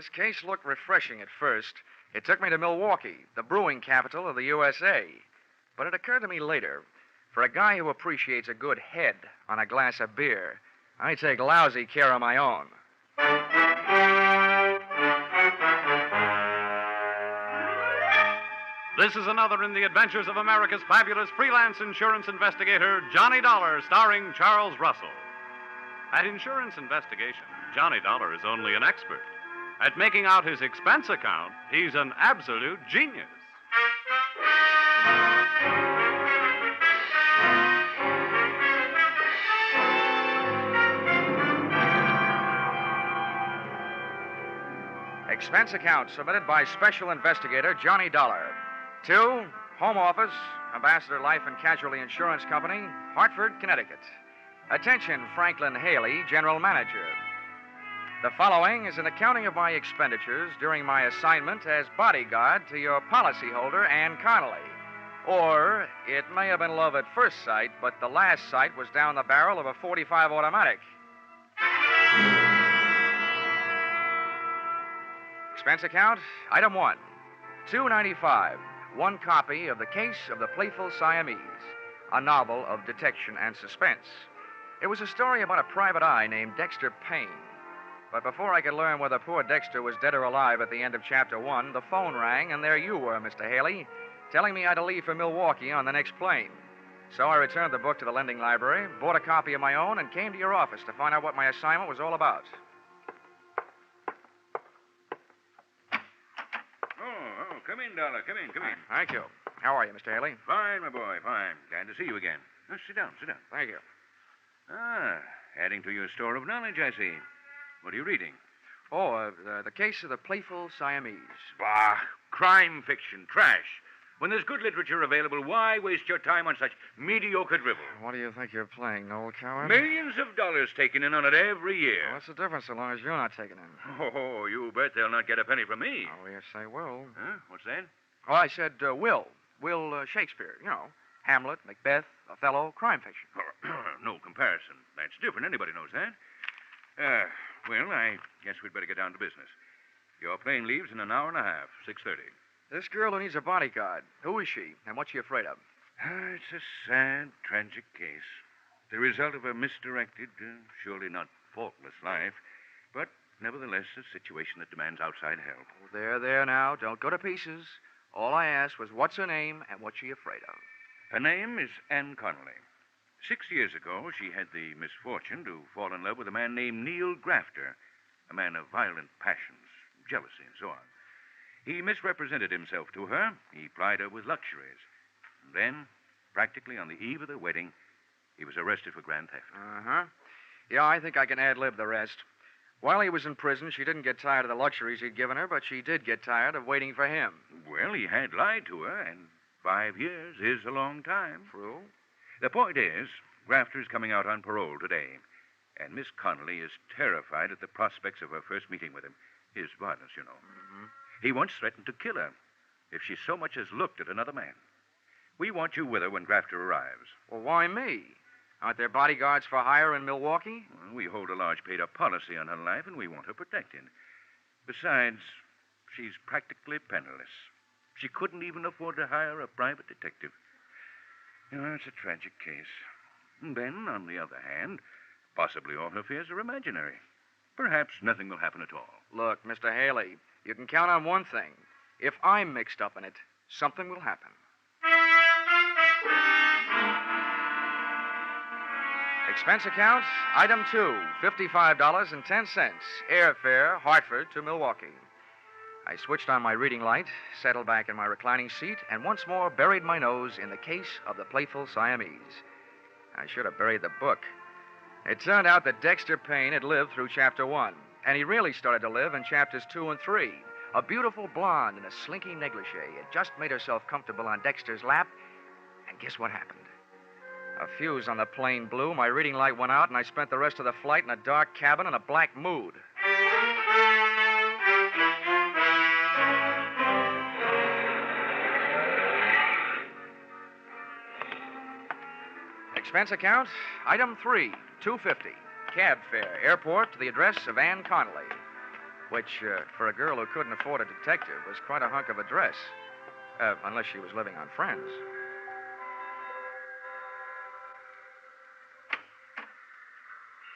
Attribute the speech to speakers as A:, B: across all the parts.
A: This case looked refreshing at first. It took me to Milwaukee, the brewing capital of the USA. But it occurred to me later, for a guy who appreciates a good head on a glass of beer, I take lousy care of my own.
B: This is another in the adventures of America's fabulous freelance insurance investigator, Johnny Dollar, starring Charles Russell. At insurance investigation, Johnny Dollar is only an expert. At making out his expense account, he's an absolute genius.
A: Expense account submitted by Special Investigator Johnny Dollar. To Home Office, Ambassador Life and Casualty Insurance Company, Hartford, Connecticut. Attention, Franklin Haley, General Manager. The following is an accounting of my expenditures during my assignment as bodyguard to your policyholder, Ann Connelly. Or it may have been love at first sight, but the last sight was down the barrel of a .45 automatic. Expense account, item 1, $2.95. One copy of The Case of the Playful Siamese, a novel of detection and suspense. It was a story about a private eye named Dexter Payne. But before I could learn whether poor Dexter was dead or alive at the end of chapter 1, the phone rang, and there you were, Mr. Haley, telling me I had to leave for Milwaukee on the next plane. So I returned the book to the lending library, bought a copy of my own, and came to your office to find out what my assignment was all about.
C: Come in, Dollar. Come in.
A: Thank you. How are you, Mr. Haley?
C: Fine, my boy, fine. Glad to see you again. Now, sit down.
A: Thank you.
C: Adding to your store of knowledge, I see. What are you reading?
A: The Case of the Playful Siamese.
C: Bah, crime fiction, trash. When there's good literature available, why waste your time on such mediocre drivel?
A: What do you think you're playing, Noel Coward?
C: Millions of dollars taken in on it every year.
A: What's the difference so long as you're not taking in?
C: Oh, you bet they'll not get a penny from me.
A: Oh, yes, they will.
C: Huh? What's that?
A: Oh, I said Will Shakespeare. You know, Hamlet, Macbeth, Othello, crime fiction.
C: No comparison. That's different. Anybody knows that. Well, I guess we'd better get down to business. Your plane leaves in an hour and a half, 6:30.
A: This girl who needs a bodyguard, who is she, and what's she afraid of?
C: It's a sad, tragic case. The result of a misdirected, surely not faultless life, but nevertheless a situation that demands outside help.
A: Oh, there now. Don't go to pieces. All I asked was what's her name and what's she afraid of.
C: Her name is Ann Connelly. 6 years ago, she had the misfortune to fall in love with a man named Neil Grafter, a man of violent passions, jealousy, and so on. He misrepresented himself to her. He plied her with luxuries. And then, practically on the eve of their wedding, he was arrested for grand theft.
A: Uh-huh. Yeah, I think I can ad-lib the rest. While he was in prison, she didn't get tired of the luxuries he'd given her, but she did get tired of waiting for him.
C: Well, he had lied to her, and 5 years is a long time.
A: True.
C: The point is, Grafter's coming out on parole today, and Miss Connelly is terrified at the prospects of her first meeting with him. His violence, you know.
A: Mm-hmm.
C: He once threatened to kill her if she so much as looked at another man. We want you with her when Grafter arrives.
A: Well, why me? Aren't there bodyguards for hire in Milwaukee?
C: Well, we hold a large paid-up policy on her life, and we want her protected. Besides, she's practically penniless. She couldn't even afford to hire a private detective. You know, it's a tragic case. And then, on the other hand, possibly all her fears are imaginary. Perhaps nothing will happen at all.
A: Look, Mr. Haley, you can count on one thing. If I'm mixed up in it, something will happen. Expense account, item 2, $55.10. Airfare, Hartford to Milwaukee. I switched on my reading light, settled back in my reclining seat, and once more buried my nose in the Case of the Playful Siamese. I should have buried the book. It turned out that Dexter Payne had lived through chapter 1, and he really started to live in chapters 2 and 3. A beautiful blonde in a slinky negligee had just made herself comfortable on Dexter's lap, and guess what happened? A fuse on the plane blew, my reading light went out, and I spent the rest of the flight in a dark cabin in a black mood. Expense account, item 3, $2.50. Cab fare, airport to the address of Ann Connelly. which, for a girl who couldn't afford a detective, was quite a hunk of a dress. Unless she was living on Friends.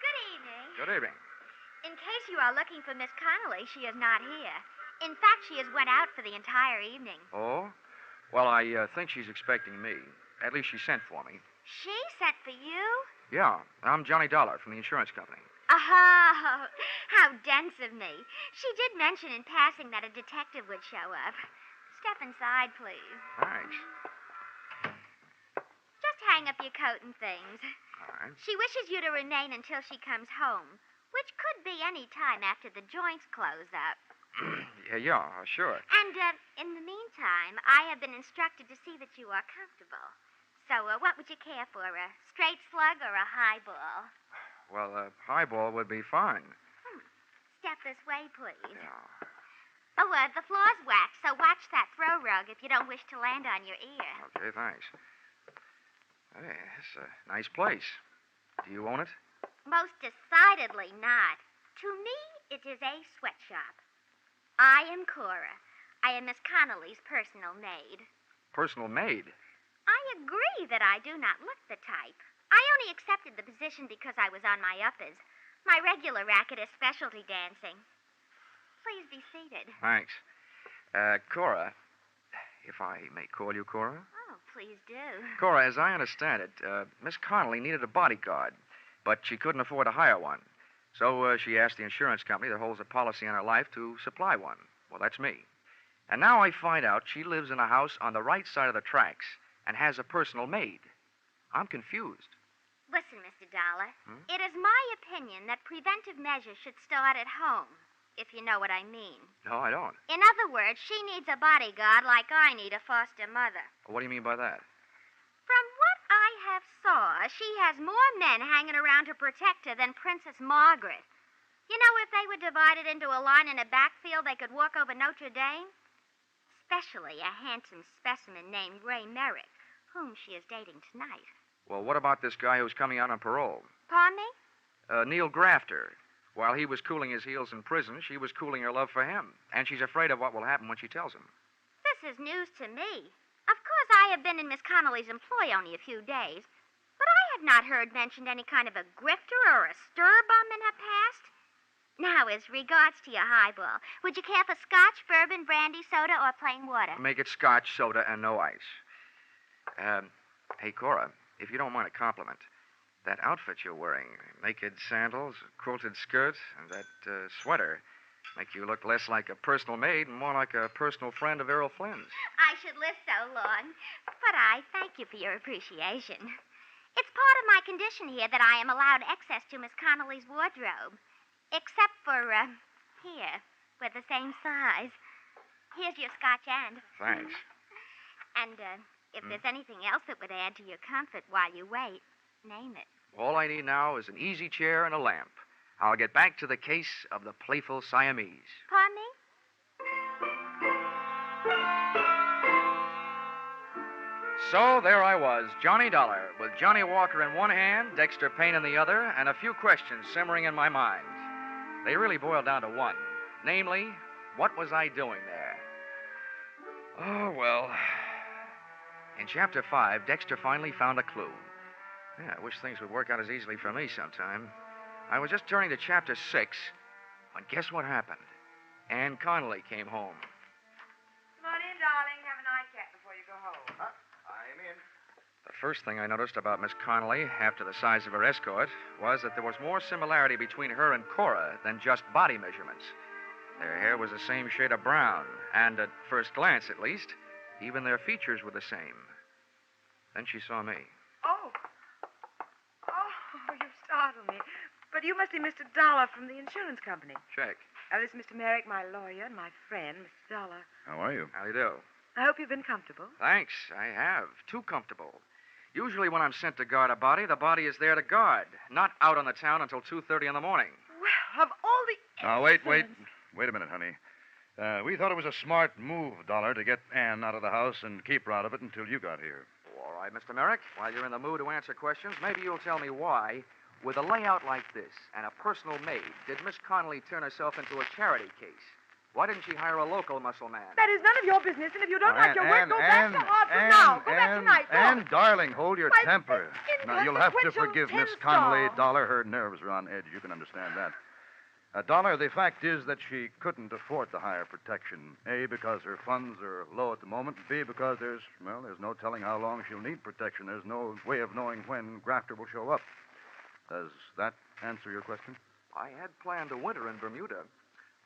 D: Good evening.
A: Good evening.
D: In case you are looking for Miss Connelly, she is not here. In fact, she has went out for the entire evening.
A: Oh? Well, I think she's expecting me. At least she sent for me.
D: She sent for you?
A: Yeah, I'm Johnny Dollar from the insurance company.
D: Oh, how dense of me. She did mention in passing that a detective would show up. Step inside, please.
A: Thanks.
D: Just hang up your coat and things.
A: All right.
D: She wishes you to remain until she comes home, which could be any time after the joints close up.
A: Yeah, sure.
D: And, in the meantime, I have been instructed to see that you are comfortable. So, what would you care for, a straight slug or a highball?
A: Well, a highball would be fine.
D: Step this way, please.
A: Yeah.
D: Oh, the floor's waxed, so watch that throw rug if you don't wish to land on your ear.
A: Okay, thanks. Hey, it's a nice place. Do you own it?
D: Most decidedly not. To me, it is a sweatshop. I am Cora. I am Miss Connelly's personal maid.
A: Personal maid?
D: I agree that I do not look the type. I only accepted the position because I was on my uppers. My regular racket is specialty dancing. Please be seated.
A: Thanks. Cora, if I may call you Cora?
D: Oh, please do.
A: Cora, as I understand it, Miss Connelly needed a bodyguard, but she couldn't afford to hire one. So she asked the insurance company that holds a policy on her life to supply one. Well, that's me. And now I find out she lives in a house on the right side of the tracks and has a personal maid. I'm confused.
D: Listen, Mr. Dollar. It is my opinion that preventive measures should start at home, if you know what I mean.
A: No, I don't.
D: In other words, she needs a bodyguard like I need a foster mother.
A: What do you mean by that?
D: From what I have saw, she has more men hanging around to protect her than Princess Margaret. You know, if they were divided into a line in a backfield, they could walk over Notre Dame. Especially a handsome specimen named Ray Merrick, whom she is dating tonight.
A: Well, what about this guy who's coming out on parole?
D: Pardon me?
A: Neil Grafter. While he was cooling his heels in prison, she was cooling her love for him. And she's afraid of what will happen when she tells him.
D: This is news to me. Of course, I have been in Miss Connelly's employ only a few days, but I have not heard mentioned any kind of a grifter or a stir-bum in her past. Now, as regards to your highball, would you care for scotch, bourbon, brandy, soda, or plain water?
A: Make it scotch, soda, and no ice. Hey, Cora, if you don't mind a compliment, that outfit you're wearing, naked sandals, quilted skirt, and that sweater, make you look less like a personal maid and more like a personal friend of Errol Flynn's.
D: I should live so long, but I thank you for your appreciation. It's part of my condition here that I am allowed access to Miss Connelly's wardrobe. Except for, here, we're the same size. Here's your scotch end.
A: Thanks.
D: And, if there's anything else that would add to your comfort while you wait, name it.
A: All I need now is an easy chair and a lamp. I'll get back to the case of the playful Siamese.
D: Pardon me?
A: So there I was, Johnny Dollar, with Johnny Walker in one hand, Dexter Payne in the other, and a few questions simmering in my mind. They really boiled down to one. Namely, what was I doing there? Oh, well. In Chapter 5, Dexter finally found a clue. Yeah, I wish things would work out as easily for me sometime. I was just turning to Chapter 6, when guess what happened? Ann Connelly came home.
E: Come on in, darling. Have a nightcap before you go home.
A: I'm in. The first thing I noticed about Miss Connelly, after the size of her escort, was that there was more similarity between her and Cora than just body measurements. Their hair was the same shade of brown, and at first glance, at least, even their features were the same. Then she saw me.
E: Oh, you startled me. But you must be Mr. Dollar from the insurance company.
A: Check.
E: This is Mr. Merrick, my lawyer, and my friend, Mr. Dollar.
C: How are you?
A: How do you do?
E: I hope you've been comfortable.
A: Thanks, I have. Too comfortable. Usually when I'm sent to guard a body, the body is there to guard, not out on the town until 2:30 in the morning.
E: Well, of all the...
F: Now, wait a minute, honey. We thought it was a smart move, Dollar, to get Ann out of the house and keep her out of it until you got here.
A: All right, Mr. Merrick, while you're in the mood to answer questions, maybe you'll tell me why with a layout like this and a personal maid, did Miss Connelly turn herself into a charity case? Why didn't she hire a local muscle man?
E: That is none of your business, and if you don't like your work,
F: Ann,
E: go back to Hartford now. Go back tonight. Go.
F: Ann, darling, hold your
E: Why,
F: temper. Now, you'll have to
E: inconsequential
F: forgive Miss
E: tin
F: Connelly,
E: star.
F: Dollar. Her nerves are on edge. You can understand that. Dollar, the fact is that she couldn't afford to hire protection. A, because her funds are low at the moment. B, because there's no telling how long she'll need protection. There's no way of knowing when Grafter will show up. Does that answer your question?
A: I had planned a winter in Bermuda.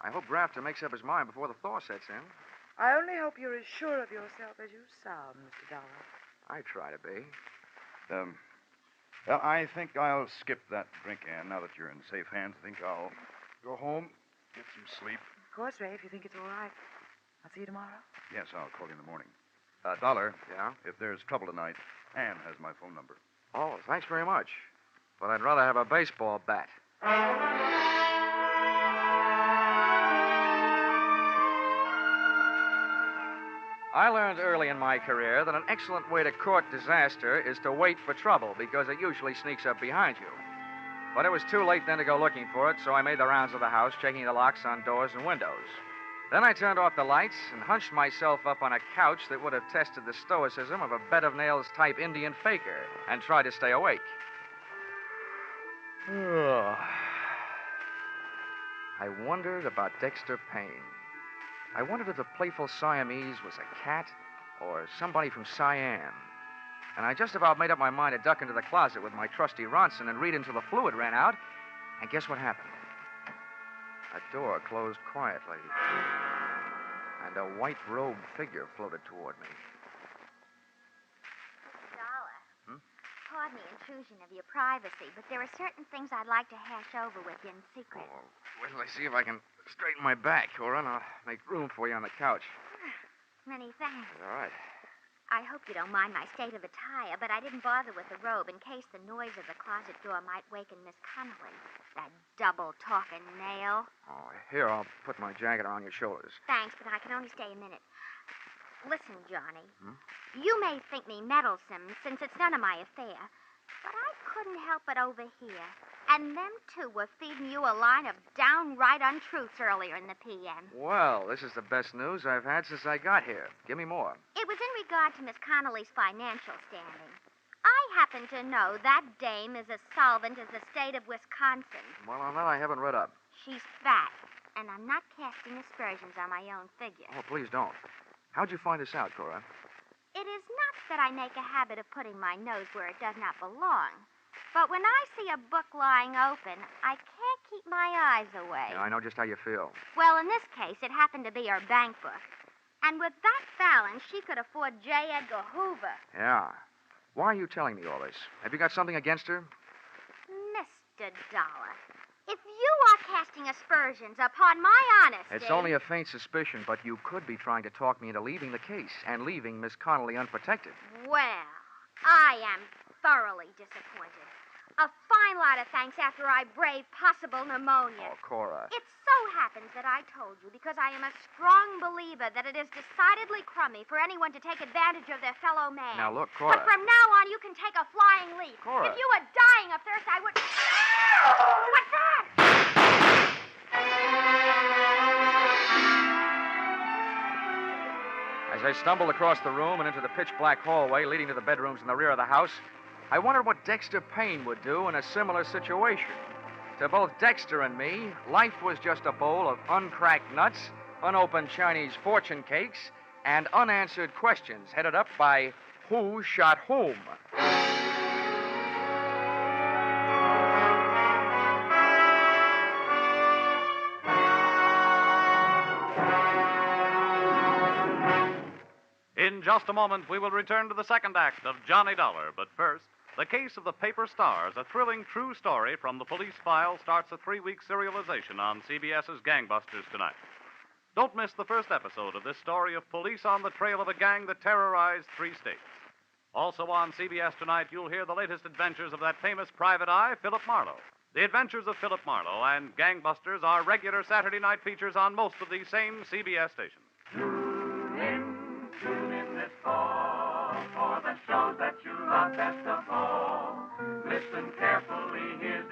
A: I hope Grafter makes up his mind before the thaw sets in.
E: I only hope you're as sure of yourself as you sound, Mr. Dollar.
A: I try to be.
F: Well, I think I'll skip that drink, Ann, now that you're in safe hands. I think I'll go home, get some sleep.
E: Of course, Ray, if you think it's all right. I'll see you tomorrow.
F: Yes, I'll call you in the morning. Dollar,
A: Yeah?
F: if there's trouble tonight, Ann has my phone number.
A: Oh, thanks very much. But I'd rather have a baseball bat. I learned early in my career that an excellent way to court disaster is to wait for trouble because it usually sneaks up behind you. But it was too late then to go looking for it, so I made the rounds of the house, checking the locks on doors and windows. Then I turned off the lights and hunched myself up on a couch that would have tested the stoicism of a bed of nails type Indian faker and tried to stay awake. I wondered about Dexter Payne. I wondered if the playful Siamese was a cat or somebody from Siam. And I just about made up my mind to duck into the closet with my trusty Ronson and read until the fluid ran out. And guess what happened? A door closed quietly, and a white-robed figure floated toward me.
D: Dollar. Pardon the intrusion of your privacy, but there are certain things I'd like to hash over with you in secret.
A: Oh, wait till I see if I can straighten my back, Cora, and I'll make room for you on the couch.
D: Many thanks.
A: All right.
D: I hope you don't mind my state of attire, but I didn't bother with the robe in case the noise of the closet door might waken Miss Connelly. That double-talking nail.
A: Oh, here, I'll put my jacket around your shoulders.
D: Thanks, but I can only stay a minute. Listen, Johnny.
A: Hmm?
D: You may think me meddlesome, since it's none of my affair, but I couldn't help but overhear. And them two were feeding you a line of downright untruths earlier in the PM.
A: Well, this is the best news I've had since I got here. Give me more.
D: It was in regard to Miss Connelly's financial standing. I happen to know that dame is as solvent as the state of Wisconsin.
A: Well, on that I haven't read up.
D: She's fat, and I'm not casting aspersions on my own figure.
A: Oh, please don't. How'd you find this out, Cora?
D: It is not that I make a habit of putting my nose where it does not belong. But when I see a book lying open, I can't keep my eyes away.
A: Yeah, I know just how you feel.
D: Well, in this case, it happened to be her bank book. And with that balance, she could afford J. Edgar Hoover.
A: Yeah. Why are you telling me all this? Have you got something against her?
D: Mr. Dollar, if you are casting aspersions upon my honesty...
A: It's only a faint suspicion, but you could be trying to talk me into leaving the case and leaving Miss Connelly unprotected.
D: Well, I am thoroughly disappointed. A fine lot of thanks after I braved possible pneumonia.
A: Oh, Cora.
D: It so happens that I told you because I am a strong believer that it is decidedly crummy for anyone to take advantage of their fellow man.
A: Now, look, Cora.
D: But from now on, you can take a flying leap.
A: Cora.
D: If you were dying of thirst, I would... What's that?
A: As I stumbled across the room and into the pitch-black hallway leading to the bedrooms in the rear of the house, I wondered what Dexter Payne would do in a similar situation. To both Dexter and me, life was just a bowl of uncracked nuts, unopened Chinese fortune cakes, and unanswered questions headed up by Who Shot Whom?
B: In just a moment, we will return to the second act of Johnny Dollar. But first, The Case of the Paper Stars, a thrilling true story from the police file, starts a 3-week serialization on CBS's Gangbusters tonight. Don't miss the first episode of this story of police on the trail of a gang that terrorized 3 states. Also on CBS tonight, you'll hear the latest adventures of that famous private eye, Philip Marlowe. The Adventures of Philip Marlowe and Gangbusters are regular Saturday night features on most of these same CBS stations.
G: Tune in this fall for the shows that you love best of all. Listen carefully, here's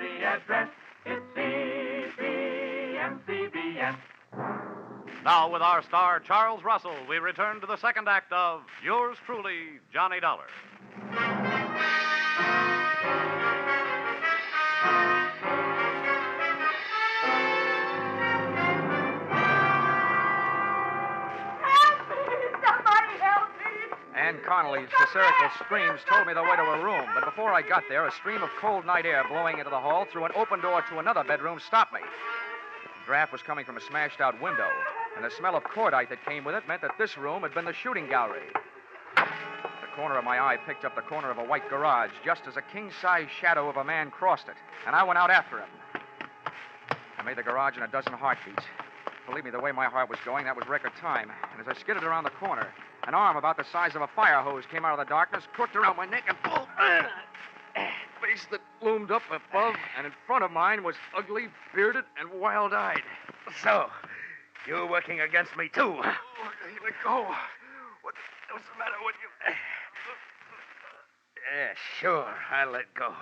B: Now, with our star, Charles Russell, we return to the second act of Yours Truly, Johnny Dollar.
A: Anne Connelly's hysterical screams told me the way to her room, but before I got there, a stream of cold night air blowing into the hall through an open door to another bedroom stopped me. The draft was coming from a smashed-out window, and the smell of cordite that came with it meant that this room had been the shooting gallery. The corner of my eye picked up the corner of a white garage just as a king-size shadow of a man crossed it, and I went out after him. I made the garage in a dozen heartbeats. Believe me, the way my heart was going, that was record time. And as I skidded around the corner, an arm about the size of a fire hose came out of the darkness, crooked around my neck, and pulled. Face that loomed up above, and in front of mine was ugly, bearded, and wild-eyed.
G: So, you're working against me, too.
A: Let go. What's the matter with you?
G: Yeah, sure. I'll let go.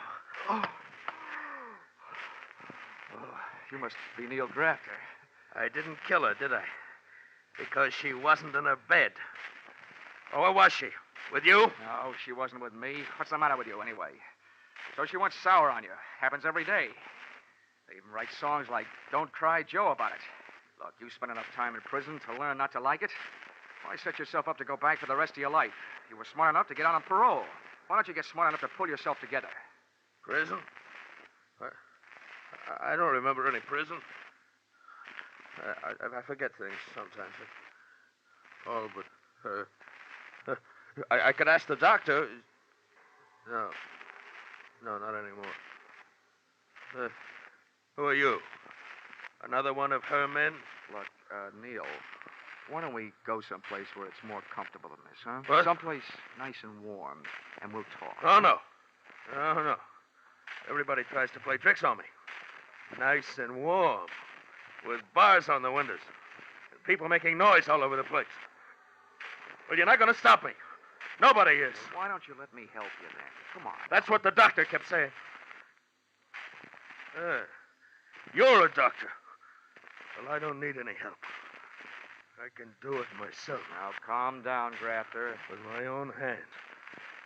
A: Oh, you must be Neil Grafter.
G: I didn't kill her, did I? Because she wasn't in her bed. Oh, where was she? With you?
A: No, she wasn't with me. What's the matter with you, anyway? So she went sour on you. Happens every day. They even write songs like Don't Cry Joe about it. Look, you spent enough time in prison to learn not to like it. Why set yourself up to go back for the rest of your life? You were smart enough to get out on parole. Why don't you get smart enough to pull yourself together?
G: Prison? I don't remember any prison. I forget things sometimes. Oh, but I could ask the doctor. No, not anymore. Who are you? Another one of her men?
A: Look, Neil, why don't we go someplace where it's more comfortable than this, huh?
G: What?
A: Someplace nice and warm, and we'll talk.
G: Oh, no. No. Everybody tries to play tricks on me. Nice and warm, with bars on the windows, and people making noise all over the place. Well, you're not going to stop me. Nobody is.
A: Why don't you let me help you then? Come on.
G: That's what the doctor kept saying. You're a doctor. Well, I don't need any help. I can do it myself.
A: Now, calm down, Grafter.
G: With my own hands.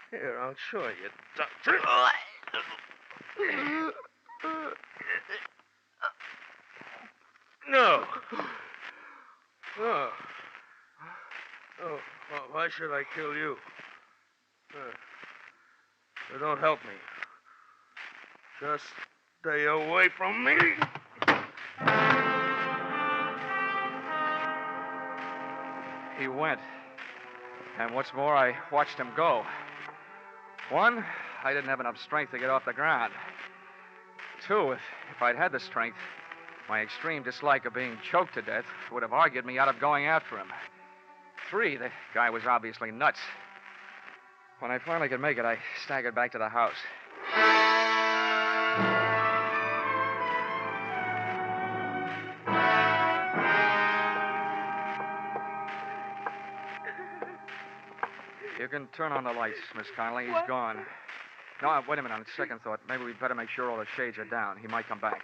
G: Here, I'll show you, doctor. No. Oh. Well, why should I kill you? Don't help me. Just stay away from me.
A: He went. And what's more, I watched him go. One, I didn't have enough strength to get off the ground. Two, if I'd had the strength, my extreme dislike of being choked to death would have argued me out of going after him. Three, the guy was obviously nuts. When I finally could make it, I staggered back to the house. You can turn on the lights, Miss Connelly. He's gone. No, wait a minute. On second thought, maybe we'd better make sure all the shades are down. He might come back.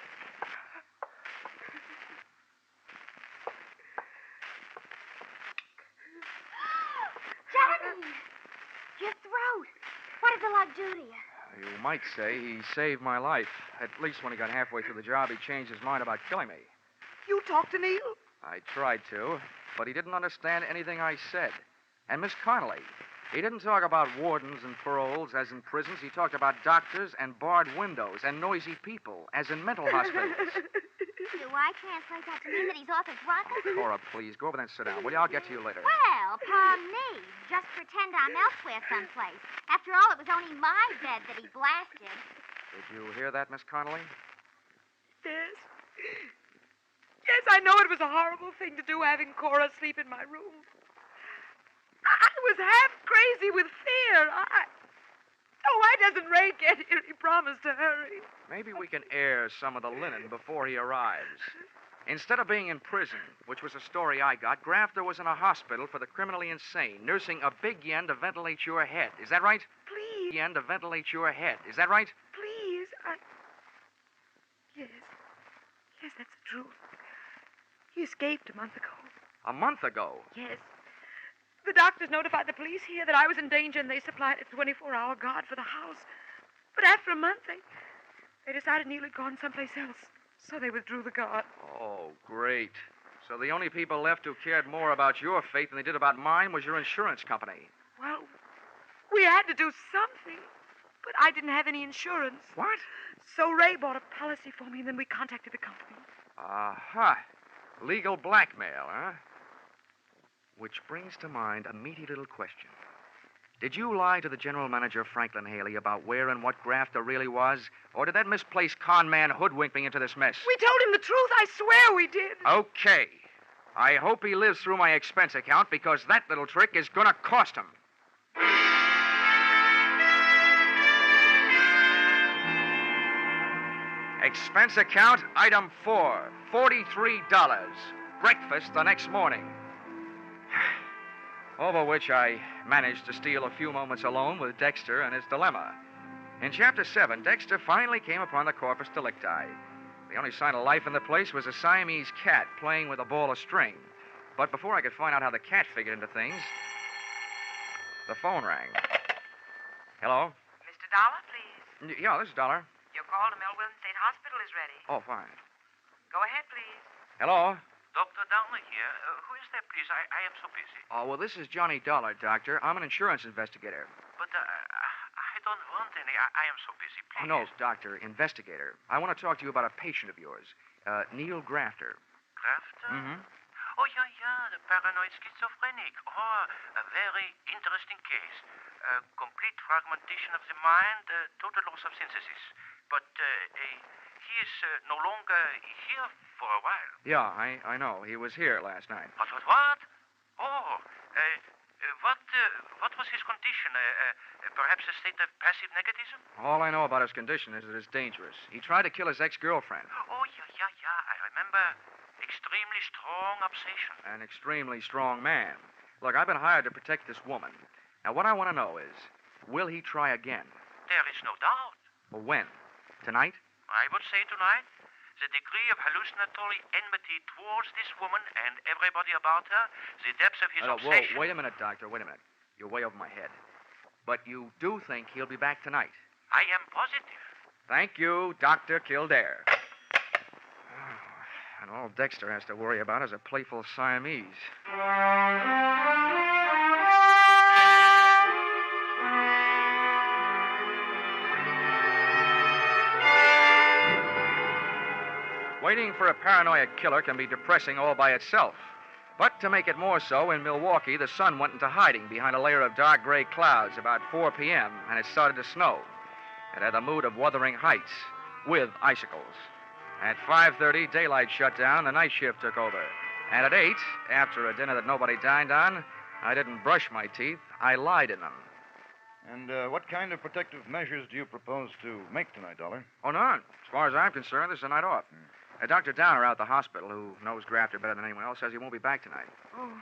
D: Johnny! Your throat. What did the lug do to you?
A: You might say he saved my life. At least when he got halfway through the job, he changed his mind about killing me.
E: You talked to Neil?
A: I tried to, but he didn't understand anything I said. And Miss Connelly, he didn't talk about wardens and paroles, as in prisons. He talked about doctors and barred windows and noisy people, as in mental hospitals.
D: Do I translate that to mean that he's off his rocker?
A: Oh, Cora, please, go over there and sit down, will you? I'll get to you later.
D: Well, palm me. Just pretend I'm elsewhere someplace. After all, it was only my bed that he blasted.
A: Did you hear that, Miss Connelly?
E: Yes. Yes, I know it was a horrible thing to do, having Cora sleep in my room. I was half crazy with fear. Why doesn't Ray get here? He promised to hurry.
A: Maybe we can air some of the linen before he arrives. Instead of being in prison, which was a story I got, Grafter was in a hospital for the criminally insane, nursing a big yen to ventilate your head. Is that right?
E: Please.
A: Yen to ventilate your head. Is that right?
E: Please, Yes. Yes, that's the truth. He escaped a month ago.
A: A month ago?
E: Yes. The doctors notified the police here that I was in danger, and they supplied a 24-hour guard for the house. But after a month, they decided Neil had gone someplace else, so they withdrew the guard.
A: Oh, great. So the only people left who cared more about your fate than they did about mine was your insurance company.
E: Well, we had to do something, but I didn't have any insurance.
A: What?
E: So Ray bought a policy for me, and then we contacted the company.
A: Aha. Legal blackmail, huh? Which brings to mind a meaty little question. Did you lie to the general manager, Franklin Haley, about where and what grafter really was? Or did that misplaced con man hoodwink me into this mess?
E: We told him the truth. I swear we did.
A: Okay. I hope he lives through my expense account, because that little trick is gonna cost him. Expense account, item 4, $43. Breakfast the next morning. Over which I managed to steal a few moments alone with Dexter and his dilemma. In Chapter 7, Dexter finally came upon the corpus delicti. The only sign of life in the place was a Siamese cat playing with a ball of string. But before I could find out how the cat figured into things, the phone rang. Hello?
H: Mr. Dollar, please.
A: Yeah, this is Dollar.
H: Your call to Melville State Hospital is ready.
A: Oh, fine.
H: Go ahead, please.
A: Hello?
C: Dr. Downer here. Who is there, please? I am so busy.
A: Oh, well, this is Johnny Dollar, Doctor. I'm an insurance investigator.
C: But I don't want any. I am so busy, please.
A: Oh, no, Doctor, investigator. I want to talk to you about a patient of yours, Neil Grafter.
C: Grafter?
A: Mm-hmm.
C: Oh, yeah, the paranoid schizophrenic. Oh, a very interesting case. Complete fragmentation of the mind, total loss of synthesis. But he is no longer here for a while.
A: Yeah, I know. He was here last night.
C: What? Oh, what was his condition? Perhaps a state of passive negativism?
A: All I know about his condition is that it's dangerous. He tried to kill his ex-girlfriend.
C: Oh, yeah. I remember. Extremely strong obsession.
A: An extremely strong man. Look, I've been hired to protect this woman. Now, what I want to know is, will he try again?
C: There is no doubt.
A: Well, when? Tonight?
C: I would say tonight. The degree of hallucinatory enmity towards this woman and everybody about her, the depths of his obsession.
A: Whoa, wait a minute, Doctor, wait a minute. You're way over my head. But you do think he'll be back tonight?
C: I am positive.
A: Thank you, Dr. Kildare. And all Dexter has to worry about is a playful Siamese. Waiting for a paranoid killer can be depressing all by itself. But to make it more so, in Milwaukee, the sun went into hiding behind a layer of dark gray clouds about 4 p.m., and it started to snow. It had the mood of Wuthering Heights, with icicles. At 5:30, daylight shut down, the night shift took over. And at 8, after a dinner that nobody dined on, I didn't brush my teeth, I lied in them.
F: And what kind of protective measures do you propose to make tonight, Dollar?
A: Oh, none. As far as I'm concerned, this is a night off. Dr. Downer out at the hospital, who knows Grafter better than anyone else, says he won't be back tonight.
E: Oh,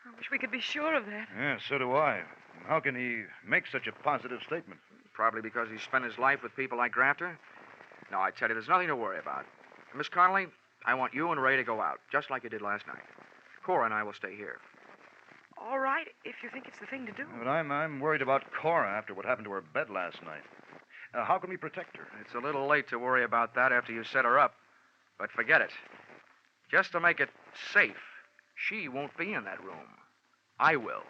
E: I wish we could be sure of that.
F: Yeah, so do I. How can he make such a positive statement?
A: Probably because he spent his life with people like Grafter. No, I tell you, there's nothing to worry about. Miss Connelly, I want you and Ray to go out, just like you did last night. Cora and I will stay here.
E: All right, if you think it's the thing to do.
F: But I'm worried about Cora after what happened to her bed last night. How can we protect her?
A: It's a little late to worry about that after you set her up. But forget it. Just to make it safe, she won't be in that room. I will.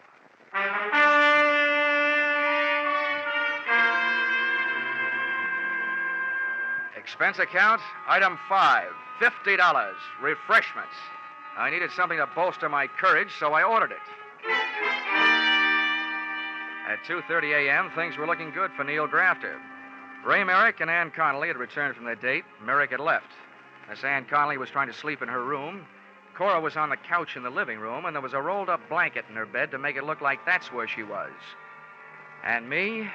A: Expense account, item 5, $50. Refreshments. I needed something to bolster my courage, so I ordered it. At 2:30 a.m., things were looking good for Neil Grafter. Ray Merrick and Ann Connelly had returned from their date. Merrick had left. Miss Ann Connelly was trying to sleep in her room. Cora was on the couch in the living room, and there was a rolled-up blanket in her bed to make it look like that's where she was. And me?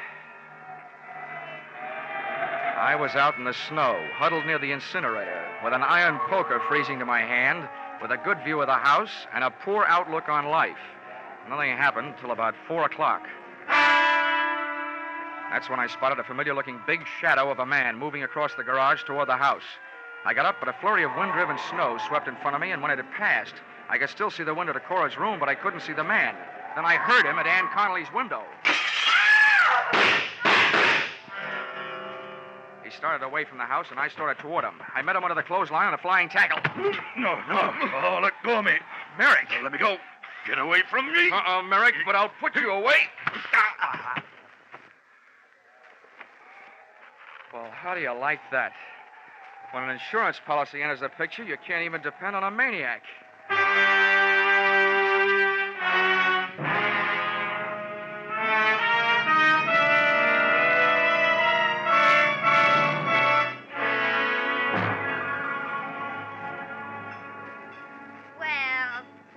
A: I was out in the snow, huddled near the incinerator, with an iron poker freezing to my hand, with a good view of the house and a poor outlook on life. Nothing happened until about 4 o'clock. That's when I spotted a familiar-looking big shadow of a man moving across the garage toward the house. I got up, but a flurry of wind-driven snow swept in front of me, and when it had passed, I could still see the window to Cora's room, but I couldn't see the man. Then I heard him at Ann Connelly's window. He started away from the house, and I started toward him. I met him under the clothesline on a flying tackle.
C: No. Oh, let go of me.
A: Merrick!
C: Let me go. Get away from me.
A: Merrick, but I'll put you away. Well, how do you like that? When an insurance policy enters the picture, you can't even depend on a maniac.
D: Well,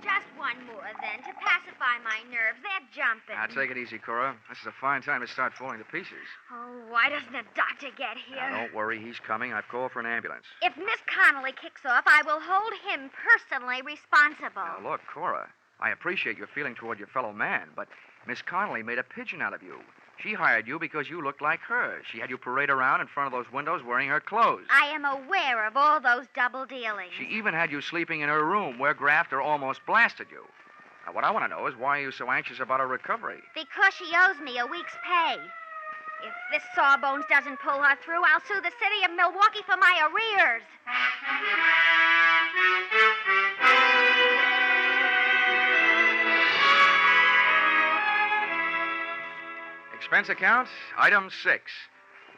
D: just one more then, to pacify my nerves. They're jumping.
A: Now, take it easy, Cora. This is a fine time to start falling to pieces.
D: Oh, why doesn't the doctor get here?
A: Now, don't worry. He's coming. I've called for an ambulance.
D: If Miss Connelly kicks off, I will hold him personally responsible.
A: Now, look, Cora, I appreciate your feeling toward your fellow man, but Miss Connelly made a pigeon out of you. She hired you because you looked like her. She had you parade around in front of those windows wearing her clothes.
D: I am aware of all those double dealings.
A: She even had you sleeping in her room where Grafter almost blasted you. Now, what I want to know is why are you so anxious about her recovery?
D: Because she owes me a week's pay. If this Sawbones doesn't pull her through, I'll sue the city of Milwaukee for my arrears.
A: Expense account, item 6,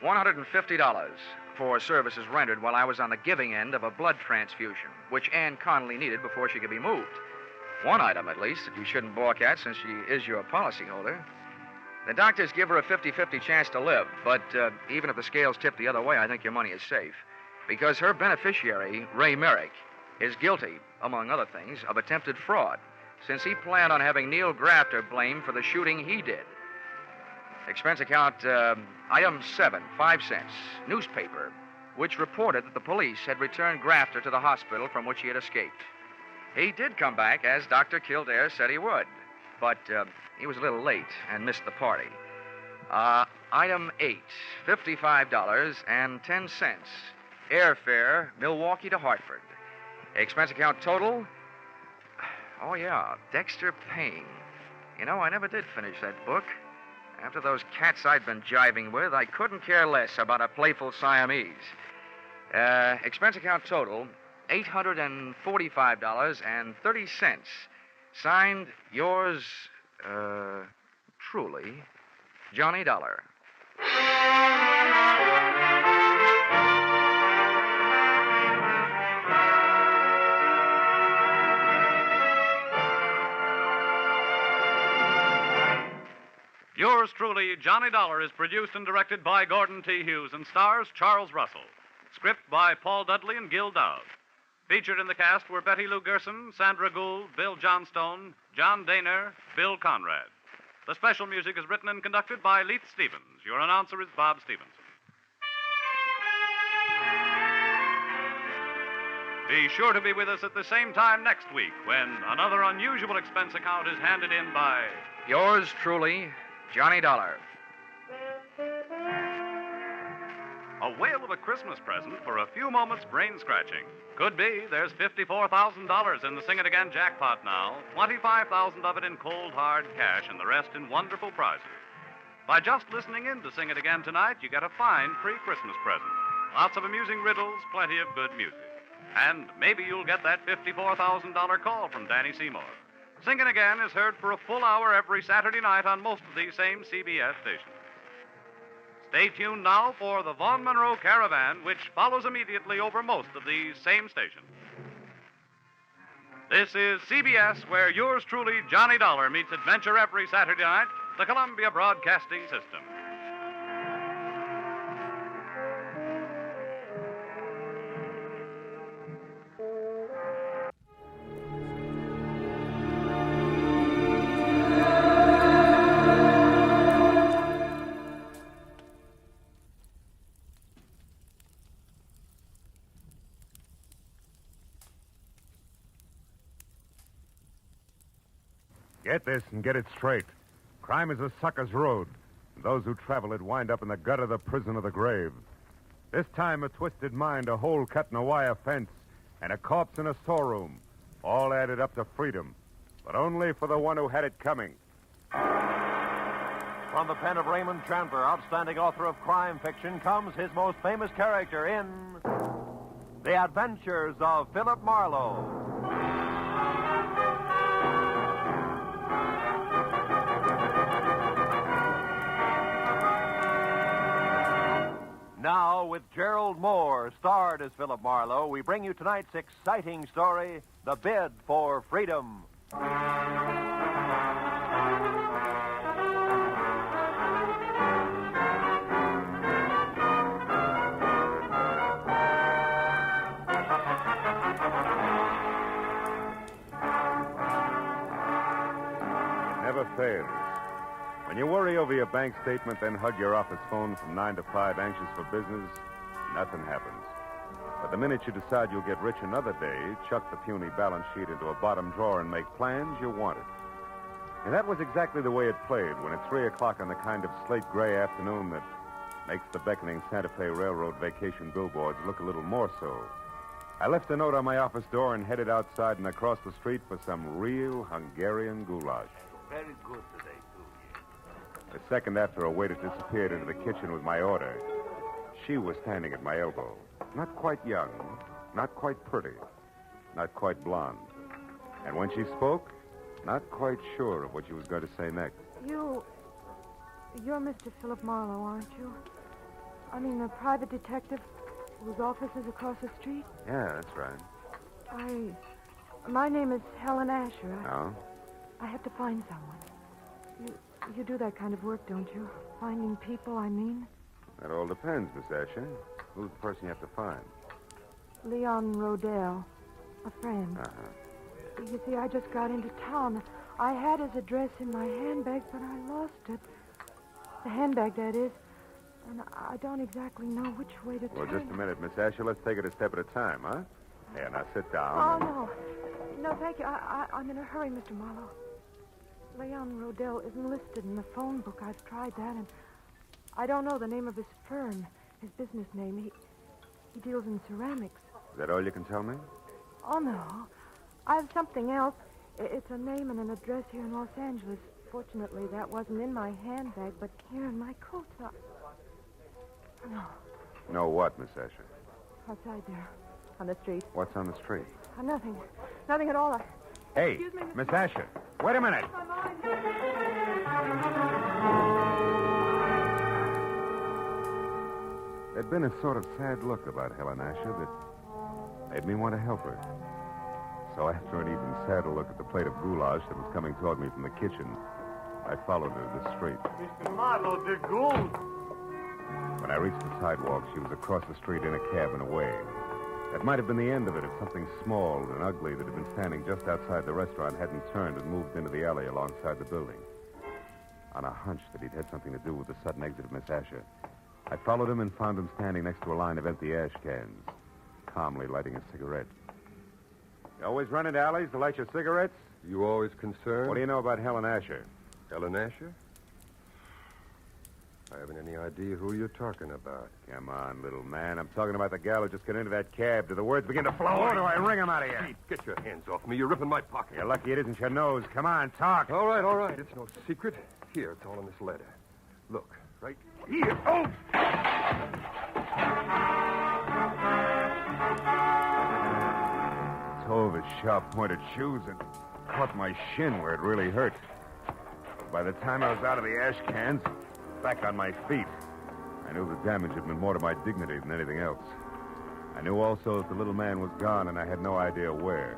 A: $150 for services rendered while I was on the giving end of a blood transfusion, which Ann Connelly needed before she could be moved. One item, at least, that you shouldn't balk at since she is your policyholder. The doctors give her a 50-50 chance to live, but even if the scales tip the other way, I think your money is safe. Because her beneficiary, Ray Merrick, is guilty, among other things, of attempted fraud, since he planned on having Neil Grafter blamed for the shooting he did. Expense account, item 7, 5 cents, newspaper, which reported that the police had returned Grafter to the hospital from which he had escaped. He did come back, as Dr. Kildare said he would, but he was a little late and missed the party. Item 8, $55.10, airfare, Milwaukee to Hartford. Expense account total, oh yeah, Dexter Payne. You know, I never did finish that book. After those cats I'd been jiving with, I couldn't care less about a playful Siamese. Expense account total, $845.30. Signed, yours, truly, Johnny Dollar.
B: Yours truly, Johnny Dollar, is produced and directed by Gordon T. Hughes and stars Charles Russell. Script by Paul Dudley and Gil Dowd. Featured in the cast were Betty Lou Gerson, Sandra Gould, Bill Johnstone, John Daner, Bill Conrad. The special music is written and conducted by Leith Stevens. Your announcer is Bob Stevenson. Be sure to be with us at the same time next week when another unusual expense account is handed in by...
A: Yours truly, Johnny Dollar.
B: A whale of a Christmas present for a few moments brain scratching. Could be there's $54,000 in the Sing It Again jackpot now, 25,000 of it in cold, hard cash, and the rest in wonderful prizes. By just listening in to Sing It Again tonight, you get a fine pre-Christmas present. Lots of amusing riddles, plenty of good music. And maybe you'll get that $54,000 call from Danny Seymour. Sing It Again is heard for a full hour every Saturday night on most of these same CBS stations. Stay tuned now for the Vaughn Monroe Caravan, which follows immediately over most of these same stations. This is CBS, where yours truly, Johnny Dollar, meets adventure every Saturday night, the Columbia Broadcasting System.
I: Get this and get it straight. Crime is a sucker's road. Those who travel it wind up in the gut of the prison of the grave. This time, a twisted mind, a hole cut in a wire fence, and a corpse in a storeroom. All added up to freedom, but only for the one who had it coming.
J: From the pen of Raymond Chandler, outstanding author of crime fiction, comes his most famous character in The Adventures of Philip Marlowe. Now, with Gerald Moore, starred as Philip Marlowe, we bring you tonight's exciting story, The Bid for Freedom.
I: Never fails. When you worry over your bank statement, then hug your office phone from 9 to 5, anxious for business, nothing happens. But the minute you decide you'll get rich another day, chuck the puny balance sheet into a bottom drawer and make plans, you want it. And that was exactly the way it played when at 3 o'clock on the kind of slate-gray afternoon that makes the beckoning Santa Fe Railroad vacation billboards look a little more so. I left a note on my office door and headed outside and across the street for some real Hungarian goulash.
C: Very good today, too.
I: A second after a waiter disappeared into the kitchen with my order, she was standing at my elbow. Not quite young, not quite pretty, not quite blonde. And when she spoke, not quite sure of what she was going to say next.
E: You're Mr. Philip Marlowe, aren't you? I mean, the private detective whose office is across the street?
I: Yeah, that's right.
E: My name is Helen Asher.
I: Oh?
E: I have to find someone. You do that kind of work, don't you? Finding people, I mean.
I: That all depends, Miss Asher. Who's the person you have to find?
E: Leon Rodell, a friend.
I: Uh-huh.
E: You see, I just got into town. I had his address in my handbag, but I lost it. The handbag, that is. And I don't exactly know which way to
I: Well,
E: turn.
I: just a minute, Miss Asher. Let's take it a step at a time, huh? Here, now sit
E: Oh,
I: down.
E: no. No, thank you. I'm in a hurry, Mr. Marlowe. Leon Rodell isn't listed in the phone book. I've tried that, and I don't know the name of his firm, his business name. He deals in ceramics.
I: Is that all you can tell me?
E: Oh, no. I have something else. It's a name and an address here in Los Angeles. Fortunately, that wasn't in my handbag, but here in my coat. No.
I: No what, Miss Asher?
E: Outside there, on the street.
I: What's on the street?
E: Nothing. Nothing at all.
I: Hey,
E: Excuse me,
I: Miss Asher. Wait a minute.
E: My mind.
I: There'd been a sort of sad look about Helen Asher that made me want to help her. So after an even sadder look at the plate of goulash that was coming toward me from the kitchen, I followed her to the street.
J: Mr. Marlowe, the gold.
I: When I reached the sidewalk, she was across the street in a cab and away. That might have been the end of it if something small and ugly that had been standing just outside the restaurant hadn't turned and moved into the alley alongside the building. On a hunch that he'd had something to do with the sudden exit of Miss Asher, I followed him and found him standing next to a line of empty ash cans, calmly lighting a cigarette. You always run into alleys to light your cigarettes?
K: You always concerned?
I: What do you know about Helen Asher?
K: Helen Asher? I haven't any idea who you're talking about.
I: Come on, little man. I'm talking about the gal who just got into that cab. Do the words begin to flow, or do I wring them out of you?
K: Pete, get your hands off me. You're ripping my pocket.
I: You're lucky it isn't your nose. Come on, talk.
K: All right. It's no secret. Here, it's all in this letter. Look, right here. Oh!
I: Toe of his sharp-pointed shoes and caught my shin where it really hurt. By the time I was out of the ash cans, back on my feet, I knew the damage had been more to my dignity than anything else. I knew also that the little man was gone, and I had no idea where.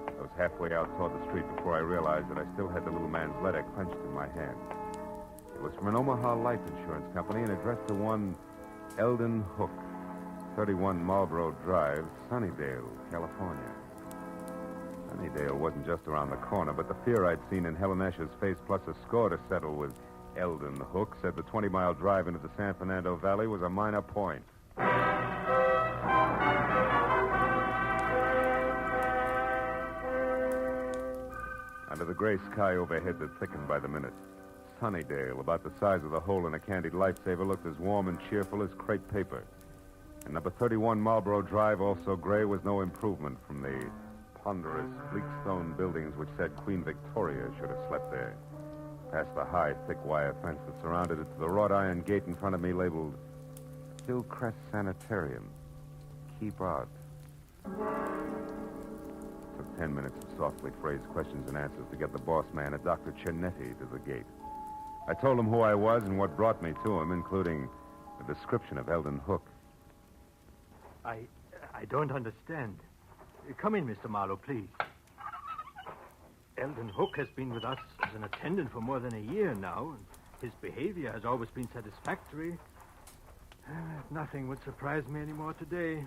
I: I was halfway out toward the street before I realized that I still had the little man's letter clenched in my hand. It was from an Omaha life insurance company and addressed to one Eldon Hook, 31 Marlborough Drive, Sunnydale, California. Sunnydale wasn't just around the corner, but the fear I'd seen in Helen Asher's face, plus a score to settle with Eldon Hook, said the 20-mile drive into the San Fernando Valley was a minor point. Under the gray sky overhead that thickened by the minute, Sunnydale, about the size of the hole in a candied lifesaver, looked as warm and cheerful as crepe paper. And number 31 Marlborough Drive, also gray, was no improvement from the ponderous, bleak stone buildings which said Queen Victoria should have slept there. Past the high, thick wire fence that surrounded it to the wrought iron gate in front of me labeled Hillcrest Sanitarium. Keep out. Took 10 minutes of softly phrased questions and answers to get the boss man, a Dr. Cinetti, to the gate. I told him who I was and what brought me to him, including a description of Eldon Hook.
L: I don't understand. Come in, Mr. Marlowe, please. Eldon Hook has been with us as an attendant for more than a year now, and his behavior has always been satisfactory. Nothing would surprise me anymore today.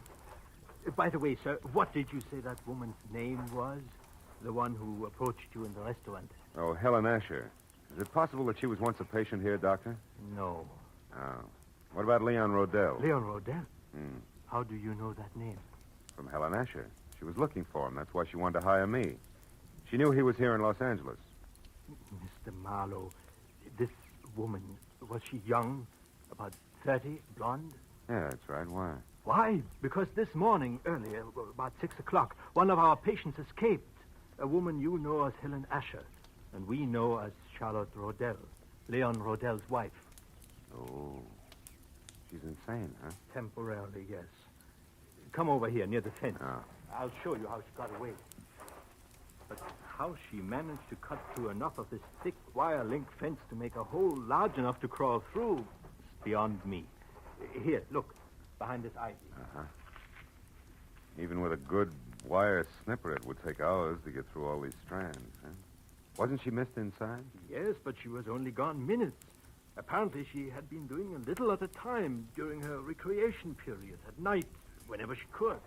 L: By the way, sir, what did you say that woman's name was? The one who approached you in the restaurant?
I: Oh, Helen Asher. Is it possible that she was once a patient here, Doctor?
L: No.
I: Oh. What about Leon Rodell?
L: Leon Rodell?
I: Hmm.
L: How do you know that name?
I: From Helen Asher. She was looking for him. That's why she wanted to hire me. She knew he was here in Los Angeles.
L: Mr. Marlowe, this woman, was she young? About 30, blonde?
I: Yeah, that's right. Why?
L: Why? Because this morning, earlier, about 6 o'clock, one of our patients escaped. A woman you know as Helen Asher, and we know as Charlotte Rodell, Leon Rodell's wife.
I: Oh. She's insane, huh?
L: Temporarily, yes. Come over here, near the fence.
I: Oh.
L: I'll show you how she got away. But how she managed to cut through enough of this thick wire link fence to make a hole large enough to crawl through is beyond me. Here, look, behind this ivy.
I: Uh-huh. Even with a good wire snipper, it would take hours to get through all these strands, huh? Wasn't she missed inside?
L: Yes, but she was only gone minutes. Apparently, she had been doing a little at a time during her recreation period, at night, whenever she could.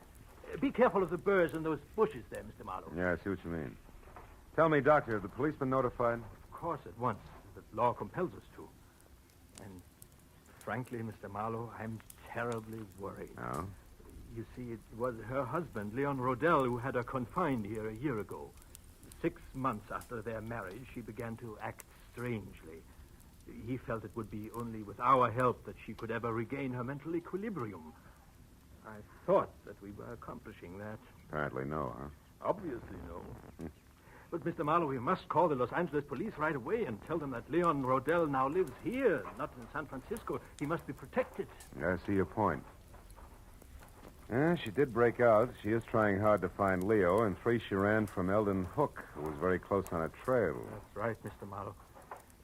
L: Be careful of the burrs and those bushes there, Mr. Marlowe.
I: Yeah, I see what you mean. Tell me, Doctor, have the police been notified?
L: Of course, at once. The law compels us to. And frankly, Mr. Marlowe, I'm terribly worried.
I: Oh?
L: You see, it was her husband, Leon Rodell, who had her confined here a year ago. 6 months after their marriage, she began to act strangely. He felt it would be only with our help that she could ever regain her mental equilibrium. I thought that we were accomplishing that.
I: Apparently no, huh?
L: Obviously no. But, Mr. Marlowe, we must call the Los Angeles police right away and tell them that Leon Rodell now lives here, not in San Francisco. He must be protected.
I: Yeah, I see your point. Yeah, she did break out. She is trying hard to find Leo, and 3 she ran from Eldon Hook, who was very close on a trail.
L: That's right, Mr. Marlowe.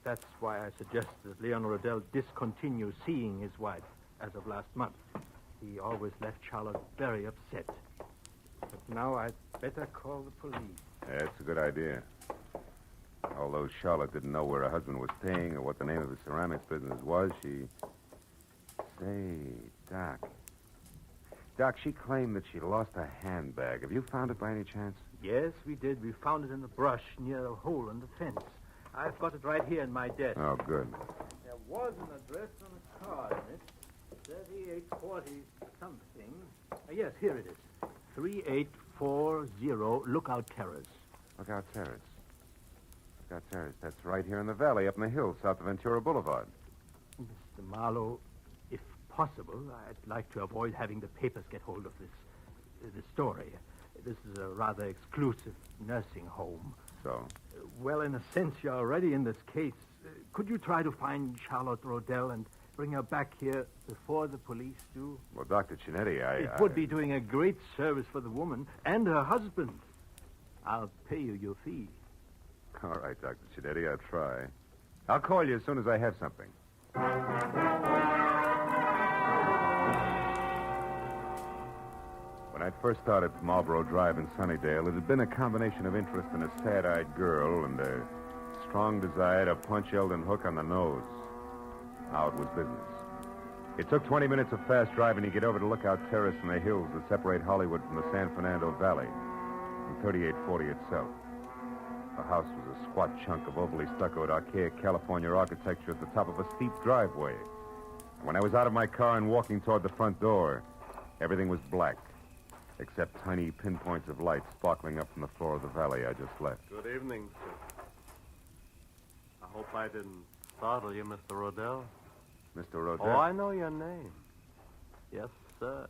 L: That's why I suggest that Leon Rodell discontinue seeing his wife as of last month. He always left Charlotte very upset. But now I'd better call the police.
I: Yeah, it's a good idea. Although Charlotte didn't know where her husband was staying or what the name of his ceramics business was, she... Say, Doc. Doc, she claimed that she lost a handbag. Have you found it by any chance?
L: Yes, we did. We found it in the brush near a hole in the fence. I've got it right here in my desk.
I: Oh, good.
L: There was an address on a card in it. 3840 something. Yes, here it is. 3840 Lookout Terrace.
I: Lookout Terrace. Lookout Terrace. That's right here in the valley, up in the hills, south of Ventura Boulevard.
L: Mr. Marlowe, if possible, I'd like to avoid having the papers get hold of this story. This is a rather exclusive nursing home.
I: So?
L: Well, in a sense, you're already in this case. Could you try to find Charlotte Rodell and bring her back here before the police do?
I: Well, Dr. Cinetti,
L: It would be doing a great service for the woman and her husband. I'll pay you your fee.
I: All right, Dr. Cinetti, I'll try. I'll call you as soon as I have something. When I first started Marlboro Drive in Sunnydale, it had been a combination of interest in a sad-eyed girl and a strong desire to punch Eldon Hook on the nose. Now it was business. It took 20 minutes of fast driving to get over to Lookout Terrace in the hills that separate Hollywood from the San Fernando Valley, and 3840 itself. The house was a squat chunk of overly stuccoed, archaic California architecture at the top of a steep driveway. And when I was out of my car and walking toward the front door, everything was black, except tiny pinpoints of light sparkling up from the floor of the valley I just left.
J: Good evening, sir. I hope I didn't startle you, Mr. Rodell.
I: Mr. Rodell?
J: Oh, I know your name. Yes, sir.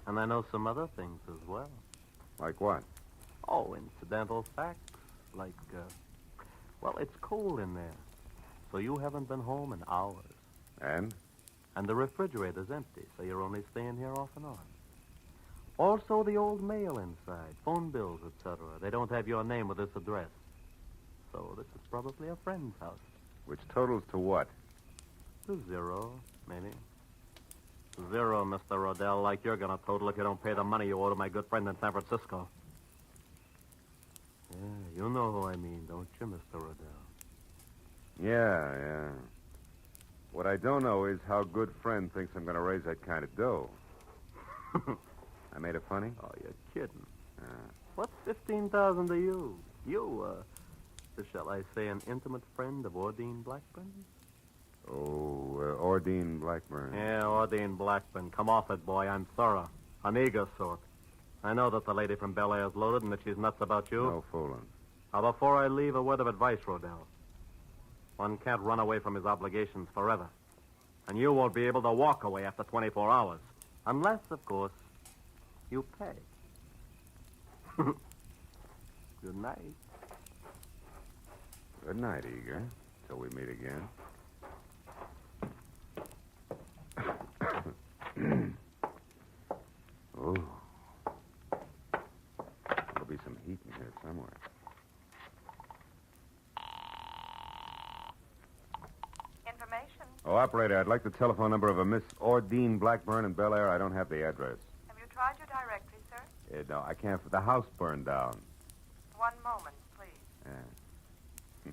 J: And I know some other things as well.
I: Like what?
J: Oh, incidental facts, like, well, it's cold in there. So you haven't been home in hours.
I: And?
J: And the refrigerator's empty, so you're only staying here off and on. Also, the old mail inside, phone bills, etc. They don't have your name with this address. So this is probably a friend's house.
I: Which totals to what?
J: To zero, maybe. Zero, Mr. Rodell, like you're going to total if you don't pay the money you owe to my good friend in San Francisco. Yeah, you know who I mean, don't you, Mr. Rodell?
I: Yeah. What I don't know is how good friend thinks I'm going to raise that kind of dough. I made it funny?
J: Oh, you're kidding. What's 15,000 to you? You, shall I say, an intimate friend of Ordine Blackburn?
I: Oh, Ordine Blackburn.
J: Yeah, Ordine Blackburn. Come off it, boy. I'm thorough. An eager sort. I know that the lady from Bel Air's loaded and that she's nuts about you.
I: No fooling.
J: Now, before I leave, a word of advice, Rodell. One can't run away from his obligations forever. And you won't be able to walk away after 24 hours. Unless, of course, you pay. Good night.
I: Good night, Eager. Till we meet again. Oh. There'll be some heat in here somewhere.
H: Information.
I: Oh, operator, I'd like the telephone number of a Miss Ordine Blackburn in Bel Air. I don't have the address.
H: Have you tried your directory, sir?
I: No, I can't. The house burned down.
H: One moment, please.
I: Yeah.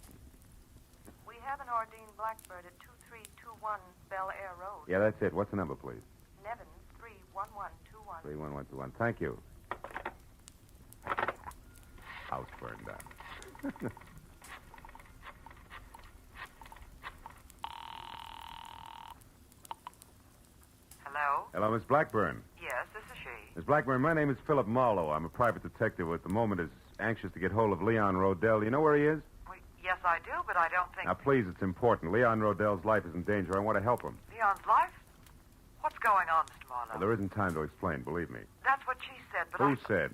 H: We have an Ordine Blackbird at 2321 Bel Air Road.
I: Yeah, that's it. What's the number, please?
H: Nevin 31121.
I: 31121. Thank you. House burned down.
H: Hello?
I: Hello, Miss Blackburn.
H: Yes, this is she.
I: Miss Blackburn, my name is Philip Marlowe. I'm a private detective who at the moment is anxious to get hold of Leon Rodell. You know where he is?
H: Well, yes, I do, but I don't think...
I: Now, please, it's important. Leon Rodell's life is in danger. I want to help him.
H: Leon's life? What's going on, Mr. Marlowe?
I: Well, there isn't time to explain, believe me.
H: That's what she said, but
I: Who said?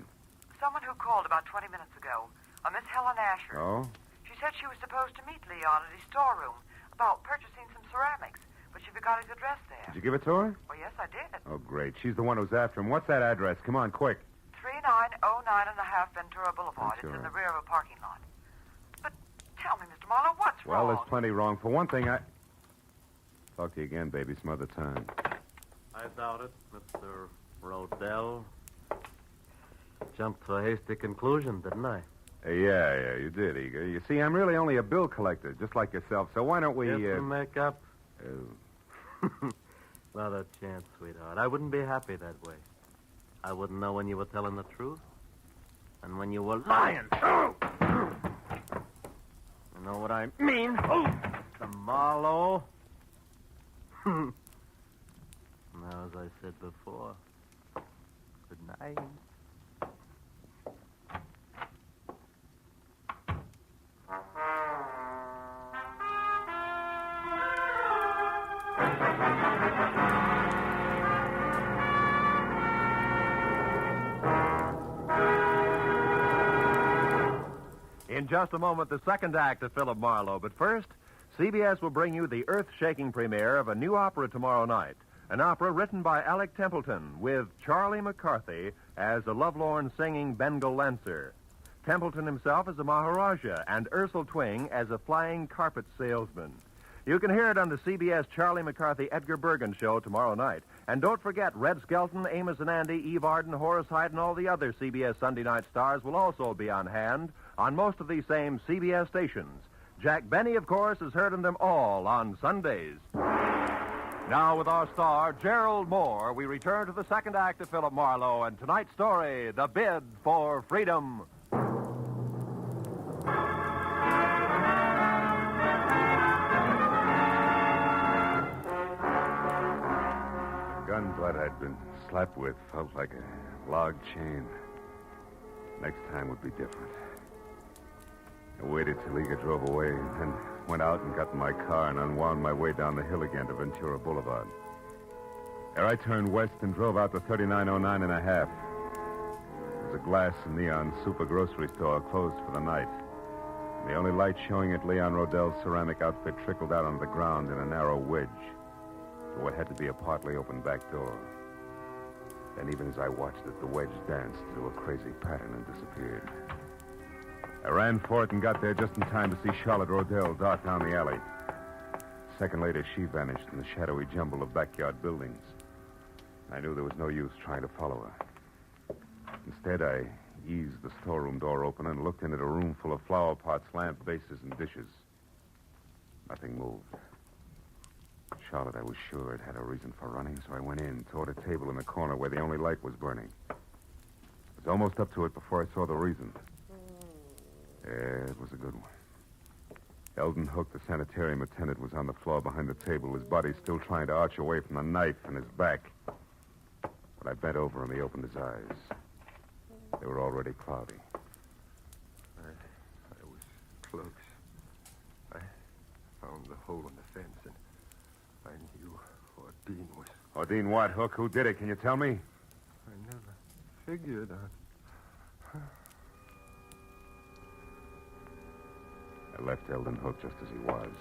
H: Someone who called about 20 minutes ago. A Miss Helen Asher.
I: Oh?
H: She said she was supposed to meet Leon at his storeroom about purchasing some ceramics, but she forgot his address there.
I: Did you give it to her?
H: Well, yes, I did.
I: Oh, great. She's the one who's after him. What's that address? Come on, quick.
H: 3909.5 Ventura Boulevard.
I: Ventura.
H: It's in the rear of a parking lot. But tell me, Mr. Marlowe, what's
I: Well,
H: wrong?
I: there's plenty wrong. For one thing, Talk to you again, baby, some other time.
J: I doubt it, Mr. Rodell. Jumped to a hasty conclusion, didn't I?
I: Yeah, you did, Eager. You see, I'm really only a bill collector, just like yourself, so why don't we...
J: Get some makeup? Not a chance, sweetheart. I wouldn't be happy that way. I wouldn't know when you were telling the truth and when you were lying. You know what I mean? Mr. Marlowe. Now, as I said before, good night. In just a moment, the second act of Philip Marlowe. But first, CBS will bring you the earth-shaking premiere of a new opera tomorrow night. An opera written by Alec Templeton with Charlie McCarthy as a lovelorn singing Bengal Lancer. Templeton himself as a Maharaja and Ursula Twing as a flying carpet salesman. You can hear it on the CBS Charlie McCarthy Edgar Bergen show tomorrow night. And don't forget, Red Skelton, Amos and Andy, Eve Arden, Horace Hyde, and all the other CBS Sunday night stars will also be on hand on most of these same CBS stations. Jack Benny, of course, is heard in them all on Sundays. Now, with our star, Gerald Moore, we return to the second act of Philip Marlowe and tonight's story, The Bid for Freedom.
I: Gun butt I'd been slapped with felt like a log chain. Next time would be different. I waited till Eager drove away and then went out and got in my car and unwound my way down the hill again to Ventura Boulevard. There I turned west and drove out to 3909 and a half. was a glass and neon super grocery store closed for the night. The only light showing at Leon Rodell's ceramic outfit trickled out onto the ground in a narrow wedge to what had to be a partly open back door. Then, even as I watched it, the wedge danced to a crazy pattern and disappeared. I ran for it and got there just in time to see Charlotte Rodell dart down the alley. A second later, she vanished in the shadowy jumble of backyard buildings. I knew there was no use trying to follow her. Instead, I eased the storeroom door open and looked in at a room full of flower pots, lamp bases, and dishes. Nothing moved. Charlotte, I was sure, had a reason for running, so I went in, toward a table in the corner where the only light was burning. I was almost up to it before I saw the reason. Yeah, it was a good one. Eldon Hook, the sanitarium attendant, was on the floor behind the table, his body still trying to arch away from the knife in his back. When I bent over him, he opened his eyes. They were already cloudy.
K: I was close. I found the hole in the fence, and I knew Ordine was...
I: Ordine what, Hook? Who did it? Can you tell me?
K: I never figured on...
I: I left Eldon Hook just as he was.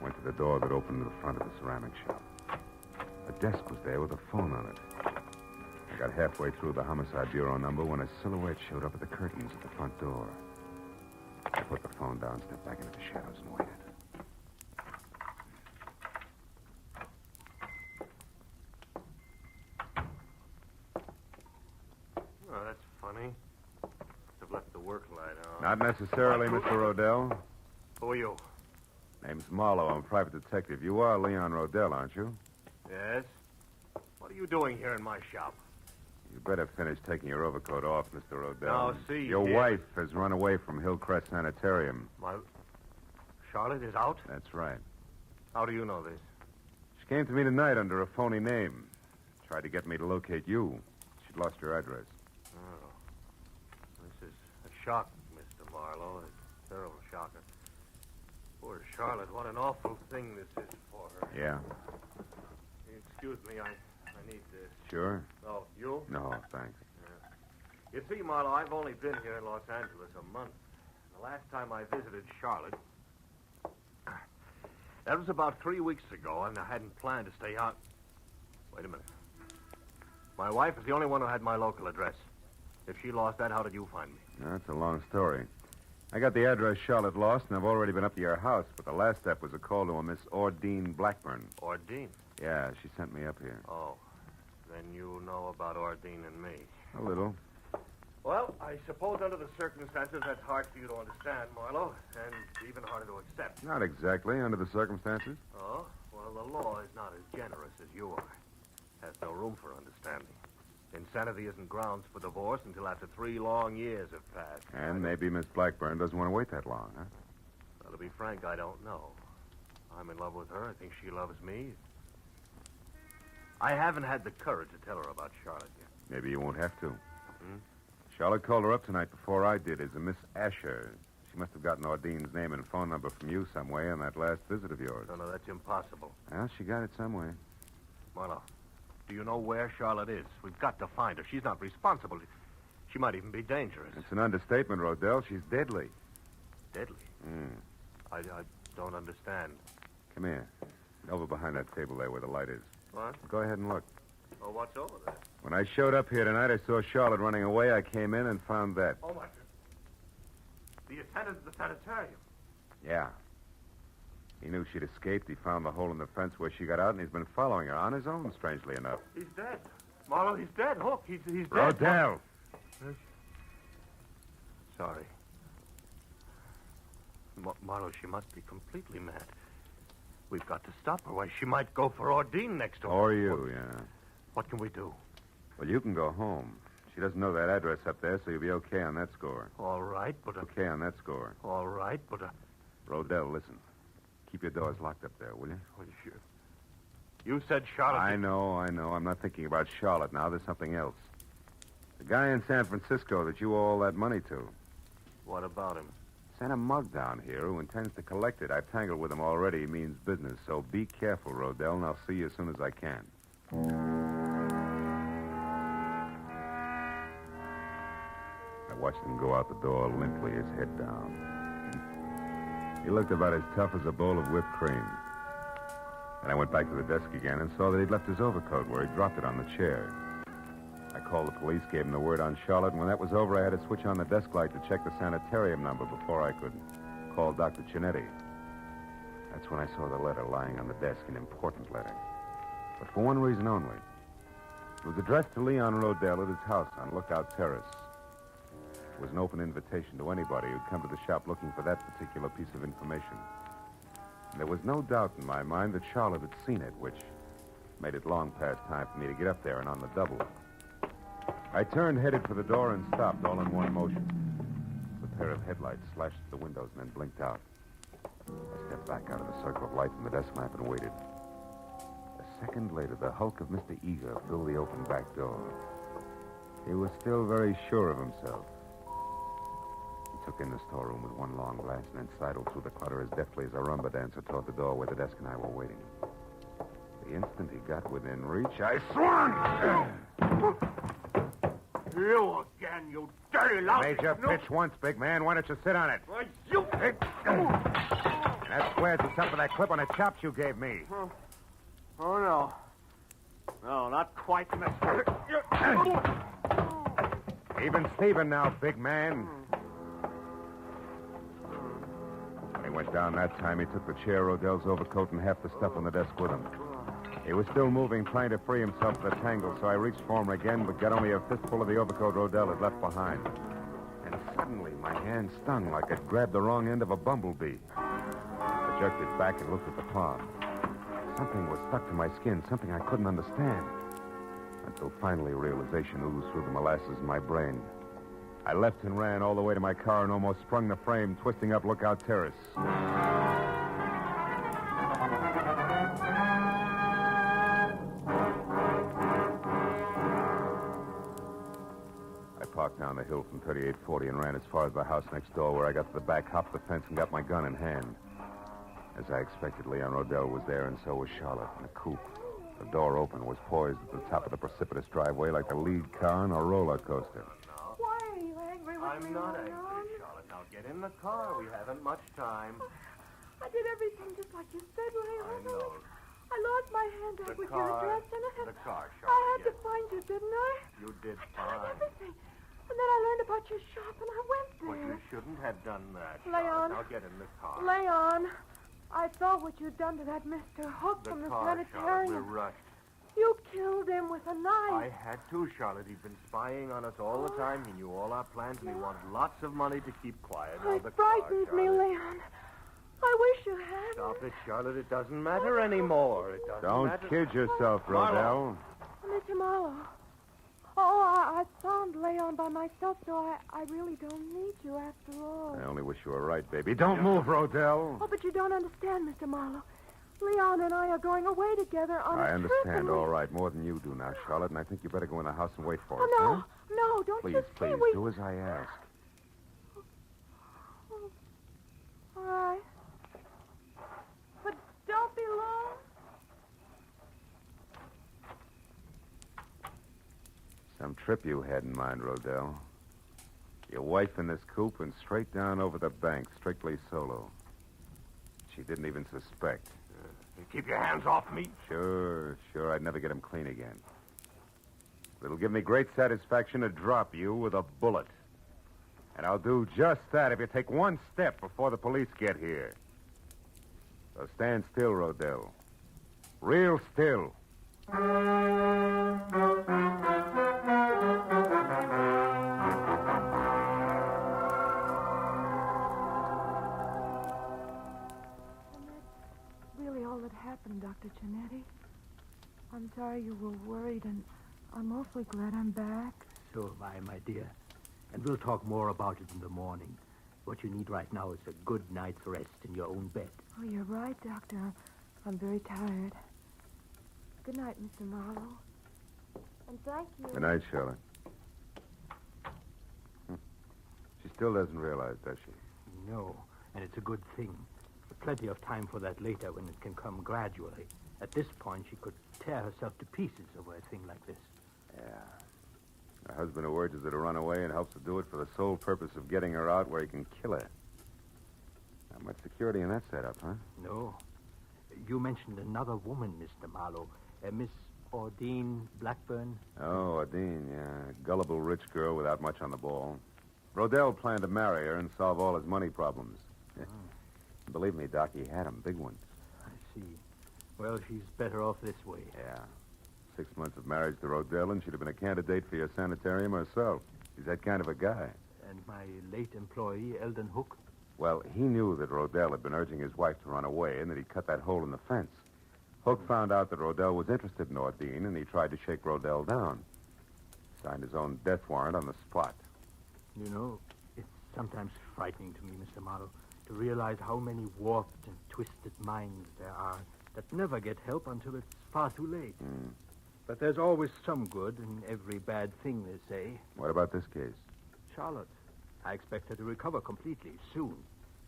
I: Went to the door that opened to the front of the ceramic shop. A desk was there with a phone on it. I got halfway through the Homicide Bureau number when a silhouette showed up at the curtains at the front door. I put the phone down, stepped back into the shadows, and waited.
J: Oh, that's funny. I've left the work light on.
I: Not necessarily, Mr. Rodell.
J: Who are you?
I: Name's Marlowe. I'm a private detective. You are Leon Rodell, aren't you?
J: Yes? What are you doing here in my shop?
I: You better finish taking your overcoat off, Mr. Rodell.
J: Now, see
I: Your
J: here.
I: wife has run away from Hillcrest Sanitarium.
J: My... Charlotte is out?
I: That's right.
J: How do you know this?
I: She came to me tonight under a phony name. Tried to get me to locate you. She'd lost your address.
J: Oh. This is a shock, Mr. Marlowe. A terrible shocker. Poor Charlotte, what an awful thing this is for her.
I: Yeah.
J: Excuse me, I need this.
I: Sure?
J: Oh, you?
I: No, thanks.
J: You see, Marlowe, I've only been here in Los Angeles a month. The last time I visited Charlotte, that was about 3 weeks ago, and I hadn't planned to stay out. Wait a minute. My wife is the only one who had my local address. If she lost that, how did you find me?
I: That's a long story. I got the address Charlotte lost, and I've already been up to your house, but the last step was a call to a Miss Ordine Blackburn.
J: Ordine?
I: Yeah, she sent me up here.
J: Oh. Then you know about Ordine and me.
I: A little.
J: Well, I suppose under the circumstances that's hard for you to understand, Marlowe, and even harder to accept.
I: Not exactly, under the circumstances.
J: Oh? Well, the law is not as generous as you are. Has no room for understanding. Insanity isn't grounds for divorce until after 3 long years have passed.
I: And maybe Miss Blackburn doesn't want to wait that long, huh?
J: Well, to be frank, I don't know. I'm in love with her. I think she loves me. I haven't had the courage to tell her about Charlotte yet.
I: Maybe you won't have to.
J: Hmm?
I: Charlotte called her up tonight before I did as a Miss Asher. She must have gotten Ordine's name and phone number from you some way on that last visit of yours.
J: No, that's impossible.
I: Well, she got it some way.
J: Marlowe, do you know where Charlotte is? We've got to find her. She's not responsible. She might even be dangerous.
I: It's an understatement, Rodell. She's deadly.
J: Deadly? I don't understand.
I: Come here. Over behind that table there where the light is.
J: What?
I: Go ahead and look.
J: Oh, what's over there?
I: When I showed up here tonight, I saw Charlotte running away. I came in and found that.
J: Oh, my... The attendant at the sanitarium.
I: Yeah. He knew she'd escaped. He found the hole in the fence where she got out, and he's been following her on his own, strangely enough.
J: He's dead. Marlowe, he's dead. Look, he's dead.
I: Rodell!
J: Sorry. Marlowe, she must be completely mad. We've got to stop her. Why, she might go for Ordine next door.
I: Or you, yeah.
J: What can we do?
I: Well, you can go home. She doesn't know that address up there, so you'll be okay on that score.
J: All right, but...
I: Okay on that score.
J: All right, but...
I: Rodell, listen. Keep your doors locked up there, will you?
J: Well, sure. You said Charlotte...
I: I know. I'm not thinking about Charlotte now. There's something else. The guy in San Francisco that you owe all that money to.
J: What about him?
I: Sent a mug down here who intends to collect it. I've tangled with him already. He means business. So be careful, Rodell, and I'll see you as soon as I can. watched him go out the door limply, his head down. He looked about as tough as a bowl of whipped cream. Then I went back to the desk again and saw that he'd left his overcoat where he dropped it on the chair. I called the police, gave him the word on Charlotte, and when that was over, I had to switch on the desk light to check the sanitarium number before I could call Dr. Connelly. That's when I saw the letter lying on the desk, an important letter. But for one reason only. It was addressed to Leon Rodell at his house on Lookout Terrace. It was an open invitation to anybody who'd come to the shop looking for that particular piece of information. And there was no doubt in my mind that Charlotte had seen it, which made it long past time for me to get up there and on the double. I turned, headed for the door, and stopped all in one motion. The pair of headlights slashed at the windows and then blinked out. I stepped back out of the circle of light from the desk lamp and waited. A second later, the hulk of Mr. Eager filled the open back door. He was still very sure of himself. He took in the storeroom with one long glance and then sidled through the clutter as deftly as a rumba dancer toward the door where the desk and I were waiting. The instant he got within reach, I swung!
K: You again, you dirty lousy...
I: Made your pitch once, big man. Why don't you sit on it?
K: Why, you...
I: That squares us up for that clip on the chops you gave me.
K: Oh, no. No, not quite, mister.
I: Even Steven now, big man. When he went down that time, he took the chair, Rodell's overcoat, and half the stuff on the desk with him. He was still moving, trying to free himself from the tangle, so I reached for him again, but got only a fistful of the overcoat Rodell had left behind. And suddenly, my hand stung like I'd grabbed the wrong end of a bumblebee. I jerked it back and looked at the palm. Something was stuck to my skin, something I couldn't understand. Until finally realization oozed through the molasses in my brain. I left and ran all the way to my car and almost sprung the frame, twisting up Lookout Terrace. I parked down the hill from 3840 and ran as far as the house next door, where I got to the back, hopped the fence, and got my gun in hand. As I expected, Leon Rodell was there, and so was Charlotte in a coupe. The door open, was poised at the top of the precipitous driveway like the lead car on a roller coaster.
E: Why are you angry with me,
L: I'm not
E: Leon?
L: angry, Charlotte. Now get in the car. We haven't much time.
E: I did everything just like you said, Leon.
L: I know.
E: I lost my hand out with your address in it.
L: The car,
E: I
L: Charlotte,
E: had to find you, didn't I?
L: You did
E: I
L: fine.
E: tried everything. And then I learned about your shop, and I went there.
L: Well, you shouldn't have done that,
E: Leon.
L: Charlotte. Now get in the car.
E: Leon, I saw what you'd done to that Mr. Hook from the
L: car, Charlotte.
E: sanitarium.
L: We're rushed.
E: You killed him with a knife.
L: I had to, Charlotte. He'd been spying on us all the time. He knew all our plans, and he wanted lots of money to keep quiet. Now,
E: It
L: the car,
E: frightens me,
L: Charlotte.
E: Leon. I wish you hadn't.
L: Stop it, Charlotte. It doesn't matter anymore. It doesn't
I: Don't
L: matter.
I: kid yourself, Rodell.
E: Mr. Marlowe. Oh, I found Leon by myself, so I really don't need you after all.
I: I only wish you were right, baby. Don't move, Rodell.
E: Oh, but you don't understand, Mr. Marlowe. Leon and I are going away together on a
I: I
E: trip.
I: understand, all right, more than you do now, Charlotte, and I think you better go in the house and wait for us,
E: Oh, no.
I: huh?
E: No, don't
I: Please,
E: you see
I: please,
E: we...
I: do as I ask.
E: All right. But don't be long.
I: Some trip you had in mind, Rodell. Your wife in this coupe and straight down over the bank, strictly solo. She didn't even suspect.
K: Keep your hands off me.
I: Sure, I'd never get him clean again. It'll give me great satisfaction to drop you with a bullet. And I'll do just that if you take one step before the police get here. So stand still, Rodell. Real still.
E: Really all that happened, Dr. Cianetti. I'm sorry you were worried, and I'm awfully glad I'm back.
L: So am I, my dear. And we'll talk more about it in the morning. What you need right now is a good night's rest in your own bed.
E: Oh, you're right, Doctor. I'm very tired. Good night, Mr. Marlowe. And thank you.
I: Good night, Charlotte. She still doesn't realize, does she?
L: No, and it's a good thing. Plenty of time for that later when it can come gradually. At this point, she could tear herself to pieces over a thing like this.
I: Yeah. A husband who urges her to run away and helps her do it for the sole purpose of getting her out where he can kill her. Not much security in that setup, huh?
L: No. You mentioned another woman, Mr. Marlowe. Miss Ordine Blackburn.
I: Oh, Adine, yeah. Gullible rich girl without much on the ball. Rodell planned to marry her and solve all his money problems. Believe me, Doc, he had them, big ones.
L: I see. Well, she's better off this way.
I: Yeah. 6 months of marriage to Rodell, and she'd have been a candidate for your sanitarium herself. He's that kind of a guy.
L: And my late employee, Eldon Hook?
I: Well, he knew that Rodell had been urging his wife to run away and that he'd cut that hole in the fence. Hook found out that Rodell was interested in Ordine, and he tried to shake Rodell down. Signed his own death warrant on the spot.
L: You know, it's sometimes frightening to me, Mr. Marlowe, to realize how many warped and twisted minds there are that never get help until it's far too late. But there's always some good in every bad thing, they say.
I: What about this case?
L: Charlotte. I expect her to recover completely soon,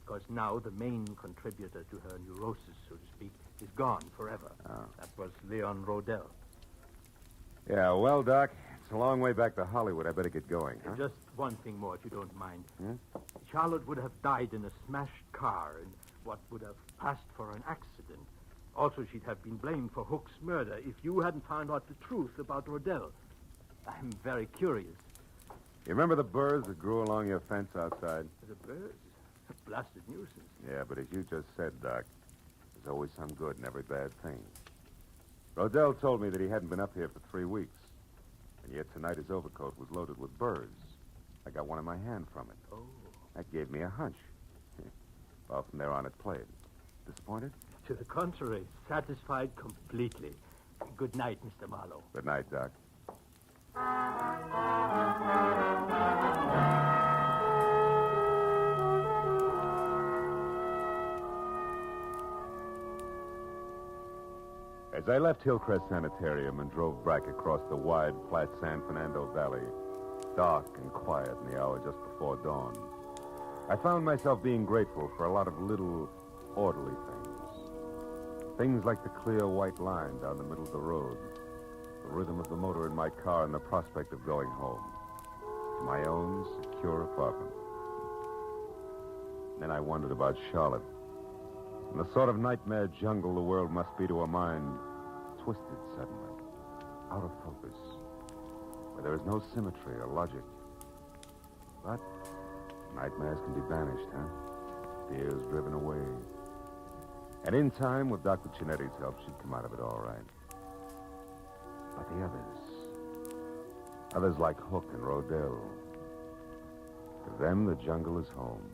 L: because now the main contributor to her neurosis, so to speak, is gone forever.
I: Oh.
L: That was Leon Rodell.
I: Yeah, well, Doc, it's a long way back to Hollywood. I better get going, huh?
L: Just one thing more, if you don't mind. Charlotte would have died in a smashed car in what would have passed for an accident. Also, she'd have been blamed for Hook's murder if you hadn't found out the truth about Rodell. I'm very curious.
I: You remember the burrs that grew along your fence outside?
L: The birds? A blasted nuisance.
I: Yeah, but as you just said, Doc, there's always some good in every bad thing. Rodell told me that he hadn't been up here for 3 weeks, and yet tonight his overcoat was loaded with burrs. I got one in my hand from it.
L: Oh.
I: That gave me a hunch. Well, from there on, it played. Disappointed?
L: To the contrary, satisfied completely. Good night, Mr. Marlowe.
I: Good night, Doc. As I left Hillcrest Sanitarium and drove back across the wide, flat San Fernando Valley, dark and quiet in the hour just before dawn, I found myself being grateful for a lot of little, orderly things. Things like the clear white line down the middle of the road, the rhythm of the motor in my car, and the prospect of going home to my own secure apartment. Then I wondered about Charlotte and the sort of nightmare jungle the world must be to a mind twisted suddenly, out of focus, where there is no symmetry or logic. But nightmares can be banished, huh? Fears driven away. And in time, with Dr. Chinetti's help, she'd come out of it all right. But the others like Hook and Rodell, to them, the jungle is home.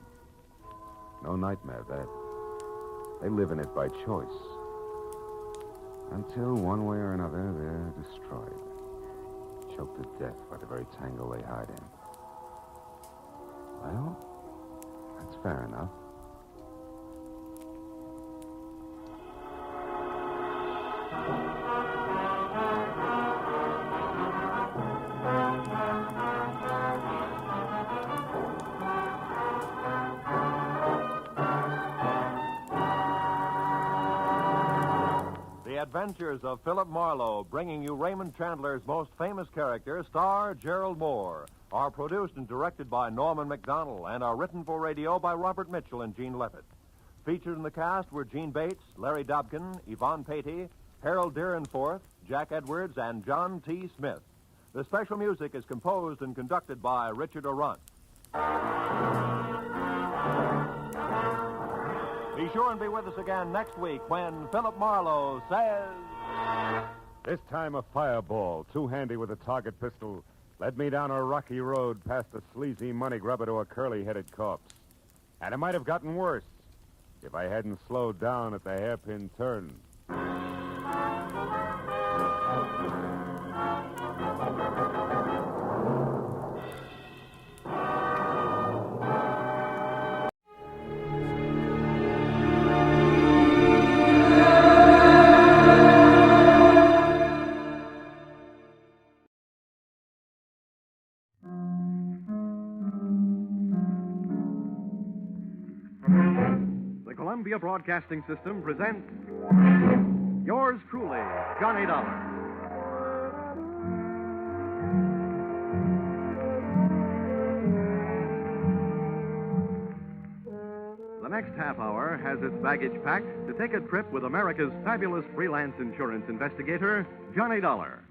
I: No nightmare, that. They live in it by choice. Until, one way or another, they're destroyed. Choked to death by the very tangle they hide in. Well, that's fair enough.
J: Adventures of Philip Marlowe, bringing you Raymond Chandler's most famous character, star Gerald Moore, are produced and directed by Norman MacDonald and are written for radio by Robert Mitchell and Gene Levitt. Featured in the cast were Gene Bates, Larry Dobkin, Yvonne Patey, Harold Deerenforth, Jack Edwards, and John T. Smith. The special music is composed and conducted by Richard Arant. Be sure and be with us again next week when Philip Marlowe says...
I: This time a fireball, too handy with a target pistol, led me down a rocky road past a sleazy money grubber to a curly-headed corpse. And it might have gotten worse if I hadn't slowed down at the hairpin turn.
M: Columbia Broadcasting System presents yours truly, Johnny Dollar. next half hour has its baggage packed to take a trip with America's fabulous freelance insurance investigator, Johnny Dollar.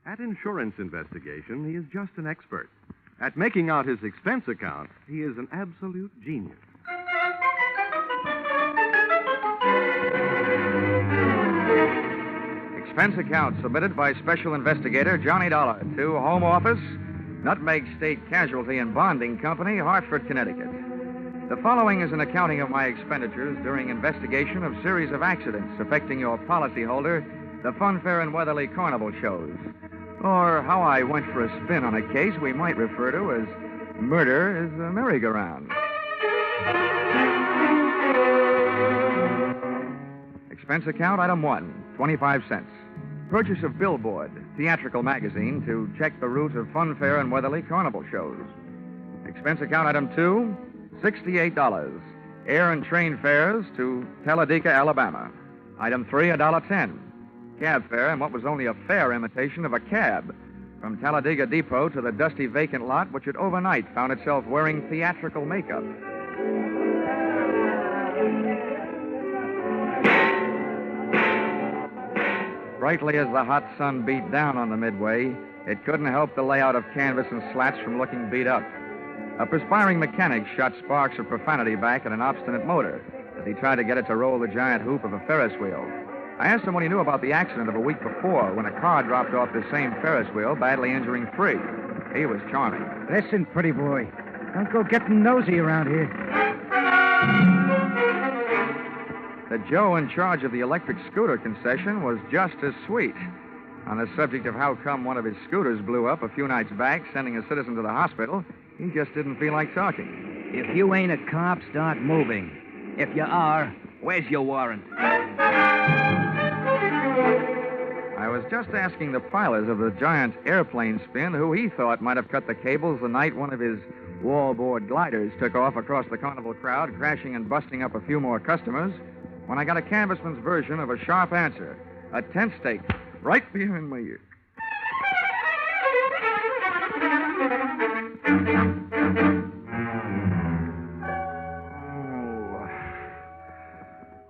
M: At insurance investigation, he is just an expert. At making out his expense account, he is an absolute genius.
A: Expense account submitted by Special Investigator Johnny Dollar to Home Office, Nutmeg State Casualty and Bonding Company, Hartford, Connecticut. The following is an accounting of my expenditures during investigation of series of accidents affecting your policyholder, the Funfair and Weatherly Carnival shows, or how I went for a spin on a case we might refer to as Murder is a Merry-Go-Round. Expense account item 1, 25 cents. Purchase of Billboard, theatrical magazine, to check the route of Funfair and Weatherly Carnival shows. Expense account item 2, $68. Air and train fares to Talladega, Alabama. Item 3, $1.10. Cab fare and what was only a fair imitation of a cab from Talladega Depot to the dusty vacant lot which had overnight found itself wearing theatrical makeup. Brightly as the hot sun beat down on the midway, it couldn't help the layout of canvas and slats from looking beat up. A perspiring mechanic shot sparks of profanity back at an obstinate motor as he tried to get it to roll the giant hoop of a Ferris wheel. I asked him what he knew about the accident of a week before when a car dropped off the same Ferris wheel, badly injuring 3. He was charming.
N: Listen, pretty boy. Don't go getting nosy around here.
A: The Joe in charge of the electric scooter concession was just as sweet. On the subject of how come one of his scooters blew up a few nights back, sending a citizen to the hospital, he just didn't feel like talking.
N: If you ain't a cop, start moving. If you are, where's your warrant?
A: I was just asking the pilot of the giant airplane spin who he thought might have cut the cables the night one of his wallboard gliders took off across the carnival crowd, crashing and busting up a few more customers, when I got a canvassman's version of a sharp answer. A tent stake right behind my ear.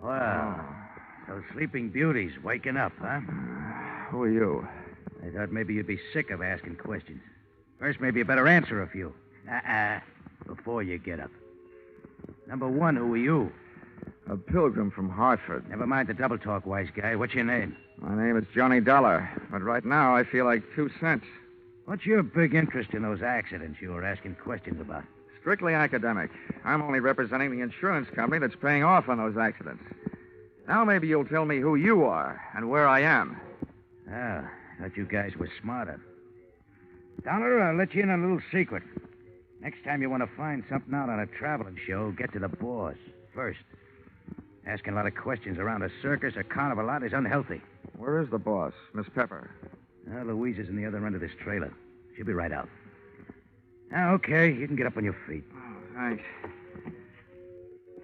N: Well, those sleeping beauties waking up, huh?
A: Who are you?
N: I thought maybe you'd be sick of asking questions. First, maybe you better answer a few. Before you get up. Number 1, who are you?
A: A pilgrim from Hartford.
N: Never mind the double talk, wise guy. What's your name?
A: My name is Johnny Dollar, but right now I feel like 2 cents.
N: What's your big interest in those accidents you were asking questions about?
A: Strictly academic. I'm only representing the insurance company that's paying off on those accidents. Now maybe you'll tell me who you are and where I am.
N: I thought you guys were smarter. Dollar, I'll let you in on a little secret. Next time you want to find something out on a traveling show, get to the boss first. Asking a lot of questions around a circus or carnival lot is unhealthy.
A: Where is the boss, Miss Pepper?
N: Louise is in the other end of this trailer. She'll be right out. Now, okay, you can get up on your feet.
A: Oh, thanks.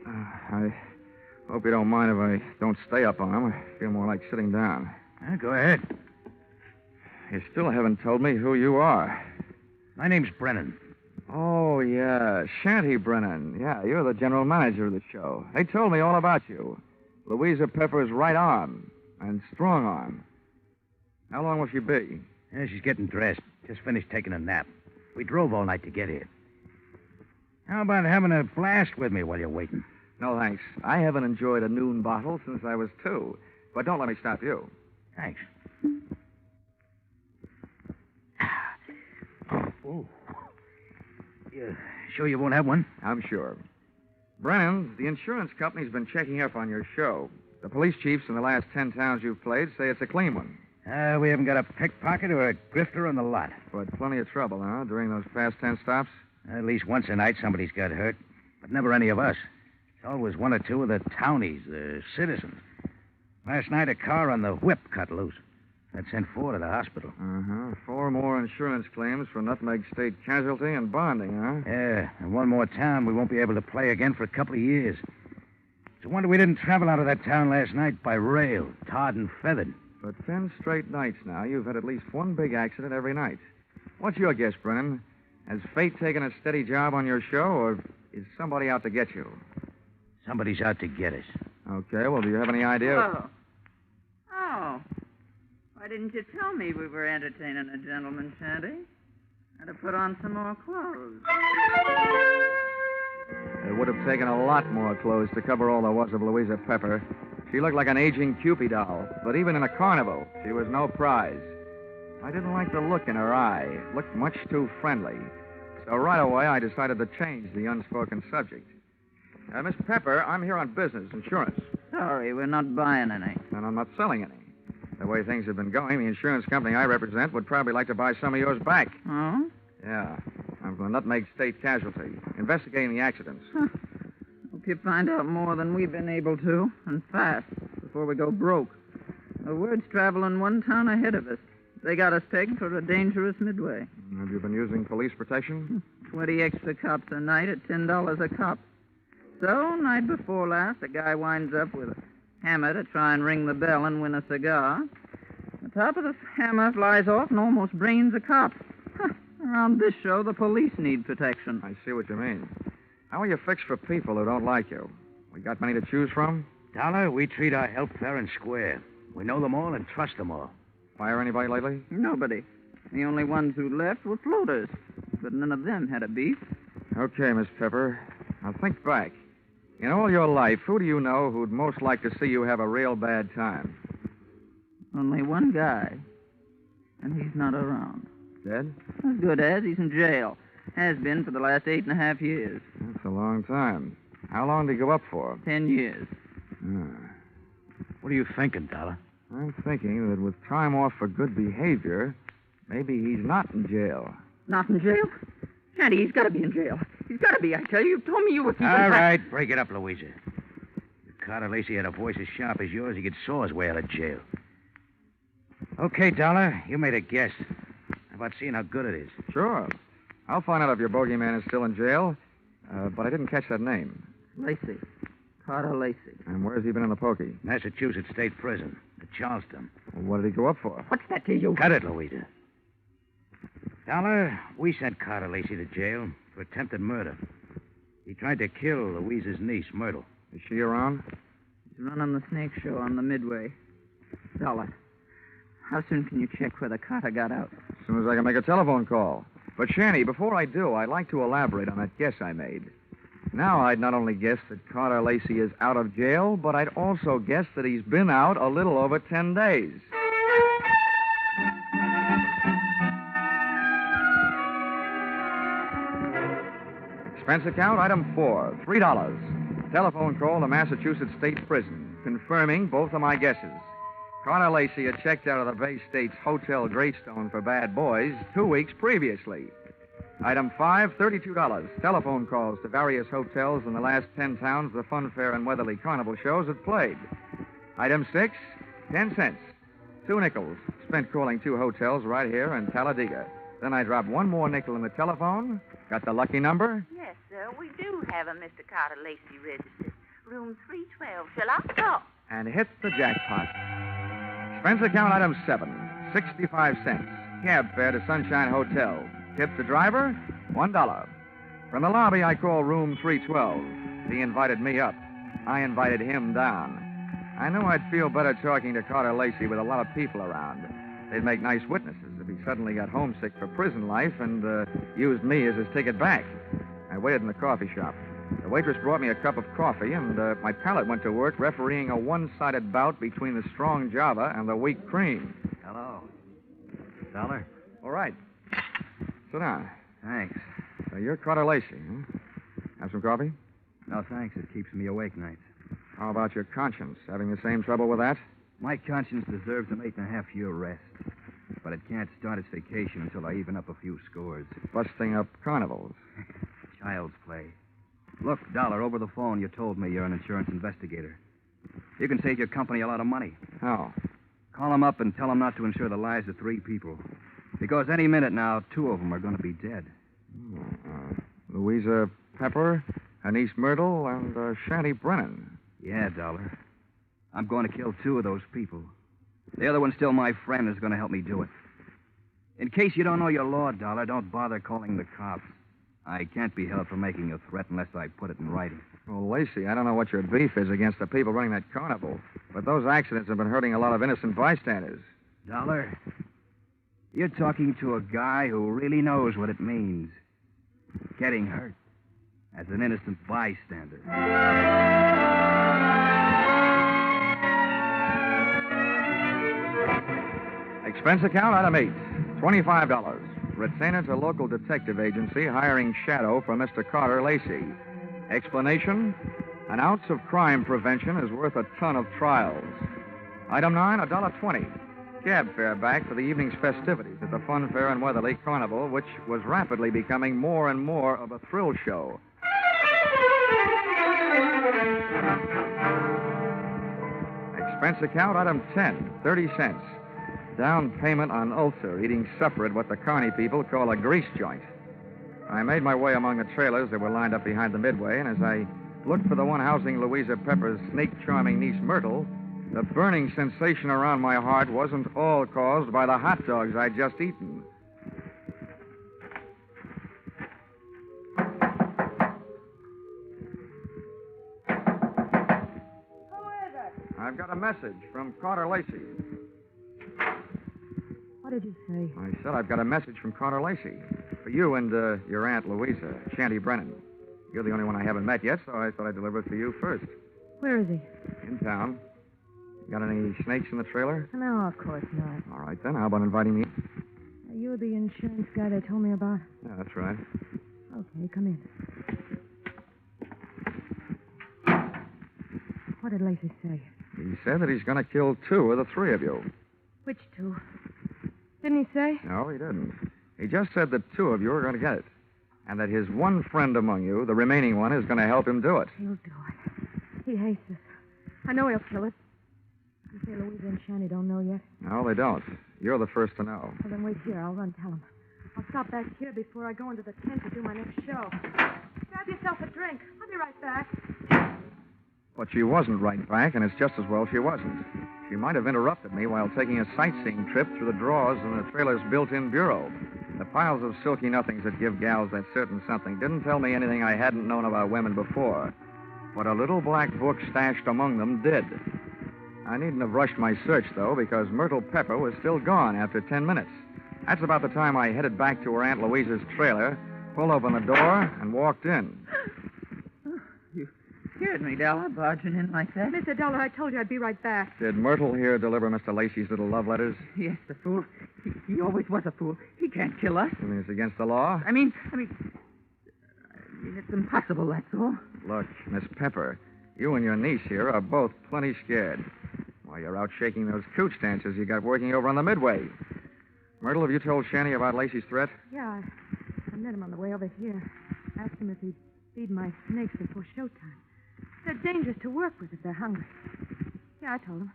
A: I hope you don't mind if I don't stay up on them. I feel more like sitting down.
N: Go ahead.
A: You still haven't told me who you are.
N: My name's Brennan.
A: Oh, yeah, Shanty Brennan. Yeah, you're the general manager of the show. They told me all about you. Louisa Pepper's right arm and strong arm. How long will she be?
N: Yeah, she's getting dressed. Just finished taking a nap. We drove all night to get here. How about having a blast with me while you're waiting?
A: No, thanks. I haven't enjoyed a noon bottle since I was 2. But don't let me stop you.
N: Thanks. Oh. You sure you won't have one?
A: I'm sure. Brennan, the insurance company's been checking up on your show. The police chiefs in the last 10 towns you've played say it's a clean one.
N: We haven't got a pickpocket or a grifter on the lot.
A: But plenty of trouble, huh, during those past 10 stops?
N: At least once a night somebody's got hurt. But never any of us. It's always 1 or 2 of the townies, the citizens. Last night, a car on the whip cut loose. That sent 4 to the hospital.
A: 4 more insurance claims for Nutmeg State Casualty and Bonding, huh?
N: Yeah, and 1 more town we won't be able to play again for a couple of years. It's a wonder we didn't travel out of that town last night by rail, tarred and feathered.
A: For 10 straight nights now, you've had at least 1 big accident every night. What's your guess, Brennan? Has fate taken a steady job on your show, or is somebody out to get you?
N: Somebody's out to get us.
A: Okay, well, do you have any idea?
O: Oh. Why didn't you tell me we were entertaining a gentleman, Shanty? I'd have put on some more clothes.
A: It would have taken a lot more clothes to cover all there was of Louisa Pepper. She looked like an aging Cupid doll, but even in a carnival, she was no prize. I didn't like the look in her eye. It looked much too friendly. So right away, I decided to change the unspoken subject. Miss Pepper, I'm here on business, insurance.
O: Sorry, we're not buying any.
A: And I'm not selling any. The way things have been going, the insurance company I represent would probably like to buy some of yours back.
O: Oh?
A: Yeah. I'm from the Nutmeg State Casualty, investigating the accidents.
O: Hope you find out more than we've been able to, and fast, before we go broke. The word's traveling one town ahead of us. They got us pegged for a dangerous midway.
A: Have you been using police protection?
O: 20 extra cops a night at $10 a cop. So, night before last, a guy winds up with a hammer to try and ring the bell and win a cigar. The top of the hammer flies off and almost brains a cop. Around this show, the police need protection.
A: I see what you mean. How are you fixed for people who don't like you? We got many to choose from?
N: Dollar, we treat our help fair and square. We know them all and trust them all.
A: Fire anybody lately?
O: Nobody. The only ones who left were floaters. But none of them had a beef.
A: Okay, Miss Pepper. Now think back. In all your life, who do you know who'd most like to see you have a real bad time?
O: Only one guy. And he's not around.
A: Dead?
O: As good as. He's in jail. Has been for the last 8.5 years.
A: That's a long time. How long did he go up for?
O: 10 years.
N: What are you thinking, Dollar?
A: I'm thinking that with time off for good behavior, maybe he's not in jail.
O: Not in jail? Shanty, he's got to be in jail. He's got to be, I tell you. You told me you were keeping...
N: All right, break it up, Louisa. If Carter Lacey had a voice as sharp as yours, he could saw his way out of jail. Okay, Dollar, you made a guess. How about seeing how good it is?
A: Sure. I'll find out if your bogeyman is still in jail, but I didn't catch that name.
O: Lacey. Carter Lacey.
A: And where's he been in the pokey?
N: Massachusetts State Prison, at Charleston.
A: Well, what did he go up for?
O: What's that to you?
N: Cut it, Louisa. Dollar, we sent Carter Lacey to jail for attempted murder. He tried to kill Louisa's niece, Myrtle.
A: Is she around?
O: He's running the snake show on the Midway. Dollar, how soon can you check whether Carter got out?
A: As soon as I can make a telephone call. But, Shanny, before I do, I'd like to elaborate on that guess I made. Now, I'd not only guess that Carter Lacey is out of jail, but I'd also guess that he's been out a little over 10 days. Expense account, item 4, $3. Telephone call to Massachusetts State Prison, confirming both of my guesses. Carter Lacey had checked out of the Bay State's Hotel Greystone for bad boys 2 weeks previously. Item 5, $32. Telephone calls to various hotels in the last 10 towns the Fun Fair and Weatherly Carnival shows have played. Item 6, 10 cents. 2 nickels spent calling 2 hotels right here in Talladega. Then I dropped 1 more nickel in the telephone, got the lucky number.
P: Yes, sir, we do have a Mr. Carter Lacey registered. Room 312. Shall I call?
A: And hit the jackpot. Expense account item 7, 65 cents. Cab fare to Sunshine Hotel. Tip the driver, $1. From the lobby, I call room 312. He invited me up. I invited him down. I knew I'd feel better talking to Carter Lacey with a lot of people around. They'd make nice witnesses if he suddenly got homesick for prison life and used me as his ticket back. I waited in the coffee shop. The waitress brought me a cup of coffee, and my palate went to work refereeing a one-sided bout between the strong Java and the weak cream.
N: Hello. Dollar?
A: All right. Sit down.
N: Thanks.
A: So you're Carter Lacey, huh? Have some coffee?
N: No, thanks. It keeps me awake nights.
A: How about your conscience? Having the same trouble with that?
N: My conscience deserves an 8.5-year rest. But it can't start its vacation until I even up a few scores.
A: Busting up carnivals.
N: Child's play. Look, Dollar, over the phone, you told me you're an insurance investigator. You can save your company a lot of money.
A: How?
N: Call them up and tell them not to insure the lives of 3 people. Because any minute now, 2 of them are going to be dead.
A: Louisa Pepper, Anise Myrtle, and Shanty Brennan.
N: Yeah, Dollar. I'm going to kill 2 of those people. The other one's still my friend who's going to help me do it. In case you don't know your law, Dollar, don't bother calling the cops.
Q: I can't be held for making a threat unless I put it in writing.
A: Well, Lacey, I don't know what your beef is against the people running that carnival, but those accidents have been hurting a lot of innocent bystanders.
Q: Dollar, you're talking to a guy who really knows what it means. Getting hurt as an innocent bystander.
A: Expense account, item 8, $25. Retainer to local detective agency hiring shadow for Mr. Carter Lacey. Explanation, an ounce of crime prevention is worth a ton of trials. Item 9, $1.20. Cab fare back for the evening's festivities at the Fun Fair and Weatherly Carnival, which was rapidly becoming more and more of a thrill show. Expense account, item 10, 30 cents. Down payment on ulcer, eating supper at what the Carney people call a grease joint. I made my way among the trailers that were lined up behind the midway, and as I looked for the one housing Louisa Pepper's snake-charming niece Myrtle, the burning sensation around my heart wasn't all caused by the hot dogs I'd just eaten.
E: Who is it?
A: I've got a message from Carter Lacey.
E: What did you say?
A: I said I've got a message from Carter Lacey. For you and your Aunt Louisa, Shanty Brennan. You're the only one I haven't met yet, so I thought I'd deliver it to you first.
E: Where is he?
A: In town. Got any snakes in the trailer?
E: No, of course not.
A: All right, then. How about inviting me?
E: Are you the insurance guy they told me about?
A: Yeah, that's right.
E: Okay, come in. What did Lacey say?
A: He said that he's going to kill 2 of the 3 of you.
E: Which 2? Didn't he say?
A: No, he didn't. He just said that 2 of you are going to get it. And that his one friend among you, the remaining one, is going to help him do it.
E: He'll do it. He hates us. I know he'll kill it. You say Louisa and Shanny don't know yet?
A: No, they don't. You're the first to know.
E: Well, then wait here. I'll run tell him. I'll stop back here before I go into the tent to do my next show. Grab yourself a drink. I'll be right back.
A: But she wasn't right back, and it's just as well she wasn't. She might have interrupted me while taking a sightseeing trip through the drawers in the trailer's built-in bureau. The piles of silky nothings that give gals that certain something didn't tell me anything I hadn't known about women before. But a little black book stashed among them did. I needn't have rushed my search, though, because Myrtle Pepper was still gone after 10 minutes. That's about the time I headed back to her Aunt Louisa's trailer, pulled open the door, and walked in.
O: You scared me, Della, barging in like that.
E: Mr. Dollar, I told you I'd be right back.
A: Did Myrtle here deliver Mr. Lacey's little love letters?
O: Yes, the fool. He always was a fool. He can't kill us.
A: You mean it's against the law?
O: I mean, it's impossible, that's all.
A: Look, Miss Pepper, you and your niece here are both plenty scared. While you're out shaking those cooch dancers you got working over on the midway. Myrtle, have you told Shanny about Lacey's threat?
E: Yeah, I met him on the way over here. Asked him if he'd feed my snakes before showtime. They're dangerous to work with if they're hungry. Yeah, I told him.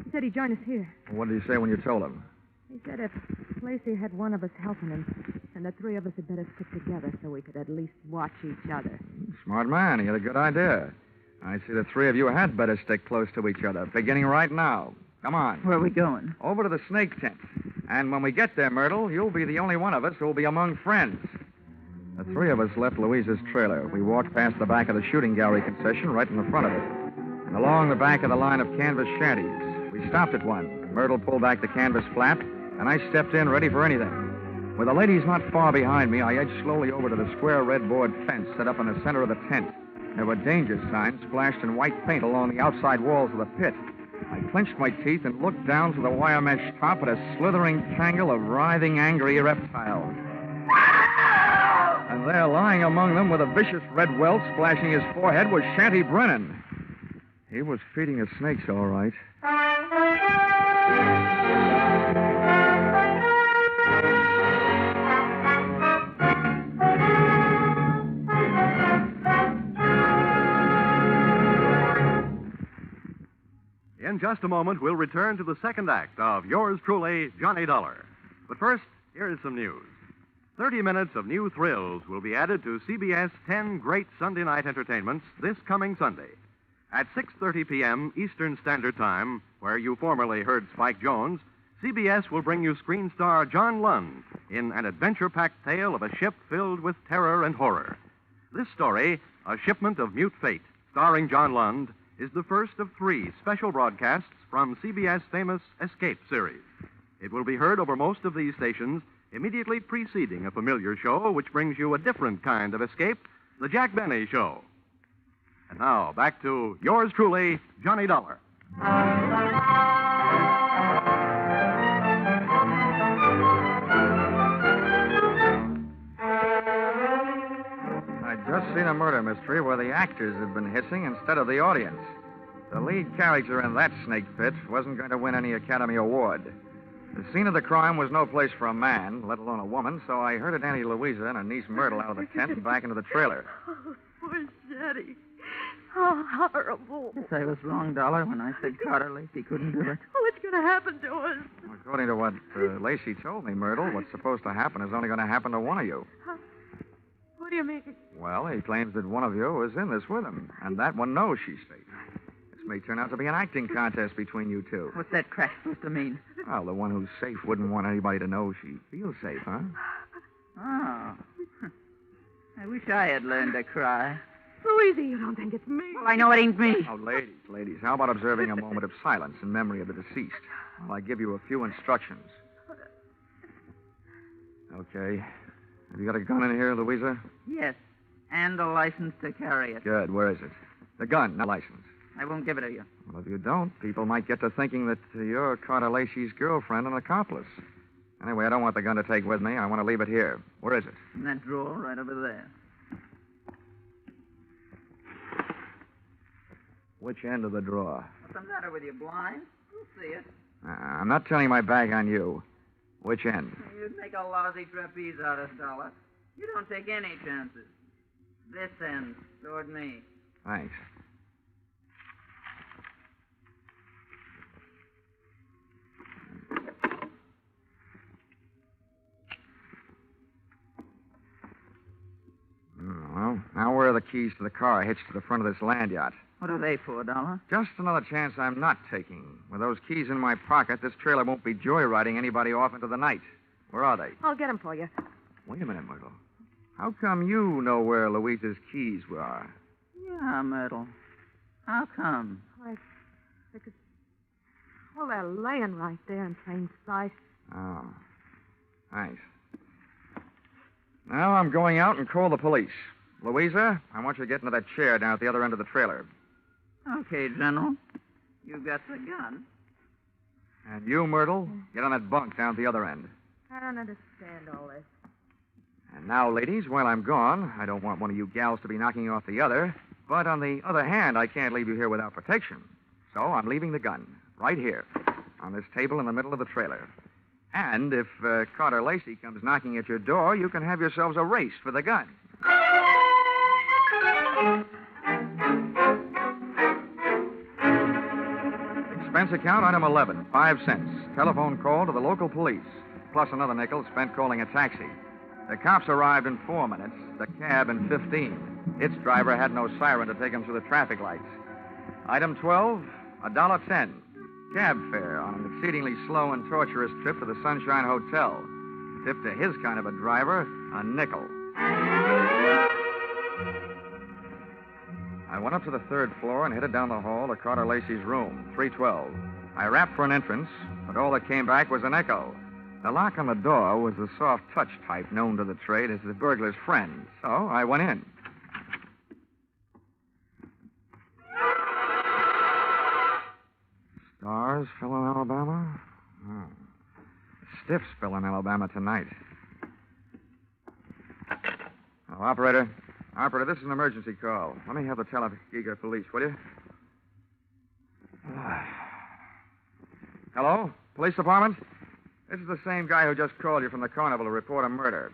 E: He said he'd join us here.
A: Well, what did he say when you told him?
E: He said if Lacey had one of us helping him, then the 3 of us had better stick together so we could at least watch each other.
A: Smart man. He had a good idea. I see the 3 of you had better stick close to each other, beginning right now. Come on.
O: Where are we going?
A: Over to the snake tent. And when we get there, Myrtle, you'll be the only one of us who'll be among friends. The 3 of us left Louisa's trailer. We walked past the back of the shooting gallery concession right in the front of it. And along the back of the line of canvas shanties. We stopped at one. Myrtle pulled back the canvas flap, and I stepped in ready for anything. With the ladies not far behind me, I edged slowly over to the square red board fence set up in the center of the tent. There were danger signs splashed in white paint along the outside walls of the pit. I clenched my teeth and looked down through the wire mesh top at a slithering tangle of writhing, angry reptiles. And there, lying among them with a vicious red welt splashing his forehead, was Shanty Brennan. He was feeding his snakes, all right.
M: In just a moment, we'll return to the second act of yours truly, Johnny Dollar. But first, here is some news. 30 minutes of new thrills will be added to CBS 10 great Sunday night entertainments this coming Sunday. At 6:30 p.m. Eastern Standard Time, where you formerly heard Spike Jones, CBS will bring you screen star John Lund in an adventure-packed tale of a ship filled with terror and horror. This story, A Shipment of Mute Fate, starring John Lund, is the first of 3 special broadcasts from CBS' famous Escape series. It will be heard over most of these stations immediately preceding a familiar show which brings you a different kind of escape, The Jack Benny Show. And now, back to yours truly, Johnny Dollar.
A: I'd just seen a murder mystery where the actors had been hissing instead of the audience. The lead character in that snake pit wasn't going to win any Academy Award. The scene of the crime was no place for a man, let alone a woman, so I herded Auntie Louisa and her niece Myrtle out of the tent and back into the trailer.
E: Oh, poor Jetty. How horrible.
O: Yes, I was wrong, Dollar, when I said Carter Lacey couldn't do it.
E: What's going to happen to us?
A: According to what Lacey told me, Myrtle, what's supposed to happen is only going to happen to one of you.
E: What do you mean?
A: Well, he claims that one of you was in this with him, and that one knows she's safe. This may turn out to be an acting contest between you two.
O: What's that crack supposed to mean?
A: Well, the one who's safe wouldn't want anybody to know she feels safe, huh?
O: Oh. I wish I had learned to cry.
E: Louisa, you don't think it's me?
O: Well, I know it ain't me.
A: Oh, ladies, how about observing a moment of silence in memory of the deceased while I give you a few instructions? Okay. Have you got a gun in here, Louisa?
O: Yes, and a license to carry it.
A: Good. Where is it? The gun, not license.
O: I won't give it to you.
A: Well, if you don't, people might get to thinking that you're Carter Lacey's girlfriend and accomplice. Anyway, I don't want the gun to take with me. I want to leave it here. Where is it?
O: In that drawer right over there.
A: Which end of the drawer?
O: What's the matter with you, blind? You'll see it.
A: I'm not turning my back on you. Which end?
O: You'd make a lousy trapeze out of Dollar. You don't take any chances. This end, toward me.
A: Thanks. Well, now where are the keys to the car hitched to the front of this land yacht?
O: What are they for, Dollar?
A: Just another chance I'm not taking. With those keys in my pocket, this trailer won't be joyriding anybody off into the night. Where are they?
E: I'll get them for you.
A: Wait a minute, Myrtle. How come you know where Louisa's keys are?
O: Yeah, Myrtle. How come?
E: Because, well, they're laying right there in plain sight.
A: Oh. Thanks. Now I'm going out and call the police. Louisa, I want you to get into that chair down at the other end of the trailer.
O: Okay, General. You got the gun.
A: And you, Myrtle, get on that bunk down at the other end.
E: I don't understand all this.
A: And now, ladies, while I'm gone, I don't want one of you gals to be knocking you off the other. But on the other hand, I can't leave you here without protection. So I'm leaving the gun right here on this table in the middle of the trailer. And if Carter Lacey comes knocking at your door, you can have yourselves a race for the gun. Expense account, item 11, 5 cents. Telephone call to the local police, plus another nickel spent calling a taxi. The cops arrived in 4 minutes, the cab in 15. Its driver had no siren to take him through the traffic lights. Item 12, $1.10. Cab fare on an exceedingly slow and torturous trip to the Sunshine Hotel. Tip to his kind of a driver, a nickel. I went up to the 3rd floor and headed down the hall to Carter Lacey's room, 312. I rapped for an entrance, but all that came back was an echo. The lock on the door was the soft touch type known to the trade as the burglar's friend, so I went in. Stars fell in Alabama? Oh. Stiffs fell in Alabama tonight. Oh, Operator, this is an emergency call. Let me have the Tuskegee police, will you? Hello? Police department? This is the same guy who just called you from the carnival to report a murder.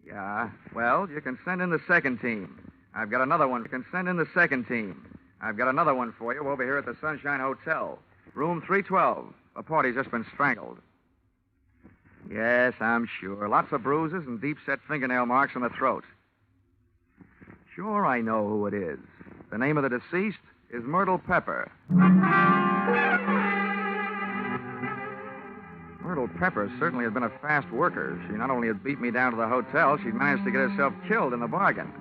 A: Yeah, well, you can send in the second team. I've got another one. You can send in the second team. I've got another one for you over here at the Sunshine Hotel. Room 312. A party's just been strangled. Yes, I'm sure. Lots of bruises and deep-set fingernail marks on the throat. Sure, I know who it is. The name of the deceased is Myrtle Pepper. Myrtle Pepper certainly had been a fast worker. She not only had beat me down to the hotel, she'd managed to get herself killed in the bargain.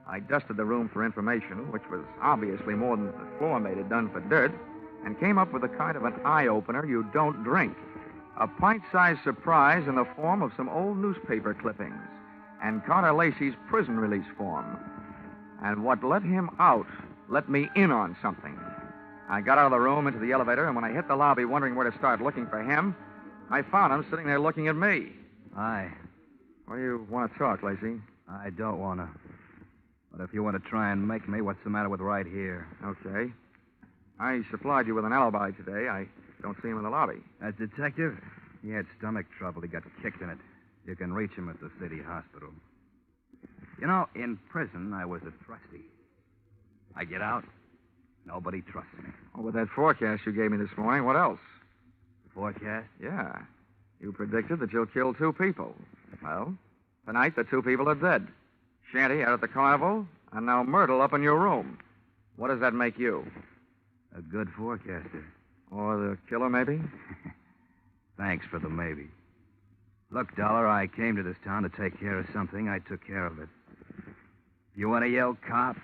A: I dusted the room for information, which was obviously more than the floor mate had done for dirt, and came up with a kind of an eye-opener you don't drink. A pint-sized surprise in the form of some old newspaper clippings and Carter Lacey's prison release form. And what let him out let me in on something. I got out of the room into the elevator, and when I hit the lobby wondering where to start looking for him, I found him sitting there looking at me.
Q: Hi.
A: What do you want to talk, Lacey?
Q: I don't want to. But if you want to try and make me, what's the matter with right here?
A: Okay. I supplied you with an alibi today. I don't see him in the lobby.
Q: That detective? He had stomach trouble. He got kicked in it. You can reach him at the city hospital. You know, in prison, I was a trustee. I get out, nobody trusts me.
A: Oh, with that forecast you gave me this morning, what else?
Q: Forecast?
A: Yeah. You predicted that you'll kill 2 people. Well, tonight the 2 people are dead. Shanty out at the carnival, and now Myrtle up in your room. What does that make you?
Q: A good forecaster.
A: Or the killer, maybe?
Q: Thanks for the maybe. Look, Dollar, I came to this town to take care of something. I took care of it. If you want to yell cop,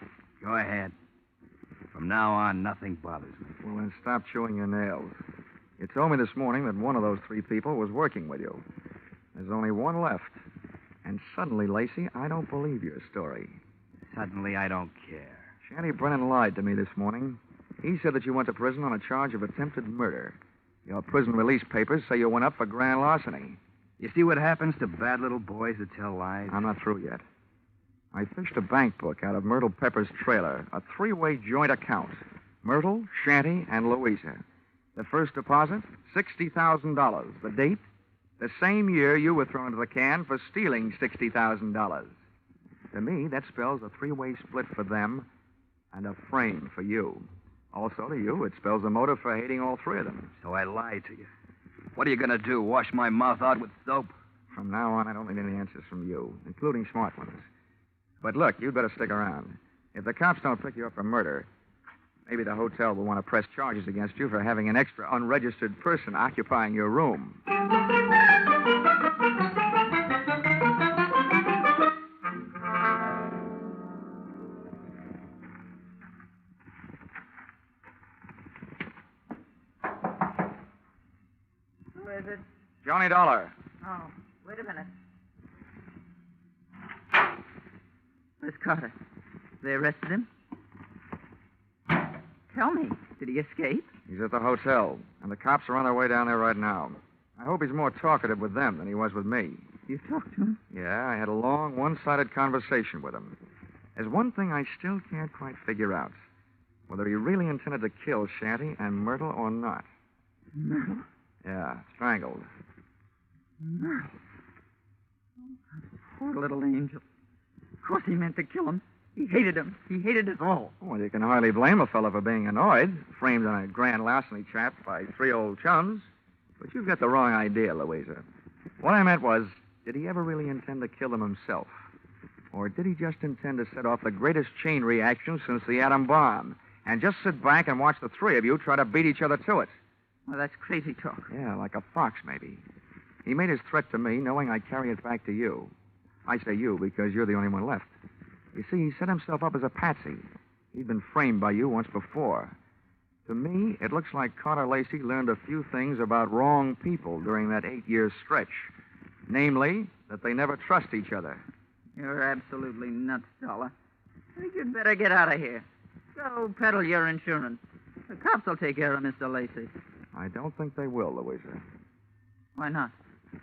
Q: go ahead. From now on, nothing bothers me.
A: Well, then stop chewing your nails. You told me this morning that one of those 3 people was working with you. There's only one left. And suddenly, Lacey, I don't believe your story.
Q: Suddenly, I don't care.
A: Shanty Brennan lied to me this morning. He said that you went to prison on a charge of attempted murder. Your prison release papers say you went up for grand larceny.
Q: You see what happens to bad little boys that tell lies?
A: I'm not through yet. I fished a bank book out of Myrtle Pepper's trailer, a 3-way joint account. Myrtle, Shanty, and Louisa. The first deposit, $60,000. The date, the same year you were thrown into the can for stealing $60,000. To me, that spells a 3-way split for them and a frame for you. Also, to you, it spells a motive for hating all 3 of them.
Q: So I lied to you. What are you going to do, wash my mouth out with soap?
A: From now on, I don't need any answers from you, including smart ones. But look, you'd better stick around. If the cops don't pick you up for murder, maybe the hotel will want to press charges against you for having an extra unregistered person occupying your room.
O: Who is it?
A: Johnny Dollar.
O: Oh, wait a minute. Where's Carter? They arrested him? Tell me, did he escape?
A: He's at the hotel, and the cops are on their way down there right now. I hope he's more talkative with them than he was with me.
O: You talked to him?
A: Yeah, I had a long, one-sided conversation with him. There's one thing I still can't quite figure out. Whether he really intended to kill Shanty and Myrtle or not.
O: Myrtle?
A: Yeah, strangled.
O: Myrtle. Poor little angel. Of course he meant to kill him. He hated him. He hated us all.
A: Well, you can hardly blame a fellow for being annoyed, framed on a grand larceny trap by 3 old chums. But you've got the wrong idea, Louisa. What I meant was, did he ever really intend to kill them himself? Or did he just intend to set off the greatest chain reaction since the atom bomb, and just sit back and watch the 3 of you try to beat each other to it?
O: Well, that's crazy talk.
A: Yeah, like a fox, maybe. He made his threat to me knowing I'd carry it back to you. I say you because you're the only one left. You see, he set himself up as a patsy. He'd been framed by you once before. To me, it looks like Carter Lacey learned a few things about wrong people during that 8-year stretch. Namely, that they never trust each other.
O: You're absolutely nuts, Dollar. I think you'd better get out of here. Go peddle your insurance. The cops will take care of Mr. Lacey.
A: I don't think they will, Louisa.
O: Why not?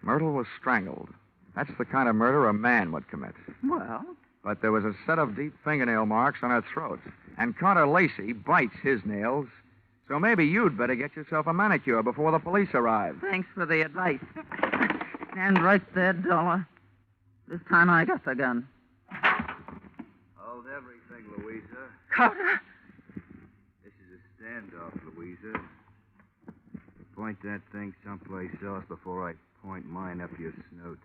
A: Myrtle was strangled. That's the kind of murder a man would commit.
O: Well?
A: But there was a set of deep fingernail marks on her throat. And Carter Lacey bites his nails. So maybe you'd better get yourself a manicure before the police arrive.
O: Thanks for the advice. Stand right there, Dollar. This time I got the gun.
Q: Hold everything, Louisa.
O: Carter!
Q: This is a standoff, Louisa. Point that thing someplace else before I point mine up your snoot.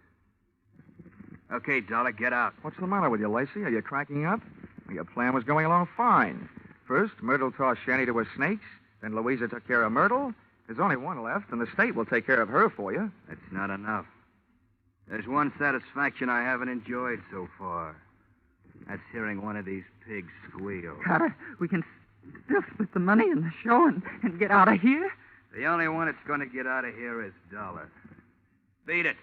Q: Okay, Dollar, get out.
A: What's the matter with you, Lacey? Are you cracking up? Well, your plan was going along fine. First, Myrtle tossed Shanty to her snakes. Then Louisa took care of Myrtle. There's only one left, and the state will take care of her for you.
Q: That's not enough. There's one satisfaction I haven't enjoyed so far. That's hearing one of these pigs squeal.
O: Carter, we can still split the money in the show and get out of here?
Q: The only one that's going to get out of here is Dollar. Beat it.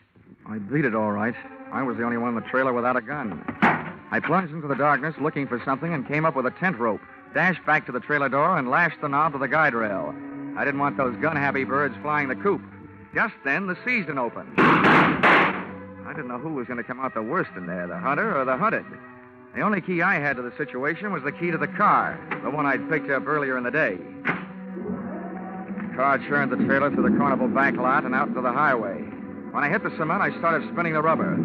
A: I beat it all right. I was the only one in the trailer without a gun. I plunged into the darkness looking for something and came up with a tent rope, dashed back to the trailer door, and lashed the knob to the guide rail. I didn't want those gun-happy birds flying the coop. Just then, the season opened. I didn't know who was going to come out the worst in there, the hunter or the hunted. The only key I had to the situation was the key to the car, the one I'd picked up earlier in the day. The car churned the trailer through the carnival back lot and out into the highway. When I hit the cement, I started spinning the rubber.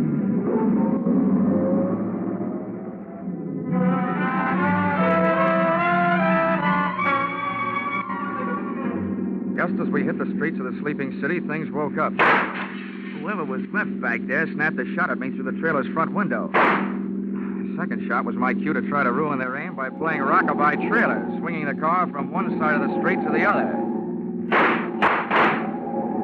A: Just as we hit the streets of the sleeping city, things woke up. Whoever was left back there snapped a shot at me through the trailer's front window. The second shot was my cue to try to ruin their aim by playing rockabye trailer, swinging the car from one side of the street to the other.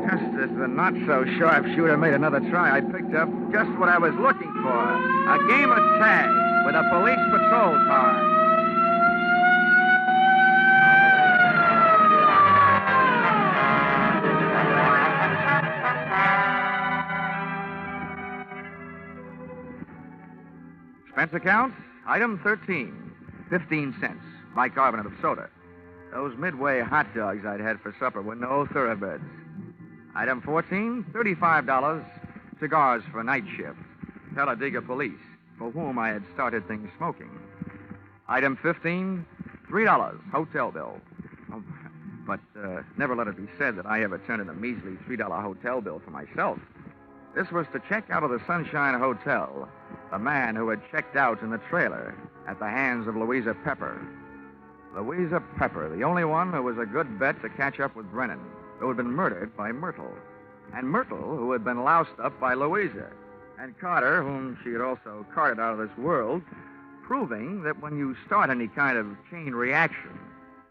A: Just as the not-so-sharpshooter made another try, I picked up just what I was looking for, a game of tag with a police patrol car. Expense account, item 13, 15 cents, bicarbonate of soda. Those Midway hot dogs I'd had for supper were no thoroughbreds. Item 14, $35, cigars for night shift. Talladega police, for whom I had started things smoking. Item 15, $3, hotel bill. Oh, but never let it be said that I ever turned in a measly $3 hotel bill for myself. This was to check out of the Sunshine Hotel, the man who had checked out in the trailer at the hands of Louisa Pepper. Louisa Pepper, the only one who was a good bet to catch up with Brennan, who had been murdered by Myrtle. And Myrtle, who had been loused up by Louisa. And Carter, whom she had also carted out of this world, proving that when you start any kind of chain reaction,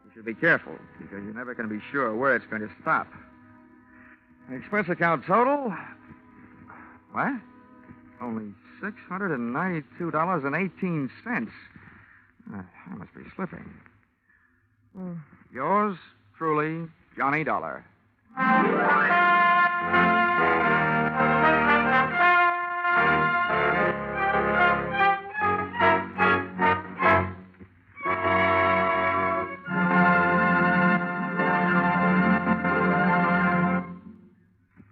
A: you should be careful, because you're never going to be sure where it's going to stop. Expense account total... What? Only $692.18. I must be slipping. Yours truly, Johnny Dollar.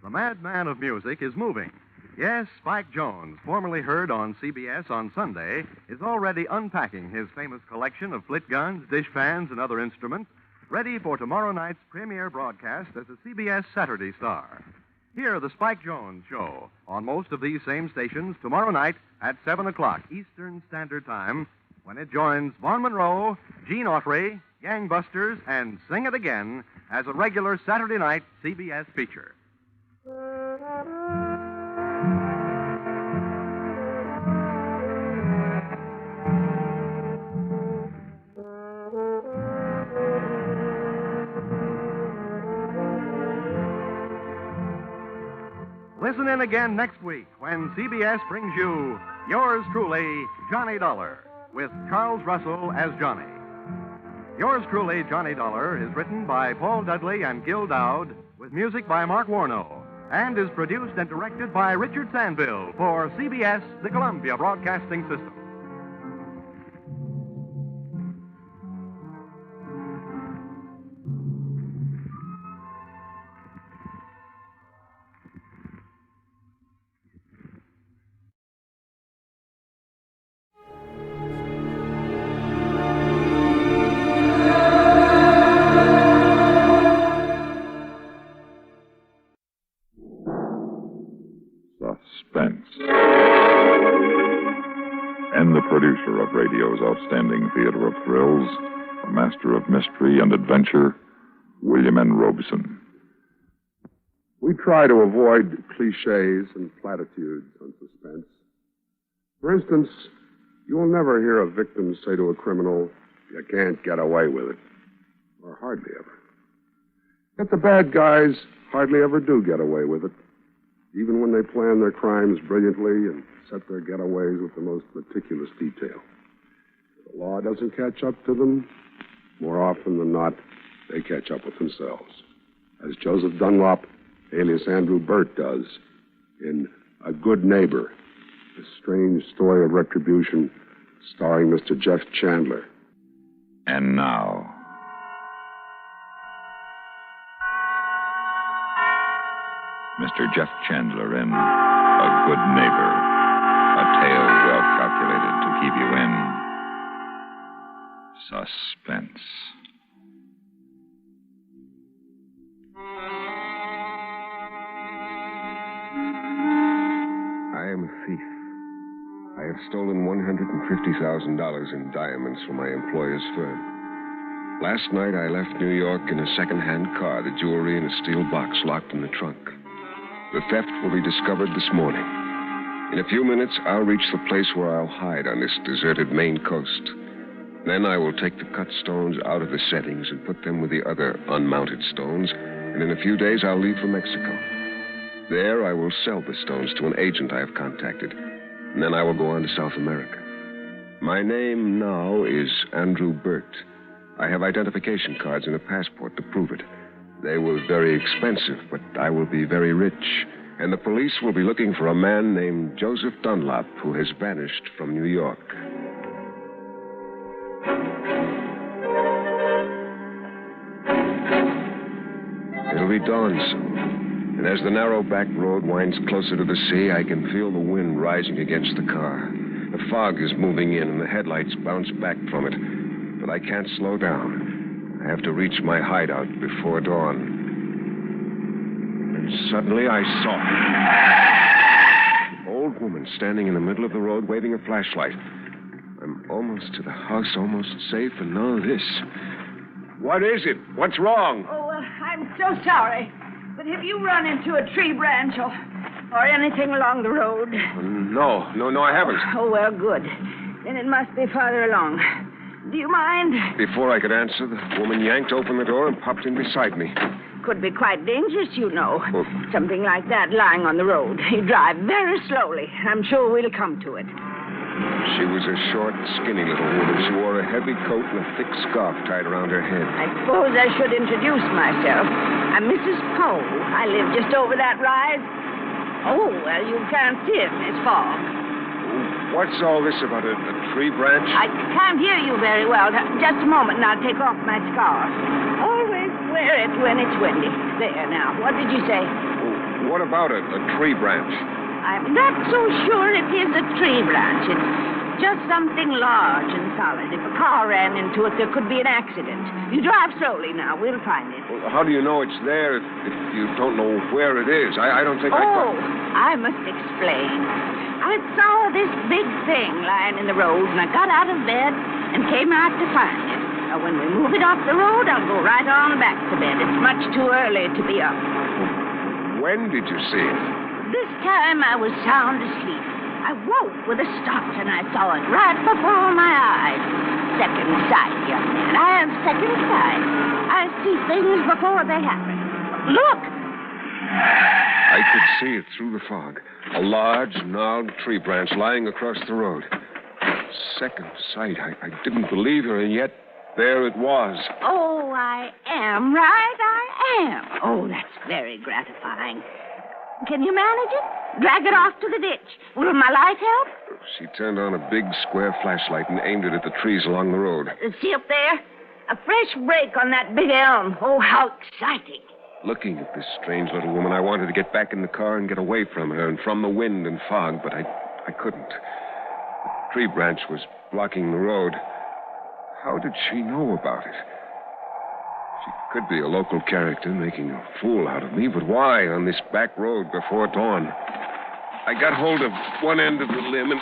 M: The madman of music is moving. Yes, Spike Jones, formerly heard on CBS on Sunday, is already unpacking his famous collection of flit guns, dishpans, and other instruments, ready for tomorrow night's premiere broadcast as a CBS Saturday star. Hear the Spike Jones Show on most of these same stations tomorrow night at 7 o'clock Eastern Standard Time, when it joins Vaughn Monroe, Gene Autry, Gangbusters, and Sing It Again as a regular Saturday night CBS feature. Listen in again next week when CBS brings you Yours Truly, Johnny Dollar, with Charles Russell as Johnny. Yours Truly, Johnny Dollar is written by Paul Dudley and Gil Dowd, with music by Mark Warnow, and is produced and directed by Richard Sandville for CBS, the Columbia Broadcasting System.
R: Suspense. And the producer of radio's outstanding theater of thrills, a master of mystery and adventure, William N. Robeson.
S: We try to avoid cliches and platitudes on Suspense. For instance, you will never hear a victim say to a criminal, "You can't get away with it," or hardly ever. Yet the bad guys hardly ever do get away with it, even when they plan their crimes brilliantly and set their getaways with the most meticulous detail. If the law doesn't catch up to them, more often than not, they catch up with themselves, as Joseph Dunlop, alias Andrew Burt, does in A Good Neighbor, a strange story of retribution starring Mr. Jeff Chandler.
R: And now, Mr. Jeff Chandler in A Good Neighbor, a tale well calculated to keep you in suspense.
T: I am a thief. I have stolen $150,000 in diamonds from my employer's firm. Last night, I left New York in a second-hand car, the jewelry in a steel box locked in the trunk. The theft will be discovered this morning. In a few minutes, I'll reach the place where I'll hide on this deserted Maine coast. Then I will take the cut stones out of the settings and put them with the other unmounted stones, and in a few days, I'll leave for Mexico. There, I will sell the stones to an agent I have contacted, and then I will go on to South America. My name now is Andrew Burt. I have identification cards and a passport to prove it. They were very expensive, but I will be very rich, and the police will be looking for a man named Joseph Dunlop who has vanished from New York. It'll be dawn soon, and as the narrow back road winds closer to the sea, I can feel the wind rising against the car. The fog is moving in, and the headlights bounce back from it, but I can't slow down. I have to reach my hideout before dawn. And suddenly I saw an old woman standing in the middle of the road waving a flashlight. I'm almost to the house, almost safe, and now this. What is it? What's wrong?
O: Oh, I'm so sorry. But have you run into a tree branch or anything along the road?
T: No, I haven't.
O: Oh, well, good. Then it must be farther along. Do you mind?
T: Before I could answer, the woman yanked open the door and popped in beside me.
O: Could be quite dangerous, you know. Something like that lying on the road. You drive very slowly. I'm sure we'll come to it.
T: She was a short, skinny little woman. She wore a heavy coat and a thick scarf tied around her head.
O: I suppose I should introduce myself. I'm Mrs. Powell. I live just over that rise. Oh, well, you can't see it in this fog.
T: What's all this about a tree branch?
O: I can't hear you very well. Just a moment, and I'll take off my scarf. Always wear it when it's windy. There, now. What did you say?
T: What about a tree branch?
O: I'm not so sure it is a tree branch. It's just something large and solid. If a car ran into it, there could be an accident. You drive slowly now. We'll find it.
T: Well, how do you know it's there if you don't know where it is? I don't think
O: I must explain. I saw this big thing lying in the road, and I got out of bed and came out to find it. Now, when we move it off the road, I'll go right on back to bed. It's much too early to be up.
T: When did you see it?
O: This time I was sound asleep. I woke with a start, and I saw it right before my eyes. Second sight, young man. I have second sight. I see things before they happen. Look!
T: I could see it through the fog. A large, gnarled tree branch lying across the road. Second sight. I didn't believe her, and yet there it was.
O: Oh, I am, right? I am. Oh, that's very gratifying. Can you manage it? Drag it off to the ditch. Will my light help?
T: She turned on a big square flashlight and aimed it at the trees along the road.
O: See up there? A fresh break on that big elm. Oh, how exciting.
T: Looking at this strange little woman, I wanted to get back in the car and get away from her and from the wind and fog, but I couldn't. The tree branch was blocking the road. How did she know about it? She could be a local character making a fool out of me, but why on this back road before dawn? I got hold of one end of the limb and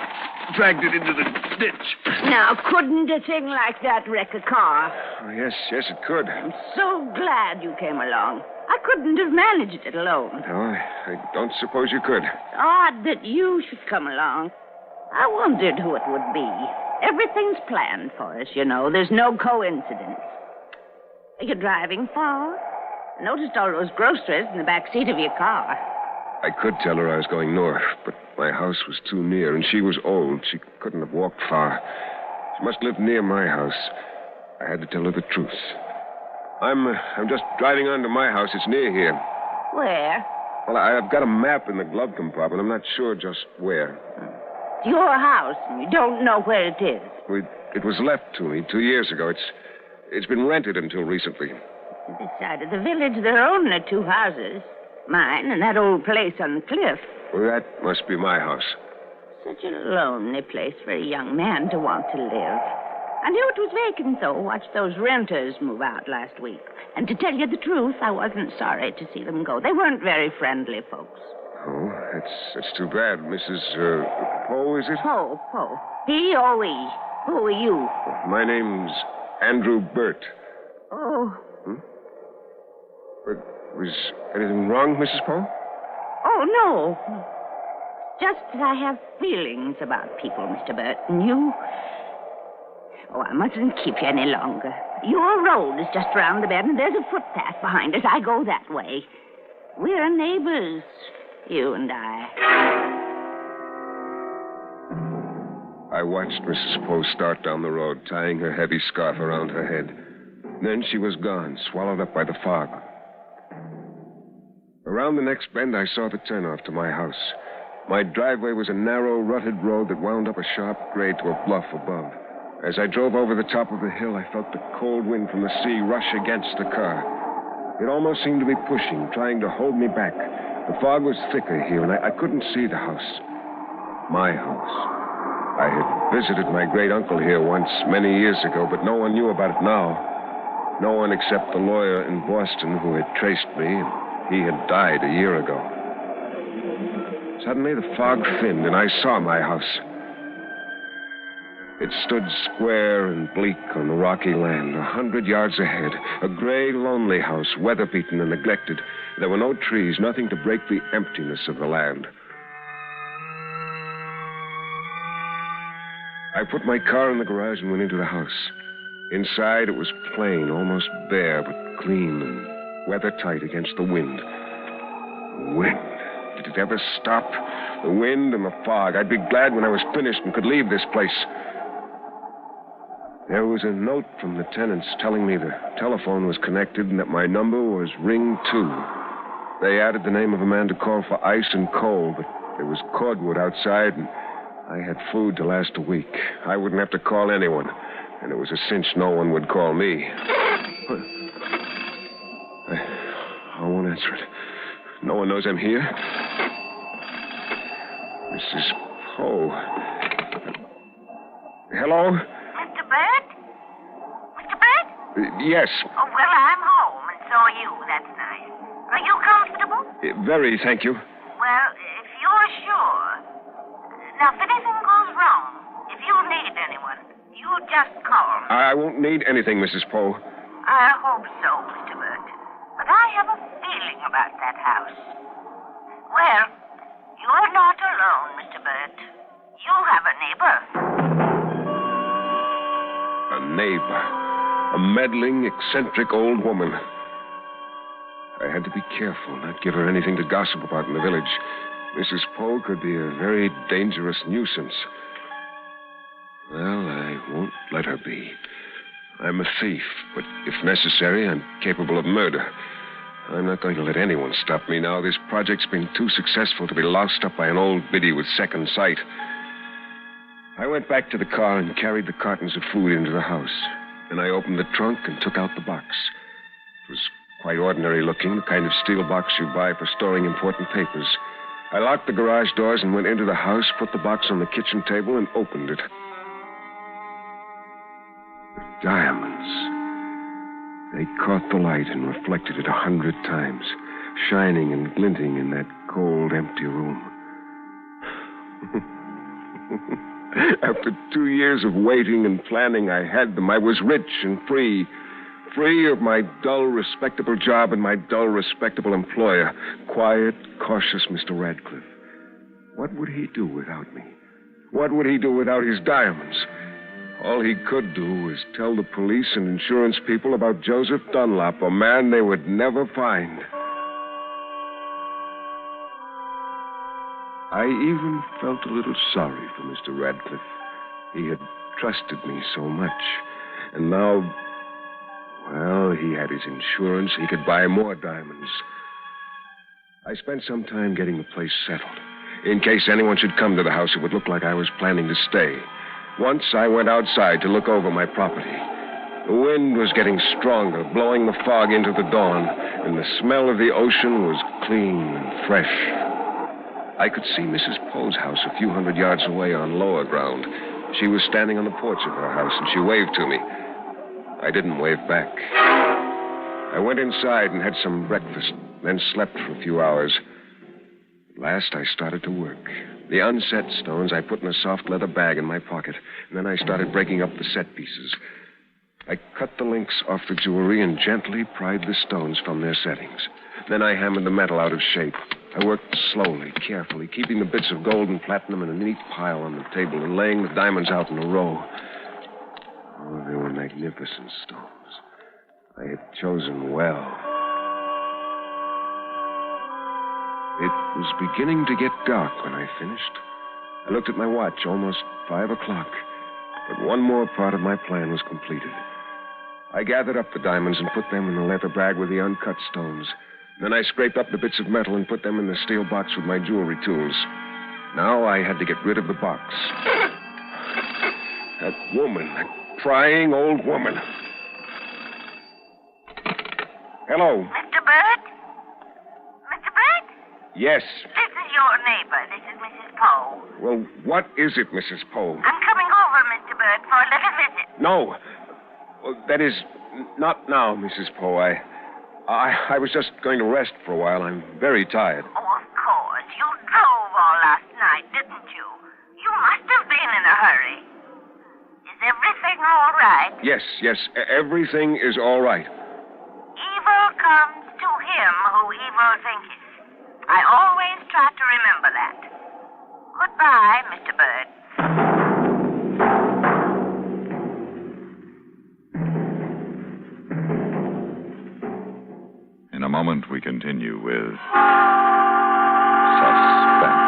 T: dragged it into the ditch.
O: Now, couldn't a thing like that wreck a car?
T: Oh, yes, it could.
O: I'm so glad you came along. I couldn't have managed it alone.
T: No, I don't suppose you could.
O: Odd that you should come along. I wondered who it would be. Everything's planned for us, you know. There's no coincidence. Are you driving far?
U: Noticed all those groceries in the back seat of your car.
T: I could tell her I was going north, but my house was too near, and she was old. She couldn't have walked far. She must live near my house. I had to tell her the truth. I'm just driving on to my house. It's near here.
U: Where?
T: Well, I've got a map in the glove compartment. I'm not sure just where.
U: It's your house, and you don't know where it is.
T: It was left to me 2 years ago. It's been rented until recently.
U: This side of the village, there are only 2 houses. Mine and that old place on the cliff.
T: Well, that must be my house.
U: Such a lonely place for a young man to want to live. I knew it was vacant, though. Watched those renters move out last week. And to tell you the truth, I wasn't sorry to see them go. They weren't very friendly folks.
T: Oh, that's too bad. Mrs. Poe, is it?
U: Poe. P-O-E. Who are you?
T: My name's Andrew Burt.
U: Oh.
T: But was anything wrong, Mrs. Poe?
U: Oh, no. Just that I have feelings about people, Mr. Burt. And you... Oh, I mustn't keep you any longer. Your road is just around the bend, and there's a footpath behind us. I go that way. We're neighbors, you and I.
T: I watched Mrs. Poe start down the road, tying her heavy scarf around her head. Then she was gone, swallowed up by the fog. Around the next bend, I saw the turnoff to my house. My driveway was a narrow, rutted road that wound up a sharp grade to a bluff above. As I drove over the top of the hill, I felt the cold wind from the sea rush against the car. It almost seemed to be pushing, trying to hold me back. The fog was thicker here, and I couldn't see the house. My house. I had visited my great-uncle here once, many years ago, but no one knew about it now. No one except the lawyer in Boston who had traced me, and he had died a year ago. Suddenly, the fog thinned, and I saw my house. It stood square and bleak on the rocky land, 100 yards ahead. A gray, lonely house, weather-beaten and neglected. There were no trees, nothing to break the emptiness of the land. I put my car in the garage and went into the house. Inside, it was plain, almost bare, but clean and weather-tight against the wind. The wind. Did it ever stop? The wind and the fog. I'd be glad when I was finished and could leave this place. There was a note from the tenants telling me the telephone was connected and that my number was Ring 2. They added the name of a man to call for ice and coal, but there was cordwood outside, and I had food to last a week. I wouldn't have to call anyone, and it was a cinch no one would call me. I won't answer it. No one knows I'm here. Mrs. Poe. Hello?
P: Mr. Burt? Mr. Burt?
T: Yes.
P: Oh, well, I'm home, and so are you. That's nice. Are you comfortable?
T: Very, thank you.
P: Well, if you're sure. Now, if anything goes wrong, if you need anyone, you just call me.
T: I won't need anything, Mrs. Poe.
P: I hope so, Mr. Burt. But I have a feeling about that house. Well, you're not alone, Mr. Burt. You have a neighbor.
T: A neighbor. A meddling, eccentric old woman. I had to be careful, not give her anything to gossip about in the village. Mrs. Poe could be a very dangerous nuisance. Well, I won't let her be. I'm a thief, but if necessary, I'm capable of murder. I'm not going to let anyone stop me now. This project's been too successful to be loused up by an old biddy with second sight. I went back to the car and carried the cartons of food into the house. Then I opened the trunk and took out the box. It was quite ordinary looking, the kind of steel box you buy for storing important papers. I locked the garage doors and went into the house, put the box on the kitchen table, and opened it. The diamonds. They caught the light and reflected it 100 times, shining and glinting in that cold, empty room. After 2 years of waiting and planning, I had them. I was rich and free. Free of my dull, respectable job and my dull, respectable employer. Quiet, cautious Mr. Radcliffe. What would he do without me? What would he do without his diamonds? All he could do was tell the police and insurance people about Joseph Dunlop, a man they would never find. I even felt a little sorry for Mr. Radcliffe. He had trusted me so much. And now, well, he had his insurance. He could buy more diamonds. I spent some time getting the place settled. In case anyone should come to the house, it would look like I was planning to stay. Once I went outside to look over my property. The wind was getting stronger, blowing the fog into the dawn, and the smell of the ocean was clean and fresh. I could see Mrs. Poe's house a few hundred yards away on lower ground. She was standing on the porch of her house, and she waved to me. I didn't wave back. I went inside and had some breakfast, then slept for a few hours. At last, I started to work. The unset stones I put in a soft leather bag in my pocket, and then I started breaking up the set pieces. I cut the links off the jewelry and gently pried the stones from their settings. Then I hammered the metal out of shape. I worked slowly, carefully, keeping the bits of gold and platinum in a neat pile on the table and laying the diamonds out in a row. Oh, they were magnificent stones. I had chosen well. It was beginning to get dark when I finished. I looked at my watch, almost 5 o'clock. But one more part of my plan was completed. I gathered up the diamonds and put them in the leather bag with the uncut stones. Then I scraped up the bits of metal and put them in the steel box with my jewelry tools. Now I had to get rid of the box. That woman, that prying old woman. Hello.
P: Mr. Burt? Mr. Burt?
T: Yes.
P: This is your neighbor. This is Mrs. Poe.
T: Well, what is it, Mrs. Poe?
P: I'm coming over, Mr. Burt, for a little visit.
T: No. Well, that is, not now, Mrs. Poe. I was just going to rest for a while. I'm very tired.
P: Oh, of course. You drove all last night, didn't you? You must have been in a hurry. Is everything all right?
T: Yes. Everything is all right.
P: Evil comes to him who evil thinketh. I always try to remember that. Goodbye, Mr. Bird.
R: In a moment, we continue with Suspense.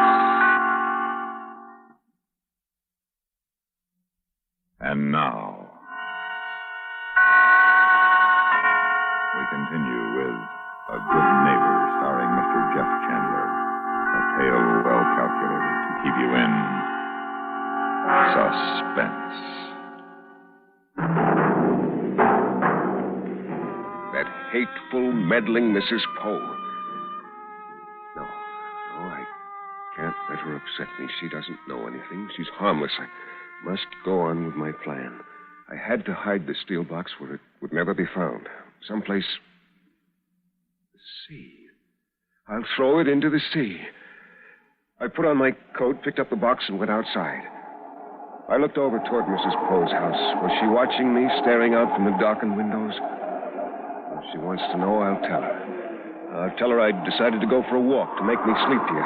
R: And now, we continue with A Good Neighbor, starring Mr. Jeff Chandler. A tale well calculated to keep you in suspense.
T: That hateful, meddling Mrs. Poe. No, I can't let her upset me. She doesn't know anything. She's harmless. I must go on with my plan. I had to hide the steel box where it would never be found. Someplace. The sea. I'll throw it into the sea. I put on my coat, picked up the box, and went outside. I looked over toward Mrs. Poe's house. Was she watching me, staring out from the darkened windows? If she wants to know, I'll tell her. I'll tell her I decided to go for a walk to make me sleepier.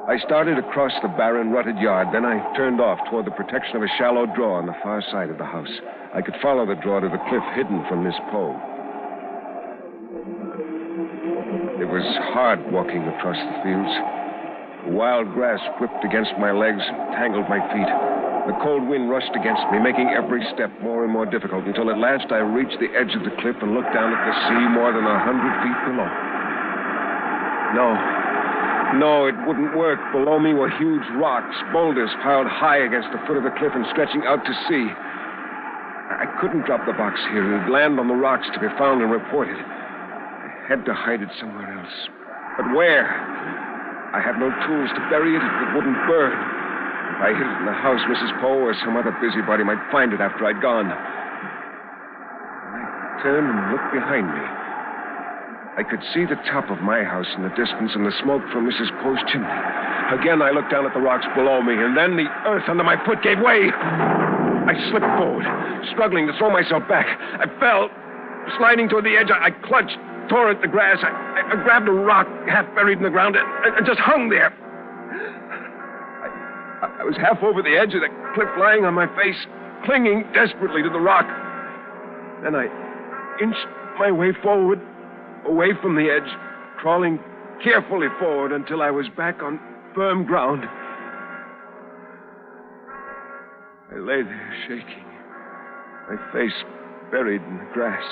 T: I started across the barren, rutted yard. Then I turned off toward the protection of a shallow draw on the far side of the house. I could follow the draw to the cliff hidden from Miss Poe. It was hard walking across the fields. The wild grass whipped against my legs and tangled my feet. The cold wind rushed against me, making every step more and more difficult, until at last I reached the edge of the cliff and looked down at the sea more than 100 feet below. No, it wouldn't work. Below me were huge rocks, boulders piled high against the foot of the cliff and stretching out to sea. I couldn't drop the box here. It would land on the rocks to be found and reported. I had to hide it somewhere else. But where? I had no tools to bury it. It wouldn't burn. If I hid it in the house, Mrs. Poe or some other busybody might find it after I'd gone. I turned and looked behind me. I could see the top of my house in the distance and the smoke from Mrs. Poe's chimney. Again, I looked down at the rocks below me, and then the earth under my foot gave way. I slipped forward, struggling to throw myself back. I fell, sliding toward the edge. I clutched, tore at the grass. I grabbed a rock half buried in the ground and just hung there. I was half over the edge of the cliff, lying on my face, clinging desperately to the rock. Then I inched my way forward, away from the edge, crawling carefully forward until I was back on firm ground. I lay there shaking, my face buried in the grass.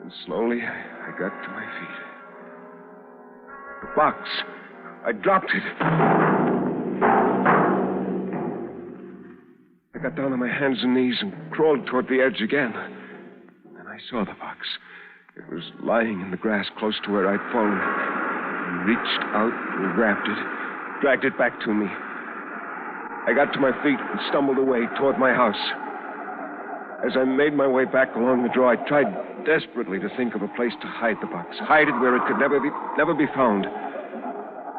T: And slowly I got to my feet. The box. I dropped it. I got down on my hands and knees and crawled toward the edge again. And I saw the box. It was lying in the grass close to where I'd fallen. I reached out and grabbed it, dragged it back to me. I got to my feet and stumbled away toward my house. As I made my way back along the draw, I tried desperately to think of a place to hide the box, hide it where it could never be found.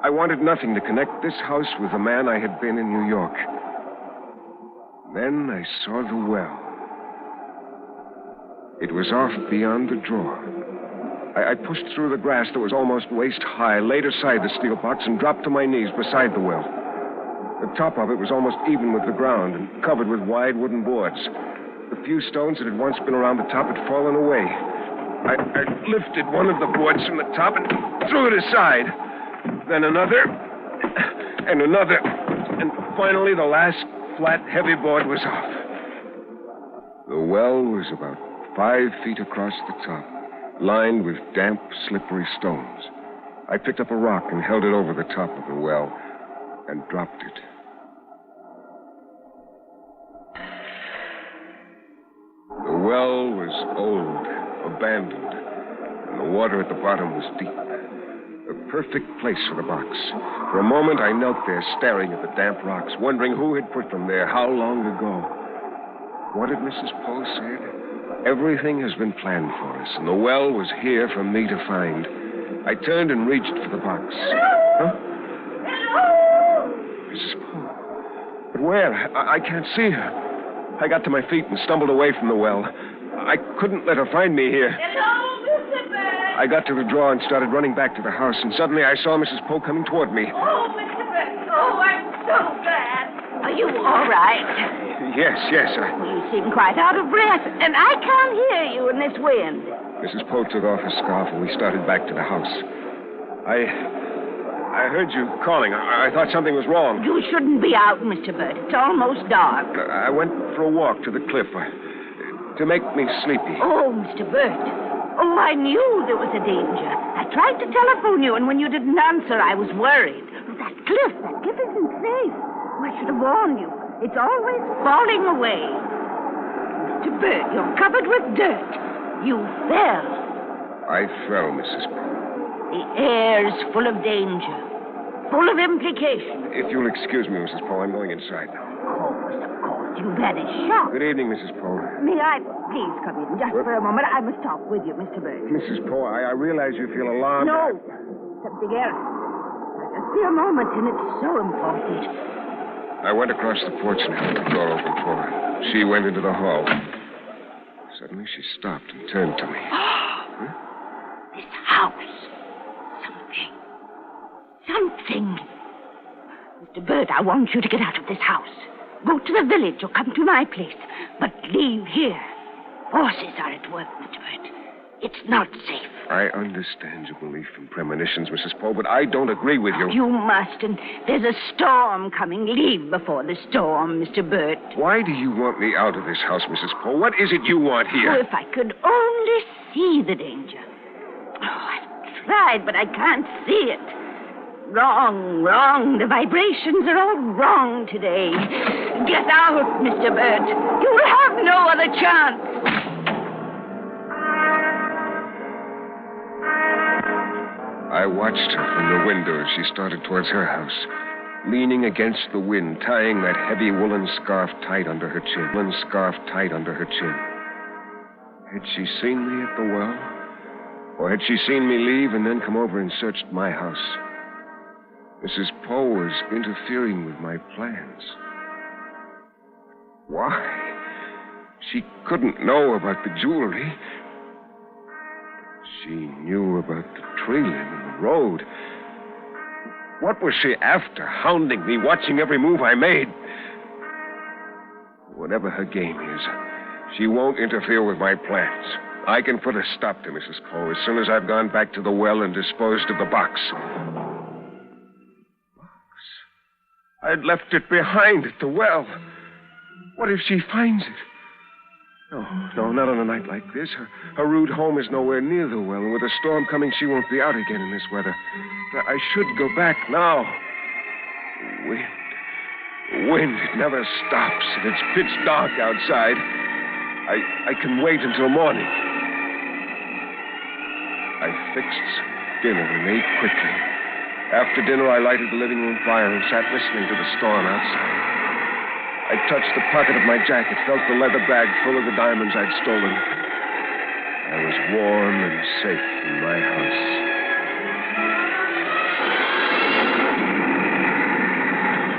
T: I wanted nothing to connect this house with the man I had been in New York. Then I saw the well. It was off beyond the draw. I pushed through the grass that was almost waist high, laid aside the steel box, and dropped to my knees beside the well. The top of it was almost even with the ground and covered with wide wooden boards. The few stones that had once been around the top had fallen away. I lifted one of the boards from the top and threw it aside. Then another, and another, and finally the last flat, heavy board was off. The well was about 5 feet across the top, lined with damp, slippery stones. I picked up a rock and held it over the top of the well and dropped it. The well was old, abandoned, and the water at the bottom was deep. A perfect place for the box. For a moment, I knelt there staring at the damp rocks, wondering who had put them there, how long ago. What had Mrs. Poe said? Everything has been planned for us, and the well was here for me to find. I turned and reached for the box. Huh? Mrs. Poe. But where? I can't see her. I got to my feet and stumbled away from the well. I couldn't let her find me here.
U: Hello, Mr. Bird.
T: I got to the drawer and started running back to the house, and suddenly I saw Mrs. Poe coming toward me.
U: Oh, Mr. Bird. Oh, I'm so glad. Are you all right?
T: Yes.
U: You seem quite out of breath, and I can't hear you in this wind.
T: Mrs. Poe took off her scarf, and we started back to the house. I heard you calling. I thought something was wrong.
U: You shouldn't be out, Mr. Bird. It's almost dark.
T: I went for a walk to the cliff to make me sleepy.
U: Oh, Mr. Bird. Oh, I knew there was a danger. I tried to telephone you, and when you didn't answer, I was worried. That cliff isn't safe. I should have warned you. It's always falling away. Mr. Bird, you're covered with dirt. You fell.
T: I fell, Mrs. Poe.
U: The air's full of danger, full of implications.
T: If you'll excuse me, Mrs. Poe, I'm going inside now.
U: Of course. You've had a shock.
T: Good evening, Mrs. Poe.
U: May I please come in just for a moment? I must talk with you, Mr. Bird.
T: Mrs. Poe, I realize you feel alarmed.
U: No, something else. Just for a moment, and it's so important.
T: I went across the porch and held the door open for her. She went into the hall. Suddenly, she stopped and turned to me.
U: This house. Something. Mr. Bird, I want you to get out of this house. Go to the village or come to my place. But leave here. Forces are at work, Mr. Bird. It's not safe.
T: I understand your belief in premonitions, Mrs. Poe, but I don't agree with you.
U: You must, and there's a storm coming. Leave before the storm, Mr. Bird.
T: Why do you want me out of this house, Mrs. Poe? What is it you want here?
U: Oh, if I could only see the danger. Oh, I've tried, but I can't see it. Wrong. The vibrations are all wrong today. Get out, Mr. Bird. You'll have no other chance.
T: I watched her from the window as she started towards her house, leaning against the wind, tying that heavy woolen scarf tight under her chin. Had she seen me at the well? Or had she seen me leave and then come over and searched my house? Mrs. Poe was interfering with my plans. Why? She couldn't know about the jewelry. She knew about the trailing and the road. What was she after, hounding me, watching every move I made? Whatever her game is, she won't interfere with my plans. I can put a stop to Mrs. Poe as soon as I've gone back to the well and disposed of the box. I'd left it behind at the well. What if she finds it? No, not on a night like this. Her rude home is nowhere near the well, and with a storm coming, she won't be out again in this weather. I should go back now. Wind, it never stops, and it's pitch dark outside. I can wait until morning. I fixed some dinner and ate quickly. After dinner, I lighted the living room fire and sat listening to the storm outside. I touched the pocket of my jacket, felt the leather bag full of the diamonds I'd stolen. I was warm and safe in my house.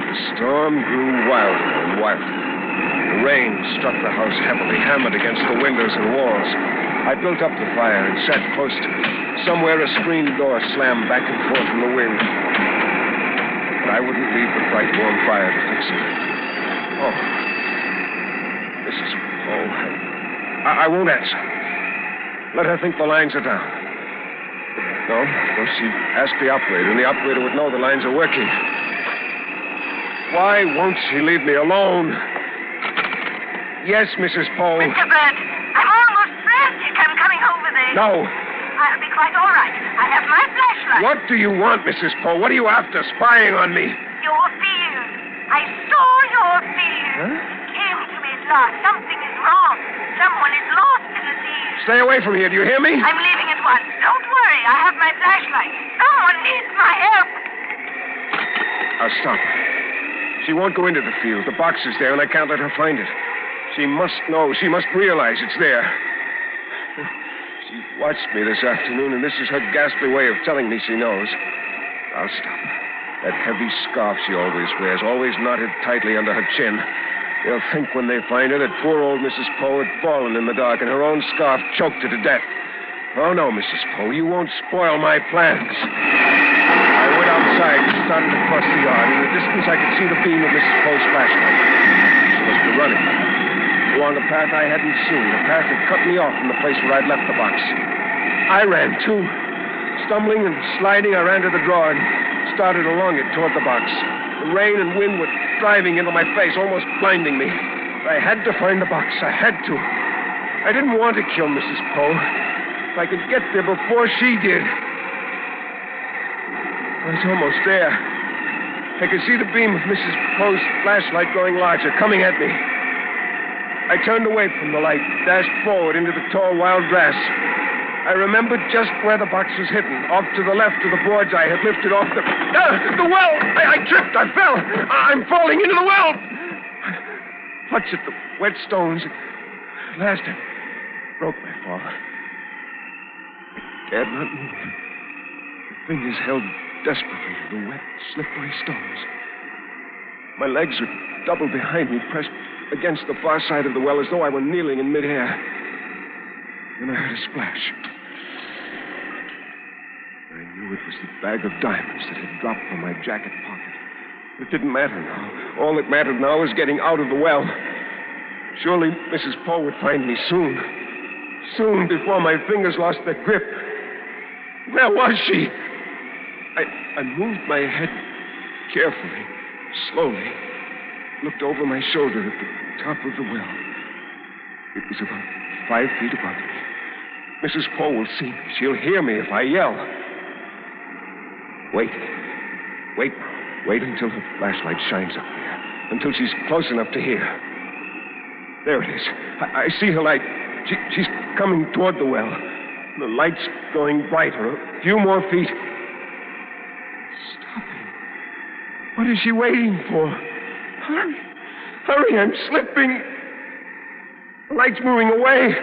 T: The storm grew wilder and wilder. The rain struck the house heavily, hammered against the windows and walls. I built up the fire and sat close to it. Somewhere a screen door slammed back and forth in the wind. But I wouldn't leave the bright, warm fire to fix it. Oh, Mrs. Poe, I won't answer. Let her think the lines are down. No, she'd ask the operator, and the operator would know the lines are working. Why won't she leave me alone? Yes, Mrs. Poe.
P: Mr. Burt, I'm almost frantic. I'm coming over there.
T: No.
P: I'll be quite all right. I have my flashlight.
T: What do you want, Mrs. Poe? What are you after, spying on me?
P: Your field. I saw your field.
T: Huh?
P: It came to me at last. Something is wrong. Someone is lost in the sea.
T: Stay away from here. Do you hear me?
P: I'm leaving at once. Don't worry. I have my flashlight. Someone needs my help.
T: I'll stop her. She won't go into the field. The box is there, and I can't let her find it. She must know. She must realize it's there. She watched me this afternoon, and this is her ghastly way of telling me she knows. I'll stop her. That heavy scarf she always wears, always knotted tightly under her chin. They'll think when they find her that poor old Mrs. Poe had fallen in the dark and her own scarf choked her to death. Oh, no, Mrs. Poe, you won't spoil my plans. I went outside and started across the yard. In the distance, I could see the beam of Mrs. Poe's flashlight. She must be running. Along a path I hadn't seen, a path that cut me off from the place where I'd left the box. I ran, too. Stumbling and sliding, I ran to the drawer and started along it toward the box. The rain and wind were driving into my face, almost blinding me. I had to find the box. I had to. I didn't want to kill Mrs. Poe. If I could get there before she did. I was almost there. I could see the beam of Mrs. Poe's flashlight growing larger, coming at me. I turned away from the light, dashed forward into the tall wild grass. I remembered just where the box was hidden, off to the left of the boards I had lifted off the well! I tripped, I fell! I'm falling into the well! I clutched at the wet stones. At last, I broke my fall. I dared not move. My fingers held desperately to the wet, slippery stones. My legs were doubled behind me, pressed against the far side of the well as though I were kneeling in midair. Then I heard a splash. I knew it was the bag of diamonds that had dropped from my jacket pocket. It didn't matter now. All that mattered now was getting out of the well. Surely Mrs. Poe would find me soon. Soon, before my fingers lost their grip. Where was she? I moved my head carefully, slowly, looked over my shoulder at the top of the well. It was about 5 feet above me. Mrs. Poe will see me. She'll hear me if I yell. Wait until the flashlight shines up there. Until she's close enough to hear. There it is. I see her light. She's coming toward the well. The light's going brighter. A few more feet. Stopping. What is she waiting for? Hurry, I'm slipping. The light's moving away.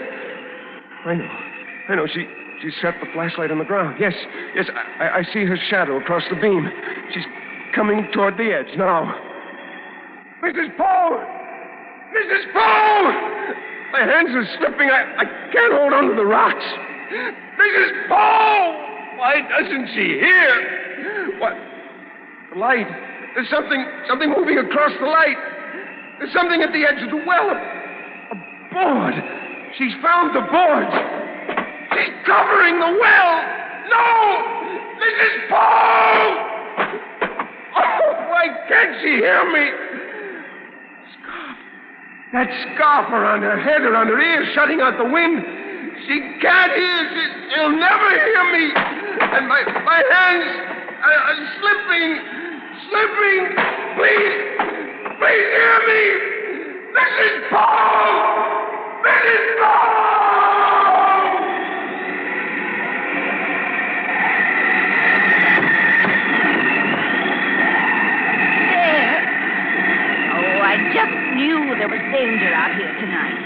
T: I know. She set the flashlight on the ground. Yes, I see her shadow across the beam. She's coming toward the edge now. Mrs. Poe! Mrs. Poe! My hands are slipping. I can't hold on to the rocks. Mrs. Poe! Why doesn't she hear? What? The light. There's something moving across the light. There's something at the edge of the well. A board. She's found the boards. She's covering the well. No! Mrs. Paul! Oh, why can't she hear me? Scarf. That scarf around her head, around her ears, shutting out the wind. She can't hear. She'll never hear me. And my hands are slipping. Please hear me. Mrs. Paul! Mrs. Paul!
U: There. Oh, I just knew there was danger out here tonight.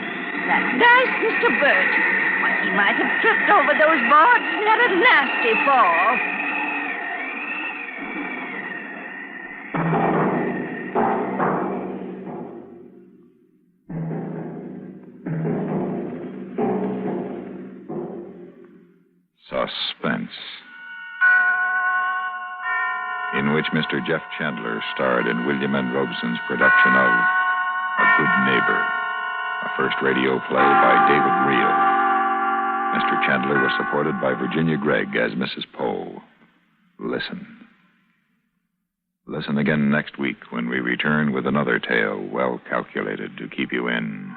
U: That nice Mr. Burt. Why, he might have tripped over those boards and had a nasty fall.
R: Suspense, in which Mr. Jeff Chandler starred in William N. Robeson's production of A Good Neighbor, a first radio play by David Reel. Mr. Chandler was supported by Virginia Gregg as Mrs. Poe. Listen. Listen again next week when we return with another tale well calculated to keep you in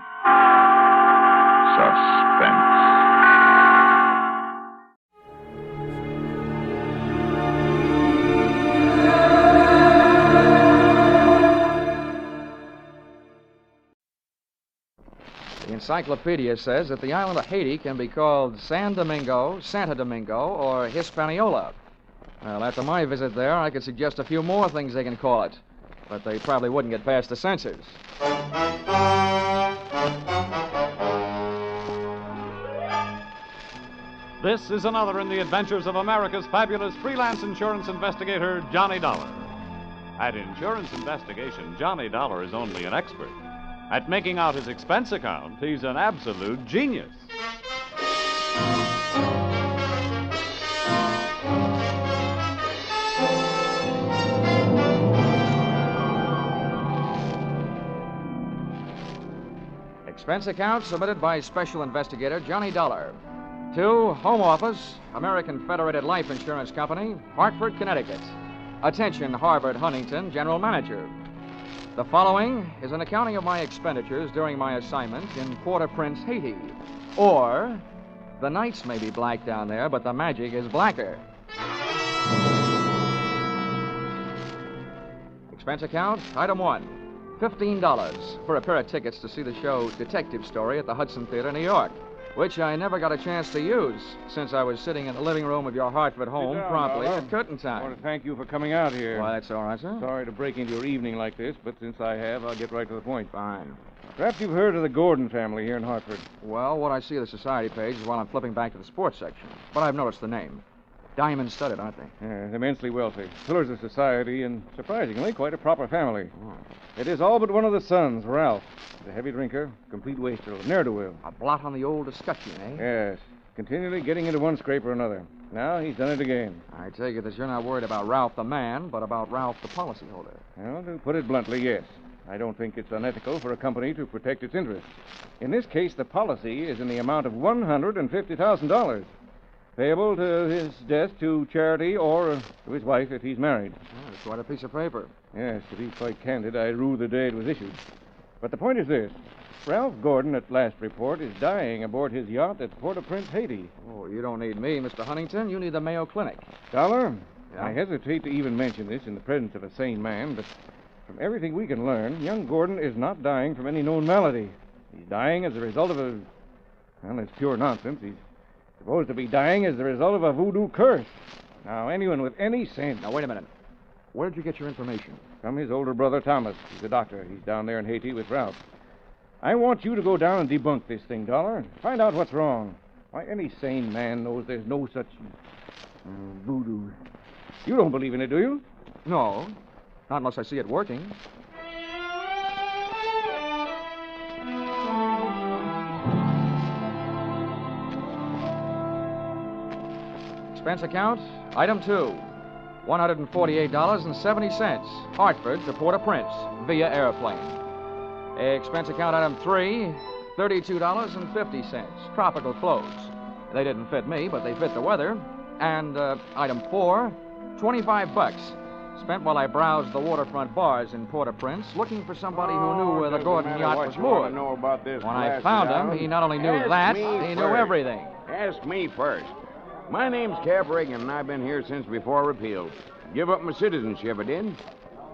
R: suspense.
A: The encyclopedia says that the island of Haiti can be called San Domingo, Santo Domingo, or Hispaniola. Well, after my visit there, I could suggest a few more things they can call it, but they probably wouldn't get past the censors.
B: This is another in the adventures of America's fabulous freelance insurance investigator, Johnny Dollar. At Insurance Investigation, Johnny Dollar is only an expert. At making out his expense account, he's an absolute genius.
A: Expense account submitted by Special Investigator Johnny Dollar. To Home Office, American Federated Life Insurance Company, Hartford, Connecticut. Attention, Harvard Huntington, General Manager. The following is an accounting of my expenditures during my assignment in Port-au-Prince, Haiti. Or, the nights may be black down there, but the magic is blacker. Expense account, item 1, $15 for a pair of tickets to see the show Detective Story at the Hudson Theater, New York, which I never got a chance to use since I was sitting in the living room of your Hartford home promptly at curtain time.
C: I want to thank you for coming out here.
A: Why, that's all right, sir.
C: Sorry to break into your evening like this, but since I have, I'll get right to the point.
A: Fine.
C: Perhaps you've heard of the Gordon family here in Hartford.
A: Well, what I see of the society page is while I'm flipping back to the sports section. But I've noticed the name. Diamond-studded, aren't they?
C: Yeah, immensely wealthy. Pillars of society, and surprisingly, quite a proper family. Oh. It is all but one of the sons, Ralph. He's a heavy drinker, complete waster, ne'er-do-well.
A: A blot on the old escutcheon, eh?
C: Yes. Continually getting into one scrape or another. Now he's done it again.
A: I take it that you're not worried about Ralph the man, but about Ralph the policyholder.
C: Well, to put it bluntly, yes. I don't think it's unethical for a company to protect its interests. In this case, the policy is in the amount of $150,000. Payable to his death to charity or to his wife if he's married.
A: Oh, it's quite a piece of paper.
C: Yes, to be quite candid, I rue the day it was issued. But the point is this. Ralph Gordon, at last report, is dying aboard his yacht at Port-au-Prince, Haiti.
A: Oh, you don't need me, Mr. Huntington. You need the Mayo Clinic.
C: Dollar?
A: Yeah?
C: I hesitate to even mention this in the presence of a sane man, but from everything we can learn, young Gordon is not dying from any known malady. He's dying as a result of a... Well, it's pure nonsense. He's supposed to be dying as the result of a voodoo curse. Now, anyone with any sense...
A: Now, wait a minute. Where'd you get your information?
C: From his older brother, Thomas. He's a doctor. He's down there in Haiti with Ralph. I want you to go down and debunk this thing, Dollar. Find out what's wrong. Why, any sane man knows there's no such... voodoo. You don't believe in it, do you?
A: No. Not unless I see it working. Expense account, item 2, $148.70, Hartford to Port-au-Prince, via airplane. Expense account item 3, $32.50. Tropical clothes. They didn't fit me, but they fit the weather. And item 4, $25. Spent while I browsed the waterfront bars in Port-au-Prince, looking for somebody who knew where the Gordon yacht was moored.
G: Know about this
A: When I found him, he not only knew that, he knew everything.
G: Ask me first. My name's Cap Reagan, and I've been here since before repeal. Give up my citizenship, I did,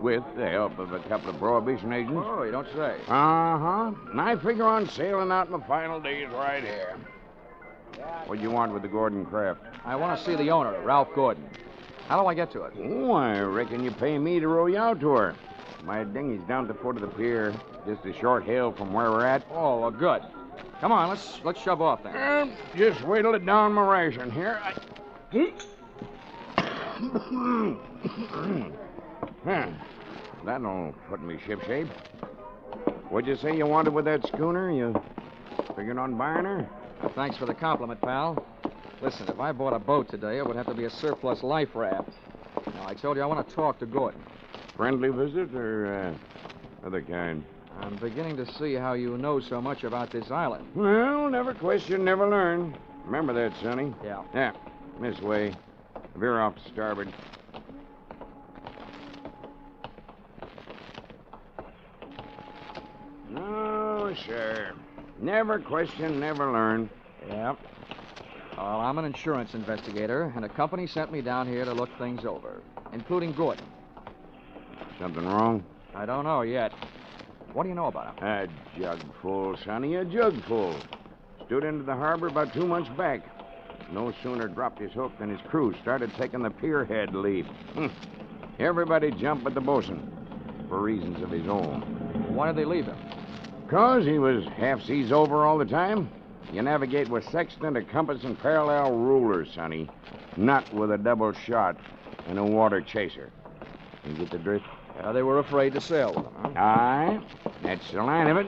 G: with the help of a couple of prohibition agents.
A: Oh, you don't say.
G: Uh-huh. And I figure on sailing out my final days right here. What do you want with the Gordon craft?
A: I want to see the owner, Ralph Gordon. How do I get to it?
G: Oh, I reckon you pay me to row you out to her. My dinghy's down at the foot of the pier, just a short hail from where we're at.
A: Oh, well, good. Come on, let's shove off then.
G: Just wait till it down my ration here. That'll put me shipshape. What'd you say you wanted with that schooner? You figuring on buying her?
A: Thanks for the compliment, pal. Listen, if I bought a boat today, it would have to be a surplus life raft. Now, I told you I want to talk to Gordon.
G: Friendly visit or other kind?
A: I'm beginning to see how you know so much about this island.
G: Well, never question, never learn. Remember that, Sonny?
A: Yeah.
G: Yeah, this way. Veer off to starboard. No, sir. Never question, never learn.
A: Yep. Well, I'm an insurance investigator, and a company sent me down here to look things over, including Gordon.
G: Something wrong?
A: I don't know yet. What do you know about him?
G: A jug full, Sonny, a jug full. Stood into the harbor about 2 months back. No sooner dropped his hook than his crew started taking the pierhead lead. Everybody jumped but the bosun, for reasons of his own.
A: Why did they leave him?
G: 'Cause he was half seas over all the time. You navigate with sextant, a compass, and parallel rulers, Sonny. Not with a double shot and a water chaser. You get the drift?
A: They were afraid to sail with him, huh?
G: Aye, that's the line of it.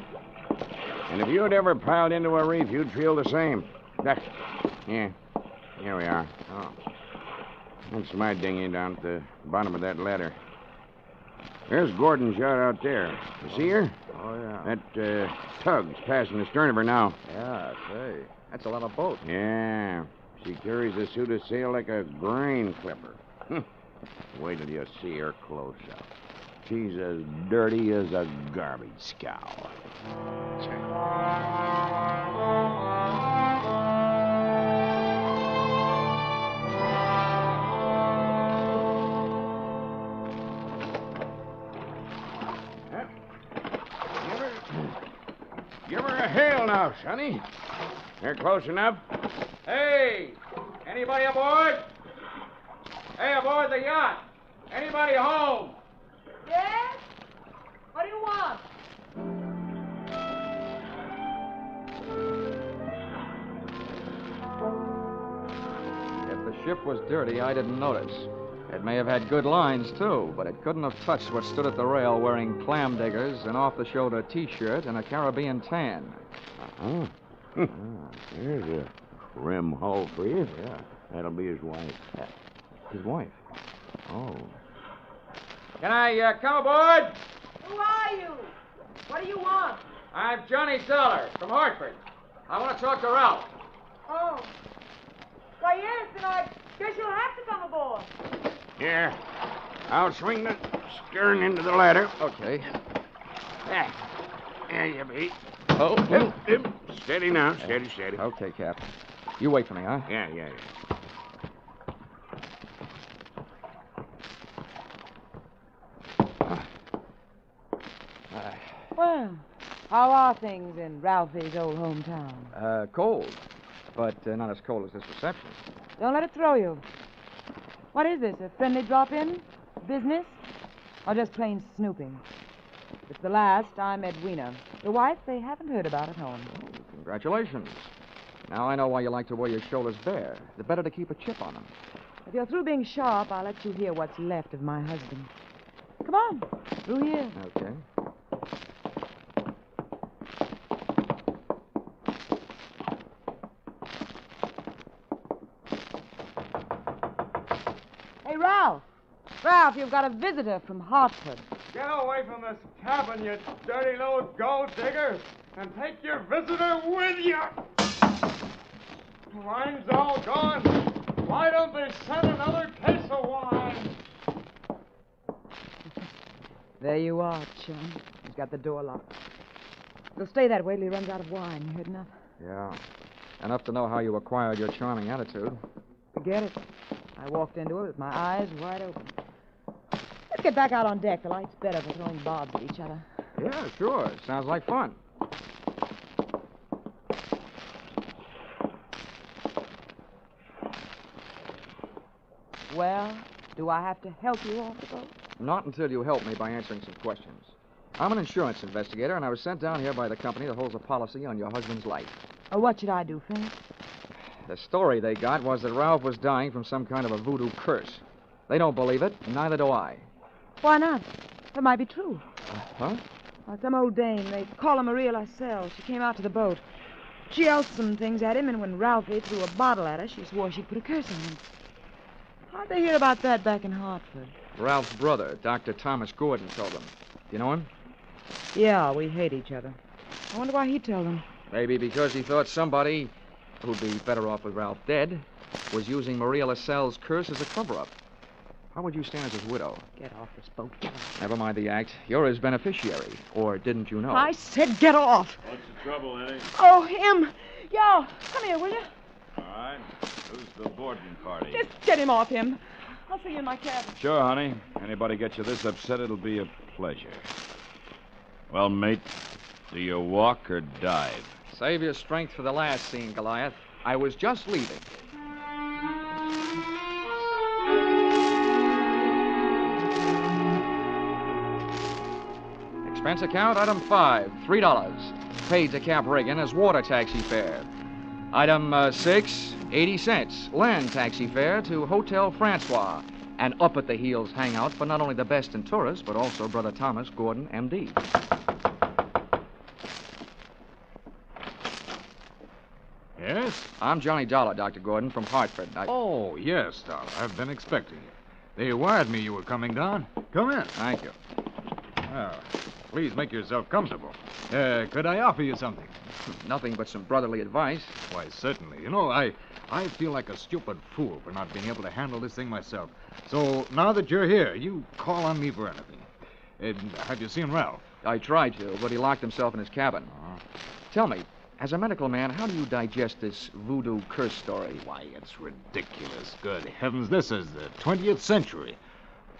G: And if you had ever piled into a reef, you'd feel the same. Yeah, here we are.
A: Oh.
G: That's my dinghy down at the bottom of that ladder. There's Gordon's yacht out there. You see her?
A: Oh, yeah.
G: That tug's passing the stern of her now.
A: Yeah, I say. That's a lot of boat.
G: Yeah. She carries a suit of sail like a grain clipper. Wait till you see her close up. She's as dirty as a garbage scow. Give her a hail now, Sonny. They're close enough.
A: Hey! Anybody aboard? Hey, aboard the yacht! Anybody home?
E: Yes? What do you want?
A: If the ship was dirty, I didn't notice. It may have had good lines, too, but it couldn't have touched what stood at the rail wearing clam diggers, an off-the-shoulder T-shirt, and a Caribbean tan.
G: There's a rim hull for you.
A: Yeah.
G: That'll be his wife.
A: His wife? Oh.
E: Can I come aboard? Who are you? What do you want?
A: I'm Johnny Dollar from Hartford. I want to talk to Ralph.
E: Oh. Why, yes, then I guess you'll have to come aboard.
G: Here. I'll swing the stern into the ladder.
A: Okay.
G: There you be.
A: Oh.
G: Steady now. Steady.
A: Okay, Cap. You wait for me, huh?
G: Yeah.
V: Well, how are things in Ralphie's old hometown?
A: Cold. But not as cold as this reception.
V: Don't let it throw you. What is this, a friendly drop-in? Business? Or just plain snooping? If it's the last, I'm Edwina. The wife they haven't heard about at home.
A: Oh, congratulations. Now I know why you like to wear your shoulders bare. The better to keep a chip on them.
V: If you're through being sharp, I'll let you hear what's left of my husband. Come on, through here.
A: Okay.
V: Hey, Ralph. Ralph, you've got a visitor from Hartford.
D: Get away from this cabin, you dirty little gold digger, and take your visitor with you. Wine's all gone. Why don't they send another case of wine?
V: There you are, chum. He's got the door locked. He'll stay that way till he runs out of wine. You heard enough?
A: Yeah. Enough to know how you acquired your charming attitude.
V: Forget it. I walked into it with my eyes wide open. Let's get back out on deck. The light's better for throwing bobs at each other.
A: Yeah, sure. Sounds like fun.
V: Well, do I have to help you off the boat?
A: Not until you help me by answering some questions. I'm an insurance investigator, and I was sent down here by the company that holds a policy on your husband's life.
V: Oh, what should I do, Finn?
A: The story they got was that Ralph was dying from some kind of a voodoo curse. They don't believe it, and neither do I.
V: Why not? That might be true.
A: Huh?
V: Some old dame. They call her Maria Lascelles. She came out to the boat. She yelled some things at him, and when Ralphie threw a bottle at her, she swore she'd put a curse on him. How'd they hear about that back in Hartford?
A: Ralph's brother, Dr. Thomas Gordon, told them. You know him?
V: Yeah, we hate each other. I wonder why he told them.
A: Maybe because he thought somebody, who'd be better off with Ralph dead, was using Maria Lascelles' curse as a cover-up. How would you stand as his widow?
V: Get off this boat. Get off.
A: Never mind the act. You're his beneficiary. Or didn't you know?
V: I said get off.
F: What's the trouble, Eddie?
V: Oh, him. Yo, come here, will you?
F: All right. Who's the boarding party?
V: Just get him off him. I'll see you in my cabin.
F: Sure, honey. Anybody gets you this upset, it'll be a pleasure. Well, mate, do you walk or dive?
A: Save your strength for the last scene, Goliath. I was just leaving. Expense account, item 5, $3. Paid to Cap Reagan as water taxi fare. Item 6, 80 cents. Land taxi fare to Hotel Francois. An up-at-the-heels hangout for not only the best in tourists, but also Brother Thomas Gordon, M.D.
F: Yes?
A: I'm Johnny Dollar, Dr. Gordon, from Hartford.
F: Oh, yes, Dollar. I've been expecting you. They wired me you were coming down. Come in.
A: Thank you.
F: Well, please make yourself comfortable. Could I offer you something?
A: Nothing but some brotherly advice.
F: Why, certainly. You know, I feel like a stupid fool for not being able to handle this thing myself. So now that you're here, you call on me for anything. Have you seen Ralph?
A: I tried to, but he locked himself in his cabin. Tell me, as a medical man, how do you digest this voodoo curse story?
F: Why, it's ridiculous. Good heavens, this is the 20th century.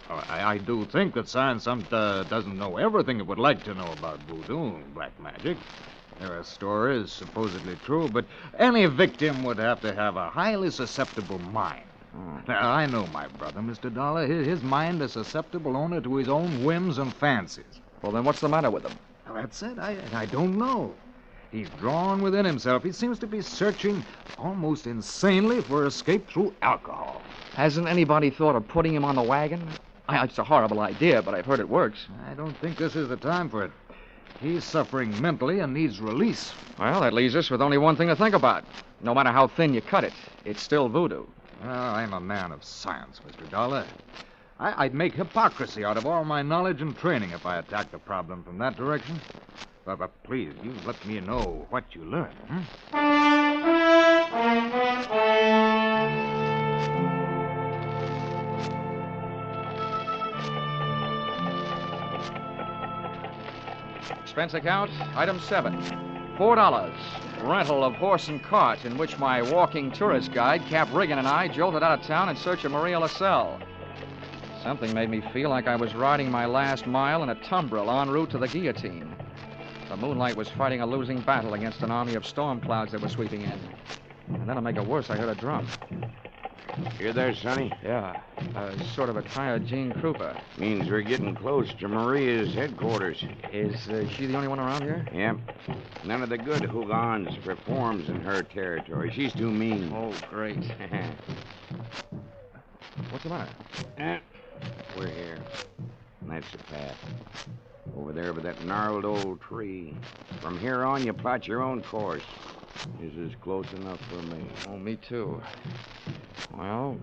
F: I do think that science doesn't know everything it would like to know about voodoo and black magic. There are stories supposedly true, but any victim would have to have a highly susceptible mind. Now, I know my brother, Mr. Dollar. His mind is susceptible only to his own whims and fancies.
A: Well, then what's the matter with him?
F: Well, that's it. I don't know. He's drawn within himself. He seems to be searching almost insanely for escape through alcohol.
A: Hasn't anybody thought of putting him on the wagon? It's a horrible idea, but I've heard it works.
F: I don't think this is the time for it. He's suffering mentally and needs release.
A: Well, that leaves us with only one thing to think about. No matter how thin you cut it, it's still voodoo.
F: Well, I'm a man of science, Mr. Dollar. I'd make hypocrisy out of all my knowledge and training if I attacked the problem from that direction. But please, you let me know what you learn.
A: Expense account, item 7, $4. Rental of horse and cart in which my walking tourist guide, Cap Reagan, and I jolted out of town in search of Maria Lascelles. Something made me feel like I was riding my last mile in a tumbril en route to the guillotine. The moonlight was fighting a losing battle against an army of storm clouds that were sweeping in. And then to make it worse, I heard a drum.
G: You there, Sonny?
A: Yeah, sort of a tired Gene Krupa.
G: Means we're getting close to Maria's headquarters.
A: Is she the only one around here?
G: Yep. None of the good Hougans performs in her territory. She's too mean.
A: Oh, great. What's the matter?
G: We're here. And that's the path. Over there by that gnarled old tree. From here on, you plot your own course. This is close enough for me.
A: Oh, me too. Well,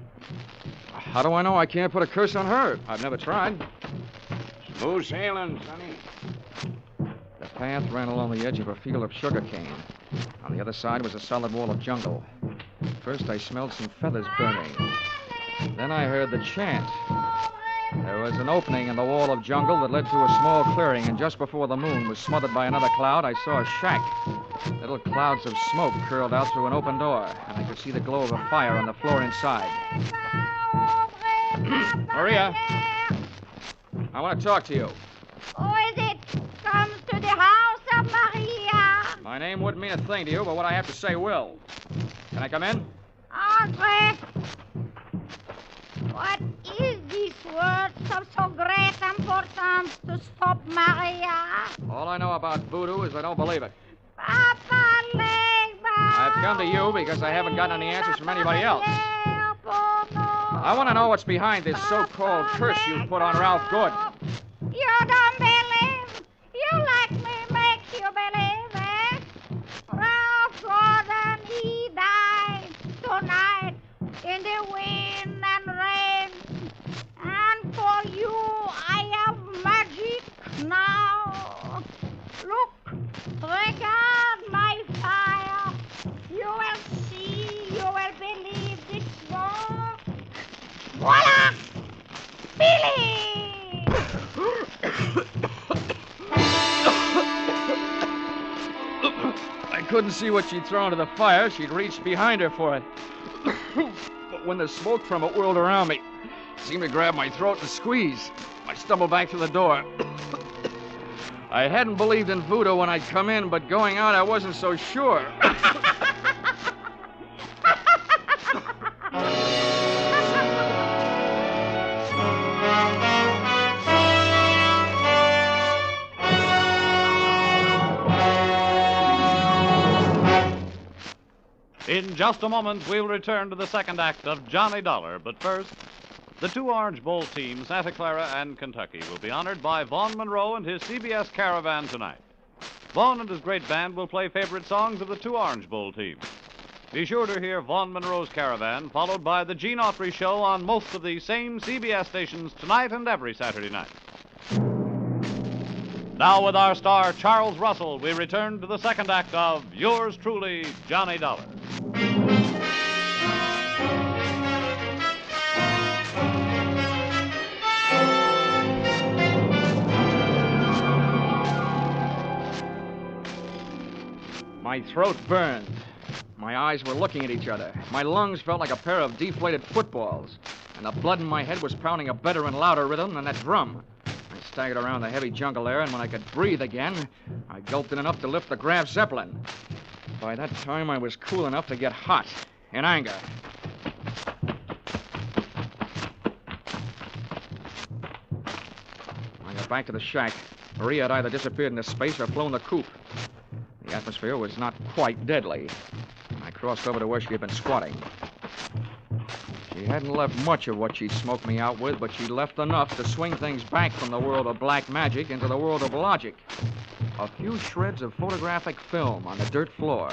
A: how do I know I can't put a curse on her? I've never tried.
G: Who's sailing, Sonny?
A: The path ran along the edge of a field of sugarcane. On the other side was a solid wall of jungle. First, I smelled some feathers burning. Then I heard the chant. There was an opening in the wall of jungle that led to a small clearing, and just before the moon was smothered by another cloud, I saw a shack. Little clouds of smoke curled out through an open door, and I could see the glow of a fire on the floor inside. Maria, I want to talk to you.
U: Who is it? Comes to the house of Maria.
A: My name wouldn't mean a thing to you, but what I have to say will. Can I come in?
U: Andre, what is this word of so great importance to stop Maria?
A: All I know about voodoo is I don't believe it.
U: Papa Legba.
A: I've come to you because I haven't gotten any answers from anybody else. I want to know what's behind this so-called curse you put on Ralph Good.
U: You don't believe? You let me make you believe, eh? Ralph Gordon, he died tonight in the wind and rain. And for you, I have magic now. Look, regard my fire. You will see, you will believe this more. Voila! Billy!
A: I couldn't see what she'd thrown into the fire. She'd reached behind her for it. But when the smoke from it whirled around me, it seemed to grab my throat and squeeze. I stumbled back to the door. I hadn't believed in voodoo when I'd come in, but going out I wasn't so sure.
B: In just a moment, we'll return to the second act of Johnny Dollar. But first, the two Orange Bowl teams, Santa Clara and Kentucky, will be honored by Vaughn Monroe and his CBS Caravan tonight. Vaughn and his great band will play favorite songs of the two Orange Bowl teams. Be sure to hear Vaughn Monroe's Caravan, followed by the Gene Autry Show on most of the same CBS stations tonight and every Saturday night. Now, with our star, Charles Russell, we return to the second act of Yours Truly, Johnny Dollar.
A: My throat burned. My eyes were looking at each other. My lungs felt like a pair of deflated footballs. And the blood in my head was pounding a better and louder rhythm than that drum. I staggered around the heavy jungle air, and when I could breathe again, I gulped in enough to lift the Graf Zeppelin. By that time, I was cool enough to get hot, in anger. I got back to the shack. Maria had either disappeared into space or flown the coop. The atmosphere was not quite deadly. I crossed over to where she had been squatting. She hadn't left much of what she'd smoked me out with, but she left enough to swing things back from the world of black magic into the world of logic. A few shreds of photographic film on the dirt floor.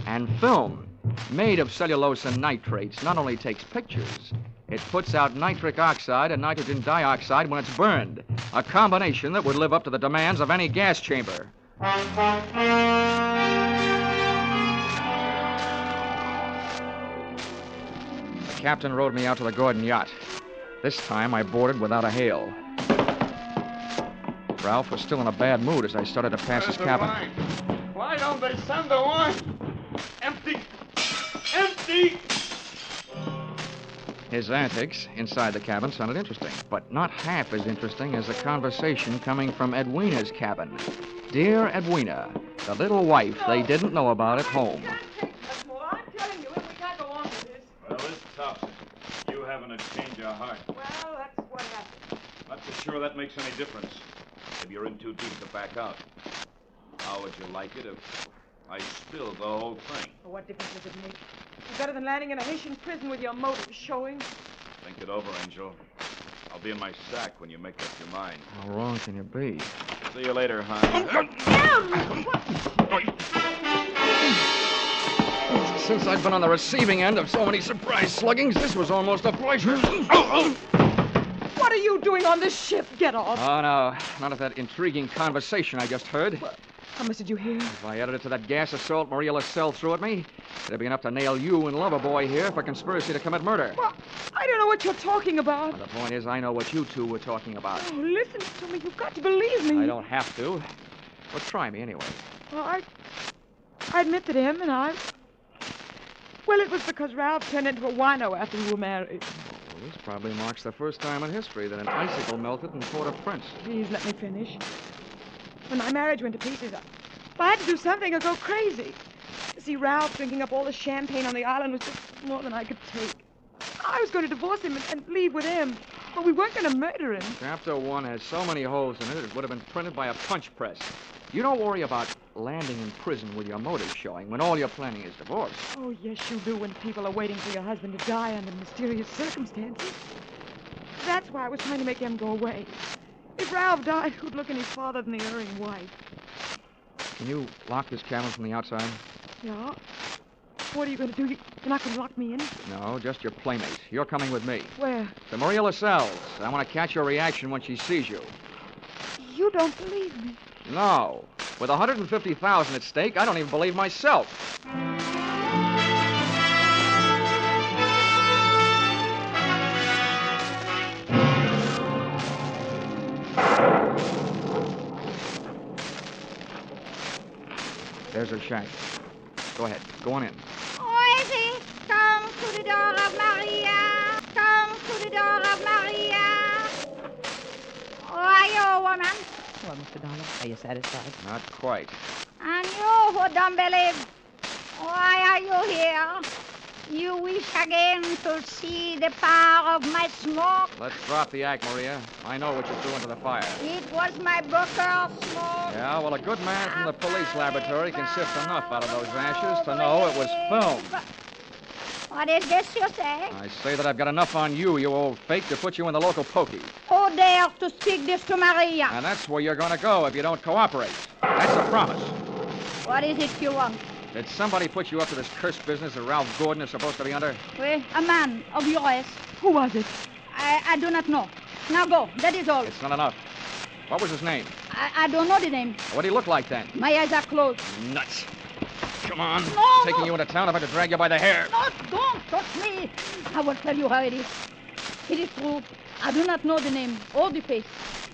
A: And film, made of cellulose and nitrates, not only takes pictures, it puts out nitric oxide and nitrogen dioxide when it's burned. A combination that would live up to the demands of any gas chamber. The captain rowed me out to the Gordon yacht. This time I boarded without a hail. Ralph was still in a bad mood as I started to pass his cabin.
D: Why don't they send the wine? Empty! Empty!
A: His antics inside the cabin sounded interesting, but not half as interesting as the conversation coming from Edwina's cabin. Dear Edwina, the little wife they didn't know about at home.
D: I'm telling you, we can't go on with this.
F: Well, it's tough. You having a change of heart.
D: Well, that's what happened.
F: Not so sure that makes any difference. Maybe you're in too deep to back out. How would you like it if I spilled the whole thing?
D: Well, what difference does it make? It's better than landing in a Haitian prison with your motives showing.
F: Think it over, Angel. I'll be in my sack when you make up your mind.
A: How wrong can you be?
F: See you later, hon.
A: Since I've been on the receiving end of so many surprise sluggings, this was almost a pleasure.
E: What are you doing on this ship? Get off.
A: Oh, no. None of that intriguing conversation I just heard.
E: How much did you hear?
A: If I added it to that gas assault Maria LaSalle threw at me, it'd be enough to nail you and Loverboy here for conspiracy to commit murder.
E: Well, I don't know what you're talking about.
A: Well, the point is, I know what you two were talking about.
E: Oh, listen to me. You've got to believe me.
A: I don't have to. Well, try me anyway.
E: Well, I admit that him and I... Well, it was because Ralph turned into a wino after we were married.
A: Well, this probably marks the first time in history that an icicle melted in Port-au-Prince.
E: Please let me finish. When my marriage went to pieces, I had to do something or go crazy. See, Ralph drinking up all the champagne on the island was just more than I could take. I was going to divorce him and leave with him, but we weren't going to murder him.
A: Chapter 1 has so many holes in it, it would have been printed by a punch press. You don't worry about landing in prison with your motive showing when all you're planning is divorce.
E: Oh, yes, you do when people are waiting for your husband to die under mysterious circumstances. That's why I was trying to make him go away. If Ralph died, who'd look any farther than the erring wife?
A: Can you lock this cabin from the outside?
E: Yeah? What are you going to do? You're not going to lock me in?
A: No, just your playmate. You're coming with me.
E: Where?
A: To Maria LaSalle's. I want to catch your reaction when she sees you.
E: You don't believe me.
A: No. With $150,000 at stake, I don't even believe myself. There's her shack. Go ahead. Go on in.
U: Oisy, come to the door of Maria. Come to the door of Maria. Who are you, woman?
V: Well, Mr. Dollar, are you satisfied?
A: Not quite.
U: And you who don't believe, why are you here? You wish again to see the power of my smoke?
A: Let's drop the act, Maria. I know what you threw into the fire.
U: It was my Booker smoke.
A: Yeah, well, a good man from the police laboratory can sift enough out of those ashes to know it was film.
U: What is this you say?
A: I say that I've got enough on you, you old fake, to put you in the local pokey.
U: Who dares to speak this to Maria?
A: And that's where you're going to go if you don't cooperate. That's a promise.
U: What is it you want?
A: Did somebody put you up to this cursed business that Ralph Gordon is supposed to be under?
U: Well, a man of your race.
E: Who was it?
U: I do not know. Now go. That is all.
A: It's not enough. What was his name?
U: I don't know the name.
A: What did he look like then?
U: My eyes are closed.
A: Nuts. Come on.
U: No,
A: Taking you into town, if I could drag you by the hair.
U: No, don't touch me. I will tell you how it is. It is true. I do not know the name or the face.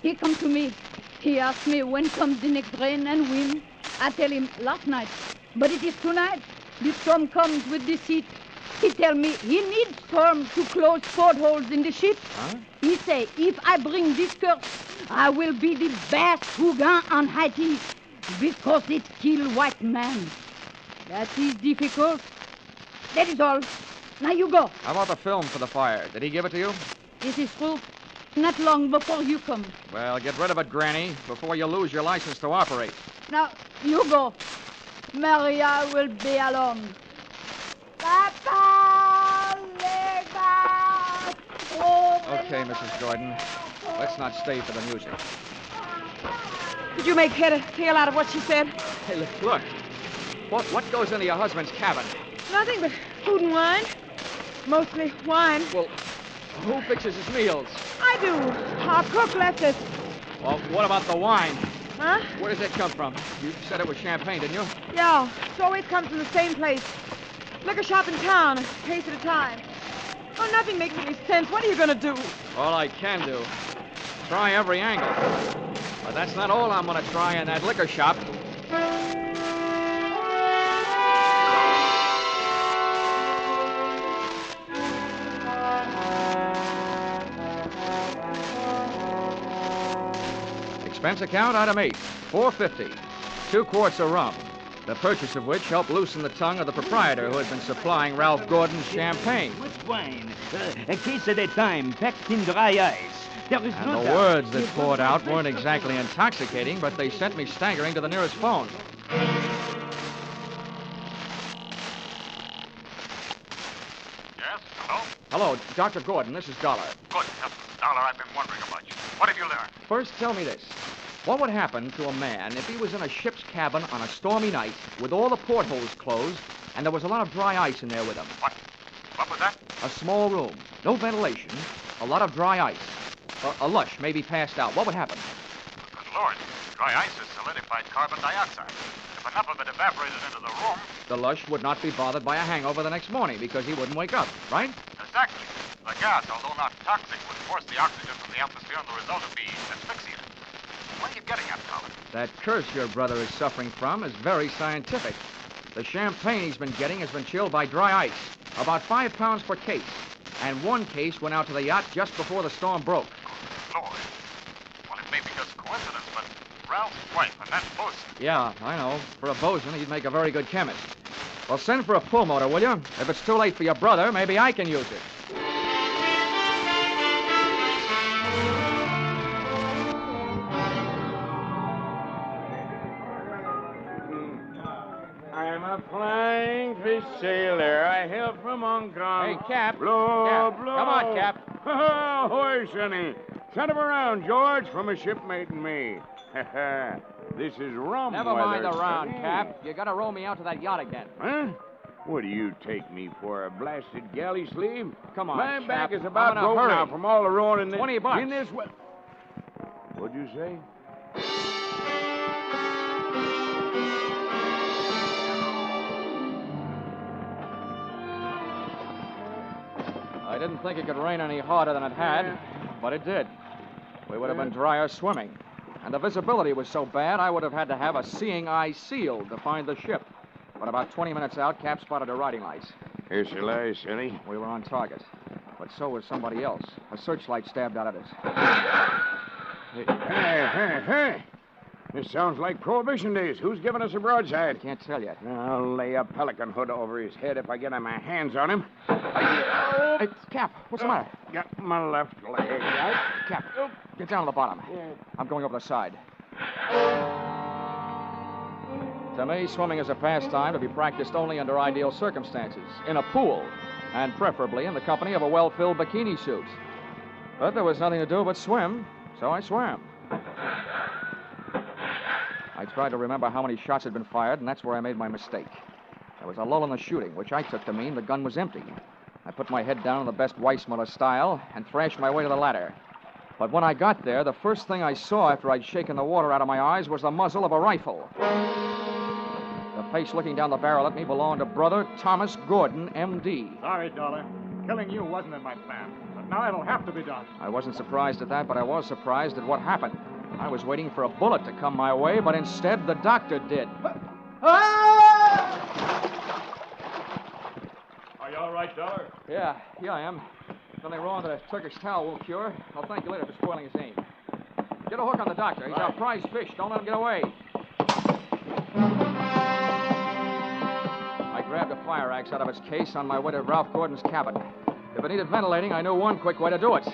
U: He come to me. He asked me when comes the next rain and wind. I tell him last night. But it is tonight. The storm comes with the sea. He tell me he needs storm to close portholes in the ship.
A: Huh?
U: He say, if I bring this curse, I will be the best Hougan on Haiti because it kill white man. That is difficult. That is all. Now you go.
A: How about the film for the fire? Did he give it to you?
U: This is true. Not long before you come.
A: Well, get rid of it, Granny, before you lose your license to operate.
U: Now, you go. Maria will be alone.
A: Okay, Mrs. Gordon. Let's not stay for the music.
E: Did you make head or tail out of what she said?
A: Hey, look. What goes into your husband's cabin?
E: Nothing but food and wine. Mostly wine.
A: Well, who fixes his meals?
E: I do. Our cook left us.
A: Well, what about the wine?
E: Huh?
A: Where does it come from? You said it was champagne, didn't you?
E: Yeah. It always comes from the same place. Liquor shop in town, a case at a time. Oh, nothing makes any sense. What are you going to do?
A: All I can do. Try every angle. But that's not all I'm going to try in that liquor shop. Expense account, item 8, $4.50. 2 quarts of rum, the purchase of which helped loosen the tongue of the proprietor who had been supplying Ralph Gordon's champagne.
H: Which wine? A case at a time, packed in dry ice. There is
A: And
H: no
A: the
H: doubt.
A: words that poured out weren't exactly intoxicating, but they sent me staggering to the nearest phone.
B: Yes? Hello?
A: Hello, Dr. Gordon, this is Dollar.
B: Good. Dollar, I've been wondering about you. What have you learned?
A: First, tell me this. What would happen to a man if he was in a ship's cabin on a stormy night with all the portholes closed and there was a lot of dry ice in there with him?
B: What was that?
A: A small room, no ventilation, a lot of dry ice. A lush, maybe passed out. What would happen?
B: Good Lord. Dry ice is solidified carbon dioxide. If enough of it evaporated into the room...
A: The lush would not be bothered by a hangover the next morning because he wouldn't wake up, right?
B: Exactly. The gas, although not toxic, would force the oxygen from the atmosphere, and the result would be asphyxia. What are you getting at, Colin?
A: That curse your brother is suffering from is very scientific. The champagne he's been getting has been chilled by dry ice, about 5 pounds per case. And one case went out to the yacht just before the storm broke.
B: Lord. Well, it may be just coincidence, but Ralph's wife and that bosun.
A: Yeah, I know. For a bosun, he'd make a very good chemist. Well, send for a pull motor, will you? If it's too late for your brother, maybe I can use it.
G: I'm a flying fish sailor. I hail from Hong Kong.
A: Hey, Cap.
G: Blow,
A: Cap.
G: blow.
A: Come on, Cap.
G: Ahoy, Sonny. Send him around, George, from a shipmate and me. This is rum
A: Never mind
G: weather,
A: the round,
G: Sonny.
A: Cap. You gotta row me out to that yacht again.
G: Huh? What do you take me for, a blasted galley sleeve?
A: Come on,
G: My
A: Cap.
G: back is
A: I'm
G: about
A: in a
G: broke
A: hurry.
G: now from all the rowing in this...
A: $20.
G: In this... What'd you say?
A: I didn't think it could rain any harder than it had, but it did. We would have been drier swimming. And the visibility was so bad, I would have had to have a seeing eye sealed to find the ship. But about 20 minutes out, Cap spotted her riding lights.
G: Here she lies, Sonny.
A: We were on target. But so was somebody else. A searchlight stabbed out at us.
G: Hey. This sounds like Prohibition days. Who's giving us a broadside?
A: Can't tell yet.
G: I'll lay a pelican hood over his head if I get my hands on him.
A: Hey, Cap, what's the matter?
G: Got my left leg.
A: Cap, get down to the bottom. I'm going over the side. To me, swimming is a pastime to be practiced only under ideal circumstances, in a pool, and preferably in the company of a well-filled bikini suit. But there was nothing to do but swim, so I swam. I tried to remember how many shots had been fired, and that's where I made my mistake. There was a lull in the shooting, which I took to mean the gun was empty. I put my head down in the best Weissmuller style and thrashed my way to the ladder. But when I got there, the first thing I saw after I'd shaken the water out of my eyes was the muzzle of a rifle. The face looking down the barrel at me belonged to Brother Thomas Gordon, M.D.
F: Sorry, Dollar. Killing you wasn't in my plan. But now it'll have to be done.
A: I wasn't surprised at that, but I was surprised at what happened. I was waiting for a bullet to come my way, but instead the doctor did.
F: Are you all right, Dollar?
A: Yeah, here I am. Nothing wrong that a Turkish towel won't cure. I'll thank you later for spoiling his aim. Get a hook on the doctor. He's our prize fish. Don't let him get away. I grabbed a fire axe out of its case on my way to Ralph Gordon's cabin. If it needed ventilating, I knew one quick way to do it.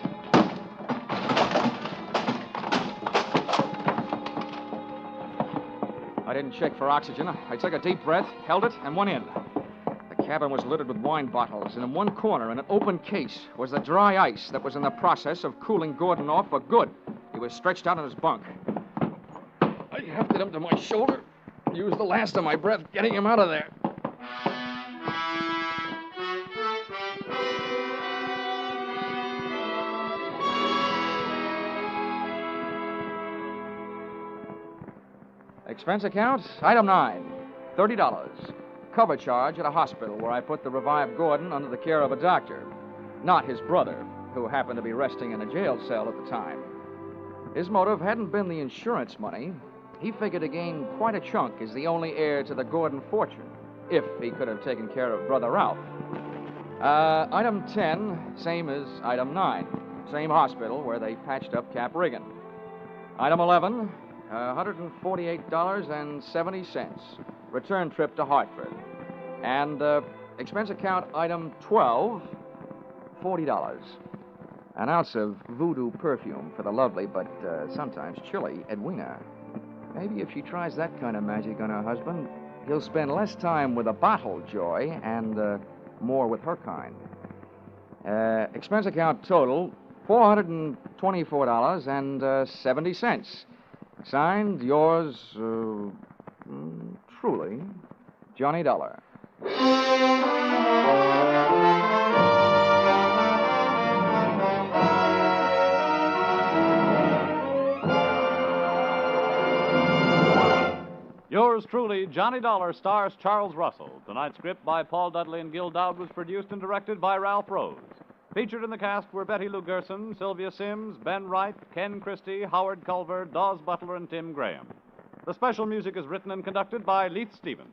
A: I didn't check for oxygen. I took a deep breath, held it, and went in. The cabin was littered with wine bottles, and in one corner, in an open case, was the dry ice that was in the process of cooling Gordon off for good. He was stretched out on his bunk. I hefted him to my shoulder, used the last of my breath getting him out of there. Expense account, item 9, $30. Cover charge at a hospital where I put the revived Gordon under the care of a doctor. Not his brother, who happened to be resting in a jail cell at the time. His motive hadn't been the insurance money. He figured to gain quite a chunk as the only heir to the Gordon fortune, if he could have taken care of Brother Ralph. Item 10, same as item 9. Same hospital where they patched up Cap Riggin. Item 11, $148.70. Return trip to Hartford. And expense account item 12, $40. An ounce of voodoo perfume for the lovely but sometimes chilly Edwina. Maybe if she tries that kind of magic on her husband, he'll spend less time with a bottle joy and more with her kind. Expense account total, $424.70. Signed, yours, truly, Johnny Dollar.
B: Yours truly, Johnny Dollar, stars Charles Russell. Tonight's script by Paul Dudley and Gil Dowd was produced and directed by Ralph Rose. Featured in the cast were Betty Lou Gerson, Sylvia Sims, Ben Wright, Ken Christie, Howard Culver, Dawes Butler, and Tim Graham. The special music is written and conducted by Leith Stevens.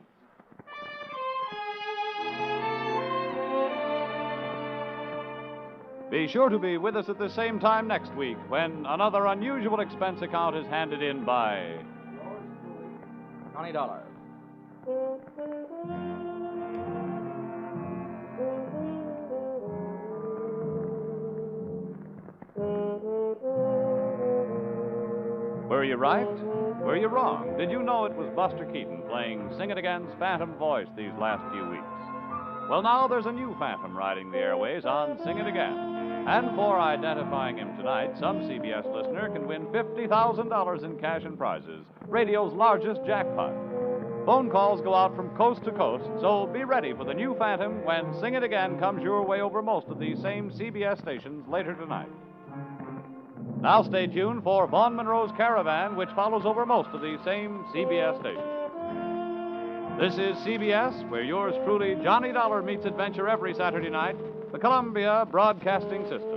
B: Be sure to be with us at the same time next week when another unusual expense account is handed in by
A: $20.
B: Were you right? Were you wrong? Did you know it was Buster Keaton playing Sing It Again's Phantom voice these last few weeks? Well, now there's a new Phantom riding the airways on Sing It Again. And for identifying him tonight, some CBS listener can win $50,000 in cash and prizes, radio's largest jackpot. Phone calls go out from coast to coast, so be ready for the new Phantom when Sing It Again comes your way over most of these same CBS stations later tonight. Now stay tuned for Vaughn Monroe's Caravan, which follows over most of these same CBS stations. This is CBS, where yours truly, Johnny Dollar, meets adventure every Saturday night, the Columbia Broadcasting System.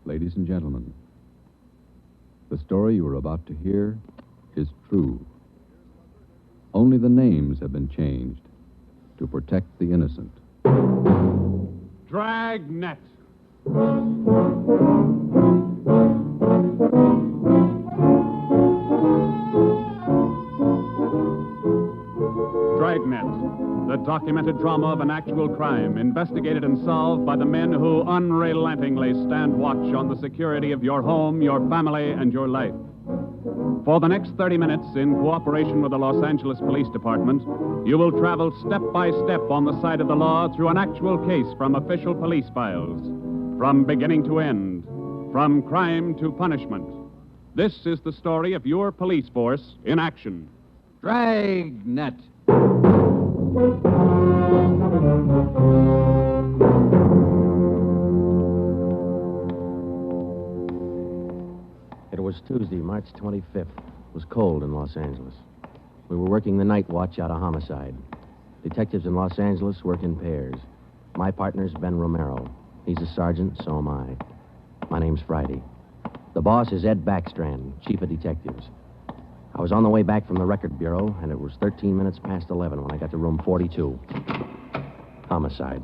K: Ladies and gentlemen, the story you are about to hear is true. Only the names have been changed to protect the innocent.
L: Dragnet. Dragnet, the documented drama of an actual crime, investigated and solved by the men who unrelentingly stand watch on the security of your home, your family, and your life. For the next 30 minutes, in cooperation with the Los Angeles Police Department, you will travel step by step on the side of the law through an actual case from official police files, from beginning to end, from crime to punishment. This is the story of your police force in action.
K: Dragnet.
W: It was Tuesday, March 25th. It was cold in Los Angeles. We were working the night watch out of Homicide. Detectives in Los Angeles work in pairs. My partner's Ben Romero. He's a sergeant, so am I. My name's Friday. The boss is Ed Backstrand, chief of detectives. I was on the way back from the record bureau, and it was 13 minutes past 11 when I got to room 42. Homicide.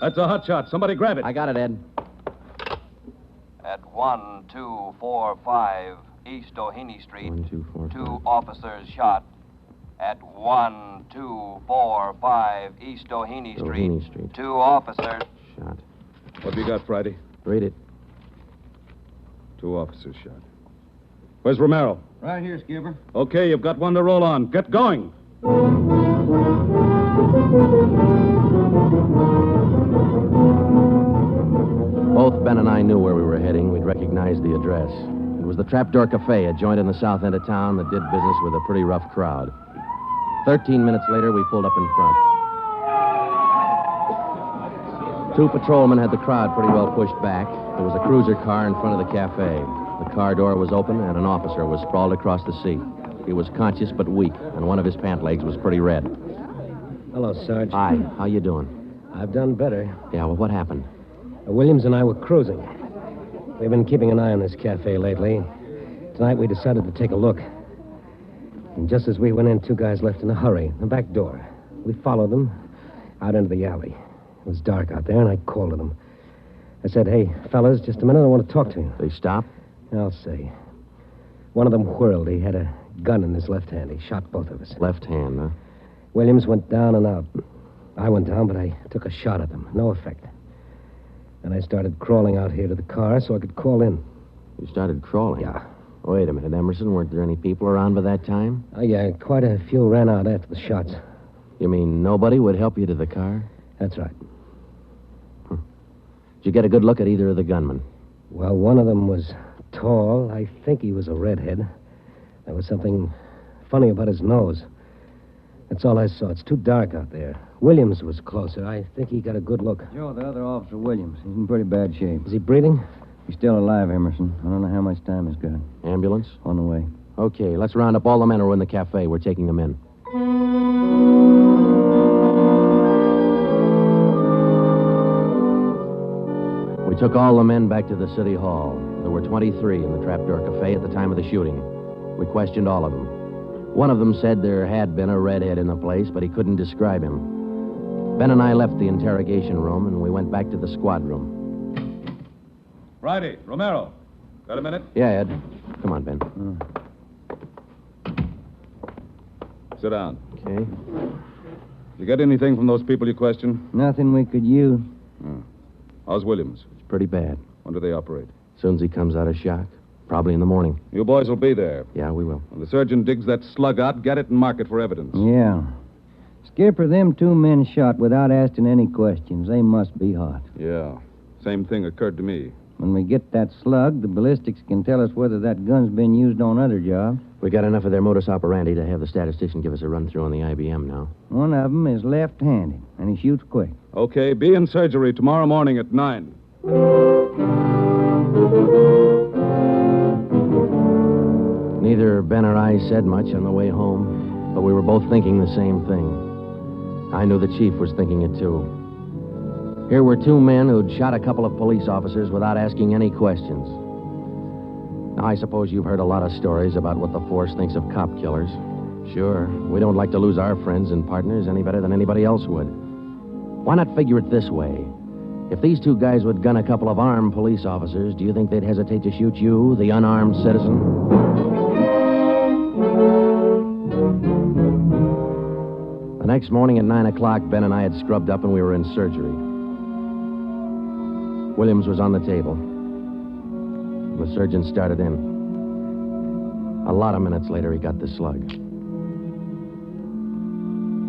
L: That's a hot shot. Somebody grab it.
W: I got it, Ed.
X: At 1245 East Doheny Street,
W: 1, 2, 4,
X: 2
W: 5.
X: officers shot. At 1245 East Doheny
W: Doheny Street.
X: 2 officers
W: shot.
L: What have you got, Friday?
W: Read it.
L: 2 officers shot. Where's Romero?
Q: Right here, Skipper.
L: Okay, you've got one to roll on. Get going.
W: Both Ben and I knew where we were heading. We'd recognized the address. It was the Trapdoor Cafe, a joint in the south end of town that did business with a pretty rough crowd. 13 minutes later, we pulled up in front. 2 patrolmen had the crowd pretty well pushed back. There was a cruiser car in front of the cafe. The car door was open, and an officer was sprawled across the seat. He was conscious but weak, and one of his pant legs was pretty red.
Y: Hello, Sarge.
W: Hi, how you doing?
Y: I've done better.
W: Yeah, well, what happened?
Y: Williams and I were cruising. We've been keeping an eye on this cafe lately. Tonight we decided to take a look. And just as we went in, 2 guys left in a hurry, the back door. We followed them out into the alley. It was dark out there, and I called to them. I said, "Hey, fellas, just a minute, I want to talk to you."
W: They stopped?
Y: I'll say. One of them whirled. He had a gun in his left hand. He shot both of us.
W: Left hand, huh?
Y: Williams went down and out. I went down, but I took a shot at them. No effect. And I started crawling out here to the car so I could call in.
W: You started crawling?
Y: Yeah.
W: Wait a minute, Emerson. Weren't there any people around by that time?
Y: Oh, yeah, quite a few ran out after the shots.
W: You mean nobody would help you to the car?
Y: That's right.
W: Did you get a good look at either of the gunmen?
Y: Well, one of them was tall. I think he was a redhead. There was something funny about his nose. That's all I saw. It's too dark out there. Williams was closer. I think he got a good look.
I: Joe, the other officer, Williams. He's in pretty bad shape.
Y: Is he breathing?
I: He's still alive, Emerson. I don't know how much time he's got.
W: Ambulance?
I: On the way.
W: Okay, let's round up all the men who are in the cafe. We're taking them in. We took all the men back to the city hall. There were 23 in the Trapdoor Cafe at the time of the shooting. We questioned all of them. One of them said there had been a redhead in the place, but he couldn't describe him. Ben and I left the interrogation room, and we went back to the squad room.
L: Friday, Romero. Got a minute?
W: Yeah, Ed. Come on, Ben.
L: Sit down.
W: Okay.
L: You get anything from those people you questioned?
I: Nothing we could use.
L: How's Williams?
W: It's pretty bad.
L: When do they operate?
W: As soon as he comes out of shock. Probably in the morning.
L: You boys will be there.
W: Yeah, we will.
L: When the surgeon digs that slug out, get it and mark it for evidence.
I: Yeah. Skipper, them 2 men shot without asking any questions. They must be hot.
L: Yeah. Same thing occurred to me.
I: When we get that slug, the ballistics can tell us whether that gun's been used on other jobs.
W: We got enough of their modus operandi to have the statistician give us a run-through on the IBM now.
I: One of them is left-handed, and he shoots quick.
L: Okay, be in surgery tomorrow morning at 9.
W: Neither Ben or I said much on the way home, but we were both thinking the same thing. I knew the chief was thinking it, too. Here were 2 men who'd shot a couple of police officers without asking any questions. Now, I suppose you've heard a lot of stories about what the force thinks of cop killers. Sure, we don't like to lose our friends and partners any better than anybody else would. Why not figure it this way? If these 2 guys would gun a couple of armed police officers, do you think they'd hesitate to shoot you, the unarmed citizen? The next morning at 9 o'clock, Ben and I had scrubbed up and we were in surgery. Williams was on the table. The surgeon started in. A lot of minutes later, he got the slug.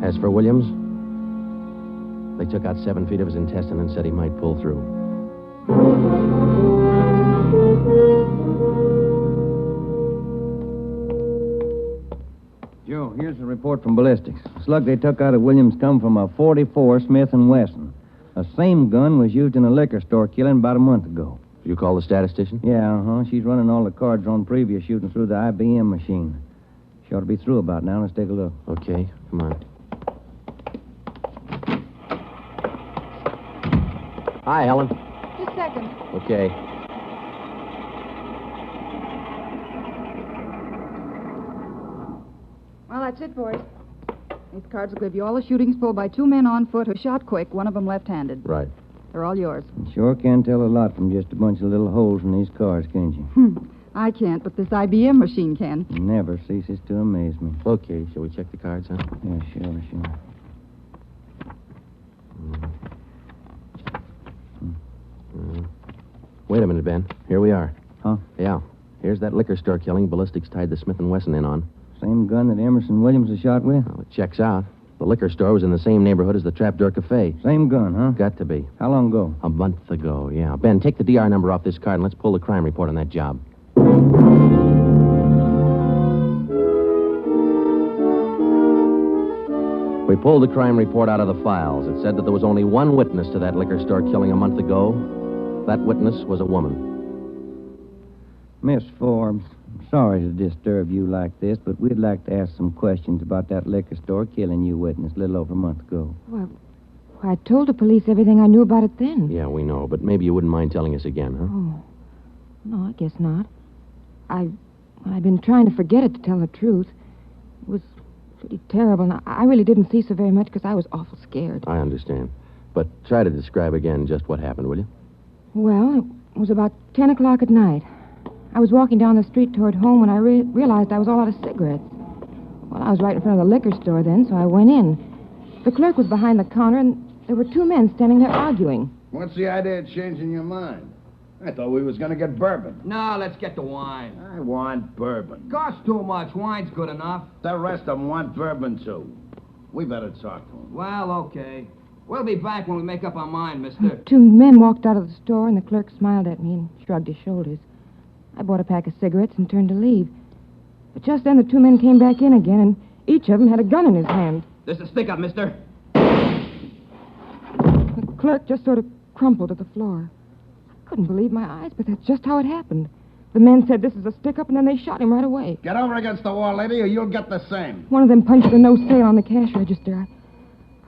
W: As for Williams, they took out 7 feet of his intestine and said he might pull through.
I: Joe, here's the report from ballistics. The slug they took out of Williams come from a .44 Smith & Wesson. The same gun was used in a liquor store killing about a month ago.
W: You call the statistician?
I: Yeah, She's running all the cards on previous shooting through the IBM machine. She ought to be through about now. Let's take a look.
W: Okay, come on. Hi, Helen.
J: Just a second.
W: Okay.
J: Well, that's it, boys. These cards will give you all the shootings pulled by 2 men on foot who shot quick, one of them left-handed.
W: Right.
J: They're all yours.
I: You sure can tell a lot from just a bunch of little holes in these cards, can't you?
J: I can't, but this IBM machine can.
I: Never ceases to amaze me.
W: Okay, shall we check the cards, huh?
I: Yeah, sure.
W: Wait a minute, Ben. Here we are.
I: Huh?
W: Yeah. Here's that liquor store killing ballistics tied the Smith & Wesson in on.
I: Same gun that Emerson Williams was shot with?
W: Well, it checks out. The liquor store was in the same neighborhood as the Trapdoor Cafe.
I: Same gun, huh?
W: Got to be.
I: How long ago?
W: A month ago, yeah. Ben, take the DR number off this card and let's pull the crime report on that job. We pulled the crime report out of the files. It said that there was only one witness to that liquor store killing a month ago. That witness was a woman.
I: Miss Forbes, I'm sorry to disturb you like this, but we'd like to ask some questions about that liquor store killing you witnessed a little over a month ago.
J: Well, I told the police everything I knew about it then.
W: Yeah, we know, but maybe you wouldn't mind telling us again, huh?
J: Oh. No, I guess not. I've been trying to forget it, to tell the truth. It was pretty terrible, and I really didn't see so very much because I was awful scared.
W: I understand. But try to describe again just what happened, will you?
J: Well, it was about 10 o'clock at night. I was walking down the street toward home when I realized I was all out of cigarettes. Well, I was right in front of the liquor store then, so I went in. The clerk was behind the counter, and there were 2 men standing there arguing.
M: What's the idea of changing your mind? I thought we was gonna get bourbon.
N: No, let's get the wine.
M: I want bourbon.
N: Costs too much. Wine's good enough.
M: The rest of them want bourbon, too. We better talk to them.
N: Well, okay. We'll be back when we make up our mind, mister.
J: Two men walked out of the store, and the clerk smiled at me and shrugged his shoulders. I bought a pack of cigarettes and turned to leave. But just then, the two men came back in again, and each of them had a gun in his hand.
N: This is a stick-up, mister.
J: The clerk just sort of crumpled to the floor. I couldn't believe my eyes, but that's just how it happened. The men said this is a stick-up, and then they shot him right away.
M: Get over against the wall, lady, or you'll get the same.
J: One of them punched the no sale on the cash register.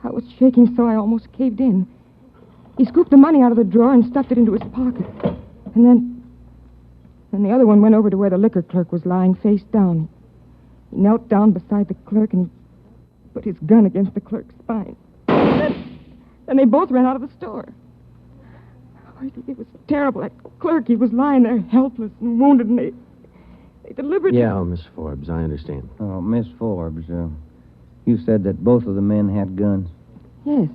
J: I was shaking so I almost caved in. He scooped the money out of the drawer and stuffed it into his pocket. And then the other one went over to where the liquor clerk was lying face down. He knelt down beside the clerk and he put his gun against the clerk's spine. Then they both ran out of the store. Oh, it was terrible. That clerk, he was lying there helpless and wounded, and they deliberately...
W: Yeah, Miss Forbes, I understand.
I: Oh, Miss Forbes, you said that both of the men had guns.
J: Yes.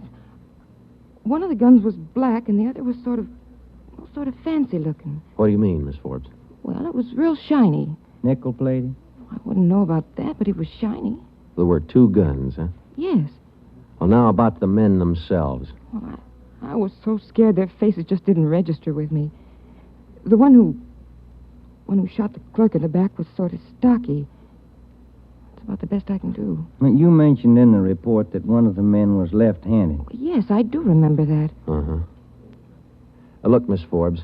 J: One of the guns was black, and the other was sort of fancy looking.
W: What do you mean, Miss Forbes?
J: Well, it was real shiny.
I: Nickel-plated?
J: I wouldn't know about that, but it was shiny.
W: There were two guns, huh?
J: Yes.
W: Well, now about the men themselves.
J: Well, I was so scared their faces just didn't register with me. The one who shot the clerk in the back was sort of stocky. That's about the best I can do.
I: You mentioned in the report that one of the men was left-handed.
J: Yes, I do remember that.
W: Uh-huh. Look, Miss Forbes,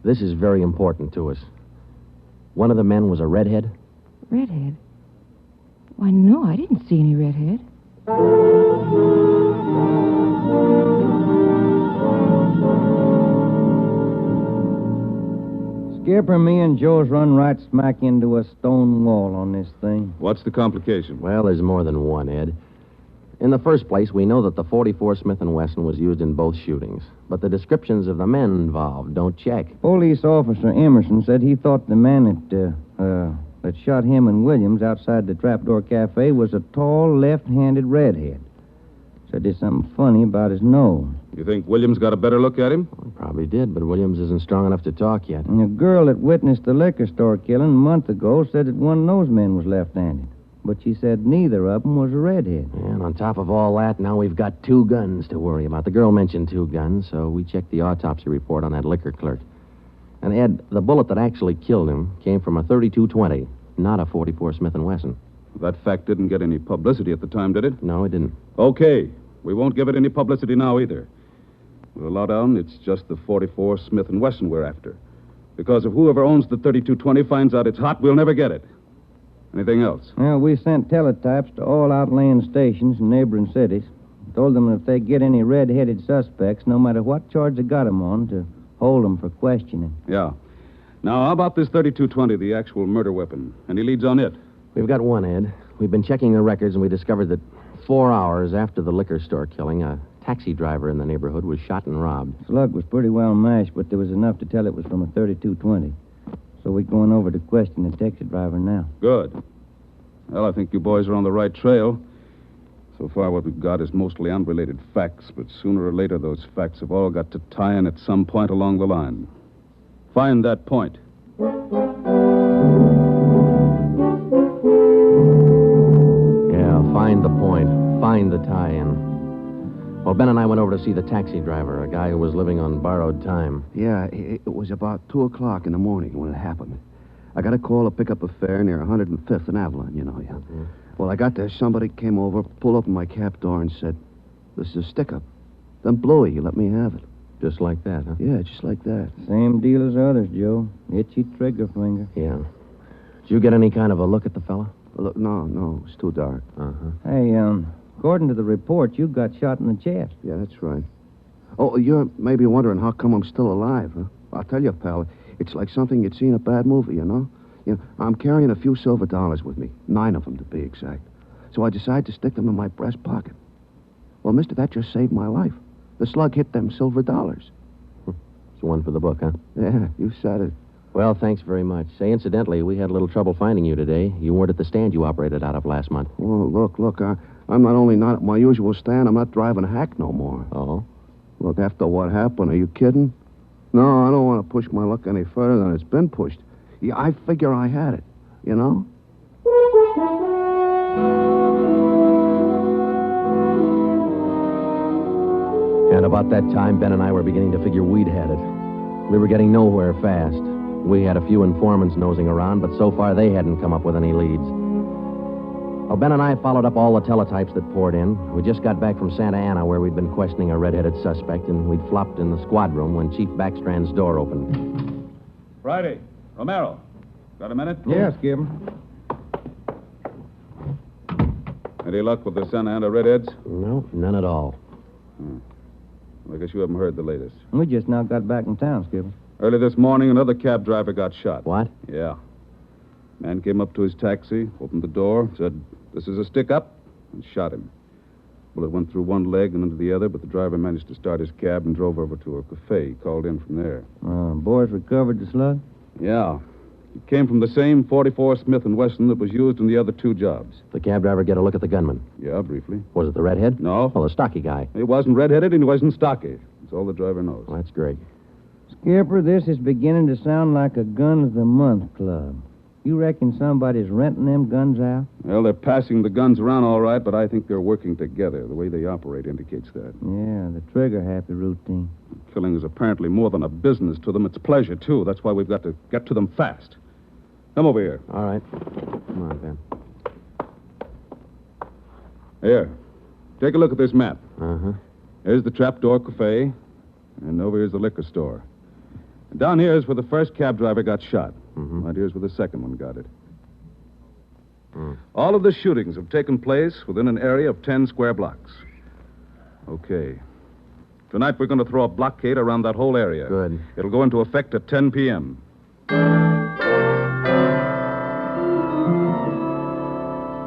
W: this is very important to us. One of the men was a redhead?
J: Redhead? Why, no, I didn't see any redhead.
I: Skipper, me and Joe's run right smack into a stone wall on this thing.
K: What's the complication?
W: Well, there's more than one, Ed. In the first place, we know that the .44 Smith & Wesson was used in both shootings, but the descriptions of the men involved don't check.
I: Police officer Emerson said he thought the man that shot him and Williams outside the Trapdoor Cafe was a tall, left-handed redhead. Said there's something funny about his nose.
K: You think Williams got a better look at him?
W: Well, he probably did, but Williams isn't strong enough to talk yet.
I: And a girl that witnessed the liquor store killing a month ago said that one of those men was left-handed. But she said neither of them was a redhead.
W: And on top of all that, now we've got two guns to worry about. The girl mentioned two guns, so we checked the autopsy report on that liquor clerk. And, Ed, the bullet that actually killed him came from a .32-20, not a .44 Smith & Wesson.
K: That fact didn't get any publicity at the time, did it?
W: No, it didn't.
K: Okay. We won't give it any publicity now, either. With a lowdown, it's just the .44 Smith & Wesson we're after. Because if whoever owns the .32-20 finds out it's hot, we'll never get it. Anything else?
I: Well, we sent teletypes to all outlying stations in neighboring cities. Told them if they get any red-headed suspects, no matter what charge they got them on, to hold them for questioning.
K: Yeah. Now, how about this .32-20, the actual murder weapon? Any leads on it?
W: We've got one, Ed. We've been checking the records, and we discovered that 4 hours after the liquor store killing, a taxi driver in the neighborhood was shot and robbed.
I: Slug was pretty well mashed, but there was enough to tell it was from a .32-20. So we're going over to question the taxi driver now.
K: Good. Well, I think you boys are on the right trail. So far, what we've got is mostly unrelated facts, but sooner or later, those facts have all got to tie in at some point along the line. Find that point.
W: Yeah, find the point. Find the tie-in. Well, Ben and I went over to see the taxi driver, a guy who was living on borrowed time.
O: Yeah, it was about 2 o'clock in the morning when it happened. I got a call to pick up a fare near 105th and Avalon, you know. Yeah. Mm-hmm. Well, I got there. Somebody came over, pulled open my cab door, and said, "This is a stick-up." Then Bluey, you let me have it.
W: Just like that, huh?
O: Yeah, just like that.
I: Same deal as others, Joe. Itchy trigger finger.
W: Yeah. Did you get any kind of a look at the fella?
O: Look, no, it's too dark.
W: Uh-huh.
I: Hey, according to the report, you got shot in the chest.
O: Yeah, that's right. Oh, you're maybe wondering how come I'm still alive, huh? I'll tell you, pal, it's like something you'd see in a bad movie, you know? I'm carrying a few silver dollars with me, 9 of them to be exact. So I decided to stick them in my breast pocket. Well, mister, that just saved my life. The slug hit them silver dollars.
W: It's one for the book, huh?
O: Yeah, you said it.
W: Well, thanks very much. Say, incidentally, we had a little trouble finding you today. You weren't at the stand you operated out of last month.
O: Well, look, I'm not only not at my usual stand, I'm not driving a hack no more.
W: Oh?
O: Look, after what happened, are you kidding? No, I don't want to push my luck any further than it's been pushed. Yeah, I figure I had it, you know?
W: And about that time, Ben and I were beginning to figure we'd had it. We were getting nowhere fast. We had a few informants nosing around, but so far they hadn't come up with any leads. Well, Ben and I followed up all the teletypes that poured in. We just got back from Santa Ana, where we'd been questioning a red-headed suspect, and we'd flopped in the squad room when Chief Backstrand's door opened.
L: Friday. Romero. Got a minute?
I: Yeah, Skipper.
L: Any luck with the Santa Ana redheads?
W: No, none at all.
L: I guess you haven't heard the latest.
I: We just now got back in town, Skipper.
L: Early this morning, another cab driver got shot.
W: What?
L: Yeah. Man came up to his taxi, opened the door, said, "This is a stick-up," and shot him. Bullet went through one leg and into the other, but the driver managed to start his cab and drove over to a cafe. He called in from there.
I: Boys recovered the slug?
L: Yeah. It came from the same 44 Smith & Wesson that was used in the other two jobs.
W: The cab driver get a look at the gunman?
L: Yeah, briefly.
W: Was it the redhead?
L: No.
W: Oh, the stocky guy.
L: He wasn't red-headed and he wasn't stocky. That's all the driver knows.
W: Well, that's great.
I: Skipper, this is beginning to sound like a Gun of the Month club. You reckon somebody's renting them guns out?
L: Well, they're passing the guns around all right, but I think they're working together. The way they operate indicates that.
I: Yeah, the trigger-happy routine.
L: Killing is apparently more than a business to them. It's pleasure, too. That's why we've got to get to them fast. Come over here.
W: All right. Come on, Ben.
L: Here. Take a look at this map.
W: Uh-huh.
L: Here's the Trapdoor Cafe, and over here's the liquor store. And down here is where the first cab driver got shot.
W: Mm-hmm.
L: Right here's where the second one got it.
W: Mm.
L: All of the shootings have taken place within an area of 10 square blocks. Okay. Tonight we're going to throw a blockade around that whole area.
W: Good.
L: It'll go into effect at 10 p.m.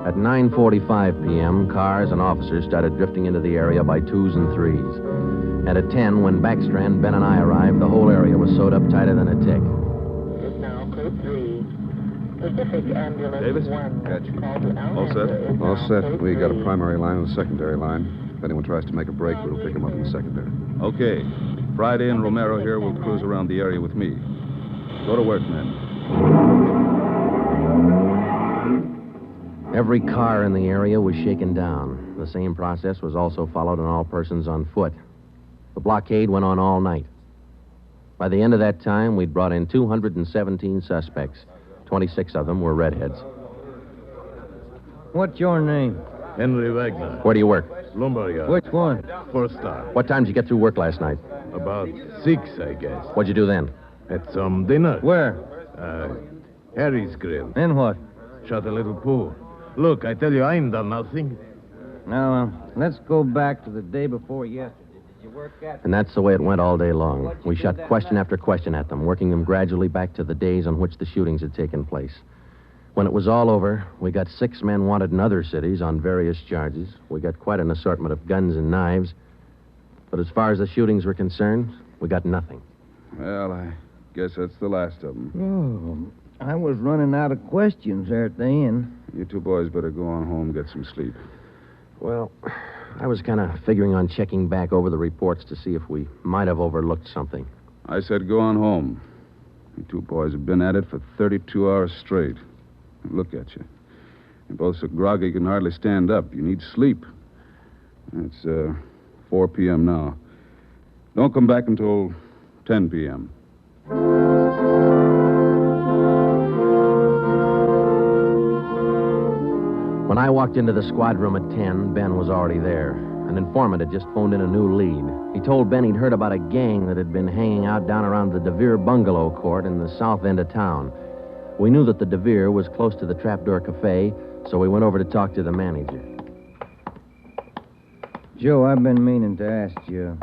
W: At 9:45 p.m., cars and officers started drifting into the area by twos and threes. And at 10, when Backstrand, Ben, and I arrived, the whole area was sewed up tighter than a tick.
C: Now, code 3. Pacific Ambulance
P: Davis?
C: 1.
P: Got you.
L: All set?
P: All set. We got a primary line and a secondary line. If anyone tries to make a break, we'll pick them up in the secondary.
L: Okay. Friday and Romero here will cruise around the area with me. Go to work, men.
W: Every car in the area was shaken down. The same process was also followed on all persons on foot. The blockade went on all night. By the end of that time, we'd brought in 217 suspects. 26 of them were redheads.
I: What's your name?
R: Henry Wagner.
W: Where do you work?
R: Lumberyard.
I: Which one?
R: First star.
W: What time did you get through work last night?
R: About 6, I guess.
W: What'd you do then?
R: Had some dinner.
I: Where?
R: Harry's Grill.
I: And what?
R: Shot a little pool. Look, I tell you, I ain't done nothing.
I: Now, let's go back to the day before yesterday. Did you work that?
W: And that's the way it went all day long. We shot question after question at them, working them gradually back to the days on which the shootings had taken place. When it was all over, we got 6 men wanted in other cities on various charges. We got quite an assortment of guns and knives. But as far as the shootings were concerned, we got nothing.
L: Well, I guess that's the last of them.
I: Oh, I was running out of questions there at the end.
L: You two boys better go on home, get some sleep.
W: Well, I was kind of figuring on checking back over the reports to see if we might have overlooked something.
L: I said go on home. You two boys have been at it for 32 hours straight. Look at you. You're both so groggy you can hardly stand up. You need sleep. It's 4 p.m. now. Don't come back until 10 p.m.
W: When I walked into the squad room at 10, Ben was already there. An informant had just phoned in a new lead. He told Ben he'd heard about a gang that had been hanging out down around the DeVere bungalow court in the south end of town. We knew that the DeVere was close to the Trapdoor Cafe, so we went over to talk to the manager.
I: Joe, I've been meaning to ask you.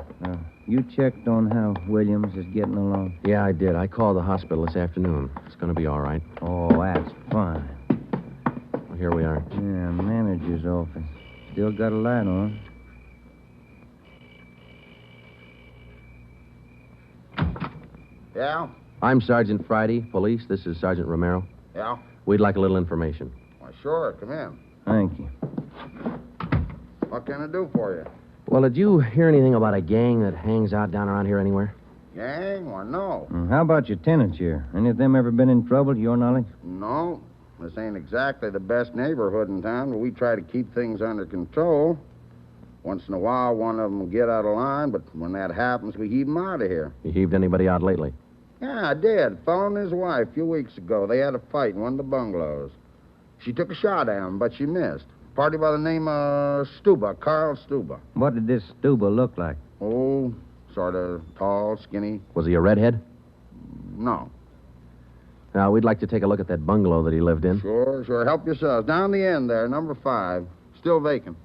I: You checked on how Williams is getting along?
W: Yeah, I did. I called the hospital this afternoon. It's going to be all right.
I: Oh, that's fine.
W: Well, here we are.
I: Yeah, manager's office. Still got a light on.
S: Yeah?
W: I'm Sergeant Friday, police. This is Sergeant Romero.
S: Yeah?
W: We'd like a little information.
S: Why, sure. Come in.
I: Thank you.
S: What can I do for you?
W: Well, did you hear anything about a gang that hangs out down around here anywhere?
M: Gang? Why, no.
I: How about your tenants here? Any of them ever been in trouble, to your knowledge?
M: No. This ain't exactly the best neighborhood in town, but we try to keep things under control. Once in a while, one of them will get out of line, but when that happens, we heave them out of here.
W: You heaved anybody out lately?
M: Yeah, I did. Fellow and his wife a few weeks ago. They had a fight in one of the bungalows. She took a shot at him, but she missed. Party by the name of Stuba, Carl Stuba.
I: What did this Stuba look like?
M: Oh, sort of tall, skinny.
W: Was he a redhead?
M: No.
W: Now, we'd like to take a look at that bungalow that he lived in.
M: Sure. Help yourselves. Down the end there, number 5. Still vacant.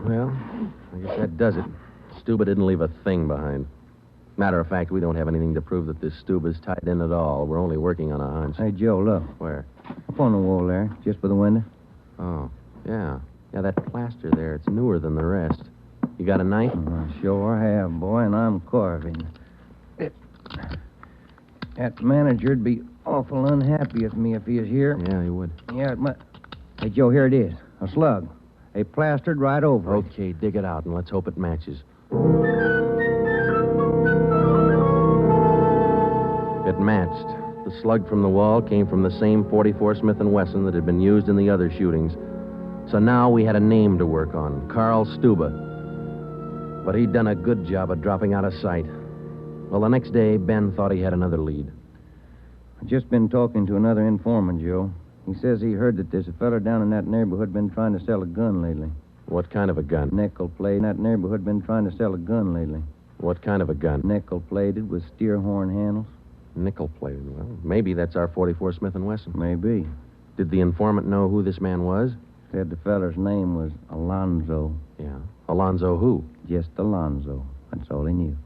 W: Well, I guess that does it. Stuba didn't leave a thing behind. Matter of fact, we don't have anything to prove that this Stuba's tied in at all. We're only working on a hunch.
I: Hey, Joe, look.
W: Where?
I: Up on the wall there, just by the window.
W: Oh, yeah. Yeah, that plaster there, it's newer than the rest. You got a knife?
I: I sure have, boy, and I'm carving. That manager'd be awful unhappy with me if he was here.
W: Yeah, he would.
I: Yeah, it might. Hey, Joe, here it is. A slug. They plastered right over it.
W: Okay, dig it out, and let's hope it matches. It matched. The slug from the wall came from the same .44 Smith & Wesson that had been used in the other shootings. So now we had a name to work on, Carl Stuba. But he'd done a good job of dropping out of sight. Well, the next day, Ben thought he had another lead.
I: I've just been talking to another informant, Joe. He says he heard that there's a fella down in that neighborhood been trying to sell a gun lately.
W: What kind of a gun?
I: Nickel-plated. In that neighborhood been trying to sell a gun lately.
W: What kind of a gun?
I: Nickel-plated with steer horn handles.
W: Nickel-plated. Well, maybe that's our .44 Smith & Wesson.
I: Maybe.
W: Did the informant know who this man was?
I: Said the feller's name was Alonzo.
W: Yeah. Alonzo who?
I: Just Alonzo. That's all he knew.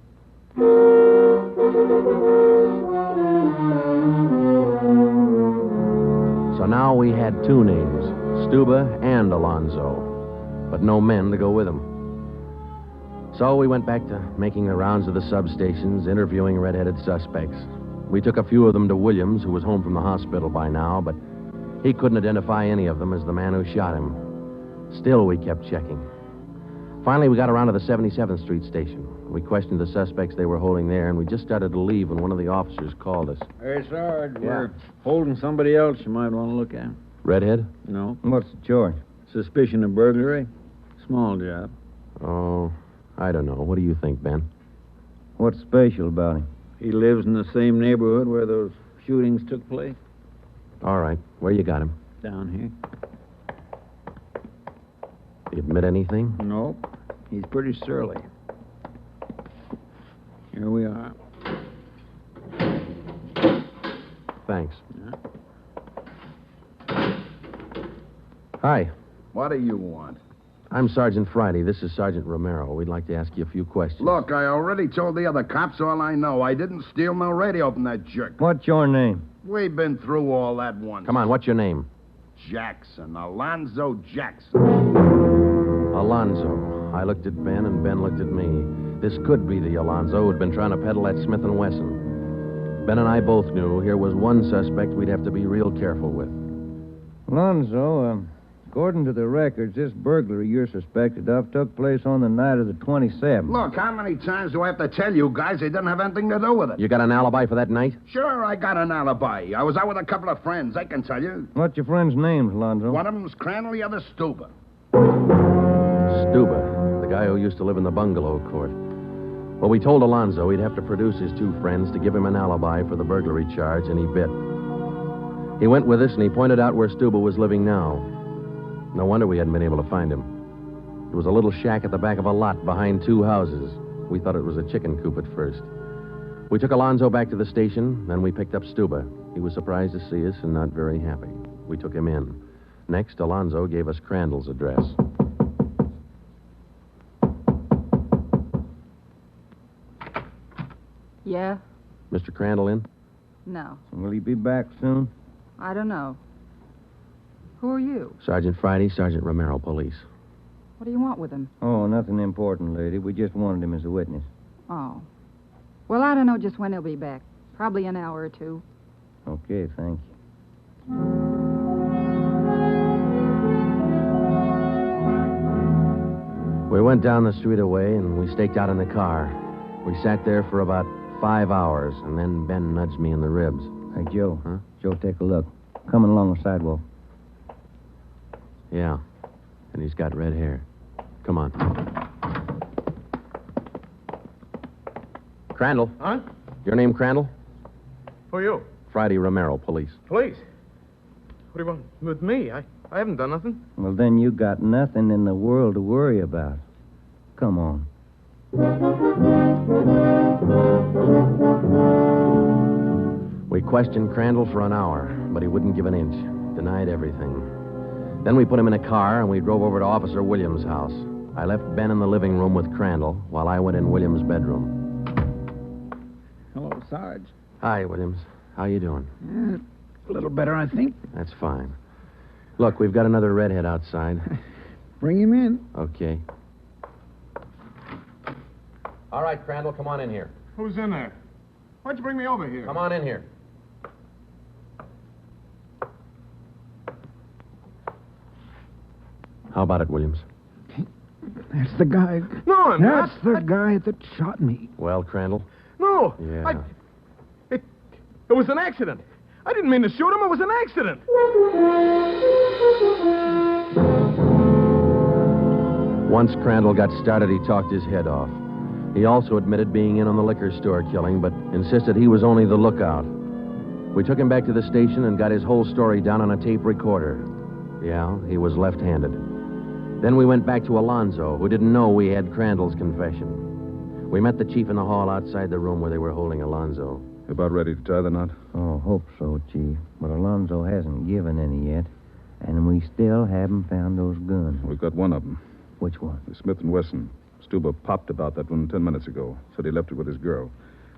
W: So now we had two names, Stuba and Alonzo, but no men to go with them. So we went back to making the rounds of the substations, interviewing red-headed suspects. We took a few of them to Williams, who was home from the hospital by now, but he couldn't identify any of them as the man who shot him. Still, we kept checking. Finally, we got around to the 77th Street station. We questioned the suspects they were holding there, and we just started to leave when one of the officers called us.
D: Hey, Sarge, we're holding somebody else you might want to look at.
W: Redhead?
D: No.
I: What's the charge?
D: Suspicion of burglary. Small job.
W: Oh, I don't know. What do you think, Ben?
I: What's special about him?
D: He lives in the same neighborhood where those shootings took place.
W: All right. Where you got him?
D: Down here.
W: You admit anything?
D: Nope. He's pretty surly. Here we are.
W: Thanks. Hi.
M: What do you want?
W: I'm Sergeant Friday. This is Sergeant Romero. We'd like to ask you a few questions.
M: Look, I already told the other cops all I know. I didn't steal no radio from that jerk.
I: What's your name?
M: We've been through all that once.
W: Come on, what's your name?
M: Jackson. Alonzo Jackson.
W: Alonzo. I looked at Ben, and Ben looked at me. This could be the Alonzo who'd been trying to peddle that Smith & Wesson. Ben and I both knew here was one suspect we'd have to be real careful with.
I: Alonzo, according to the records, this burglary you're suspected of took place on the night of the 27th.
M: Look, how many times do I have to tell you guys they didn't have anything to do with it?
W: You got an alibi for that night?
M: Sure, I got an alibi. I was out with a couple of friends, I can tell you.
I: What's your friends' names, Alonzo?
M: One of them's Connelly, the other Stuba.
W: Stuba, the guy who used to live in the bungalow court. Well, we told Alonzo he'd have to produce his two friends to give him an alibi for the burglary charge, and he bit. He went with us, and he pointed out where Stuba was living now. No wonder we hadn't been able to find him. It was a little shack at the back of a lot behind two houses. We thought it was a chicken coop at first. We took Alonzo back to the station, then we picked up Stuba. He was surprised to see us and not very happy. We took him in. Next, Alonzo gave us Crandall's address.
S: Yeah?
W: Mr. Crandall in?
S: No.
I: Will he be back soon?
S: I don't know. Who are you?
W: Sergeant Friday, Sergeant Romero, police.
S: What do you want with him?
I: Oh, nothing important, lady. We just wanted him as a witness.
S: Oh. Well, I don't know just when he'll be back. Probably an hour or two.
I: Okay, thank you.
W: We went down the street away, and we staked out in the car. We sat there for about 5 hours, and then Ben nudged me in the ribs.
I: Hey, Joe.
W: Huh?
I: Joe, take a look. Coming along the sidewalk.
W: Yeah, and he's got red hair. Come on. Crandall.
R: Huh?
W: Your name Crandall?
R: Who are you?
W: Friday Romero, police.
R: Police. What do you want with me? I haven't done nothing.
I: Well, then you got nothing in the world to worry about. Come on.
W: We questioned Crandall for an hour, but he wouldn't give an inch. Denied everything. Then we put him in a car, and we drove over to Officer Williams' house. I left Ben in the living room with Crandall while I went in Williams' bedroom.
E: Hello, Sarge.
W: Hi, Williams. How you doing?
E: A little better, I think.
W: That's fine. Look, we've got another redhead outside.
E: Bring him in.
W: Okay. All right, Crandall, come on in here.
R: Who's in there? Why'd you bring me over here?
W: Come on in here. How about it, Williams?
E: That's the guy.
R: No, I'm not.
E: That's the guy that shot me.
W: Well, Crandall?
R: No.
W: Yeah.
R: It was an accident. I didn't mean to shoot him. It was an accident.
W: Once Crandall got started, he talked his head off. He also admitted being in on the liquor store killing, but insisted he was only the lookout. We took him back to the station and got his whole story down on a tape recorder. Yeah, he was left-handed. Then we went back to Alonzo, who didn't know we had Crandall's confession. We met the chief in the hall outside the room where they were holding Alonzo.
P: About ready to tie the knot?
I: Oh, hope so, Chief. But Alonzo hasn't given any yet, and we still haven't found those guns.
P: We've got one of them.
I: Which one?
P: The Smith & Wesson. Stuba popped about that one 10 minutes ago. Said he left it with his girl.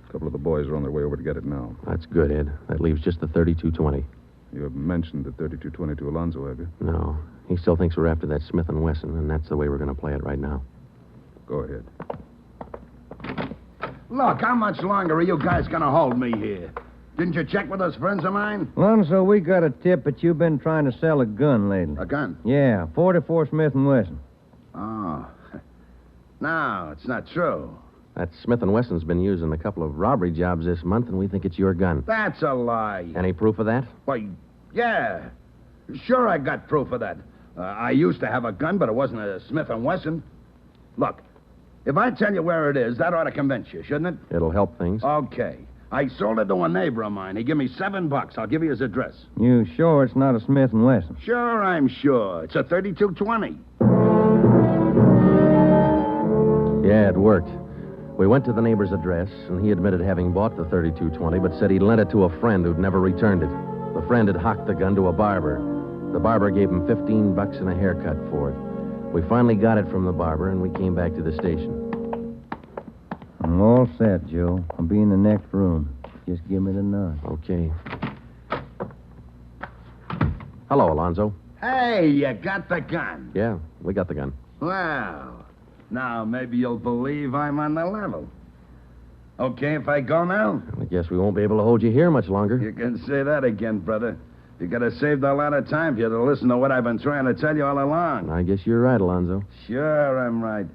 P: A couple of the boys are on their way over to get it now.
W: That's good, Ed. That leaves just the 32-20.
P: You haven't mentioned the 32-20 to Alonzo, have you?
W: No. He still thinks we're after that Smith & Wesson, and that's the way we're going to play it right now.
P: Go ahead.
M: Look, how much longer are you guys going to hold me here? Didn't you check with those friends of mine?
I: Alonzo, we got a tip that you've been trying to sell a gun lately.
M: A gun?
I: Yeah, 44 Smith & Wesson.
M: Oh. No, it's not true.
W: That Smith & Wesson's been used in a couple of robbery jobs this month, and we think it's your gun.
M: That's a lie.
W: Any proof of that?
M: Why, yeah. Sure, I got proof of that. I used to have a gun, but it wasn't a Smith & Wesson. Look, if I tell you where it is, that ought to convince you, shouldn't it?
W: It'll help things.
M: Okay. I sold it to a neighbor of mine. He gave me $7. I'll give you his address.
I: You sure it's not a Smith & Wesson?
M: Sure, I'm sure. It's a 32-20.
W: Yeah, it worked. We went to the neighbor's address, and he admitted having bought the 32-20, but said he'd lent it to a friend who'd never returned it. The friend had hocked the gun to a barber. The barber gave him $15 and a haircut for it. We finally got it from the barber, and we came back to the station.
I: I'm all set, Joe. I'll be in the next room. Just give me the nod.
W: Okay. Hello, Alonzo.
M: Hey, you got the gun.
W: Yeah, we got the gun.
M: Well, now maybe you'll believe I'm on the level. Okay if I go now?
W: I guess we won't be able to hold you here much longer.
M: You can say that again, brother. You could have saved a lot of time for you to listen to what I've been trying to tell you all along.
W: I guess you're right, Alonzo.
M: Sure, I'm right.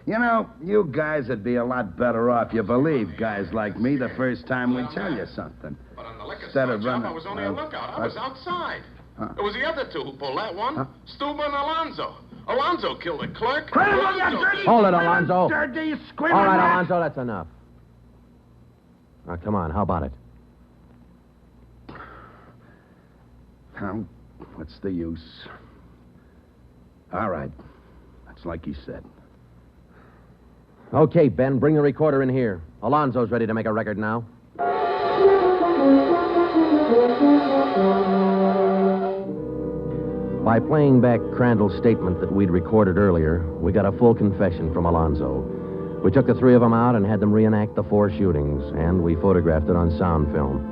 M: You know, you guys would be a lot better off you believe guys like me the first time we tell you something.
H: But on the liquor
M: Instead
H: store
M: of
H: job,
M: running...
H: I was only a lookout. I was outside. It was the other two who pulled that one. Stuba and Alonzo. Alonzo killed the clerk.
W: Hold it, Alonzo.
M: Dirty,
W: All right, Alonzo, that's enough. Now, come on, how about it?
M: What's the use? All right. That's like he said.
W: Okay, Ben, bring the recorder in here. Alonzo's ready to make a record now. By playing back Crandall's statement that we'd recorded earlier, we got a full confession from Alonzo. We took the three of them out and had them reenact the 4 shootings, and we photographed it on sound film.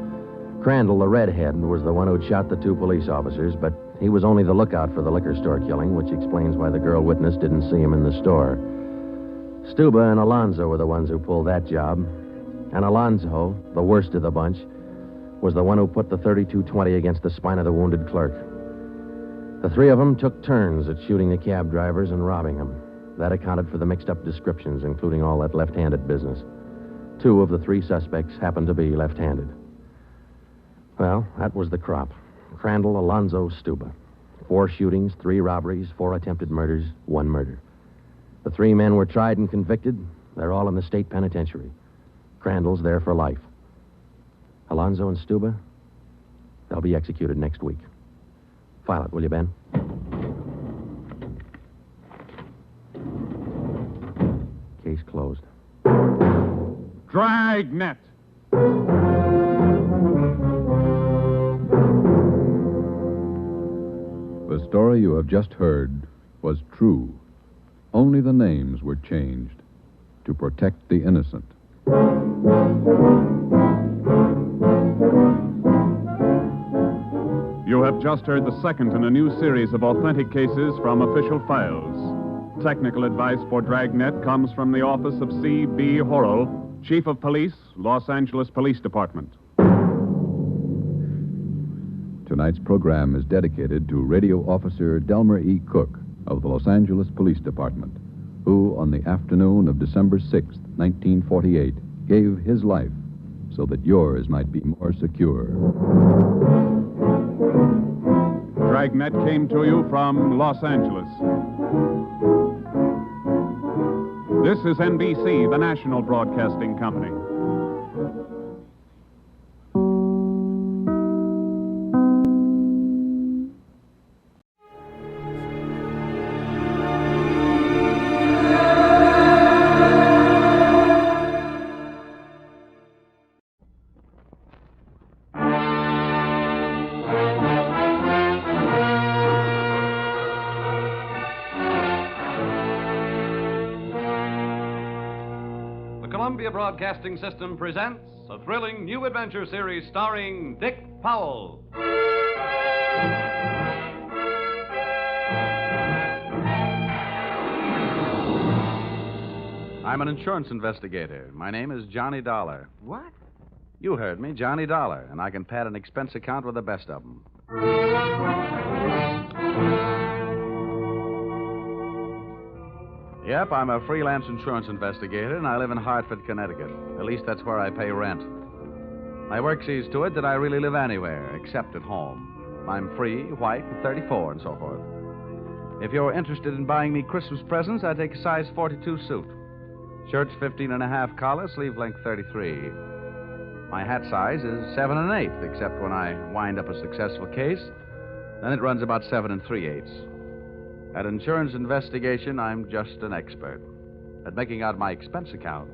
W: Crandall, the redhead, was the one who'd shot the 2 police officers, but he was only the lookout for the liquor store killing, which explains why the girl witness didn't see him in the store. Stuba and Alonzo were the ones who pulled that job. And Alonzo, the worst of the bunch, was the one who put the .32-20 against the spine of the wounded clerk. The three of them took turns at shooting the cab drivers and robbing them. That accounted for the mixed-up descriptions, including all that left-handed business. 2 of the 3 suspects happened to be left-handed. Well, that was the crop. Crandall Alonzo Stuba. 4 shootings, 3 robberies, 4 attempted murders, 1 murder. The 3 men were tried and convicted. They're all in the state penitentiary. Crandall's there for life. Alonzo and Stuba, they'll be executed next week. File it, will you, Ben? Case closed.
L: Dragnet.
K: The story you have just heard was true. Only the names were changed to protect the innocent.
L: You have just heard the second in a new series of authentic cases from official files. Technical advice for Dragnet comes from the office of C.B. Horrell, Chief of Police, Los Angeles Police Department.
K: Tonight's program is dedicated to Radio Officer Delmer E. Cook of the Los Angeles Police Department, who, on the afternoon of December 6, 1948, gave his life so that yours might be more secure.
L: Dragnet came to you from Los Angeles. This is NBC, the national broadcasting company.
B: Columbia Broadcasting System presents a thrilling new adventure series starring Dick Powell. I'm an insurance investigator. My name is Johnny Dollar.
A: What?
B: You heard me, Johnny Dollar, and I can pad an expense account with the best of them. Yep, I'm a freelance insurance investigator, and I live in Hartford, Connecticut. At least that's where I pay rent. My work sees to it that I really live anywhere, except at home. I'm free, white, and 34, and so forth. If you're interested in buying me Christmas presents, I take a size 42 suit. Shirt's 15 and a half collar, sleeve length 33. My hat size is 7 1/8, except when I wind up a successful case. Then it runs about 7 3/8. At insurance investigation, I'm just an expert. At making out my expense account,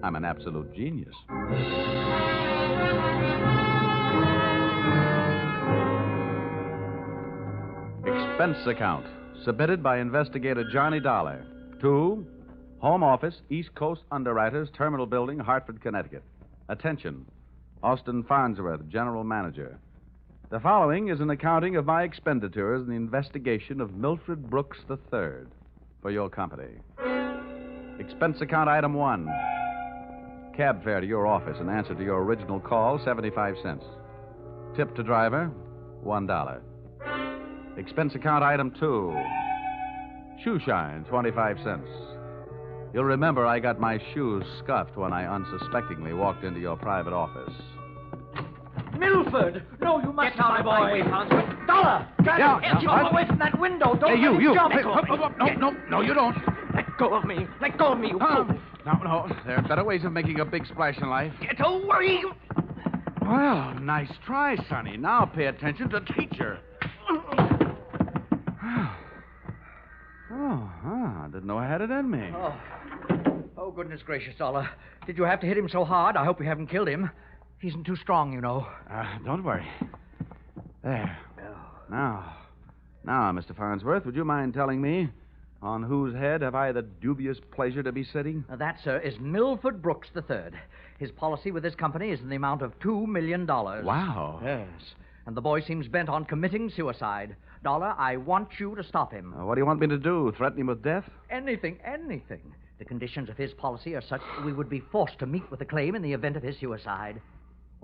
B: I'm an absolute genius. Expense account, submitted by investigator Johnny Dollar to Home Office, East Coast Underwriters, Terminal Building, Hartford, Connecticut. Attention, Austin Farnsworth, General Manager. The following is an accounting of my expenditures in the investigation of Milford Brooks III for your company. Expense account item 1. Cab fare to your office in answer to your original call, 75 cents. Tip to driver, $1. Expense account item 2. Shoe shine, 25 cents. You'll remember I got my shoes scuffed when I unsuspectingly walked into your private office.
F: Milford! No, you must not, my boy. Dollar! Get away from that window. Don't
A: Hey, you.
F: jump.
A: Hey, no, you don't.
F: Let go of me. Let go of me, you fool.
A: No. There are better ways of making a big splash in life.
F: Get away.
A: Well, nice try, Sonny. Now pay attention to teacher. I didn't know I had it in me.
F: Oh, goodness gracious, Dollar. Did you have to hit him so hard? I hope you haven't killed him. He isn't too strong, you know.
A: Don't worry. There. Now, Mr. Farnsworth, would you mind telling me on whose head have I the dubious pleasure to be sitting?
F: That, sir, is Milford Brooks III. His policy with this company is in the amount of $2 million.
A: Wow.
F: Yes. And the boy seems bent on committing suicide. Dollar, I want you to stop him.
A: What do you want me to do? Threaten him with death?
F: Anything. The conditions of his policy are such that we would be forced to meet with the claim in the event of his suicide.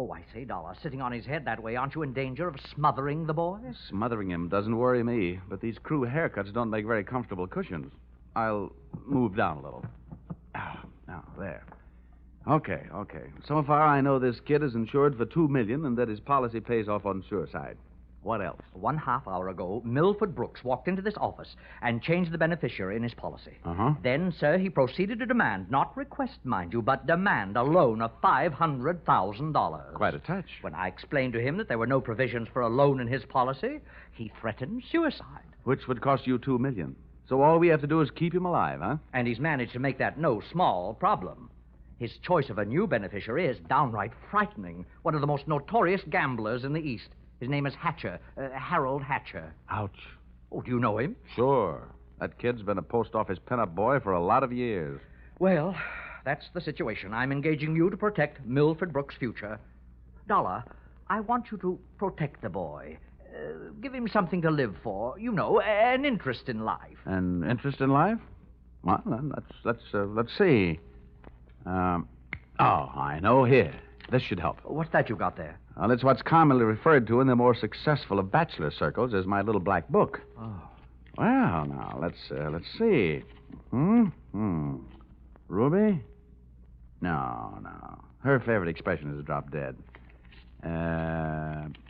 F: Oh, I say, Dollar, sitting on his head that way, aren't you in danger of smothering the boy?
P: Smothering him doesn't worry me, but these crew haircuts don't make very comfortable cushions. I'll move down a little. Now, there. Okay. So far, I know this kid is insured for $2 million and that his policy pays off on suicide. What else?
F: 1/2 hour ago, Milford Brooks walked into this office and changed the beneficiary in his policy.
P: Uh-huh.
F: Then, sir, he proceeded to demand, not request, mind you, but demand a loan of $500,000.
P: Quite a touch.
F: When I explained to him that there were no provisions for a loan in his policy, he threatened suicide.
P: Which would cost you $2 million. So all we have to do is keep him alive, huh?
F: And he's managed to make that no small problem. His choice of a new beneficiary is downright frightening. One of the most notorious gamblers in the East. His name is Hatcher, Harold Hatcher.
P: Ouch.
F: Oh, do you know him?
P: Sure. That kid's been a post office pinup boy for a lot of years.
F: Well, that's the situation. I'm engaging you to protect Milford Brooks' future. Dollar, I want you to protect the boy. Give him something to live for. You know, an interest in life.
P: An interest in life? Well, then, let's see. I know. Here. This should help.
F: What's that you got there?
P: Well, it's what's commonly referred to in the more successful of bachelor circles as my little black book.
F: Oh.
P: Well, now, let's see. Ruby? No. Her favorite expression is drop dead.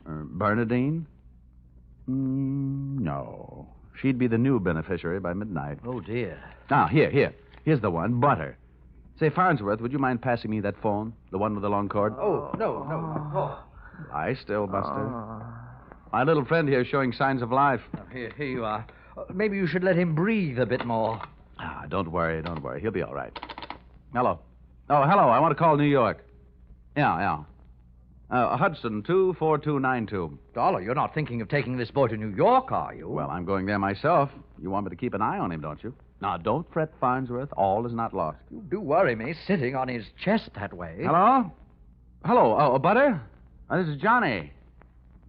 P: Bernadine? No. She'd be the new beneficiary by midnight.
F: Oh, dear.
P: Now, here. Here's the one, Butter. Say, Farnsworth, would you mind passing me that phone? The one with the long cord?
F: Oh, no.
P: Lie still, Buster. My little friend here is showing signs of life.
F: Here you are. Maybe you should let him breathe a bit more.
P: Don't worry. He'll be all right. Hello. Oh, hello. I want to call New York. Yeah. Hudson, 24292.
F: Dollar, you're not thinking of taking this boy to New York, are you?
P: Well, I'm going there myself. You want me to keep an eye on him, don't you? Now, don't fret, Farnsworth. All is not lost.
F: You do worry me, sitting on his chest that way.
P: Hello? Oh, Butter? This is Johnny.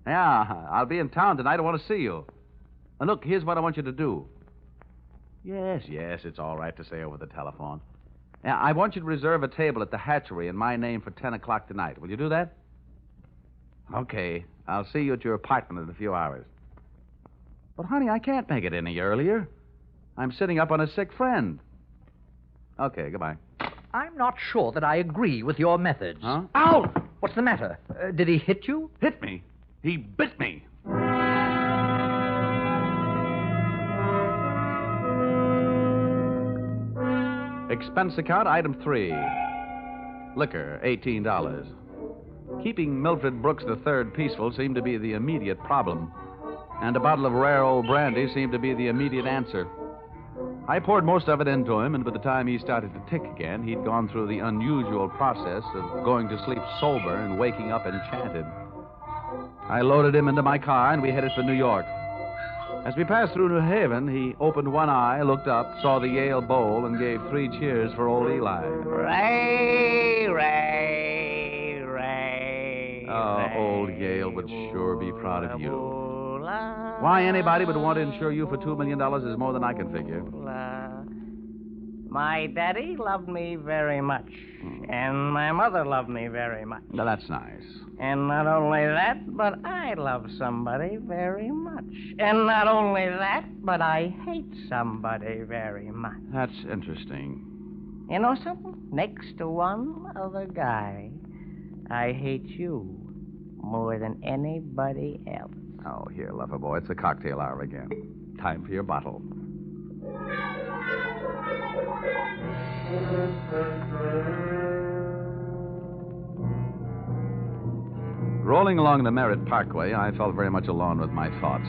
P: Yeah, I'll be in town tonight. I want to see you. And look, here's what I want you to do. Yes, it's all right to say over the telephone. Yeah, I want you to reserve a table at the hatchery in my name for 10 o'clock tonight. Will you do that? Okay. I'll see you at your apartment in a few hours. But, honey, I can't make it any earlier. I'm sitting up on a sick friend. Okay, goodbye.
F: I'm not sure that I agree with your methods.
P: Huh?
F: Ow! What's the matter? Did he hit you?
P: Hit me? He bit me. Expense account, item 3. Liquor, $18. Keeping Milford Brooks III peaceful seemed to be the immediate problem, and a bottle of rare old brandy seemed to be the immediate answer. I poured most of it into him, and by the time he started to tick again, he'd gone through the unusual process of going to sleep sober and waking up enchanted. I loaded him into my car, and we headed for New York. As we passed through New Haven, he opened one eye, looked up, saw the Yale Bowl, and gave 3 cheers for old Eli.
G: Ray.
P: Oh, old Yale would sure be proud of you. Why anybody would want to insure you for $2 million is more than I can figure.
G: My daddy loved me very much, and my mother loved me very much.
P: Now, that's nice.
G: And not only that, but I love somebody very much. And not only that, but I hate somebody very much.
P: That's interesting.
G: You know something? Next to one other guy, I hate you more than anybody else.
P: Oh, here, lover boy, it's the cocktail hour again. Time for your bottle. Rolling along the Merritt Parkway, I felt very much alone with my thoughts.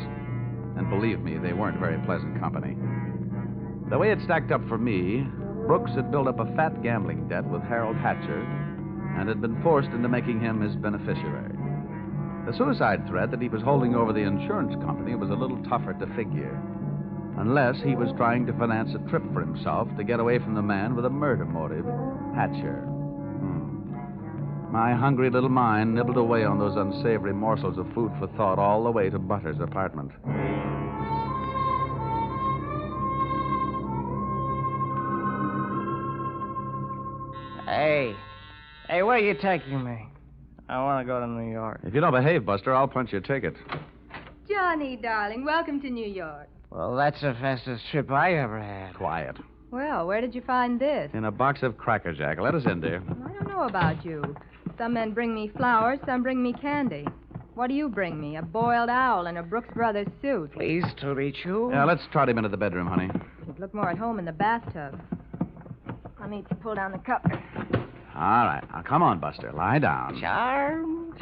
P: And believe me, they weren't very pleasant company. The way it stacked up for me, Brooks had built up a fat gambling debt with Harold Hatcher and had been forced into making him his beneficiary. The suicide threat that he was holding over the insurance company was a little tougher to figure, unless he was trying to finance a trip for himself to get away from the man with a murder motive, Hatcher. My hungry little mind nibbled away on those unsavory morsels of food for thought all the way to Butter's apartment.
G: Hey, where are you taking me? I want to go to New York.
P: If you don't behave, Buster, I'll punch your ticket.
J: Johnny, darling, welcome to New York.
G: Well, that's the fastest trip I ever had.
P: Quiet.
J: Well, where did you find this?
P: In a box of Cracker Jack. Let us in, dear.
J: I don't know about you. Some men bring me flowers, some bring me candy. What do you bring me? A boiled owl in a Brooks Brothers suit.
G: Pleased to meet you.
P: Yeah, let's trot him into the bedroom, honey.
J: You'd look more at home in the bathtub. Let me pull down the cover.
P: All right. Now, come on, Buster. Lie down.
G: Charm.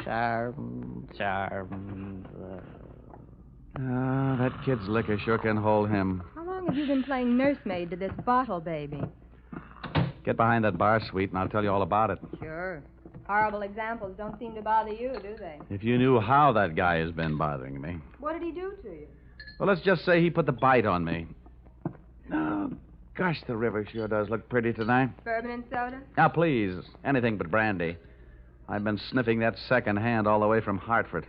P: That kid's liquor sure can hold him.
J: How long have you been playing nursemaid to this bottle baby?
P: Get behind that bar, sweet, and I'll tell you all about it.
J: Sure. Horrible examples don't seem to bother you, do they?
P: If you knew how that guy has been bothering me.
J: What did he do to you?
P: Well, let's just say he put the bite on me. Oh, gosh, the river sure does look pretty tonight.
J: Bourbon and soda?
P: Now, please, anything but brandy. I've been sniffing that second hand all the way from Hartford.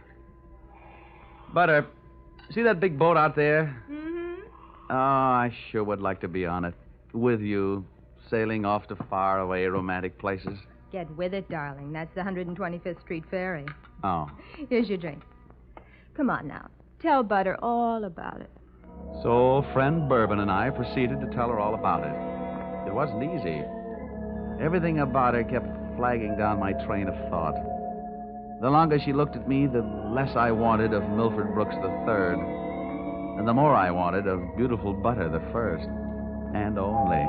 P: Butter, see that big boat out there?
J: Mm-hmm.
P: Oh, I sure would like to be on it. With you, sailing off to faraway romantic places.
J: Get with it, darling. That's the 125th Street Ferry.
P: Oh.
J: Here's your drink. Come on now. Tell Butter all about it.
P: So, friend Bourbon and I proceeded to tell her all about it. It wasn't easy. Everything about her kept flagging down my train of thought. The longer she looked at me, the less I wanted of Milford Brooks III, and the more I wanted of beautiful Butter the first, and only.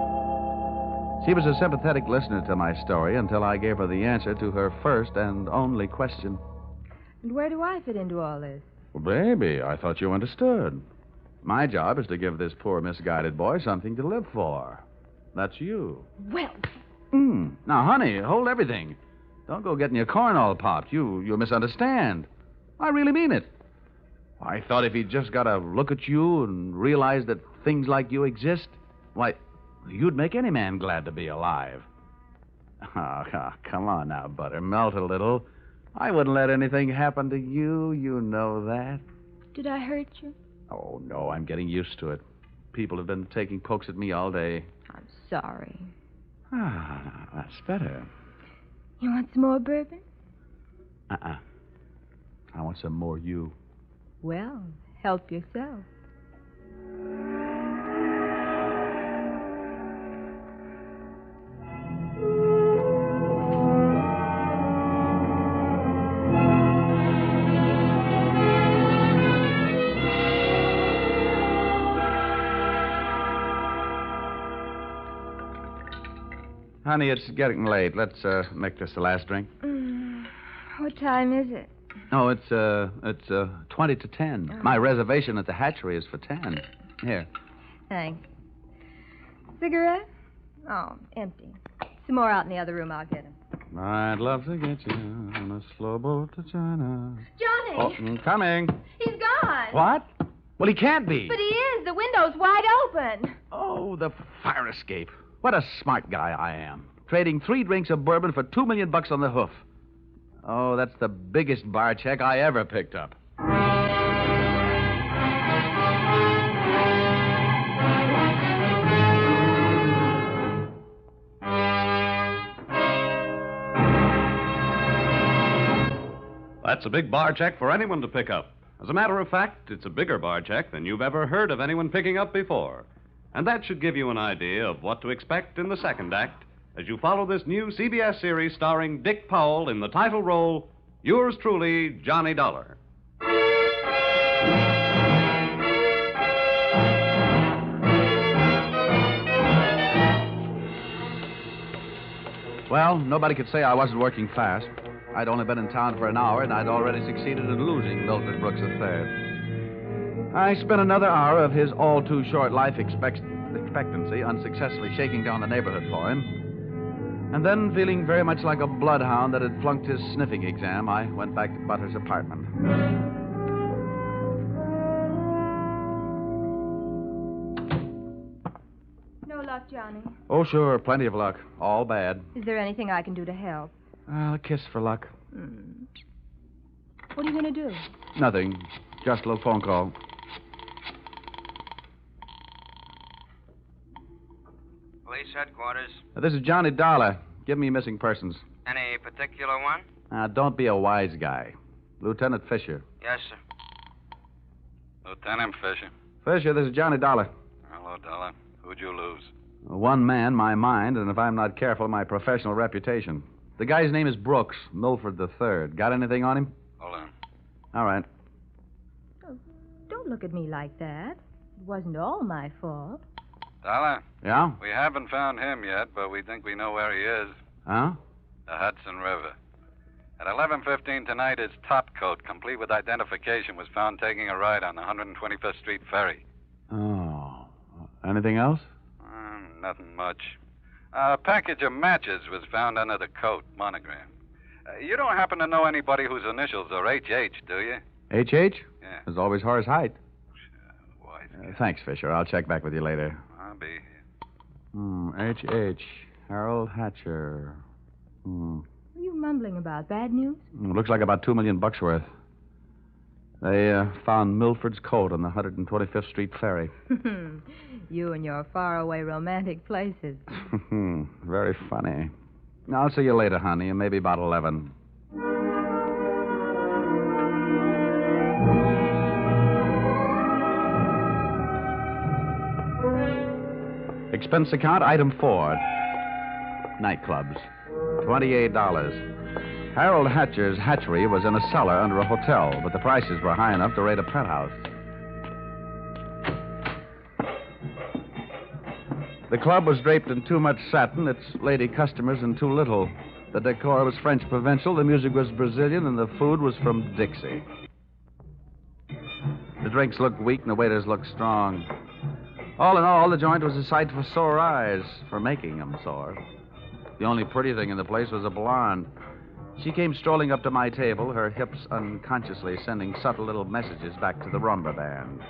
P: She was a sympathetic listener to my story until I gave her the answer to her first and only question.
J: And where do I fit into all this?
P: Well, baby, I thought you understood. My job is to give this poor misguided boy something to live for. That's you.
J: Well.
P: Now, honey, hold everything. Don't go getting your corn all popped. You'll misunderstand. I really mean it. I thought if he'd just got a look at you and realized that things like you exist, why, you'd make any man glad to be alive. Oh, come on now, Butter. Melt a little. I wouldn't let anything happen to you. You know that.
J: Did I hurt you?
P: Oh, no, I'm getting used to it. People have been taking pokes at me all day.
J: I'm sorry.
P: Ah, that's better.
J: You want some more bourbon?
P: I want some more you.
J: Well, help yourself.
P: Honey, it's getting late. Let's make this the last drink.
J: What time is it?
P: Oh, it's 20 to 10.
J: Oh.
P: My reservation at the hatchery is for 10. Here.
J: Thanks. Cigarette? Oh, empty. Some more out in the other room. I'll get them.
P: I'd love to get you on a slow boat to China.
J: Johnny!
P: Oh, coming.
J: He's gone.
P: What? Well, he can't be.
J: But he is. The window's wide open.
P: Oh, the fire escape. What a smart guy I am. Trading 3 drinks of bourbon for $2 million on the hoof. Oh, that's the biggest bar check I ever picked up.
B: That's a big bar check for anyone to pick up. As a matter of fact, it's a bigger bar check than you've ever heard of anyone picking up before. And that should give you an idea of what to expect in the second act as you follow this new CBS series starring Dick Powell in the title role, yours truly, Johnny Dollar.
P: Well, nobody could say I wasn't working fast. I'd only been in town for an hour, and I'd already succeeded in losing Milford Brooks III. I spent another hour of his all-too-short life expectancy unsuccessfully shaking down the neighborhood for him. And then, feeling very much like a bloodhound that had flunked his sniffing exam, I went back to Butter's apartment.
J: No luck, Johnny.
P: Oh, sure, plenty of luck. All bad.
J: Is there anything I can do to help?
P: A kiss for luck.
J: What are you going to do?
P: Nothing. Just a little phone call.
Q: Police headquarters.
P: This is Johnny Dollar. Give me missing persons.
Q: Any particular one?
P: Now, don't be a wise guy. Lieutenant Fisher.
Q: Yes, sir.
B: Lieutenant Fisher.
P: Fisher, this is Johnny Dollar.
B: Hello, Dollar. Who'd you lose?
P: One man, my mind, and if I'm not careful, my professional reputation. The guy's name is Brooks, Milford III. Got anything on him?
B: Hold on.
P: All right.
T: Oh, don't look at me like that. It wasn't all my fault.
B: Dollar?
P: Yeah?
B: We haven't found him yet, but we think we know where he is.
P: Huh?
B: The Hudson River. At 11:15 tonight, his top coat, complete with identification, was found taking a ride on the 125th Street ferry.
P: Oh. Anything else?
B: Nothing much. A package of matches was found under the coat, monogram. You don't happen to know anybody whose initials are HH, do you?
P: H.H.?
B: Yeah.
P: There's always Horace Height.
B: Wise.
P: Thanks, Fisher. I'll check back with you later.
B: I'll be
P: H.H. Harold Hatcher.
T: What are you mumbling about? Bad news?
P: Looks like about $2 million worth. They found Milford's coat on the 125th Street ferry.
T: You and your faraway romantic places.
P: Very funny. I'll see you later, honey, and maybe about 11. Expense account, item 4. Nightclubs. $28. Harold Hatcher's hatchery was in a cellar under a hotel, but the prices were high enough to rate a penthouse. The club was draped in too much satin, its lady customers in too little. The decor was French provincial, the music was Brazilian, and the food was from Dixie. The drinks looked weak and the waiters looked strong. All in all, the joint was a sight for sore eyes, for making them sore. The only pretty thing in the place was a blonde. She came strolling up to my table, her hips unconsciously sending subtle little messages back to the rumba band.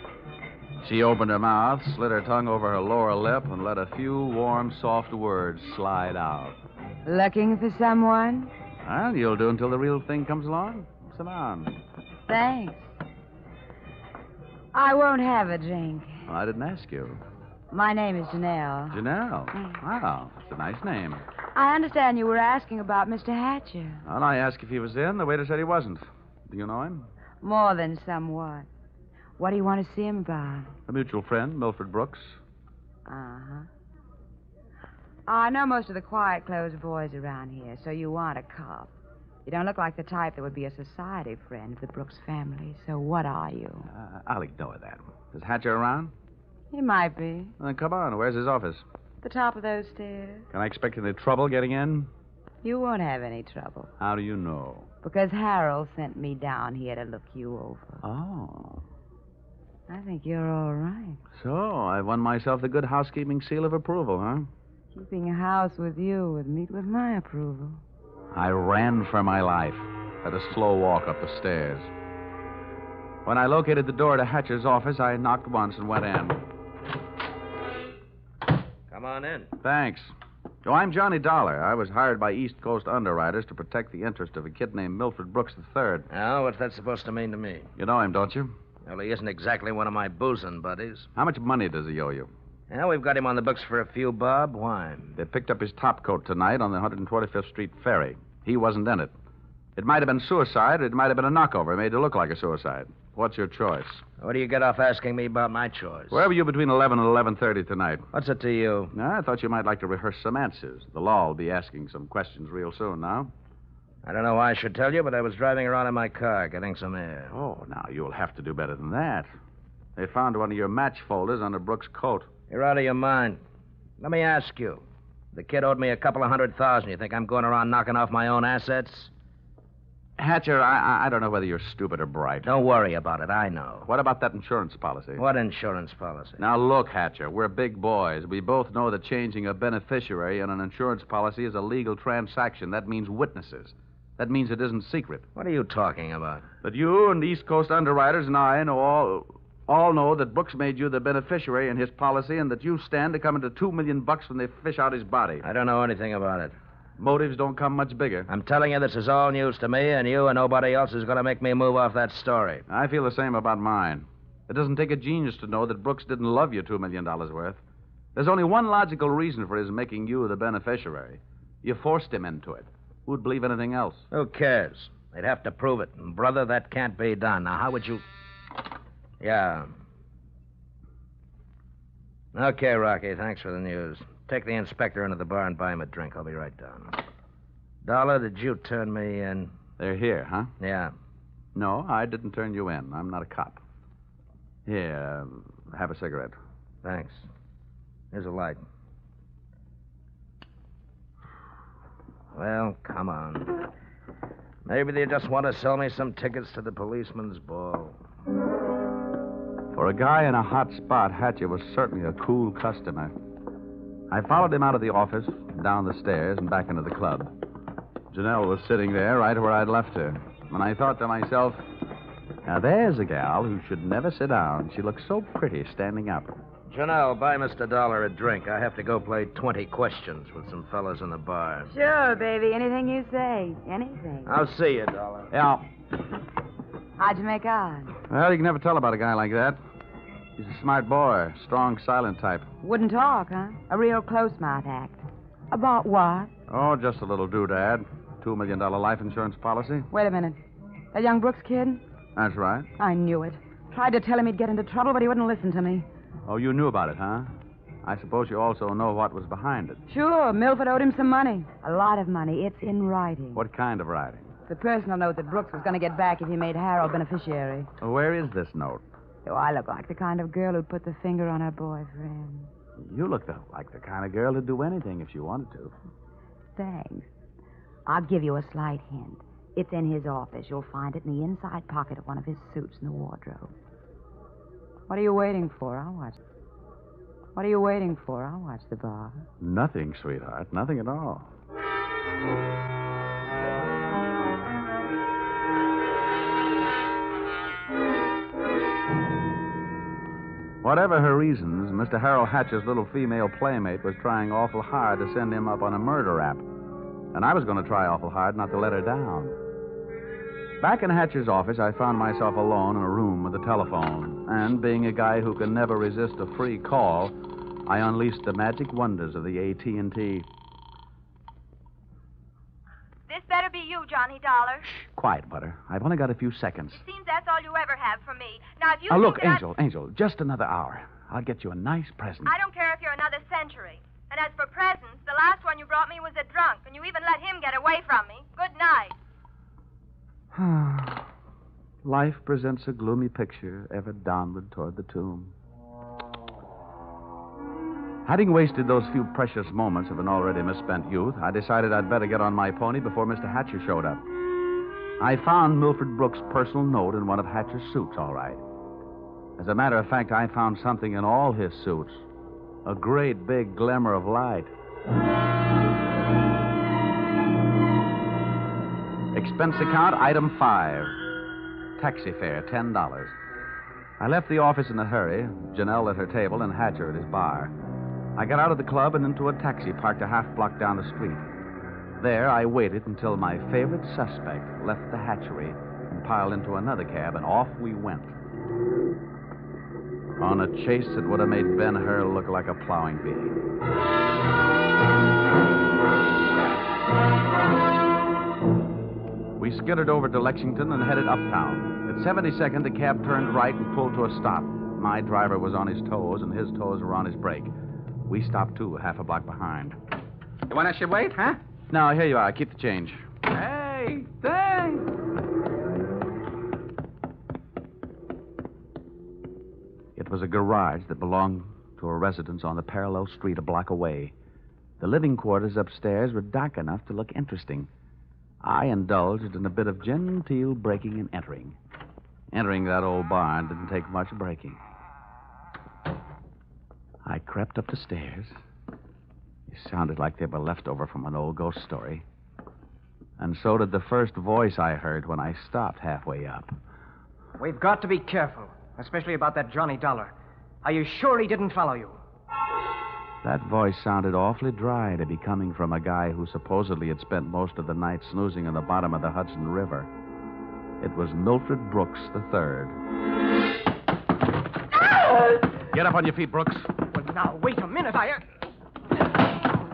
P: She opened her mouth, slid her tongue over her lower lip, and let a few warm, soft words slide out.
J: Looking for someone?
P: Well, you'll do until the real thing comes along. Sit down.
J: Thanks. I won't have a drink.
P: Well, I didn't ask you.
J: My name is Janelle.
P: Janelle? Wow, that's a nice name.
J: I understand you were asking about Mr. Hatcher.
P: Well, I asked if he was in. The waiter said he wasn't. Do you know him?
J: More than somewhat. What do you want to see him about?
P: A mutual friend, Milford Brooks.
J: Uh-huh. I know most of the quiet-clothes boys around here, so you want a cop. You don't look like the type that would be a society friend of the Brooks family, so what are you?
P: I'll ignore that. Is Hatcher around?
J: He might be.
P: Well, then come on. Where's his office?
J: The top of those stairs.
P: Can I expect any trouble getting in?
J: You won't have any trouble.
P: How do you know?
J: Because Harold sent me down here to look you over.
P: Oh.
J: I think you're all right.
P: So, I've won myself the good housekeeping seal of approval, huh?
J: Keeping a house with you would meet with my approval.
P: I ran for my life, at a slow walk up the stairs. When I located the door to Hatcher's office, I knocked once and went in.
F: Come on in.
P: Thanks. Oh, I'm Johnny Dollar. I was hired by East Coast underwriters to protect the interest of a kid named Milford Brooks III.
F: Now, what's that supposed to mean to me?
P: You know him, don't you?
F: Well, he isn't exactly one of my boozing buddies.
P: How much money does he owe you?
F: Yeah, we've got him on the books for a few bob. Why?
P: They picked up his top coat tonight on the 125th Street ferry. He wasn't in it. It might have been suicide, or it might have been a knockover made to look like a suicide. What's your choice?
F: What do you get off asking me about my choice?
P: Where were you between 11 and 11:30 tonight?
F: What's it to you?
P: I thought you might like to rehearse some answers. The law will be asking some questions real soon now.
F: I don't know why I should tell you, but I was driving around in my car getting some air.
P: Oh, now, you'll have to do better than that. They found one of your match folders under Brooks' coat.
F: You're out of your mind. Let me ask you. The kid owed me a couple of $100,000. You think I'm going around knocking off my own assets?
P: Hatcher, I don't know whether you're stupid or bright.
F: Don't worry about it. I know.
P: What about that insurance policy?
F: What insurance policy?
P: Now, look, Hatcher, we're big boys. We both know that changing a beneficiary on an insurance policy is a legal transaction. That means witnesses. That means it isn't secret.
F: What are you talking about?
P: But you and East Coast underwriters and I know all know that Brooks made you the beneficiary in his policy and that you stand to come into $2 million when they fish out his body.
F: I don't know anything about it.
P: Motives don't come much bigger.
F: I'm telling you this is all news to me, and you and nobody else is going to make me move off that story.
P: I feel the same about mine. It doesn't take a genius to know that Brooks didn't love you $2 million worth. There's only one logical reason for his making you the beneficiary. You forced him into it. Who'd believe anything else?
F: Who cares? They'd have to prove it. And, brother, that can't be done. Now, how would you... Yeah. Okay, Rocky, thanks for the news. Take the inspector into the bar and buy him a drink. I'll be right down. Dollar, did you turn me in?
P: They're here, huh?
F: Yeah.
P: No, I didn't turn you in. I'm not a cop. Here, have a cigarette.
F: Thanks. Here's a light. Well, come on. Maybe they just want to sell me some tickets to the policeman's ball.
P: For a guy in a hot spot, Hatcher was certainly a cool customer. I followed him out of the office, down the stairs, and back into the club. Janelle was sitting there right where I'd left her. And I thought to myself, now there's a gal who should never sit down. She looks so pretty standing up.
F: Janelle, buy Mr. Dollar a drink. I have to go play 20 questions with some fellas in the bar.
Q: Sure, baby. Anything you say. Anything.
F: I'll see you, Dollar.
P: Yeah.
Q: How'd you make out?
P: Well, you can never tell about a guy like that. He's a smart boy, strong, silent type.
Q: Wouldn't talk, huh? A real close-mouth act. About what?
P: Oh, just a little doodad. $2 million life insurance policy.
Q: Wait a minute. That young Brooks kid?
P: That's right.
Q: I knew it. Tried to tell him he'd get into trouble, but he wouldn't listen to me.
P: Oh, you knew about it, huh? I suppose you also know what was behind it.
Q: Sure, Milford owed him some money. A lot of money. It's in writing.
P: What kind of writing?
Q: The personal note that Brooks was going to get back if he made Harold beneficiary.
P: Well, where is this note?
Q: Do I look like the kind of girl who'd put the finger on her boyfriend?
P: You look like the kind of girl who'd do anything if she wanted to.
Q: Thanks. I'll give you a slight hint. It's in his office. You'll find it in the inside pocket of one of his suits in the wardrobe. What are you waiting for? I'll watch. What are you waiting for? I'll watch the bar.
P: Nothing, sweetheart. Nothing at all. Whatever her reasons, Mr. Harold Hatcher's little female playmate was trying awful hard to send him up on a murder rap. And I was going to try awful hard not to let her down. Back in Hatcher's office, I found myself alone in a room with a telephone. And being a guy who can never resist a free call, I unleashed the magic wonders of the AT&T.
U: This better be you, Johnny Dollar.
P: Quiet, Butter. I've only got a few seconds.
U: It seems that's all you ever have for me. Now, if you
P: Look,
U: think that
P: Angel, just another hour. I'll get you a nice present.
U: I don't care if you're another century. And as for presents, the last one you brought me was a drunk, and you even let him get away from me. Good night.
P: Life presents a gloomy picture, ever downward toward the tomb. Having wasted those few precious moments of an already misspent youth, I decided I'd better get on my pony before Mr. Hatcher showed up. I found Milford Brooks' personal note in one of Hatcher's suits, all right. As a matter of fact, I found something in all his suits. A great big glimmer of light. Expense account, item 5. Taxi fare, $10. I left the office in a hurry, Janelle at her table and Hatcher at his bar. I got out of the club and into a taxi parked a half block down the street. There, I waited until my favorite suspect left the hatchery and piled into another cab, and off we went. On a chase that would have made Ben-Hur look like a plowing bee. We skittered over to Lexington and headed uptown. At 72nd, the cab turned right and pulled to a stop. My driver was on his toes, and his toes were on his brake. We stopped, too, half a block behind.
R: You want us to wait, huh?
P: No, here you are. Keep the change.
R: Hey, thanks.
P: It was a garage that belonged to a residence on the parallel street a block away. The living quarters upstairs were dark enough to look interesting. I indulged in a bit of genteel breaking and entering. Entering that old barn didn't take much breaking. I crept up the stairs. It sounded like they were left over from an old ghost story. And so did the first voice I heard when I stopped halfway up.
G: We've got to be careful, especially about that Johnny Dollar. Are you sure he didn't follow you?
P: That voice sounded awfully dry to be coming from a guy who supposedly had spent most of the night snoozing in the bottom of the Hudson River. It was Milford Brooks III. Get up on your feet, Brooks.
G: Well, now, wait a minute.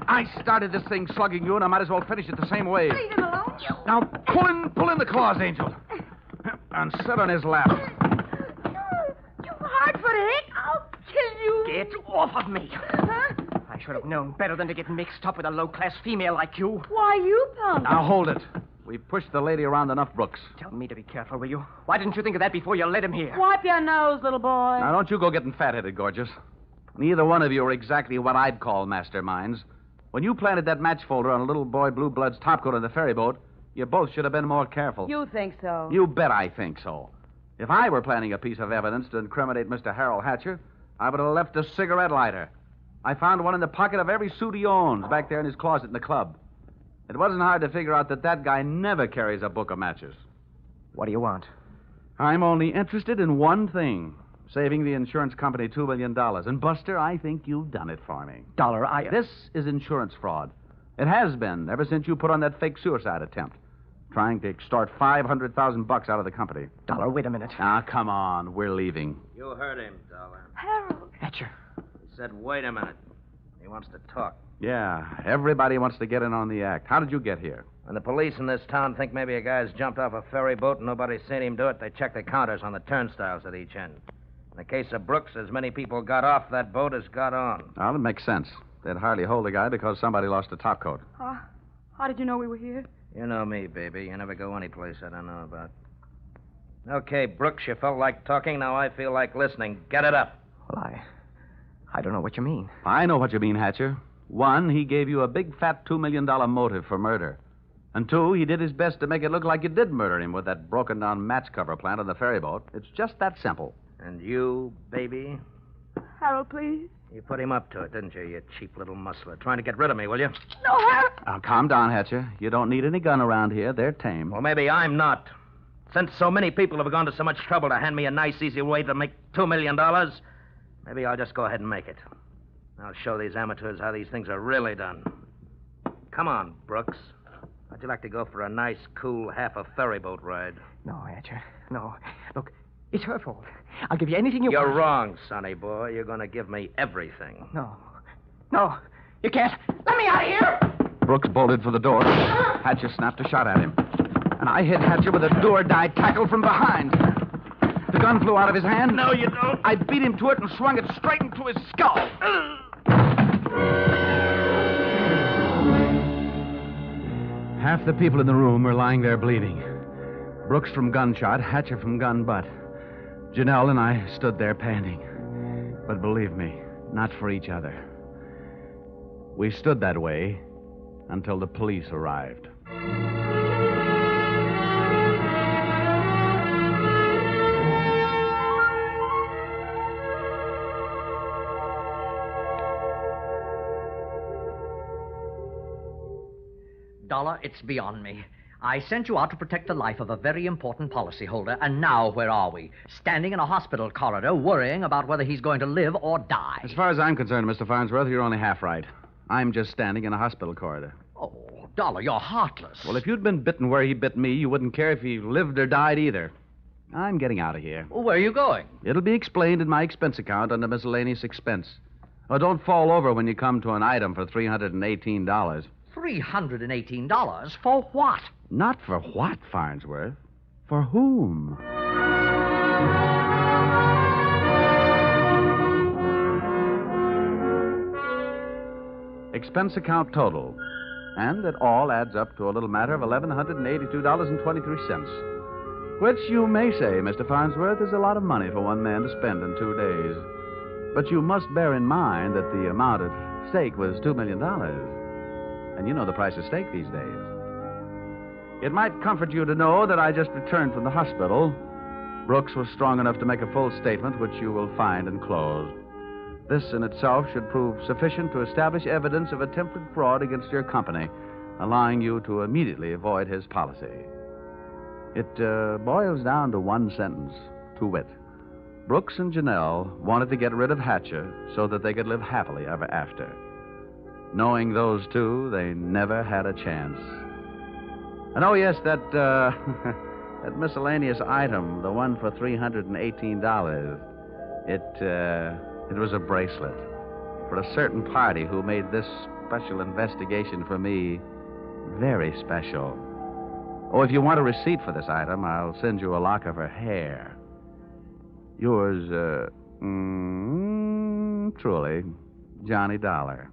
P: I started this thing slugging you, and I might as well finish it the same way.
U: Leave him alone.
P: Now, pull in the claws, Angel. And sit on his lap.
U: You hard-footed. I'll kill you.
G: Get off of me.
U: Huh?
G: I should have known better than to get mixed up with a low-class female like you.
U: Why, you punk.
P: Now, hold it. We pushed the lady around enough, Brooks.
G: Tell me to be careful, will you? Why didn't you think of that before you led him here?
U: Wipe your nose, little boy.
P: Now, don't you go getting fat-headed, gorgeous. Neither one of you are exactly what I'd call masterminds. When you planted that match folder on a little boy Blue Blood's topcoat on the ferry boat, you both should have been more careful.
U: You think so?
P: You bet I think so. If I were planning a piece of evidence to incriminate Mr. Harold Hatcher, I would have left a cigarette lighter. I found one in the pocket of every suit he owns back there in his closet in the club. It wasn't hard to figure out that guy never carries a book of matches.
G: What do you want?
P: I'm only interested in one thing. Saving the insurance company $2 million. And, Buster, I think you've done it for me. This is insurance fraud. It has been ever since you put on that fake suicide attempt. Trying to extort $500,000 out of the company.
G: Dollar, wait a minute.
P: Ah, come on. We're leaving.
N: You heard him, Dollar.
U: Harold.
G: Hatcher.
N: He said, wait a minute. He wants to talk.
P: Yeah, everybody wants to get in on the act. How did you get here?
N: When the police in this town think maybe a guy's jumped off a ferry boat and nobody's seen him do it, they check the counters on the turnstiles at each end. In the case of Brooks, as many people got off that boat as got on.
P: Well, it makes sense. They'd hardly hold the guy because somebody lost a topcoat.
U: How did you know we were here?
N: You know me, baby. You never go anyplace I don't know about. Okay, Brooks, you felt like talking. Now I feel like listening. Get it up.
G: Well, I don't know what you mean.
P: I know what you mean, Hatcher. One, he gave you a big, fat $2 million motive for murder. And two, he did his best to make it look like you did murder him with that broken-down match cover plant on the ferry boat. It's just that simple.
N: And you, baby?
U: Harold, please.
N: You put him up to it, didn't you, you cheap little muscler? Trying to get rid of me, will you?
U: No, Harold.
P: Now, calm down, Hatcher. You don't need any gun around here. They're tame.
N: Well, maybe I'm not. Since so many people have gone to so much trouble to hand me a nice, easy way to make $2 million, maybe I'll just go ahead and make it. I'll show these amateurs how these things are really done. Come on, Brooks. How'd you like to go for a nice, cool, half a ferry boat ride?
G: No, Hatcher. No. Look, it's her fault. I'll give you anything you want.
N: You're wrong, sonny boy. You're going to give me everything.
G: No, you can't. Let me out of here!
P: Brooks bolted for the door. Hatcher snapped a shot at him. And I hit Hatcher with a do-or-die tackle from behind. The gun flew out of his hand.
N: No, you don't.
P: I beat him to it and swung it straight into his skull. Half the people in the room were lying there bleeding. Brooks from gunshot, Hatcher from gun butt. Janelle and I stood there panting. But believe me, not for each other. We stood that way until the police arrived.
F: Dollar, it's beyond me. I sent you out to protect the life of a very important policyholder, and now where are we? Standing in a hospital corridor, worrying about whether he's going to live or die.
P: As far as I'm concerned, Mr. Farnsworth, you're only half right. I'm just standing in a hospital corridor.
F: Oh, Dollar, you're heartless.
P: Well, if you'd been bitten where he bit me, you wouldn't care if he lived or died either. I'm getting out of here.
F: Well, where are you going?
P: It'll be explained in my expense account under miscellaneous expense. Oh, don't fall over when you come to an item for $318.
F: $318? For what?
P: Not for what, Farnsworth? For whom? Expense account total. And it all adds up to a little matter of $1,182.23. Which you may say, Mr. Farnsworth, is a lot of money for one man to spend in 2 days. But you must bear in mind that the amount at stake was $2 million. And you know the price of steak these days. It might comfort you to know that I just returned from the hospital. Brooks was strong enough to make a full statement, which you will find enclosed. This in itself should prove sufficient to establish evidence of attempted fraud against your company, allowing you to immediately avoid his policy. It boils down to one sentence, to wit. Brooks and Janelle wanted to get rid of Hatcher so that they could live happily ever after. Knowing those two, they never had a chance. And oh, yes, that that miscellaneous item, the one for $318, it was a bracelet for a certain party who made this special investigation for me very special. Oh, if you want a receipt for this item, I'll send you a lock of her hair. Yours, truly, Johnny Dollar.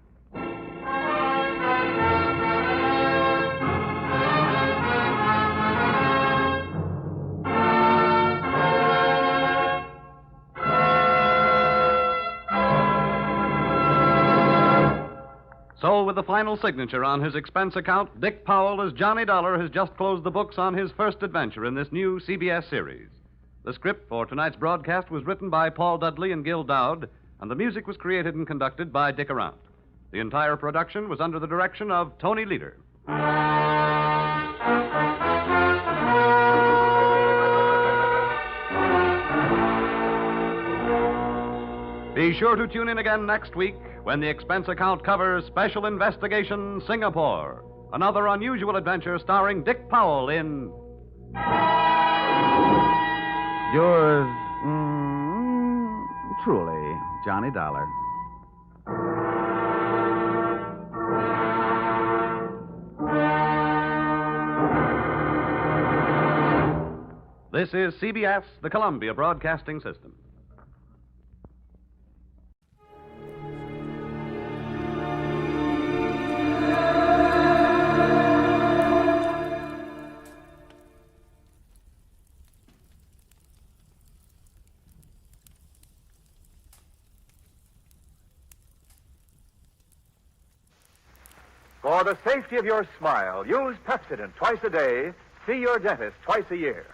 B: So, with the final signature on his expense account, Dick Powell as Johnny Dollar has just closed the books on his first adventure in this new CBS series. The script for tonight's broadcast was written by Paul Dudley and Gil Dowd, and the music was created and conducted by Dick Arant. The entire production was under the direction of Tony Leader. Be sure to tune in again next week when the expense account covers Special Investigation Singapore, another unusual adventure starring Dick Powell in
P: Yours, truly, Johnny Dollar.
B: This is CBS, the Columbia Broadcasting System.
C: For the safety of your smile, use Pepsodent twice a day. See your dentist twice a year.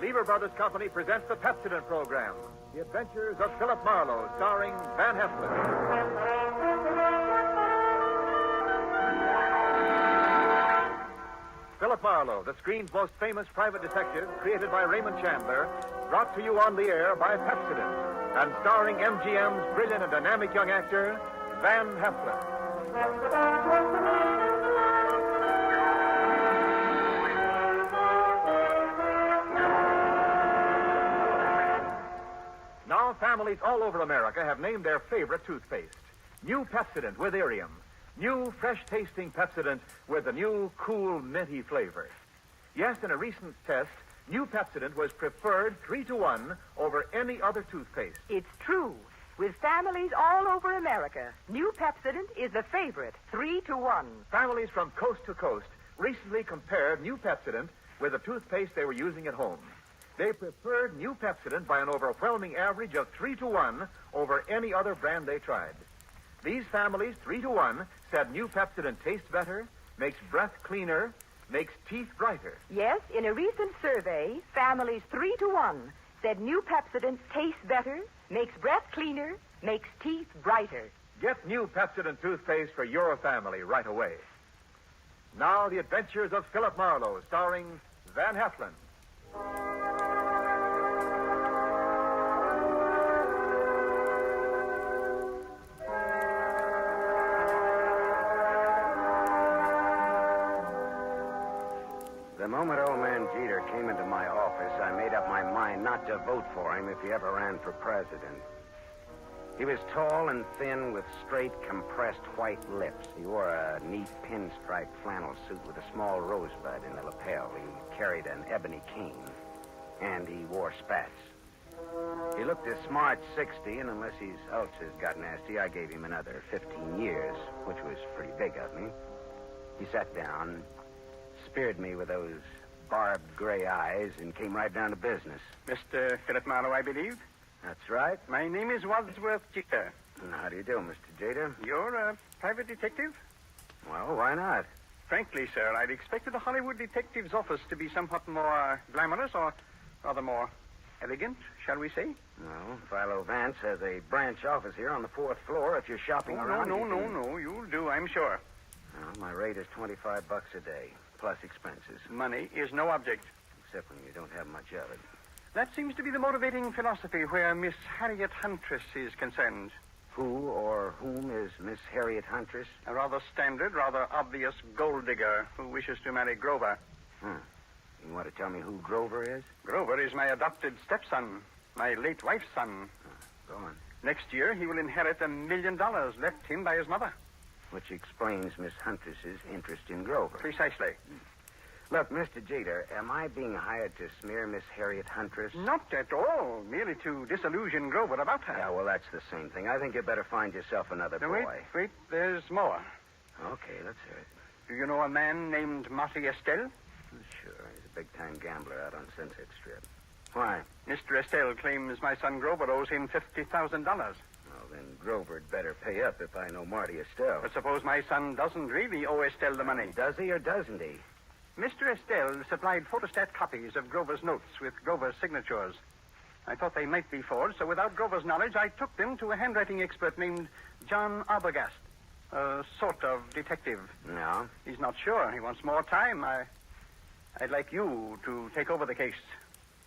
C: Lever Brothers Company presents the Pepsodent program, The Adventures of Philip Marlowe, starring Van Heflin. Philip Marlowe, the screen's most famous private detective, created by Raymond Chandler, brought to you on the air by Pepsodent, and starring MGM's brilliant and dynamic young actor, Van Heflin. Now, families all over America have named their favorite toothpaste. New Pepsodent with Irium. New, fresh-tasting Pepsodent with a new, cool, minty flavor. Yes, in a recent test, new Pepsodent was preferred 3-to-1 over any other toothpaste.
O: It's true. With families all over America, new Pepsodent is a favorite, 3-to-1.
C: Families from coast to coast recently compared new Pepsodent with the toothpaste they were using at home. They preferred new Pepsodent by an overwhelming average of 3-to-1 over any other brand they tried. These families, 3-to-1, said new Pepsodent tastes better, makes breath cleaner, makes teeth brighter.
O: Yes, in a recent survey, families 3-to-1 said new Pepsodent tastes better, makes breath cleaner, makes teeth brighter.
C: Get new Pepsodent toothpaste for your family right away. Now, The Adventures of Philip Marlowe, starring Van Heflin.
M: The moment old man Jeter came into my office, I made up my mind not to vote for him if he ever ran for president. He was tall and thin with straight, compressed white lips. He wore a neat pinstripe flannel suit with a small rosebud in the lapel. He carried an ebony cane, and he wore spats. He looked a smart 60, and unless his ulcers got nasty, I gave him another 15 years, which was pretty big of me. He sat down, speared me with those barbed gray eyes, and came right down to business.
V: Mr. Philip Marlowe, I believe?
M: That's right.
V: My name is Wadsworth Jeter.
M: How do you do, Mr. Jeter?
V: You're a private detective?
M: Well, why not?
V: Frankly, sir, I'd expected a Hollywood detective's office to be somewhat more glamorous, or rather more elegant, shall we say?
M: Well, Philo Vance has a branch office here on the 4th floor if you're shopping around.
V: No. You'll do, I'm sure.
M: Well, my rate is $25 a day, plus expenses.
V: Money is no object.
M: Except when you don't have much of it.
V: That seems to be the motivating philosophy where Miss Harriet Huntress is concerned.
M: Who or whom is Miss Harriet Huntress?
V: A rather standard, rather obvious gold digger who wishes to marry Grover.
M: You want to tell me who Grover is?
V: Grover is my adopted stepson, my late wife's son.
M: Go on.
V: Next year, he will inherit $1 million left him by his mother.
M: Which explains Miss Huntress's interest in Grover.
V: Precisely.
M: Look, Mr. Jeter, am I being hired to smear Miss Harriet Huntress?
V: Not at all. Merely to disillusion Grover about her.
M: Yeah, well, that's the same thing. I think you better find yourself another
V: Now,
M: boy.
V: Wait, there's more.
M: Okay, let's hear it.
V: Do you know a man named Marty Estelle?
M: Sure, he's a big-time gambler out on Sunset Strip. Why?
V: Mr. Estelle claims my son Grover owes him $50,000.
M: Well, then Grover'd better pay up if I know Marty Estelle.
V: But suppose my son doesn't really owe Estelle the money.
M: Does he or doesn't he?
V: Mr. Estelle supplied photostat copies of Grover's notes with Grover's signatures. I thought they might be forged, so without Grover's knowledge, I took them to a handwriting expert named John Arbogast. A sort of detective.
M: No?
V: He's not sure. He wants more time. I'd like you to take over the case.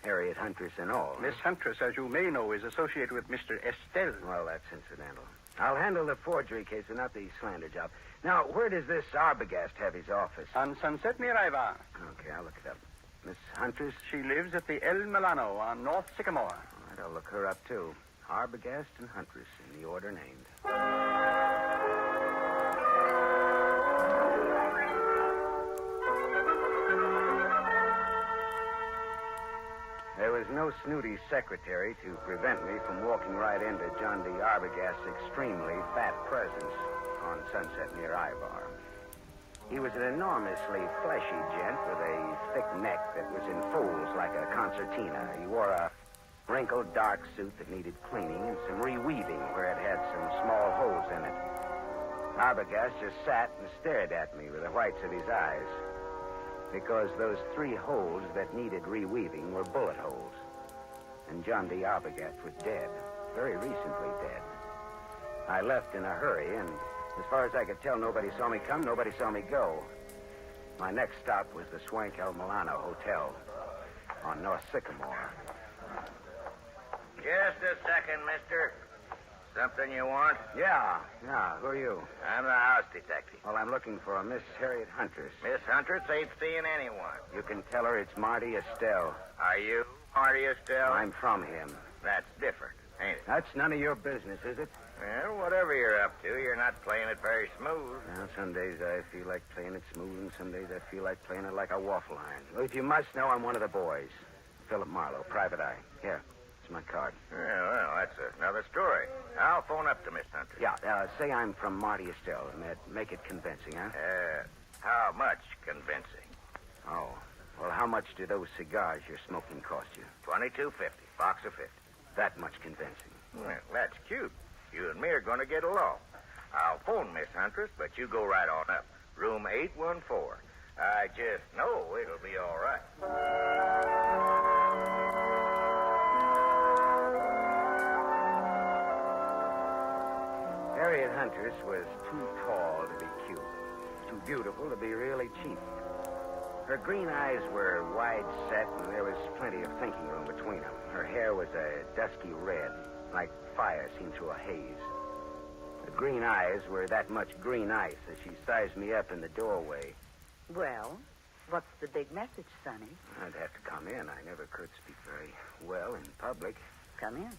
M: Harriet Huntress and all.
V: Miss Huntress, as you may know, is associated with Mr. Estelle.
M: Well, that's incidental. I'll handle the forgery case and not the slander job. Now, where does this Arbogast have his office?
V: On Sunset near Ivar.
M: Okay, I'll look it up. Miss Huntress?
V: She lives at the El Milano on North Sycamore.
M: All right, I'll look her up, too. Arbogast and Huntress in the order named. There was no snooty secretary to prevent me from walking right into John D. Arbogast's extremely fat presence on Sunset near Ivar. He was an enormously fleshy gent with a thick neck that was in folds like a concertina. He wore a wrinkled dark suit that needed cleaning and some reweaving where it had some small holes in it. Arbogast just sat and stared at me with the whites of his eyes, because those 3 holes that needed reweaving were bullet holes. And John D. Arbogast was dead, very recently dead. I left in a hurry, and as far as I could tell, nobody saw me come, nobody saw me go. My next stop was the Swank El Milano Hotel on North Sycamore.
D: Just a second, mister. Something you want?
M: Yeah. Who are you?
D: I'm the house detective.
M: Well, I'm looking for a Miss Harriet Huntress.
D: Miss Huntress ain't seeing anyone.
M: You can tell her it's Marty Estelle.
D: Are you Marty Estelle?
M: I'm from him.
D: That's different, ain't it?
M: That's none of your business, is it?
D: Well, whatever you're up to, you're not playing it very smooth.
M: Well, some days I feel like playing it smooth, and some days I feel like playing it like a waffle iron. Well, if you must know, I'm one of the boys. Philip Marlowe, private eye. Here, it's my card.
D: Well, that's another story. I'll phone up to Miss Huntress.
M: Yeah, say I'm from Marty Estelle, and make it convincing, huh?
D: How much convincing?
M: Oh, well, how much do those cigars you're smoking cost you?
D: $22.50, box of 50.
M: That much convincing.
D: Well, that's cute. You and me are going to get along. I'll phone Miss Huntress, but you go right on up. Room 814. I just know it'll be all right.
M: Harriet Huntress was too tall to be cute, too beautiful to be really cheap. Her green eyes were wide set, and there was plenty of thinking room between them. Her hair was a dusky red, like fire seen through a haze. The green eyes were that much green ice as she sized me up in the doorway.
O: Well, what's the big message, Sonny?
M: I'd have to come in. I never could speak very well in public.
O: Come in.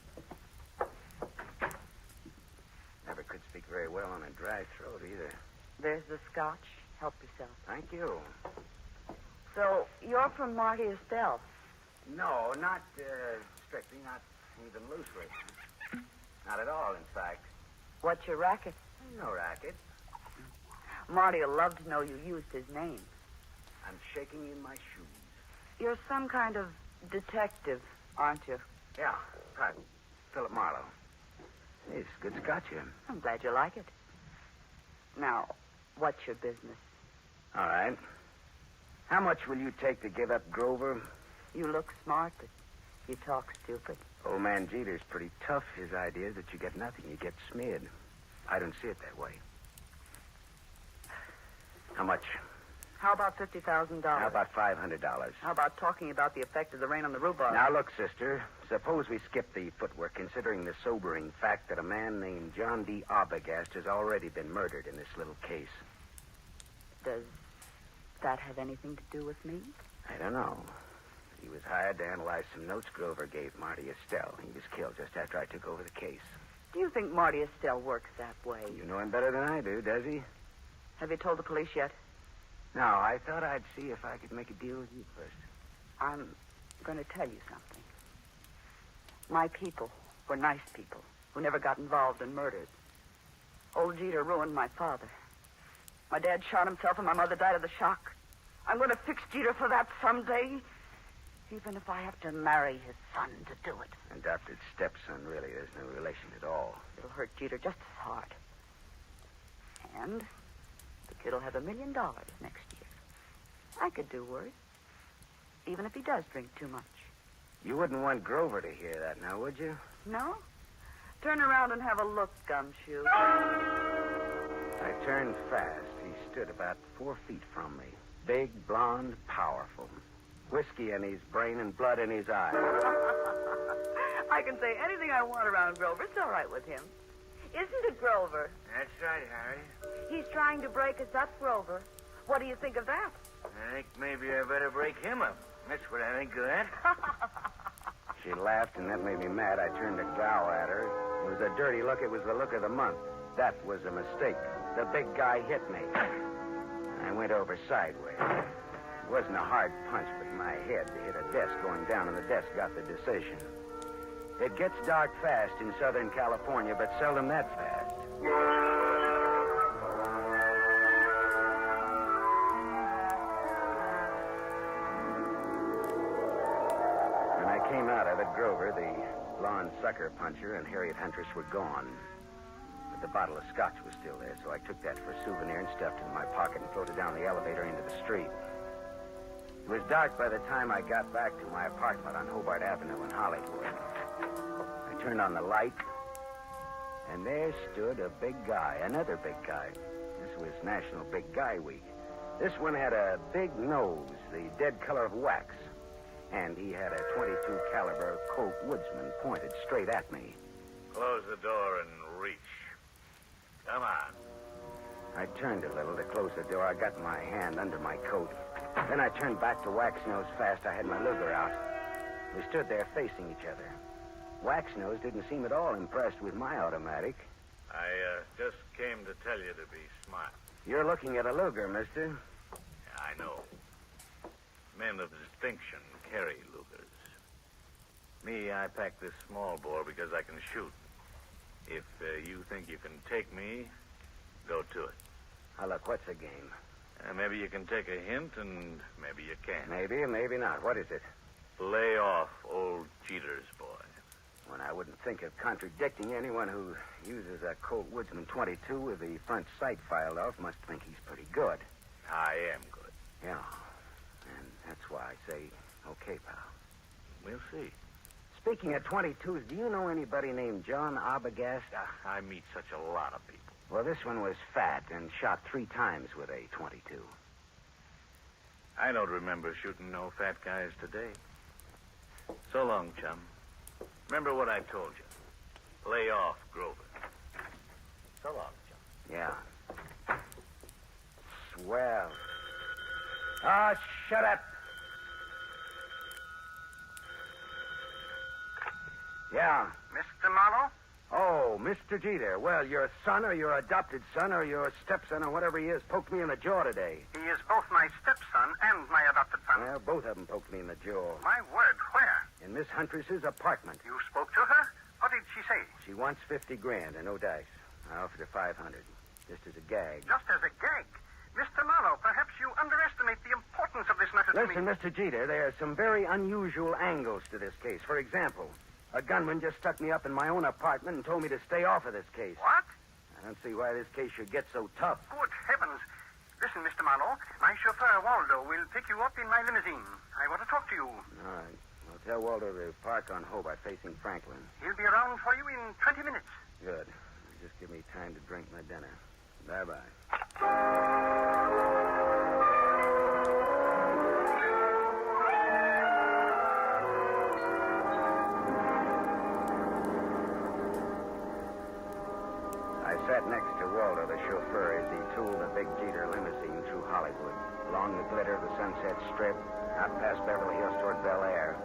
M: Never could speak very well on a dry throat either.
O: There's the scotch. Help yourself.
M: Thank you.
O: So, you're from Marty Estelle?
M: No, not strictly, not even loosely. Not at all, in fact.
O: What's your racket?
M: No racket.
O: Marty will love to know you used his name.
M: I'm shaking in my shoes.
O: You're some kind of detective, aren't you?
M: Yeah, right. Philip Marlowe. Hey, it's good scotch here.
O: I'm glad you like it. Now, what's your business?
M: All right. How much will you take to give up Grover?
O: You look smart, but you talk stupid.
M: Old man Jeter's pretty tough. His idea is that you get nothing. You get smeared. I don't see it that way. How much?
E: How about $50,000?
M: How about $500?
E: How about talking about the effect of the rain on the rhubarb?
M: Now, look, sister. Suppose we skip the footwork, considering the sobering fact that a man named John D. Arbogast has already been murdered in this little case.
E: Does that have anything to do with me?
M: I don't know. He was hired to analyze some notes Grover gave Marty Estelle. He was killed just after I took over the case.
E: Do you think Marty Estelle works that way?
M: You know him better than I do, does he?
E: Have you told the police yet?
M: No, I thought I'd see if I could make a deal with you first.
E: I'm going to tell you something. My people were nice people who never got involved in murders. Old Jeter ruined my father. My dad shot himself and my mother died of the shock. I'm going to fix Jeter for that someday, even if I have to marry his son to do it.
M: Adopted stepson, really. There's no relation at all.
E: It'll hurt Jeter just as hard. And the kid will have $1 million next year. I could do worse, even if he does drink too much.
M: You wouldn't want Grover to hear that now, would you?
E: No? Turn around and have a look, Gumshoe.
M: I turned fast. He stood about 4 feet from me. Big, blonde, powerful. Whiskey in his brain and blood in his eyes.
E: I can say anything I want around Grover. It's all right with him. Isn't it, Grover?
D: That's right, Harry.
U: He's trying to break us up, Grover. What do you think of that?
D: I think maybe I better break him up. That's what I think of that.
M: She laughed, and that made me mad. I turned to glower at her. It was a dirty look. It was the look of the month. That was a mistake. The big guy hit me. I went over sideways. It wasn't a hard punch, but my head hit a desk going down, and the desk got the decision. It gets dark fast in Southern California, but seldom that fast. When I came out of it, Grover, the blonde sucker puncher, and Harriet Huntress were gone. But the bottle of scotch was still there, so I took that for a souvenir and stuffed it in my pocket and floated down the elevator into the street. It was dark by the time I got back to my apartment on Hobart Avenue in Hollywood. I turned on the light, and there stood a big guy, another big guy. This was National Big Guy Week. This one had a big nose, the dead color of wax, and he had a .22 caliber Colt Woodsman pointed straight at me.
D: Close the door and reach. Come on.
M: I turned a little to close the door. I got my hand under my coat. Then I turned back to Waxnose fast. I had my Luger out. We stood there facing each other. Waxnose didn't seem at all impressed with my automatic.
D: I just came to tell you to be smart.
M: You're looking at a Luger, mister.
D: Yeah, I know. Men of distinction carry Lugers. Me, I pack this small bore because I can shoot. If you think you can take me, go to it.
M: Now, look, what's the game?
D: Maybe you can take a hint, and maybe you can't.
M: Maybe and maybe not. What is it?
D: Lay off old Jeter's boy.
M: When I wouldn't think of contradicting anyone who uses a Colt Woodsman .22 with the front sight filed off must think he's pretty good.
D: I am good.
M: Yeah. And that's why I say, okay, pal.
D: We'll see.
M: Speaking of .22s, do you know anybody named John Arbogast?
D: I meet such a lot of people.
M: Well, this one was fat and shot 3 times with a .22.
D: I don't remember shooting no fat guys today. So long, chum. Remember what I told you. Lay off, Grover. So long, chum.
M: Yeah. Swell. Ah, shut up. Yeah.
V: Mr. Marlowe?
M: Oh, Mr. Jeter. Well, your son or your adopted son or your stepson or whatever he is poked me in the jaw today.
V: He is both my stepson and my adopted son.
M: Well, both of them poked me in the jaw.
V: My word, where?
M: In Miss Huntress's apartment.
V: You spoke to her? What did she say?
M: She wants $50,000 and no dice. I offered her $500, just as a gag.
V: Just as a gag? Mr. Marlowe, perhaps you underestimate the importance of this matter to me.
M: Listen, Mr. Jeter, there are some very unusual angles to this case. For example, a gunman just stuck me up in my own apartment and told me to stay off of this case.
V: What?
M: I don't see why this case should get so tough.
V: Good heavens. Listen, Mr. Marlowe, my chauffeur, Waldo, will pick you up in my limousine. I want to talk to you.
M: All right. I'll tell Waldo to park on Hobart facing Franklin.
V: He'll be around for you in 20 minutes.
M: Good. Just give me time to drink my dinner. Bye-bye. sat next to Waldo, the chauffeur, as he tooled the big Jeter limousine through Hollywood, along the glitter of the Sunset Strip, out past Beverly Hills toward Bel Air.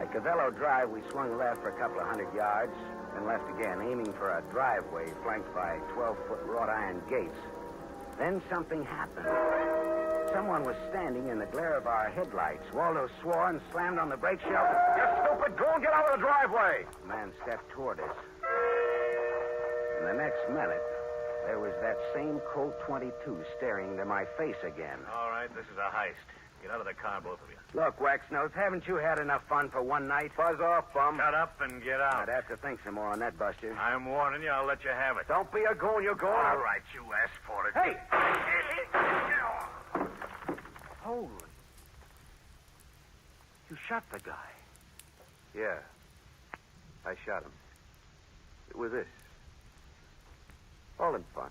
M: At Cavello Drive, we swung left for a couple of 100 yards, then left again, aiming for a driveway flanked by 12-foot wrought iron gates. Then something happened. Someone was standing in the glare of our headlights. Waldo swore and slammed on the brake shelf.
C: You stupid! Go and get out of the driveway!
M: The man stepped toward us. And the next minute, there was that same Colt 22 staring into my face again.
D: All right, this is a heist. Get out of the car, both of you.
M: Look, Waxnose, haven't you had enough fun for one night?
C: Buzz off, bum.
D: Shut up and get out.
M: I'd have to think some more on that, Buster.
D: I'm warning you. I'll let you have it.
C: Don't be a goon, you're going.
D: All right, you asked for it.
C: Hey!
M: Holy. You shot the guy.
H: Yeah. I shot him. With this. All in fun.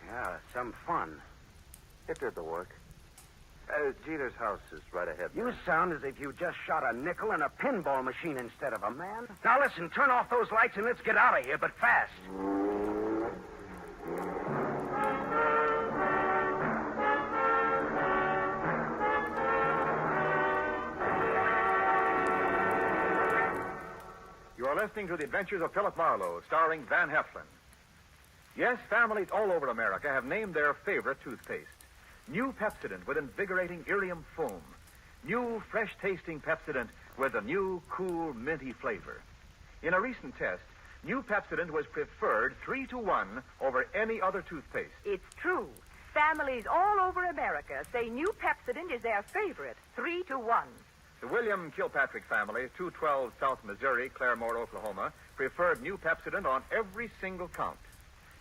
M: Yeah, some fun.
H: It did the work. Jeter's house is right ahead.
M: You sound as if you just shot a nickel in a pinball machine instead of a man. Now listen, turn off those lights and let's get out of here, but fast.
C: You are listening to The Adventures of Philip Marlowe, starring Van Heflin. Yes, families all over America have named their favorite toothpaste. New Pepsodent with invigorating Irium foam. New, fresh-tasting Pepsodent with a new, cool, minty flavor. In a recent test, New Pepsodent was preferred 3-to-1 over any other toothpaste.
O: It's true. Families all over America say New Pepsodent is their favorite, 3-to-1.
C: The William Kilpatrick family, 212 South Missouri, Claremore, Oklahoma, preferred New Pepsodent on every single count.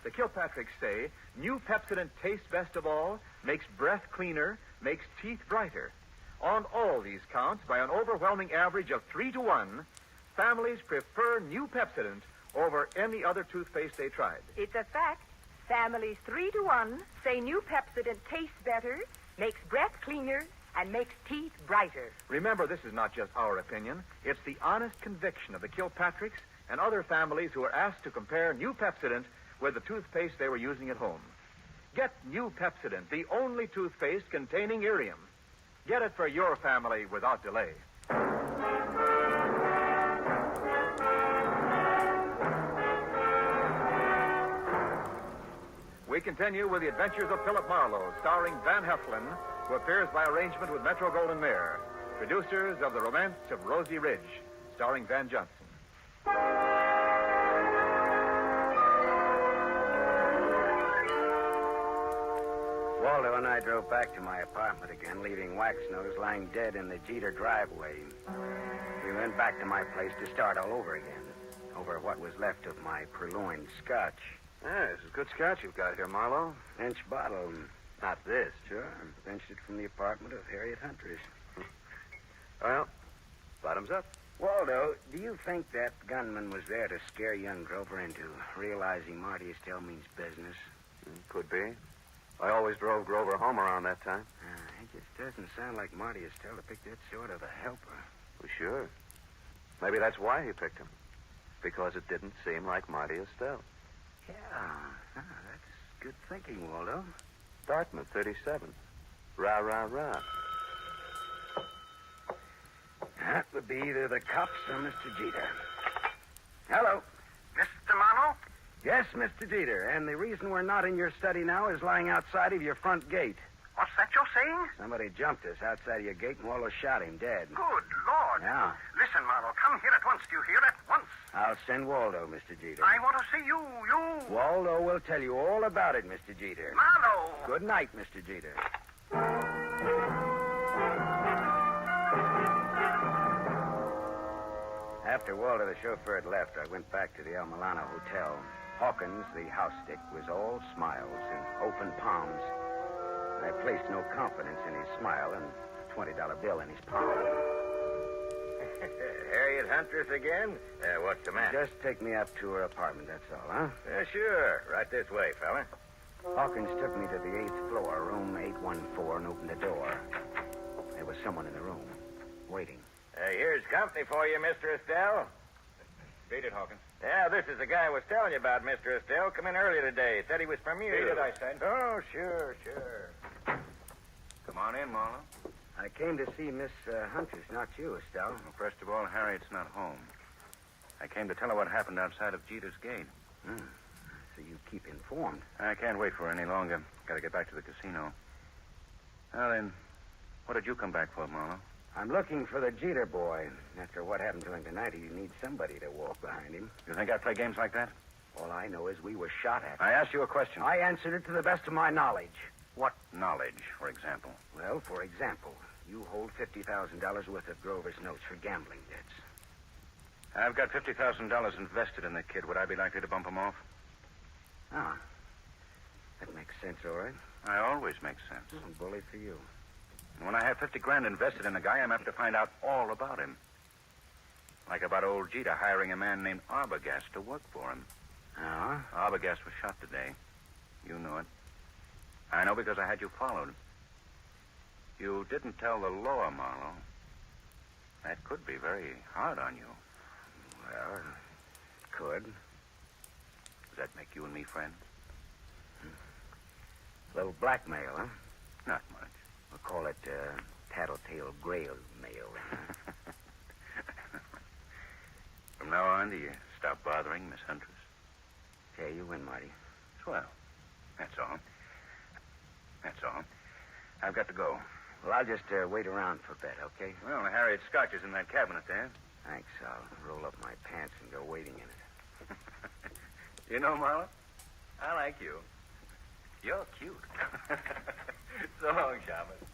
C: The Kilpatricks say New Pepsodent tastes best of all, makes breath cleaner, makes teeth brighter. On all these counts, by an overwhelming average of 3-to-1, families prefer New Pepsodent over any other toothpaste they tried.
O: It's a fact. Families 3-to-1 say New Pepsodent tastes better, makes breath cleaner, and makes teeth brighter.
C: Remember, this is not just our opinion. It's the honest conviction of the Kilpatricks and other families who were asked to compare New Pepsodent with the toothpaste they were using at home. Get New Pepsodent, the only toothpaste containing Irium. Get it for your family without delay. We continue with The Adventures of Philip Marlowe, starring Van Heflin, who appears by arrangement with Metro-Goldwyn-Mayer. Producers of The Romance of Rosie Ridge, starring Van Johnson.
M: Waldo and I drove back to my apartment again, leaving Waxnose lying dead in the Jeter driveway. We went back to my place to start all over again, over what was left of my purloined scotch.
H: Yeah, this is good scotch you've got here, Marlowe.
M: Inch bottle.
H: Not this.
M: Sure. Pinched it from the apartment of Harriet Huntress.
H: Well, bottoms up.
M: Waldo, do you think that gunman was there to scare young Grover into realizing Marty Estelle means business?
H: Could be. I always drove Grover home around that time.
M: It just doesn't sound like Marty Estelle to pick that sort of a helper.
H: Well, sure. Maybe that's why he picked him. Because it didn't seem like Marty Estelle.
M: Yeah, that's good thinking, Waldo.
H: Dartmouth, 37. Rah, rah, rah.
M: That would be either the cops or Mr. Jeter. Hello.
V: Mr. Marlowe?
M: Yes, Mr. Jeter. And the reason we're not in your study now is lying outside of your front gate.
V: What's that you're saying?
M: Somebody jumped us outside of your gate and Waldo shot him dead.
V: Good Lord.
M: Yeah.
V: Listen, Marlowe, come here at once. Do you hear? At once.
M: I'll send Waldo, Mr. Jeter.
V: I want to see you.
M: Waldo will tell you all about it, Mr. Jeter.
V: Marlowe.
M: Good night, Mr. Jeter. After Waldo, the chauffeur, had left, I went back to the El Milano Hotel. Hawkins, the house stick, was all smiles and open palms. I placed no confidence in his smile and a $20 bill in his palm.
D: Harriet Huntress again? What's the matter?
M: Just take me up to her apartment, that's all, huh?
D: Sure. Right this way, fella.
M: Hawkins took me to the 8th floor, room 814, and opened the door. There was someone in the room, waiting.
D: Here's company for you, Mr. Estelle. Beat it, Hawkins.
M: Yeah, this is the guy I was telling you about, Mr. Estelle. Come in earlier today. Said he was from you.
D: Beat it, I said.
M: Oh, sure.
D: Come on in, Marlowe.
M: I came to see Miss Huntress, not you, Estelle.
D: Well, first of all, Harriet's not home. I came to tell her what happened outside of Jeter's gate.
M: So you keep informed.
D: I can't wait for her any longer. Got to get back to the casino. Now then, what did you come back for, Marlowe?
M: I'm looking for the Jeter boy. After what happened to him tonight, he needs somebody to walk behind him.
D: You think I play games like that?
M: All I know is we were shot at.
D: I asked you a question.
M: I answered it to the best of my knowledge.
D: What knowledge, for example?
M: Well, for example, you hold $50,000 worth of Grover's notes for gambling debts.
D: I've got $50,000 invested in the kid. Would I be likely to bump him off?
M: Ah. That makes sense, all right.
D: I always make sense.
M: Bully for you.
D: And when I have $50,000 invested in a guy, I'm apt to find out all about him. Like about old Jeter hiring a man named Arbogast to work for him.
M: Ah?
D: Arbogast was shot today. You knew it. I know because I had you followed. You didn't tell the law, Marlowe. That could be very hard on you.
M: Well, it could.
D: Does that make you and me friends?
M: A little blackmail, huh?
D: Not much.
M: We'll call it tattletale grail mail.
D: From now on, do you stop bothering Miss Huntress?
M: Okay, you win, Marty.
D: Swell. That's all. I've got to go.
M: Well, I'll just wait around for a bit, okay?
D: Well, Harriet Scotch is in that cabinet there.
M: Thanks. I'll roll up my pants and go waiting in it.
D: You know, Marlowe, I like you. You're cute. So long, Chavez.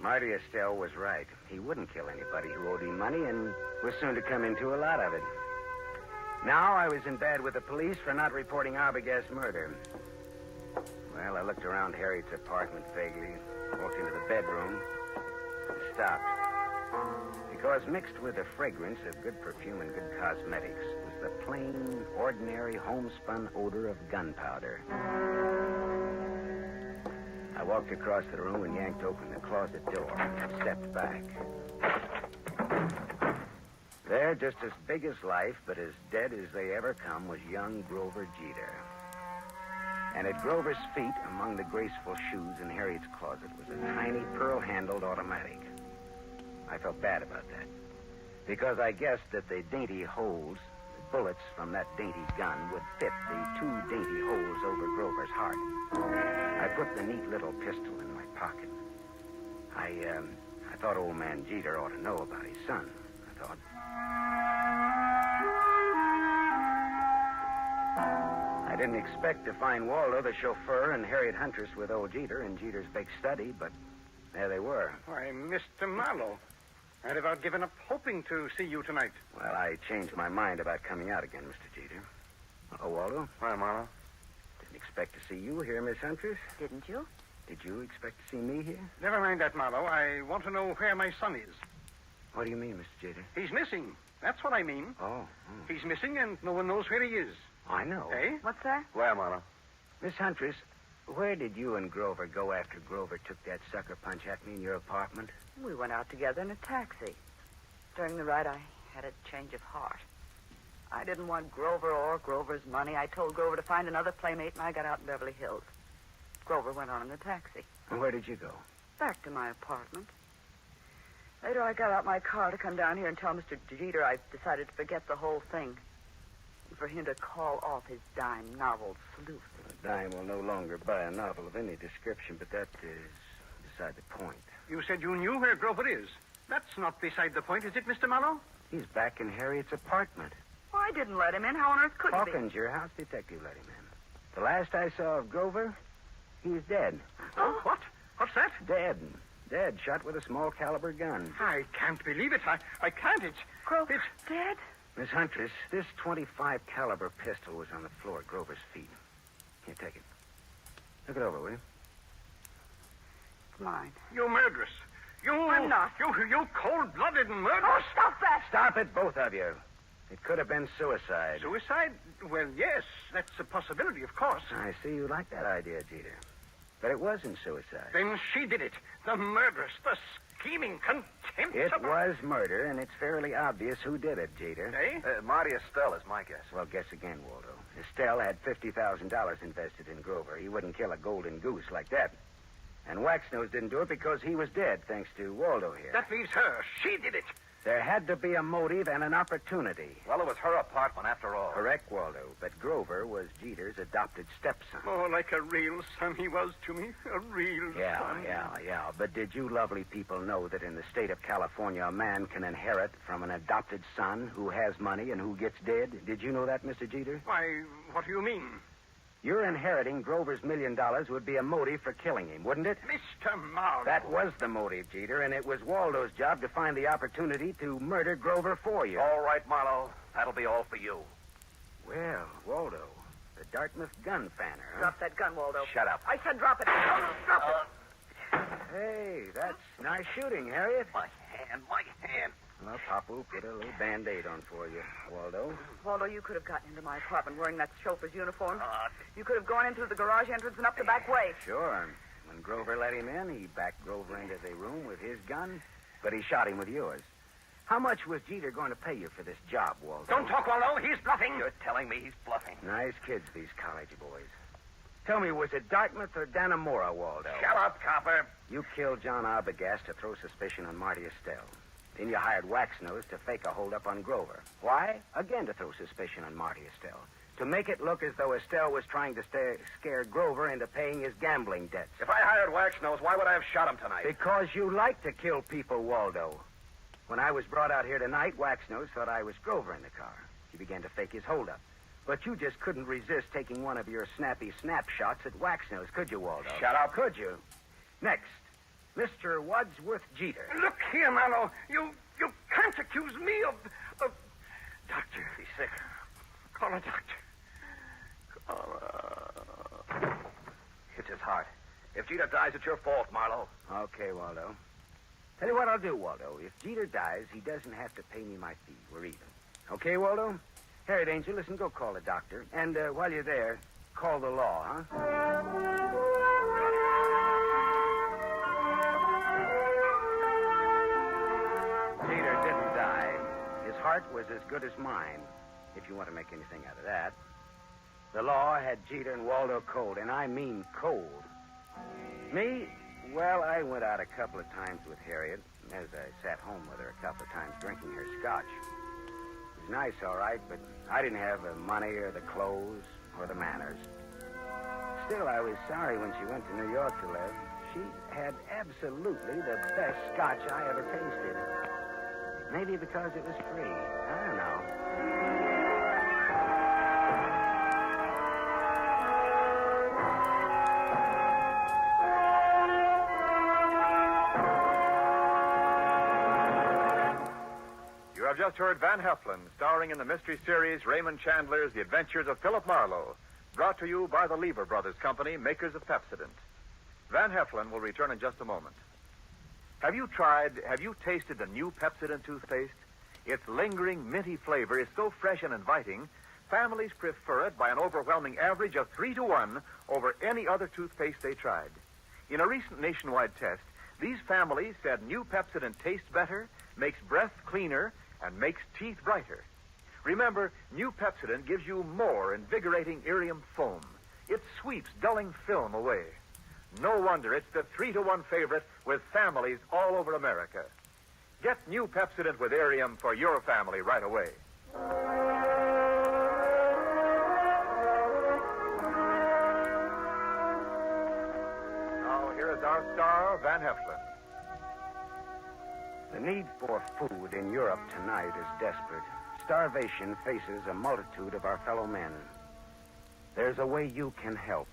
M: Marty Estelle was right. He wouldn't kill anybody who owed him money and was soon to come into a lot of it. Now I was in bed with the police for not reporting Arbogast's murder. Well, I looked around Harriet's apartment vaguely, walked into the bedroom, and stopped. Because mixed with the fragrance of good perfume and good cosmetics was the plain, ordinary, homespun odor of gunpowder. I walked across the room and yanked open the closet door and stepped back. There, just as big as life, but as dead as they ever come, was young Grover Jeter. And at Grover's feet, among the graceful shoes in Harriet's closet, was a tiny pearl-handled automatic. I felt bad about that, because I guessed that the dainty holes, the bullets from that dainty gun, would fit the two dainty holes over Grover's heart. I put the neat little pistol in my pocket. I thought old man Jeter ought to know about his son, I thought. I didn't expect to find Waldo, the chauffeur, and Harriet Huntress with old Jeter in Jeter's big study, but there they were.
V: Why, Mr. Marlowe, I'd about given up hoping to see you tonight.
M: Well, I changed my mind about coming out again, Mr. Jeter. Oh, Waldo?
D: Hi, Marlowe.
M: Didn't expect to see you here, Miss Huntress.
E: Didn't you?
M: Did you expect to see me here?
V: Never mind that, Marlowe. I want to know where my son is.
M: What do you mean, Mr. Jeter?
V: He's missing. That's what I mean.
M: Oh.
V: He's missing, and no one knows where he is.
M: I know.
V: Eh?
E: What's that?
D: Where, Marlowe?
M: Miss Huntress, where did you and Grover go after Grover took that sucker punch at me in your apartment?
E: We went out together in a taxi. During the ride, I had a change of heart. I didn't want Grover or Grover's money. I told Grover to find another playmate, and I got out in Beverly Hills. Grover went on in the taxi.
M: And where did you go?
E: Back to my apartment. Later, I got out my car to come down here and tell Mr. Jeter I decided to forget the whole thing. And for him to call off his dime novel, Sleuth.
M: A dime will no longer buy a novel of any description, but that is beside the point.
V: You said you knew where Grover is. That's not beside the point, is it, Mr. Marlowe?
M: He's back in Harriet's apartment.
E: Well, I didn't let him in. How on earth could he
M: Hawkins, your house detective, let him in. The last I saw of Grover, he's dead.
V: Oh, what? What's that?
M: Dead. Dead, shot with a small caliber gun.
V: I can't believe it. I can't.
E: Grover dead?
M: Miss Huntress, this .25 caliber pistol was on the floor at Grover's feet. Here, take it. Look it over, will you?
E: It's mine.
V: You murderess.
E: I'm not.
V: You cold-blooded murderess.
E: Oh, stop that!
M: Stop it, both of you. It could have been suicide.
V: Suicide? Well, yes, that's a possibility, of course.
M: I see you like that idea, Jeter. But it wasn't suicide.
V: Then she did it. The murderess, the scheming, contemptible...
M: It was murder, and it's fairly obvious who did it, Jeter.
V: Eh?
H: Marty Estelle is my guess.
M: Well, guess again, Waldo. Estelle had $50,000 invested in Grover. He wouldn't kill a golden goose like that. And Waxnose didn't do it because he was dead, thanks to Waldo here.
V: That leaves her. She did it.
M: There had to be a motive and an opportunity.
H: Well, it was her apartment after all.
M: Correct, Waldo. But Grover was Jeter's adopted stepson.
V: Oh, like a real son he was to me. A real son.
M: Yeah. But did you lovely people know that in the state of California, a man can inherit from an adopted son who has money and who gets dead? Did you know that, Mr. Jeter?
V: Why, what do you mean?
M: Your inheriting Grover's $1 million would be a motive for killing him, wouldn't it?
V: Mr. Marlowe.
M: That was the motive, Jeter, and it was Waldo's job to find the opportunity to murder Grover for you.
H: All right, Marlowe. That'll be all for you.
M: Well, Waldo, the Dartmouth gun fanner, huh?
E: Drop that gun, Waldo.
H: Shut up.
E: I said drop it. Drop it.
M: Hey, that's nice shooting, Harriet.
H: My hand.
M: Well, Papu put a little Band-Aid on for you, Waldo.
E: Waldo, you could have gotten into my apartment wearing that chauffeur's uniform. You could have gone in through the garage entrance and up the back way.
M: Sure. When Grover let him in, he backed Grover into the room with his gun, but he shot him with yours. How much was Jeter going to pay you for this job, Waldo?
V: Don't talk, Waldo. He's bluffing.
H: You're telling me he's bluffing.
M: Nice kids, these college boys. Tell me, was it Dartmouth or Dannemora, Waldo?
V: Shut up, copper.
M: You killed John Arbogast to throw suspicion on Marty Estelle. Then you hired Waxnose to fake a holdup on Grover. Why? Again, to throw suspicion on Marty Estelle. To make it look as though Estelle was trying to scare Grover into paying his gambling debts.
H: If I hired Waxnose, why would I have shot him tonight?
M: Because you like to kill people, Waldo. When I was brought out here tonight, Waxnose thought I was Grover in the car. He began to fake his holdup. But you just couldn't resist taking one of your snappy snapshots at Waxnose, could you, Waldo?
H: Shut up.
M: Could you? Next, Mr. Wadsworth Jeter.
V: Look here, Marlowe. You can't accuse me of... Doctor.
H: He's sick.
V: Call a doctor.
H: It's his heart. If Jeter dies, it's your fault, Marlowe.
M: Okay, Waldo. Tell you what I'll do, Waldo. If Jeter dies, he doesn't have to pay me my fee. We're even. Okay, Waldo? Harriet Angel, listen, go call the doctor. And while you're there, call the law, huh? Jeter didn't die. His heart was as good as mine, if you want to make anything out of that. The law had Jeter and Waldo cold, and I mean cold. Me? Well, I went out a couple of times with Harriet, as I sat home with her a couple of times drinking her scotch. It was nice, all right, but I didn't have the money or the clothes or the manners. Still, I was sorry when she went to New York to live. She had absolutely the best scotch I ever tasted. Maybe because it was free. I don't know.
C: You have just heard Van Heflin, starring in the mystery series Raymond Chandler's The Adventures of Philip Marlowe, brought to you by the Lever Brothers Company, makers of Pepsodent. Van Heflin will return in just a moment. Have you tasted the new Pepsodent toothpaste? Its lingering, minty flavor is so fresh and inviting, families prefer it by an overwhelming average of 3-to-1 over any other toothpaste they tried. In a recent nationwide test, these families said new Pepsodent tastes better, makes breath cleaner, and makes teeth brighter. Remember, new Pepsodent gives you more invigorating Irium foam. It sweeps dulling film away. No wonder it's the 3-to-1 favorite with families all over America. Get new Pepsodent with Irium for your family right away. Now, here is our star, Van Heflin.
M: The need for food in Europe tonight is desperate. Starvation faces a multitude of our fellow men. There's a way you can help.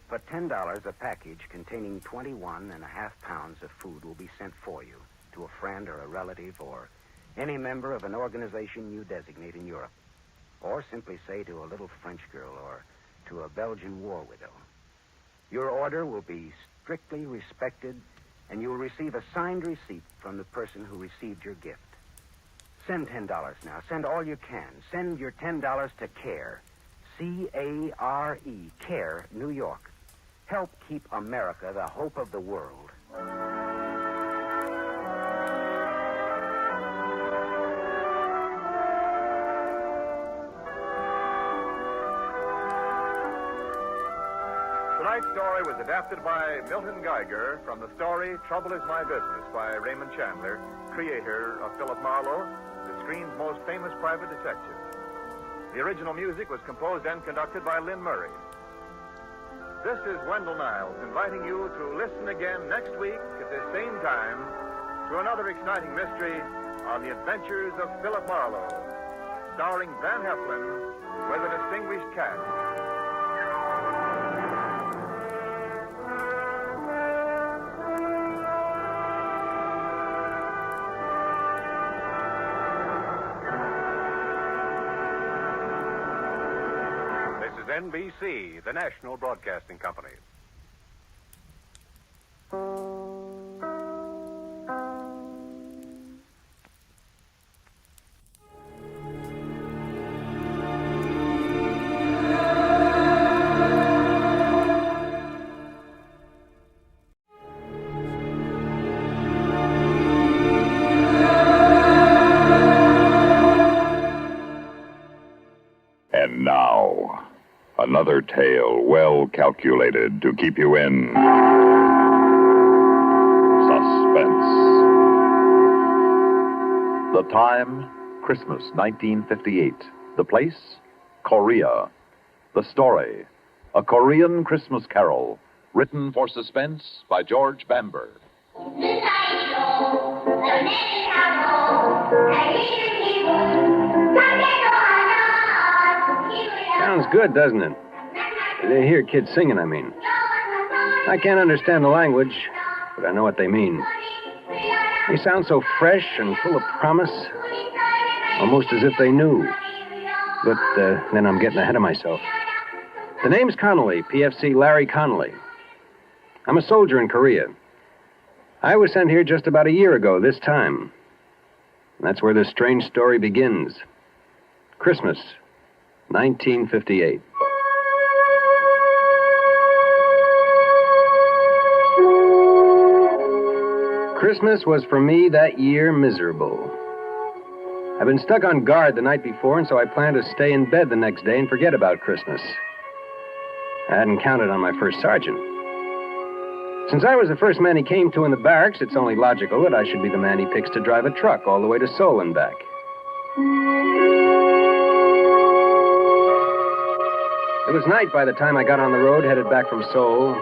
M: For $10 a package containing 21.5 pounds of food will be sent for you to a friend or a relative or any member of an organization you designate in Europe. Or simply say to a little French girl or to a Belgian war widow. Your order will be strictly respected, and you will receive a signed receipt from the person who received your gift. Send $10 now. Send all you can. Send your $10 to CARE. C-A-R-E, CARE, New York. help keep America the hope of the world.
C: Tonight's story was adapted by Milton Geiger from the story Trouble Is My Business by Raymond Chandler, creator of Philip Marlowe, the screen's most famous private detective. The original music was composed and conducted by Lynn Murray. This is Wendell Niles inviting you to listen again next week at this same time to another exciting mystery on the adventures of Philip Marlowe, starring Van Heflin with a distinguished cast.
B: NBC, the National Broadcasting Company.
I: And now, another tale well calculated to keep you in suspense. The time, Christmas 1958. The place, Korea. The story, a Korean Christmas carol, written for Suspense by George Bamber.
S: Sounds good, doesn't it? They hear kids singing, I mean. I can't understand the language, but I know what they mean. They sound so fresh and full of promise, almost as if they knew. But then I'm getting ahead of myself. The name's Connelly, PFC Larry Connelly. I'm a soldier in Korea. I was sent here just about a year ago this time. That's where this strange story begins. Christmas, 1958. Christmas was for me that year miserable. I'd been stuck on guard the night before, and so I planned to stay in bed the next day and forget about Christmas. I hadn't counted on my first sergeant. Since I was the first man he came to in the barracks, it's only logical that I should be the man he picks to drive a truck all the way to Seoul and back. It was night by the time I got on the road headed back from Seoul.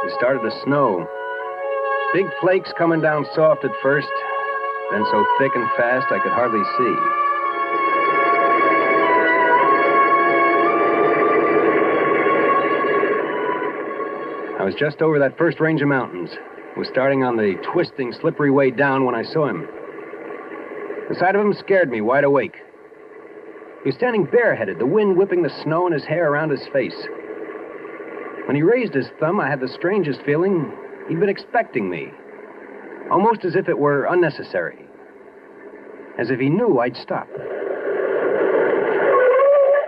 S: It started to snow. Big flakes coming down soft at first, then so thick and fast I could hardly see. I was just over that first range of mountains. Was starting on the twisting, slippery way down when I saw him. The sight of him scared me wide awake. He was standing bareheaded, the wind whipping the snow and his hair around his face. When he raised his thumb, I had the strangest feeling he'd been expecting me. Almost as if it were unnecessary. As if he knew I'd stop.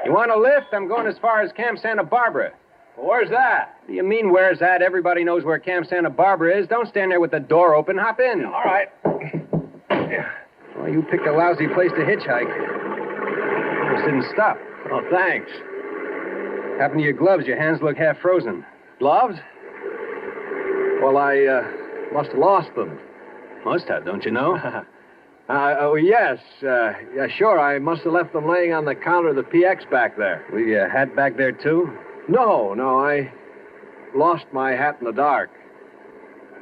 S: You want a lift? I'm going as far as Camp Santa Barbara. Well, where's that? What do you mean, where's that? Everybody knows where Camp Santa Barbara is. Don't stand there with the door open. Hop in.
R: All right.
S: Well, you picked a lousy place to hitchhike. Just didn't stop.
R: Oh, thanks.
S: Happened to your gloves. Your hands look half frozen.
R: Gloves? Well, I must have lost them.
S: Must have, don't you know?
R: Yes. Yeah, sure. I must have left them laying on the counter of the PX back there.
S: Leave your hat back there, too?
R: No. I lost my hat in the dark.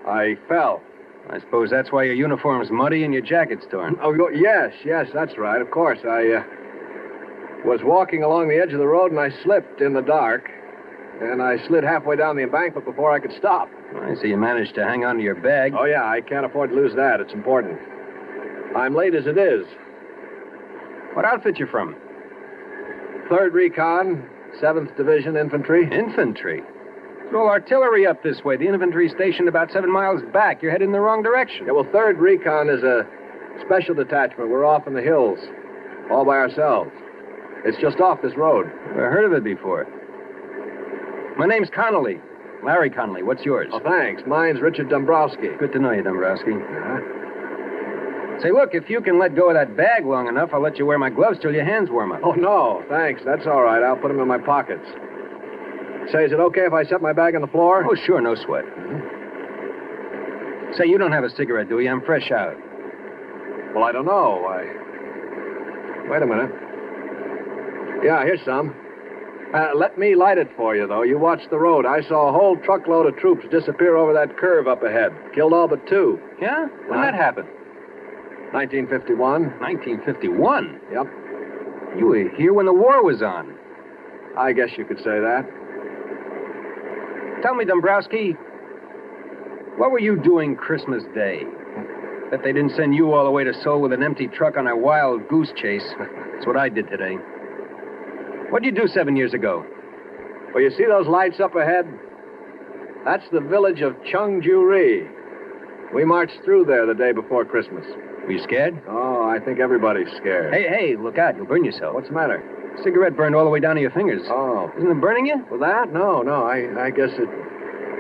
R: I fell.
S: I suppose that's why your uniform's muddy and your jacket's torn.
R: Oh, yes, that's right. Of course. I was walking along the edge of the road and I slipped in the dark. And I slid halfway down the embankment before I could stop.
S: I see you managed to hang on to your bag.
R: Oh, yeah, I can't afford to lose that. It's important. I'm late as it is.
S: What outfit you from?
R: 3rd Recon, 7th Division Infantry.
S: Infantry? There's no artillery up this way. The infantry stationed about 7 miles back. You're headed in the wrong direction.
R: Yeah, well, 3rd Recon is a special detachment. We're off in the hills, all by ourselves. It's just off this road.
S: Never heard of it before. My name's Connelly. Larry Connelly. What's yours?
R: Oh, thanks. Mine's Richard Dombrowski.
S: Good to know you, Dombrowski. Say, look, if you can let go of that bag long enough, I'll let you wear my gloves till your hands warm up.
R: Oh, no, thanks. That's all right. I'll put them in my pockets. Say, is it okay if I set my bag on the floor?
S: Oh, sure, no sweat. Say, you don't have a cigarette, do you? I'm fresh out.
R: Well, I don't know. Wait a minute. Yeah, here's some. Let me light it for you, though. You watch the road. I saw a whole truckload of troops disappear over that curve up ahead. Killed all but 2.
S: Yeah? When that happened?
R: 1951.
S: 1951?
R: Yep.
S: You were here when the war was on.
R: I guess you could say that.
S: Tell me, Dombrowski, what were you doing Christmas Day? That they didn't send you all the way to Seoul with an empty truck on a wild goose chase. That's what I did today. What'd you do 7 years ago?
R: Well, you see those lights up ahead? That's the village of Cheongju-ri. We marched through there the day before Christmas.
S: Were you scared?
R: Oh, I think everybody's scared.
S: Hey, look out. You'll burn yourself.
R: What's the matter?
S: Cigarette burned all the way down to your fingers.
R: Oh.
S: Isn't it burning you?
R: Well, that? No. I guess it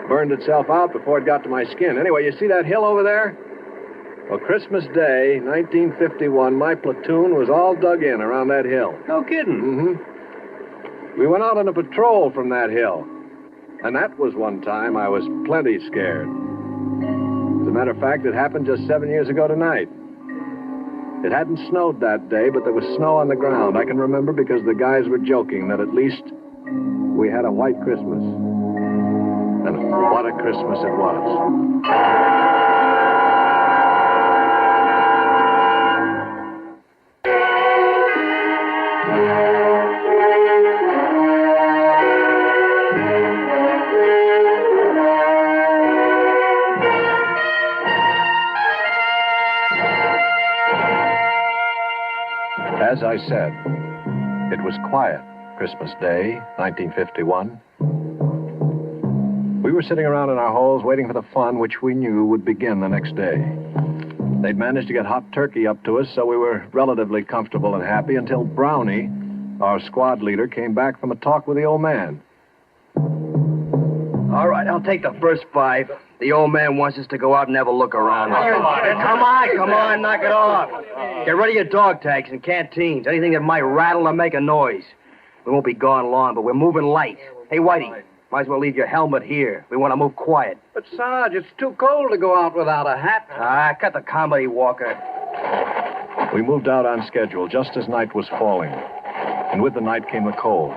R: burned itself out before it got to my skin. Anyway, you see that hill over there? Well, Christmas Day, 1951, my platoon was all dug in around that hill.
S: No kidding.
R: Mm-hmm. We went out on a patrol from that hill. And that was one time I was plenty scared. As a matter of fact, it happened just 7 years ago tonight. It hadn't snowed that day, but there was snow on the ground. I can remember because the guys were joking that at least we had a white Christmas. And what a Christmas it was. As I said, it was quiet Christmas Day, 1951. We were sitting around in our holes waiting for the fun which we knew would begin the next day. They'd managed to get hot turkey up to us, so we were relatively comfortable and happy until Brownie, our squad leader, came back from a talk with the old man.
K: All right, I'll take the first 5. The old man wants us to go out and have a look around. Come on, knock it off. Get rid of your dog tags and canteens, anything that might rattle or make a noise. We won't be gone long, but we're moving light. Hey, Whitey, might as well leave your helmet here. We want to move quiet.
R: But, Sarge, it's too cold to go out without a hat.
K: Cut the comedy, Walker.
C: We moved out on schedule just as night was falling. And with the night came the cold.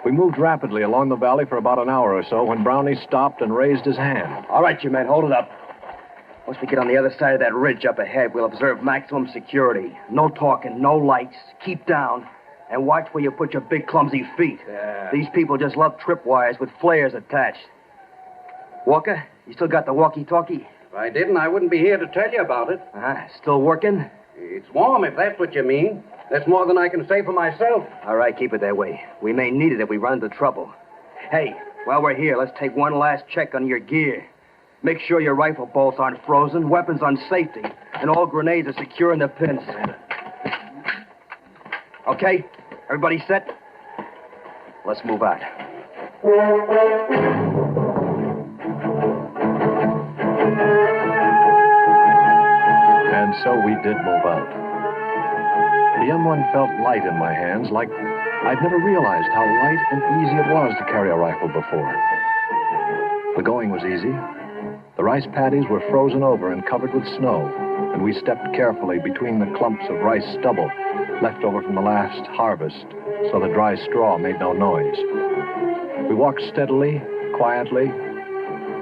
C: We moved rapidly along the valley for about an hour or so when Brownie stopped and raised his hand.
K: All right, you men, hold it up. Once we get on the other side of that ridge up ahead, we'll observe maximum security. No talking, no lights. Keep down. And watch where you put your big, clumsy feet.
R: Yeah.
K: These people just love tripwires with flares attached. Walker, you still got the walkie-talkie?
L: If I didn't, I wouldn't be here to tell you about it.
K: Still working?
L: It's warm, if that's what you mean. That's more than I can say for myself.
K: All right, keep it that way. We may need it if we run into trouble. Hey, while we're here, let's take one last check on your gear. Make sure your rifle bolts aren't frozen, weapons on safety, and all grenades are secure in the pins. Okay? Everybody set? Let's move out.
C: And so we did move out. The M1 felt light in my hands, like I'd never realized how light and easy it was to carry a rifle before. The going was easy. The rice paddies were frozen over and covered with snow, and we stepped carefully between the clumps of rice stubble left over from the last harvest, so the dry straw made no noise. We walked steadily, quietly,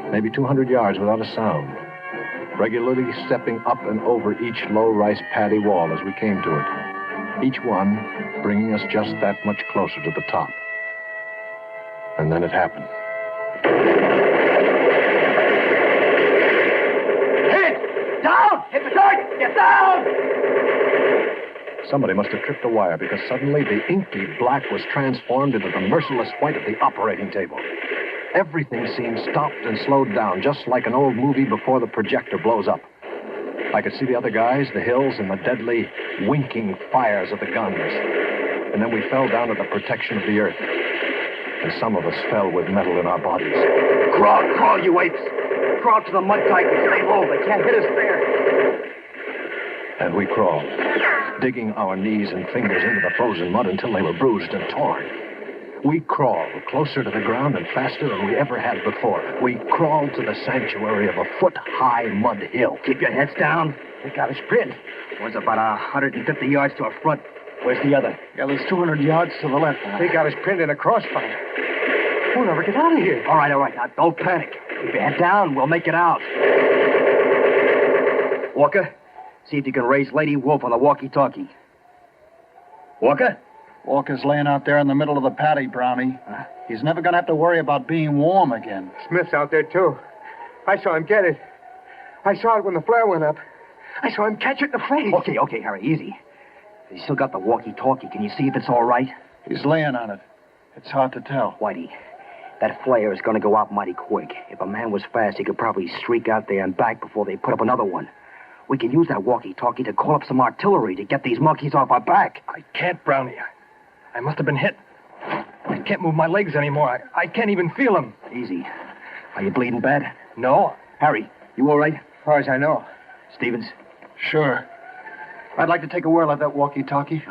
C: maybe 200 yards without a sound, regularly stepping up and over each low rice paddy wall as we came to it, each one bringing us just that much closer to the top. And then it happened.
K: Hit! Down! Hit the dirt! Get down!
C: Somebody must have tripped a wire because suddenly the inky black was transformed into the merciless white of the operating table. Everything seemed stopped and slowed down, just like an old movie before the projector blows up. I could see the other guys, the hills, and the deadly, winking fires of the guns. And then we fell down to the protection of the earth.
R: and some of us fell with metal in our bodies.
K: Crawl, you apes. Crawl to the mud dike and stay low. They can't hit us there.
R: And we crawled, digging our knees and fingers into the frozen mud until they were bruised and torn. We crawled closer to the ground and faster than we ever had before. We crawled to the sanctuary of a foot-high mud hill.
K: Keep your heads down. They got us pinned. One's about 150 yards to our front. Where's the other?
R: Yeah, there's 200 yards to the left.
V: They got us pinned in a crossfire. We'll never get out of here.
K: All right. Now, don't panic. Keep your head down. We'll make it out. Walker, see if you can raise Lady Wolf on the walkie-talkie. Walker?
A: Walker's laying out there in the middle of the paddy, Brownie. He's never going to have to worry about being warm again.
V: Smith's out there, too. I saw him get it. I saw it when the flare went up. I saw him catch it in the face.
K: Okay, Harry, easy. He's still got the walkie-talkie. Can you see if it's all right?
A: He's laying on it. It's hard to tell.
K: Whitey, that flare is going to go out mighty quick. If a man was fast, he could probably streak out there and back before they put up another one. We can use that walkie-talkie to call up some artillery to get these monkeys off our back.
T: I can't, Brownie. I must have been hit. I can't move my legs anymore. I can't even feel them.
K: Easy. Are you bleeding bad?
T: No.
K: Harry, you all right?
V: As far as I know.
K: Stevens?
A: Sure. I'd like to take a whirl at that walkie-talkie.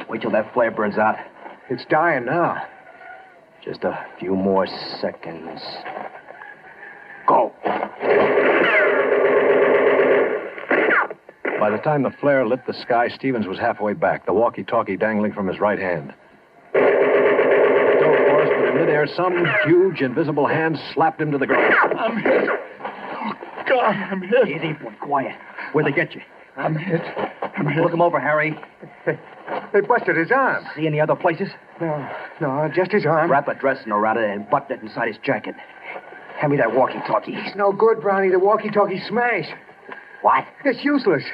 K: Wait till that flare burns out.
V: It's dying now.
K: Just a few more seconds. Go.
R: By the time the flare lit the sky, Stevens was halfway back, the walkie-talkie dangling from his right hand. Dove for us, but in midair, some huge, invisible hand slapped him to the ground.
A: I'm hit. Oh, God, I'm hit.
K: Easy, boy. Quiet. Where'd they get you?
A: I'm hit.
K: Look him over, Harry.
V: They busted his arm.
K: See any other places?
V: No, just his arm.
K: Wrap a dressing around it and button it inside his jacket. Hand me that walkie-talkie.
V: It's no good, Brownie. The walkie-talkie smashed.
K: What?
V: It's useless.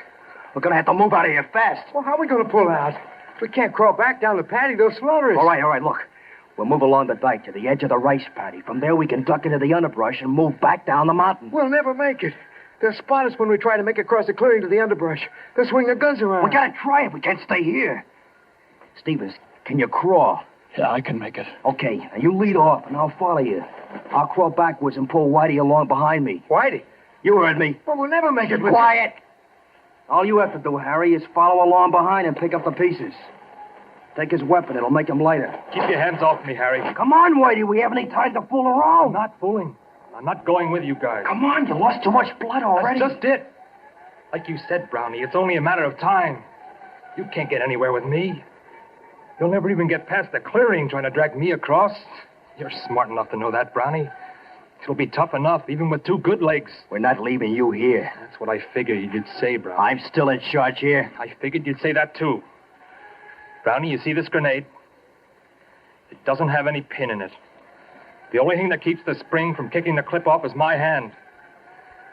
K: We're going to have to move out of here fast.
V: Well, how are we going to pull out? We can't crawl back down the paddy. They'll slaughter us.
K: All right, look. We'll move along the dike to the edge of the rice paddy. From there, we can duck into the underbrush and move back down the mountain.
V: We'll never make it. They'll spot us when we try to make across the clearing to the underbrush. They'll swing their guns around.
K: We got to try it. We can't stay here. Stevens, can you crawl?
A: Yeah, I can make it.
K: Okay, now you lead off, and I'll follow you. I'll crawl backwards and pull Whitey along behind me.
V: Whitey?
K: You heard me.
V: Well, we'll never make it with...
K: Quiet! All you have to do, Harry, is follow along behind and pick up the pieces. Take his weapon. It'll make him lighter.
T: Keep your hands off me, Harry.
K: Come on, Whitey. We haven't any time to fool around.
T: I'm not fooling. I'm not going with you guys.
K: Come on. You lost too much blood already.
T: That's just it. Like you said, Brownie, it's only a matter of time. You can't get anywhere with me. You'll never even get past the clearing trying to drag me across. You're smart enough to know that, Brownie. It'll be tough enough, even with two good legs.
K: We're not leaving you here.
T: That's what I figured you'd say, Brownie.
K: I'm still in charge here.
T: I figured you'd say that, too. Brownie, you see this grenade? It doesn't have any pin in it. The only thing that keeps the spring from kicking the clip off is my hand.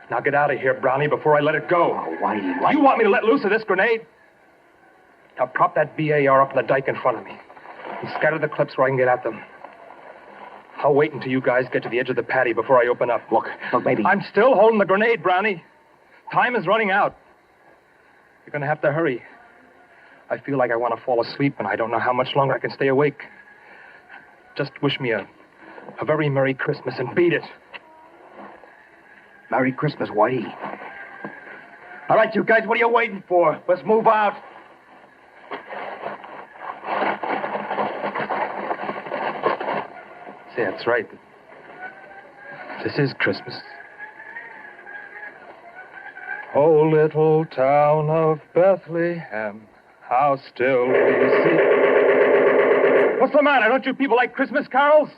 T: Now get out of here, Brownie, before I let it go.
K: Oh, Whitey.
T: You want me to let loose of this grenade? Now prop that BAR up on the dike in front of me and scatter the clips where I can get at them. I'll wait until you guys get to the edge of the paddy before I open up.
K: Look, baby.
T: I'm still holding the grenade, Brownie. Time is running out. You're going to have to hurry. I feel like I want to fall asleep, and I don't know how much longer I can stay awake. Just wish me a very Merry Christmas and beat it.
K: Merry Christmas, Whitey. All right, you guys, what are you waiting for? Let's move out.
T: See, that's right. This is Christmas. Oh, little town of Bethlehem, how still we see. What's the matter? Don't you people like Christmas carols?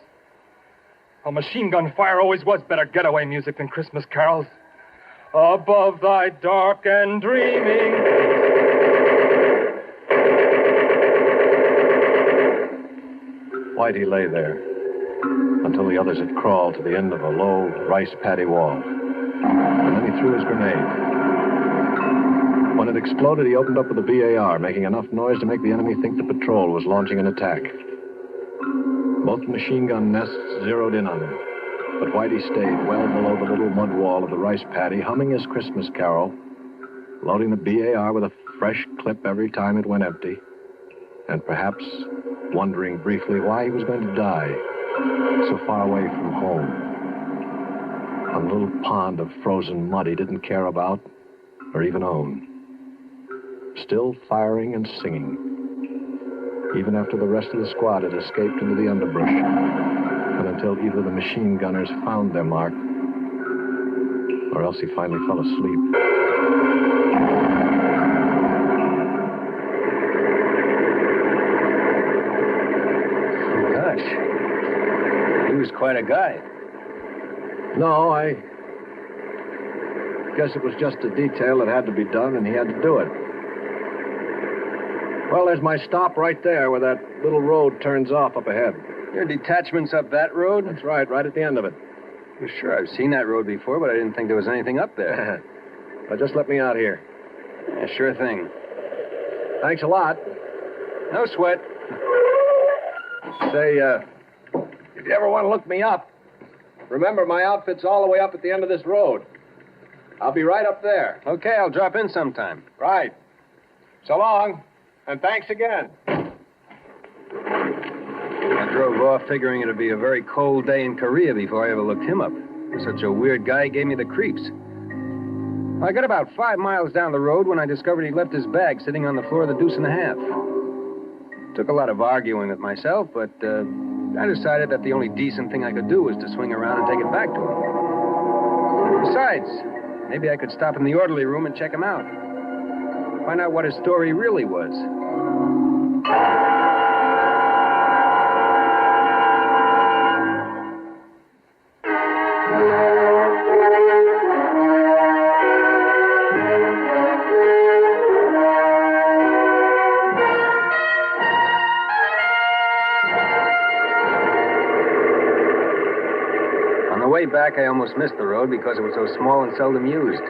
T: Well, machine gun fire always was better getaway music than Christmas carols. Above thy dark and dreaming.
R: Whitey lay there until the others had crawled to the end of a low rice paddy wall. And then he threw his grenade. When it exploded, he opened up with a BAR, making enough noise to make the enemy think the patrol was launching an attack. Both machine gun nests zeroed in on him, but Whitey stayed well below the little mud wall of the rice paddy, humming his Christmas carol, loading the BAR with a fresh clip every time it went empty, and perhaps wondering briefly why he was going to die So far away from home. On a little pond of frozen mud he didn't care about or even own. Still firing and singing. Even after the rest of the squad had escaped into the underbrush. And until either the machine gunners found their mark, or else he finally fell asleep.
S: Gosh. He was quite a guy.
R: No, I guess it was just a detail that had to be done, and he had to do it. Well, there's my stop right there where that little road turns off up ahead.
S: Your detachment's up that road?
R: That's right at the end of it.
S: Well, sure, I've seen that road before, but I didn't think there was anything up there.
R: Well, just let me out here.
S: Yeah, sure thing.
R: Thanks a lot.
S: No sweat.
R: Say, if you ever want to look me up, remember my outfit's all the way up at the end of this road. I'll be right up there.
S: Okay, I'll drop in sometime.
R: Right. So long, and thanks again.
S: I drove off figuring it'd be a very cold day in Korea before I ever looked him up. Such a weird guy gave me the creeps. I got about 5 miles down the road when I discovered he'd left his bag sitting on the floor of the Deuce and a Half. Took a lot of arguing with myself, but I decided that the only decent thing I could do was to swing around and take it back to him. Besides, maybe I could stop in the orderly room and check him out. Find out what his story really was. Back, I almost missed the road because it was so small and seldom used.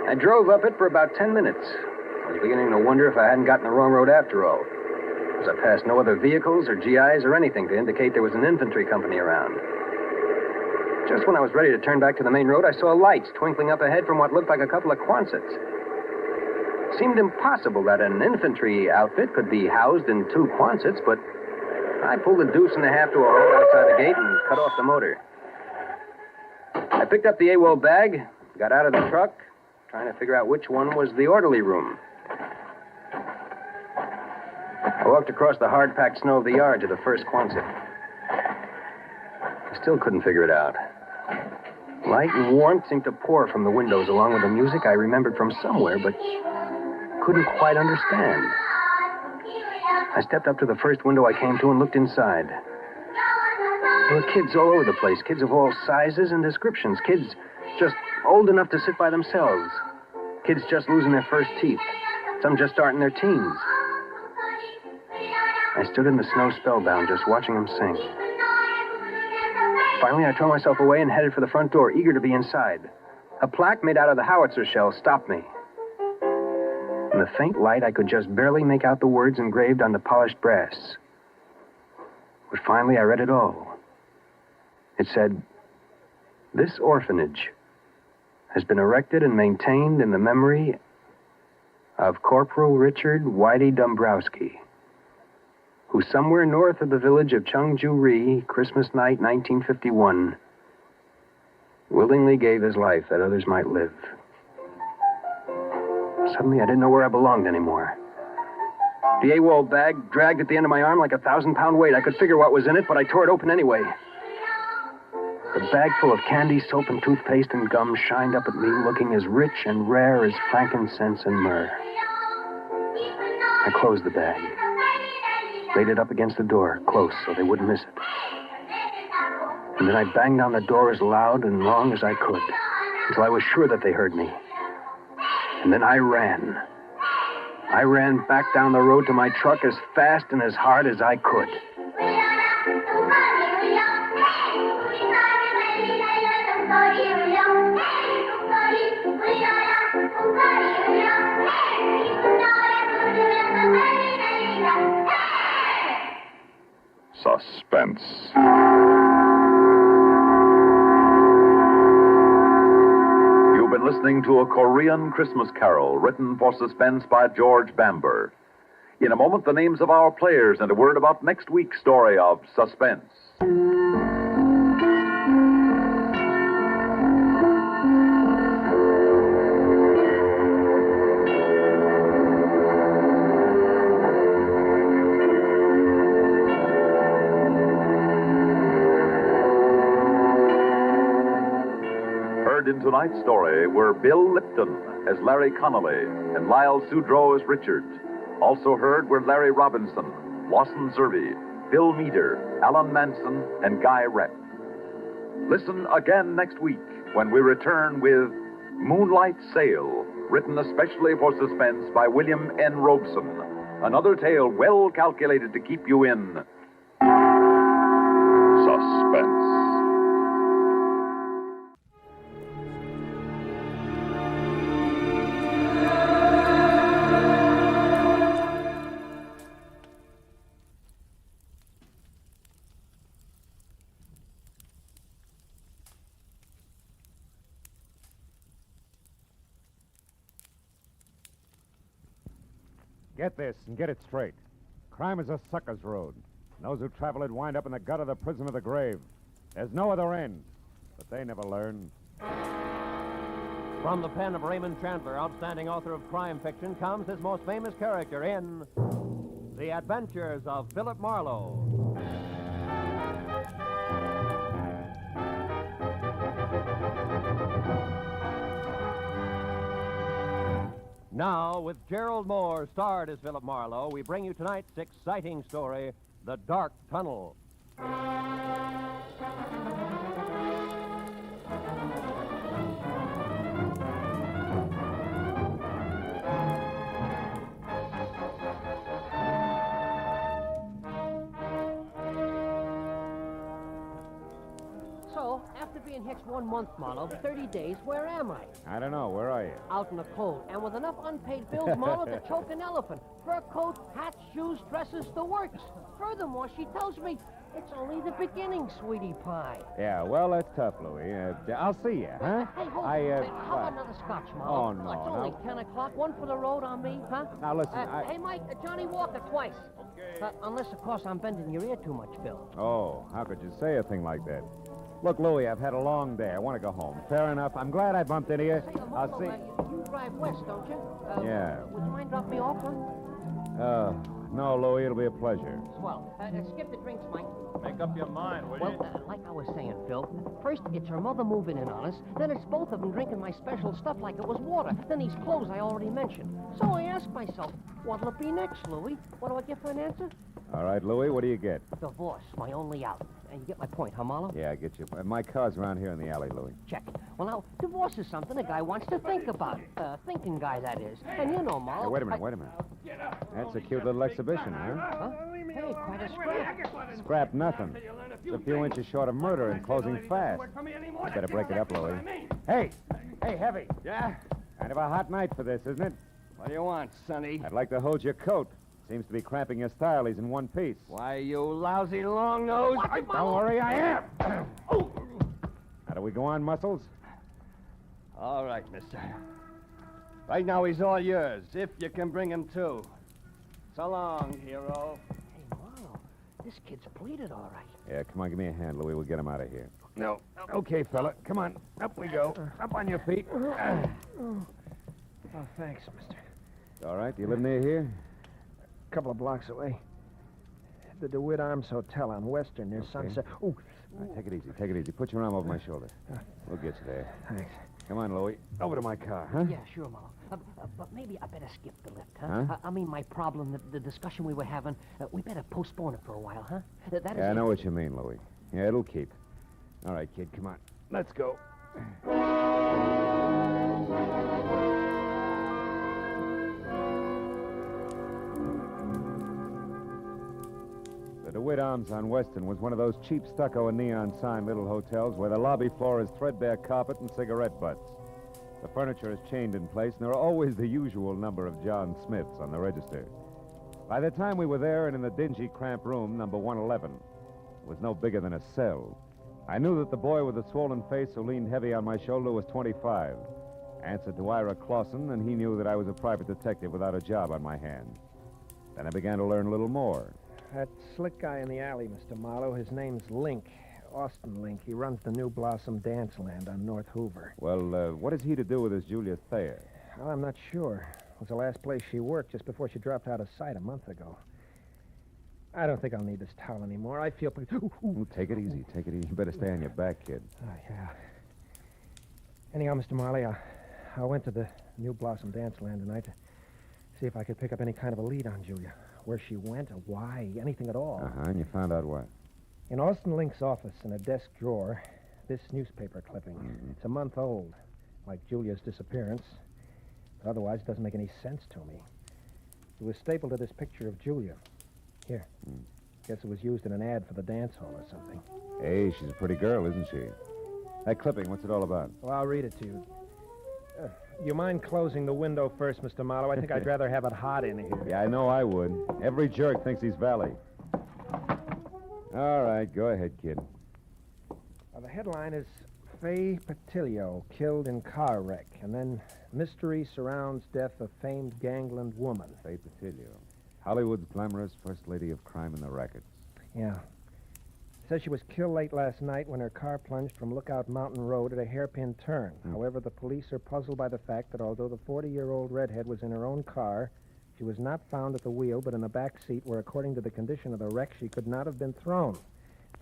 S: I drove up it for about 10 minutes. I was beginning to wonder if I hadn't gotten the wrong road after all, because I passed no other vehicles or GIs or anything to indicate there was an infantry company around. Just when I was ready to turn back to the main road, I saw lights twinkling up ahead from what looked like a couple of Quonsets. It seemed impossible that an infantry outfit could be housed in 2 Quonsets, but I pulled the Deuce and a Half to a halt outside the gate and cut off the motor. I picked up the AWOL bag, got out of the truck, trying to figure out which one was the orderly room. I walked across the hard-packed snow of the yard to the first Quonset. I still couldn't figure it out. Light and warmth seemed to pour from the windows along with the music I remembered from somewhere, but couldn't quite understand. I stepped up to the first window I came to and looked inside. There were kids all over the place, kids of all sizes and descriptions, kids just old enough to sit by themselves, kids just losing their first teeth, some just starting their teens. I stood in the snow spellbound, just watching them sing. Finally, I tore myself away and headed for the front door, eager to be inside. A plaque made out of the howitzer shell stopped me. In the faint light, I could just barely make out the words engraved on the polished brass. But finally, I read it all. It said, "This orphanage has been erected and maintained in the memory of Corporal Richard Whitey Dombrowski, who somewhere north of the village of Chungju-ri, Christmas night, 1951, willingly gave his life that others might live." Suddenly, I didn't know where I belonged anymore. The AWOL bag dragged at the end of my arm like a 1,000-pound weight. I could figure what was in it, but I tore it open anyway. The bag full of candy, soap, and toothpaste and gum shined up at me, looking as rich and rare as frankincense and myrrh. I closed the bag, laid it up against the door, close, so they wouldn't miss it. And then I banged on the door as loud and long as I could, until I was sure that they heard me. And then I ran. I ran back down the road to my truck as fast and as hard as I could.
I: Suspense. You've been listening to a Korean Christmas Carol written for Suspense by George Bamber. In a moment, the names of our players and a word about next week's story of Suspense. tonight's story were Bill Lipton as Larry Connelly and Lyle Sudrow as Richard. Also heard were Larry Robinson, Lawson Zerby, Bill Meader, Alan Manson, and Guy Rep. Listen again next week when we return with Moonlight Sail, written especially for Suspense by William N. Robeson. Another tale well calculated to keep you in suspense.
J: Get this and get it straight. Crime is a sucker's road. And those who travel it wind up in the gut of the prison of the grave. There's no other end. But they never learn.
Q: From the pen of Raymond Chandler, outstanding author of crime fiction, comes his most famous character in The Adventures of Philip Marlowe. Now, with Gerald Moore starred as Philip Marlowe, we bring you tonight's exciting story, The Dark Tunnel.
W: So, after being hitched 1 month, Marlowe, 30 days, where am I?
J: I don't know. Where are you?
W: Out in the cold, and with enough unpaid bills, Marlowe, to choke an elephant. Fur coat, hats, shoes, dresses, the works. Furthermore, she tells me it's only the beginning, sweetie pie.
J: Yeah, well, that's tough, Louie. I'll see you, huh?
W: Hey, hold how about another scotch,
J: Oh,
W: Marlowe?
J: no,
W: It's only 10 o'clock. One for the road on me, huh?
J: Now, listen,
W: Hey, Mike, Johnny Walker twice. Okay. Unless, of course, I'm bending your ear too much, Phil.
J: Oh, how could you say a thing like that? Look, Louie, I've had a long day. I want to go home. Fair enough. I'm glad I bumped into you. I'll see.
W: You drive west, don't you?
J: Yeah.
W: Would you mind dropping me off, huh?
J: No, Louie, it'll be a pleasure.
W: Swell. Skip the drinks, Mike.
T: Make up your mind, will you?
W: Well, like I was saying, Phil, first it's her mother moving in on us, then it's both of them drinking my special stuff like it was water, then these clothes I already mentioned. So I asked myself, what'll it be next, Louie? What do I get for an answer?
J: All right, Louie, what do you get?
W: Divorce, my only out. And you get my point, huh, Marlowe?
J: Yeah, I get you. My car's around here in the alley, Louie.
W: Check. Well, now, divorce is something a guy wants to think about. Thinking guy, that is. And you know, Marlowe...
J: Hey, wait a minute. That's a cute little exhibition, huh?
W: Huh? Hey, quite a scrap.
J: Scrap nothing. It's a few inches short of murder and closing fast. You better break it up, Louie. Hey, Heavy.
K: Yeah?
J: Kind of a hot night for this, isn't it?
K: What do you want, Sonny?
J: I'd like to hold your coat. Seems to be cramping your style. He's in one piece.
K: Why, you lousy long nose.
J: Don't worry, I am. How do we go on, Muscles?
K: All right, mister. Right now, he's all yours, if you can bring him to. So long, hero.
W: Hey, Marlowe, this kid's pleaded all right.
J: Yeah, come on, give me a hand, Louie. We'll get him out of here.
K: No.
J: Okay, fella. Come on. Up we go. Up on your feet.
X: Oh, thanks, mister.
J: All right. Do you live near here?
X: A couple of blocks away. The DeWitt Arms Hotel on Western near Sunset.
J: All right, take it easy. Take it easy. Put your arm over my shoulder. We'll get you there.
X: Thanks.
J: Come on, Louie. Over to my car, huh?
W: Yeah, sure, Marlowe. But maybe I better skip the lift, huh? I mean, my problem, the discussion we were having, we better postpone it for a while, huh? That is
J: I know what you mean, Louie. Yeah, it'll keep. All right, kid, come on. Let's go. The DeWitt Arms on Western was one of those cheap stucco and neon sign little hotels where the lobby floor is threadbare carpet and cigarette butts. The furniture is chained in place, and there are always the usual number of John Smiths on the register. By the time we were there and in the dingy, cramped room, number 111, it was no bigger than a cell. I knew that the boy with the swollen face who leaned heavy on my shoulder was 25. Answered to Ira Clausen, and he knew that I was a private detective without a job on my hands. Then I began to learn a little more.
X: That slick guy in the alley, Mr. Marlowe, his name's Link. Austin Link. He runs the New Blossom Dance Land on North Hoover.
J: Well, what has he to do with this Julia Thayer?
X: Well, I'm not sure. It was the last place she worked just before she dropped out of sight a month ago. I don't think I'll need this towel anymore. I feel pretty...
J: Ooh, take it easy. Take it easy. You better stay on your back, kid.
X: Oh, yeah. Anyhow, Mr. Marley, I went to the New Blossom Dance Land tonight to see if I could pick up any kind of a lead on Julia. Where she went or why, anything at all.
J: And you found out what?
X: In Austin Link's office, in a desk drawer, this newspaper clipping. It's a month old, like Julia's disappearance. But otherwise, it doesn't make any sense to me. It was stapled to this picture of Julia. Here. Guess it was used in an ad for the dance hall or something.
J: Hey, she's a pretty girl, isn't she? That clipping, what's it all about?
X: Well, I'll read it to you. You mind closing the window first, Mr. Marlowe? I think I'd rather have it hot in here.
J: Yeah, I know I would. Every jerk thinks he's Valley. All right, go ahead, kid.
X: The headline is Faye Patilio killed in car wreck, and then mystery surrounds death of famed gangland woman.
J: Faye Patilio. Hollywood's glamorous first lady of crime in the rackets.
X: Yeah. Says she was killed late last night when her car plunged from Lookout Mountain Road at a hairpin turn. However, the police are puzzled by the fact that although the 40-year-old redhead was in her own car, she was not found at the wheel but in the back seat where, according to the condition of the wreck, she could not have been thrown.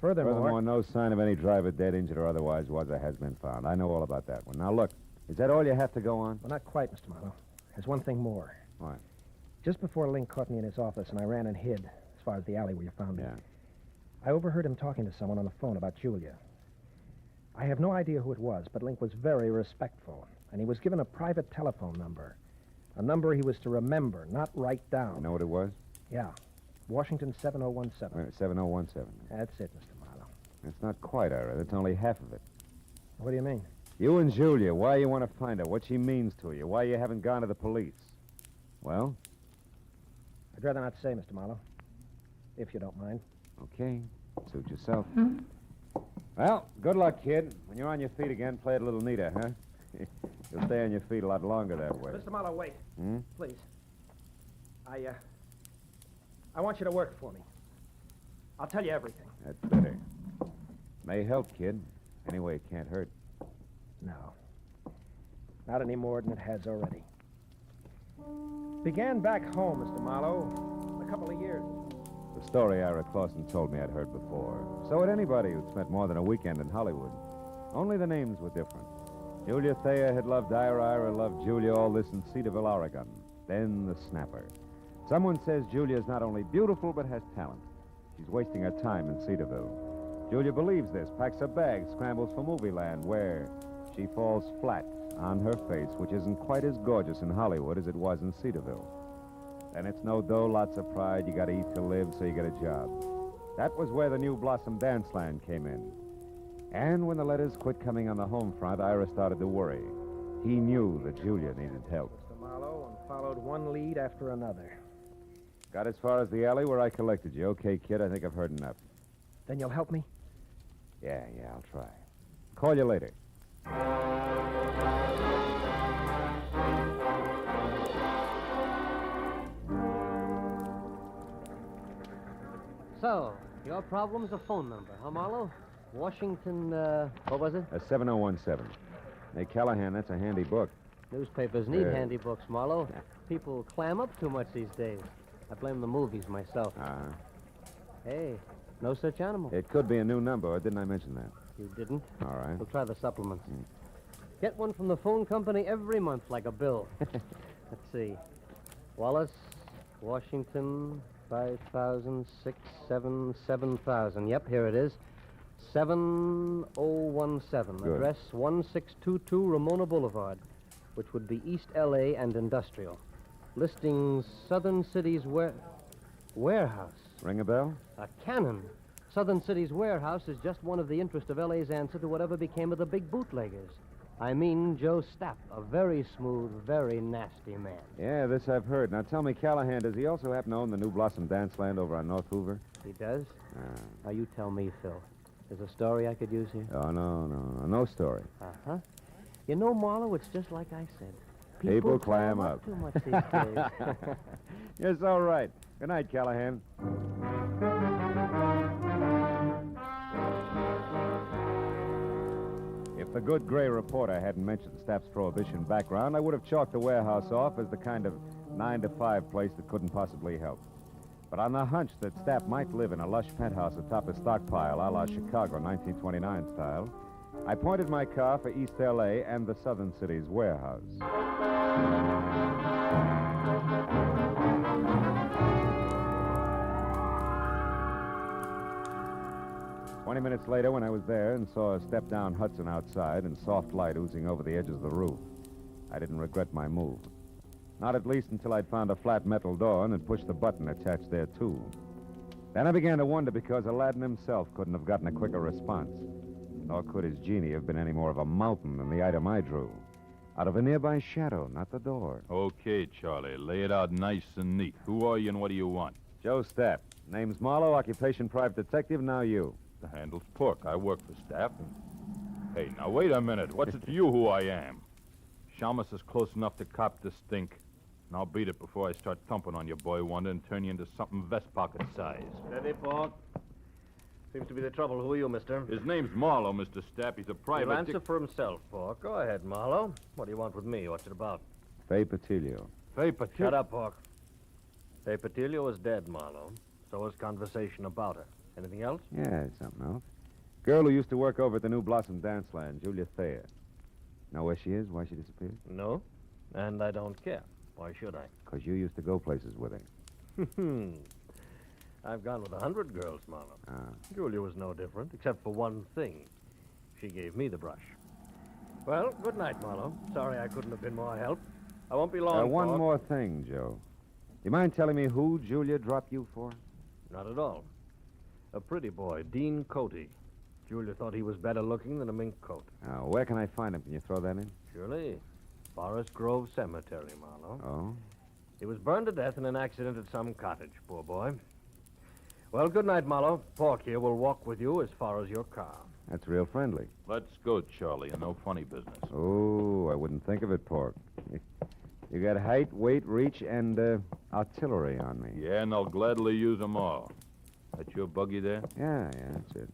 X: Furthermore,
J: no sign of any driver dead, injured, or otherwise was or has been found. I know all about that one. Now, look, is that all you have to go on?
X: Well, not quite, Mr. Marlowe. There's one thing more.
J: What?
X: Just before Link caught me in his office and I ran and hid, as far as the alley where you found me.
J: Yeah.
X: I overheard him talking to someone on the phone about Julia. I have no idea who it was, but Link was very respectful, and he was given a private telephone number. A number he was to remember, not write down.
J: You know what it was?
X: Yeah. Washington 7017.
J: 7017.
X: That's it, Mr. Marlowe.
J: It's not quite, Ira. That's only half of it.
X: What do you mean?
J: You and Julia, why you want to find her, what she means to you, why you haven't gone to the police. Well?
X: I'd rather not say, Mr. Marlowe, if you don't mind.
J: Okay. Suit yourself. Well, good luck, kid. When you're on your feet again, play it a little neater, huh? You'll stay on your feet a lot longer that way.
X: Mr. Marlowe, wait. Please. I want you to work for me. I'll tell you everything.
J: That's better. May help, kid. Anyway, it can't hurt.
X: No. Not any more than it has already. Began back home, Mr. Marlowe, a couple of years ago.
J: The story Ira Clausen told me I'd heard before. So had anybody who'd spent more than a weekend in Hollywood. Only the names were different. Julia Thayer had loved Ira loved Julia, all this in Cedarville, Oregon. Then the snapper. Someone says Julia's not only beautiful, but has talent. She's wasting her time in Cedarville. Julia believes this, packs her bags, scrambles for movie land, where she falls flat on her face, which isn't quite as gorgeous in Hollywood as it was in Cedarville. Then it's no dough, lots of pride. You got to eat to live, so you get a job. That was where the New Blossom Dance Land came in. And when the letters quit coming on the home front, Ira started to worry. He knew that Julia needed help.
X: Mr. Marlowe, and followed one lead after another.
J: Got as far as the alley where I collected you. Okay, kid, I think I've heard enough.
X: Then you'll help me?
J: Yeah, I'll try. Call you later.
W: So, your problem's a phone number, huh, Marlowe? Washington, what was it?
J: 7017. Hey, Callahan, that's a handy book.
W: Newspapers need handy books, Marlowe. People clam up too much these days. I blame the movies myself. Hey, no such animal.
J: It could be a new number, or didn't I mention that?
W: You didn't?
J: All right.
W: We'll try the supplements. Get one from the phone company every month, like a bill. Let's see. Wallace, Washington, 5,000, 6, 7, 7,000. Yep, here it is. 7017.
J: Good.
W: Address 1622 Ramona Boulevard, which would be East L.A. and Industrial. Listings Southern City's warehouse.
J: Ring a bell?
W: A cannon. Southern City's warehouse is just one of the interest of L.A.'s answer to whatever became of the big bootleggers. I mean Joe Stapp, a very smooth, very nasty man.
J: Yeah, this I've heard. Now tell me, Callahan, does he also happen to own the New Blossom Dance Land over on North Hoover?
W: He does? Now you tell me, Phil. There's a story I could use here?
J: Oh, no story.
W: Uh-huh. You know, Marlowe, it's just like I said.
J: People clam up.
W: Too much these days.
J: Yes, all right. Good night, Callahan. If the good gray reporter hadn't mentioned Stapp's Prohibition background, I would have chalked the warehouse off as the kind of 9-to-5 place that couldn't possibly help. But on the hunch that Stapp might live in a lush penthouse atop a stockpile a la Chicago 1929 style, I pointed my car for East L.A. and the Southern City's warehouse. 20 minutes later, when I was there and saw a step-down Hudson outside and soft light oozing over the edges of the roof, I didn't regret my move. Not at least until I'd found a flat metal door and had pushed the button attached there, too. Then I began to wonder because Aladdin himself couldn't have gotten a quicker response. Nor could his genie have been any more of a mountain than the item I drew. Out of a nearby shadow, not the door.
F: Okay, Charlie. Lay it out nice and neat. Who are you and what do you want?
J: Joe Stapp. Name's Marlowe, occupation private detective, now you.
F: The handle's Pork. I work for Stapp. Hey, now wait a minute. What's it to you who I am? Shamus is close enough to cop the stink. And I'll beat it before I start thumping on your boy Wonder and turn you into something vest pocket size.
Q: Steady, Pork. Seems to be the trouble. Who are you, mister?
F: His name's Marlowe, Mr. Stapp. He's a private...
Q: He'll answer for himself, Pork. Go ahead, Marlowe. What do you want with me? What's it about?
J: Faye Patilio.
F: Faye Patilio?
Q: Shut up, Pork. Faye Patilio is dead, Marlowe. So is conversation about her. Anything else?
J: Yeah, something else. Girl who used to work over at the New Blossom Dance Land, Julia Thayer. Know where she is? Why she disappeared?
Q: No, and I don't care. Why should I?
J: Because you used to go places with her.
Q: I've gone with 100 girls, Marlowe. Julia was no different, except for one thing. She gave me the brush. Well, good night, Marlowe. Sorry I couldn't have been more help. I won't be long,
J: One
Q: Pork.
J: more thing, Joe. You mind telling me who Julia dropped you for?
Q: Not at all. A pretty boy, Dean Coty. Julia thought he was better looking than a mink coat.
J: Where can I find him? Can you throw that in?
Q: Surely. Forest Grove Cemetery, Marlowe.
J: Oh?
Q: He was burned to death in an accident at some cottage, poor boy. Well, good night, Marlowe. Pork here will walk with you as far as your car.
J: That's real friendly.
F: Let's go, Charlie, and no funny business.
J: Oh, I wouldn't think of it, Pork. You got height, weight, reach, and artillery on me.
F: Yeah, and I'll gladly use them all. That's your buggy there?
J: Yeah, that's it.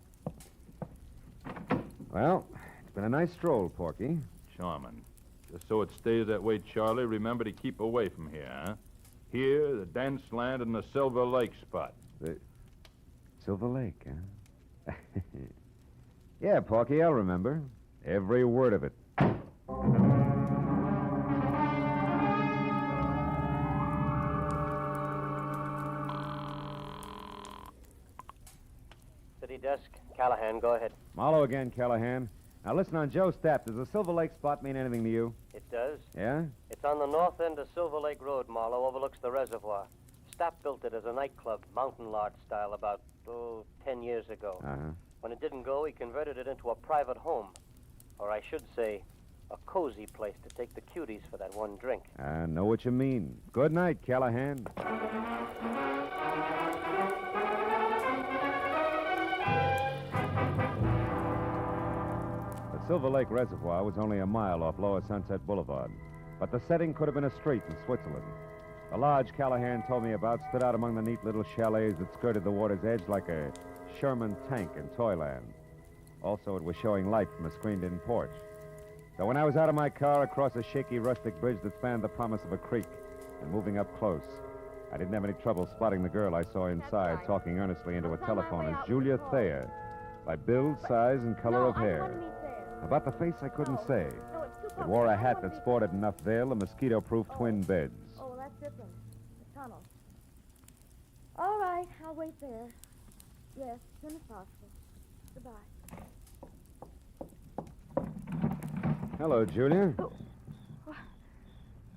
J: Well, it's been a nice stroll, Porky.
F: Charming. Just so it stays that way, Charlie, remember to keep away from here, huh? Here, the dance land, and the Silver Lake spot.
J: The Silver Lake, huh? Yeah, Porky, I'll remember. Every word of it.
G: City desk. Callahan, go ahead.
J: Marlowe again, Callahan. Now listen, on Joe Stapp, does the Silver Lake spot mean anything to you?
G: It does.
J: Yeah?
G: It's on the north end of Silver Lake Road, Marlowe, overlooks the reservoir. Stapp built it as a nightclub, mountain lodge style, about, 10 years ago.
J: Uh-huh.
G: When it didn't go, he converted it into a private home. Or I should say, a cozy place to take the cuties for that one drink.
J: I know what you mean. Good night, Callahan. The Silver Lake Reservoir was only a mile off Lower Sunset Boulevard, but the setting could have been a street in Switzerland. The lodge Callahan told me about stood out among the neat little chalets that skirted the water's edge like a Sherman tank in Toyland. Also, it was showing light from a screened-in porch. So when I was out of my car across a shaky rustic bridge that spanned the promise of a creek and moving up close, I didn't have any trouble spotting the girl I saw inside talking earnestly into a telephone as Julia Thayer, by build, size, and color of hair. About the face, I couldn't say. It wore a hat that sported enough veil and mosquito-proof twin beds.
N: Oh, well, that's different. The tunnel. All right, I'll wait there. Yes, as soon as possible. Goodbye.
J: Hello, Julia.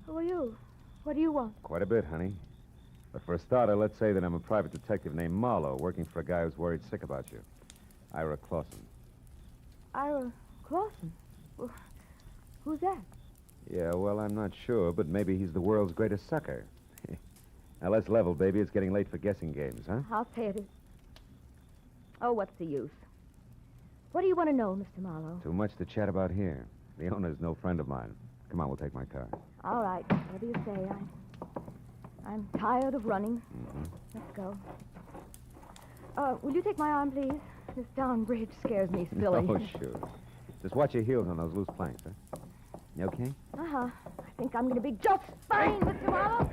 N: Who are you? What do you want?
J: Quite a bit, honey. But for a starter, let's say that I'm a private detective named Marlowe, working for a guy who's worried sick about you. Ira Clausen.
N: Ira Clausen? Well, who's that?
J: Yeah, well, I'm not sure, but maybe he's the world's greatest sucker. Now, let's level, baby. It's getting late for guessing games, huh?
N: I'll pay it. Oh, what's the use? What do you want to know, Mr. Marlowe?
J: Too much to chat about here. The owner's no friend of mine. Come on, we'll take my car.
N: All right, whatever you say. I'm tired of running. Let's go. Will you take my arm, please? This darn bridge scares me silly.
J: Oh, sure. Just watch your heels on those loose planks, huh? You okay?
N: Uh-huh. I think I'm going to be just fine, Mr. Marlowe.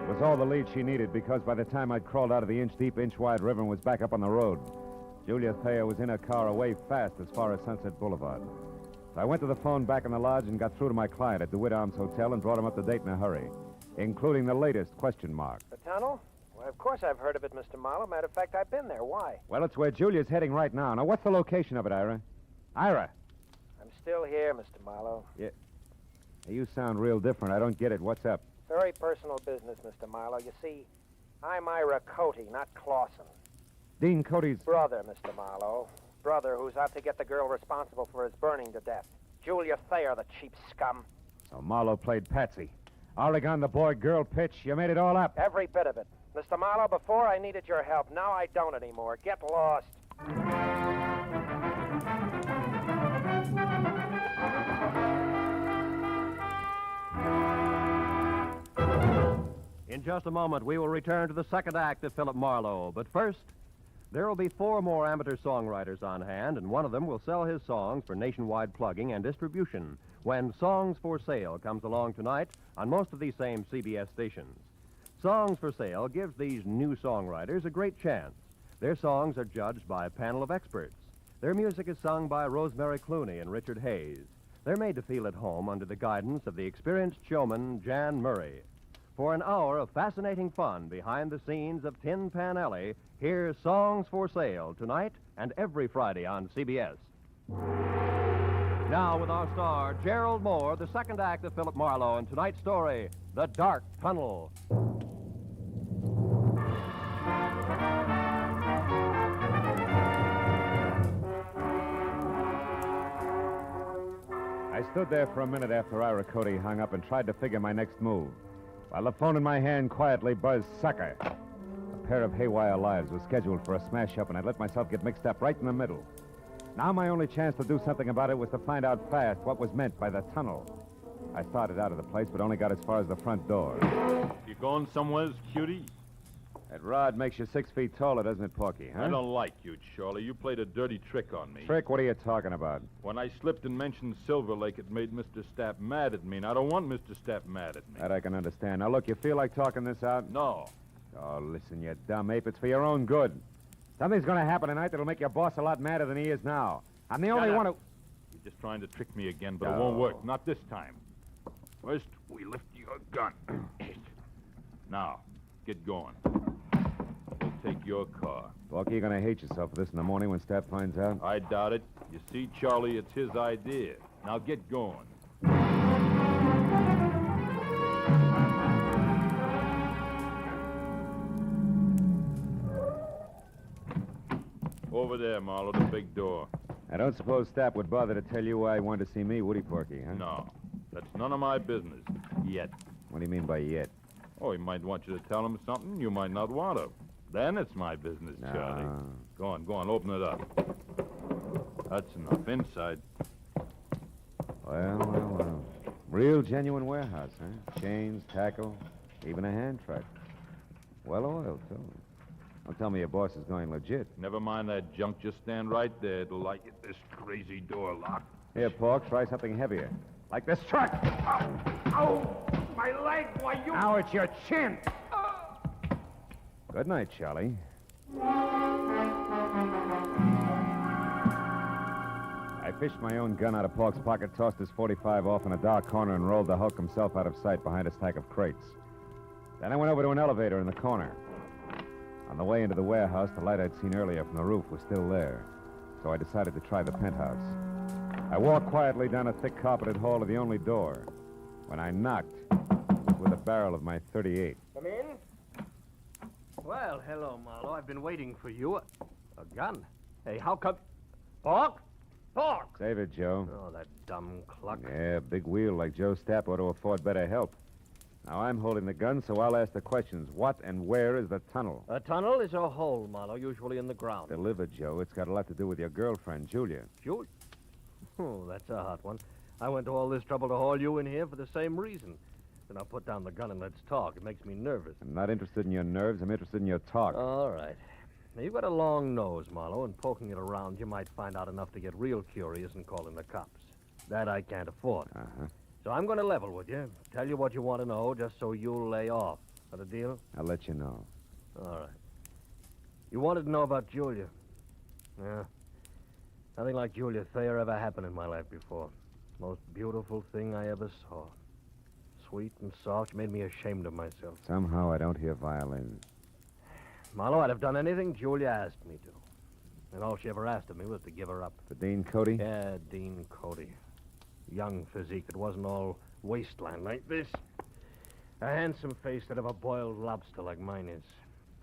J: It was all the lead she needed because by the time I'd crawled out of the inch-deep, inch-wide river and was back up on the road, Julia Thayer was in her car away fast as far as Sunset Boulevard. So I went to the phone back in the lodge and got through to my client at DeWitt Arms Hotel and brought him up to date in a hurry, including the latest question mark.
D: The tunnel? Well, of course I've heard of it, Mr. Marlowe. Matter of fact, I've been there. Why?
J: Well, it's where Julia's heading right now. Now, what's the location of it, Ira? Ira!
D: I'm still here, Mr. Marlowe.
J: Yeah. You sound real different. I don't get it. What's up?
D: Very personal business, Mr. Marlowe. You see, I'm Ira Cody, not Clausen.
J: Dean Cody's...
D: Brother, Mr. Marlowe. Brother who's out to get the girl responsible for his burning to death. Julia Thayer, the cheap scum.
J: So Marlowe played Patsy. Oregon, the boy-girl pitch. You made it all up.
D: Every bit of it. Mr. Marlowe, before I needed your help. Now I don't anymore. Get lost.
O: In just a moment, we will return to the second act of Philip Marlowe. But first, there will be 4 more amateur songwriters on hand, and one of them will sell his songs for nationwide plugging and distribution when Songs for Sale comes along tonight on most of these same CBS stations. Songs for Sale gives these new songwriters a great chance. Their songs are judged by a panel of experts. Their music is sung by Rosemary Clooney and Richard Hayes. They're made to feel at home under the guidance of the experienced showman Jan Murray. For an hour of fascinating fun behind the scenes of Tin Pan Alley, here's Songs for Sale tonight and every Friday on CBS. Now with our star, Gerald Moore, the second act of Philip Marlowe, and tonight's story, The Dark Tunnel.
J: I stood there for a minute after Ira Cody hung up and tried to figure my next move, while the phone in my hand quietly buzzed sucker. A pair of haywire lives was scheduled for a smash-up, and I'd let myself get mixed up right in the middle. Now my only chance to do something about it was to find out fast what was meant by the tunnel. I started out of the place, but only got as far as the front door.
F: You going somewhere, cutie?
J: That rod makes you 6 feet taller, doesn't it, Porky, huh?
F: I don't like you, Charlie. You played a dirty trick on me.
J: Trick? What are you talking about?
F: When I slipped and mentioned Silver Lake, it made Mr. Stapp mad at me, and I don't want Mr. Stapp mad at me.
J: That I can understand. Now, look, you feel like talking this out?
F: No.
J: Oh, listen, you dumb ape. It's for your own good. Something's going to happen tonight that'll make your boss a lot madder than he is now. I'm the only one who...
F: You're just trying to trick me again, but it won't work. Not this time. First, we lift your gun. Now, get going. We'll take your car.
J: Porky, you're going to hate yourself for this in the morning when Stapp finds out.
F: I doubt it. You see, Charlie, it's his idea. Now get going. Over there, Marlowe, the big door.
J: I don't suppose Stapp would bother to tell you why he wanted to see me, would he, Porky, huh?
F: No. That's none of my business. Yet.
J: What do you mean by yet?
F: Oh, he might want you to tell him something you might not want to. Then it's my business, Charlie. Go on, open it up. That's enough. Inside.
J: Well. Real genuine warehouse, huh? Chains, tackle, even a hand truck. Well oiled, too. Don't tell me your boss is going legit.
F: Never mind that junk. Just stand right there. It'll like it. This crazy door locked.
J: Here, Pork, try something heavier. Like this truck.
M: Ow! My leg! Why, you...
J: Now it's your chin. Good night, Charlie. I fished my own gun out of Pork's pocket, tossed his .45 off in a dark corner, and rolled the Hulk himself out of sight behind a stack of crates. Then I went over to an elevator in the corner. On the way into the warehouse, the light I'd seen earlier from the roof was still there, so I decided to try the penthouse. I walked quietly down a thick carpeted hall to the only door. When I knocked, it was with the barrel of my .38.
D: Come in. Well, hello, Marlowe. I've been waiting for you. A gun? Hey, how come... Pork? Pork!
J: Save it, Joe.
D: Oh, that dumb cluck.
J: Yeah, big wheel like Joe Stapp ought to afford better help. Now, I'm holding the gun, so I'll ask the questions. What and where is the tunnel?
D: A tunnel is a hole, Marlowe, usually in the ground.
J: Delivered, Joe. It's got a lot to do with your girlfriend, Julia.
D: Julia? Oh, that's a hot one. I went to all this trouble to haul you in here for the same reason. Then I'll put down the gun and let's talk. It makes me nervous.
J: I'm not interested in your nerves. I'm interested in your talk.
D: All right. Now, you've got a long nose, Marlowe, and poking it around, you might find out enough to get real curious and call in the cops. That I can't afford.
J: Uh-huh.
D: So I'm going to level with you, tell you what you want to know, just so you'll lay off.
Q: Got a deal?
J: I'll let you know.
Q: All right. You wanted to know about Julia. Yeah. Nothing like Julia Thayer ever happened in my life before. Most beautiful thing I ever saw. Sweet and soft. She made me ashamed of myself.
J: Somehow I don't hear violins.
Q: Marlowe, I'd have done anything Julia asked me to. And all she ever asked of me was to give her up.
J: For Dean Cody?
Q: Yeah, Dean Cody. Young physique that wasn't all wasteland like this. A handsome face that of a boiled lobster like mine is.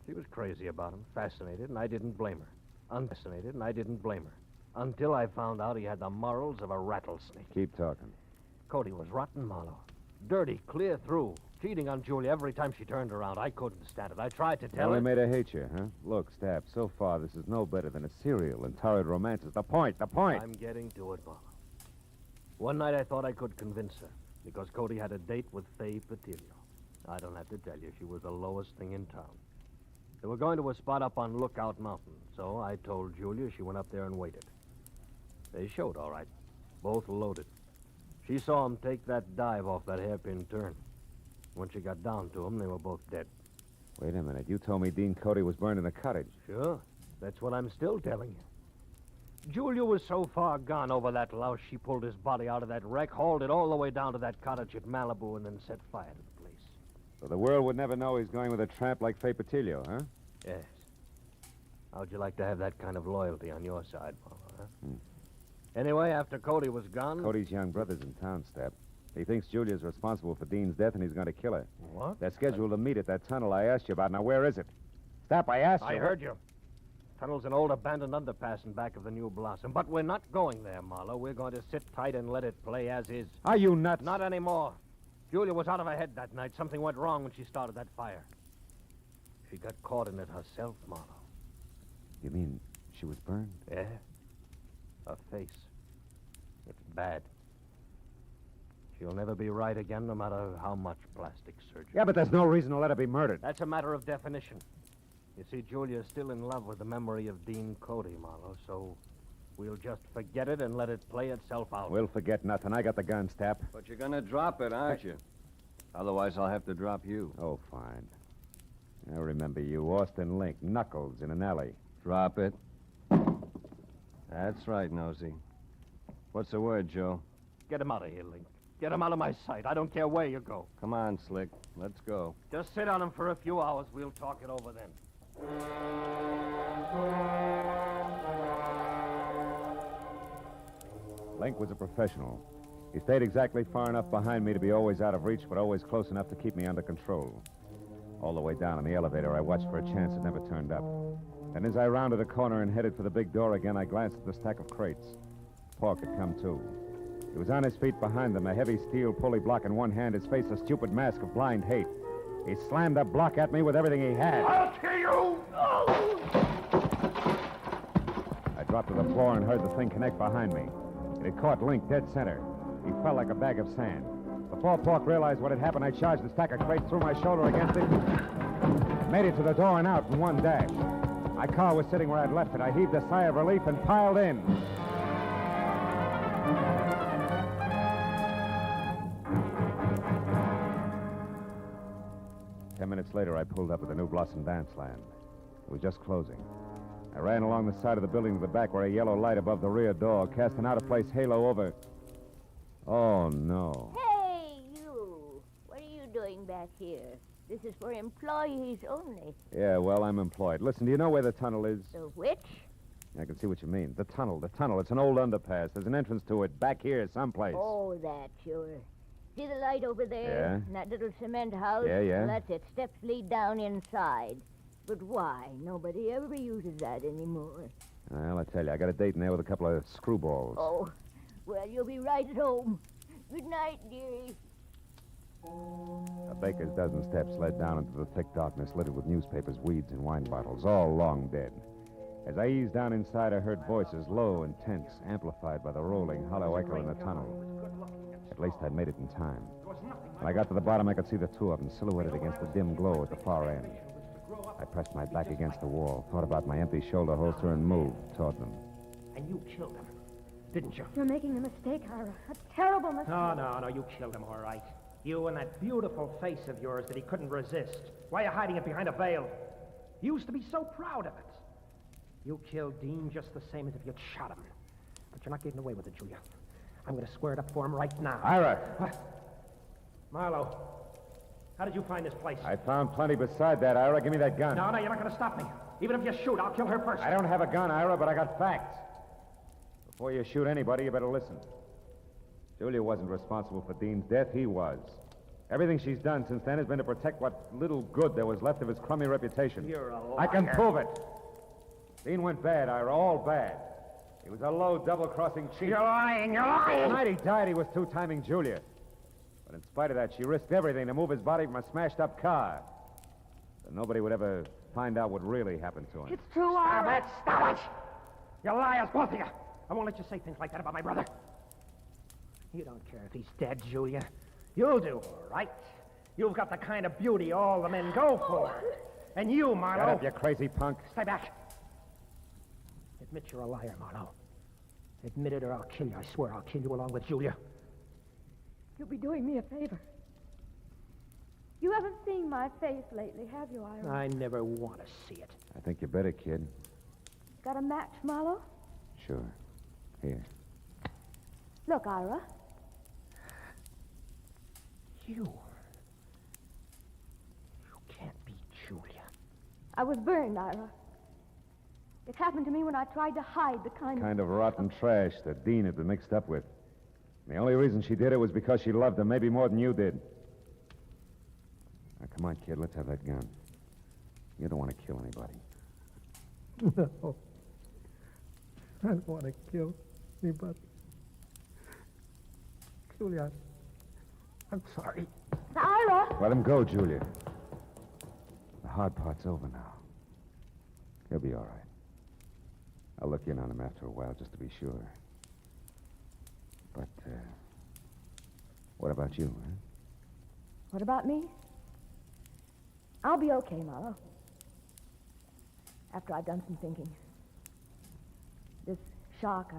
Q: She was crazy about him, fascinated, and I didn't blame her. Unfascinated, and I didn't blame her. Until I found out he had the morals of a rattlesnake.
J: Keep talking.
Q: Cody was rotten, Marlowe. Dirty, clear through. Cheating on Julia every time she turned around. I couldn't stand it. I tried to tell her.
J: Only made her hate you, huh? Look, Stapp, so far this is no better than a serial and torrid romances. The point.
Q: I'm getting to it, Marlowe. One night I thought I could convince her because Cody had a date with Faye Patillo. I don't have to tell you, she was the lowest thing in town. They were going to a spot up on Lookout Mountain, so I told Julia. She went up there and waited. They showed, all right. Both loaded. She saw him take that dive off that hairpin turn. When she got down to him, they were both dead.
J: Wait a minute. You told me Dean Cody was burned in the cottage.
Q: Sure. That's what I'm still telling you. Julia was so far gone over that louse, she pulled his body out of that wreck, hauled it all the way down to that cottage at Malibu, and then set fire to the place.
J: So the world would never know he's going with a tramp like Faye Patillo, huh?
Q: Yes. How'd you like to have that kind of loyalty on your side, Marlowe, huh? Anyway, after Cody was gone...
J: Cody's young brother's in town, Stapp. He thinks Julia's responsible for Dean's death, and he's going to kill her.
Q: What?
J: They're scheduled to meet at that tunnel I asked you about. Now, where is it? Stapp, I asked you.
Q: I heard you. Tunnel's an old abandoned underpass in back of the New Blossom. But we're not going there, Marlowe. We're going to sit tight and let it play as is.
J: Are you nuts?
Q: Not anymore. Julia was out of her head that night. Something went wrong when she started that fire. She got caught in it herself, Marlowe.
J: You mean she was burned?
Q: Yeah. Her face. It's bad. She'll never be right again, no matter how much plastic surgery.
J: Yeah, but there's no reason to let her be murdered.
Q: That's a matter of definition. You see, Julia's still in love with the memory of Dean Cody, Marlowe, so we'll just forget it and let it play itself out.
J: We'll forget nothing. I got the gun, Stapp.
E: But you're going to drop it, aren't you? Otherwise, I'll have to drop you.
J: Oh, fine. I remember you, Austin Link, Knuckles in an alley.
E: Drop it. That's right, Nosy. What's the word, Joe?
Q: Get him out of here, Link. Get him out of my sight. I don't care where you go.
E: Come on, Slick. Let's go.
Q: Just sit on him for a few hours. We'll talk it over then.
J: Link was a professional. He stayed exactly far enough behind me to be always out of reach, but always close enough to keep me under control. All the way down in the elevator, I watched for a chance that never turned up. And as I rounded a corner and headed for the big door again, I glanced at the stack of crates. Pork had come too. He was on his feet behind them, a heavy steel pulley block in one hand, his face a stupid mask of blind hate. He slammed a block at me with everything he had.
H: I'll kill you!
J: I dropped to the floor and heard the thing connect behind me. It had caught Link dead center. He fell like a bag of sand. Before Pork realized what had happened, I charged the stack of crates, threw my shoulder against it, made it to the door and out in one dash. My car was sitting where I'd left it. I heaved a sigh of relief and piled in. 10 minutes later, I pulled up at the New Blossom Dance Land. It was just closing. I ran along the side of the building to the back where a yellow light above the rear door cast an out-of-place halo over... Oh, no.
P: Hey, you! What are you doing back here? This is for employees only.
J: Yeah, well, I'm employed. Listen, do you know where the tunnel is?
P: The which?
J: I can see what you mean. The tunnel. It's an old underpass. There's an entrance to it back here someplace.
P: Oh, that, sure. See the light over there?
J: Yeah.
P: And that little cement house?
J: Yeah.
P: Well, that's it. Steps lead down inside. But why? Nobody ever uses that anymore.
J: Well, I tell you, I got a date in there with a couple of screwballs.
P: Oh, well, you'll be right at home. Good night, dearie.
J: A baker's dozen steps led down into the thick darkness littered with newspapers, weeds, and wine bottles, all long dead. As I eased down inside, I heard voices, low and tense, amplified by the rolling, hollow echo in the tunnel. At least I'd made it in time. When I got to the bottom, I could see the two of them silhouetted against the dim glow at the far end. I pressed my back against the wall, thought about my empty shoulder holster, and moved toward them.
U: And you killed him, didn't you?
N: You're making a mistake, Ira. A terrible mistake.
U: No, you killed him, all right.
X: You and that beautiful face of yours that he couldn't resist. Why are you hiding it behind a veil? You used to be so proud of it. You killed Dean just the same as if you'd shot him. But you're not getting away with it, Julia. I'm going to square it up for him right now.
J: Ira.
X: What? Marlowe, how did you find this place?
J: I found plenty beside that, Ira. Give me that gun.
X: No, you're not going to stop me. Even if you shoot, I'll kill her first.
J: I don't have a gun, Ira, but I got facts. Before you shoot anybody, you better listen. Julia wasn't responsible for Dean's death. He was. Everything she's done since then has been to protect what little good there was left of his crummy reputation.
X: You're a liar.
J: I can prove it. Dean went bad, Ira, all bad. He was a low, double-crossing cheat.
X: You're lying, you're lying!
J: The night he died, he was two-timing Julia. But in spite of that, she risked everything to move his body from a smashed-up car. So nobody would ever find out what really happened to him.
X: It's true, Ira. Stop it! You liars, both of you! I won't let you say things like that about my brother. You don't care if he's dead, Julia. You'll do all right. You've got the kind of beauty all the men go for. And you, Marlowe...
J: Shut up, you crazy punk.
X: Stay back. Admit you're a liar, Marlowe. Admit it or I'll kill you. I swear I'll kill you along with Julia.
N: You'll be doing me a favor. You haven't seen my face lately, have you, Ira?
X: I never want to see it.
J: I think you better, kid.
N: Got a match, Marlowe?
J: Sure. Here.
N: Look, Ira.
X: You can't be Julia.
N: I was burned, Ira. It happened to me when I tried to hide the
J: kind of rotten trash that Dean had been mixed up with. And the only reason she did it was because she loved him, maybe more than you did. Now, come on, kid, let's have that gun. You don't want to kill anybody.
X: No. I don't want to kill anybody. Julia, I'm sorry.
N: Ira!
J: Let him go, Julia. The hard part's over now. He'll be all right. I'll look in on him after a while just to be sure. But, what about you, huh?
N: What about me? I'll be okay, Marlowe. After I've done some thinking. This shock,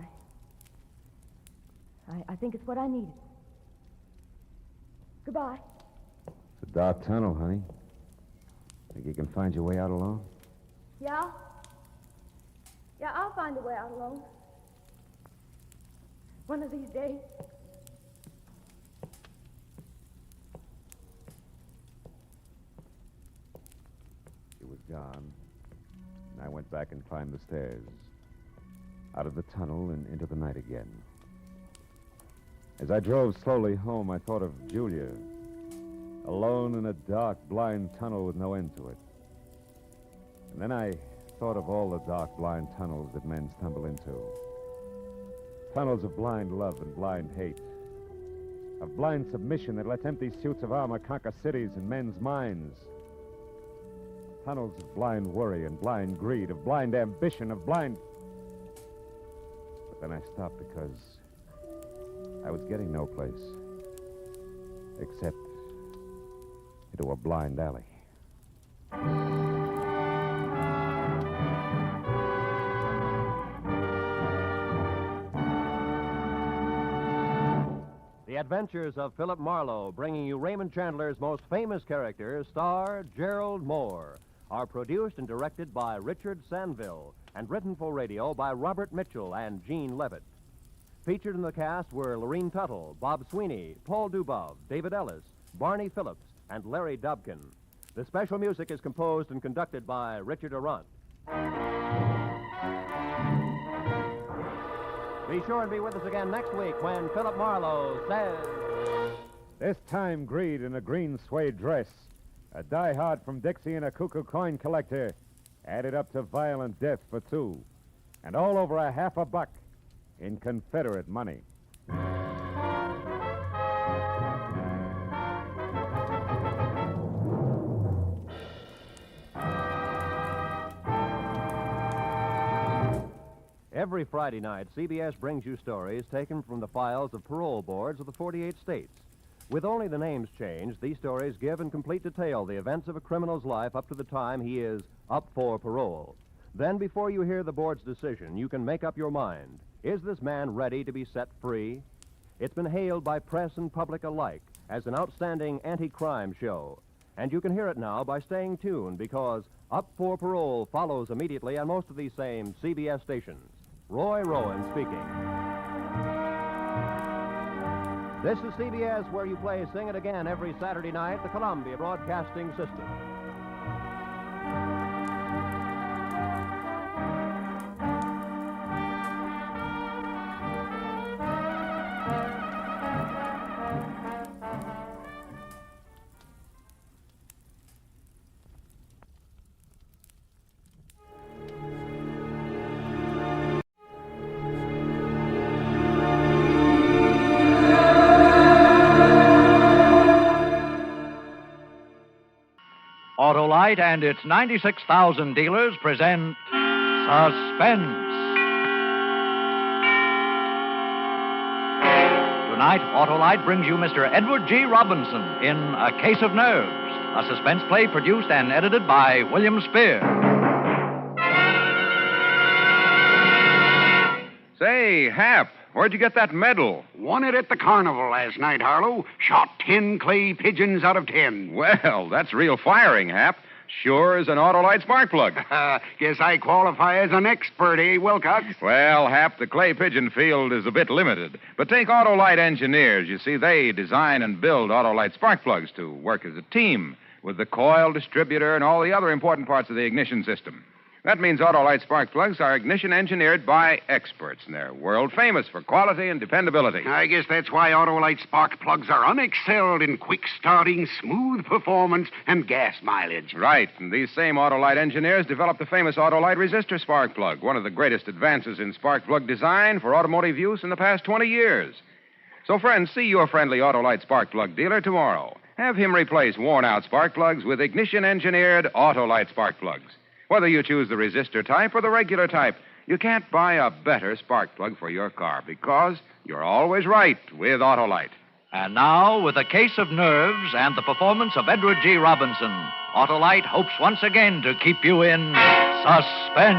N: I think it's what I needed. Goodbye.
J: It's a dark tunnel, honey. Think you can find your way out alone?
N: Yeah? Yeah, I'll find a way out alone. One of these days.
J: She was gone. And I went back and climbed the stairs. Out of the tunnel and into the night again. As I drove slowly home, I thought of Julia. Alone in a dark, blind tunnel with no end to it. And then I thought of all the dark, blind tunnels that men stumble into. Tunnels of blind love and blind hate. Of blind submission that lets empty suits of armor conquer cities and men's minds. Tunnels of blind worry and blind greed, of blind ambition, of blind... But then I stopped because I was getting no place. Except into a blind alley.
O: The Adventures of Philip Marlowe, bringing you Raymond Chandler's most famous character, star Gerald Moore, are produced and directed by Richard Sanville and written for radio by Robert Mitchell and Gene Levitt. Featured in the cast were Lorene Tuttle, Bob Sweeney, Paul Dubov, David Ellis, Barney Phillips, and Larry Dobkin. The special music is composed and conducted by Richard Arant. Be sure and be with us again next week when Philip Marlowe says...
J: This time, Greed in a green suede dress, a die-hard from Dixie and a cuckoo coin collector, added up to violent death for two, and all over $50 in Confederate money.
O: Every Friday night, CBS brings you stories taken from the files of parole boards of the 48 states. With only the names changed, these stories give in complete detail the events of a criminal's life up to the time he is up for parole. Then, before you hear the board's decision, you can make up your mind. Is this man ready to be set free? It's been hailed by press and public alike as an outstanding anti-crime show. And you can hear it now by staying tuned, because Up for Parole follows immediately on most of these same CBS stations. Roy Rowan speaking. This is CBS, where you play Sing It Again every Saturday night, the Columbia Broadcasting System.
B: Autolite and its 96,000 dealers present Suspense. Tonight, Autolite brings you Mr. Edward G. Robinson in A Case of Nerves, a suspense play produced and edited by William Spear.
H: Say, Hap, where'd you get that medal?
L: Won it at the carnival last night, Harlow. Shot 10 clay pigeons out of 10.
H: Well, that's real firing, Hap. Sure as an Autolite spark plug.
L: Guess I qualify as an expert, eh, Wilcox?
H: Well, Hap, the clay pigeon field is a bit limited. But take Autolite engineers. You see, they design and build Autolite spark plugs to work as a team with the coil, distributor, and all the other important parts of the ignition system. That means Autolite spark plugs are ignition engineered by experts, and they're world famous for quality and dependability.
L: I guess that's why Autolite spark plugs are unexcelled in quick starting, smooth performance, and gas mileage.
H: Right, and these same Autolite engineers developed the famous Autolite resistor spark plug, one of the greatest advances in spark plug design for automotive use in the past 20 years. So, friends, see your friendly Autolite spark plug dealer tomorrow. Have him replace worn-out spark plugs with ignition-engineered Autolite spark plugs. Whether you choose the resistor type or the regular type, you can't buy a better spark plug for your car, because you're always right with Autolite.
B: And now, with A Case of Nerves and the performance of Edward G. Robinson, Autolite hopes once again to keep you in suspense.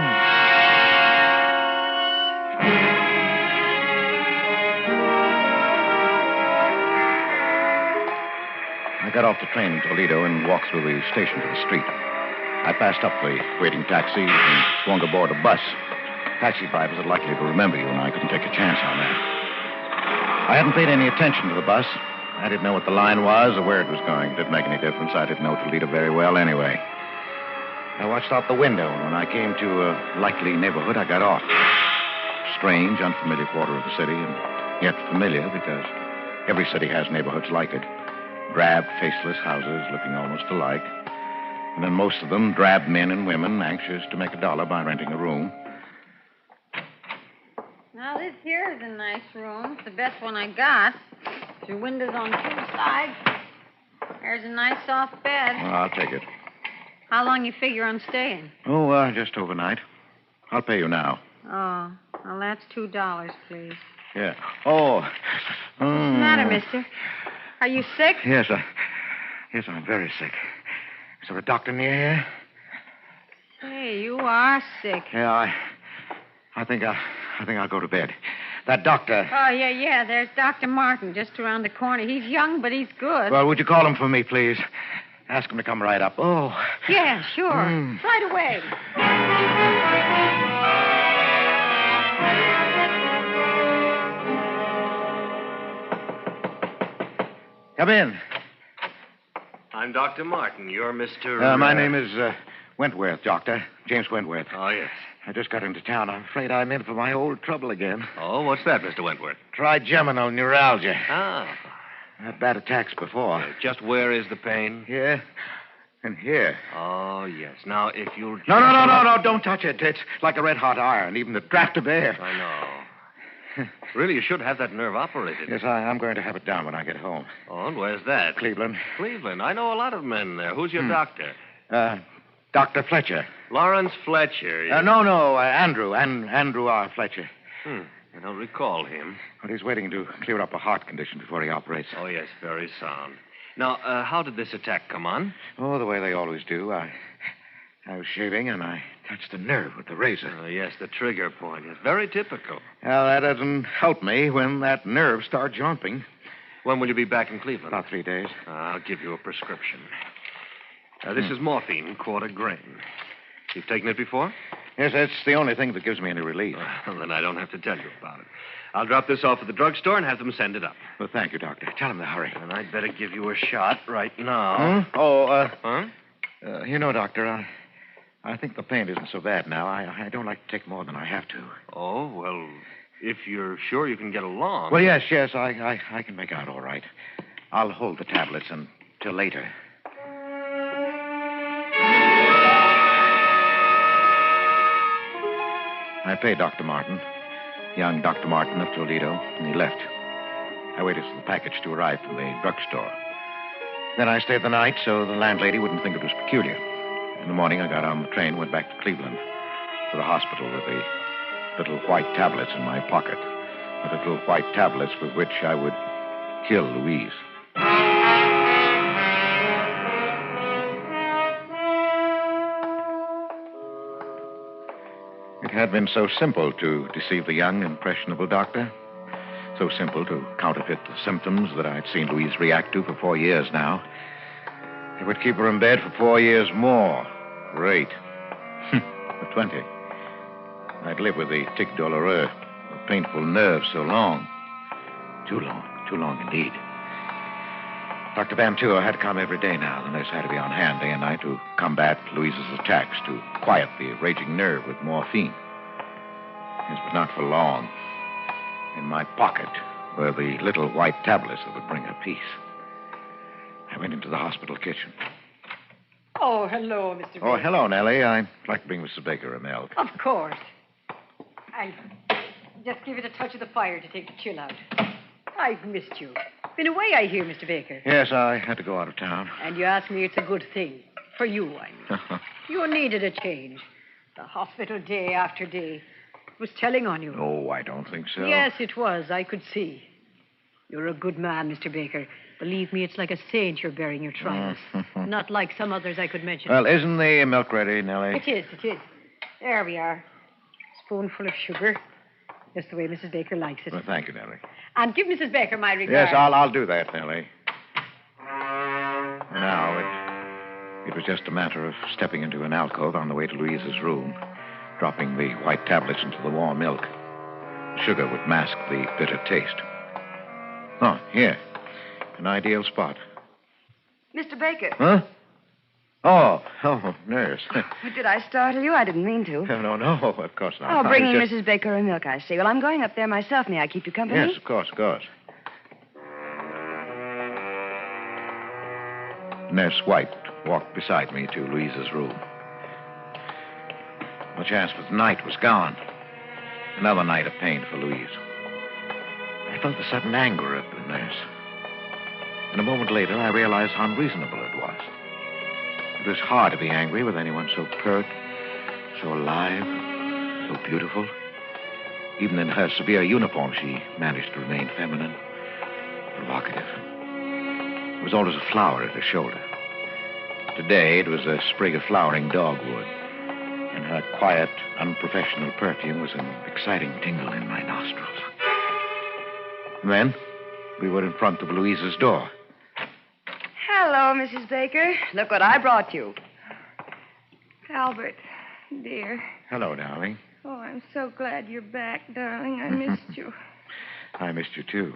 U: I got off the train in Toledo and walked through the station to the street. I passed up the waiting taxi and swung aboard a bus. Taxi drivers are likely to remember you, and I couldn't take a chance on that. I hadn't paid any attention to the bus. I didn't know what the line was or where it was going. It didn't make any difference. I didn't know Toledo very well anyway. I watched out the window, and when I came to a likely neighborhood, I got off. Strange, unfamiliar quarter of the city, and yet familiar, because every city has neighborhoods like it. Drab, faceless houses looking almost alike. And then most of them drab men and women anxious to make a dollar by renting a room.
Y: Now, this here is a nice room. It's the best one I got. There's windows on two sides. There's a nice soft bed.
U: Well, I'll take it.
Y: How long you figure on staying?
U: Oh, just overnight. I'll pay you now.
Y: Oh, well, that's $2, please.
U: Yeah. Oh.
Y: What's the matter, mister? Are you sick?
U: Yes, I'm very sick. Is there a doctor near here?
Y: Hey, you are sick.
U: Yeah, I think I'll go to bed. That doctor.
Y: Oh, yeah. There's Dr. Martin just around the corner. He's young, but he's good.
U: Well, would you call him for me, please? Ask him to come right up. Oh.
Y: Yeah, sure. Right away.
U: Come in.
Z: I'm Dr. Martin. You're Mr.
U: My name is Wentworth, Doctor. James Wentworth.
Z: Oh, yes.
U: I just got into town. I'm afraid I'm in for my old trouble again.
Z: Oh, what's that, Mr. Wentworth?
U: Trigeminal neuralgia.
Z: Ah.
U: I had bad attacks before.
Z: Just where is the pain?
U: Here. And here.
Z: Oh, yes. Now, if you'll...
U: No, don't touch it. It's like a red-hot iron, even the draft of air.
Z: I know. Really, you should have that nerve operated.
U: Yes, I'm going to have it done when I get home.
Z: Oh, and where's that?
U: Cleveland.
Z: Cleveland. I know a lot of men there. Who's your doctor?
U: Dr. Fletcher.
Z: Lawrence Fletcher.
U: No, Andrew. Andrew R. Fletcher.
Z: I don't recall him.
U: But he's waiting to clear up a heart condition before he operates.
Z: Oh, yes, very sound. Now, how did this attack come on?
U: Oh, the way they always do. I was shaving, and I touched a nerve with the razor.
Z: Oh, yes, the trigger point. It's very typical.
U: Well, that doesn't help me when that nerve starts jumping.
Z: When will you be back in Cleveland?
U: About 3 days.
Z: I'll give you a prescription. This is morphine, quarter grain. You've taken it before?
U: Yes, that's the only thing that gives me any relief.
Z: Well, then I don't have to tell you about it. I'll drop this off at the drugstore and have them send it up.
U: Well, thank you, Doctor. Tell him to hurry.
Z: And I'd better give you a shot right now.
U: Huh? You know, Doctor, I think the pain isn't so bad now. I don't like to take more than I have to.
Z: Oh, well, if you're sure you can get along.
U: Well, yes, I can make out all right. I'll hold the tablets until later. I paid Dr. Martin, young Dr. Martin of Toledo, and he left. I waited for the package to arrive from the drugstore. Then I stayed the night so the landlady wouldn't think it was peculiar. In the morning, I got on the train, went back to Cleveland, to the hospital with the little white tablets in my pocket, with the little white tablets with which I would kill Louise. It had been so simple to deceive the young, impressionable doctor. So simple to counterfeit the symptoms that I'd seen Louise react to for 4 years now. It would keep her in bed for 4 years more. For 8. For 20. I'd live with the tic douloureux, the painful nerves so long. Too long indeed. Dr. Van Tua had to come every day now. The nurse had to be on hand day and night to combat Louise's attacks, to quiet the raging nerve with morphine. Yes, but not for long. In my pocket were the little white tablets that would bring her peace. I went into the hospital kitchen.
A: Oh, hello, Mr. Baker.
U: Oh, hello, Nellie. I'd like to bring Mrs. Baker a milk.
A: Of course. I'll just give it a touch of the fire to take the chill out. I've missed you. Been away, I hear, Mr. Baker.
U: Yes, I had to go out of town.
A: And you ask me, it's a good thing. For you, I mean. You needed a change. The hospital day after day. It was telling on you.
U: No, I don't think so.
A: Yes, it was. I could see. You're a good man, Mr. Baker. Believe me, it's like a saint you're bearing your trials. Not like some others I could mention.
U: Well, isn't the milk ready, Nellie?
A: It is. There we are. Spoonful of sugar. Just the way Mrs. Baker likes it.
U: Well, thank you, Nellie.
A: And give Mrs. Baker my regards.
U: Yes, I'll do that, Nellie. Now, it was just a matter of stepping into an alcove on the way to Louise's room, dropping the white tablets into the warm milk. The sugar would mask the bitter taste. Oh, here. An ideal spot.
C: Mr. Baker.
U: Huh? Oh, nurse.
C: Did I startle you? I didn't mean to.
U: No, of course not.
C: Oh, bringing Mrs. Baker a milk, I see. Well, I'm going up there myself. May I keep you company?
U: Yes, of course. Nurse White walked beside me to Louise's room. The chance for the night was gone. Another night of pain for Louise. I felt the sudden anger of the nurse. And a moment later, I realized how unreasonable it was. It was hard to be angry with anyone so pert, so alive, so beautiful. Even in her severe uniform, she managed to remain feminine, provocative. There was always a flower at her shoulder. Today, it was a sprig of flowering dogwood, and her quiet, unprofessional perfume was an exciting tingle in my nostrils. And then, we were in front of Louise's door.
C: Hello, Mrs. Baker. Look what I brought you. Albert, dear.
U: Hello, darling.
C: Oh, I'm so glad you're back, darling. I missed you.
U: I missed you, too.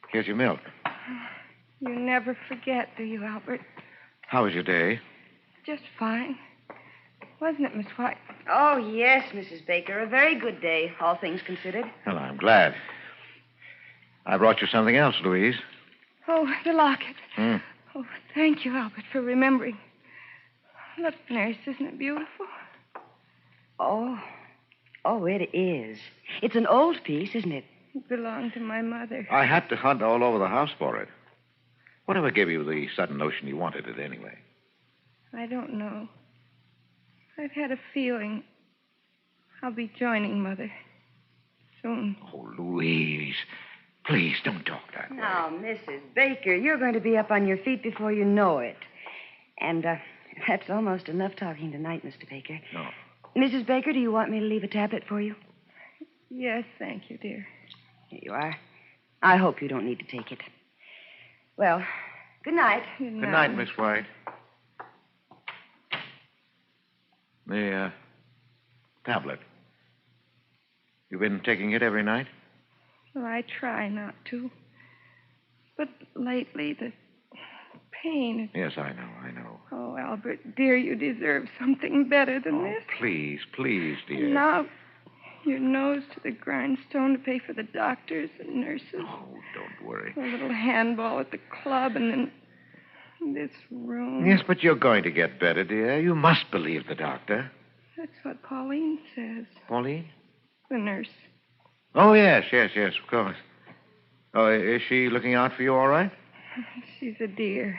U: Here's your milk.
C: You never forget, do you, Albert?
U: How was your day?
C: Just fine. Wasn't it, Miss White? Oh, yes, Mrs. Baker. A very good day, all things considered.
U: Well, I'm glad. I brought you something else, Louise.
C: Oh, the locket. Oh, thank you, Albert, for remembering. Look, nurse, isn't it beautiful?
I: Oh, it is. It's an old piece, isn't it?
C: It belonged to my mother.
U: I had to hunt all over the house for it. Whatever gave you the sudden notion you wanted it anyway?
C: I don't know. I've had a feeling I'll be joining Mother soon.
U: Oh, Louise, please don't talk that way.
I: Now, Mrs. Baker, you're going to be up on your feet before you know it. And that's almost enough talking tonight, Mr. Baker.
U: No.
I: Mrs. Baker, do you want me to leave a tablet for you?
C: Yes, thank you, dear.
I: Here you are. I hope you don't need to take it. Well, good night.
U: Good night, Miss White. The tablet. You've been taking it every night?
C: Well, I try not to. But lately, the pain...
U: Yes, I know.
C: Oh, Albert, dear, you deserve something better than this.
U: Please, dear.
C: And now, your nose to the grindstone to pay for the doctors and nurses.
U: Oh, don't worry.
C: A little handball at the club, and then this room.
U: Yes, but you're going to get better, dear. You must believe the doctor.
C: That's what Pauline says.
U: Pauline?
C: The nurse.
U: Oh, yes, of course. Oh, is she looking out for you all right?
C: She's a dear.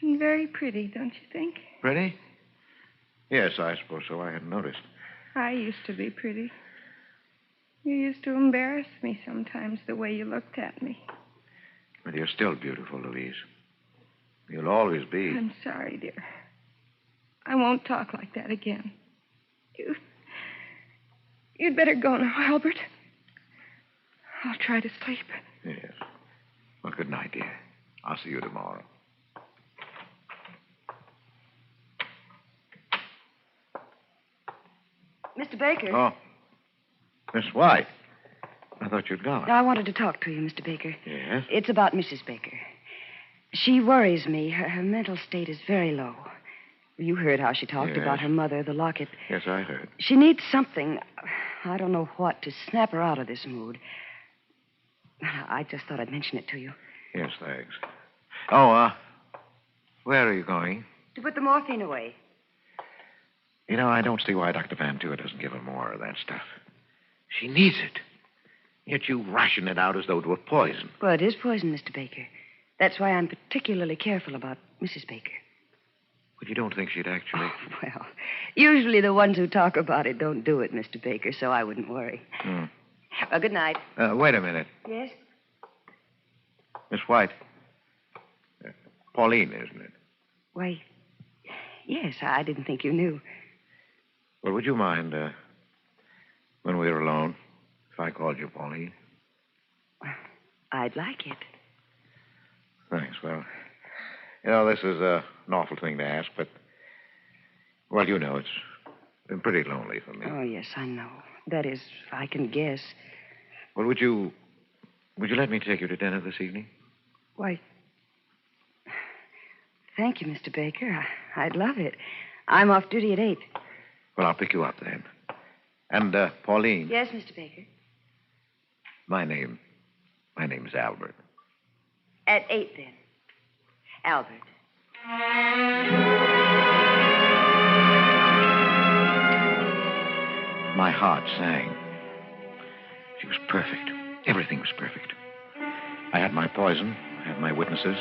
C: And very pretty, don't you think?
U: Pretty? Yes, I suppose so. I hadn't noticed.
C: I used to be pretty. You used to embarrass me sometimes, the way you looked at me.
U: But you're still beautiful, Louise. You'll always be.
C: I'm sorry, dear. I won't talk like that again. You'd better go now, Albert. I'll try to sleep.
U: Yes. Well, good night, dear. I'll see you tomorrow.
I: Mr. Baker.
U: Oh. Miss White. I thought you'd gone.
I: I wanted to talk to you, Mr. Baker.
U: Yes?
I: It's about Mrs. Baker. She worries me. Her mental state is very low. You heard how she talked about her mother, the locket.
U: Yes, I heard.
I: She needs something, I don't know what, to snap her out of this mood. I just thought I'd mention it to you.
U: Yes, thanks. Oh, where are you going?
I: To put the morphine away.
U: You know, I don't see why Dr. Van Tour doesn't give her more of that stuff. She needs it. Yet you ration it out as though it were poison.
I: Well, it is poison, Mr. Baker. That's why I'm particularly careful about Mrs. Baker.
U: But you don't think she'd actually...
I: Oh, well, usually the ones who talk about it don't do it, Mr. Baker, so I wouldn't worry. Well, good night.
U: Wait a minute.
I: Yes?
U: Miss White. Pauline, isn't it?
I: Why, yes, I didn't think you knew.
U: Well, would you mind, when we were alone, if I called you Pauline?
I: I'd like it.
U: Thanks. Well, you know, this is an awful thing to ask, but, well, you know, it's been pretty lonely for me.
I: Oh, yes, I know. That is, I can guess.
U: Well, would you let me take you to dinner this evening?
I: Why, thank you, Mr. Baker. I'd love it. I'm off duty at 8.
U: Well, I'll pick you up then. And, Pauline.
I: Yes, Mr. Baker.
U: My name's Albert.
I: At 8, then. Albert.
U: My heart sang. She was perfect. Everything was perfect. I had my poison. I had my witnesses.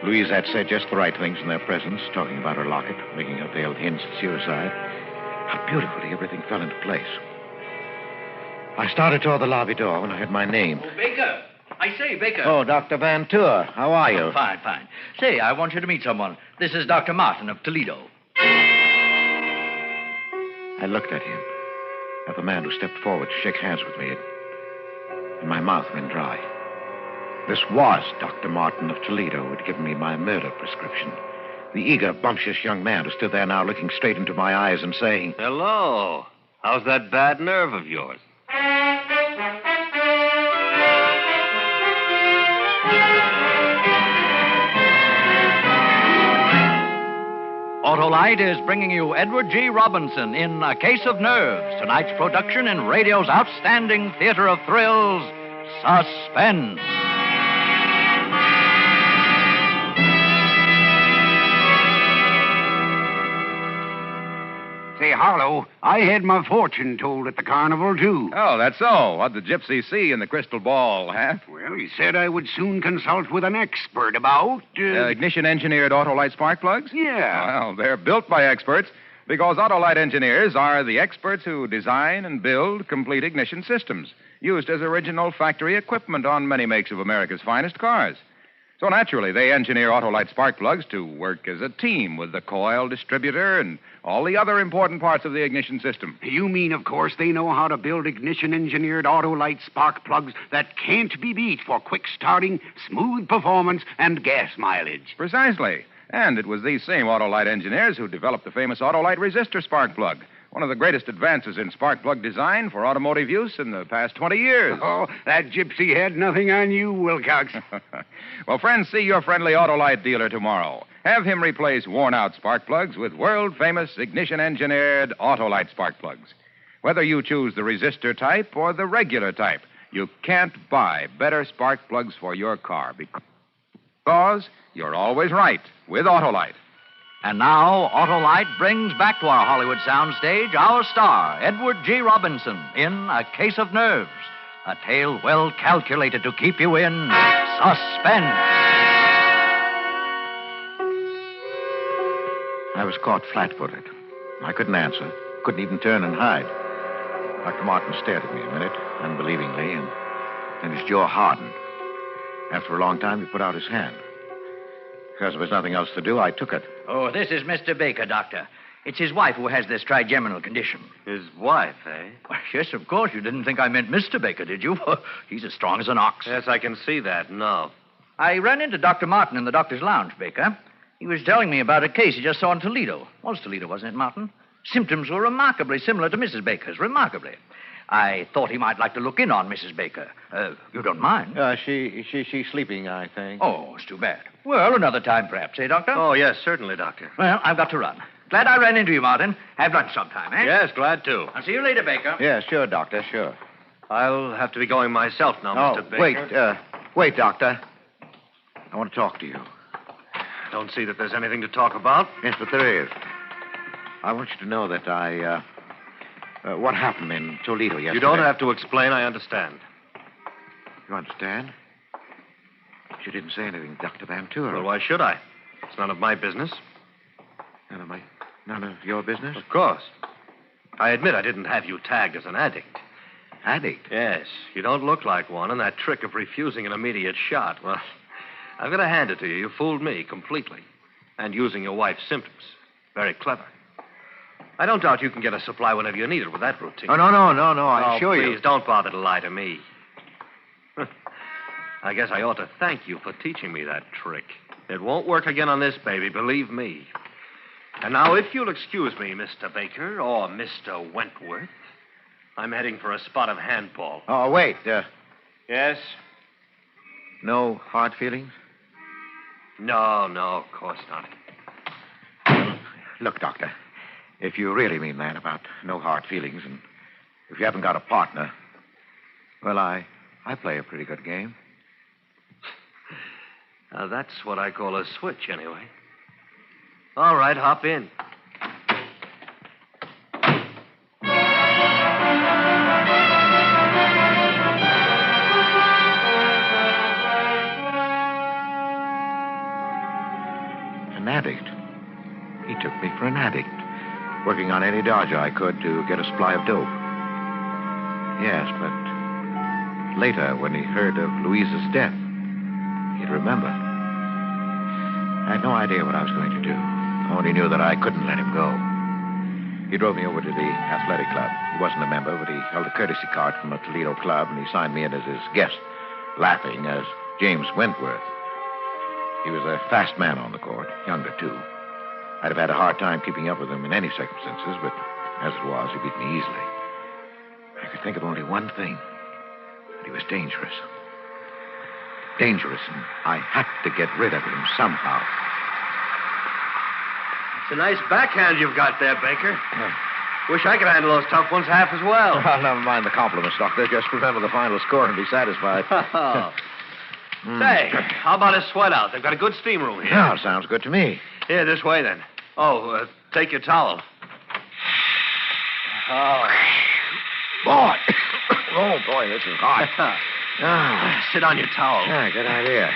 U: Louise had said just the right things in their presence, talking about her locket, making her veiled hints at suicide. How beautifully everything fell into place. I started toward the lobby door when I heard my name.
B: Oh, Baker. I say, Baker.
U: Oh, Dr. Van Tour. How are you?
B: Oh, fine. Say, I want you to meet someone. This is Dr. Martin of Toledo.
U: I looked at him, at the man who stepped forward to shake hands with me, and my mouth went dry. This was Dr. Martin of Toledo who had given me my murder prescription. The eager, bumptious young man who stood there now looking straight into my eyes and saying,
Z: Hello. How's that bad nerve of yours?
B: Autolite is bringing you Edward G. Robinson in A Case of Nerves, tonight's production in radio's outstanding theater of thrills, Suspense.
L: Say, Harlow, I had my fortune told at the carnival, too.
H: Oh, that's so. What'd the gypsy see in the crystal ball, huh?
L: Well, he said I would soon consult with an expert about...
H: Ignition-engineered Autolite spark plugs?
L: Yeah.
H: Well, they're built by experts because Autolite engineers are the experts who design and build complete ignition systems used as original factory equipment on many makes of America's finest cars. So naturally, they engineer Autolite spark plugs to work as a team with the coil, distributor, and all the other important parts of the ignition system.
L: You mean, of course, they know how to build ignition-engineered Autolite spark plugs that can't be beat for quick starting, smooth performance, and gas mileage.
H: Precisely. And it was these same Autolite engineers who developed the famous Autolite resistor spark plug, one of the greatest advances in spark plug design for automotive use in the past 20 years.
L: Oh, that gypsy had nothing on you, Wilcox.
H: Well, friends, see your friendly Autolite dealer tomorrow. Have him replace worn-out spark plugs with world-famous ignition-engineered Autolite spark plugs. Whether you choose the resistor type or the regular type, you can't buy better spark plugs for your car because you're always right with Autolite.
B: And now, Autolite brings back to our Hollywood soundstage our star, Edward G. Robinson, in A Case of Nerves, a tale well calculated to keep you in suspense.
U: I was caught flat-footed. I couldn't answer, couldn't even turn and hide. Dr. Martin stared at me a minute, unbelievingly, and then his jaw hardened. After a long time, he put out his hand. Because there was nothing else to do, I took it.
B: Oh, this is Mr. Baker, Doctor. It's his wife who has this trigeminal condition.
Z: His wife, eh?
B: Well, yes, of course. You didn't think I meant Mr. Baker, did you? He's as strong as an ox.
Z: Yes, I can see that. No.
B: I ran into Dr. Martin in the doctor's lounge, Baker. He was telling me about a case he just saw in Toledo. Was Toledo, wasn't it, Martin? Symptoms were remarkably similar to Mrs. Baker's. Remarkably. I thought he might like to look in on Mrs. Baker. You don't mind?
U: She's sleeping, I think.
B: Oh, it's too bad. Well, another time, perhaps, eh, Doctor?
Z: Oh, yes, certainly, Doctor.
B: Well, I've got to run. Glad I ran into you, Martin. Have lunch sometime, eh?
Z: Yes, glad to.
B: I'll see you later, Baker.
U: Yeah, sure, Doctor, sure.
Z: I'll have to be going myself now, Mr. Baker.
U: Wait, Doctor. I want to talk to you.
Z: Don't see that there's anything to talk about.
U: Yes, but there is. I want you to know that what happened in Toledo yesterday.
Z: You don't have to explain. I understand.
U: You understand? You didn't say anything, Dr. Van Tour.
Z: Well, why should I? It's none of my business.
U: None of your business?
Z: Of course. I admit I didn't have you tagged as an addict.
U: Addict?
Z: Yes. You don't look like one, and that trick of refusing an immediate shot, well, I'm going to hand it to you. You fooled me completely. And using your wife's symptoms. Very clever. I don't doubt you can get a supply whenever you need it with that routine.
U: Oh, no. I assure you.
Z: Please, don't bother to lie to me. I guess I ought to thank you for teaching me that trick. It won't work again on this baby, believe me. And now, if you'll excuse me, Mr. Baker, or Mr. Wentworth, I'm heading for a spot of handball.
U: Oh, wait.
Z: Yes?
U: No hard feelings?
Z: No, of course not.
U: Look, Doctor, if you really mean that about no hard feelings, and if you haven't got a partner, well, I play a pretty good game.
Z: Now, that's what I call a switch, anyway. All right, hop in.
U: An addict. He took me for an addict, working on any dodger I could to get a supply of dope. Yes, but later, when he heard of Louise's death, he'd remember. I had no idea what I was going to do. I only knew that I couldn't let him go. He drove me over to the athletic club. He wasn't a member, but he held a courtesy card from a Toledo club, and he signed me in as his guest, laughing as James Wentworth. He was a fast man on the court, younger, too. I'd have had a hard time keeping up with him in any circumstances, but as it was, he beat me easily. I could think of only one thing, that he was dangerous. Dangerous, and I had to get rid of him somehow.
Z: It's a nice backhand you've got there, Baker. Wish I could handle those tough ones half as well.
U: Oh, never mind the compliments, Doctor. Just remember the final score and be satisfied.
Z: Say, how about a sweat out? They've got a good steam room here.
U: Oh, sounds good to me.
Z: Here, this way, then. Oh, take your towel. Oh.
U: Boy. Oh, boy, this is hot.
Z: Sit on your towel.
U: Yeah, good idea.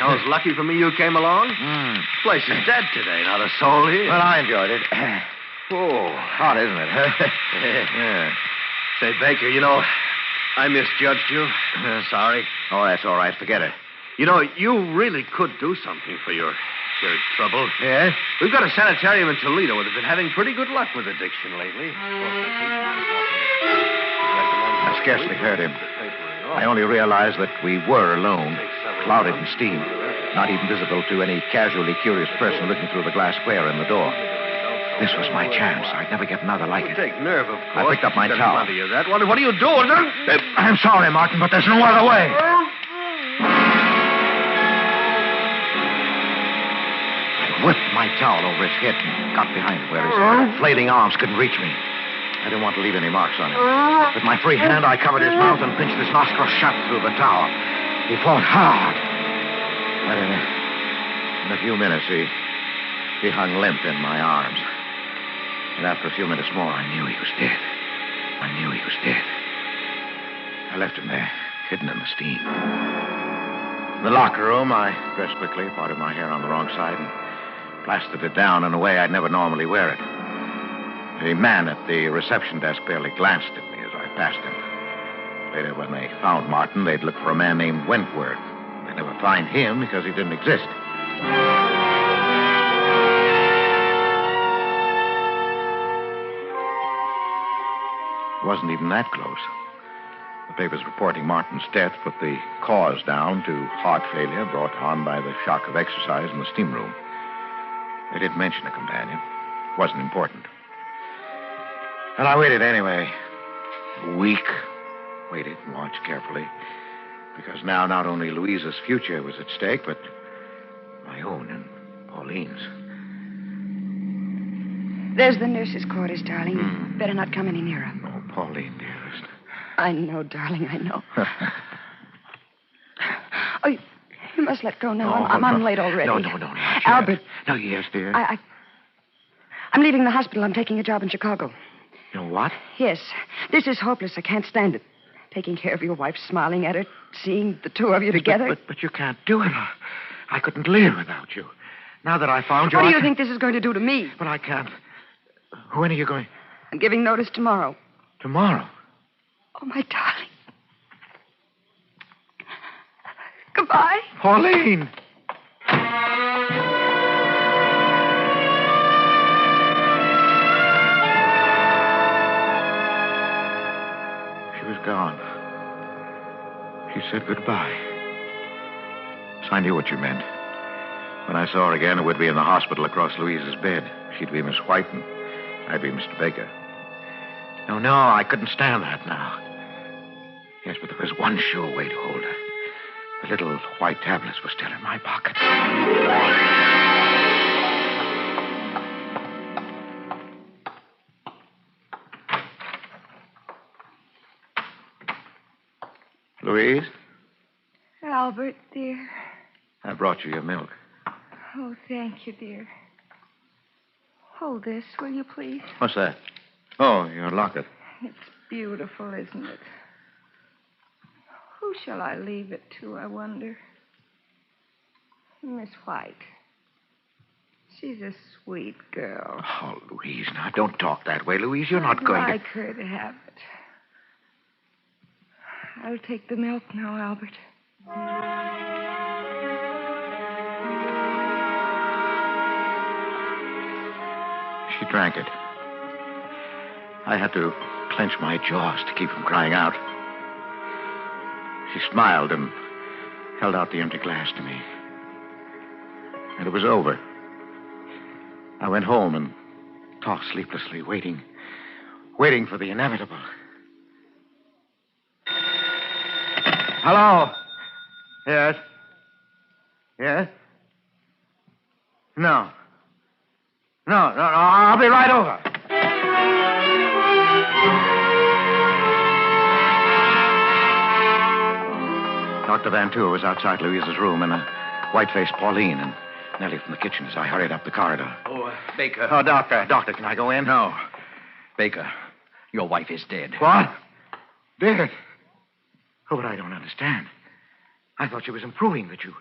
Z: It was lucky for me you came along. This place is dead today, not a soul here.
U: Well, I enjoyed it. Oh, hot, isn't it?
Z: Yeah. Say, Baker, you know, I misjudged you.
U: Sorry. Oh, that's all right. Forget it.
Z: You know, you really could do something for your trouble.
U: Yeah?
Z: We've got a sanitarium in Toledo that has been having pretty good luck with addiction lately.
U: I scarcely heard him. I only realized that we were alone, clouded in steam, not even visible to any casually curious person looking through the glass square in the door. This was my chance. I'd never get another like it.
Z: Take nerve, of course.
U: I picked up my towel.
Z: Plenty of that. What are you doing?
U: I'm sorry, Martin, but there's no other way. I whipped my towel over his head and got behind him where his flailing arms couldn't reach me. I didn't want to leave any marks on him. With my free hand, I covered his mouth and pinched his nostrils shut through the towel. He fought hard. But in a few minutes, he hung limp in my arms. And after a few minutes more, I knew he was dead. I left him there, hidden in the steam. In the locker room, I dressed quickly, parted my hair on the wrong side, and plastered it down in a way I'd never normally wear it. The man at the reception desk barely glanced at me as I passed him. Later, when they found Martin, they'd look for a man named Wentworth. They'd never find him because he didn't exist. It wasn't even that close. The papers reporting Martin's death put the cause down to heart failure brought on by the shock of exercise in the steam room. They didn't mention a companion. It wasn't important. And I waited anyway. A week. Waited and watched carefully. Because now not only Louisa's future was at stake, but my own and Pauline's.
I: There's the nurse's quarters, darling. Better not come any nearer.
U: Oh, Pauline, dearest.
I: I know, darling, I know. Oh, you must let go now. I'm late already.
U: No,
I: Albert.
U: No, yes, dear.
I: I'm leaving the hospital. I'm taking a job in Chicago.
U: You know what?
I: Yes. This is hopeless. I can't stand it. Taking care of your wife, smiling at her, seeing the two of you together.
U: But you can't do it. I couldn't live without you. Now that I found you,
I: What do you think this is going to do to me?
U: But I can't. When are you going?
I: I'm giving notice tomorrow.
U: Tomorrow?
I: Oh, my darling. Goodbye.
U: Pauline! She was gone. She said goodbye. So I knew what you meant. When I saw her again, it would be in the hospital across Louisa's bed. She'd be Miss White, and I'd be Mr. Baker. No, I couldn't stand that now. Yes, but there was one sure way to hold her. The little white tablets were still in my pocket. Louise?
C: Albert, dear.
U: I brought you your milk.
C: Oh, thank you, dear. Hold this, will you, please?
U: What's that? Oh, your locket.
C: It's beautiful, isn't it? Who shall I leave it to, I wonder? Miss White. She's a sweet girl.
U: Oh, Louise, now don't talk that way. Louise, you're not going
C: I'd like her to have it. I'll take the milk now, Albert.
U: She drank it. I had to clench my jaws to keep from crying out. She smiled and held out the empty glass to me. And it was over. I went home and talked sleeplessly, waiting for the inevitable. Hello? Yes? Yes? No, I'll be right over. Dr. Van Tour was outside Louisa's room, and a white-faced Pauline and Nellie from the kitchen as I hurried up the corridor.
B: Oh, Baker.
U: Oh, Doctor, can I go in?
B: No. Baker, your wife is dead.
U: What? Dead? Oh, but I don't understand. I thought she was improving, that you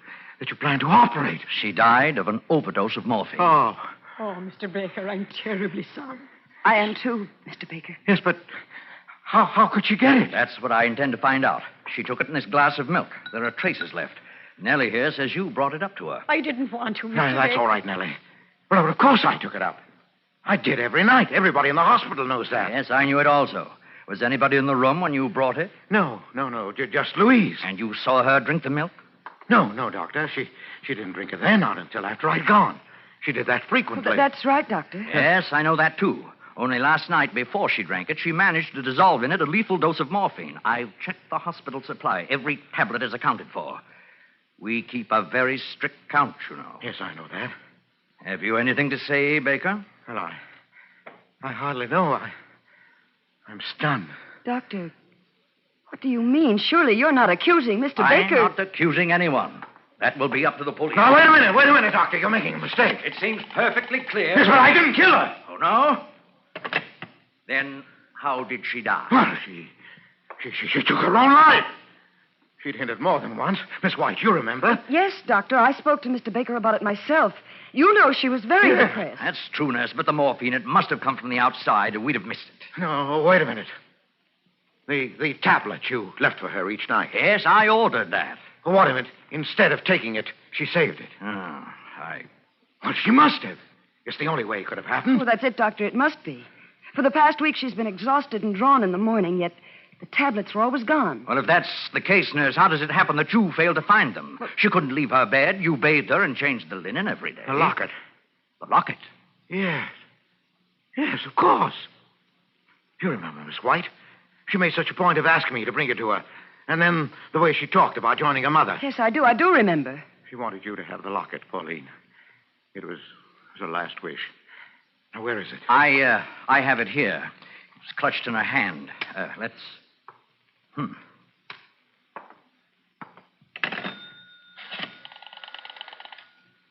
U: planned to operate.
B: She died of an overdose of morphine.
U: Oh.
A: Oh, Mr. Baker, I'm terribly sorry.
I: I am too, Mr. Baker.
U: Yes, but
L: How could she get it?
B: That's what I intend to find out. She took it in this glass of milk. There are traces left. Nellie here says you brought it up to her.
A: I didn't want to, Mr.
L: No, that's
A: Baker.
L: all right, Nellie. Well, of course I took it up. I did every night. Everybody in the hospital knows that.
B: Yes, I knew it also. Was anybody in the room when you brought it?
L: No. Just Louise.
B: And you saw her drink the milk?
L: No, Doctor. She didn't drink it then, not until after I'd gone. She did that frequently.
I: Well, that's right, Doctor.
B: Yes, I know that, too. Only last night, before she drank it, she managed to dissolve in it a lethal dose of morphine. I've checked the hospital supply. Every tablet is accounted for. We keep a very strict count, you know.
L: Yes, I know that.
B: Have you anything to say, Baker?
L: Well, I hardly know. I'm stunned.
I: Doctor, what do you mean? Surely you're not accusing Mr.
B: I'm
I: Baker.
B: not accusing anyone. That will be up to the police.
L: Now, wait a minute, Doctor. You're making a mistake.
B: It seems perfectly clear.
L: Yes, but I didn't kill her.
B: Oh, no? Then how did she die?
L: Well, she took her own life. She'd hinted more than once. Miss White, you remember?
I: Yes, Doctor. I spoke to Mr. Baker about it myself. You know she was very depressed.
B: That's true, nurse, but the morphine, it must have come from the outside, or we'd have missed it.
L: No, wait a minute. The tablet you left for her each night.
B: Yes, I ordered that.
L: Oh, what of it? Instead of taking it, she saved it.
B: Well,
L: she must have. It's the only way it could have happened.
I: Well, that's it, Doctor. It must be. For the past week, she's been exhausted and drawn in the morning, yet the tablets were always gone.
B: Well, if that's the case, nurse, how does it happen that you failed to find them? She couldn't leave her bed. You bathed her and changed the linen every day.
L: The locket.
B: The locket?
L: Yes. Yes, of course. You remember, Miss White? She made such a point of asking me to bring it to her. And then the way she talked about joining her mother.
I: Yes, I do. I do remember.
L: She wanted you to have the locket, Pauline. It was her last wish. Now, where is it?
B: I have it here. It's clutched in her hand. Let's...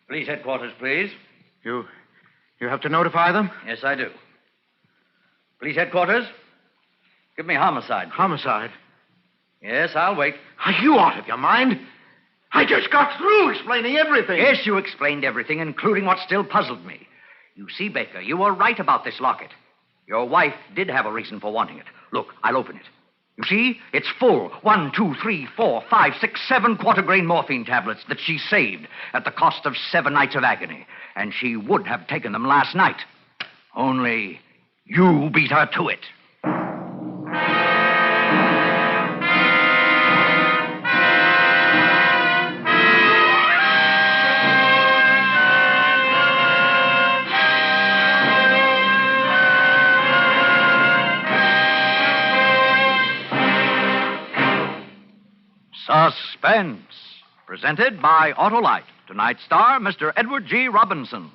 B: Police headquarters, please.
L: You have to notify them?
B: Yes, I do. Police headquarters, give me homicide. Please.
L: Homicide?
B: Yes, I'll wait.
L: Are you out of your mind? I just got through explaining everything.
B: Yes, you explained everything, including what still puzzled me. You see, Baker, you were right about this locket. Your wife did have a reason for wanting it. Look, I'll open it. You see, it's full. 1, 2, 3, 4, 5, 6, 7 quarter-grain morphine tablets that she saved at the cost of 7 nights of agony. And she would have taken them last night. Only you beat her to it. Suspense, presented by Autolite. Tonight's star, Mr. Edward G. Robinson.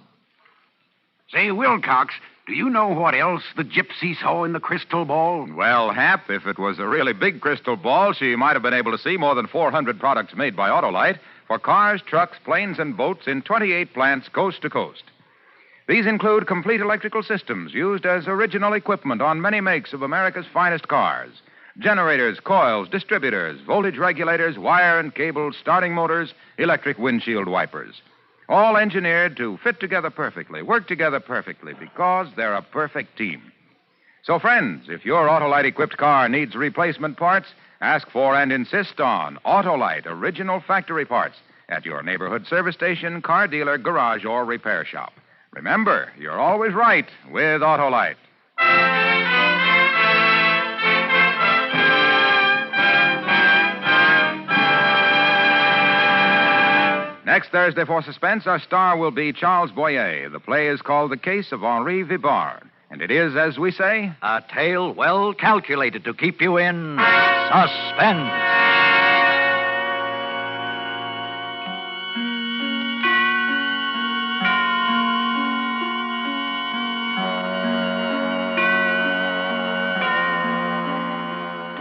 L: Say, Wilcox, do you know what else the gypsy saw in the crystal ball?
H: Well, Hap, if it was a really big crystal ball, she might have been able to see more than 400 products made by Autolite for cars, trucks, planes, and boats in 28 plants coast to coast. These include complete electrical systems used as original equipment on many makes of America's finest cars. Generators, coils, distributors, voltage regulators, wire and cable, starting motors, electric windshield wipers. All engineered to fit together perfectly, work together perfectly, because they're a perfect team. So, friends, if your Autolite-equipped car needs replacement parts, ask for and insist on Autolite original factory parts at your neighborhood service station, car dealer, garage, or repair shop. Remember, you're always right with Autolite. Next Thursday for Suspense, our star will be Charles Boyer. The play is called The Case of Henri Vibard. And it is, as we say,
B: a tale well calculated to keep you in suspense.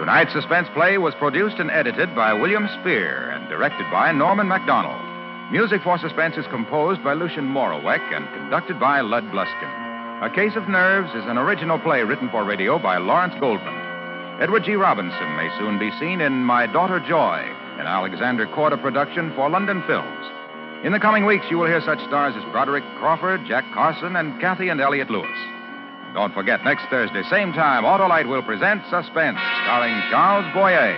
H: Tonight's suspense play was produced and edited by William Spear and directed by Norman MacDonald. Music for Suspense is composed by Lucien Moraweck and conducted by Lud Bluskin. A Case of Nerves is an original play written for radio by Lawrence Goldman. Edward G. Robinson may soon be seen in My Daughter Joy, an Alexander Korda production for London Films. In the coming weeks, you will hear such stars as Broderick Crawford, Jack Carson, and Kathy and Elliot Lewis. Don't forget, next Thursday, same time, Autolite will present Suspense, starring Charles Boyer.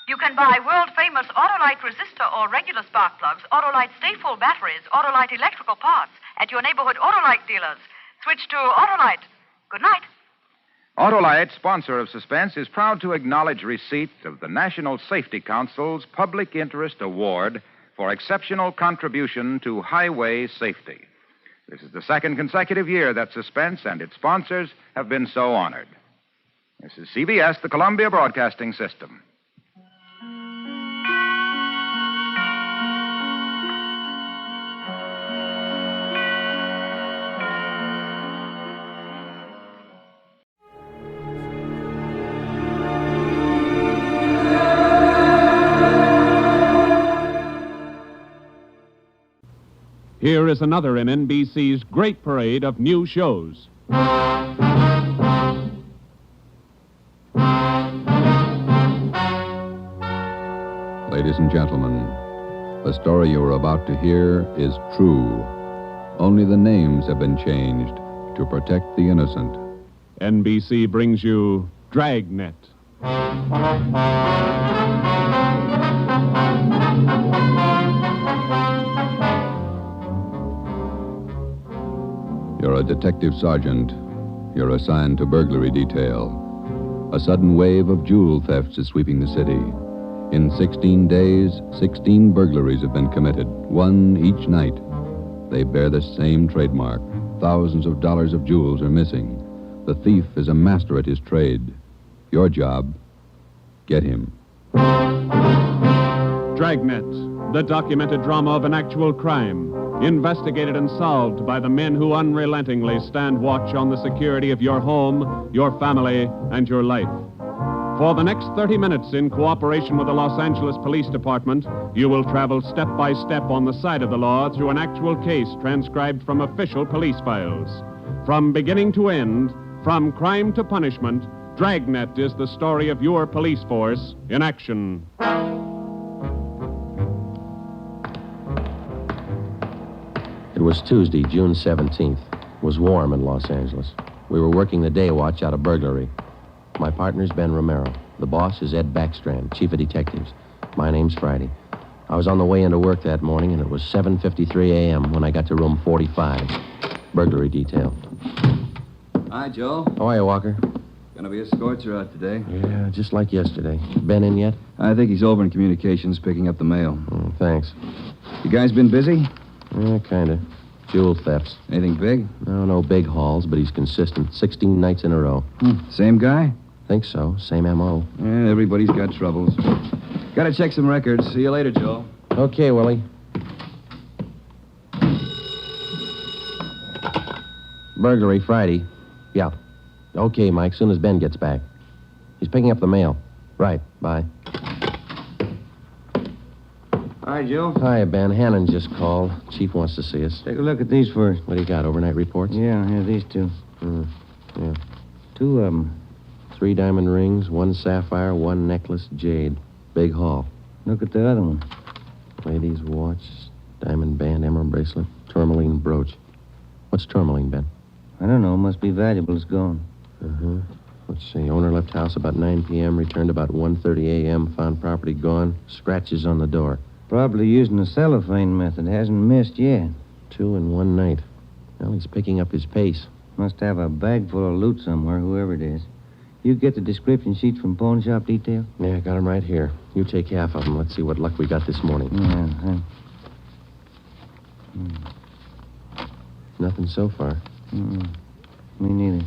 K: You can buy world-famous Autolite resistor or regular spark plugs, Autolite stay-full batteries, Autolite electrical parts at your neighborhood Autolite dealers. Switch to Autolite. Good night.
H: Autolite, sponsor of Suspense, is proud to acknowledge receipt of the National Safety Council's Public Interest Award for exceptional contribution to highway safety. This is the second consecutive year that Suspense and its sponsors have been so honored. This is CBS, the Columbia Broadcasting System.
R: Here is another in NBC's great parade of new shows.
S: Ladies and gentlemen, the story you are about to hear is true. Only the names have been changed to protect the innocent.
R: NBC brings you Dragnet.
S: You're a detective sergeant. You're assigned to burglary detail. A sudden wave of jewel thefts is sweeping the city. In 16 days, 16 burglaries have been committed, one each night. They bear the same trademark. Thousands of dollars of jewels are missing. The thief is a master at his trade. Your job, get him.
R: Dragnet, the documented drama of an actual crime, investigated and solved by the men who unrelentingly stand watch on the security of your home, your family, and your life. For the next 30 minutes, in cooperation with the Los Angeles Police Department, you will travel step by step on the side of the law through an actual case transcribed from official police files. From beginning to end, from crime to punishment, Dragnet is the story of your police force in action.
T: It was Tuesday, June 17th. It was warm in Los Angeles. We were working the day watch out of burglary. My partner's Ben Romero. The boss is Ed Backstrand, chief of detectives. My name's Friday. I was on the way into work that morning, and it was 7:53 a.m. when I got to room 45. Burglary detail.
V: Hi, Joe.
T: How are you, Walker?
V: Gonna be a scorcher out today.
T: Yeah, just like yesterday. Ben in yet?
V: I think he's over in communications picking up the mail.
T: Thanks.
V: You guys been busy?
T: Yeah, kind of. Jewel thefts.
V: Anything big?
T: No big hauls, but he's consistent. 16 nights in a row.
V: Same guy?
T: Think so. Same M.O.
V: Yeah, everybody's got troubles. Gotta check some records. See you later, Joe.
T: Okay, Willie. Burglary Friday. Yeah. Okay, Mike, soon as Ben gets back. He's picking up the mail. Right, bye.
V: Hi, Joe.
T: Hi, Ben. Hannon just called. Chief wants to see us.
V: Take a look at these first.
T: What do you got, overnight reports?
V: Yeah, these two.
T: Yeah.
V: Two of them.
T: 3 diamond rings, 1 sapphire, 1 necklace, jade. Big haul.
V: Look at the other one.
T: Lady's watch, diamond band, emerald bracelet, tourmaline brooch. What's tourmaline, Ben?
V: I don't know. Must be valuable. It's gone.
T: Let's see. Owner left house about 9 p.m., returned about 1:30 a.m., found property gone, scratches on the door.
V: Probably using the cellophane method. Hasn't missed yet.
T: 2 in 1 night. Well, he's picking up his pace.
V: Must have a bag full of loot somewhere, whoever it is. You get the description sheets from pawn shop detail?
T: Yeah, I got them right here. You take half of them. Let's see what luck we got this morning. Nothing so far.
V: Me neither.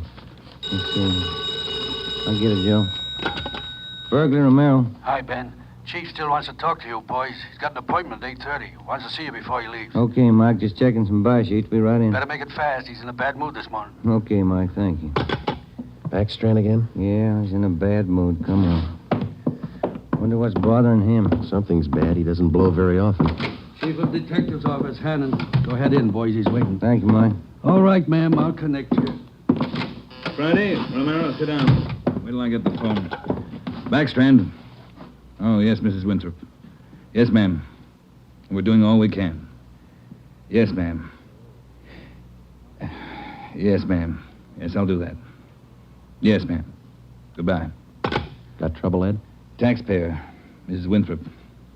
V: Let's see. I'll get it, Joe. Burglar Romero.
W: Hi, Ben. Chief still wants to talk to you, boys. He's got an appointment at 8:30. Wants to see you before he leaves.
V: Okay, Mike. Just checking some buy sheets. Be right in.
W: Better make it fast. He's in a bad mood this morning.
V: Okay, Mike. Thank you.
T: Backstrand again?
V: Yeah, he's in a bad mood. Come on. Wonder what's bothering him.
T: Something's bad. He doesn't blow very often.
W: Chief of Detective's Office, Hannon. Go ahead in, boys. He's waiting.
V: Thank you, Mike.
W: All right, ma'am. I'll connect you.
V: Friday, Romero, sit down. Wait till I get the phone. Backstrand. Oh, yes, Mrs. Winthrop. Yes, ma'am. We're doing all we can.
D: Yes, ma'am. Yes, ma'am. Yes, I'll do that. Yes, ma'am. Goodbye.
T: Got trouble, Ed?
D: Taxpayer, Mrs. Winthrop.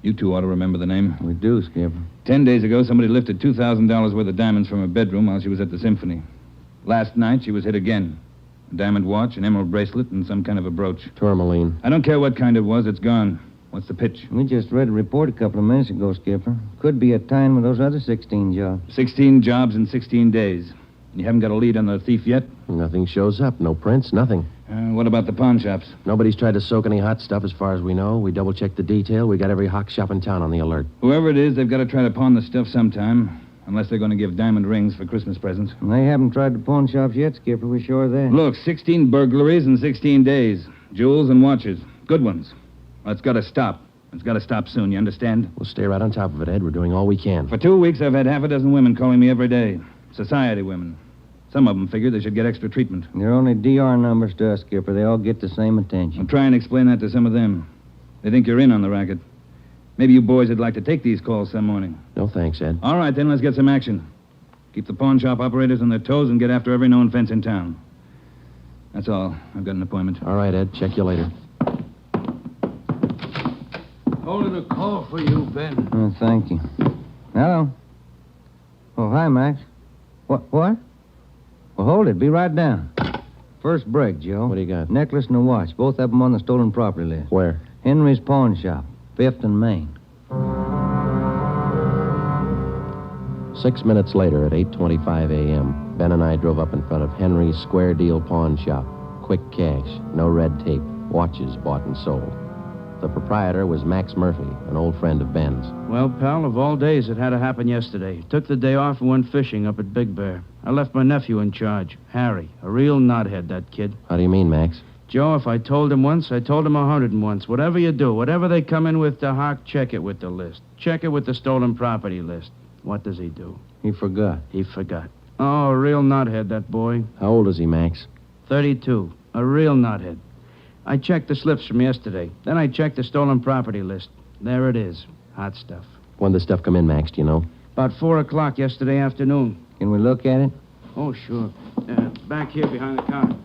D: You two ought to remember the name.
V: We do, Skipper.
D: 10 days ago, somebody lifted $2,000 worth of diamonds from her bedroom while she was at the symphony. Last night, she was hit again. A diamond watch, an emerald bracelet, and some kind of a brooch.
T: Tourmaline.
D: I don't care what kind it was. It's gone. What's the pitch?
V: We just read a report a couple of minutes ago, Skipper. Could be a tie-in with those other 16 jobs.
D: 16 jobs in 16 days. You haven't got a lead on the thief yet?
T: Nothing shows up. No prints, nothing.
D: What about the pawn shops?
T: Nobody's tried to soak any hot stuff as far as we know. We double-checked the detail. We got every hock shop in town on the alert.
D: Whoever it is, they've got to try to pawn the stuff sometime. Unless they're going to give diamond rings for Christmas presents.
V: And they haven't tried the pawn shops yet, Skipper. We're sure of that.
D: Look, 16 burglaries in 16 days. Jewels and watches. Good ones. Well, it's got to stop. It's got to stop soon, you understand?
T: We'll stay right on top of it, Ed. We're doing all we can.
D: For 2 weeks, I've had half a dozen women calling me every day. Society women. Some of them figure they should get extra treatment.
V: They're only DR numbers to us, Skipper. They all get the same attention.
D: I'll try and explain that to some of them. They think you're in on the racket. Maybe you boys would like to take these calls some morning.
T: No thanks, Ed.
D: All right, then, let's get some action. Keep the pawn shop operators on their toes and get after every known fence in town. That's all. I've got an appointment.
T: All right, Ed. Check you later.
E: Holding a call for you, Ben.
V: Oh, thank you. Hello. Oh, hi, Max. What? Well, hold it. Be right down. First break, Joe.
T: What do you got?
V: Necklace and a watch. Both of them on the stolen property list.
T: Where?
V: Henry's Pawn Shop. 5th and Main.
T: 6 minutes later, at 8:25 a.m., Ben and I drove up in front of Henry's Square Deal Pawn Shop. Quick cash, no red tape, watches bought and sold. The proprietor was Max Murphy, an old friend of Ben's.
E: Well, pal, of all days, it had to happen yesterday. Took the day off and went fishing up at Big Bear. I left my nephew in charge, Harry. A real knothead, that kid.
T: How do you mean, Max?
E: Joe, if I told him once, I told him 101. Whatever you do, whatever they come in with to Hawk, check it with the list. Check it with the stolen property list. What does he do?
V: He forgot.
E: He forgot. Oh, a real knothead, that boy.
T: How old is he, Max?
E: 32. A real knothead. I checked the slips from yesterday. Then I checked the stolen property list. There it is. Hot stuff.
T: When did the stuff come in, Max, do you know?
E: About 4 o'clock yesterday afternoon.
V: Can we look at it?
E: Oh, sure. Back here behind the counter.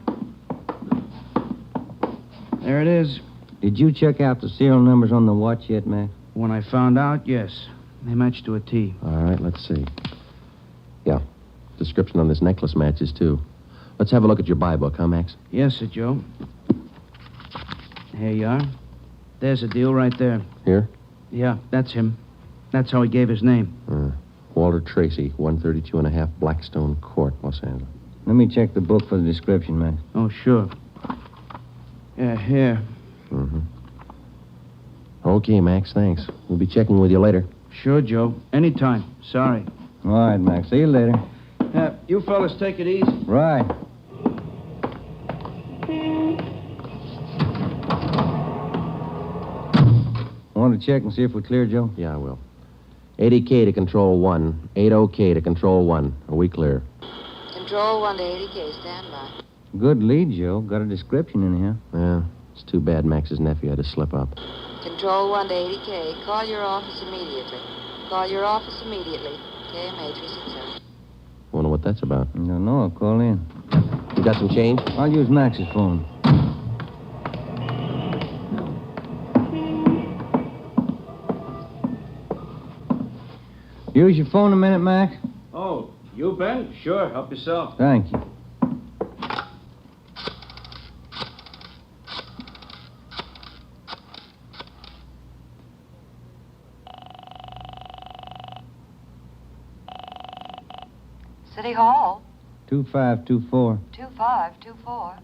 E: There it is.
V: Did you check out the serial numbers on the watch yet, Max?
E: When I found out, yes. They match to a T.
T: All right, let's see. Yeah. Description on this necklace matches, too. Let's have a look at your buy book, huh, Max?
E: Yes, sir, Joe. Here you are. There's a deal right there.
T: Here?
E: Yeah, that's him. That's how he gave his name.
T: Walter Tracy, 132 and a half Blackstone Court, Los Angeles.
V: Let me check the book for the description, Max.
E: Oh, sure. Yeah, here.
T: Mm-hmm. Okay, Max, thanks. We'll be checking with you later.
E: Sure, Joe. Anytime. Sorry.
V: All right, Max. See you later.
E: You fellas take it easy.
V: Right. Want to check and see if we're clear, Joe?
T: Yeah, I will. 80K to Control 1. 80K to Control 1. Are we clear?
P: Control 1 to 80K. Stand by.
V: Good lead, Joe. Got a description in here.
T: Yeah. It's too bad Max's nephew had to slip up.
P: Control 1 to 80K. Call your office immediately. Call your office immediately. KMA 367.
T: Wonder what that's about.
V: I don't know. I'll call in.
T: You got some change?
V: I'll use Max's phone. Use your phone a minute, Max?
E: Oh, you, Ben? Sure. Help yourself.
V: Thank you.
K: City Hall.
V: 2524.
K: 2524.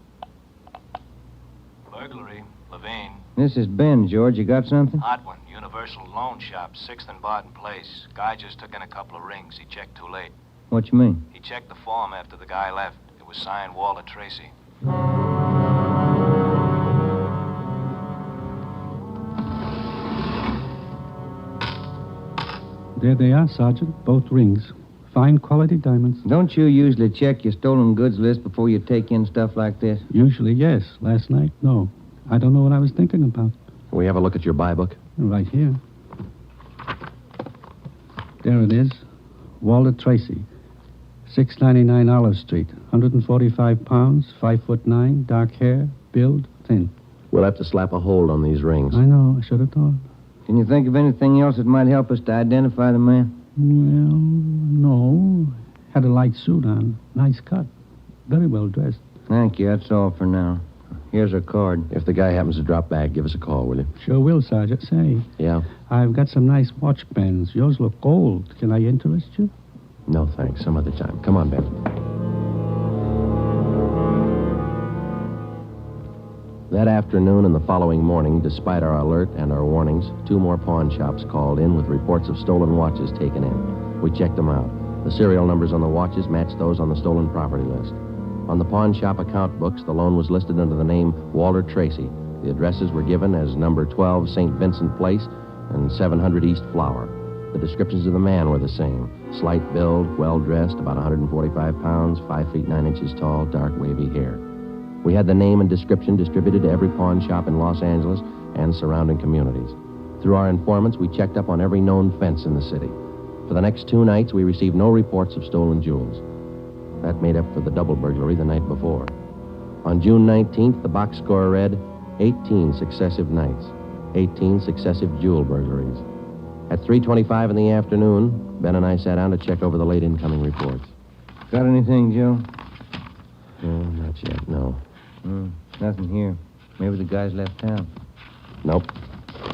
W: Burglary. Levine.
V: This is Ben, George. You got something?
W: Hot one. Universal Loan Shop, 6th and Barton Place. Guy just took in a couple of rings. He checked too late.
V: What you mean?
W: He checked the form after the guy left. It was signed Walter Tracy.
F: There they are, Sergeant. Both rings. Fine quality diamonds.
V: Don't you usually check your stolen goods list before you take in stuff like this?
F: Usually, yes. Last night, no. I don't know what I was thinking about.
T: Can we have a look at your buy book?
F: Right here. There it is. Walter Tracy, 699 Olive Street, 145 pounds, 5'9", dark hair, build, thin.
T: We'll have to slap a hold on these rings.
F: I know, I should have thought.
V: Can you think of anything else that might help us to identify the man?
F: Well, no. Had a light suit on, nice cut, very well dressed.
V: Thank you, that's all for now. Here's our card.
T: If the guy happens to drop back, give us a call, will you?
F: Sure will, Sergeant. Say,
T: Yeah?
F: I've got some nice watch bands. Yours look old. Can I interest you?
T: No, thanks. Some other time. Come on, Ben. That afternoon and the following morning, despite our alert and our warnings, 2 more pawn shops called in with reports of stolen watches taken in. We checked them out. The serial numbers on the watches matched those on the stolen property list. On the pawn shop account books, the loan was listed under the name Walter Tracy. The addresses were given as number 12 St. Vincent Place and 700 East Flower. The descriptions of the man were the same. Slight build, well-dressed, about 145 pounds, 5 feet 9 inches tall, dark wavy hair. We had the name and description distributed to every pawn shop in Los Angeles and surrounding communities. Through our informants, we checked up on every known fence in the city. For the next 2 nights, we received no reports of stolen jewels. That made up for the double burglary the night before. On June 19th, the box score read 18 successive nights, 18 successive jewel burglaries. At 3:25 in the afternoon, Ben and I sat down to check over the late incoming reports.
V: Got anything, Joe?
T: Not yet, no.
V: Nothing here. Maybe the guy's left town.
T: Nope.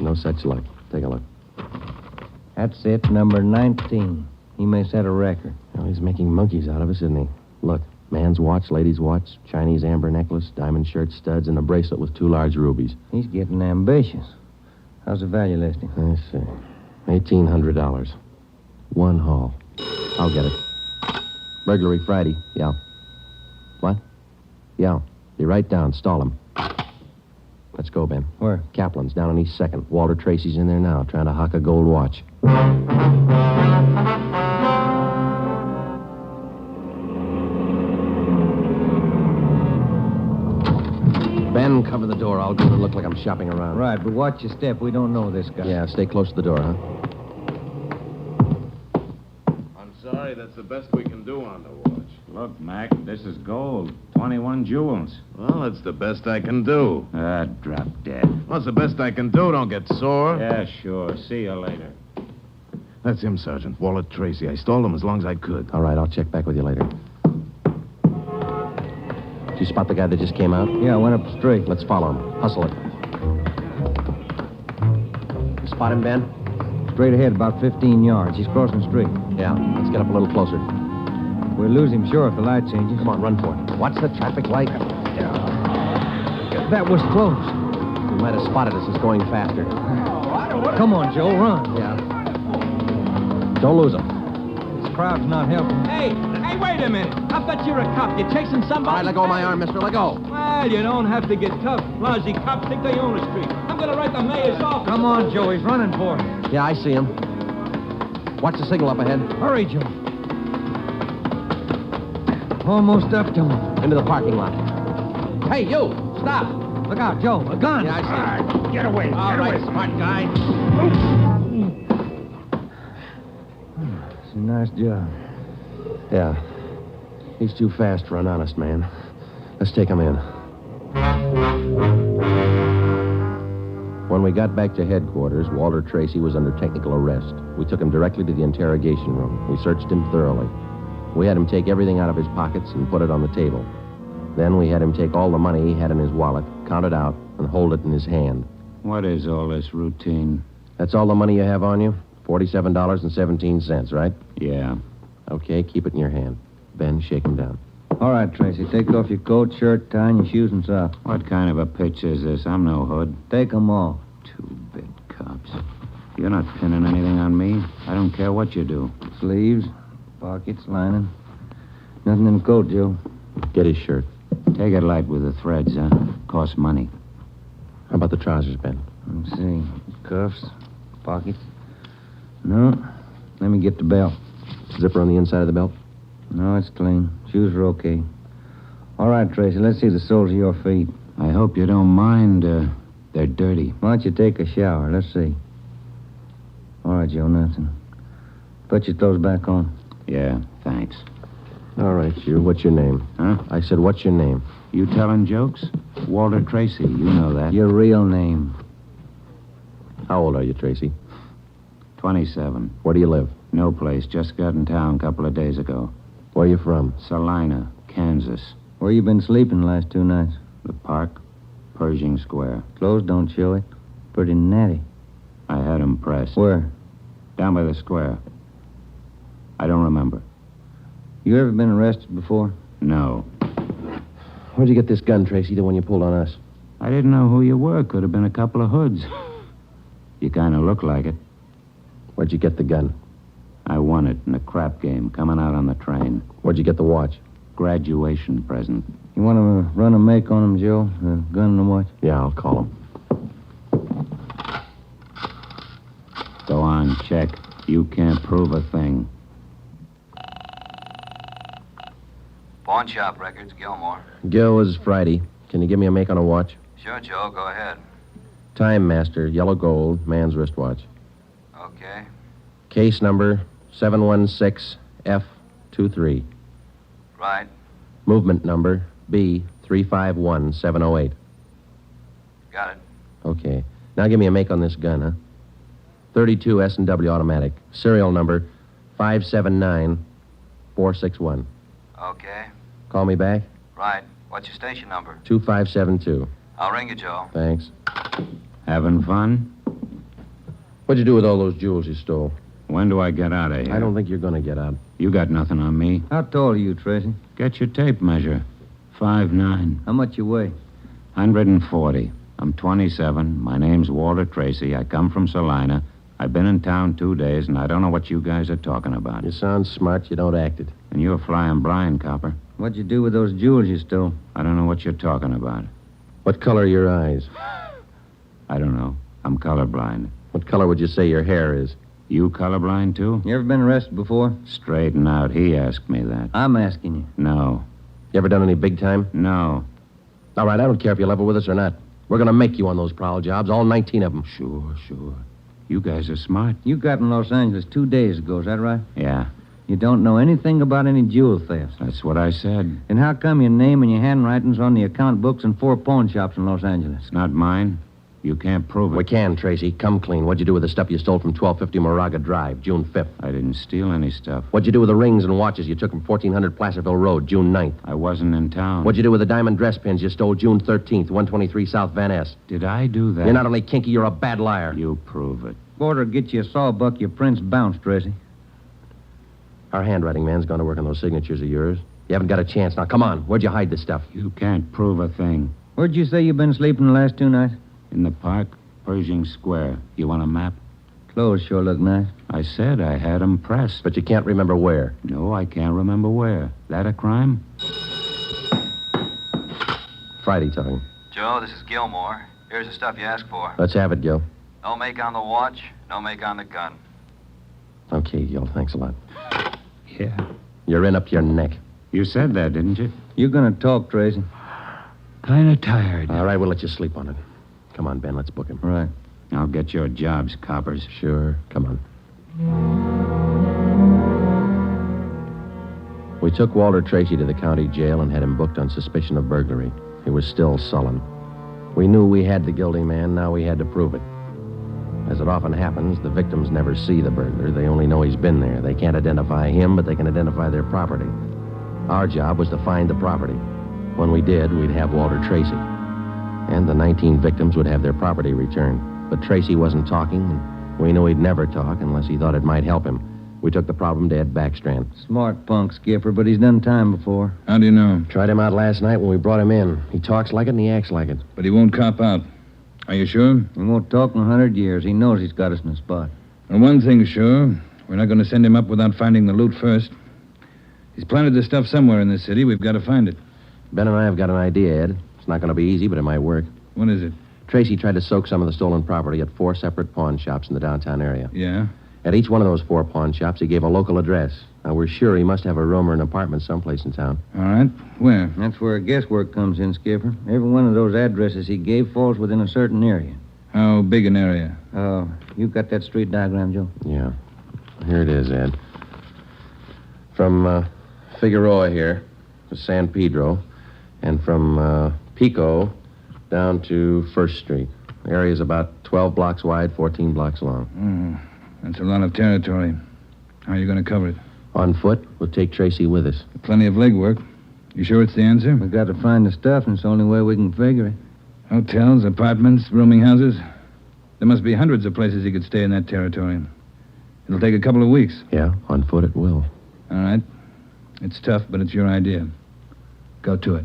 T: No such luck. Take a look.
V: That's it, number 19. He may set a record.
T: Well, he's making monkeys out of us, isn't he? Look, man's watch, lady's watch, Chinese amber necklace, diamond shirt studs, and a bracelet with 2 large rubies.
V: He's getting ambitious. How's the value listing?
T: Let's see. $1,800. 1 haul. I'll get it. Burglary Friday. Yeah. What? Yeah. Be right down. Stall him. Let's go, Ben.
V: Where?
T: Kaplan's down on East 2nd. Walter Tracy's in there now, trying to hock a gold watch. Ben, cover the door. I'll go to look like I'm shopping around.
V: Right, but watch your step. We don't know this guy.
T: Yeah, stay close to the door, huh?
G: I'm sorry, that's the best we can do on the watch.
E: Look, Mac, this is gold. 21 jewels.
G: Well, that's the best I can do.
E: Drop dead.
G: What's the best I can do? Don't get sore.
E: Yeah, sure. See you later.
G: That's him, Sergeant. Walter Tracy. I stalled him as long as I could.
T: All right, I'll check back with you later. Did you spot the guy that just came out?
V: Yeah, I went up the street.
T: Let's follow him. Hustle it. You spot him, Ben?
V: Straight ahead, about 15 yards. He's crossing the street.
T: Yeah, let's get up a little closer.
V: We'll lose him, sure, if the light changes.
T: Come on, run for it. What's the traffic light?
V: That was close.
T: He might have spotted us. It's going faster.
V: Come on, Joe, run.
T: Yeah. Don't lose him.
V: This crowd's not helping.
J: Hey, wait a minute. I bet you're a cop. You're chasing somebody.
T: All right, let go of my arm, mister. Let go.
J: Well, you don't have to get tough. Lousy cops think they own the street. I'm going to write the mayor's office.
V: Come on, Joe. He's running for it.
T: Yeah, I see him. Watch the signal up ahead.
V: Hurry, Joe. Almost up to him.
T: Into the parking lot. Hey, you! Stop!
V: Look out, Joe. A gun.
T: Yeah, I see him.
J: All right, get away.
V: All
J: Get
V: right,
J: away, smart guy.
V: It's a nice job.
T: Yeah. He's too fast for an honest man. Let's take him in. When we got back to headquarters, Walter Tracy was under technical arrest. We took him directly to the interrogation room. We searched him thoroughly. We had him take everything out of his pockets and put it on the table. Then we had him take all the money he had in his wallet, count it out, and hold it in his hand.
E: What is all this routine?
T: That's all the money you have on you? $47.17, right?
E: Yeah.
T: Okay, keep it in your hand. Ben, shake him down.
V: All right, Tracy. Take off your coat, shirt, tie, and your shoes and socks.
E: What kind of a pitch is this? I'm no hood.
V: Take them off.
E: Two-bit cops. You're not pinning anything on me. I don't care what you do.
V: Sleeves, pockets, lining. Nothing in the coat, Joe.
T: Get his shirt.
E: Take it light with the threads, huh? Costs money.
T: How about the trousers, Ben?
V: Let's see. Cuffs, pockets. No. Let me get the belt.
T: Zipper on the inside of the belt?
V: No, it's clean. Shoes are okay. All right, Tracy, let's see the soles of your feet.
E: I hope you don't mind. They're dirty.
V: Why don't you take a shower? Let's see. All right, Joe, nothing. Put your clothes back on.
E: Yeah, thanks.
T: All right, you. What's your name?
E: Huh?
T: I said, what's your name?
E: You telling jokes? Walter Tracy, you know that.
V: Your real name.
T: How old are you, Tracy?
E: 27.
T: Where do you live?
E: No place. Just got in town a couple of days ago.
T: Where are you from?
E: Salina, Kansas.
V: Where you been sleeping the last 2 nights?
E: The park, Pershing Square.
V: Clothes don't show it. Pretty natty.
E: I had him pressed.
V: Where?
E: Down by the square. I don't remember.
V: You ever been arrested before?
E: No.
T: Where'd you get this gun, Tracy, the one you pulled on us?
E: I didn't know who you were. Could have been a couple of hoods. You kind of look like it.
T: Where'd you get the gun?
E: I won it in a crap game coming out on the train.
T: Where'd you get the watch?
E: Graduation present.
V: You want to run a make on him, Joe? The gun and the watch?
T: Yeah, I'll call him.
E: Go on, check. You can't prove a thing.
M: Pawn shop records, Gilmore.
T: Gil, this is Friday. Can you give me a make on a watch?
M: Sure, Joe, go ahead.
T: Time Master, yellow gold, man's wristwatch.
M: Okay.
T: Case number 716F23.
M: Right.
T: Movement number B351708.
M: Got it.
T: Okay. Now give me a make on this gun, huh? 32 S&W automatic. Serial number 579461.
M: Okay.
T: Call me back?
M: Right. What's your station number?
T: 2572.
M: I'll ring you, Joe.
T: Thanks.
E: Having fun?
T: What'd you do with all those jewels you stole?
E: When do I get out of here?
T: I don't think you're going to get out.
E: You got nothing on me.
V: How tall are you, Tracy?
E: Get your tape measure. 5'9".
V: How much you weigh?
E: 140. I'm 27. My name's Walter Tracy. I come from Salina. I've been in town 2 days, and I don't know what you guys are talking about.
T: You sound smart. You don't act it.
E: And you're flying blind, copper.
V: What'd you do with those jewels you stole?
E: I don't know what you're talking about.
T: What color are your eyes?
E: I don't know. I'm colorblind.
T: What color would you say your hair is?
E: You colorblind, too?
V: You ever been arrested before?
E: Straighten out. He asked me that.
V: I'm asking you.
E: No.
T: You ever done any big time?
E: No.
T: All right, I don't care if you level with us or not. We're going to make you on those prowl jobs, all 19 of them.
E: Sure. You guys are smart.
V: You got in Los Angeles 2 days ago, is that right?
E: Yeah.
V: You don't know anything about any jewel thefts.
E: That's what I said.
V: And how come your name and your handwriting's on the account books in 4 pawn shops in Los Angeles?
E: It's not mine. You can't prove it.
T: We can, Tracy. Come clean. What'd you do with the stuff you stole from 1250 Moraga Drive, June 5th?
E: I didn't steal any stuff.
T: What'd you do with the rings and watches you took from 1400 Placerville Road, June 9th?
E: I wasn't in town.
T: What'd you do with the diamond dress pins you stole June 13th, 123 South Van Ness?
E: Did I do that?
T: You're not only kinky, you're a bad liar.
E: You prove it.
V: Border get you a sawbuck, your prints bounced, Tracy.
T: Our handwriting man's gone to work on those signatures of yours. You haven't got a chance. Now, come on. Where'd you hide this stuff?
E: You can't prove a thing.
V: Where'd you say you've been sleeping the last 2 nights?
E: In the park, Pershing Square. You want a map?
V: Clothes sure look nice.
E: I said I had 'em pressed.
T: But you can't remember where.
E: No, I can't remember where. That a crime?
T: Friday talking.
M: Joe, this is Gilmore. Here's the stuff you asked for.
T: Let's have it, Gil.
M: No make on the watch, no make on the gun.
T: Okay, Gil. Thanks a lot.
E: Yeah.
T: You're in up to your neck.
E: You said that, didn't you?
V: You're gonna talk, Tracy.
E: Kind of tired.
T: All right, we'll let you sleep on it. Come on, Ben. Let's book him.
V: Right.
E: I'll get your jobs, coppers.
T: Sure. Come on. We took Walter Tracy to the county jail and had him booked on suspicion of burglary. He was still sullen. We knew we had the guilty man. Now we had to prove it. As it often happens, the victims never see the burglar. They only know he's been there. They can't identify him, but they can identify their property. Our job was to find the property. When we did, we'd have Walter Tracy. And the 19 victims would have their property returned. But Tracy wasn't talking, and we knew he'd never talk unless he thought it might help him. We took the problem to Ed Backstrand.
V: Smart punk, Skipper, but he's done time before.
D: How do you know?
T: Tried him out last night when we brought him in. He talks like it and he acts like it.
D: But he won't cop out. Are you sure?
V: He won't talk in 100 years. He knows he's got us in a spot.
D: Well, one thing's sure. We're not going to send him up without finding the loot first. He's planted the stuff somewhere in this city. We've got to find it.
T: Ben and I have got an idea, Ed. It's not going to be easy, but it might work.
D: What is it?
T: Tracy tried to soak some of the stolen property at 4 separate pawn shops in the downtown area.
D: Yeah?
T: At each one of those 4 pawn shops, he gave a local address. Now, we're sure he must have a room or an apartment someplace in town.
D: All right. Where?
V: That's where guesswork comes in, Skipper. Every one of those addresses he gave falls within a certain area.
D: How big an area?
V: Oh, you got that street diagram, Joe?
T: Yeah. Here it is, Ed. From Figueroa here to San Pedro, and from Pico down to First Street. The area's about 12 blocks wide, 14 blocks long.
D: That's a lot of territory. How are you going to cover it?
T: On foot. We'll take Tracy with us.
D: Plenty of legwork. You sure it's the answer?
V: We got to find the stuff, and it's the only way we can figure it.
D: Hotels, apartments, rooming houses. There must be hundreds of places he could stay in that territory. It'll take a couple of weeks.
T: Yeah, on foot it will.
D: All right. It's tough, but it's your idea. Go to it.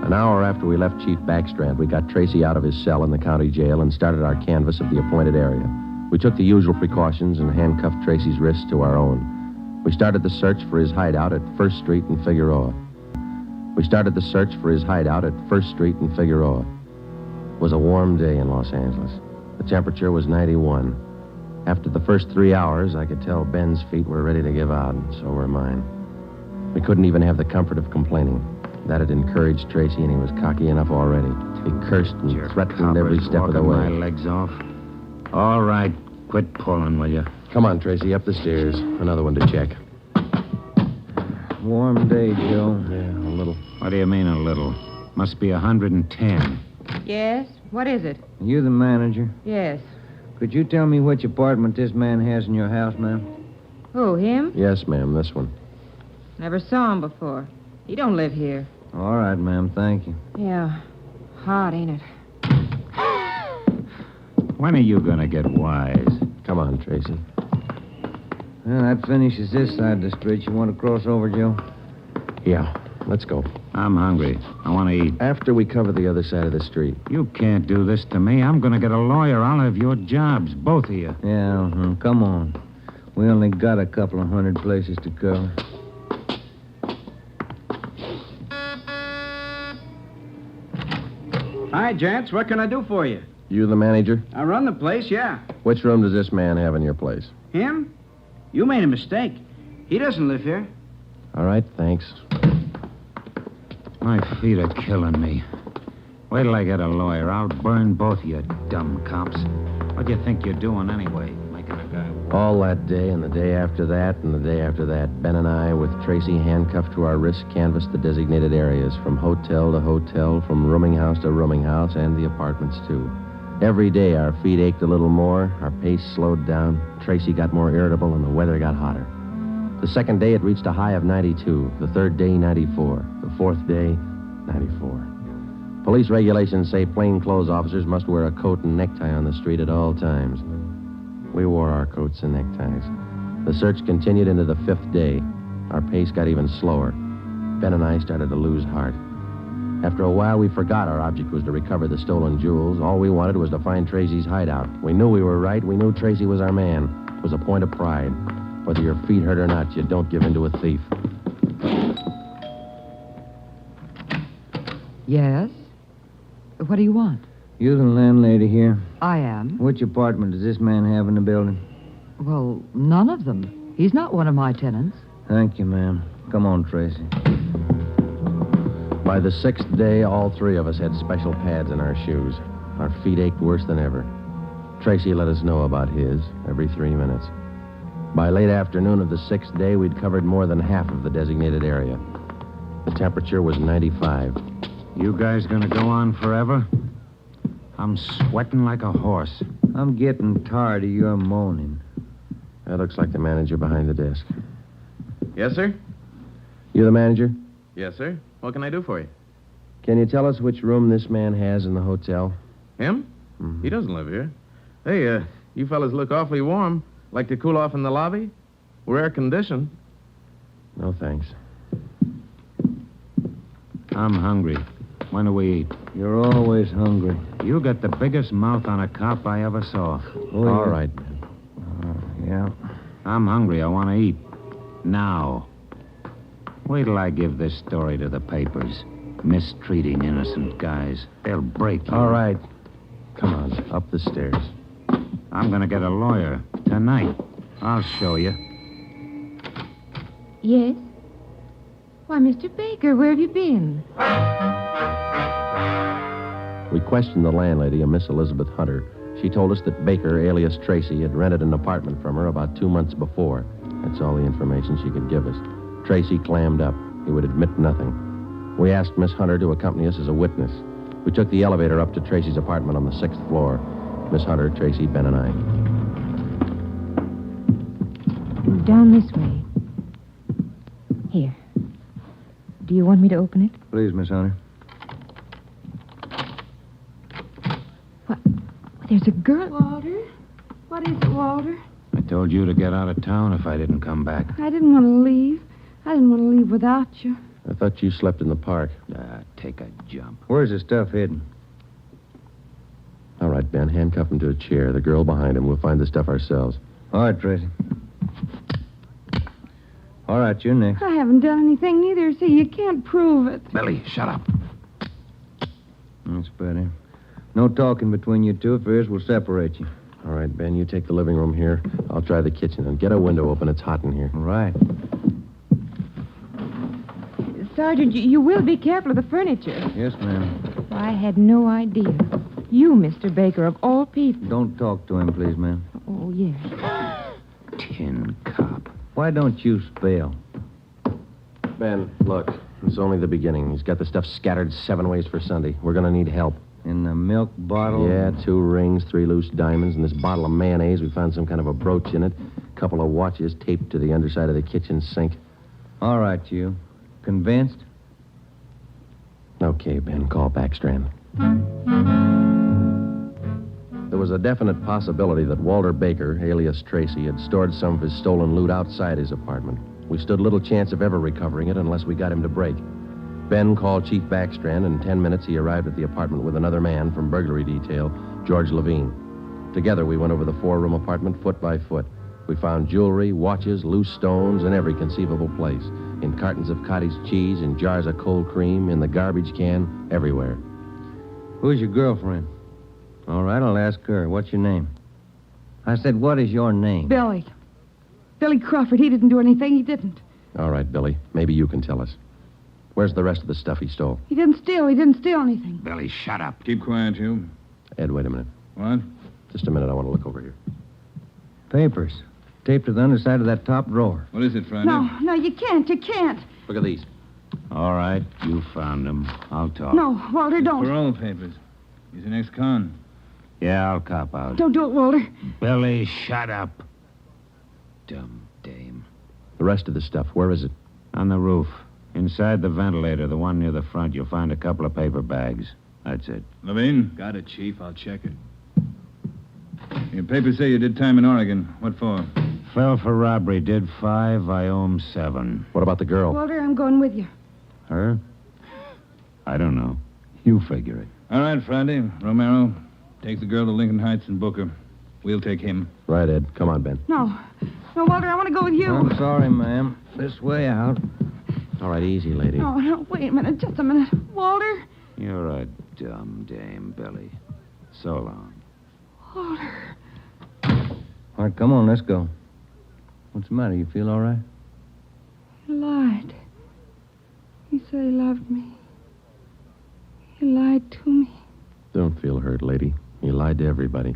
T: An hour after we left Chief Backstrand, we got Tracy out of his cell in the county jail and started our canvass of the appointed area. We took the usual precautions and handcuffed Tracy's wrists to our own. We started the search for his hideout at First Street and Figueroa. It was a warm day in Los Angeles. The temperature was 91. After the first 3 hours, I could tell Ben's feet were ready to give out, and so were mine. We couldn't even have the comfort of complaining. That had encouraged Tracy, and he was cocky enough already. He cursed and threatened every step of the way.
E: My legs off. All right, quit pulling, will you?
T: Come on, Tracy, up the stairs. Another one to check.
V: Warm day, Joe.
T: Yeah, a little.
E: What do you mean, a little? Must be 110.
P: Yes? What is it?
V: You the manager?
P: Yes.
V: Could you tell me which apartment this man has in your house, ma'am?
P: Who, him?
T: Yes, ma'am, this one.
P: Never saw him before. He don't live here.
V: All right, ma'am, thank you.
P: Yeah. Hot, ain't it?
E: When are you going to get wise?
T: Come on, Tracy.
V: Well, that finishes this side of the street. You want to cross over, Joe?
T: Yeah, let's go.
E: I'm hungry. I want to eat.
T: After we cover the other side of the street.
E: You can't do this to me. I'm going to get a lawyer. I'll have your jobs, both of you.
V: Yeah, come on. We only got a couple of hundred places to cover.
N: Hi, gents. What can I do for you?
T: You the manager?
N: I run the place, yeah.
T: Which room does this man have in your place?
N: Him? You made a mistake. He doesn't live here.
T: All right, thanks.
E: My feet are killing me. Wait till I get a lawyer. I'll burn both of you dumb cops. What do you think you're doing anyway? Making a guy walk?
T: All that day and the day after that and the day after that, Ben and I, with Tracy handcuffed to our wrists, canvassed the designated areas from hotel to hotel, from rooming house to rooming house, and the apartments, too. Every day our feet ached a little more, our pace slowed down, Tracy got more irritable, and the weather got hotter. The second day, it reached a high of 92. The third day, 94. The fourth day, 94. Police regulations say plainclothes officers must wear a coat and necktie on the street at all times. We wore our coats and neckties. The search continued into the fifth day. Our pace got even slower. Ben and I started to lose heart. After a while, we forgot our object was to recover the stolen jewels. All we wanted was to find Tracy's hideout. We knew we were right. We knew Tracy was our man. It was a point of pride. Whether your feet hurt or not, you don't give in to a thief.
P: Yes? What do you want?
V: You the landlady here?
P: I am.
V: Which apartment does this man have in the building?
P: Well, none of them. He's not one of my tenants.
V: Thank you, ma'am. Come on, Tracy.
T: By the sixth day, all three of us had special pads in our shoes. Our feet ached worse than ever. Tracy let us know about his every 3 minutes. By late afternoon of the sixth day, we'd covered more than half of the designated area. The temperature was 95.
E: You guys gonna go on forever? I'm sweating like a horse.
V: I'm getting tired of your moaning.
T: That looks like the manager behind the desk.
O: Yes, sir?
T: You the manager?
O: Yes, sir. What can I do for you?
T: Can you tell us which room this man has in the hotel?
O: Him? He doesn't live here. Hey, you fellas look awfully warm. Like to cool off in the lobby? We're air-conditioned.
T: No, thanks.
E: I'm hungry. When do we eat?
V: You're always hungry.
E: You got the biggest mouth on a cop I ever saw.
V: Oh,
T: All right.
V: Yeah.
E: I'm hungry. I want to eat. Now. Wait till I give this story to the papers. Mistreating innocent guys. They'll break you.
T: All right. Come on, up the stairs.
E: I'm going to get a lawyer tonight. I'll show you.
C: Yes? Why, Mr. Baker, where have you been?
T: We questioned the landlady, a Miss Elizabeth Hunter. She She told us that Baker, alias Tracy, had rented an apartment from her about 2 months before. That's all the information she could give us. Tracy clammed up. He would admit nothing. We asked Miss Hunter to accompany us as a witness. We took the elevator up to Tracy's apartment on the 6th floor. Miss Hunter, Tracy, Ben, and I.
A: Down this way. Here. Do you want me to open it?
V: Please, Miss Hunter.
A: There's a girl.
C: Walter? What is it, Walter?
E: I told you to get out of town if I didn't come back.
C: I didn't want to leave. I didn't want to leave without you.
T: I thought you slept in the park.
E: Take a jump.
V: Where's the stuff hidden?
T: All right, Ben, handcuff him to a chair. The girl behind him. We'll find the stuff ourselves.
V: All right, Tracy. All right, you're next.
C: I haven't done anything neither. See, you can't prove it.
E: Billy, shut up.
V: That's better. No talking between you two. If there is, we'll separate you.
T: All right, Ben, you take the living room here. I'll try the kitchen. And get a window open. It's hot in here.
V: All right.
A: Sergeant, you will be careful of the furniture.
V: Yes, ma'am.
A: I had no idea. You, Mr. Baker, of all people.
V: Don't talk to him, please, ma'am.
A: Oh, yes.
E: Tin cop.
V: Why don't you spell?
T: Ben, look. It's only the beginning. He's got the stuff scattered 7 ways for Sunday. We're going to need help.
V: In the milk bottle?
T: Yeah, 2 rings, 3 loose diamonds, and this bottle of mayonnaise. We found some kind of a brooch in it. A couple of watches taped to the underside of the kitchen sink.
V: All right, you. Convinced?
T: Okay, Ben, call Backstrand. There was a definite possibility that Walter Baker, alias Tracy, had stored some of his stolen loot outside his apartment. We stood little chance of ever recovering it unless we got him to break. Ben called Chief Backstrand, and in 10 minutes he arrived at the apartment with another man from burglary detail, George Levine. Together we went over the 4-room apartment foot by foot. We found jewelry, watches, loose stones in every conceivable place. In cartons of cottage cheese, in jars of cold cream, in the garbage can, everywhere.
V: Who's your girlfriend? All right, I'll ask her. What's your name? I said, what is your name?
C: Billy. Billy Crawford. He didn't do anything. He didn't.
T: All right, Billy. Maybe you can tell us. Where's the rest of the stuff he stole?
C: He didn't steal. He didn't steal anything.
E: Billy, shut up.
D: Keep quiet, you.
T: Ed, wait a minute.
D: What?
T: Just a minute. I want to look over here.
V: Papers. Taped to the underside of that top drawer.
D: What is it, Friday?
C: No, you can't. You can't.
T: Look at these.
E: All right, you found them. I'll talk.
C: No, Walter, don't.
D: Parole papers. He's an ex-con.
E: Yeah, I'll cop out.
C: Don't do it, Walter.
E: Billy, shut up. Dumb dame.
T: The rest of the stuff, where is it?
E: On the roof. Inside the ventilator, the one near the front, you'll find a couple of paper bags. That's it.
D: Levine? Got it, Chief. I'll check it. Your papers say you did time in Oregon. What for?
E: Fell for robbery. Did 5. I owe him 7.
T: What about the girl?
C: Walter, I'm going with you.
E: Her? I don't know. You figure it.
D: All right, Friday. Romero, take the girl to Lincoln Heights and book her. We'll take him.
T: Right, Ed. Come on, Ben.
C: No, Walter, I want to go with you.
V: I'm sorry, ma'am. This way out.
T: All right, easy, lady.
C: No, wait a minute. Just a minute. Walter?
E: You're a dumb dame, Billy. So long.
C: Walter.
V: All right, come on, let's go. What's the matter? You feel all right?
C: He lied. He said he loved me. He lied to me.
T: Don't feel hurt, lady. He lied to everybody.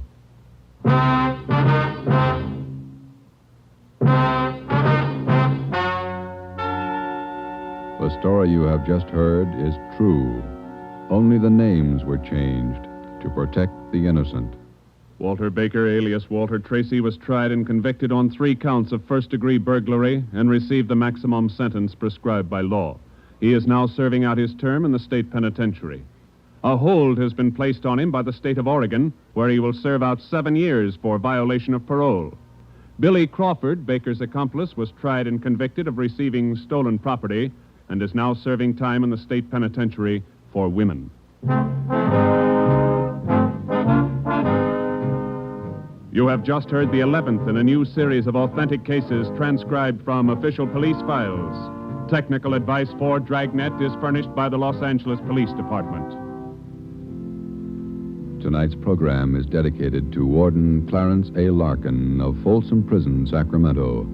S: The story you have just heard is true. Only the names were changed to protect the innocent.
R: Walter Baker, alias Walter Tracy, was tried and convicted on 3 counts of first-degree burglary and received the maximum sentence prescribed by law. He is now serving out his term in the state penitentiary. A hold has been placed on him by the state of Oregon, where he will serve out 7 years for violation of parole. Billy Crawford, Baker's accomplice, was tried and convicted of receiving stolen property and is now serving time in the state penitentiary for women. You have just heard the 11th in a new series of authentic cases transcribed from official police files. Technical advice for Dragnet is furnished by the Los Angeles Police Department.
S: Tonight's program is dedicated to Warden Clarence A. Larkin of Folsom Prison, Sacramento,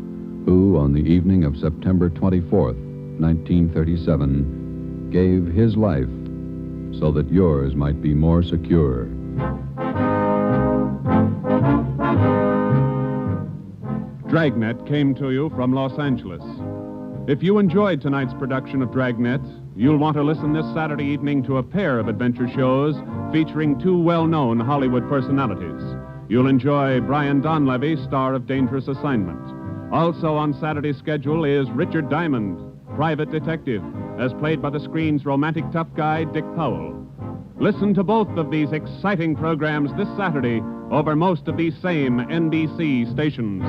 S: who, on the evening of September 24th, 1937, gave his life so that yours might be more secure.
R: Dragnet came to you from Los Angeles. If you enjoyed tonight's production of Dragnet, you'll want to listen this Saturday evening to a pair of adventure shows featuring two well-known Hollywood personalities. You'll enjoy Brian Donlevy, star of Dangerous Assignment. Also on Saturday's schedule is Richard Diamond, private detective, as played by the screen's romantic tough guy, Dick Powell. Listen to both of these exciting programs this Saturday over most of these same NBC stations.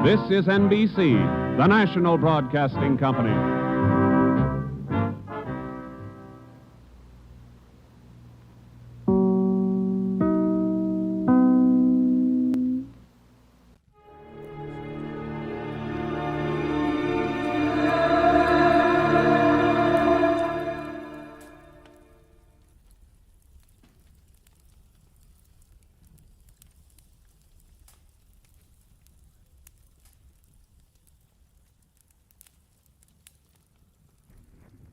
R: This is NBC, the national broadcasting company.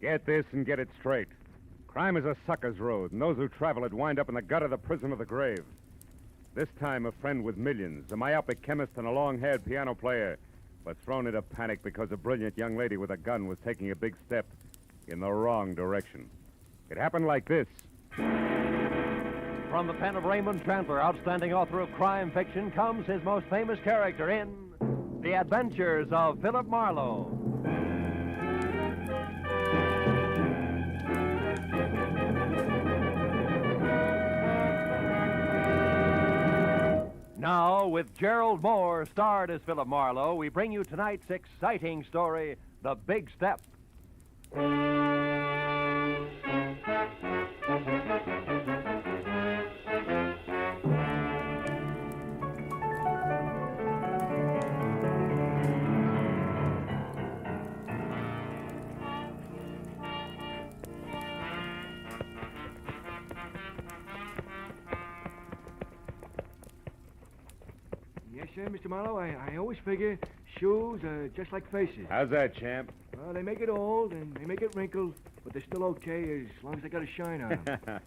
H: Get this and get it straight. Crime is a sucker's road, and those who travel it wind up in the gut of the prison of the grave. This time, a friend with millions, a myopic chemist and a long-haired piano player, was thrown into panic because a brilliant young lady with a gun was taking a big step in the wrong direction. It happened like this.
I: From the pen of Raymond Chandler, outstanding author of crime fiction, comes his most famous character in The Adventures of Philip Marlowe. Now, with Gerald Moore starred as Philip Marlowe, we bring you tonight's exciting story, The Big Step.
Q: Yes, sir, Mr. Marlowe. I always figure shoes are just like faces.
H: How's that, champ?
Q: Well, they make it old and they make it wrinkled, but they're still okay as long as they got a shine on them.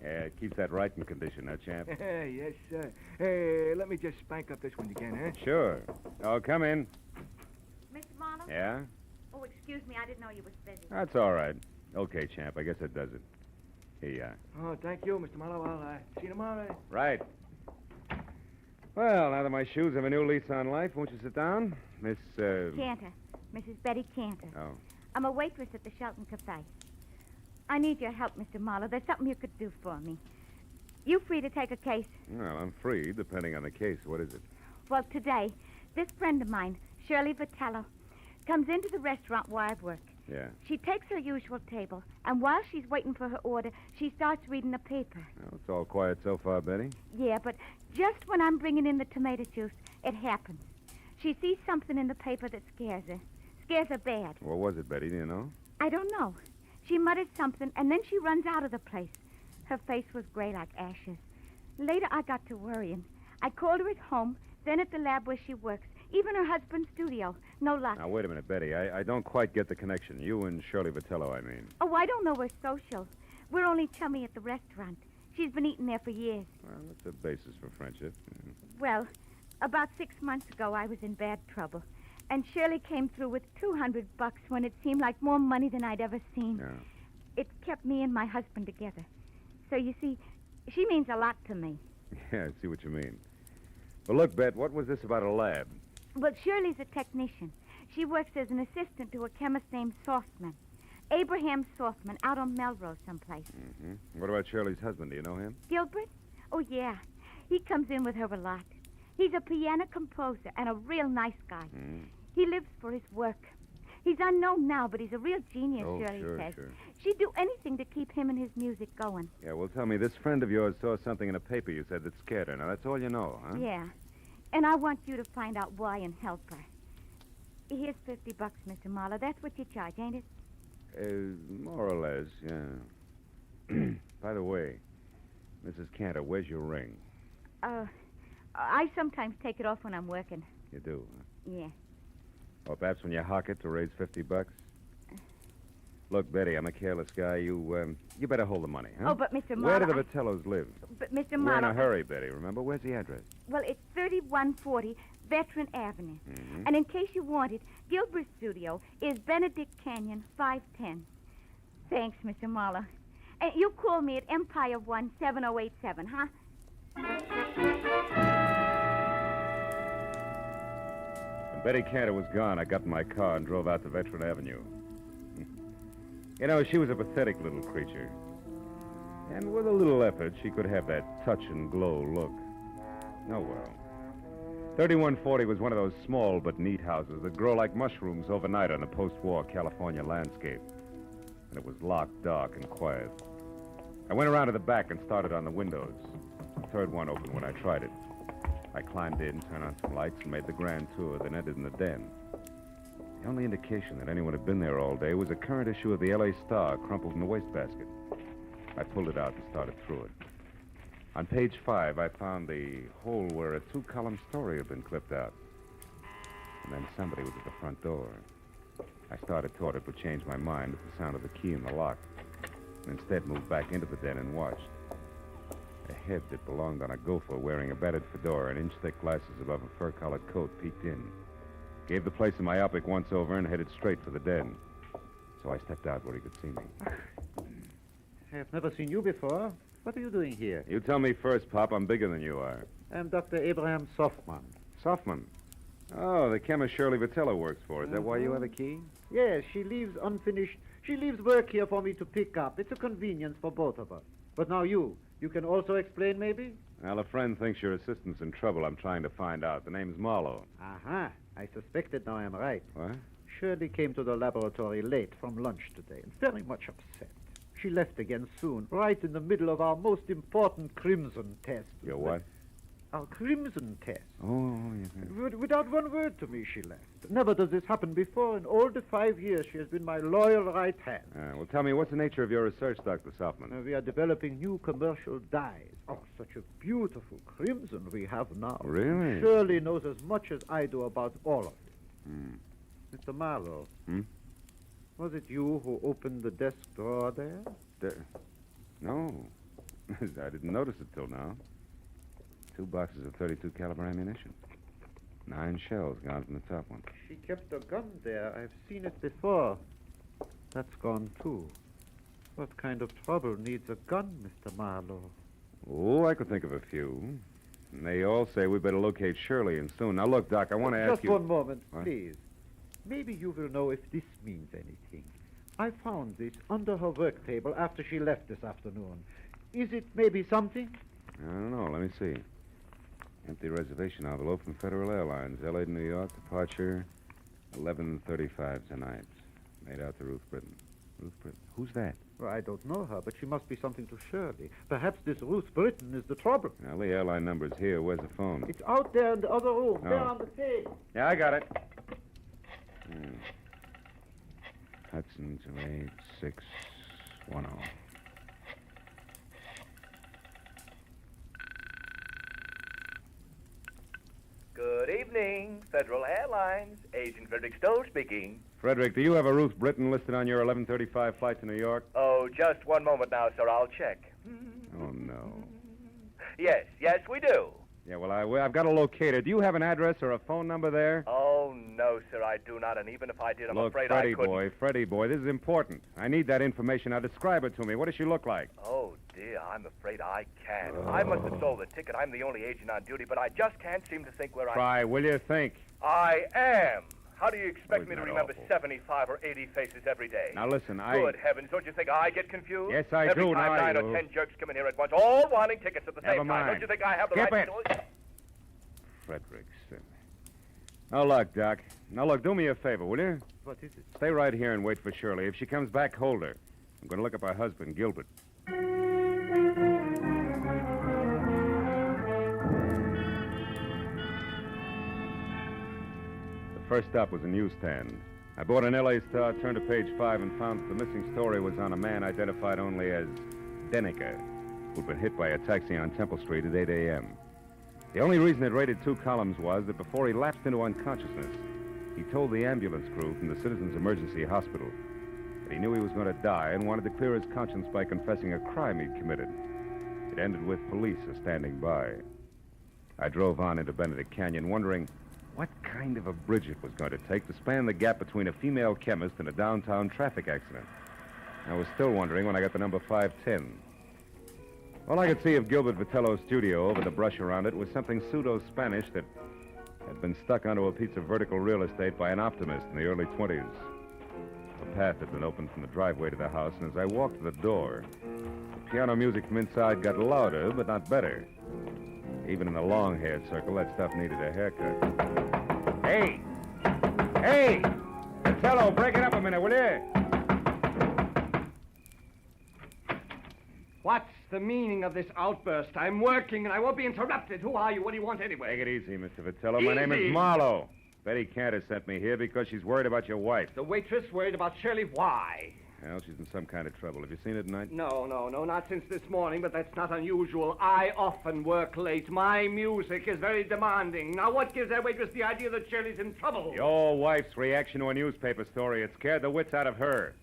H: Yeah, it keeps that right in condition, huh, champ?
Q: Yes, sir. Hey, let me just spank up this one again, huh?
H: Sure. Oh, come in.
U: Mr. Marlowe?
H: Yeah?
U: Oh, excuse me. I didn't know you was busy.
H: That's all right. Okay, champ. I guess that does it. Here you are.
Q: Oh, thank you, Mr. Marlowe. I'll see you tomorrow.
H: Right. Well, now that my shoes have a new lease on life, won't you sit down? Miss,
U: Cantor. Mrs. Betty Cantor.
H: Oh.
U: I'm a waitress at the Shelton Cafe. I need your help, Mr. Marlowe. There's something you could do for me. You free to take a case?
H: Well, I'm free, depending on the case. What is it?
U: Well, today, this friend of mine, Shirley Vitello, comes into the restaurant where I work.
H: Yeah.
U: She takes her usual table, and while she's waiting for her order, she starts reading the paper.
H: Well, it's all quiet so far, Betty.
U: Yeah, but just when I'm bringing in the tomato juice, it happens. She sees something in the paper that scares her. Scares her bad.
H: What was it, Betty? Do you know?
U: I don't know. She muttered something, and then she runs out of the place. Her face was gray like ashes. Later, I got to worrying. I called her at home, then at the lab where she works, even her husband's studio. No luck.
H: Now, wait a minute, Betty. I don't quite get the connection. You and Shirley Vitello, I mean.
U: Oh, I don't know we're social. We're only chummy at the restaurant. She's been eating there for years.
H: Well, that's a basis for friendship.
U: Well, about 6 months ago, I was in bad trouble. And Shirley came through with $200 when it seemed like more money than I'd ever seen.
H: Yeah.
U: It kept me and my husband together. So, you see, she means a lot to me.
H: Yeah, I see what you mean. Well, look, Bet, what was this about a lab?
U: Well, Shirley's a technician. She works as an assistant to a chemist named Softman. Abraham Softman, out on Melrose someplace.
H: Mm-hmm. What about Shirley's husband? Do you know him?
U: Gilbert? Oh, yeah. He comes in with her a lot. He's a piano composer and a real nice guy.
H: Mm.
U: He lives for his work. He's unknown now, but he's a real genius,
H: Oh,
U: Shirley
H: sure,
U: says.
H: sure.
U: She'd do anything to keep him and his music going.
H: Yeah, well, tell me, this friend of yours saw something in a paper you said that scared her. Now, that's all you know, huh?
U: Yeah. And I want you to find out why and help her. Here's $50, Mr. Marlowe. That's what you charge, ain't it?
H: More or less, yeah. By the way, Mrs. Cantor, where's your ring?
U: I sometimes take it off when I'm working.
H: You do, huh?
U: Yeah.
H: Or perhaps when you hock it to raise $50? Look, Betty, I'm a careless guy. You better hold the money, huh?
U: Oh, but Mr.
H: Where
U: Marlowe...
H: do the Vitellos live?
U: But, Mr.
H: We're
U: Marlowe...
H: in a hurry, Betty, remember? Where's the address?
U: Well, it's 3140 Veteran Avenue.
H: Mm-hmm.
U: And in case you wanted, Gilbert's studio is Benedict Canyon, 510. Thanks, Mr. Marlowe. And you call me at Empire 17087, huh?
H: When Betty Cantor was gone, I got in my car and drove out to Veteran Avenue. You know, she was a pathetic little creature. And with a little effort, she could have that touch and glow look. Oh, well. 3140 was one of those small but neat houses that grow like mushrooms overnight on a post-war California landscape. And it was locked, dark, and quiet. I went around to the back and started on the windows. The third one opened when I tried it. I climbed in, turned on some lights, and made the grand tour, then entered in the den. The only indication that anyone had been there all day was a current issue of the L.A. Star crumpled in the wastebasket. I pulled it out and started through it. On page 5, I found the hole where a 2-column story had been clipped out. And then somebody was at the front door. I started toward it, but changed my mind at the sound of the key in the lock. And instead moved back into the den and watched. A head that belonged on a gopher wearing a battered fedora and inch-thick glasses above a fur-collared coat peeked in. Gave the place a myopic once-over and headed straight for the den. So I stepped out where he could see me.
B: I have never seen you before. What are you doing here?
H: You tell me first, Pop. I'm bigger than you are.
B: I'm Dr. Abraham Softman.
H: Softman? Oh, the chemist Shirley Vitello works for. Is that why you have a key?
B: Yes, she leaves unfinished. She leaves work here for me to pick up. It's a convenience for both of us. But now you can also explain, maybe?
H: Well, a friend thinks your assistant's in trouble. I'm trying to find out. The name's Marlowe.
B: Aha. I suspected now I'm right.
H: What?
B: Shirley came to the laboratory late from lunch today and very much upset. She left again soon, right in the middle of our most important crimson test.
H: Your what?
B: Our crimson test.
H: Oh, yes.
B: Without one word to me, she left. Never does this happen before. In all the 5 years, she has been my loyal right hand.
H: Well, tell me, what's the nature of your research, Dr. Softman?
B: We are developing new commercial dyes. Oh, such a beautiful crimson we have now.
H: Really?
B: Shirley knows as much as I do about all of it. Mr. Marlowe. Was it you who opened the desk drawer there?
H: No. I didn't notice it till now. 2 boxes of .32 caliber ammunition. 9 shells gone from the top one.
B: She kept a gun there. I've seen it before. That's gone, too. What kind of trouble needs a gun, Mr. Marlowe?
H: Oh, I could think of a few. And they all say we better locate Shirley, and soon. Now, look, Doc, I want to ask you...
B: Just one moment,
H: what?
B: Please. Maybe you will know if this means anything. I found this under her work table after she left this afternoon. Is it maybe something?
H: I don't know. Let me see. Empty reservation envelope from Federal Airlines, L.A. to New York, departure 11:35 tonight. Made out to Ruth Britton. Ruth Britton? Who's that?
B: Well, I don't know her, but she must be something to Shirley. Perhaps this Ruth Britton is the trouble.
H: Well, the airline number's here. Where's the phone?
B: It's out there in the other room, there
H: Oh.
B: on the table.
H: Yeah, I got it. Hudson 28610.
K: Good evening, Federal Airlines. Agent Frederick Stowe speaking.
H: Frederick, do you have a Ruth Britton listed on your 11:35 flight to New York?
K: Oh, just one moment now, sir. I'll check.
H: Oh, no.
K: Yes, we do.
H: Yeah, well, I've got to locate her. Do you have an address or a phone number there?
K: Oh, no, sir, I do not. And even if I did, I'm
H: Look,
K: afraid
H: Freddie
K: I couldn't.
H: Freddie boy, this is important. I need that information. Now, describe it to me. What does she look like?
K: Oh, dear, I'm afraid I can't. I must have sold the ticket. I'm the only agent on duty, but I just can't seem to think where
H: Try, will you think?
K: I am. How do you expect me to
H: that
K: remember
H: awful?
K: 75 or 80 faces every day?
H: Now, listen,
K: Good heavens, don't you think I get confused?
H: Yes, I
K: every
H: do.
K: Time
H: Now,
K: 9 or 10 jerks come in here at once, all wanting tickets at the
H: Never
K: same
H: mind.
K: time. Don't you think I have the
H: Skip
K: right
H: it.
K: to do it?
H: Frederickson. Now, look, Doc. Now, look, do me a favor, will you?
B: What is it?
H: Stay right here and wait for Shirley. If she comes back, hold her. I'm going to look up her husband, Gilbert. The first stop was a newsstand. I bought an L.A. Star, turned to page 5, and found that the missing story was on a man identified only as Denneker, who'd been hit by a taxi on Temple Street at 8 a.m. The only reason it rated 2 columns was that before he lapsed into unconsciousness, he told the ambulance crew from the Citizens Emergency Hospital that he knew he was going to die and wanted to clear his conscience by confessing a crime he'd committed. It ended with police standing by. I drove on into Benedict Canyon, wondering what kind of a bridge it was going to take to span the gap between a female chemist and a downtown traffic accident. I was still wondering when I got the number 510. All I could see of Gilbert Vitello's studio over the brush around it was something pseudo-Spanish that had been stuck onto a piece of vertical real estate by an optimist in the early 20s. The path had been opened from the driveway to the house, and as I walked to the door, the piano music from inside got louder, but not better. Even in the long-haired circle, that stuff needed a haircut. Hey! Hey! Vitello, break it up a minute, will you?
I: What's the meaning of this outburst? I'm working and I won't be interrupted. Who are you? What do you want anyway?
H: Take it easy, Mr. Vitello. My name is Marlowe. Betty Cantor sent me here because she's worried about your wife.
I: The waitress worried about Shirley. Why?
H: Well, she's in some kind of trouble. Have you seen her tonight?
I: No, not since this morning, but that's not unusual. I often work late. My music is very demanding. Now, what gives that waitress the idea that Shirley's in trouble?
H: Your wife's reaction to a newspaper story. It scared the wits out of her.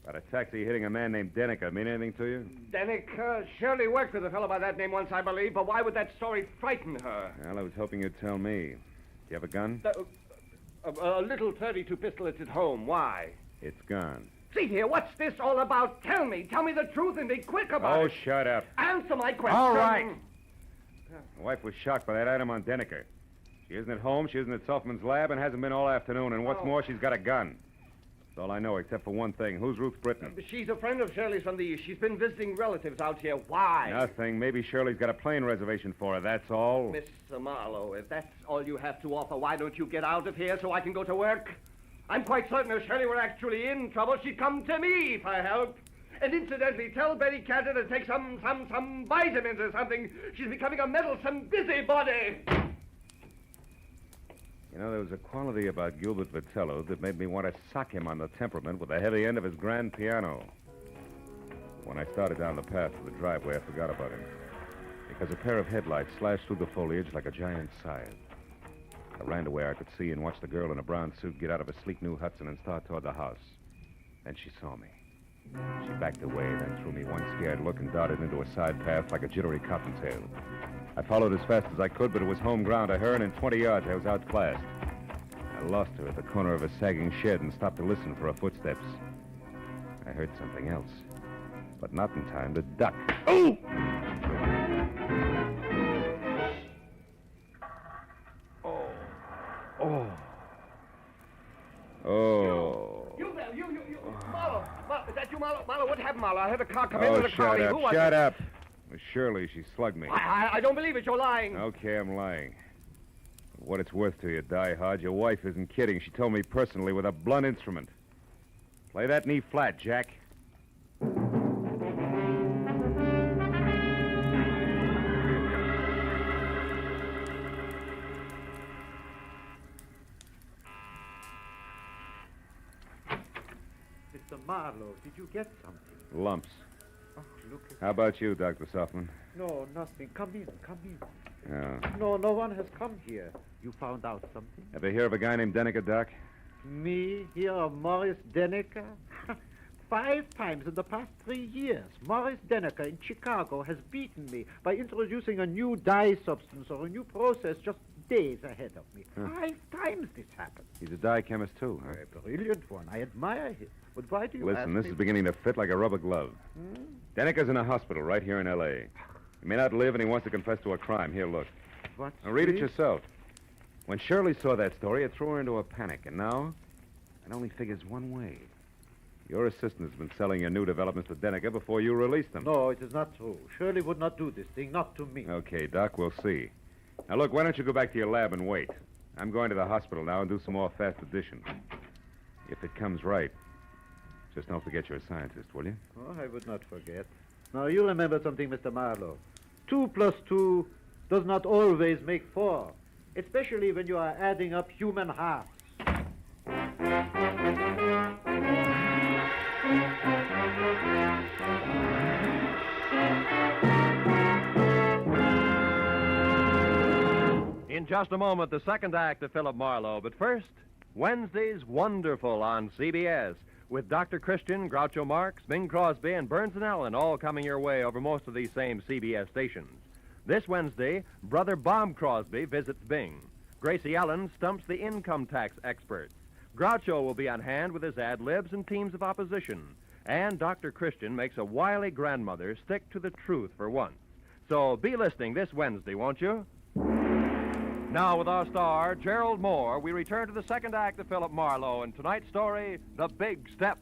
H: About a taxi hitting a man named Denneker mean anything to you?
I: Denneker? Shirley worked with a fellow by that name once, I believe, but why would that story frighten her?
H: Well, I was hoping you'd tell me. Do you have a gun?
I: A little .32 pistol at home. Why?
H: It's gone.
I: See here, what's this all about? Tell me the truth and be quick about it.
H: Oh, shut up.
I: Answer my question.
H: All right. My wife was shocked by that item on Denneker. She isn't at home, she isn't at Selfman's lab, and hasn't been all afternoon. And what's more, she's got a gun. That's all I know, except for one thing. Who's Ruth Britton?
I: She's a friend of Shirley's from the East. She's been visiting relatives out here. Why?
H: Nothing. Maybe Shirley's got a plane reservation for her, that's all.
I: Mr. Marlowe, if that's all you have to offer, why don't you get out of here so I can go to work? I'm quite certain if Shirley were actually in trouble, she'd come to me for help. And incidentally, tell Betty Cantor to take some vitamins or something. She's becoming a meddlesome busybody.
H: You know, there was a quality about Gilbert Vitello that made me want to sock him on the temperament with the heavy end of his grand piano. When I started down the path to the driveway, I forgot about him. Because a pair of headlights slashed through the foliage like a giant scythe. I ran to where I could see and watched the girl in a brown suit get out of a sleek new Hudson and start toward the house. Then she saw me. She backed away, then threw me one scared look and darted into a side path like a jittery cottontail. I followed as fast as I could, but it was home ground to her, and in 20 yards I was outclassed. I lost her at the corner of a sagging shed and stopped to listen for her footsteps. I heard something else, but not in time to duck. Oh! Oh. Oh.
I: You there, you. Marlowe, is that you, Marlowe? Marlowe, what happened, Marlowe? I heard a car come in with a car.
H: Shut up. Surely she slugged me.
I: I don't believe it. You're lying.
H: Okay, I'm lying. For what it's worth to you, Die Hard, your wife isn't kidding. She told me personally with a blunt instrument. Play that knee flat, Jack.
B: Mr. Marlowe, did you get something?
H: Lumps.
B: Oh, look at
H: How about you, Dr. Softman?
B: No, nothing. Come in.
H: Yeah.
B: No one has come here. You found out something?
H: Ever hear of a guy named Denneker, Doc?
B: Me, here of Morris Denneker? 5 times in the past 3 years, Morris Denneker in Chicago has beaten me by introducing a new dye substance or a new process just days ahead of me.
H: Huh.
B: 5 times this happened.
H: He's a dye chemist, too, huh?
B: A brilliant one. I admire him. But why do you ask
H: Listen, this
B: me?
H: is beginning to fit like a rubber glove. Denneker's in a hospital right here in L.A. He may not live, and he wants to confess to a crime. Here, look.
B: What?
H: Now, read it yourself. When Shirley saw that story, it threw her into a panic, and now it only figures one way. Your assistant has been selling your new developments to Denneker before you released them.
B: No, it is not true. Shirley would not do this thing, not to me.
H: Okay, Doc, we'll see. Now, look, why don't you go back to your lab and wait? I'm going to the hospital now and do some more fast addition. If it comes right, just don't forget you're a scientist, will you?
B: Oh, I would not forget. Now, you remember something, Mr. Marlowe. 2 plus 2 does not always make 4, especially when you are adding up human halves.
I: In just a moment, the second act of Philip Marlowe. But first, Wednesday's Wonderful on CBS, with Dr. Christian, Groucho Marx, Bing Crosby, and Burns and Allen all coming your way over most of these same CBS stations. This Wednesday, Brother Bob Crosby visits Bing.
F: Gracie Allen stumps the income tax experts. Groucho will be on hand with his ad-libs and teams of opposition. And Dr. Christian makes a wily grandmother stick to the truth for once. So be listening this Wednesday, won't you? Now, with our star, Gerald Moore, we return to the second act of Philip Marlowe in tonight's story, The Big Step.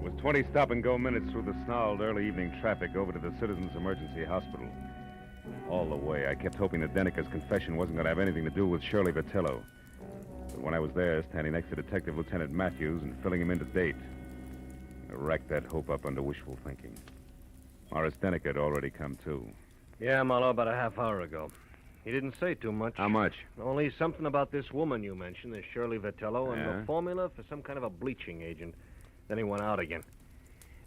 L: With 20 stop-and-go minutes through the snarled early evening traffic over to the Citizens Emergency Hospital. All the way, I kept hoping that Denica's confession wasn't going to have anything to do with Shirley Vitello. But when I was there, standing next to Detective Lieutenant Matthews and filling him in to date, I racked that hope up under wishful thinking. Morris Denica had already come, too.
W: Yeah, Marlowe, about a half hour ago. He didn't say too much.
L: How much?
W: Only something about this woman you mentioned, this Shirley Vitello, and
L: Yeah?
W: the formula for some kind of a bleaching agent. Then he went out again.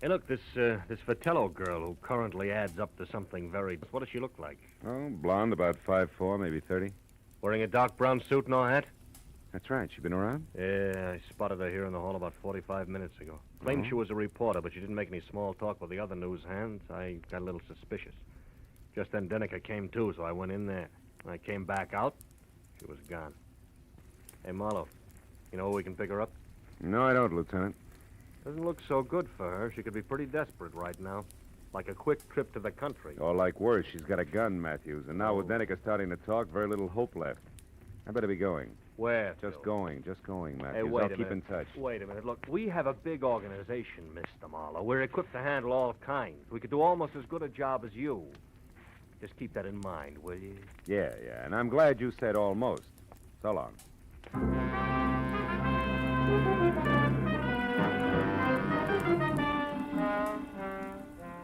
W: Hey, look, this Vitello girl who currently adds up to something very... What does she look like?
L: Oh, blonde, about 5'4", maybe 30.
W: Wearing a dark brown suit, no hat?
L: That's right. She been around?
W: Yeah, I spotted her here in the hall about 45 minutes ago. Claimed
L: Oh.
W: she was a reporter, but she didn't make any small talk with the other news hands. I got a little suspicious. Just then Denica came too, so I went in there. When I came back out, she was gone. Hey, Marlowe, you know where we can pick her up?
L: No, I don't, Lieutenant.
W: Doesn't look so good for her. She could be pretty desperate right now. Like a quick trip to the country.
L: Or like worse, she's got a gun, Matthews. And now with Denica starting to talk, very little hope left. I better be going.
W: Where?
L: Just going, Matthews.
W: Hey, wait
L: I'll
W: a
L: keep in
W: minute.
L: touch.
W: Wait a minute. Look, we have a big organization, Mr. Marlowe. We're equipped to handle all kinds. We could do almost as good a job as you. Just keep that in mind, will you?
L: Yeah, and I'm glad you said almost. So long.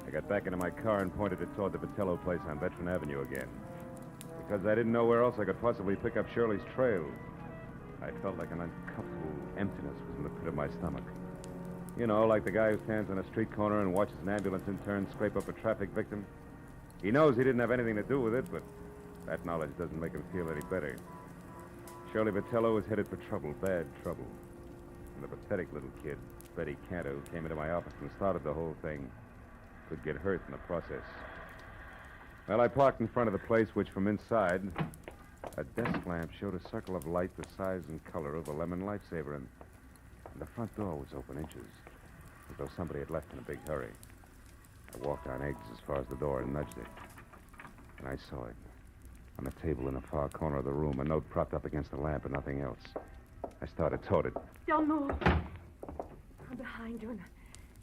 L: I got back into my car and pointed it toward the Vitello place on Veteran Avenue again. Because I didn't know where else I could possibly pick up Shirley's trail. I felt like an uncomfortable emptiness was in the pit of my stomach. You know, like the guy who stands on a street corner and watches an ambulance intern scrape up a traffic victim. He knows he didn't have anything to do with it, but that knowledge doesn't make him feel any better. Shirley Vitello was headed for trouble, bad trouble. And the pathetic little kid, Betty Cantor, who came into my office and started the whole thing, could get hurt in the process. Well, I parked in front of the place, which from inside, a desk lamp showed a circle of light the size and color of a lemon lifesaver, and the front door was open inches, as though somebody had left in a big hurry. I walked on eggs as far as the door and nudged it. And I saw it. On a table in a far corner of the room, a note propped up against the lamp and nothing else. I started toward it.
X: Don't move. I'm behind you, and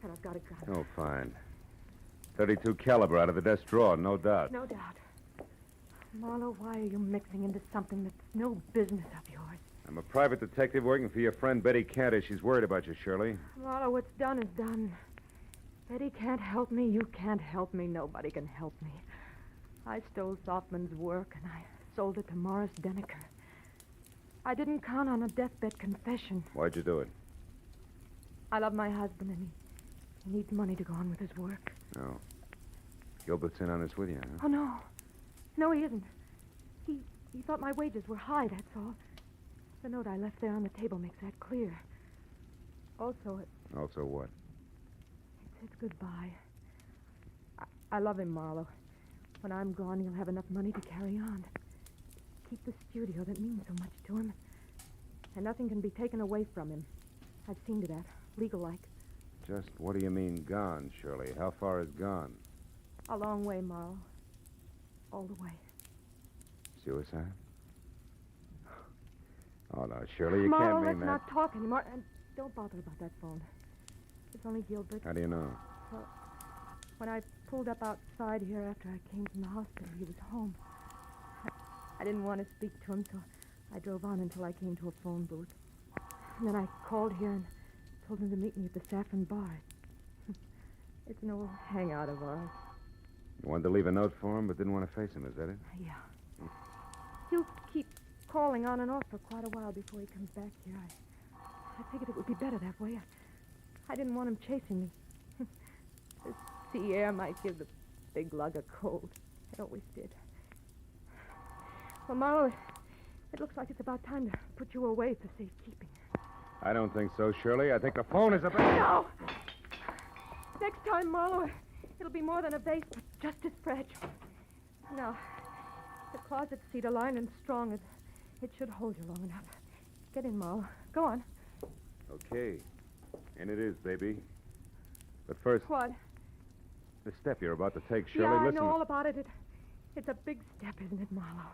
X: I've got a gun.
L: Oh, fine. 32 caliber out of the desk drawer, no doubt.
X: No doubt. Marlowe, why are you mixing into something that's no business of yours?
L: I'm a private detective working for your friend Betty Cantor. She's worried about you, Shirley.
X: Marlowe, what's done is done. Betty can't help me. You can't help me. Nobody can help me. I stole Softman's work, and I sold it to Morris Denica. I didn't count on a deathbed confession.
L: Why'd you do it?
X: I love my husband, and he needs money to go on with his work.
L: No. Gilbert's in on this with you, huh?
X: Oh, no. No, he isn't. He thought my wages were high, that's all. The note I left there on the table makes that clear. Also,
L: Also what?
X: it's goodbye. I love him, Marlowe. When I'm gone, he'll have enough money to carry on. Keep the studio that means so much to him. And nothing can be taken away from him. I've seen to that, legal-like.
L: Just what do you mean gone, Shirley? How far is gone?
X: A long way, Marlowe. All the way.
L: Suicide? Oh, no, Shirley, you
X: Marlowe,
L: can't mean
X: let's
L: that.
X: not talk anymore. And don't bother about that phone. It's only Gilbert.
L: How do you know?
X: Well, when I pulled up outside here after I came from the hospital, he was home. I didn't want to speak to him, so I drove on until I came to a phone booth. And then I called here and told him to meet me at the Saffron Bar. It's an old hangout of ours.
L: You wanted to leave a note for him, but didn't want to face him, is that it?
X: Yeah. He'll keep calling on and off for quite a while before he comes back here. I figured it would be better that way. I didn't want him chasing me. The sea air might give the big lug a cold. It always did. Well, Marlowe, it looks like it's about time to put you away for safekeeping.
L: I don't think so, Shirley. I think the phone is a bit...
X: No! Next time, Marlowe, it'll be more than a vase, but just as fragile. Now, the closet cedar lined and strong. It should hold you long enough. Get in, Marlowe. Go on.
L: Okay. And it is, baby. But first...
X: What?
L: The step you're about to take, Shirley,
X: yeah, I
L: listen...
X: know all about it. It's a big step, isn't it, Marlowe?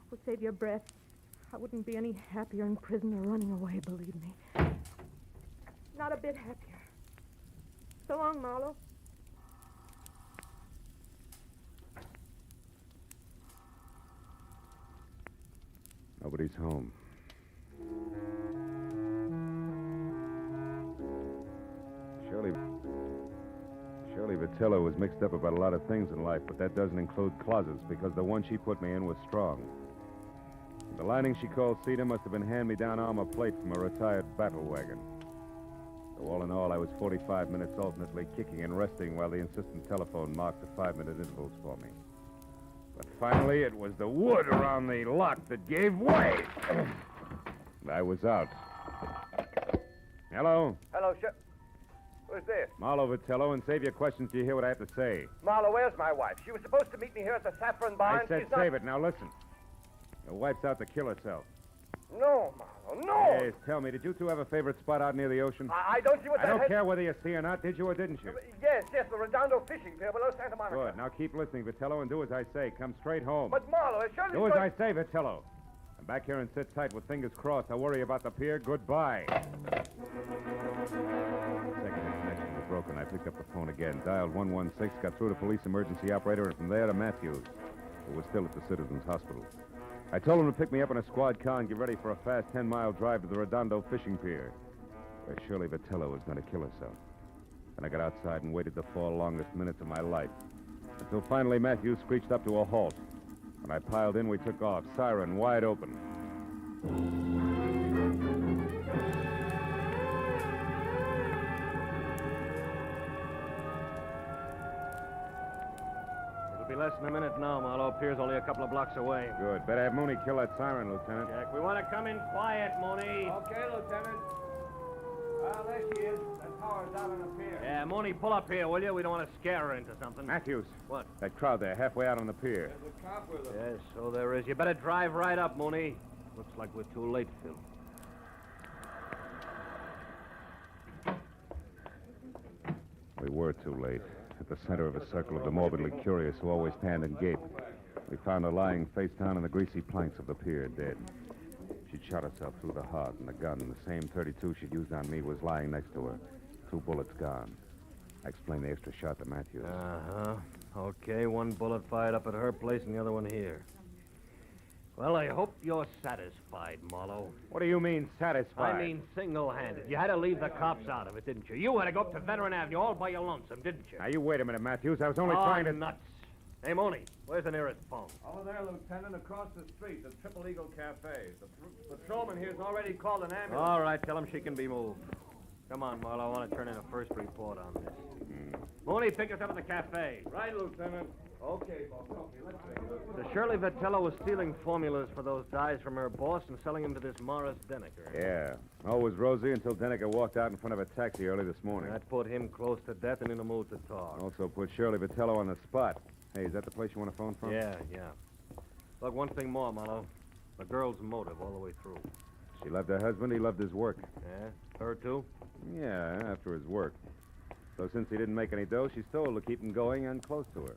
X: We'll save your breath. I wouldn't be any happier in prison or running away, believe me. Not a bit happier. So long, Marlowe.
L: Nobody's home. Shirley Vitello was mixed up about a lot of things in life, but that doesn't include closets, because the one she put me in was strong. The lining she called cedar must have been hand-me-down armor plate from a retired battle wagon. So all in all, I was 45 minutes alternately kicking and resting while the insistent telephone marked the 5-minute intervals for me. But finally, it was the wood around the lock that gave way. I was out. Hello?
K: Hello, sir. Who's this?
L: Marlowe Vitello, and save your questions till you hear what I have to say.
K: Marlowe, where's my wife? She was supposed to meet me here at the Saffron Barn.
L: I said
K: She's not...
L: save it. Now listen. Your wife's out to kill herself.
K: No, Marlowe, no!
L: Yes, tell me, did you two have a favorite spot out near the ocean?
K: I don't see what
L: I
K: that
L: don't
K: has...
L: care whether you see or not. Did you or didn't you?
K: Yes, the Redondo fishing pier below Santa Monica.
L: Good. Now keep listening, Vitello, and do as I say. Come straight home.
K: But, Marlowe, surely...
L: Do as I say, Vitello. Come back here and sit tight with fingers crossed. I'll worry about the pier. Goodbye. Broken. I picked up the phone again, dialed 116, got through to police emergency operator, and from there to Matthews, who was still at the Citizens Hospital. I told him to pick me up in a squad car and get ready for a fast 10-mile drive to the Redondo fishing pier, where Shirley Vitello was going to kill herself. And I got outside and waited the 4 longest minutes of my life, until finally Matthews screeched up to a halt. When I piled in, we took off, siren wide open.
W: Less than a minute now, Marlowe. Pier's only a couple of blocks away.
L: Good. Better have Mooney kill that siren, Lieutenant.
W: Jack, we want to come in quiet, Mooney.
K: Okay, Lieutenant. Well, there she is. That tower's out on the pier.
W: Yeah, Mooney, pull up here, will you? We don't want to scare her into something.
L: Matthews.
W: What?
L: That crowd there, halfway out on the pier.
K: There's a cop with us.
W: Yes, so there is. You better drive right up, Mooney. Looks like we're too late, Phil.
L: We were too late. At the center of a circle of the morbidly curious who always stand and gape, we found her lying face down on the greasy planks of the pier, dead. She'd shot herself through the heart, and the gun, the same .32 she'd used on me, was lying next to her. 2 bullets gone. I explained the extra shot to Matthews.
W: Uh-huh. Okay, 1 bullet fired up at her place and the other one here. Well, I hope you're satisfied, Marlowe.
L: What do you mean, satisfied?
W: I mean single-handed. You had to leave the cops out of it, didn't you? You had to go up to Veteran Avenue all by your lonesome, didn't you?
L: Now, you wait a minute, Matthews. I was only trying to...
W: nuts. Hey, Mooney, where's the nearest phone?
K: Over there, Lieutenant, across the street, the Triple Eagle Cafe. The patrolman here's already called an ambulance.
W: All right, tell him she can be moved. Come on, Marlowe. I want to turn in a first report on this. Mooney, pick us up at the cafe.
K: Right, Lieutenant. Okay, boss. Okay, let's take a look.
W: So Shirley Vitello was stealing formulas for those dyes from her boss and selling them to this Morris Denneker.
L: Yeah. All was rosy until Denneker walked out in front of a taxi early this morning.
W: That put him close to death and in a mood to talk.
L: Also put Shirley Vitello on the spot. Hey, is that the place you want to phone from?
W: Yeah. Look, one thing more, Marlowe. The girl's motive all the way through.
L: She loved her husband. He loved his work.
W: Yeah? Her, too?
L: Yeah, after his work. So since he didn't make any dough, she stole to keep him going and close to her.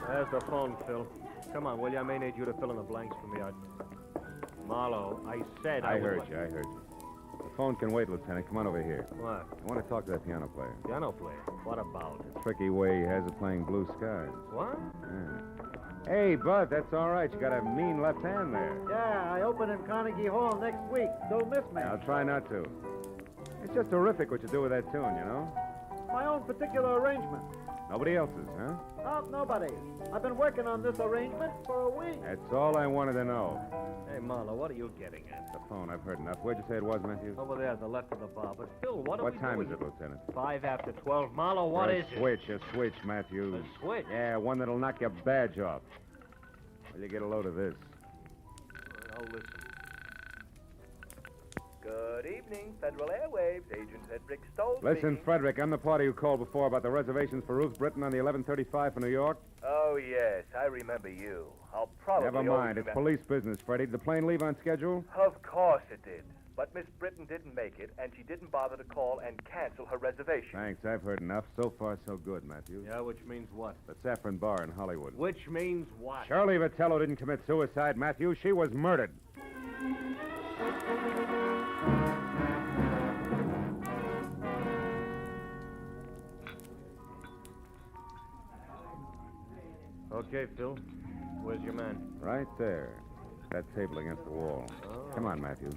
W: There's the phone, Phil. Come on, will you? I may need you to fill in the blanks for me. Marlowe, I said
L: I heard you. The phone can wait, Lieutenant. Come on over here.
W: What?
L: I want to talk to that piano player.
W: Piano player? What about?
L: The tricky way he has of playing Blue Skies.
W: What?
L: Yeah. Hey, Bud, that's all right. You got a mean left hand there.
B: Yeah, I open in Carnegie Hall next week. Don't miss me.
L: I'll try not to. It's just terrific what you do with that tune, you know?
B: My own particular arrangement.
L: Nobody else's, huh?
B: Oh, nobody. I've been working on this arrangement for a week.
L: That's all I wanted to know.
W: Hey, Marlowe, what are you getting at?
L: The phone, I've heard enough. Where'd you say it was, Matthews?
W: Over there, at the left of the bar. But, Phil, what are we doing?
L: What time is it, Lieutenant?
W: 5 after 12. Marlowe, what is it?
L: A switch, Matthews.
W: A switch?
L: Yeah, one that'll knock your badge off. Will you get a load of this?
W: Oh, listen.
K: Good evening, Federal Airwaves. Agent Hedrick Stoll.
L: Listen,
K: speaking.
L: Frederick, I'm the party who called before about the reservations for Ruth Britton on the 11:35 for New York.
K: Oh, yes, I remember you. I'll probably...
L: Never mind. It's police business, Freddie. Did the plane leave on schedule?
K: Of course it did. But Miss Britton didn't make it, and she didn't bother to call and cancel her reservation.
L: Thanks. I've heard enough. So far, so good, Matthews.
W: Yeah, which means what?
L: The Saffron Bar in Hollywood.
W: Which means what?
L: Shirley Vitello didn't commit suicide, Matthews. She was murdered.
W: Okay, Phil. Where's your man?
L: Right there. That table against the wall.
W: Oh.
L: Come on, Matthews.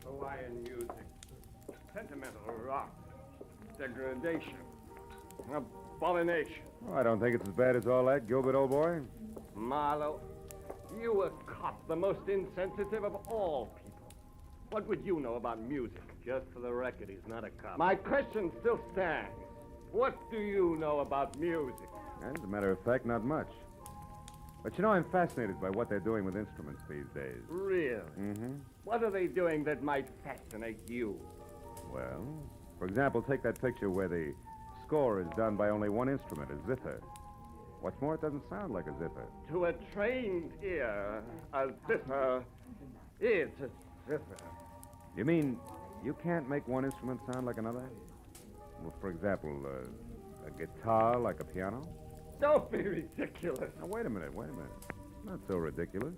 G: Hawaiian music, sentimental rock, degradation, abomination.
L: Oh, I don't think it's as bad as all that, Gilbert, old boy.
G: Marlowe, you a cop, the most insensitive of all people. What would you know about music?
W: Just for the record, he's not a cop.
G: My question still stands. What do you know about music?
L: As a matter of fact, not much. But you know, I'm fascinated by what they're doing with instruments these days.
G: Really?
L: Mm-hmm.
G: What are they doing that might fascinate you?
L: Well, for example, take that picture where the score is done by only one instrument, a zither. What's more, it doesn't sound like a zither.
G: To a trained ear, a zither is a zither.
L: You mean you can't make one instrument sound like another? Well, for example, a guitar like a piano?
G: Don't be ridiculous.
L: Now, wait a minute. Not so ridiculous.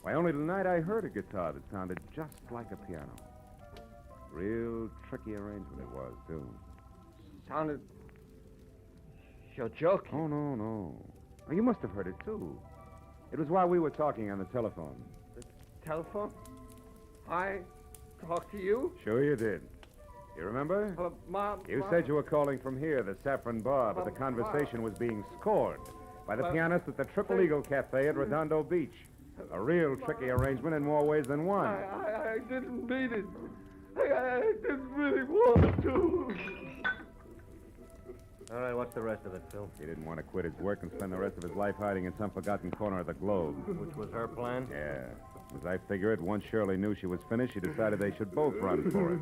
L: Why, only tonight I heard a guitar that sounded just like a piano. Real tricky arrangement it was, too.
G: Sounded... You're joking.
L: Oh, no. Oh, you must have heard it, too. It was while we were talking on the telephone.
G: The telephone? I talked to you?
L: Sure you did. You remember? You said you were calling from here, the Saffron Bar, but the conversation was being scored by the pianist at the Triple Eagle Cafe at Redondo Beach. A real tricky arrangement in more ways than one.
G: I didn't mean it. I didn't really want to.
W: All right, what's the rest of it, Phil?
L: He didn't want to quit his work and spend the rest of his life hiding in some forgotten corner of the globe.
W: Which was her plan?
L: Yeah. As I figure it, once Shirley knew she was finished, she decided they should both run for it.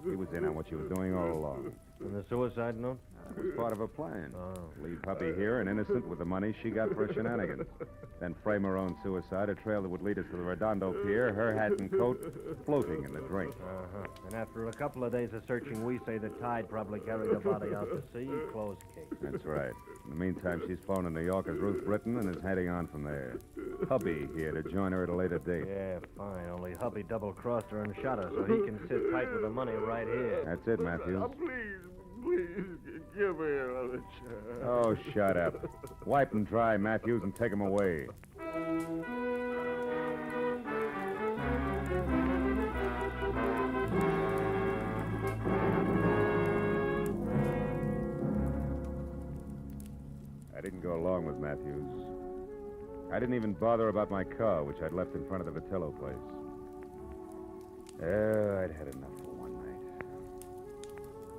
L: He was in on what she was doing all along.
W: And the suicide note?
L: It was part of her plan.
W: Oh.
L: Leave Puppy here and innocent with the money she got for her shenanigans. Then frame her own suicide, a trail that would lead us to the Redondo Pier, her hat and coat floating in the drink.
W: Uh-huh. And after a couple of days of searching, we say the tide probably carried the body out to sea. Closed case.
L: That's right. In the meantime, she's flown to New York as Ruth Britton and is heading on from there. Hubby here to join her at a later date.
W: Yeah, fine. Only hubby double-crossed her and shot her, so he can sit tight with the money right here.
L: That's it, Matthews.
G: Please, give me another chance.
L: Oh, shut up. Wipe them dry, Matthews, and take them away. I didn't go along with Matthews. I didn't even bother about my car, which I'd left in front of the Vitello place. I'd had enough for one night.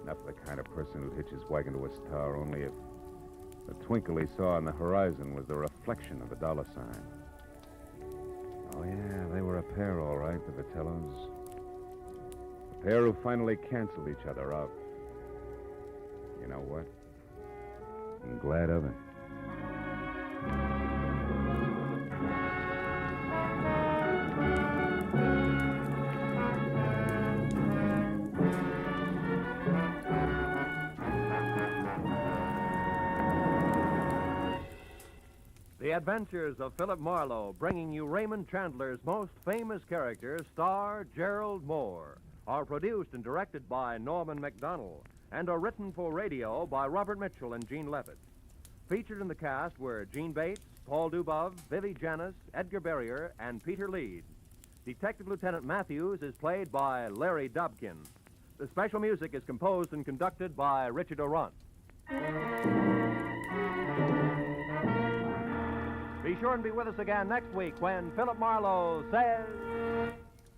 L: Enough of the kind of person who'd hitch his wagon to a star only if the twinkle he saw on the horizon was the reflection of a dollar sign. Oh, yeah, they were a pair, all right, the Vitellos. A pair who finally canceled each other out. You know what? I'm glad of it.
F: The Adventures of Philip Marlowe, bringing you Raymond Chandler's most famous character, star Gerald Moore, are produced and directed by Norman MacDonald and are written for radio by Robert Mitchell and Gene Levitt. Featured in the cast were Gene Bates, Paul Dubov, Vivi Janis, Edgar Barrier, and Peter Leeds. Detective Lieutenant Matthews is played by Larry Dobkin. The special music is composed and conducted by Richard Orant. Be sure and be with us again next week when Philip Marlowe says...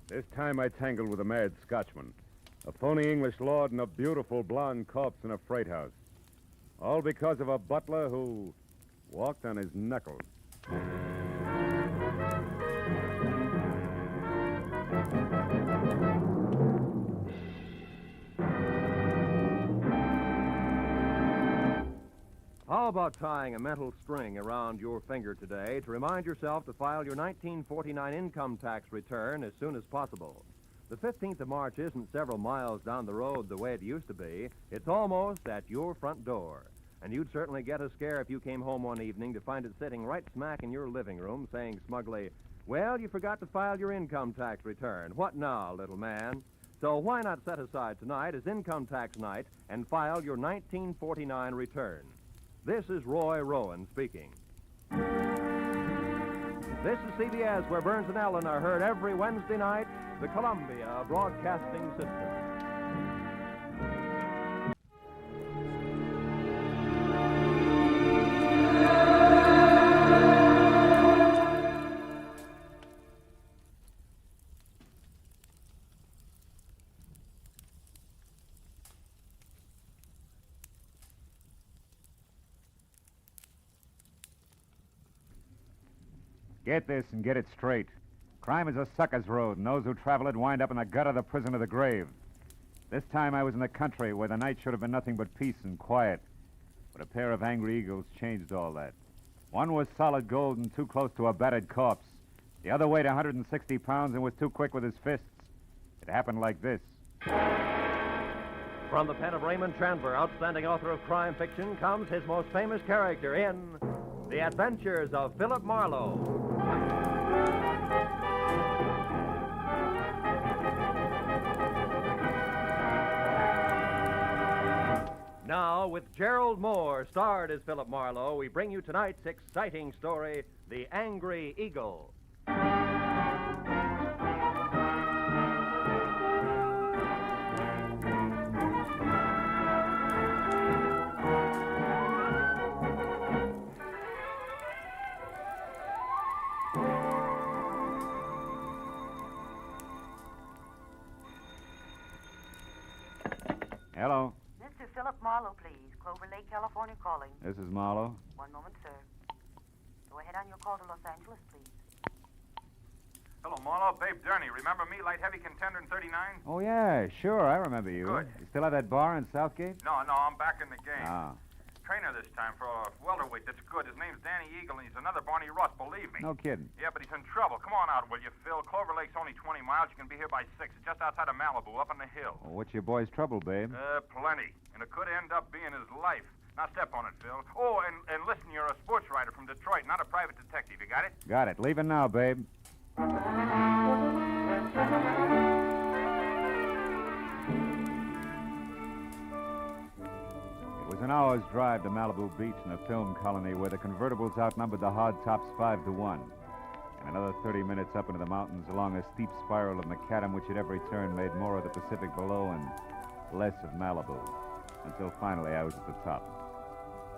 L: This time I tangled with a mad Scotchman, a phony English lord and a beautiful blonde corpse in a freight house. All because of a butler who walked on his knuckles.
F: about tying a mental string around your finger today to remind yourself to file your 1949 income tax return as soon as possible? The 15th of March isn't several miles down the road the way it used to be. It's almost at your front door. And you'd certainly get a scare if you came home one evening to find it sitting right smack in your living room saying smugly, "Well, you forgot to file your income tax return. What now, little man?" So why not set aside tonight as income tax night and file your 1949 return? This is Roy Rowan speaking. This is CBS, where Burns and Allen are heard every Wednesday night, the Columbia Broadcasting System.
J: Get this and get it straight. Crime is a sucker's road, and those who travel it wind up in the gut of the prison of the grave. This time I was in the country where the night should have been nothing but peace and quiet. But a pair of angry eagles changed all that. One was solid gold and too close to a battered corpse. The other weighed 160 pounds and was too quick with his fists. It happened like this.
F: From the pen of Raymond Chandler, outstanding author of crime fiction, comes his most famous character in The Adventures of Philip Marlowe. Now, with Gerald Moore, starred as Philip Marlowe, we bring you tonight's exciting story, The Angry Eagle.
J: Hello.
M: Mr. Philip Marlowe, please. Clover Lake, California calling.
J: This is Marlowe.
M: One moment, sir. Go ahead on your call to Los Angeles, please.
H: Hello, Marlowe. Babe Durney. Remember me, light heavy contender in 39?
J: Oh, yeah, sure. I remember you.
H: Good.
J: You still have that bar in Southgate?
H: No, I'm back in the game.
J: Ah.
H: Trainer this time for a welterweight that's good. His name's Danny Eagle, and he's another Barney Russ, believe me.
J: No kidding.
H: Yeah, but he's in trouble. Come on out, will you, Phil? Clover Lake's only 20 miles. You can be here by 6. It's just outside of Malibu, up on the hill.
J: Well, what's your boy's trouble, babe?
H: Plenty. And it could end up being his life. Now step on it, Phil. Oh, and listen, you're a sports writer from Detroit, not a private detective. You got it?
J: Got it. Leaving now, babe. It was an hour's drive to Malibu Beach in a film colony where the convertibles outnumbered the hardtops 5-1. And another 30 minutes up into the mountains along a steep spiral of macadam which at every turn made more of the Pacific below and less of Malibu. Until finally I was at the top.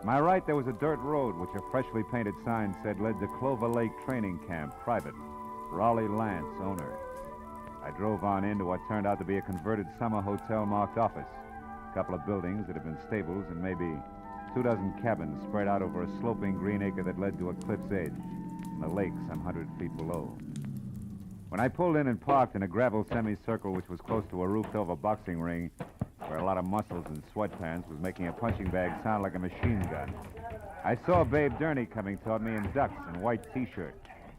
J: To my right, there was a dirt road which a freshly painted sign said led to Clover Lake Training Camp, private. Raleigh Lance, owner. I drove on into what turned out to be a converted summer hotel marked office. A couple of buildings that had been stables and maybe 24 cabins spread out over a sloping green acre that led to a cliff's edge and the lake some 100 feet below. When I pulled in and parked in a gravel semicircle which was close to a roofed-over boxing ring where a lot of muscles and sweatpants was making a punching bag sound like a machine gun, I saw Babe Durney coming toward me in ducks and white T-shirt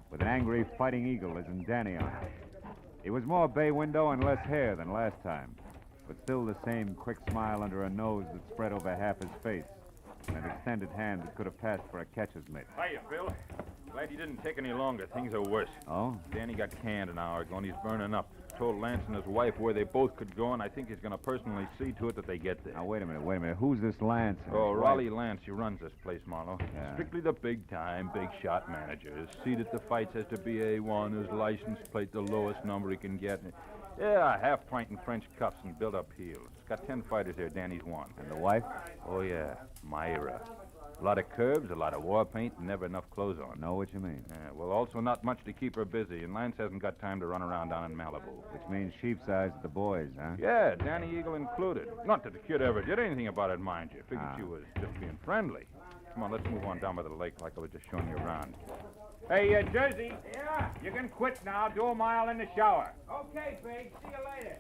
J: with an angry fighting eagle as in Danny on it. It was more bay window and less hair than last time, but still the same quick smile under a nose that spread over half his face and an extended hand that could have passed for a catcher's mitt.
N: Hiya, Phil. Glad you didn't take any longer. Things are worse.
J: Oh?
N: Danny got canned an hour ago, and he's burning up. Told Lance and his wife where they both could go, and I think he's going to personally see to it that they get there.
J: Now, wait a minute. Who's this Lance?
N: Oh, Raleigh Lance. He runs this place, Marlowe.
J: Yeah.
N: Strictly the big-time, big-shot manager. His seat at the fights has to be A1. His license plate the lowest number he can get. Yeah, half-pint in French cuffs and built-up heels. Got 10 fighters there. Danny's one.
J: And the wife?
N: Oh, yeah. Myra. A lot of curves, a lot of war paint, and never enough clothes on.
J: Know what you mean.
N: Yeah, well, also not much to keep her busy, and Lance hasn't got time to run around down in Malibu.
J: Which means sheep's eyes at the boys, huh?
N: Yeah, Danny Eagle included. Not that the kid ever did anything about it, mind you. Figured she was just being friendly. Come on, let's move on down by the lake like I was just showing you around.
J: Hey, Jersey.
P: Yeah?
J: You can quit now. Do a mile in the shower.
P: Okay, Big. See you later.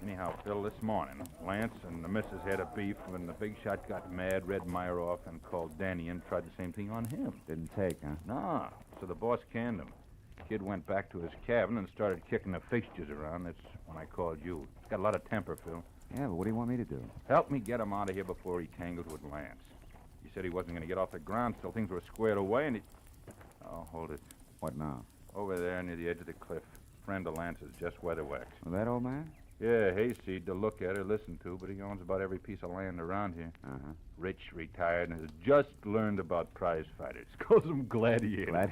N: Anyhow, Phil, this morning, Lance and the missus had a beef when the big shot got mad, read Meyer off, and called Danny in, tried the same thing on him.
J: Didn't take, huh?
N: No. So the boss canned him. Kid went back to his cabin and started kicking the fixtures around. That's when I called you. He's got a lot of temper, Phil.
J: Yeah, but what do you want me to do?
N: Help me get him out of here before he tangled with Lance. He said he wasn't going to get off the ground till things were squared away, and he... Oh, hold it.
J: What now?
N: Over there near the edge of the cliff. Friend of Lance's, just weatherwax.
J: Well, that old man?
N: Yeah, hayseed to look at or listen to, but he owns about every piece of land around here.
J: Uh-huh.
N: Rich, retired, and has just learned about prize fighters. Calls them gladiators.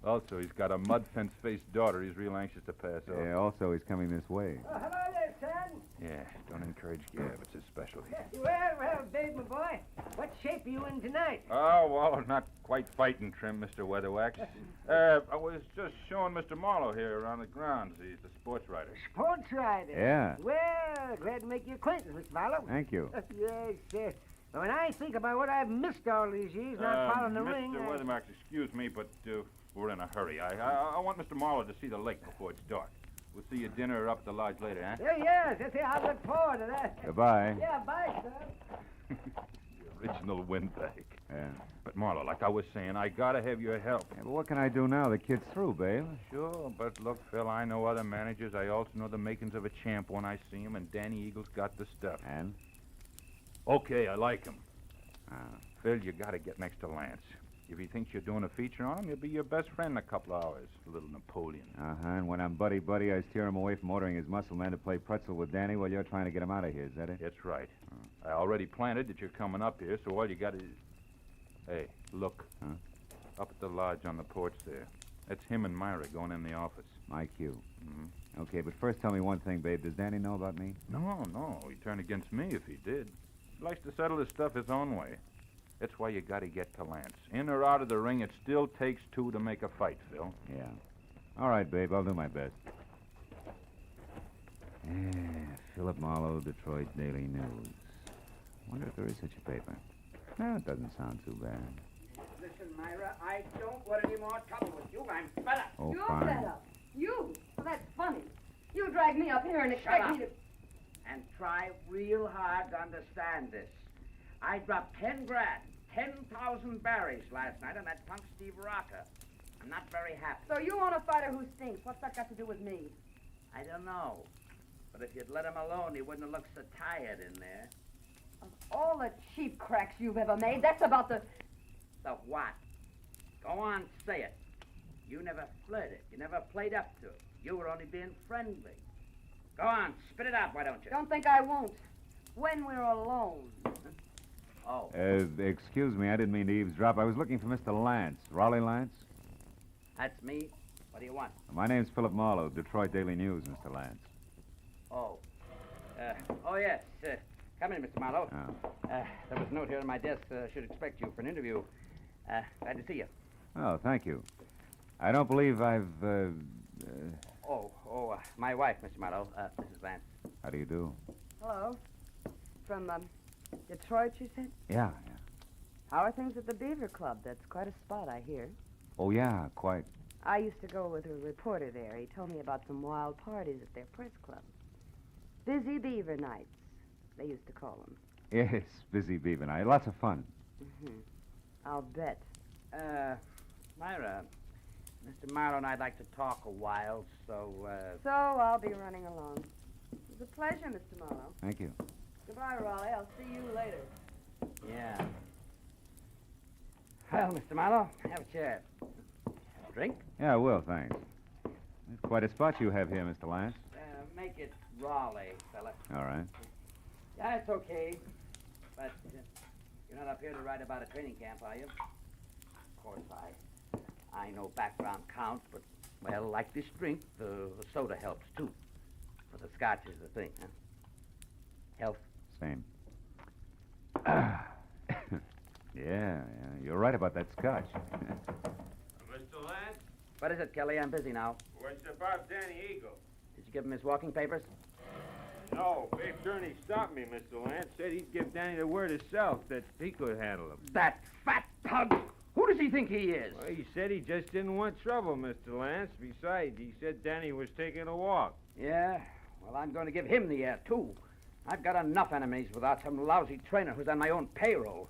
N: Also, he's got a mud fence-faced daughter he's real anxious to pass off.
J: Yeah, also he's coming this way.
A: Oh, hello there, son.
N: Yeah, don't encourage gab. It's his specialty.
A: Well, babe, my boy. What shape are you in tonight?
N: Oh, well, not quite fighting trim, Mr. Weatherwax. I was just showing Mr. Marlowe here around the grounds. He's the sports writer.
A: Sports writer?
J: Yeah.
A: Well, glad to make your acquaintance, Mr. Marlowe.
J: Thank you.
A: Yes, sir. But when I think about what I've missed all these years not following the ring...
N: Mr. Weatherwax, excuse me, but we're in a hurry. I want Mr. Marlowe to see the lake before it's dark. We'll see you at dinner or up at the lodge later, huh?
A: Yes, I'll look forward to that.
J: Goodbye.
A: Yeah, bye, son.
N: The original windbag.
J: Yeah.
N: But, Marlowe, like I was saying, I gotta have your help.
J: Yeah, but what can I do now? The kid's through, babe.
N: Sure, but look, Phil, I know other managers. I also know the makings of a champ when I see him, and Danny Eagle's got the stuff.
J: And?
N: Okay, I like him. Phil, you gotta get next to Lance. If he thinks you're doing a feature on him, he'll be your best friend in a couple of hours. Little Napoleon.
J: Uh-huh, and when I'm buddy, I steer him away from ordering his muscle man to play pretzel with Danny while you're trying to get him out of here. Is that it?
N: That's right. I already planted that you're coming up here, so all you got is... Hey, look.
J: Huh?
N: Up at the lodge on the porch there. That's him and Myra going in the office.
J: My cue.
N: Mm-hmm.
J: Okay, but first tell me one thing, babe. Does Danny know about me?
N: No. He'd turn against me if he did. He likes to settle his stuff his own way. That's why you gotta get to Lance. In or out of the ring, it still takes two to make a fight, Phil.
J: Yeah. All right, babe. I'll do my best. Yeah, Philip Marlowe, Detroit Daily News. Wonder if there is such a paper. No, it doesn't sound too bad.
A: Listen, Myra, I don't want any more trouble with you. I'm fed up.
J: Oh,
X: You're
J: fine.
X: fed up. You? Well, that's funny. You dragged me up here and
A: Shut
X: expect
A: up.
X: me to...
A: And try real hard to understand this. I dropped 10 grand, 10,000 berries last night on that punk Steve Rocker. I'm not very happy.
X: So you want a fighter who stinks. What's that got to do with me?
A: I don't know. But if you'd let him alone, he wouldn't have looked so tired in there.
X: Of all the cheap cracks you've ever made, that's about the...
A: The what? Go on, say it. You never flirted. You never played up to it. You were only being friendly. Go on, spit it out, why don't you?
X: Don't think I won't. When we're alone.
A: Oh.
J: Excuse me, I didn't mean to eavesdrop. I was looking for Mr. Lance. Raleigh Lance?
A: That's me. What do you want?
J: My name's Philip Marlowe, Detroit Daily News, Mr. Lance.
A: Oh. Yes. Come in, Mr. Marlowe.
J: Oh.
A: There was a note here on my desk. Should expect you for an interview. Glad to see you.
J: Oh, thank you. I don't believe I've,
A: My wife, Mr. Marlowe, Mrs. Lance.
J: How do you do?
X: Hello. From, Detroit, you said?
J: Yeah.
X: How are things at the Beaver Club? That's quite a spot, I hear.
J: Oh, yeah, quite.
X: I used to go with a reporter there. He told me about some wild parties at their press club. Busy Beaver Nights, they used to call them.
J: Yes, busy Beaver night. Lots of fun.
X: Mm-hmm. I'll bet.
A: Myra, Mr. Marlowe and I'd like to talk a while, so...
X: So I'll be running along. It was a pleasure, Mr. Marlowe.
J: Thank you.
X: Goodbye, Raleigh. I'll see you later.
A: Yeah. Well, Mr. Marlowe, have a chair. Have a drink?
J: Yeah, I will, thanks. It's quite a spot you have here, Mr. Lance.
A: Make it Raleigh, fella.
J: All right.
A: Yeah, it's okay. But you're not up here to write about a training camp, are you? Of course, I know background counts, but, well, like this drink, the soda helps, too. But the scotch is the thing, huh? Health?
J: Same. Yeah, you're right about that scotch.
D: Mr. Lance?
A: What is it, Kelly? I'm busy now.
D: What's about Danny Eagle?
A: Did you give him his walking papers?
D: No, Big Gurney stopped me, Mr. Lance. Said he'd give Danny the word himself that he could handle him.
A: That fat pug! Who does he think he is?
D: Well, he said he just didn't want trouble, Mr. Lance. Besides, he said Danny was taking a walk.
A: Yeah? Well, I'm going to give him the air, too. I've got enough enemies without some lousy trainer who's on my own payroll.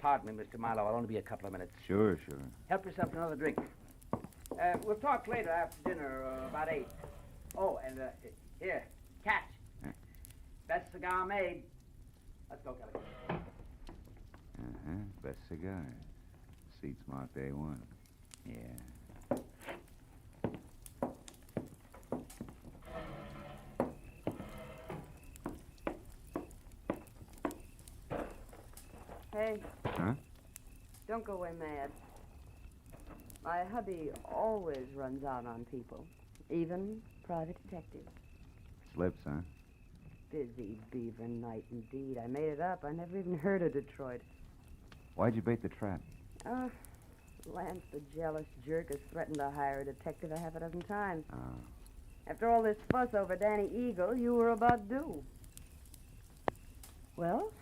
A: Pardon me, Mr. Marlowe. I'll only be a couple of minutes.
J: Sure.
A: Help yourself to another drink. We'll talk later after dinner, about 8. Oh, and here, catch. Best cigar made. Let's go, Kelly.
J: Best cigar. Seats marked A1. Yeah.
E: Hey.
J: Huh?
E: Don't go away mad. My hubby always runs out on people, even private detectives.
J: Slips, huh?
E: Busy beaver night indeed. I made it up. I never even heard of Detroit.
J: Why'd you bait the trap?
E: Lance, the jealous jerk, has threatened to hire a detective a half a dozen times.
J: Oh.
E: After all this fuss over Danny Eagle, you were about due. Well,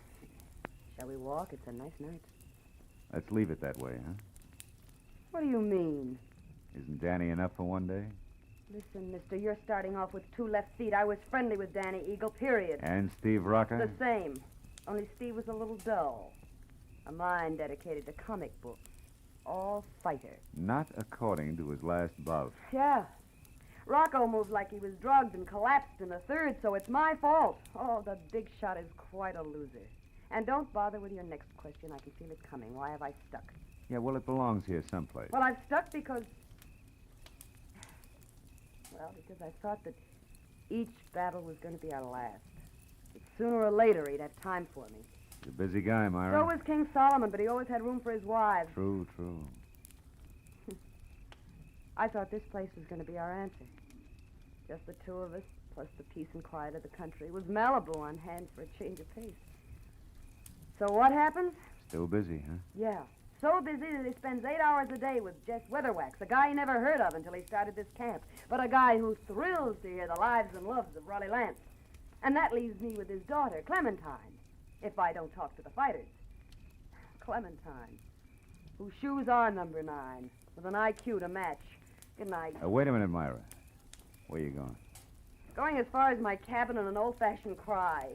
E: shall we walk? It's a nice night.
J: Let's leave it that way, huh?
E: What do you mean?
J: Isn't Danny enough for one day?
E: Listen, mister, you're starting off with 2 left feet. I was friendly with Danny Eagle, period.
J: And Steve Rocker?
E: The same. Only Steve was a little dull. A mind dedicated to comic books. All fighter.
J: Not according to his last bout.
E: Yeah. Rocco moved like he was drugged and collapsed in the 3rd, so it's my fault. Oh, the big shot is quite a loser. And don't bother with your next question. I can feel it coming. Why have I stuck?
J: Yeah, well, it belongs here someplace.
E: Well, I've stuck because... Well, because I thought that each battle was going to be our last. That sooner or later he'd have time for me.
J: He's a busy guy, Myra.
E: So was King Solomon, but he always had room for his wives.
J: True.
E: I thought this place was going to be our answer. Just the 2 of us, plus the peace and quiet of the country. With Malibu on hand for a change of pace. So what happens?
J: Still busy, huh?
E: Yeah. So busy that he spends 8 hours a day with Jess Weatherwax, a guy he never heard of until he started this camp, but a guy who thrills to hear the lives and loves of Raleigh Lance. And that leaves me with his daughter, Clementine, if I don't talk to the fighters. Clementine, whose shoes are number 9, with an IQ to match. Good night.
J: Wait a minute, Myra. Where you going?
E: Going as far as my cabin and an old-fashioned cry.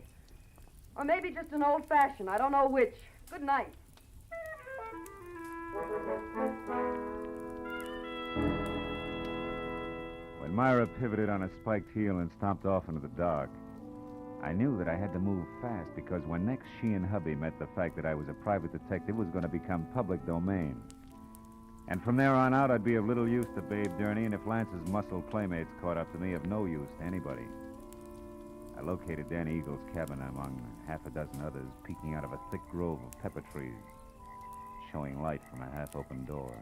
E: Or maybe just an old-fashioned, I don't know which. Good night.
J: When Myra pivoted on a spiked heel and stomped off into the dark, I knew that I had to move fast because when next she and hubby met, the fact that I was a private detective was going to become public domain. And from there on out, I'd be of little use to Babe Durney, and if Lance's muscle playmates caught up to me, of no use to anybody. I located Danny Eagle's cabin among half a dozen others, peeking out of a thick grove of pepper trees, showing light from a half-open door.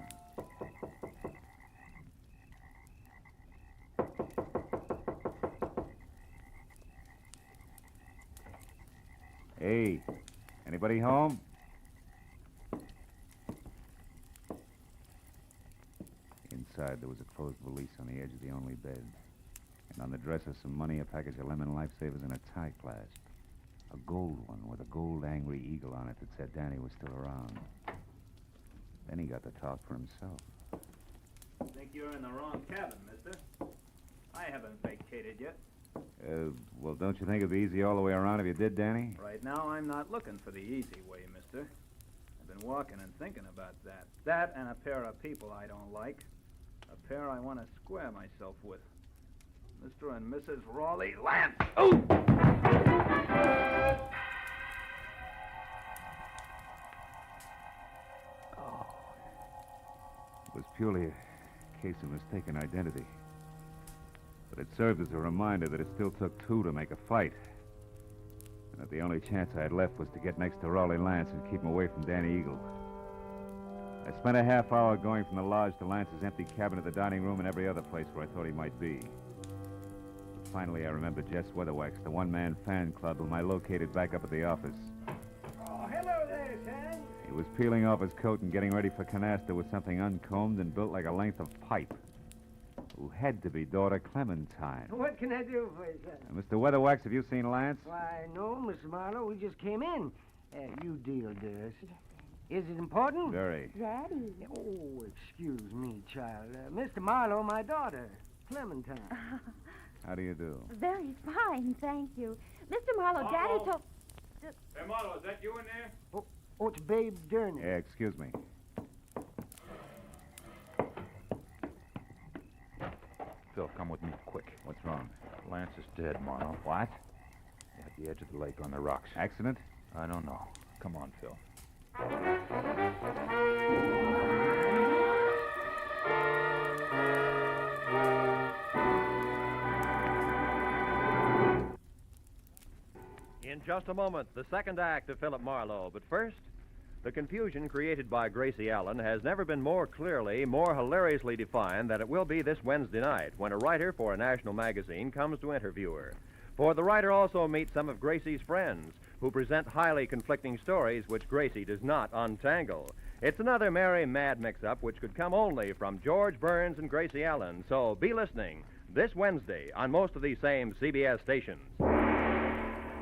J: Hey, anybody home? Inside, there was a closed valise on the edge of the only bed. And on the dresser, some money, a package of lemon lifesavers, and a tie clasp. A gold one with a gold angry eagle on it that said Danny was still around. Then he got to talk for himself.
O: Think you're in the wrong cabin, mister. I haven't vacated yet.
J: Well, don't you think it'd be easy all the way around if you did, Danny?
O: Right now, I'm not looking for the easy way, mister. I've been walking and thinking about that. That and a pair of people I don't like. A pair I want to square myself with. Mr. and Mrs. Raleigh Lance. Oh!
J: It was purely a case of mistaken identity. But it served as a reminder that it still took 2 to make a fight. And that the only chance I had left was to get next to Raleigh Lance and keep him away from Danny Eagle. I spent a half hour going from the lodge to Lance's empty cabin to the dining room and every other place where I thought he might be. But finally, I remembered Jess Weatherwax, the one-man fan club whom I located back up at the office.
P: Oh, hello there, Sam.
J: He was peeling off his coat and getting ready for canasta with something uncombed and built like a length of pipe. Who had to be daughter Clementine.
P: What can I do for you, sir?
J: Mr. Weatherwax, have you seen Lance?
P: Why, no, Mr. Marlowe. We just came in. You deal, dearest. Is it important?
J: Very.
P: Daddy. Oh, excuse me, child. Mr. Marlowe, my daughter, Clementine.
J: How do you do?
U: Very fine, thank you. Mr. Marlowe, Daddy told...
N: Hey, Marlowe, is that you in there?
P: Oh, it's Babe Durney.
J: Yeah, excuse me.
N: Phil, come with me, quick.
J: What's wrong?
N: Lance is dead, Marlowe.
J: What?
N: At the edge of the lake on the rocks.
J: Accident?
N: I don't know. Come on, Phil.
F: In just a moment, the second act of Philip Marlowe. But first, the confusion created by Gracie Allen has never been more clearly, more hilariously defined than it will be this Wednesday night when a writer for a national magazine comes to interview her. For the writer also meets some of Gracie's friends who present highly conflicting stories which Gracie does not untangle. It's another merry, mad mix-up which could come only from George Burns and Gracie Allen. So be listening this Wednesday on most of these same CBS stations.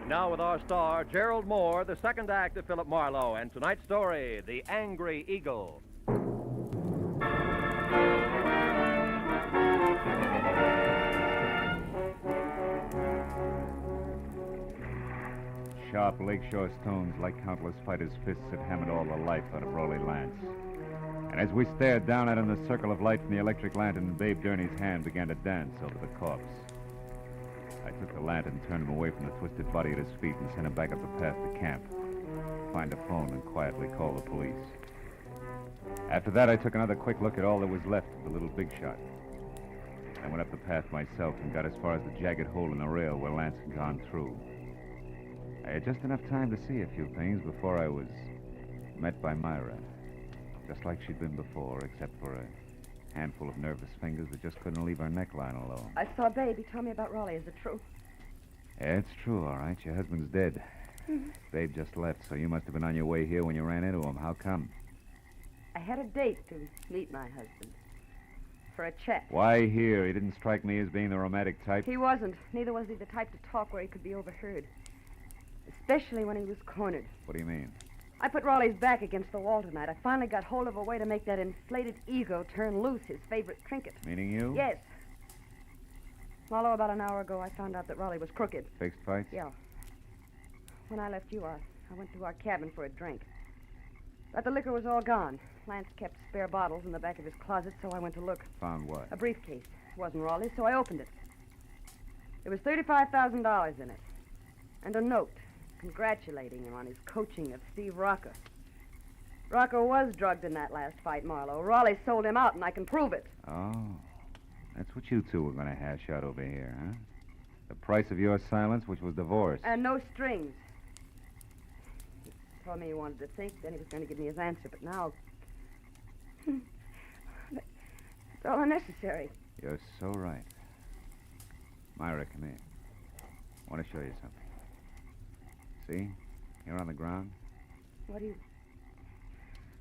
F: Now with our star, Gerald Moore, the second act of Philip Marlowe, and tonight's story, The Angry Eagle.
J: Sharp lakeshore stones like countless fighters' fists had hammered all the life out of Rolly Lance. And as we stared down at him, the circle of light from the electric lantern in Babe Durney's hand began to dance over the corpse. I took the lantern, turned him away from the twisted body at his feet, and sent him back up the path to camp. Find a phone and quietly call the police. After that, I took another quick look at all that was left of the little big shot. I went up the path myself and got as far as the jagged hole in the rail where Lance had gone through. I had just enough time to see a few things before I was met by Myra. Just like she'd been before, except for a handful of nervous fingers that just couldn't leave her neckline alone.
E: I saw Babe. Tell me about Raleigh. Is it true?
J: Yeah, it's true, all right. Your husband's dead. Babe just left, so you must have been on your way here when you ran into him. How come?
E: I had a date to meet my husband. For a chat.
J: Why here? He didn't strike me as being the romantic type.
E: He wasn't. Neither was he the type to talk where he could be overheard. Especially when he was cornered.
J: What do you mean?
E: I put Raleigh's back against the wall tonight. I finally got hold of a way to make that inflated ego turn loose, his favorite trinket.
J: Meaning you?
E: Yes. Marlowe, about an hour ago, I found out that Raleigh was crooked.
J: Fixed fights?
E: Yeah. When I left you, I went to our cabin for a drink. But the liquor was all gone. Lance kept spare bottles in the back of his closet, so I went to look.
J: Found what?
E: A briefcase. It wasn't Raleigh's, so I opened it. There was $35,000 in it. And a note congratulating him on his coaching of Steve Rocca. Rocca was drugged in that last fight, Marlowe. Raleigh sold him out, and I can prove it.
J: Oh. That's what you two were going to hash out over here, huh? The price of your silence, which was divorce.
E: And no strings. He told me he wanted to think, then he was going to give me his answer, but now... It's all unnecessary.
J: You're so right. Myra, come here. I want to show you something. See? Here on the ground.
E: What do you...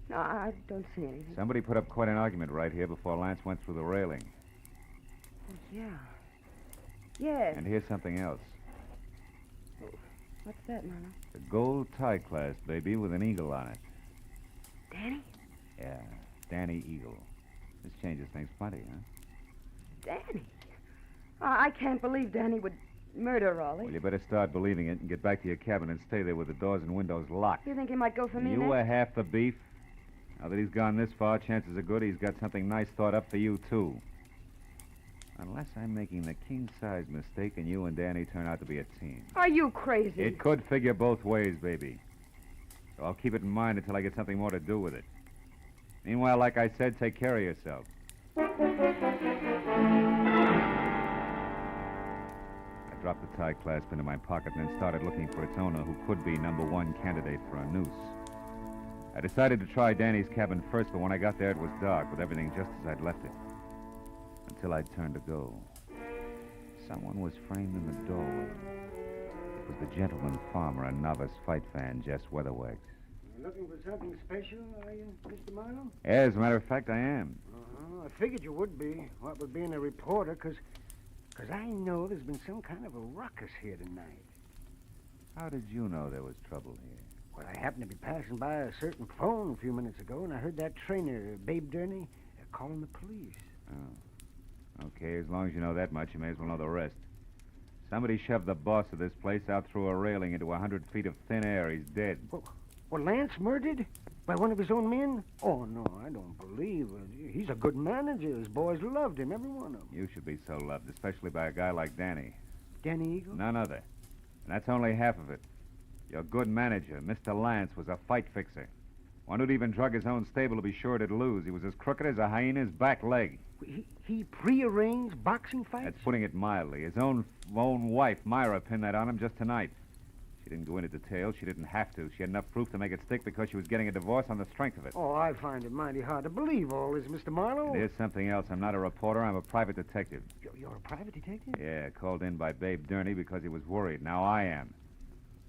E: No, I don't see anything.
J: Somebody put up quite an argument right here before Lance went through the railing.
E: Oh, yeah. Yes.
J: And here's something else.
E: What's that, Marlowe?
J: The gold tie clasp, baby, with an eagle on it.
E: Danny?
J: Yeah, Danny Eagle. This changes things plenty, huh?
E: Danny? I can't believe Danny would murder Raleigh.
J: Well, you better start believing it and get back to your cabin and stay there with the doors and windows locked.
E: You think he might go for me
J: You
E: next?
J: were half the beef. Now that he's gone this far, chances are good he's got something nice thought up for you, too. Unless I'm making the king-size mistake and you and Danny turn out to be a team.
E: Are you crazy?
J: It could figure both ways, baby. So I'll keep it in mind until I get something more to do with it. Meanwhile, like I said, take care of yourself. I dropped the tie clasp into my pocket and then started looking for its owner, who could be number one candidate for a noose. I decided to try Danny's cabin first, but when I got there, it was dark, with everything just as I'd left it. Until I turned to go. Someone was framed in the doorway. It was the gentleman farmer and novice fight fan, Jess Weatherwax.
P: You looking for something special, are you, Mr. Marlowe?
J: Yeah, as a matter of fact, I am.
P: I figured you would be, what with being a reporter, because I know there's been some kind of a ruckus here tonight.
J: How did you know there was trouble here?
P: Well, I happened to be passing by a certain phone a few minutes ago, and I heard that trainer, Babe Durney, calling the police.
J: Oh. Okay, as long as you know that much, you may as well know the rest. Somebody shoved the boss of this place out through a railing into 100 feet of thin air. He's dead.
P: Well, Lance murdered? By one of his own men? Oh, no, I don't believe it. He's a good manager. His boys loved him, every one of them.
J: You should be so loved, especially by a guy like Danny.
P: Danny Eagle?
J: None other. And that's only half of it. Your good manager, Mr. Lance, was a fight fixer. One who'd even drug his own stable to be sure it'd lose. He was as crooked as a hyena's back leg.
P: He prearranged boxing fights?
J: That's putting it mildly. His own wife, Myra, pinned that on him just tonight. She didn't go into detail. She didn't have to. She had enough proof to make it stick because she was getting a divorce on the strength of it.
P: Oh, I find it mighty hard to believe all this, Mr. Marlowe.
J: And here's something else. I'm not a reporter. I'm a private detective.
P: You're a private detective?
J: Yeah, called in by Babe Durney because he was worried. Now I am.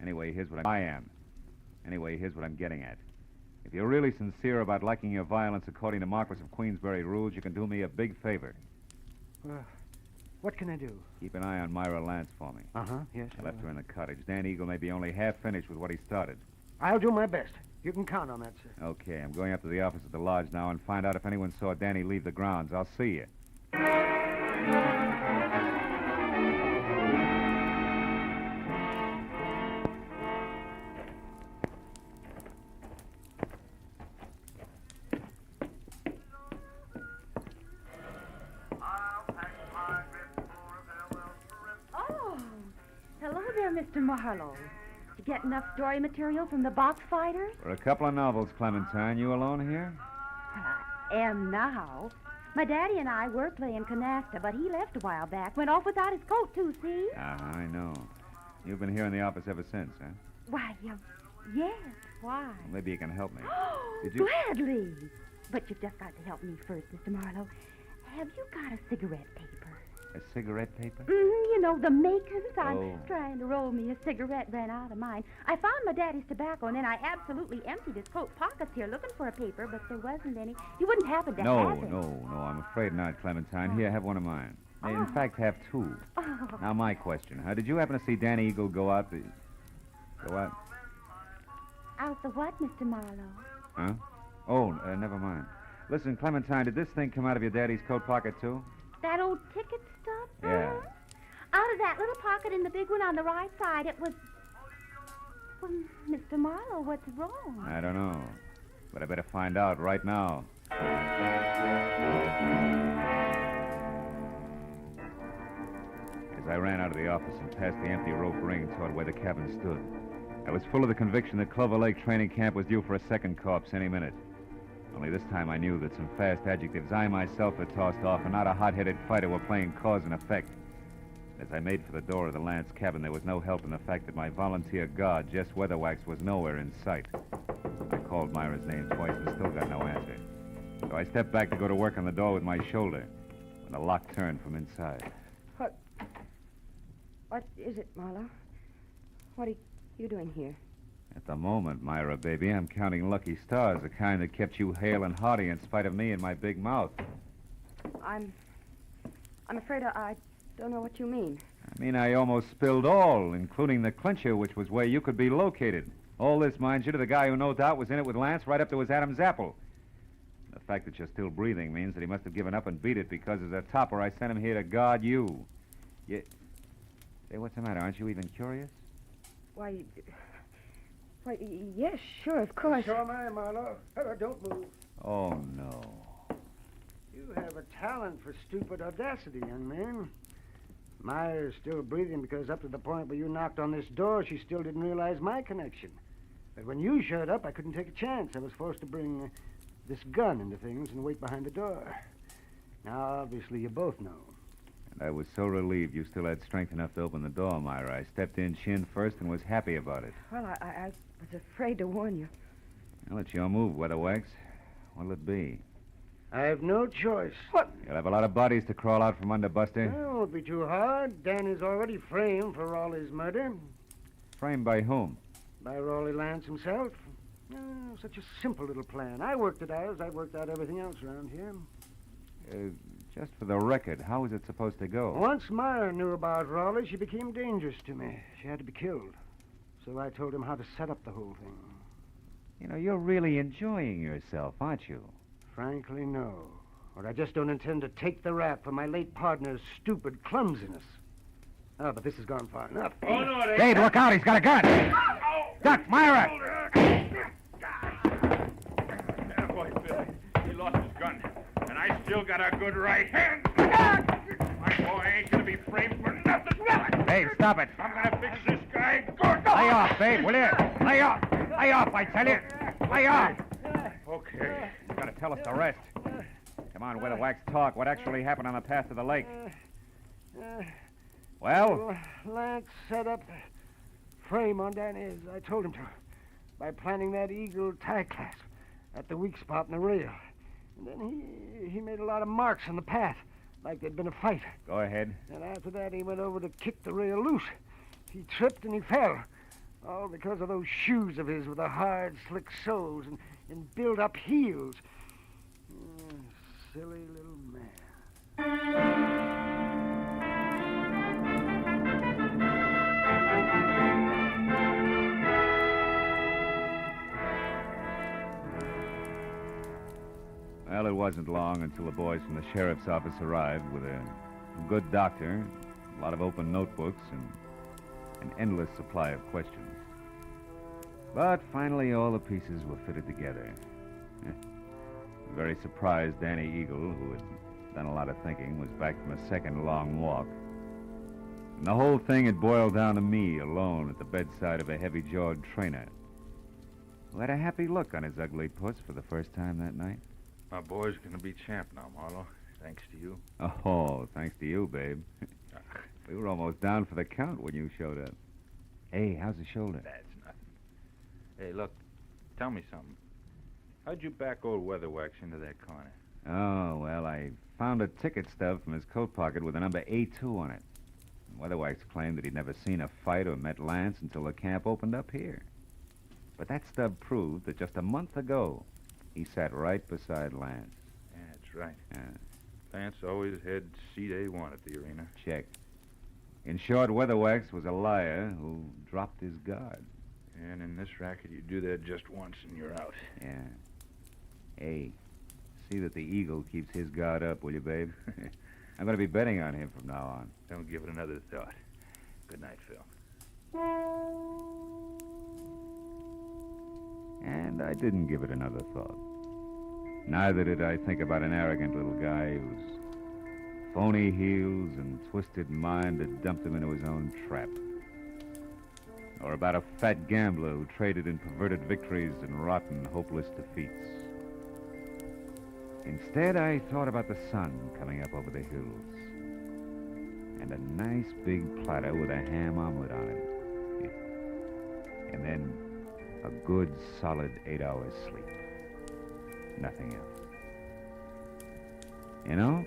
J: Anyway, here's what I'm getting at. If you're really sincere about liking your violence according to Marquis of Queensberry rules, you can do me a big favor.
P: What can I do?
J: Keep an eye on Myra Lance for me.
P: Yes.
J: I left her in the cottage. Dan Eagle may be only half finished with what he started.
P: I'll do my best. You can count on that, sir.
J: Okay, I'm going up to the office at the lodge now and find out if anyone saw Danny leave the grounds. I'll see you.
U: Mr. Marlowe. Did you get enough story material from the box fighters?
J: For a couple of novels, Clementine. You alone here?
U: I am now. My daddy and I were playing canasta, but he left a while back. Went off without his coat, too, see?
J: I know. You've been here in the office ever since, huh?
U: Why, yes. Why?
J: Well, maybe you can help me. Did you...
U: Gladly. But you've just got to help me first, Mr. Marlowe. Have you got a cigarette paper?
J: A cigarette paper?
U: You know, the makers. I'm trying to roll me a cigarette, ran out of mine. I found my daddy's tobacco, and then I absolutely emptied his coat pockets here looking for a paper, but there wasn't any. You wouldn't happen to have it.
J: No, I'm afraid not, Clementine. Here, have one of mine. In fact, have two. Now, my question. Did you happen to see Danny Eagle go out the... Go out?
U: Out the what, Mr. Marlowe?
J: Huh? Oh, never mind. Listen, Clementine, did this thing come out of your daddy's coat pocket, too?
U: That old ticket stuff?
J: Yeah.
U: Out of that little pocket in the big one on the right side, it was... Well, Mr. Marlowe, what's wrong?
J: I don't know. But I better find out right now. As I ran out of the office and past the empty rope ring toward where the cabin stood, I was full of the conviction that Clover Lake Training Camp was due for a second corpse any minute. Only this time I knew that some fast adjectives I myself had tossed off and not a hot-headed fighter were playing cause and effect. As I made for the door of the Lance cabin, there was no help in the fact that my volunteer guard, Jess Weatherwax, was nowhere in sight. I called Myra's name twice and still got no answer. So I stepped back to go to work on the door with my shoulder when the lock turned from inside.
E: What is it, Marlowe? What are you doing here?
J: At the moment, Myra, baby, I'm counting lucky stars, the kind that kept you hale and hearty in spite of me and my big mouth.
E: I'm afraid I don't know what you mean.
J: I mean, I almost spilled all, including the clincher, which was where you could be located. All this, mind you, to the guy who no doubt was in it with Lance right up to his Adam's apple. The fact that you're still breathing means that he must have given up and beat it because as a topper, I sent him here to guard you. Say, what's the matter? Aren't you even curious?
E: Why, yes, sure, of course.
P: So am I, Marlowe. Don't move.
J: Oh, no.
P: You have a talent for stupid audacity, young man. Myra's still breathing because up to the point where you knocked on this door, she still didn't realize my connection. But when you showed up, I couldn't take a chance. I was forced to bring this gun into things and wait behind the door. Now, obviously, you both know.
J: And I was so relieved you still had strength enough to open the door, Myra. I stepped in chin first and was happy about it.
E: Well, I was afraid to warn you.
J: Well, it's your move, Weatherwax. What'll it be?
P: I have no choice.
E: What?
J: You'll have a lot of bodies to crawl out from under, Buster.
P: Well, it won't be too hard. Dan is already framed for Raleigh's murder.
J: Framed by whom?
P: By Raleigh Lance himself. Oh, such a simple little plan. I worked it out as I worked out everything else around here.
J: Just for the record, how was it supposed to go?
P: Once Myra knew about Raleigh, she became dangerous to me. She had to be killed. So I told him how to set up the whole thing.
J: You know, you're really enjoying yourself, aren't you?
P: Frankly, no. Or I just don't intend to take the rap for my late partner's stupid clumsiness. Oh, but this has gone far enough.
D: Oh, no, it ain't.
J: Babe, look out. He's got a gun. Duck, Myra.
D: Yeah, boy, Billy. He lost his gun. And I still got a good right hand. My boy ain't gonna be framed for nothing.
J: Babe, stop it.
D: I'm gonna fix this guy good.
J: Lay off, babe, will you? Lay off. Lay off, I tell you. Lay off.
D: Okay.
J: You gotta tell us the rest. Come on, Weatherwax, talk. What actually happened on the path to the lake? Well?
P: Lance set up the frame on Danny as I told him to by planting that eagle tie clasp at the weak spot in the rail. And then he made a lot of marks on the path, like there'd been a fight.
J: Go ahead.
P: And after that, he went over to kick the rail loose. He tripped and he fell, all because of those shoes of his with the hard, slick soles and built-up heels. Silly little man.
J: Well, it wasn't long until the boys from the sheriff's office arrived with a good doctor, a lot of open notebooks, and an endless supply of questions. But finally, all the pieces were fitted together. Very surprised Danny Eagle, who had done a lot of thinking, was back from a second long walk. And the whole thing had boiled down to me alone at the bedside of a heavy-jawed trainer, who had a happy look on his ugly puss for the first time that night.
N: My boy's gonna be champ now, Marlowe. Thanks to you.
J: Oh, thanks to you, babe. We were almost down for the count when you showed up. Hey, how's the shoulder?
N: That's nothing. Hey, look, tell me something. How'd you back old Weatherwax into that corner?
J: Oh, well, I found a ticket stub from his coat pocket with the number A2 on it. And Weatherwax claimed that he'd never seen a fight or met Lance until the camp opened up here. But that stub proved that just a month ago, he sat right beside Lance.
N: Yeah, that's right.
J: Yeah.
N: Lance always had seat A1 at the arena.
J: Check. In short, Weatherwax was a liar who dropped his guard.
N: And in this racket, you do that just once and you're out.
J: Yeah. Hey, see that the Eagle keeps his guard up, will you, babe? I'm going to be betting on him from now on.
N: Don't give it another thought. Good night, Phil.
J: And I didn't give it another thought. Neither did I think about an arrogant little guy whose phony heels and twisted mind had dumped him into his own trap. Or about a fat gambler who traded in perverted victories and rotten, hopeless defeats. Instead, I thought about the sun coming up over the hills. And a nice big platter with a ham omelet on it. And then a good, solid 8 hours sleep. Nothing else. You know,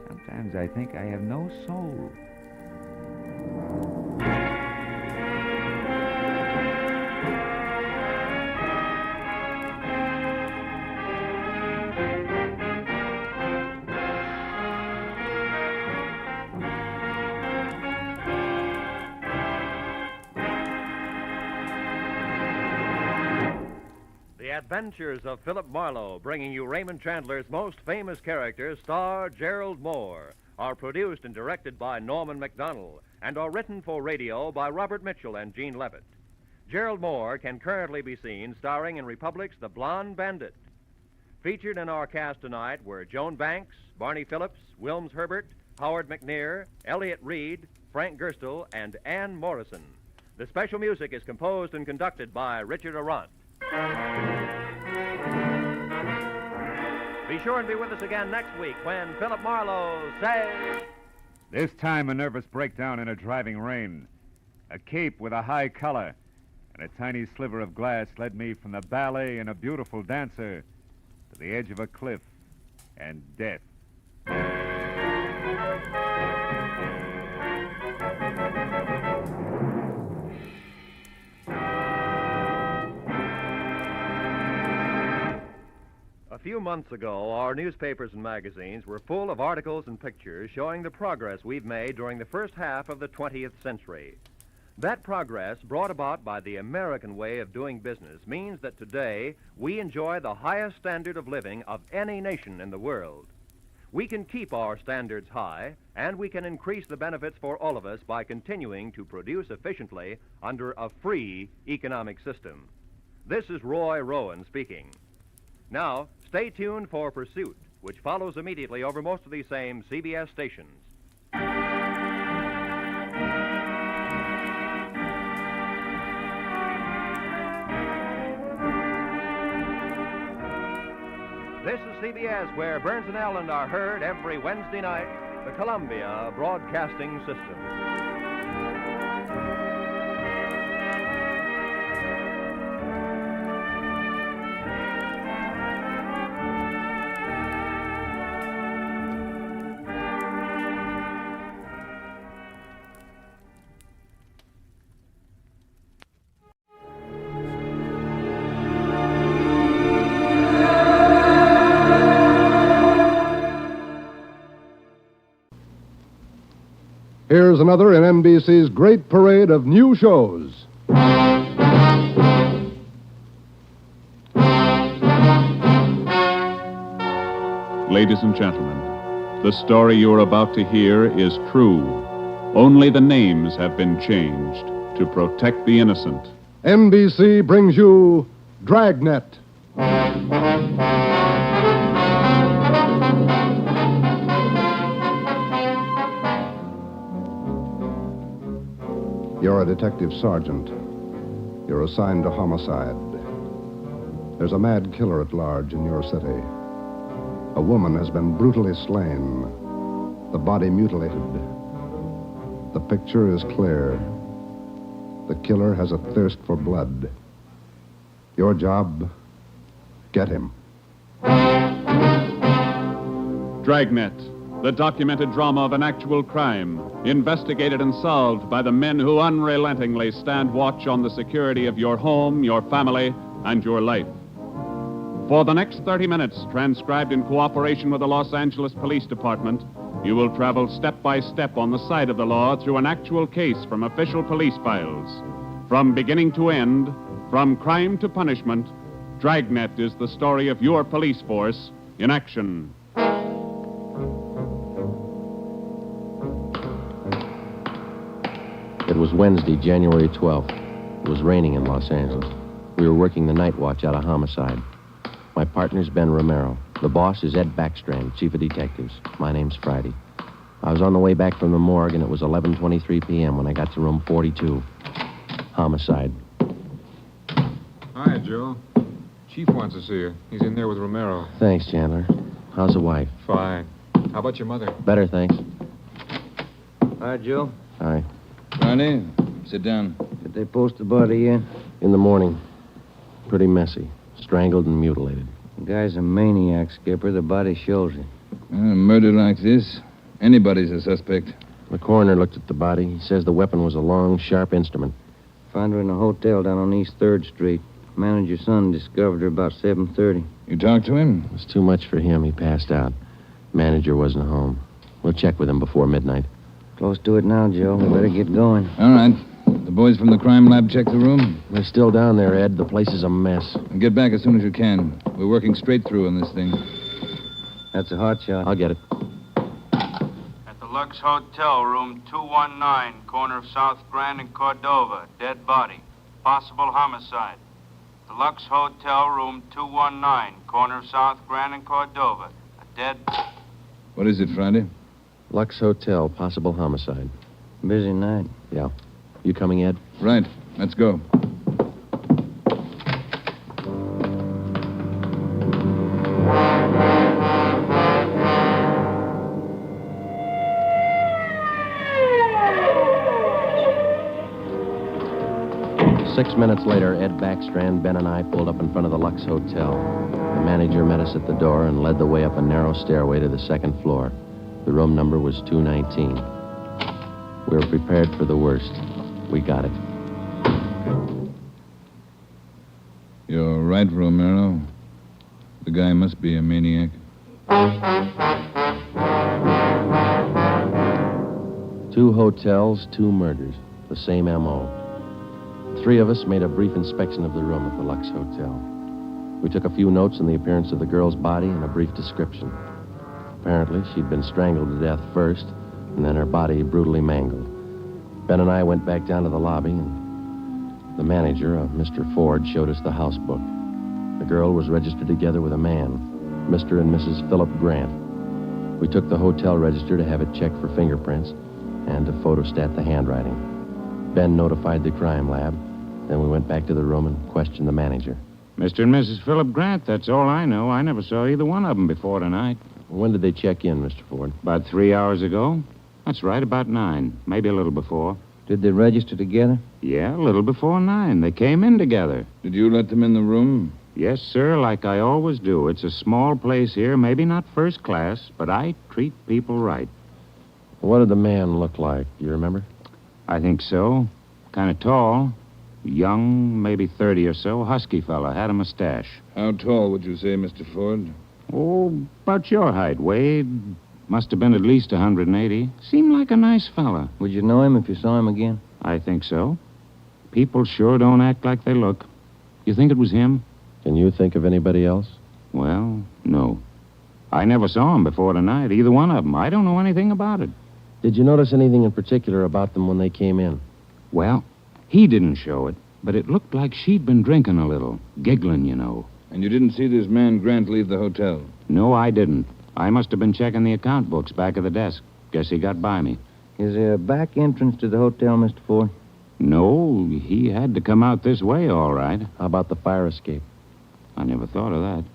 J: sometimes I think I have no soul.
F: Adventures of Philip Marlowe, bringing you Raymond Chandler's most famous character, star Gerald Moore, are produced and directed by Norman MacDonald and are written for radio by Robert Mitchell and Gene Levitt. Gerald Moore can currently be seen starring in Republic's The Blonde Bandit. Featured in our cast tonight were Joan Banks, Barney Phillips, Wilms Herbert, Howard McNear, Elliott Reed, Frank Gerstle, and Ann Morrison. The special music is composed and conducted by Richard Arant. Be sure and be with us again next week when Philip Marlowe says...
J: This time a nervous breakdown in a driving rain. A cape with a high collar and a tiny sliver of glass led me from the ballet and a beautiful dancer to the edge of a cliff and death.
F: A few months ago, our newspapers and magazines were full of articles and pictures showing the progress we've made during the first half of the 20th century. That progress, brought about by the American way of doing business, means that today we enjoy the highest standard of living of any nation in the world. we can keep our standards high, and we can increase the benefits for all of us by continuing to produce efficiently under a free economic system. This is Roy Rowan speaking. Now, stay tuned for Pursuit, which follows immediately over most of these same CBS stations. This is CBS, where Burns and Allen are heard every Wednesday night, the Columbia Broadcasting System.
C: Here's another in NBC's great parade of new shows.
R: Ladies and gentlemen, the story you're about to hear is true. Only the names have been changed to protect the innocent.
C: NBC brings you Dragnet. You're a detective sergeant. You're assigned to homicide. There's a mad killer at large in your city. A woman has been brutally slain, the body mutilated. The picture is clear. The killer has a thirst for blood. Your job, get him.
R: Dragnet, the documented drama of an actual crime, investigated and solved by the men who unrelentingly stand watch on the security of your home, your family, and your life. For the next 30 minutes, transcribed in cooperation with the Los Angeles Police Department, you will travel step by step on the side of the law through an actual case from official police files. From beginning to end, from crime to punishment, Dragnet is the story of your police force in action.
S: It was Wednesday, January 12th. It was raining in Los Angeles. We were working the night watch out of Homicide. My partner's Ben Romero. The boss is Ed Backstrand, chief of detectives. My name's Friday. I was on the way back from the morgue, and it was 11:23 p.m. when I got to room 42. Homicide.
T: Hi, Joe. Chief wants to see you. He's in there with Romero.
S: Thanks, Chandler. How's the wife?
T: Fine. How about your mother?
S: Better, thanks.
V: Hi, Joe.
S: Hi.
V: Ronnie, sit down.
S: Did they post the body yet? In the morning. Pretty messy. Strangled and mutilated.
V: The guy's a maniac, Skipper. The body shows it. A murder like this, anybody's a suspect.
S: The coroner looked at the body. He says the weapon was a long, sharp instrument.
V: Found her in a hotel down on East 3rd Street. Manager's son discovered her about 7:30.
S: You talked to him? It was too much for him. He passed out. Manager wasn't home. We'll check with him before midnight.
V: Close to it now, Joe. We better get going.
Y: All right. The boys from the crime lab check the room?
S: They're still down there, Ed. The place is a mess.
Y: And get back as soon as you can. We're working straight through on this thing.
V: That's a hot shot.
S: I'll get it.
Z: At the Lux Hotel, room 219, corner of South Grand and Cordova. Dead body. Possible homicide. The Lux Hotel, room 219, corner of South Grand and Cordova. A dead...
Y: What is it, Friday?
S: Lux Hotel, possible homicide.
V: Busy night.
S: Yeah. You coming, Ed?
Y: Right. Let's go.
S: Six minutes later, Ed Backstrand, Ben, and I pulled up in front of the Lux Hotel. The manager met us at the door and led the way up a narrow stairway to the second floor. The room number was 219. We were prepared for the worst. We got it.
Y: You're right, Romero. The guy must be a maniac.
S: 2 hotels, 2 murders. The same M.O. 3 of us made a brief inspection of the room at the Lux Hotel. We took a few notes on the appearance of the girl's body and a brief description. Apparently, she'd been strangled to death first, and then her body brutally mangled. Ben and I went back down to the lobby, and the manager, Mr. Ford, showed us the house book. The girl was registered together with a man, Mr. and Mrs. Philip Grant. We took the hotel register to have it checked for fingerprints and to photostat the handwriting. Ben notified the crime lab. Then we went back to the room and questioned the manager.
B: Mr. and Mrs. Philip Grant, that's all I know. I never saw either one of them before tonight.
S: When did they check in, Mr. Ford?
B: About 3 hours ago. That's right, about 9. Maybe a little before.
V: Did they register together?
B: Yeah, a little before 9. They came in together.
Y: Did you let them in the room?
B: Yes, sir, like I always do. It's a small place here, maybe not first class, but I treat people right.
S: What did the man look like? Do you remember?
B: I think so. Kind of tall. Young, maybe 30 or so. Husky fella. Had a mustache.
Y: How tall would you say, Mr. Ford?
B: Oh, about your height, Wade. Must have been at least 180. Seemed like a nice fella.
V: Would you know him if you saw him again?
B: I think so. People sure don't act like they look. You think it was him?
S: Can you think of anybody else?
B: Well, no. I never saw him before tonight, either one of them. I don't know anything about it.
S: Did you notice anything in particular about them when they came in?
B: Well, he didn't show it, but it looked like she'd been drinking a little. Giggling, you know.
Y: And you didn't see this man Grant leave the hotel?
B: No, I didn't. I must have been checking the account books back of the desk. Guess he got by me.
V: Is there a back entrance to the hotel, Mr. Ford?
B: No, he had to come out this way, all right.
S: How about the fire escape?
B: I never thought of that.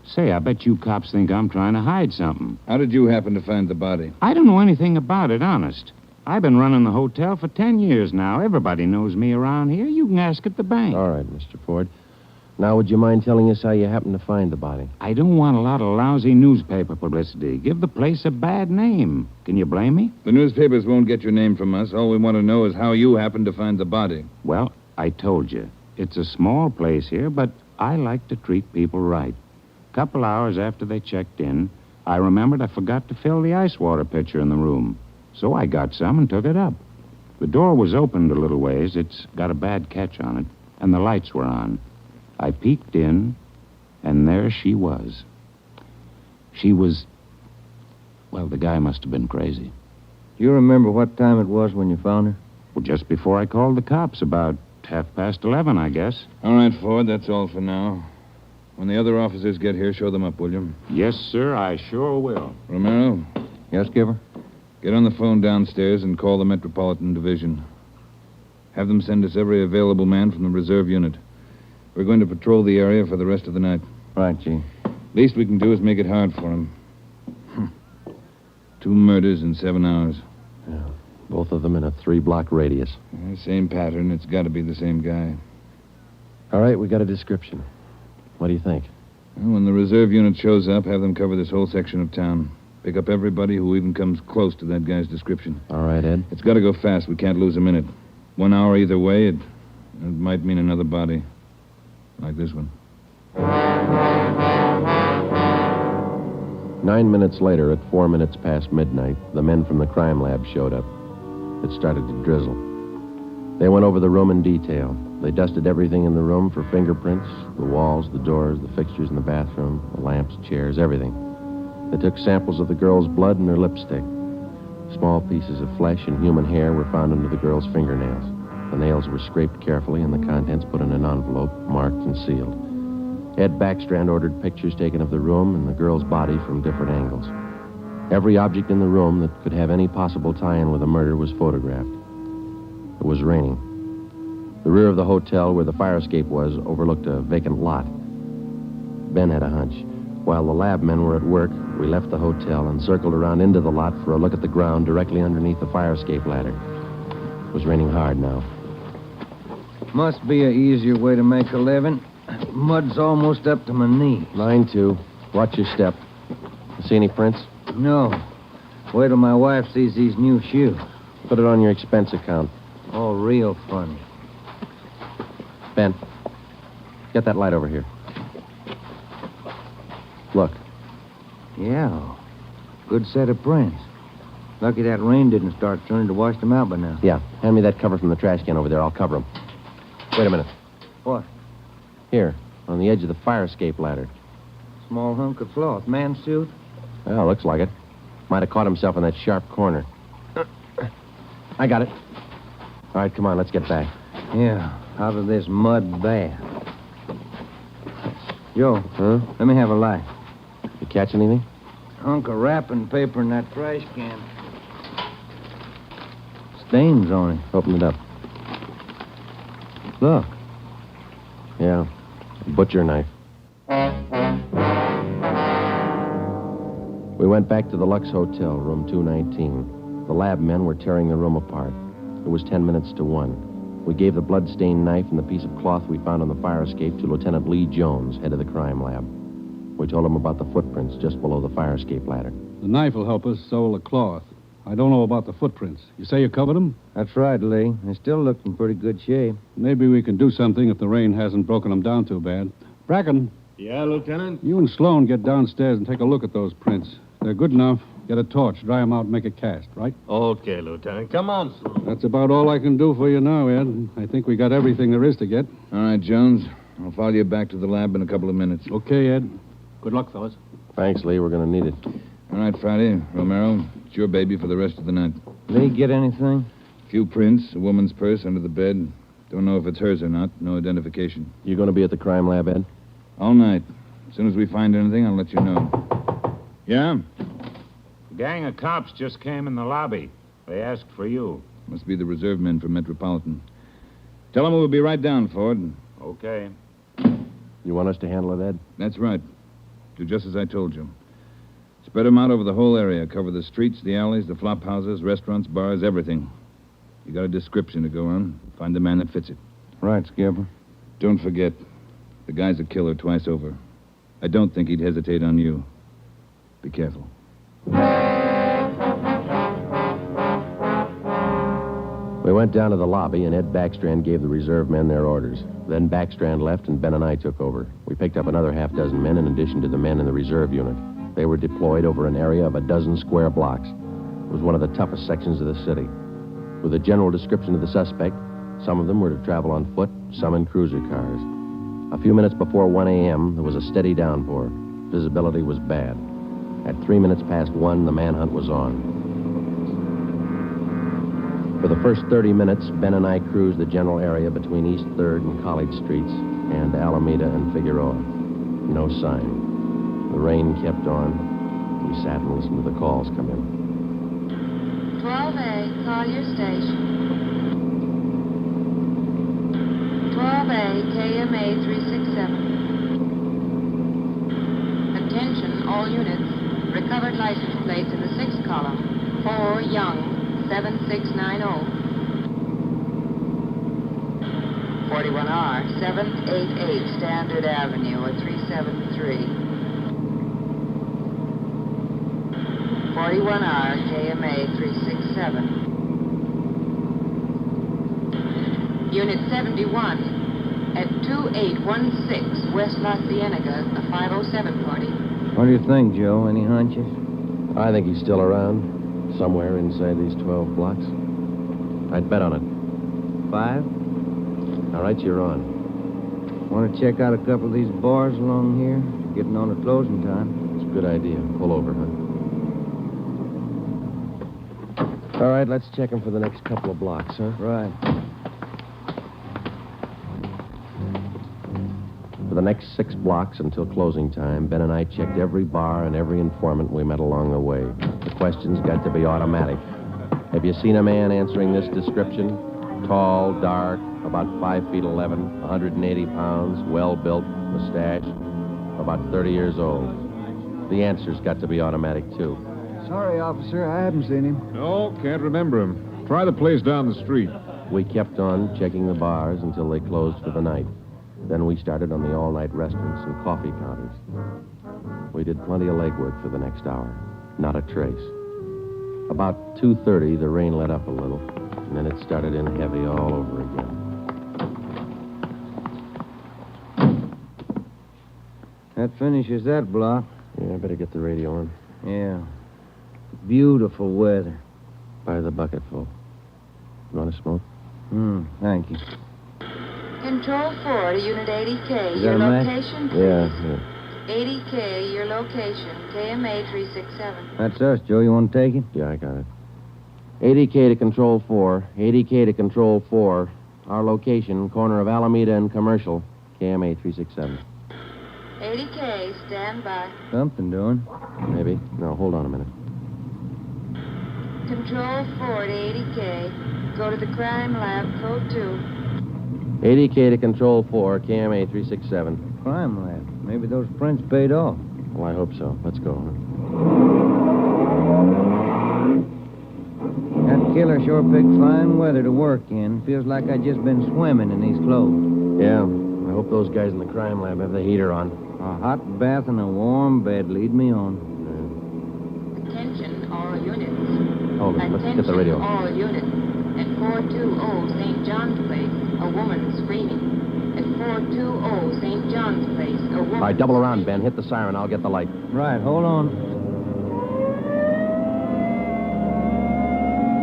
B: Say, I bet you cops think I'm trying to hide something.
Y: How did you happen to find the body?
B: I don't know anything about it, honest. I've been running the hotel for 10 years now. Everybody knows me around here. You can ask at the bank.
S: All right, Mr. Ford. Now, would you mind telling us how you happened to find the body?
B: I don't want a lot of lousy newspaper publicity. Give the place a bad name. Can you blame me?
Y: The newspapers won't get your name from us. All we want to know is how you happened to find the body.
B: Well, I told you. It's a small place here, but I like to treat people right. A couple hours after they checked in, I remembered I forgot to fill the ice water pitcher in the room. So I got some and took it up. The door was opened a little ways. It's got a bad catch on it, and the lights were on. I peeked in, and there she was. She was... Well, the guy must have been crazy.
V: Do you remember what time it was when you found her?
B: Well, just before I called the cops, about 11:30, I guess.
Y: All right, Ford, that's all for now. When the other officers get here, show them up, will you?
B: Yes, sir, I sure will.
Y: Romero?
V: Yes, Skipper?
Y: Get on the phone downstairs and call the Metropolitan Division. Have them send us every available man from the reserve unit. We're going to patrol the area for the rest of the night.
V: Right, Chief.
Y: Least we can do is make it hard for him. 2 murders in 7 hours.
S: Yeah, both of them in a 3-block radius.
Y: Same pattern. It's got to be the same guy.
S: All right, we got a description. What do you think?
Y: Well, when the reserve unit shows up, have them cover this whole section of town. Pick up everybody who even comes close to that guy's description.
S: All right, Ed.
Y: It's got to go fast. We can't lose a minute. 1 hour either way, it might mean another body. Like this one.
S: 9 minutes later, at 4 minutes past midnight, the men from the crime lab showed up. It started to drizzle. They went over the room in detail. They dusted everything in the room for fingerprints, the walls, the doors, the fixtures in the bathroom, the lamps, chairs, everything. They took samples of the girl's blood and her lipstick. Small pieces of flesh and human hair were found under the girl's fingernails. The nails were scraped carefully and the contents put in an envelope, marked and sealed. Ed Backstrand ordered pictures taken of the room and the girl's body from different angles. Every object in the room that could have any possible tie-in with the murder was photographed. It was raining. The rear of the hotel where the fire escape was overlooked a vacant lot. Ben had a hunch. While the lab men were at work, we left the hotel and circled around into the lot for a look at the ground directly underneath the fire escape ladder. It was raining hard now.
V: Must be an easier way to make a living. Mud's almost up to my knee.
S: Mine, too. Watch your step. You see any prints?
V: No. Wait till my wife sees these new shoes.
S: Put it on your expense account.
V: Oh, real funny.
S: Ben, get that light over here. Look.
V: Yeah. Good set of prints. Lucky that rain didn't start turning to wash them out by now.
S: Yeah. Hand me that cover from the trash can over there. I'll cover them. Wait a minute.
V: What?
S: Here, on the edge of the fire escape ladder.
V: Small hunk of cloth. Man's suit?
S: Well, looks like it. Might have caught himself in that sharp corner. I got it. All right, come on, let's get back.
V: Yeah, out of this mud bath. Joe,
S: Huh?
V: let me have a light.
S: You catch anything?
V: Hunk of wrapping paper in that trash can. Stains on it.
S: Open it up.
V: Look.
S: Yeah, a butcher knife. We went back to the Lux Hotel, room 219. The lab men were tearing the room apart. It was 10 minutes to 1. We gave the blood-stained knife and the piece of cloth we found on the fire escape to Lieutenant Lee Jones, head of the crime lab. We told him about the footprints just below the fire escape ladder.
G: The knife will help us, so will the cloth. I don't know about the footprints. You say you covered them?
V: That's right, Lee. They still look in pretty good shape.
G: Maybe we can do something if the rain hasn't broken them down too bad. Bracken.
I: Yeah, Lieutenant?
G: You and Sloan get downstairs and take a look at those prints. They're good enough. Get a torch, dry them out, and make a cast, right?
I: Okay, Lieutenant. Come on, Sloan.
G: That's about all I can do for you now, Ed. I think we got everything there is to get.
Y: All right, Jones. I'll follow you back to the lab in a couple of minutes.
G: Okay, Ed. Good luck, fellas.
S: Thanks, Lee. We're going to need it.
Y: All right, Friday. Romero, it's your baby for the rest of the night.
V: Lee, get anything?
Y: A few prints, a woman's purse under the bed. Don't know if it's hers or not. No identification.
S: You going to be at the crime lab, Ed?
Y: All night. As soon as we find anything, I'll let you know. Yeah?
B: A gang of cops just came in the lobby. They asked for you.
Y: Must be the reserve men from Metropolitan. Tell them we'll be right down, Ford.
B: Okay.
S: You want us to handle it, Ed?
Y: That's right. Do just as I told you. Spread them out over the whole area. Cover the streets, the alleys, the flop houses, restaurants, bars, everything. You got a description to go on. Find the man that fits it.
V: Right, Skipper.
Y: Don't forget, the guy's a killer twice over. I don't think he'd hesitate on you. Be careful.
S: We went down to the lobby, and Ed Backstrand gave the reserve men their orders. Then Backstrand left, and Ben and I took over. We picked up another half-dozen men in addition to the men in the reserve unit. They were deployed over an area of a dozen square blocks. It was one of the toughest sections of the city. With a general description of the suspect, some of them were to travel on foot, some in cruiser cars. A few minutes before 1 a.m., there was a steady downpour. Visibility was bad. At 3 minutes past 1, the manhunt was on. For the first 30 minutes, Ben and I cruised the general area between East 3rd and College Streets and Alameda and Figueroa. No sign. The rain kept on. We sat and listened to the calls come in.
M: 12A, call your station. 12A, KMA 367. Attention, all units. Recovered license plates in the 6th column. 4 Young, 7690. 41R, 788 Standard Avenue, or 373. 41R, KMA 367. Unit 71 at 2816 West La Cienega, a 507 party.
V: What do you think, Joe? Any hunches?
S: I think he's still around. Somewhere inside these 12 blocks. I'd bet on it.
V: 5?
S: All right, you're on.
V: Want to check out a couple of these bars along here? Getting on to closing time.
S: It's a good idea. Pull over, huh? All right, let's check him for the next couple of blocks, huh?
V: Right.
S: For the next 6 blocks until closing time, Ben and I checked every bar and every informant we met along the way. The questions got to be automatic. Have you seen a man answering this description? Tall, dark, about 5 feet 11, 180 pounds, well-built, mustache, about 30 years old. The answers got to be automatic, too.
P: Sorry, officer, I haven't seen him.
T: No, can't remember him. Try the place down the street.
S: We kept on checking the bars until they closed for the night. Then we started on the all-night restaurants and coffee counters. We did plenty of legwork for the next hour. Not a trace. About 2:30, the rain let up a little, and then it started in heavy all over again.
V: That finishes that block.
S: Yeah, I better get the radio on.
V: Yeah. Beautiful weather.
S: By the bucketful. You want to smoke?
V: Thank you.
M: Control 4 to Unit 80K.
V: Is
M: Your
V: that a match?
M: location, please.
S: Yeah.
M: 80K, your location, KMA 367.
V: That's us, Joe. You want to take it?
S: Yeah, I got it. 80K to Control 4. 80K to Control 4. Our location, corner of Alameda and Commercial, KMA 367.
M: 80K, stand by.
V: Something doing.
S: Maybe. No, hold on a minute.
M: Control 4 to 80K. Go to the crime lab, code 2.
S: 80K to Control 4, KMA 367.
V: Crime lab. Maybe those prints paid off.
S: Well, I hope so. Let's go.
V: That killer sure picked fine weather to work in. Feels like I just been swimming in these clothes.
S: Yeah. I hope those guys in the crime lab have the heater on.
V: A hot bath and a warm bed lead me on.
M: Attention, all units.
S: Hold it. Let's get the radio.
M: Attention, all units. At 420 St. John's Place, a woman screaming. At 420 St. John's Place, a woman...
S: All right, double around, Ben. Hit the siren. I'll get the light.
V: Right, hold on.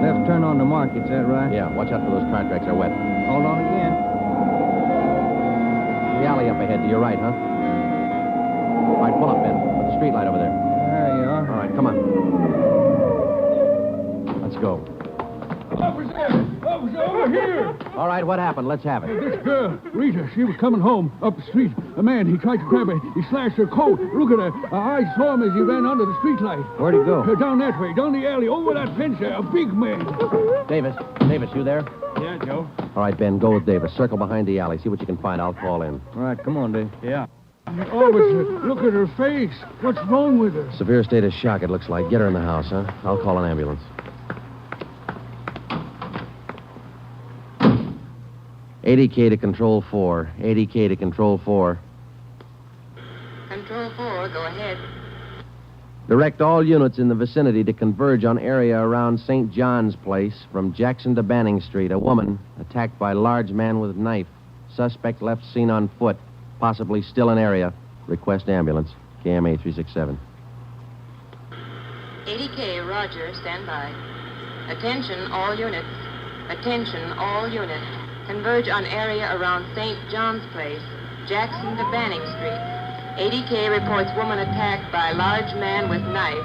V: Left turn on the market, is that right?
S: Yeah, watch out for those car tracks. They're wet.
V: Hold on again.
S: The alley up ahead to your right, huh? All right, pull up, Ben. Put the street light over there.
V: There you are.
S: All right, come on. Let's go.
H: Officer! Officer, over here!
S: All right, what happened? Let's have it.
H: This girl, Rita, she was coming home up the street. A man, he tried to grab her. He slashed her coat. Look at her. I saw him as he ran under the streetlight.
V: Where'd he go?
H: Down that way, down the alley, over that fence there. A big man.
S: Davis, you there?
H: Yeah, Joe.
S: All right, Ben, go with Davis. Circle behind the alley. See what you can find. I'll call in.
V: All right, come on, Dave.
H: Yeah. Officer, look at her face. What's wrong with her?
S: Severe state of shock, it looks like. Get her in the house, huh? I'll call an ambulance. 80K to Control 4. 80K to Control 4.
M: Control 4, go ahead.
S: Direct all units in the vicinity to converge on area around St. John's Place from Jackson to Banning Street. A woman attacked by large man with knife. Suspect left seen on foot. Possibly still in area. Request ambulance. KMA 367.
M: 80K, roger, stand by. Attention, all units. Attention, all units. Converge on area around St. John's Place, Jackson to Banning Street. 80K reports woman attacked by large man with knife.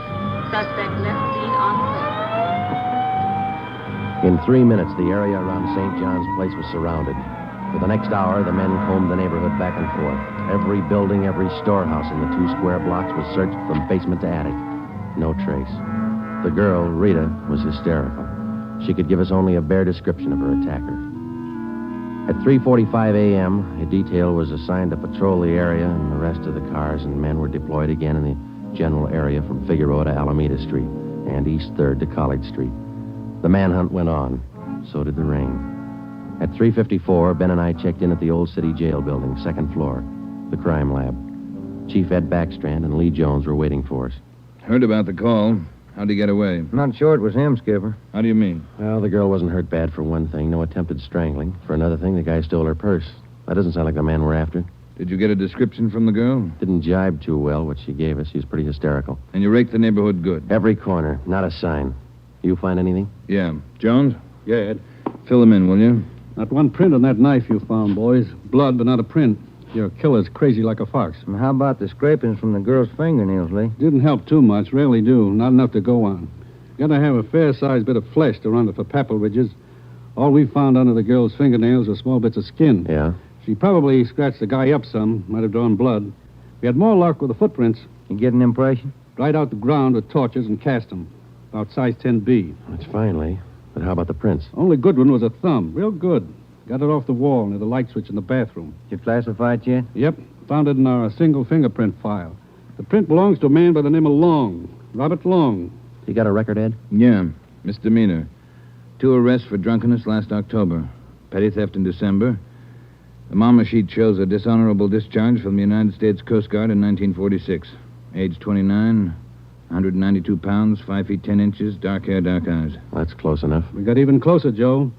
M: Suspect left seen on foot.
S: In 3 minutes, the area around St. John's Place was surrounded. For the next hour, the men combed the neighborhood back and forth. Every building, every storehouse in the 2 square blocks was searched from basement to attic. No trace. The girl, Rita, was hysterical. She could give us only a bare description of her attacker. At 3:45 a.m., a detail was assigned to patrol the area, and the rest of the cars and men were deployed again in the general area from Figueroa to Alameda Street and East 3rd to College Street. The manhunt went on. So did the rain. At 3:54, Ben and I checked in at the Old City Jail building, 2nd floor, the crime lab. Chief Ed Backstrand and Lee Jones were waiting for us.
Y: Heard about the call. How'd he get away?
V: Not sure it was him, Skipper.
Y: How do you mean?
S: Well, the girl wasn't hurt bad for one thing. No attempted strangling. For another thing, the guy stole her purse. That doesn't sound like the man we're after.
Y: Did you get a description from the girl?
S: Didn't jibe too well, what she gave us. She was pretty hysterical.
Y: And you raked the neighborhood good?
S: Every corner. Not a sign. You find anything?
Y: Yeah. Jones?
G: Yeah, Ed.
Y: Fill them in, will you?
G: Not one print on that knife you found, boys. Blood, but not a print. Your killer's crazy like a fox.
V: And how about the scrapings from the girl's fingernails, Lee?
G: Didn't help too much. Rarely do. Not enough to go on. Gotta have a fair-sized bit of flesh to run it for papal ridges. All we found under the girl's fingernails were small bits of skin.
S: Yeah?
G: She probably scratched the guy up some. Might have drawn blood. We had more luck with the footprints.
V: You get an impression?
G: Dried out the ground with torches and cast them. About size 10B.
S: That's fine, Lee. But how about the prints?
G: Only good one was a thumb. Real good. Got it off the wall near the light switch in the bathroom.
V: Did you classify it yet?
G: Yep. Found it in our single fingerprint file. The print belongs to a man by the name of Long. Robert Long.
S: You got a record, Ed?
Y: Yeah. Misdemeanor. 2 arrests for drunkenness last October. Petty theft in December. The mama sheet shows a dishonorable discharge from the United States Coast Guard in 1946. Age 29, 192 pounds, 5 feet 10 inches, dark hair, dark eyes.
S: That's close enough.
G: We got even closer, Joe.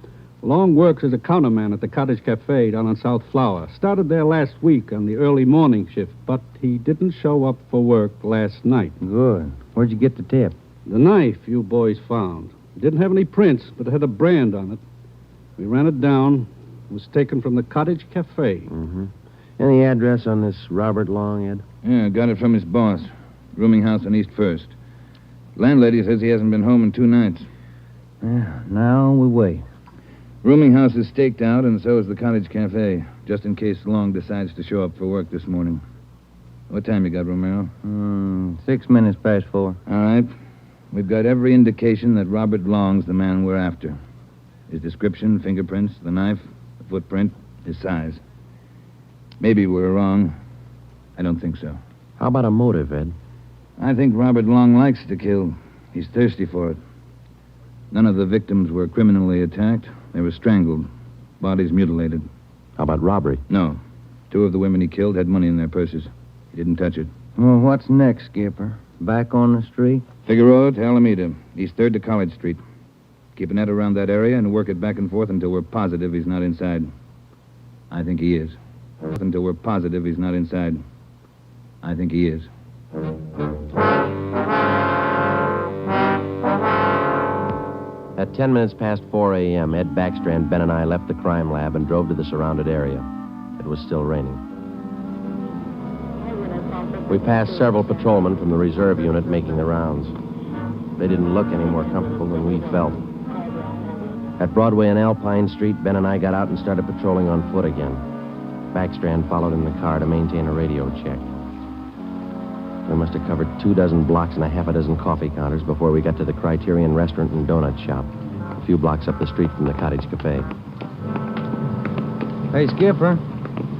G: Long works as a counterman at the Cottage Cafe down on South Flower. Started there last week on the early morning shift, but he didn't show up for work last night.
V: Good. Where'd you get the tip?
G: The knife you boys found. It didn't have any prints, but it had a brand on it. We ran it down. It was taken from the Cottage Cafe.
S: Mm-hmm. Any address on this Robert Long, Ed?
Y: Yeah, got it from his boss. Rooming house on East First. Landlady says he hasn't been home in 2 nights.
V: Yeah, now we wait.
Y: Rooming house is staked out, and so is the cottage cafe, just in case Long decides to show up for work this morning. What time you got, Romero?
V: 6 minutes past 4.
Y: All right. We've got every indication that Robert Long's the man we're after. His description, fingerprints, the knife, the footprint, his size. Maybe we're wrong. I don't think so.
S: How about a motive, Ed?
Y: I think Robert Long likes to kill. He's thirsty for it. None of the victims were criminally attacked. They were strangled. Bodies mutilated.
S: How about robbery?
Y: No. 2 of the women he killed had money in their purses. He didn't touch it.
V: Well, what's next, Skipper? Back on the street?
Y: Figueroa to Alameda, East 3rd to College Street. Keep a net around that area and work it back and forth until we're positive he's not inside. I think he is. Until we're positive he's not inside. I think he is.
S: At 10 minutes past 4 a.m., Ed Backstrand, Ben, and I left the crime lab and drove to the surrounded area. It was still raining. We passed several patrolmen from the reserve unit making the rounds. They didn't look any more comfortable than we felt. At Broadway and Alpine Street, Ben and I got out and started patrolling on foot again. Backstrand followed in the car to maintain a radio check. We must have covered 24 blocks and a half a dozen coffee counters before we got to the Criterion Restaurant and Donut Shop, a few blocks up the street from the Cottage Cafe.
V: Hey, Skipper,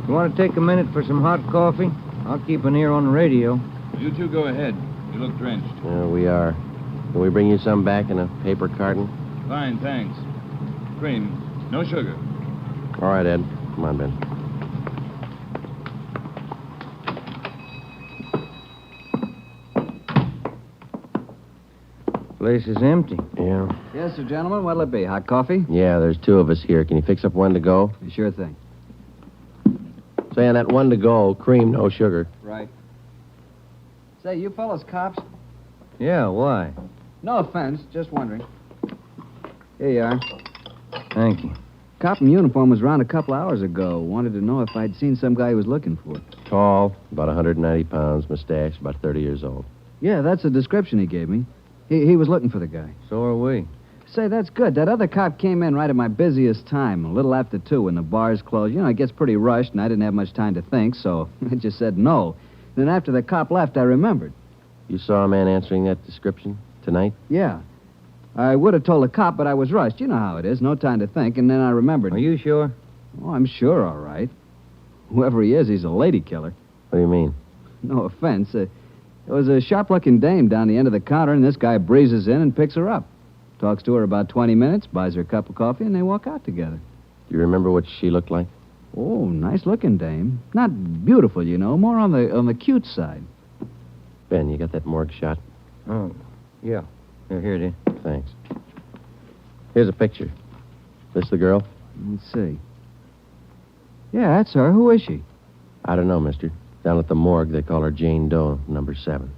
V: you want to take a minute for some hot coffee? I'll keep an ear on the radio.
Y: You two go ahead. You look drenched.
S: Yeah, we are. Can we bring you some back in a paper carton?
Y: Fine, thanks. Cream. No sugar.
S: All right, Ed. Come on, Ben.
V: Place is empty.
S: Yeah.
A: Yes, sir, gentlemen. What'll it be? Hot coffee?
S: Yeah, there's 2 of us here. Can you fix up one to go?
A: Sure thing.
S: Say, on that one to go, cream, no sugar.
A: Right. Say, you fellas cops?
V: Yeah, why?
A: No offense, just wondering. Here you are.
V: Thank you.
A: Cop in uniform was around a couple hours ago. Wanted to know if I'd seen some guy he was looking for.
S: Tall, about 190 pounds, mustache, about 30 years old.
A: Yeah, that's the description he gave me. He was looking for the guy.
V: So are we.
A: Say, that's good. That other cop came in right at my busiest time, a little after 2 when the bars closed. You know, it gets pretty rushed, and I didn't have much time to think, so I just said no. Then after the cop left, I remembered.
S: You saw a man answering that description tonight?
A: Yeah. I would have told the cop, but I was rushed. You know how it is. No time to think, and then I remembered.
V: Are you sure?
A: Oh, I'm sure, all right. Whoever he is, he's a lady killer.
S: What do you mean?
A: No offense. There was a sharp-looking dame down the end of the counter, and this guy breezes in and picks her up. Talks to her about 20 minutes, buys her a cup of coffee, and they walk out together.
S: Do you remember what she looked like?
A: Oh, nice-looking dame. Not beautiful, you know, more on the cute side.
S: Ben, you got that morgue shot?
V: Oh, yeah. Here it is.
S: Thanks. Here's a picture. This the girl?
A: Let's see. Yeah, that's her. Who is she?
S: I don't know, mister. Down at the morgue, they call her Jane Doe, number 7.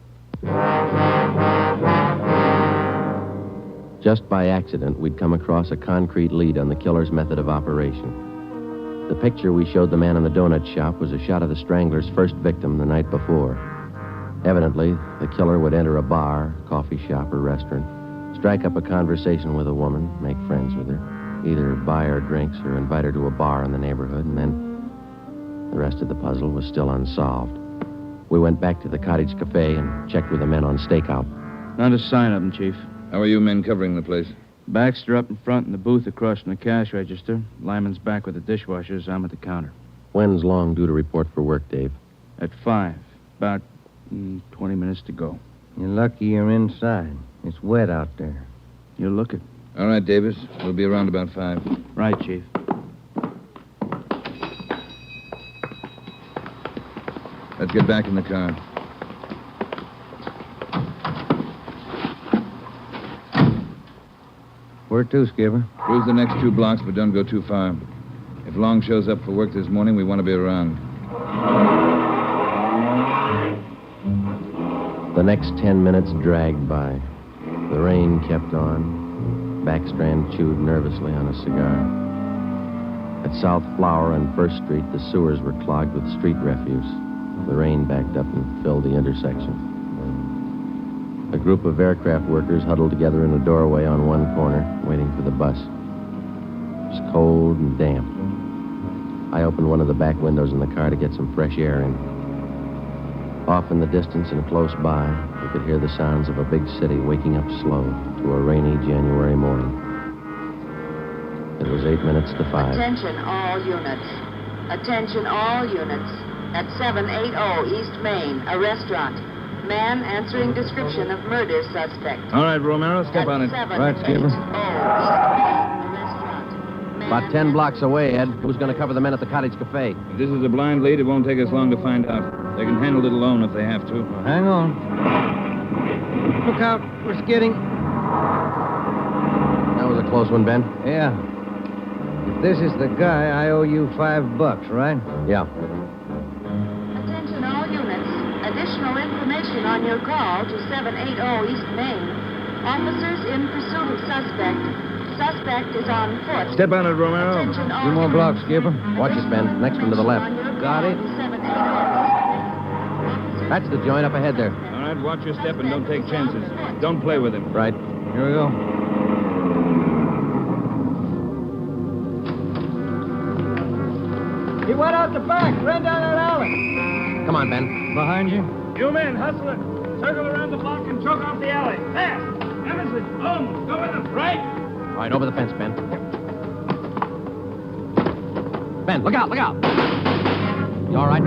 S: Just by accident, we'd come across a concrete lead on the killer's method of operation. The picture we showed the man in the donut shop was a shot of the strangler's first victim the night before. Evidently, the killer would enter a bar, coffee shop, or restaurant, strike up a conversation with a woman, make friends with her, either buy her drinks or invite her to a bar in the neighborhood, and then the rest of the puzzle was still unsolved. We went back to the Cottage Cafe and checked with the men on stakeout.
Y: Not a sign of them, Chief. How are you men covering the place?
G: Baxter up in front and the booth across from the cash register. Lyman's back with the dishwashers. I'm at the counter.
S: When's Long due to report for work, Dave?
G: At 5. About 20 minutes to go.
V: You're lucky you're inside. It's wet out there.
G: You'll look it.
Y: All right, Davis. We'll be around about 5.
G: Right, Chief.
Y: Let's get back in the car.
V: Where to, Skipper?
Y: Cruise the next 2 blocks, but don't go too far. If Long shows up for work this morning, we want to be around.
S: The next 10 minutes dragged by. The rain kept on. Backstrand chewed nervously on a cigar. At South Flower and First Street, the sewers were clogged with street refuse. The rain backed up and filled the intersection. A group of aircraft workers huddled together in a doorway on one corner, waiting for the bus. It was cold and damp. I opened one of the back windows in the car to get some fresh air in. Off in the distance and close by, we could hear the sounds of a big city waking up slow to a rainy January morning. It was 8 minutes to 5.
M: Attention all units. Attention all units. At 780 East Main, a restaurant. Man answering description of murder suspect.
V: All right, Romero, step on it. Right, Skipper.
S: About 10 blocks away, Ed. Who's going to cover the men at the Cottage Cafe?
V: If this is a blind lead, it won't take us long to find out. They can handle it alone if they have to.
Y: Hang on. Look out. We're skidding.
S: That was a close one, Ben.
Y: Yeah. If this is the guy, I owe you $5, right?
S: Yeah.
M: Attention all units. Additional information on your call to 780 East Main. Officers in pursuit of suspect. Suspect is on foot.
V: Step on it, Romero.
M: Attention all
Y: 2 more blocks, Skipper.
S: Watch it, Ben. Next one to the left.
Y: Got it.
S: That's the joint up ahead there.
V: All right, watch your step and don't take chances. Don't play with him.
S: Right.
Y: Here we go. He went out the back, ran down that alley.
S: Come on, Ben.
Y: Behind you?
K: You men, hustle it. Circle around the block and choke off the alley. Fast. Emerson, Holmes, go with them. Right?
S: All right, over the fence, Ben. Ben, look out, look out. You all right?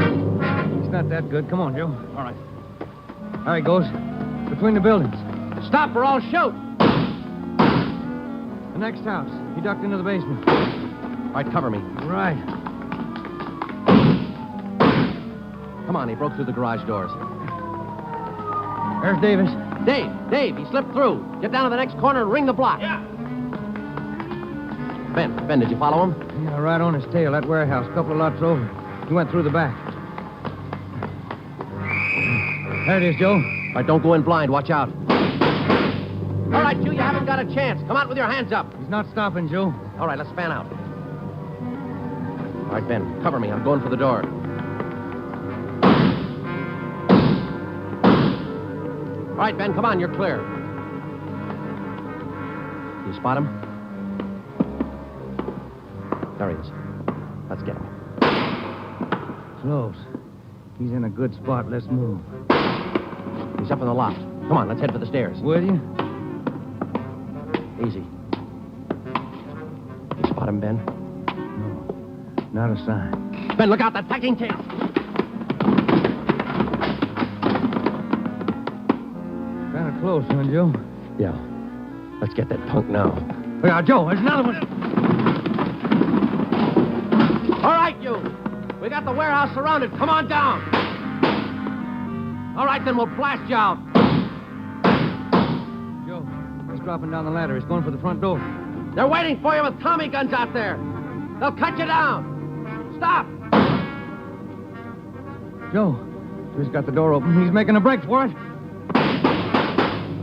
Y: He's not that good. Come on, Joe. All right. There he goes. Between the buildings.
S: Stop or I'll shoot.
Y: The next house. He ducked into the basement.
S: All right, cover me.
Y: Right.
S: Come on, he broke through the garage doors.
Y: There's Davis.
S: Dave, he slipped through. Get down to the next corner and ring the block.
K: Yeah.
S: Ben, did you follow him?
Y: Yeah, right on his tail. That warehouse, a couple of lots over. He went through the back. There it is, Joe.
S: All right, don't go in blind. Watch out. All right, you haven't got a chance. Come out with your hands up.
Y: He's not stopping, Joe.
S: All right, let's fan out. All right, Ben, cover me. I'm going for the door. All right, Ben, come on. You're clear. You spot him? There he is. Let's get him.
Y: Close. He's in a good spot. Let's move.
S: He's up in the loft. Come on, let's head for the stairs.
Y: Will you?
S: Easy. You spot him, Ben?
Y: No. Not a sign.
S: Ben, look out. That packing case.
Y: Kind of close, huh, Joe?
S: Yeah. Let's get that punk now.
Y: Look out, Joe. There's another one.
S: All right, you. We got the warehouse surrounded. Come on down. All right, then we'll blast you out.
Y: Joe, he's dropping down the ladder. He's going for the front door.
S: They're waiting for you with Tommy guns out there. They'll cut you down. Stop.
Y: Joe, he's got the door open. He's making a break for it.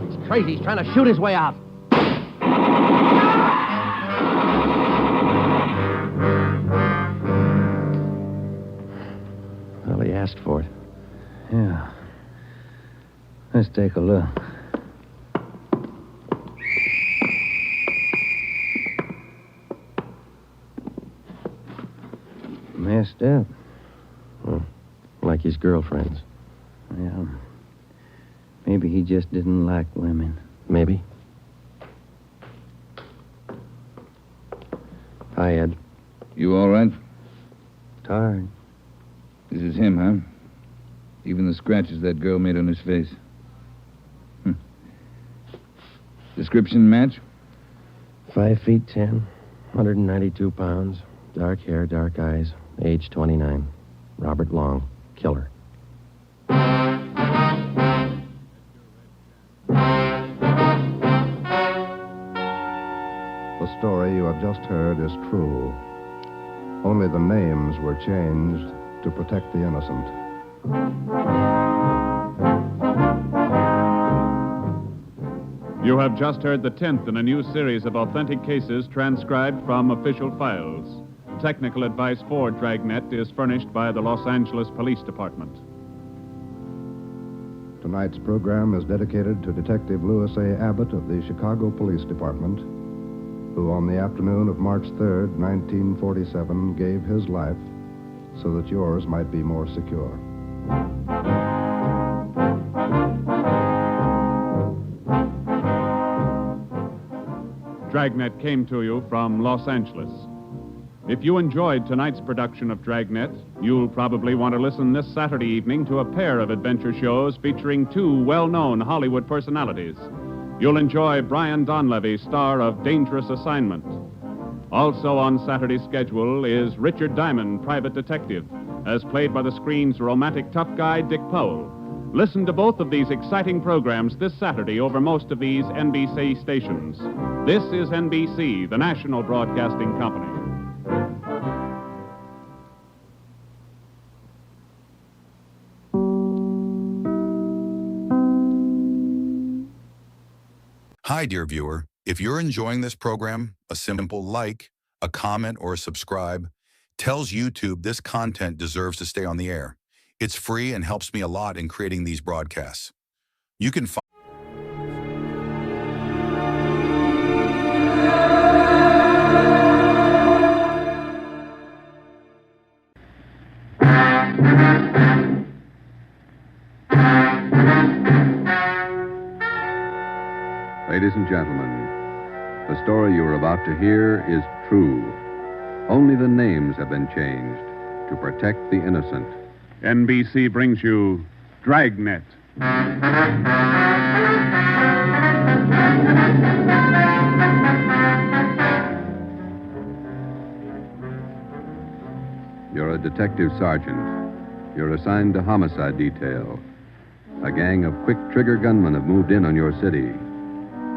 S: He's crazy. He's trying to shoot his way out. Well, he asked for it.
Y: Yeah. Let's take a look. Messed up.
S: Well, like his girlfriends.
Y: Yeah. Maybe he just didn't like women.
S: Maybe. Hi, Ed.
V: You all right?
Y: Tired.
V: This is him, huh? Even the scratches that girl made on his face. Description match?
S: 5 feet 10, 192 pounds, dark hair, dark eyes, age 29. Robert Long, killer.
C: The story you have just heard is true. Only the names were changed to protect the innocent.
R: You have just heard the 10th in a new series of authentic cases transcribed from official files. Technical advice for Dragnet is furnished by the Los Angeles Police Department.
C: Tonight's program is dedicated to Detective Louis A. Abbott of the Chicago Police Department, who on the afternoon of March 3rd, 1947, gave his life so that yours might be more secure.
R: Dragnet came to you from Los Angeles. If you enjoyed tonight's production of Dragnet, you'll probably want to listen this Saturday evening to a pair of adventure shows featuring two well-known Hollywood personalities. You'll enjoy Brian Donlevy, star of Dangerous Assignment. Also on Saturday's schedule is Richard Diamond, private detective, as played by the screen's romantic tough guy, Dick Powell. Listen to both of these exciting programs this Saturday over most of these NBC stations. This is NBC, the national broadcasting company.
L: Hi, dear viewer. If you're enjoying this program, a simple like, a comment, or a subscribe tells YouTube this content deserves to stay on the air. It's free and helps me a lot in creating these broadcasts. You can find
O: Ladies and gentlemen, the story you are about to hear is true. Only the names have been changed to protect the innocent.
R: NBC brings you Dragnet.
O: You're a detective sergeant. You're assigned to homicide detail. A gang of quick-trigger gunmen have moved in on your city.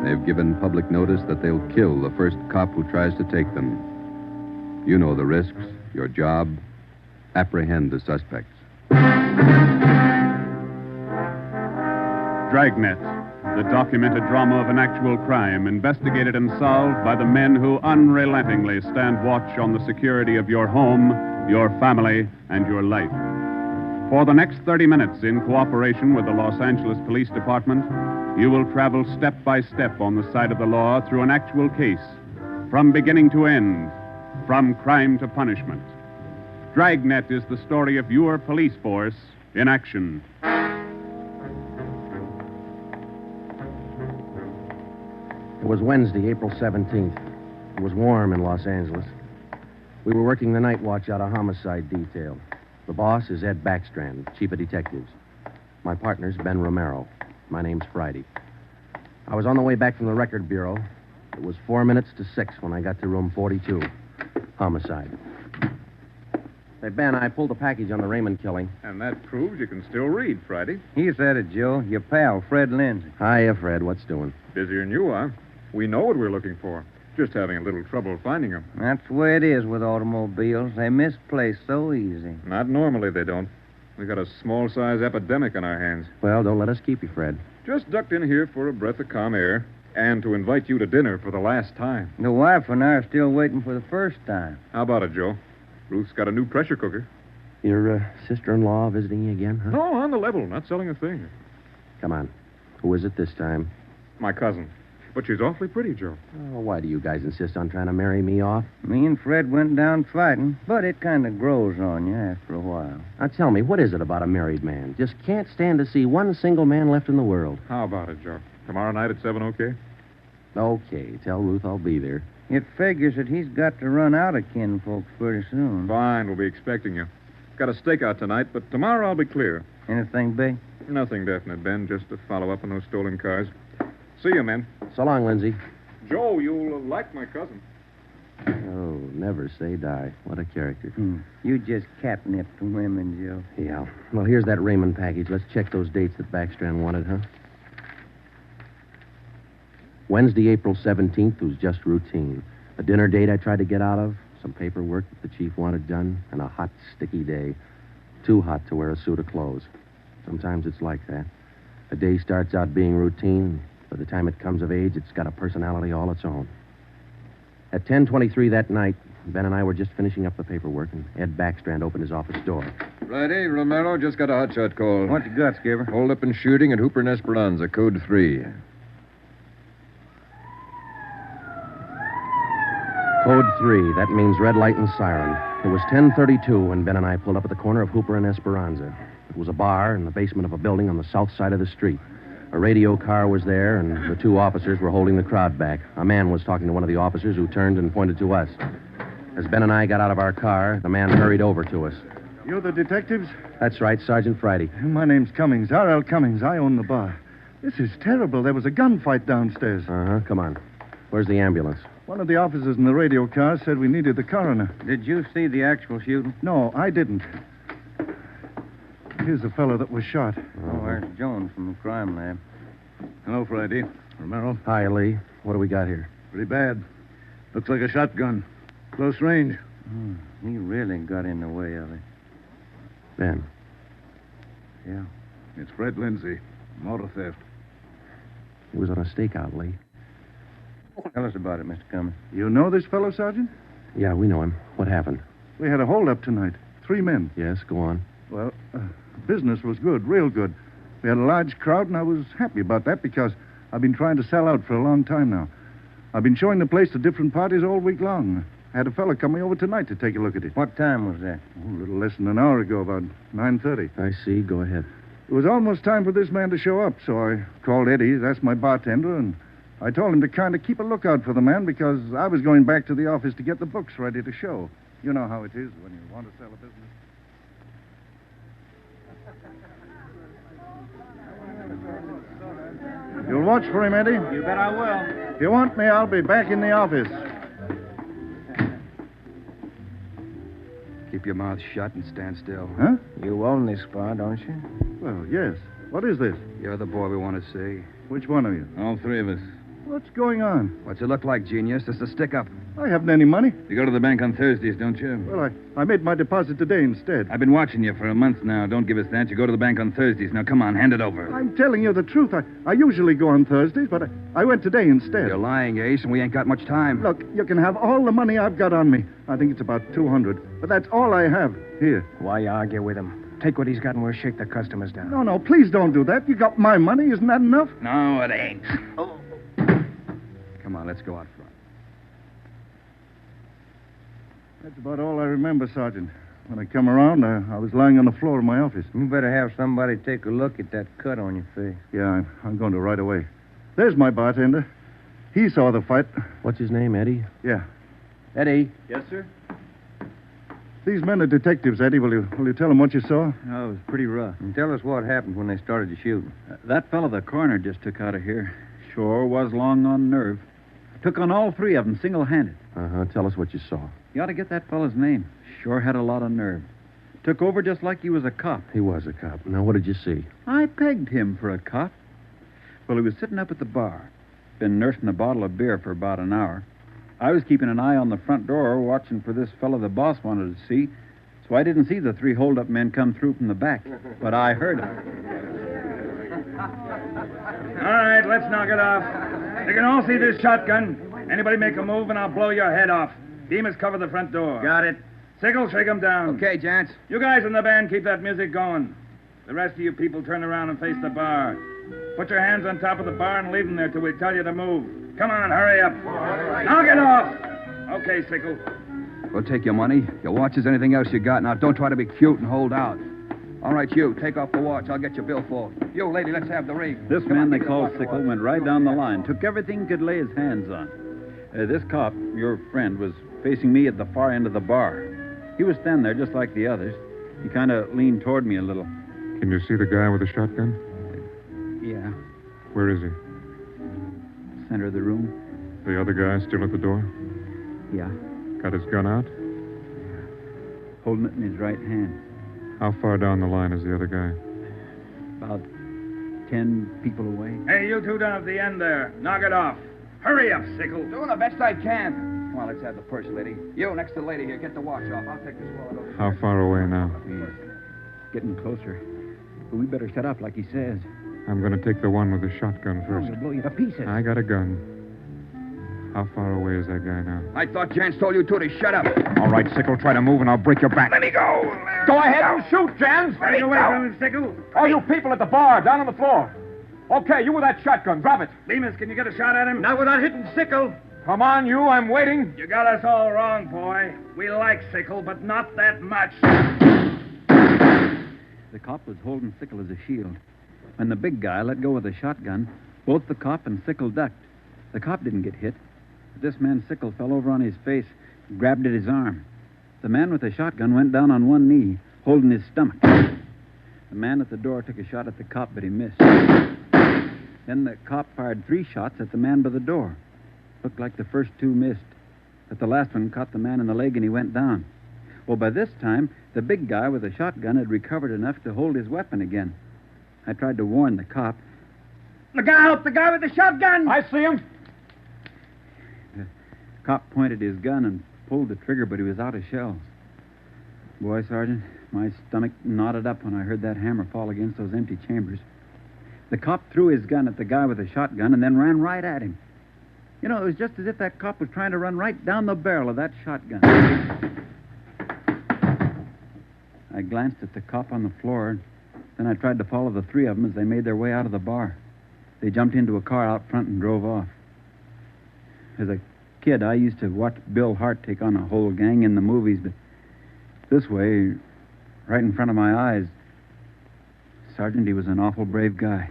O: They've given public notice that they'll kill the first cop who tries to take them. You know the risks. Your job, apprehend the suspects.
R: Dragnet, the documented drama of an actual crime, investigated and solved by the men who unrelentingly stand watch on the security of your home, your family, and your life. For the next 30 minutes, in cooperation with the Los Angeles Police Department, you will travel step by step on the side of the law through an actual case, from beginning to end, from crime to punishment. Dragnet is the story of your police force in action.
S: It was Wednesday, April 17th. It was warm in Los Angeles. We were working the night watch out of homicide detail. The boss is Ed Backstrand, chief of detectives. My partner's Ben Romero. My name's Friday. I was on the way back from the record bureau. It was 4 minutes to 6 when I got to room 42. Homicide. Hey, Ben, I pulled a package on the Raymond killing.
T: And that proves you can still read, Friday.
Q: He said it, Joe. Your pal, Fred Lindsay.
S: Hiya, Fred. What's doing?
T: Busier than you are. We know what we're looking for. Just having a little trouble finding them.
Q: That's the way it is with automobiles. They misplace so easy.
T: Not normally, they don't. We got a small-size epidemic on our hands.
S: Well, don't let us keep you, Fred.
T: Just ducked in here for a breath of calm air and to invite you to dinner for the last time.
Q: The wife and I are still waiting for the first time.
T: How about it, Joe? Ruth's got a new pressure cooker.
S: Your sister-in-law visiting you again, huh?
T: No, on the level. Not selling a thing.
S: Come on. Who is it this time?
T: My cousin. But she's awfully pretty, Joe.
S: Oh, why do you guys insist on trying to marry me off?
Q: Me and Fred went down fighting, but it kind of grows on you after a while.
S: Now, tell me, what is it about a married man? Just can't stand to see one single man left in the world.
T: How about it, Joe? Tomorrow night at 7, okay?
S: Okay. Tell Ruth I'll be there.
Q: It figures that he's got to run out of kinfolks pretty soon.
T: Fine, we'll be expecting you. Got a stakeout tonight, but tomorrow I'll be clear.
Q: Anything big?
T: Nothing definite, Ben. Just to follow up on those stolen cars. See you, men.
S: So long, Lindsay.
T: Joe, you'll like my cousin.
S: Oh, never say die. What a character.
Q: You just catnip the women, Joe.
S: Yeah. Well, here's that Raymond package. Let's check those dates that Backstrand wanted, huh? Wednesday, April 17th was just routine. A dinner date I tried to get out of, some paperwork that the chief wanted done, and a hot, sticky day. Too hot to wear a suit of clothes. Sometimes it's like that. A day starts out being routine. By the time it comes of age, it's got a personality all its own. At 10:23 that night,
D: Ben and I were just finishing up the paperwork, and Ed Backstrand opened his office door.
Y: Friday, Romero, just got a hotshot call.
Q: What you got, Skipper?
Y: Hold up and shooting at Hooper and Esperanza, code 3.
D: Code 3, that means red light and siren. It was 10:32 when Ben and I pulled up at the corner of Hooper and Esperanza. It was a bar in the basement of a building on the south side of the street. A radio car was there, and the 2 officers were holding the crowd back. A man was talking to one of the officers who turned and pointed to us. As Ben and I got out of our car, the man hurried over to us.
E: You're the detectives?
D: That's right, Sergeant Friday.
E: My name's Cummings, R.L. Cummings. I own the bar. This is terrible. There was a gunfight downstairs.
D: Uh-huh, come on. Where's the ambulance?
E: One of the officers in the radio car said we needed the coroner.
Q: Did you see the actual shooting?
E: No, I didn't. Here's the fellow that was shot.
Q: Oh, there's Jones from the crime lab.
E: Hello, Friday. Romero.
D: Hi, Lee. What do we got here?
E: Pretty bad. Looks like a shotgun. Close range.
Q: He really got in the way of it.
D: Ben.
Q: Yeah.
E: It's Fred Lindsay. Motor theft.
D: He was on a stakeout, Lee.
Q: Tell us about it, Mr. Cummings.
E: You know this fellow, Sergeant?
D: Yeah, we know him. What happened?
E: We had a holdup tonight. 3 men.
D: Yes, go on.
E: Well, business was good, real good. We had a large crowd, and I was happy about that because I've been trying to sell out for a long time now. I've been showing the place to different parties all week long. I had a fellow coming over tonight to take a look at it.
Q: What time was that?
E: Oh, a little less than an hour ago, about 9:30.
D: I see. Go ahead.
E: It was almost time for this man to show up, so I called Eddie, that's my bartender, and I told him to kind of keep a lookout for the man because I was going back to the office to get the books ready to show. You know how it is when you want to sell a business. You'll watch for him, Eddie?
K: You bet I will.
E: If you want me, I'll be back in the office.
Y: Keep your mouth shut and stand still.
E: Huh?
Q: You own this bar, don't you?
E: Well, yes. What is this?
Y: You're the boy we want to see.
E: Which one of you?
Y: All 3 of us.
E: What's going on?
Y: What's it look like, genius? Just a stick-up.
E: I haven't any money.
Y: You go to the bank on Thursdays, don't you?
E: Well, I made my deposit today instead.
Y: I've been watching you for a month now. Don't give us that. You go to the bank on Thursdays. Now, come on, hand it over.
E: I'm telling you the truth. I usually go on Thursdays, but I went today instead.
Y: You're lying, Ace, and we ain't got much time.
E: Look, you can have all the money I've got on me. I think it's about 200. But that's all I have. Here.
Q: Why argue with him? Take what he's got and we'll shake the customers down.
E: No, please don't do that. You got my money. Isn't that enough?
Y: No, it ain't. Oh. Come on, let's go out front.
E: That's about all I remember, Sergeant. When I come around, I was lying on the floor of my office.
Q: You better have somebody take a look at that cut on your face.
E: Yeah, I'm going to right away. There's my bartender. He saw the fight.
D: What's his name, Eddie?
E: Yeah.
D: Eddie.
K: Yes, sir?
E: These men are detectives, Eddie. Will you tell them what you saw?
K: Oh, it was pretty rough.
Q: And tell us what happened when they started the shooting.
K: That fellow the coroner just took out of here sure was long on nerve. Took on all 3 of them single-handed.
D: Uh-huh. Tell us what you saw.
K: You ought to get that fellow's name. Sure had a lot of nerve. Took over just like he was a cop.
D: He was a cop. Now, what did you see?
K: I pegged him for a cop. Well, he was sitting up at the bar. Been nursing a bottle of beer for about an hour. I was keeping an eye on the front door, watching for this fellow the boss wanted to see. So I didn't see the 3 hold-up men come through from the back. But I heard them.
N: All right, let's knock it off. You can all see this shotgun. Anybody make a move and I'll blow your head off. Demas, cover the front door.
K: Got it.
N: Sickle, shake them down.
Y: Okay, gents.
N: You guys in the band, keep that music going. The rest of you people turn around and face the bar. Put your hands on top of the bar and leave them there till we tell you to move. Come on, hurry up. Knock it off. Okay, Sickle.
Y: We'll take your money, your watches, anything else you got. Now, don't try to be cute and hold out. All right, you, take off the watch. I'll get your billfold. You, lady, let's have the ring.
K: This man they called Sickle went right down the line. Took everything he could lay his hands on. This cop, your friend, was facing me at the far end of the bar. He was standing there just like the others. He kind of leaned toward me a little.
T: Can you see the guy with the shotgun?
K: Yeah.
T: Where is he?
K: Center of the room.
T: The other guy still at the door?
K: Yeah.
T: Got his gun out?
K: Holding it in his right hand.
T: How far down the line is the other guy?
K: About 10 people away.
N: Hey, you 2 down at the end there. Knock it off. Hurry up, Sickle.
Y: Doing the best I can. Come on, let's have the purse, lady. You, next to the lady here, get the watch off. I'll take this wallet over.
T: How far away now?
K: Getting closer. But we better set up like he says.
T: I'm going to take the one with the shotgun
K: I'm
T: first.
K: going to blow you to pieces.
T: I got a gun. How far away is that guy now?
F: I thought Jance told you two to shut up.
T: All right, Sickle, try to move and I'll break your back.
F: Let me go.
T: Go ahead and shoot, Jans.
N: Stay away from him, Sickle.
T: All you people at the bar, down on the floor. Okay, you with that shotgun, drop it.
N: Bemis, can you get a shot at him?
T: Not without hitting Sickle. Come on, you, I'm waiting.
N: You got us all wrong, boy. We like Sickle, but not that much.
K: The cop was holding Sickle as a shield. When the big guy let go of the shotgun, both the cop and Sickle ducked. The cop didn't get hit. But this man, Sickle, fell over on his face, grabbed at his arm. The man with the shotgun went down on one knee, holding his stomach. The man at the door took a shot at the cop, but he missed. Then the cop fired 3 shots at the man by the door. Looked like the first 2 missed, but the last one caught the man in the leg and he went down. Well, by this time, the big guy with the shotgun had recovered enough to hold his weapon again. I tried to warn the cop.
N: Look out! The guy with the shotgun!
T: I see him.
K: The cop pointed his gun and pulled the trigger, but he was out of shells. Boy, Sergeant, my stomach knotted up when I heard that hammer fall against those empty chambers. The cop threw his gun at the guy with the shotgun and then ran right at him. You know, it was just as if that cop was trying to run right down the barrel of that shotgun. I glanced at the cop on the floor, then I tried to follow the 3 of them as they made their way out of the bar. They jumped into a car out front and drove off. As a kid, I used to watch Bill Hart take on a whole gang in the movies, but this way, right in front of my eyes, Sergeant, he was an awful brave guy.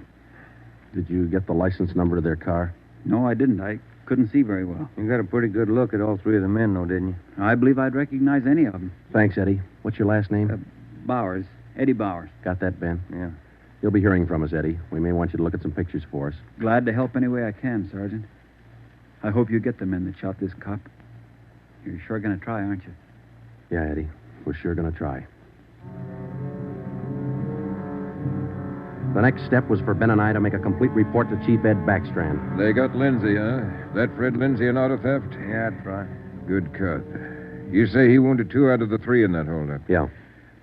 D: Did you get the license number of their car?
K: No, I didn't. I couldn't see very well.
Q: You got a pretty good look at all 3 of the men, though, didn't you?
K: I believe I'd recognize any of them.
D: Thanks, Eddie. What's your last name?
K: Bowers. Eddie Bowers.
D: Got that, Ben?
K: Yeah.
D: You'll be hearing from us, Eddie. We may want you to look at some pictures for us.
K: Glad to help any way I can, Sergeant. I hope you get the men that shot this cop. You're sure going to try, aren't you?
D: Yeah, Eddie. We're sure going to try. The next step was for Ben and I to make a complete report to Chief Ed Backstrand.
V: They got Lindsay, huh? That Fred Lindsay an auto theft?
Q: Yeah, that's right.
V: Good cut. You say he wounded 2 out of the 3 in that holdup?
D: Yeah.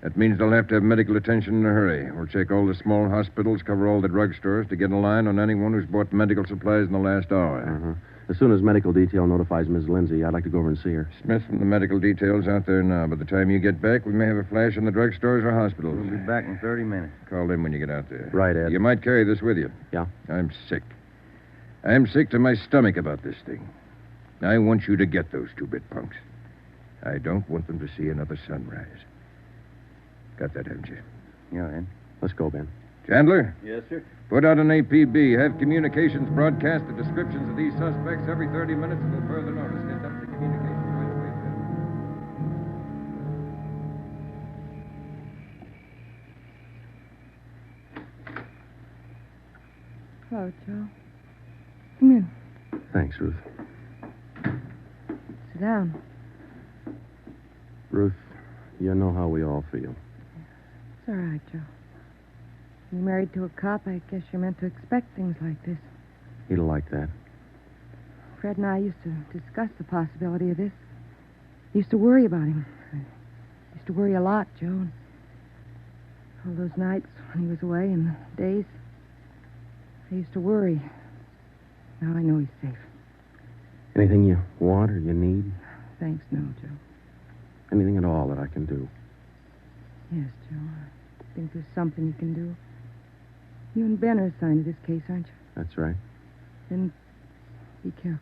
V: That means they'll have to have medical attention in a hurry. We'll check all the small hospitals, cover all the drugstores to get a line on anyone who's bought medical supplies in the last hour.
D: Uh-huh. As soon as medical detail notifies Ms. Lindsay, I'd like to go over and see her.
V: Smith from the medical detail's out there now. By the time you get back, we may have a flash in the drugstores or hospitals.
Q: We'll be back in 30 minutes.
V: Call them when you get out there.
D: Right, Ed.
V: You might carry this with you.
D: Yeah?
V: I'm sick. I'm sick to my stomach about this thing. I want you to get those 2-bit punks. I don't want them to see another sunrise. Got that, haven't you?
Q: Yeah, Ed.
D: Let's go, Ben.
V: Chandler?
K: Yes, sir.
V: Put out an APB. Have communications broadcast the descriptions of these suspects every 30 minutes until further notice. Get them to communications right away,
J: Hello, Joe. Come in.
D: Thanks, Ruth.
J: Sit down.
D: Ruth, you know how we all feel.
J: It's all right, Joe. You're married to a cop, I guess you're meant to expect things like this.
D: He'd like that.
J: Fred and I used to discuss the possibility of this. Used to worry about him. I used to worry a lot, Joe. All those nights when he was away and the days, I used to worry. Now I know he's safe.
D: Anything you want or you need?
J: Thanks, no, Joe.
D: Anything at all that I can do?
J: Yes, Joe. I think there's something you can do. You and Ben are assigned to this case, aren't you?
D: That's right.
J: Then be careful.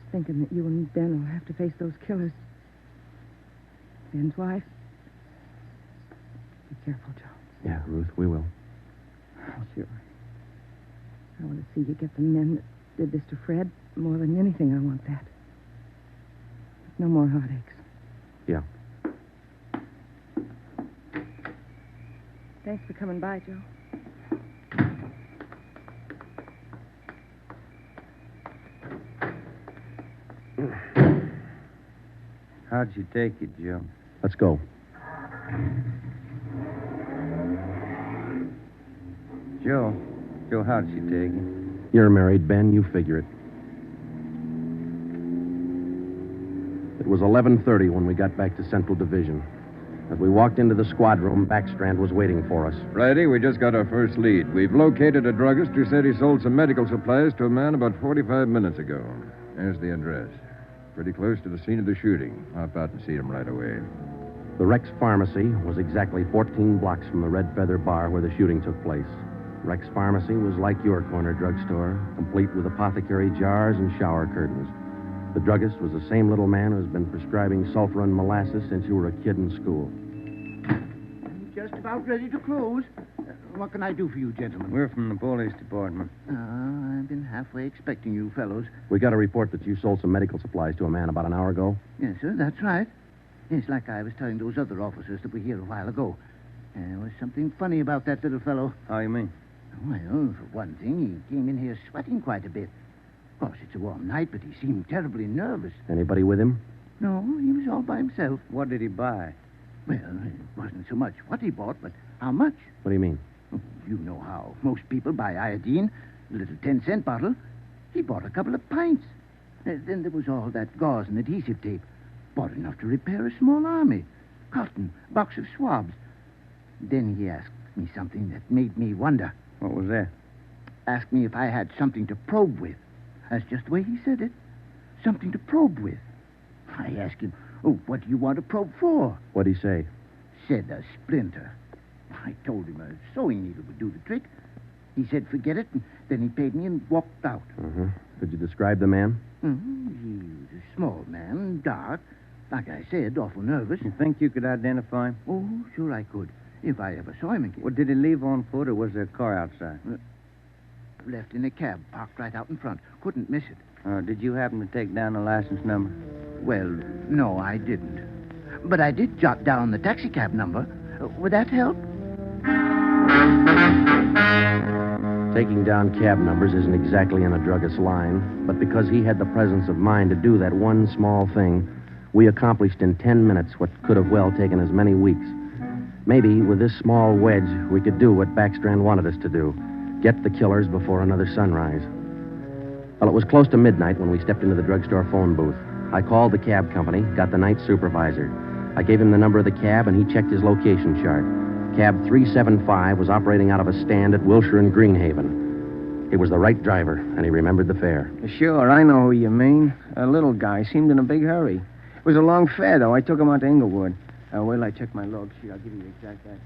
J: Just thinking that you and Ben will have to face those killers. Ben's wife. Be careful, Joe.
D: Yeah, Ruth, we will.
J: Sure. I want to see you get the men that did this to Fred. More than anything, I want that. No more heartaches.
D: Yeah.
J: Thanks for coming by, Joe.
Q: How'd she take it, Joe?
D: Let's go.
Q: Joe, how'd she take it?
D: You're married, Ben. You figure it. It was 11:30 when we got back to Central Division. As we walked into the squad room, Backstrand was waiting for us.
V: Friday, we just got our first lead. We've located a druggist who said he sold some medical supplies to a man about 45 minutes ago. There's the address. Pretty close to the scene of the shooting. Hop out and see him right away.
D: The Rex Pharmacy was exactly 14 blocks from the Red Feather Bar where the shooting took place. Rex Pharmacy was like your corner drugstore, complete with apothecary jars and shower curtains. The druggist was the same little man who's been prescribing sulfur and molasses since you were a kid in school.
B: Just about ready to close. What can I do for you, gentlemen?
Q: We're from the police department.
B: I've been halfway expecting you fellows.
D: We got a report that you sold some medical supplies to a man about an hour ago.
B: Yes, sir, that's right. Yes, like I was telling those other officers that were here a while ago. There was something funny about that little fellow.
Q: How you mean?
B: Well, for one thing, he came in here sweating quite a bit. Of course, it's a warm night, but he seemed terribly nervous.
D: Anybody with him?
B: No, he was all by himself.
Q: What did he buy?
B: Well, it wasn't so much what he bought, but how much.
D: What do you mean?
B: You know how most people buy iodine, a little 10-cent bottle. He bought a couple of pints. Then there was all that gauze and adhesive tape. Bought enough to repair a small army. Cotton, box of swabs. Then he asked me something that made me wonder.
Q: What was that?
B: Asked me if I had something to probe with. That's just the way he said it. Something to probe with. I asked him, what do you want to probe for?
D: What'd he say?
B: Said a splinter. I told him a sewing needle would do the trick. He said, forget it, and then he paid me and walked out.
D: Uh-huh. Could you describe the man?
B: He was a small man, dark. Like I said, awful nervous.
Q: You think you could identify him?
B: Oh, sure I could, if I ever saw him again.
Q: Well, did he leave on foot, or was there a car outside?
B: Left in a cab, parked right out in front. Couldn't miss it.
Q: Did you happen to take down the license number?
B: Well, no, I didn't. But I did jot down the taxicab number. Would that help?
D: Taking down cab numbers isn't exactly in a druggist's line, but because he had the presence of mind to do that one small thing, we accomplished in 10 minutes what could have well taken as many weeks. Maybe with this small wedge, we could do what Backstrand wanted us to do, get the killers before another sunrise. Well, it was close to midnight when we stepped into the drugstore phone booth. I called the cab company, got the night supervisor. I gave him the number of the cab, and he checked his location chart. Cab 375 was operating out of a stand at Wilshire and Greenhaven. He was the right driver, and he remembered the fare.
Q: Sure, I know who you mean. A little guy seemed in a big hurry. It was a long fare, though. I took him out to Inglewood. Wait till I check my log sheet. I'll give you the exact address.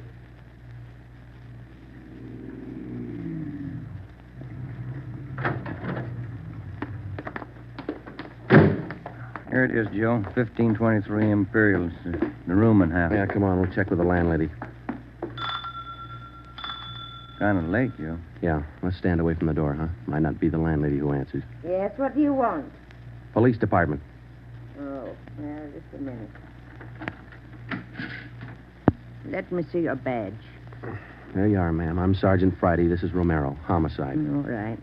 Q: Here it is, Joe. 1523 Imperial. It's the rooming house.
D: Yeah, come on. We'll check with the landlady.
Q: Kind of late, Joe.
D: Yeah, let's stand away from the door, huh? Might not be the landlady who answers.
J: Yes, what do you want?
D: Police department.
J: Oh, now, just a minute. Let me see your badge.
D: There you are, ma'am. I'm Sergeant Friday. This is Romero. Homicide.
J: All right.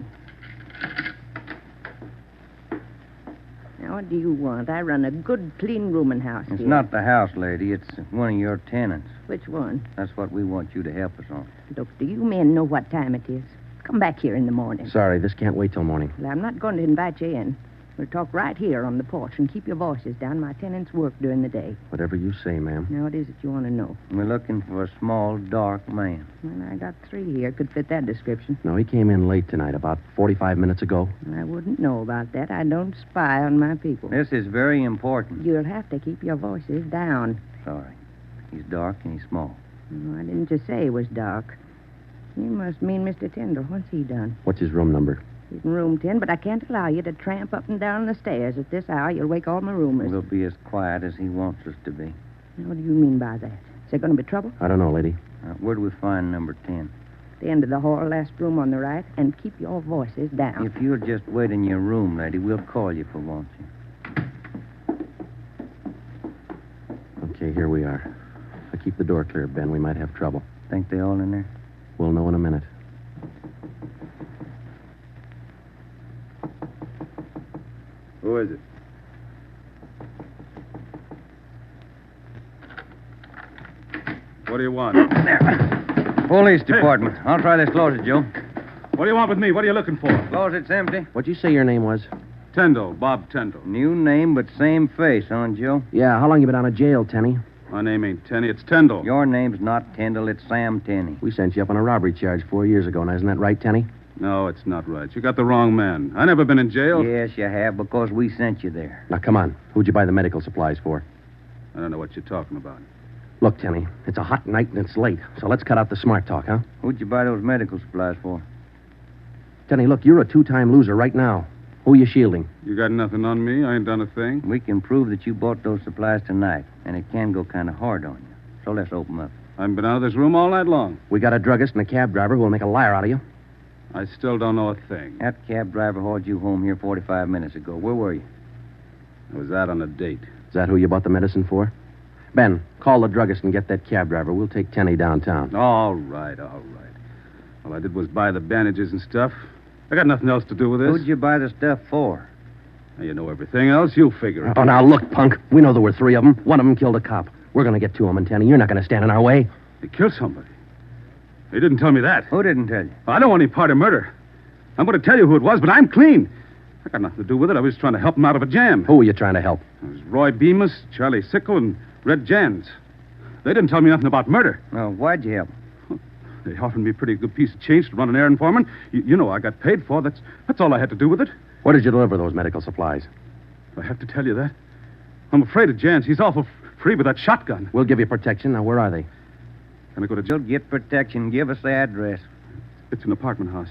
J: Now, what do you want? I run a good, clean rooming house
Q: It's
J: here.
Q: not the house, lady. It's one of your tenants.
J: Which one?
Q: That's what we want you to help us on.
J: Look, do you men know what time it is? Come back here in the morning.
D: Sorry, this can't wait till morning.
J: Well, I'm not going to invite you in. We'll talk right here on the porch and keep your voices down. My tenants work during the day.
D: Whatever you say, ma'am.
J: Now, what is it you want to know?
Q: We're looking for a small, dark man.
J: Well, I got 3 here. Could fit that description.
D: No, he came in late tonight, about 45 minutes ago.
J: I wouldn't know about that. I don't spy on my people.
Q: This is very important.
J: You'll have to keep your voices down.
Q: Sorry. He's dark and he's small.
J: Oh, I didn't just say he was dark. You must mean Mr. Tyndall. What's he done?
D: What's his room number?
J: He's in room 10, but I can't allow you to tramp up and down the stairs at this hour. You'll wake all my roomers.
Q: We'll be as quiet as he wants us to be.
J: Now, what do you mean by that? Is there going to be trouble?
D: I don't know, lady.
Q: Where do we find number 10?
J: The end of the hall, last room on the right, and keep your voices down.
Q: If you'll just wait in your room, lady, we'll call you if we want you.
D: Okay, here we are. If I keep the door clear, Ben, we might have trouble.
Q: Think they all in there?
D: We'll know in a minute.
V: Who is it?
N: What do you want?
Q: Police department. I'll try this closet, Joe.
N: What do you want with me? What are you looking for?
Q: Closet's empty.
D: What'd you say your name was?
N: Tyndall, Bob Tyndall.
Q: New name, but same face, huh, Joe?
D: Yeah, how long you been out of jail, Tenny?
I: My name ain't Tenney, it's Tyndall.
Q: Your name's not Tyndall, it's Sam Tenney.
D: We sent you up on a robbery charge 4 years ago. Now, isn't that right, Tenney?
I: No, it's not right. You got the wrong man. I never been in jail.
Q: Yes, you have, because we sent you there.
D: Now, come on. Who'd you buy the medical supplies for?
I: I don't know what you're talking about.
D: Look, Tenney, it's a hot night and it's late, so let's cut out the smart talk, huh?
Q: Who'd you buy those medical supplies for?
D: Tenney, look, you're a two-time loser right now. Who are you shielding?
I: You got nothing on me. I ain't done a thing.
Q: We can prove that you bought those supplies tonight, and it can go kind of hard on you. So let's open up.
I: I haven't been out of this room all night long.
D: We got a druggist and a cab driver who will make a liar out of you.
I: I still don't know a thing.
Q: That cab driver hauled you home here 45 minutes ago. Where were you?
I: I was out on a date.
D: Is that who you bought the medicine for? Ben, call the druggist and get that cab driver. We'll take Tenney downtown.
I: All right. All I did was buy the bandages and stuff. I got nothing else to do with this.
Q: Who'd you buy the stuff for?
I: Now, you know everything else. You figure it.
D: Oh, now, look, punk. We know there were 3 of them. One of them killed a cop. We're going to get 2 of them, Tenney. You're not going to stand in our way.
I: They killed somebody. They didn't tell me that.
Q: Who didn't tell you?
I: I don't want any part of murder. I'm going to tell you who it was, but I'm clean. I got nothing to do with it. I was trying to help them out of a jam.
D: Who were you trying to help?
I: It was Roy Bemis, Charlie Sickle, and Red Jans. They didn't tell me nothing about murder.
Q: Well, why'd you help?
I: They offered me a pretty good piece of change to run an errand for them. You know I got paid for. That's all I had to do with it.
D: Where did you deliver those medical supplies?
I: I have to tell you that. I'm afraid of Jans. He's awful free with that shotgun.
D: We'll give you protection. Now, where are they?
I: Can I go to jail?
Q: You'll get protection. Give us the address.
I: It's an apartment house.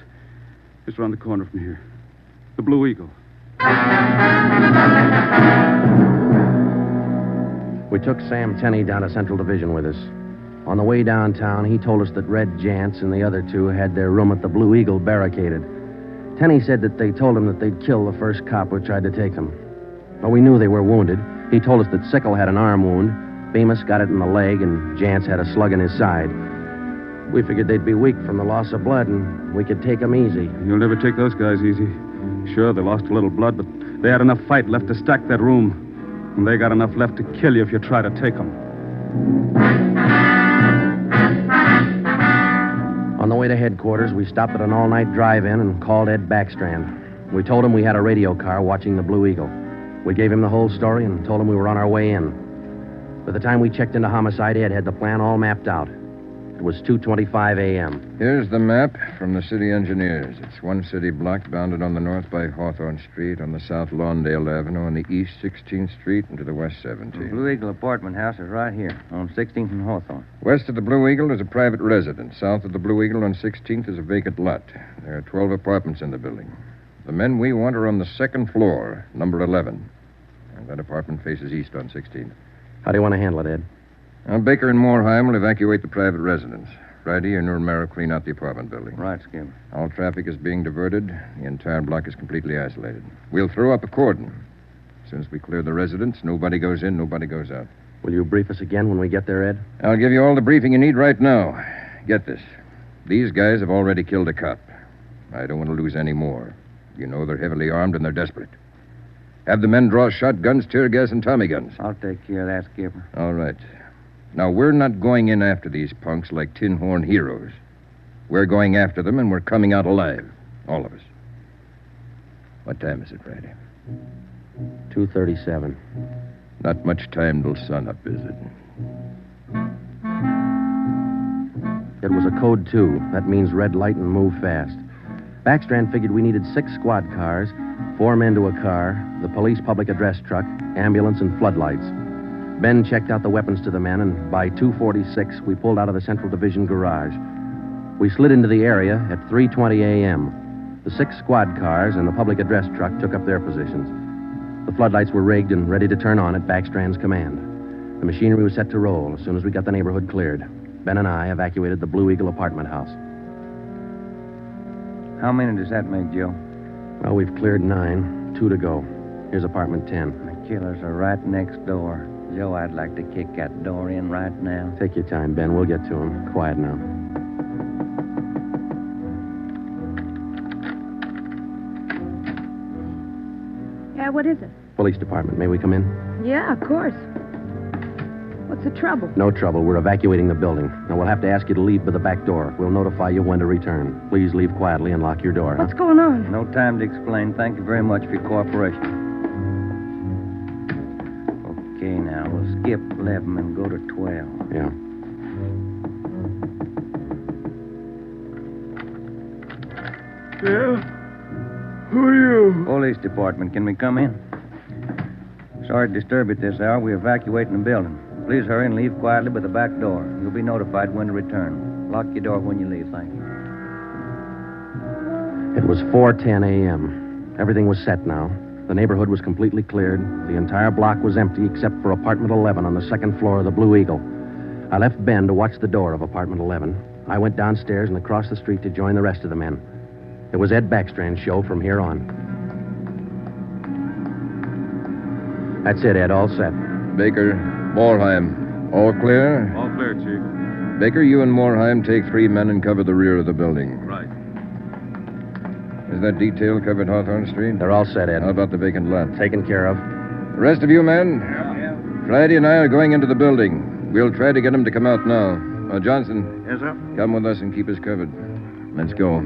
I: Just around the corner from here. The Blue Eagle.
D: We took Sam Tenney down to Central Division with us. On the way downtown, he told us that Red Jantz and the other 2 had their room at the Blue Eagle barricaded. Tenney said that they told him that they'd kill the first cop who tried to take them. But we knew they were wounded. He told us that Sickle had an arm wound, Bemis got it in the leg, and Jantz had a slug in his side. We figured they'd be weak from the loss of blood, and we could take them easy.
I: You'll never take those guys easy. Sure, they lost a little blood, but they had enough fight left to stack that room. And they got enough left to kill you if you try to take them.
D: On the way to headquarters, we stopped at an all-night drive-in and called Ed Backstrand. We told him we had a radio car watching the Blue Eagle. We gave him the whole story and told him we were on our way in. By the time we checked into Homicide, Ed had the plan all mapped out. It was 2:25 a.m.
V: Here's the map from the city engineers. It's one city block bounded on the north by Hawthorne Street, on the south Lawndale Avenue, on the east 16th Street, and to the west 17th.
Q: The Blue Eagle apartment house is right here, on 16th and Hawthorne.
V: West of the Blue Eagle is a private residence. South of the Blue Eagle on 16th is a vacant lot. There are 12 apartments in the building. The men we want are on the second floor, number 11. And that apartment faces east on 16th.
D: How do you want to handle it, Ed?
V: Baker and Moorheim will evacuate the private residence. Friday, and Romero clean out the apartment building.
Q: Right, Skip.
V: All traffic is being diverted. The entire block is completely isolated. We'll throw up a cordon. As soon as we clear the residence, nobody goes in, nobody goes out.
D: Will you brief us again when we get there, Ed?
V: I'll give you all the briefing you need right now. Get this. These guys have already killed a cop. I don't want to lose any more. You know they're heavily armed and they're desperate. Have the men draw shotguns, tear gas, and Tommy guns.
Q: I'll take care of that, Skipper.
V: All right. Now, we're not going in after these punks like tin horn heroes. We're going after them, and we're coming out alive. All of us. What time is it, Friday?
D: 2:37.
V: Not much time till sunup, is it?
D: It was a code 2. That means red light and move fast. Backstrand figured we needed 6 squad cars, 4 men to a car, the police public address truck, ambulance, and floodlights. Ben checked out the weapons to the men, and by 2:46, we pulled out of the Central Division garage. We slid into the area at 3:20 a.m. The 6 squad cars and the public address truck took up their positions. The floodlights were rigged and ready to turn on at Backstrand's command. The machinery was set to roll as soon as we got the neighborhood cleared. Ben and I evacuated the Blue Eagle apartment house.
Q: How many does that make, Joe?
D: Well, we've cleared 9. 2 to go. Here's apartment 10.
Q: The killers are right next door. Joe, I'd like to kick that door in right now.
D: Take your time, Ben. We'll get to him. Quiet now.
J: Yeah, what is it?
D: Police department. May we come in?
J: Yeah, of course. What's the trouble?
D: No trouble. We're evacuating the building. Now, we'll have to ask you to leave by the back door. We'll notify you when to return. Please leave quietly and lock your door.
J: What's going on?
Q: No time to explain. Thank you very much for your cooperation. Okay, now, we'll skip 11 and go to 12.
D: Yeah.
Q: Yeah? Who are you? Police department. Can we come in? Sorry to disturb you at this hour. We're evacuating the building. Please hurry and leave quietly by the back door. You'll be notified when to return. Lock your door when you leave, thank you.
D: It was 4:10 a.m. Everything was set now. The neighborhood was completely cleared. The entire block was empty except for apartment 11 on the second floor of the Blue Eagle. I left Ben to watch the door of apartment 11. I went downstairs and across the street to join the rest of the men. It was Ed Backstrand's show from here on. That's it, Ed. All set.
V: Baker, Morheim, all clear?
I: All clear, Chief.
V: Baker, you and Morheim take 3 men and cover the rear of the building.
I: Right.
V: Is that detail covered Hawthorne Street?
D: They're all set, Ed.
V: How about the vacant lot?
D: Taken care of.
V: The rest of you men? Yeah. Friday and I are going into the building. We'll try to get him to come out now. Johnson.
E: Yes, sir?
V: Come with us and keep us covered. Let's go.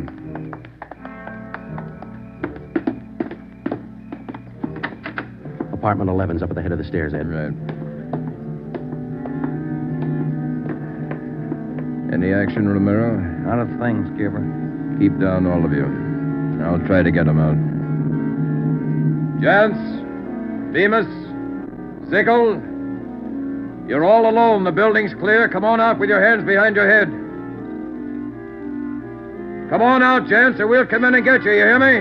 D: Apartment 11's up at the head of the stairs, Ed.
V: Right. Any action, Romero?
Q: Not a thing, Skipper.
V: Keep down, all of you. I'll try to get him out. Gents, Bemis, Sickle, you're all alone. The building's clear. Come on out with your hands behind your head. Come on out, gents, or we'll come in and get you. You hear me?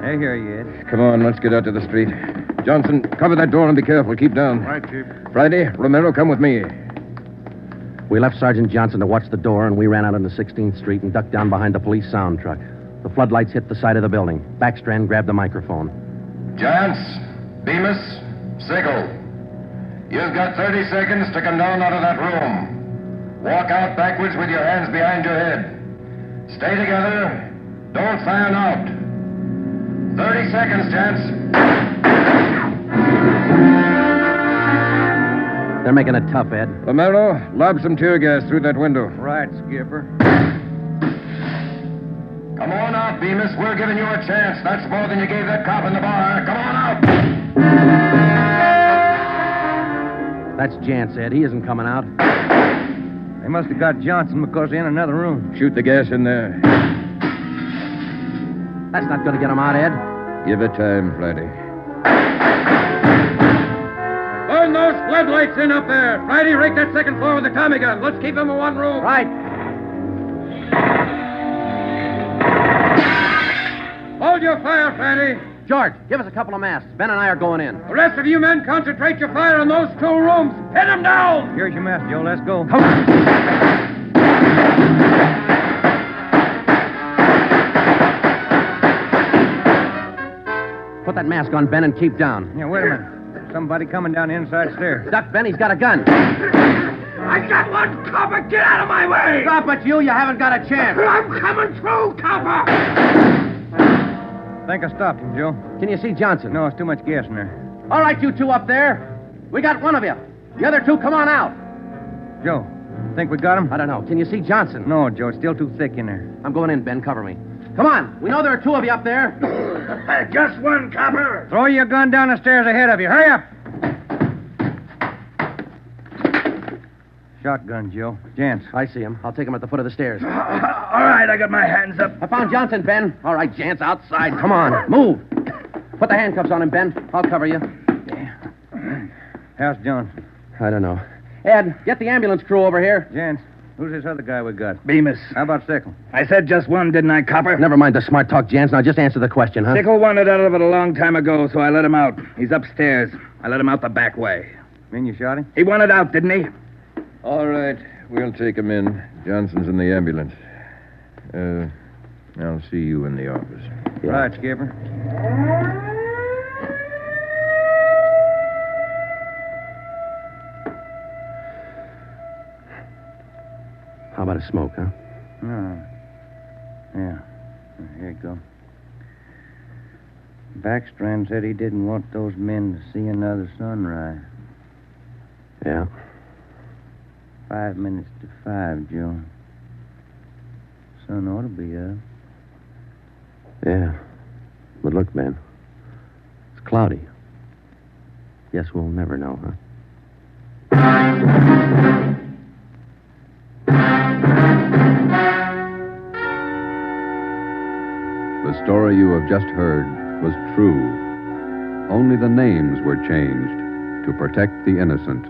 Q: I hear you, Ed.
V: Come on, let's get out to the street. Johnson, cover that door and be careful. Keep down.
E: Right, Chief.
V: Friday, Romero, come with me.
D: We left Sergeant Johnson to watch the door, and we ran out into 16th Street and ducked down behind the police sound truck. The floodlights hit the side of the building. Backstrand grabbed the microphone.
V: Gents, Bemis, Sickle, you've got 30 seconds to come down out of that room. Walk out backwards with your hands behind your head. Stay together. Don't fan out. 30 seconds, gents.
D: They're making it tough, Ed.
V: Romero, lob some tear gas through that window.
Q: Right, Skipper.
V: Come on out, Bemis. We're giving you a chance. That's more than you gave that cop in the bar. Come on out.
D: That's Jance, Ed. He isn't coming out.
Q: They must have got Johnson because they're in another room.
V: Shoot the gas in there.
D: That's not going to get him out, Ed.
V: Give it time, Friday. Burn those floodlights in up there. Friday, rake that second floor with the Tommy gun. Let's keep them in one room.
D: Right.
V: Hold your fire, Friday.
D: George, give us a couple of masks. Ben and I are going in.
V: The rest of you men concentrate your fire on those 2 rooms. Pin them down.
Q: Here's your mask, Joe. Let's go.
D: Put that mask on, Ben, and keep down.
Q: Yeah, wait a minute. Somebody coming down the inside stairs.
D: Duck, Ben. He's got a gun.
V: I got one, copper. Get out of my way.
D: Stop it, you. You haven't got a chance.
V: I'm coming through, copper.
Q: Think I stopped him, Joe.
D: Can you see Johnson?
Q: No, it's too much gas in there.
D: All right, you two up there. We got one of you. The other 2, come on out.
Q: Joe, think we got him?
D: I don't know. Can you see Johnson?
Q: No, Joe. It's still too thick in there.
D: I'm going in, Ben. Cover me. Come on. We know there are 2 of you up there.
V: Just one, copper.
Q: Throw your gun down the stairs ahead of you. Hurry up. Shotgun, Joe. Jance.
D: I see him. I'll take him at the foot of the stairs.
N: All right, I got my hands up.
D: I found Johnson, Ben. All right, Jance, outside. Come on. Move. Put the handcuffs on him, Ben. I'll cover you.
Q: How's Johnson?
D: I don't know. Ed, get the ambulance crew over here.
Q: Jance, who's this other guy we got?
N: Bemis.
Q: How about Sickle?
N: I said just one, didn't I, copper?
D: Never mind the smart talk, Jance. Now just answer the question, huh?
N: Sickle wanted out of it a long time ago, so I let him out. He's upstairs. I let him out the back way.
Q: Mean you shot him?
N: He wanted out, didn't he?
V: All right. We'll take him in. Johnson's in the ambulance. I'll see you in the office.
Q: Yeah. Right, Skipper.
D: How about a smoke, huh?
Q: Oh. Yeah. Here you go. Backstrand said he didn't want those men to see another sunrise.
D: Yeah.
Q: 5 minutes to 5, Joe. Sun ought to be up.
D: Yeah. But look, Ben. It's cloudy. Guess we'll never know, huh?
O: The story you have just heard was true. Only the names were changed to protect the innocent.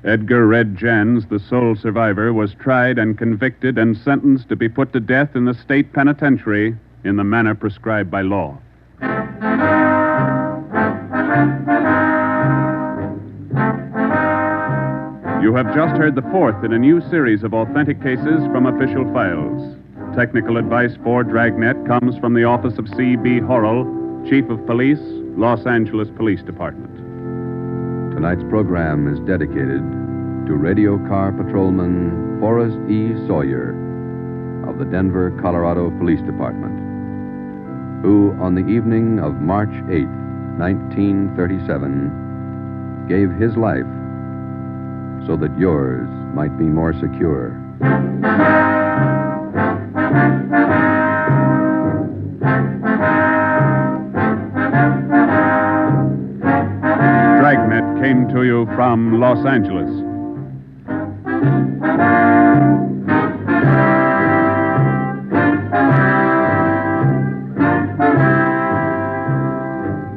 R: Edgar Red Jans, the sole survivor, was tried and convicted and sentenced to be put to death in the state penitentiary in the manner prescribed by law. You have just heard the fourth in a new series of authentic cases from official files. Technical advice for Dragnet comes from the office of C.B. Horrell, Chief of Police, Los Angeles Police Department.
O: Tonight's program is dedicated to radio car patrolman Forrest E. Sawyer of the Denver, Colorado Police Department, who, on the evening of March 8, 1937, gave his life so that yours might be more secure.
R: Dragnet came to you from Los Angeles.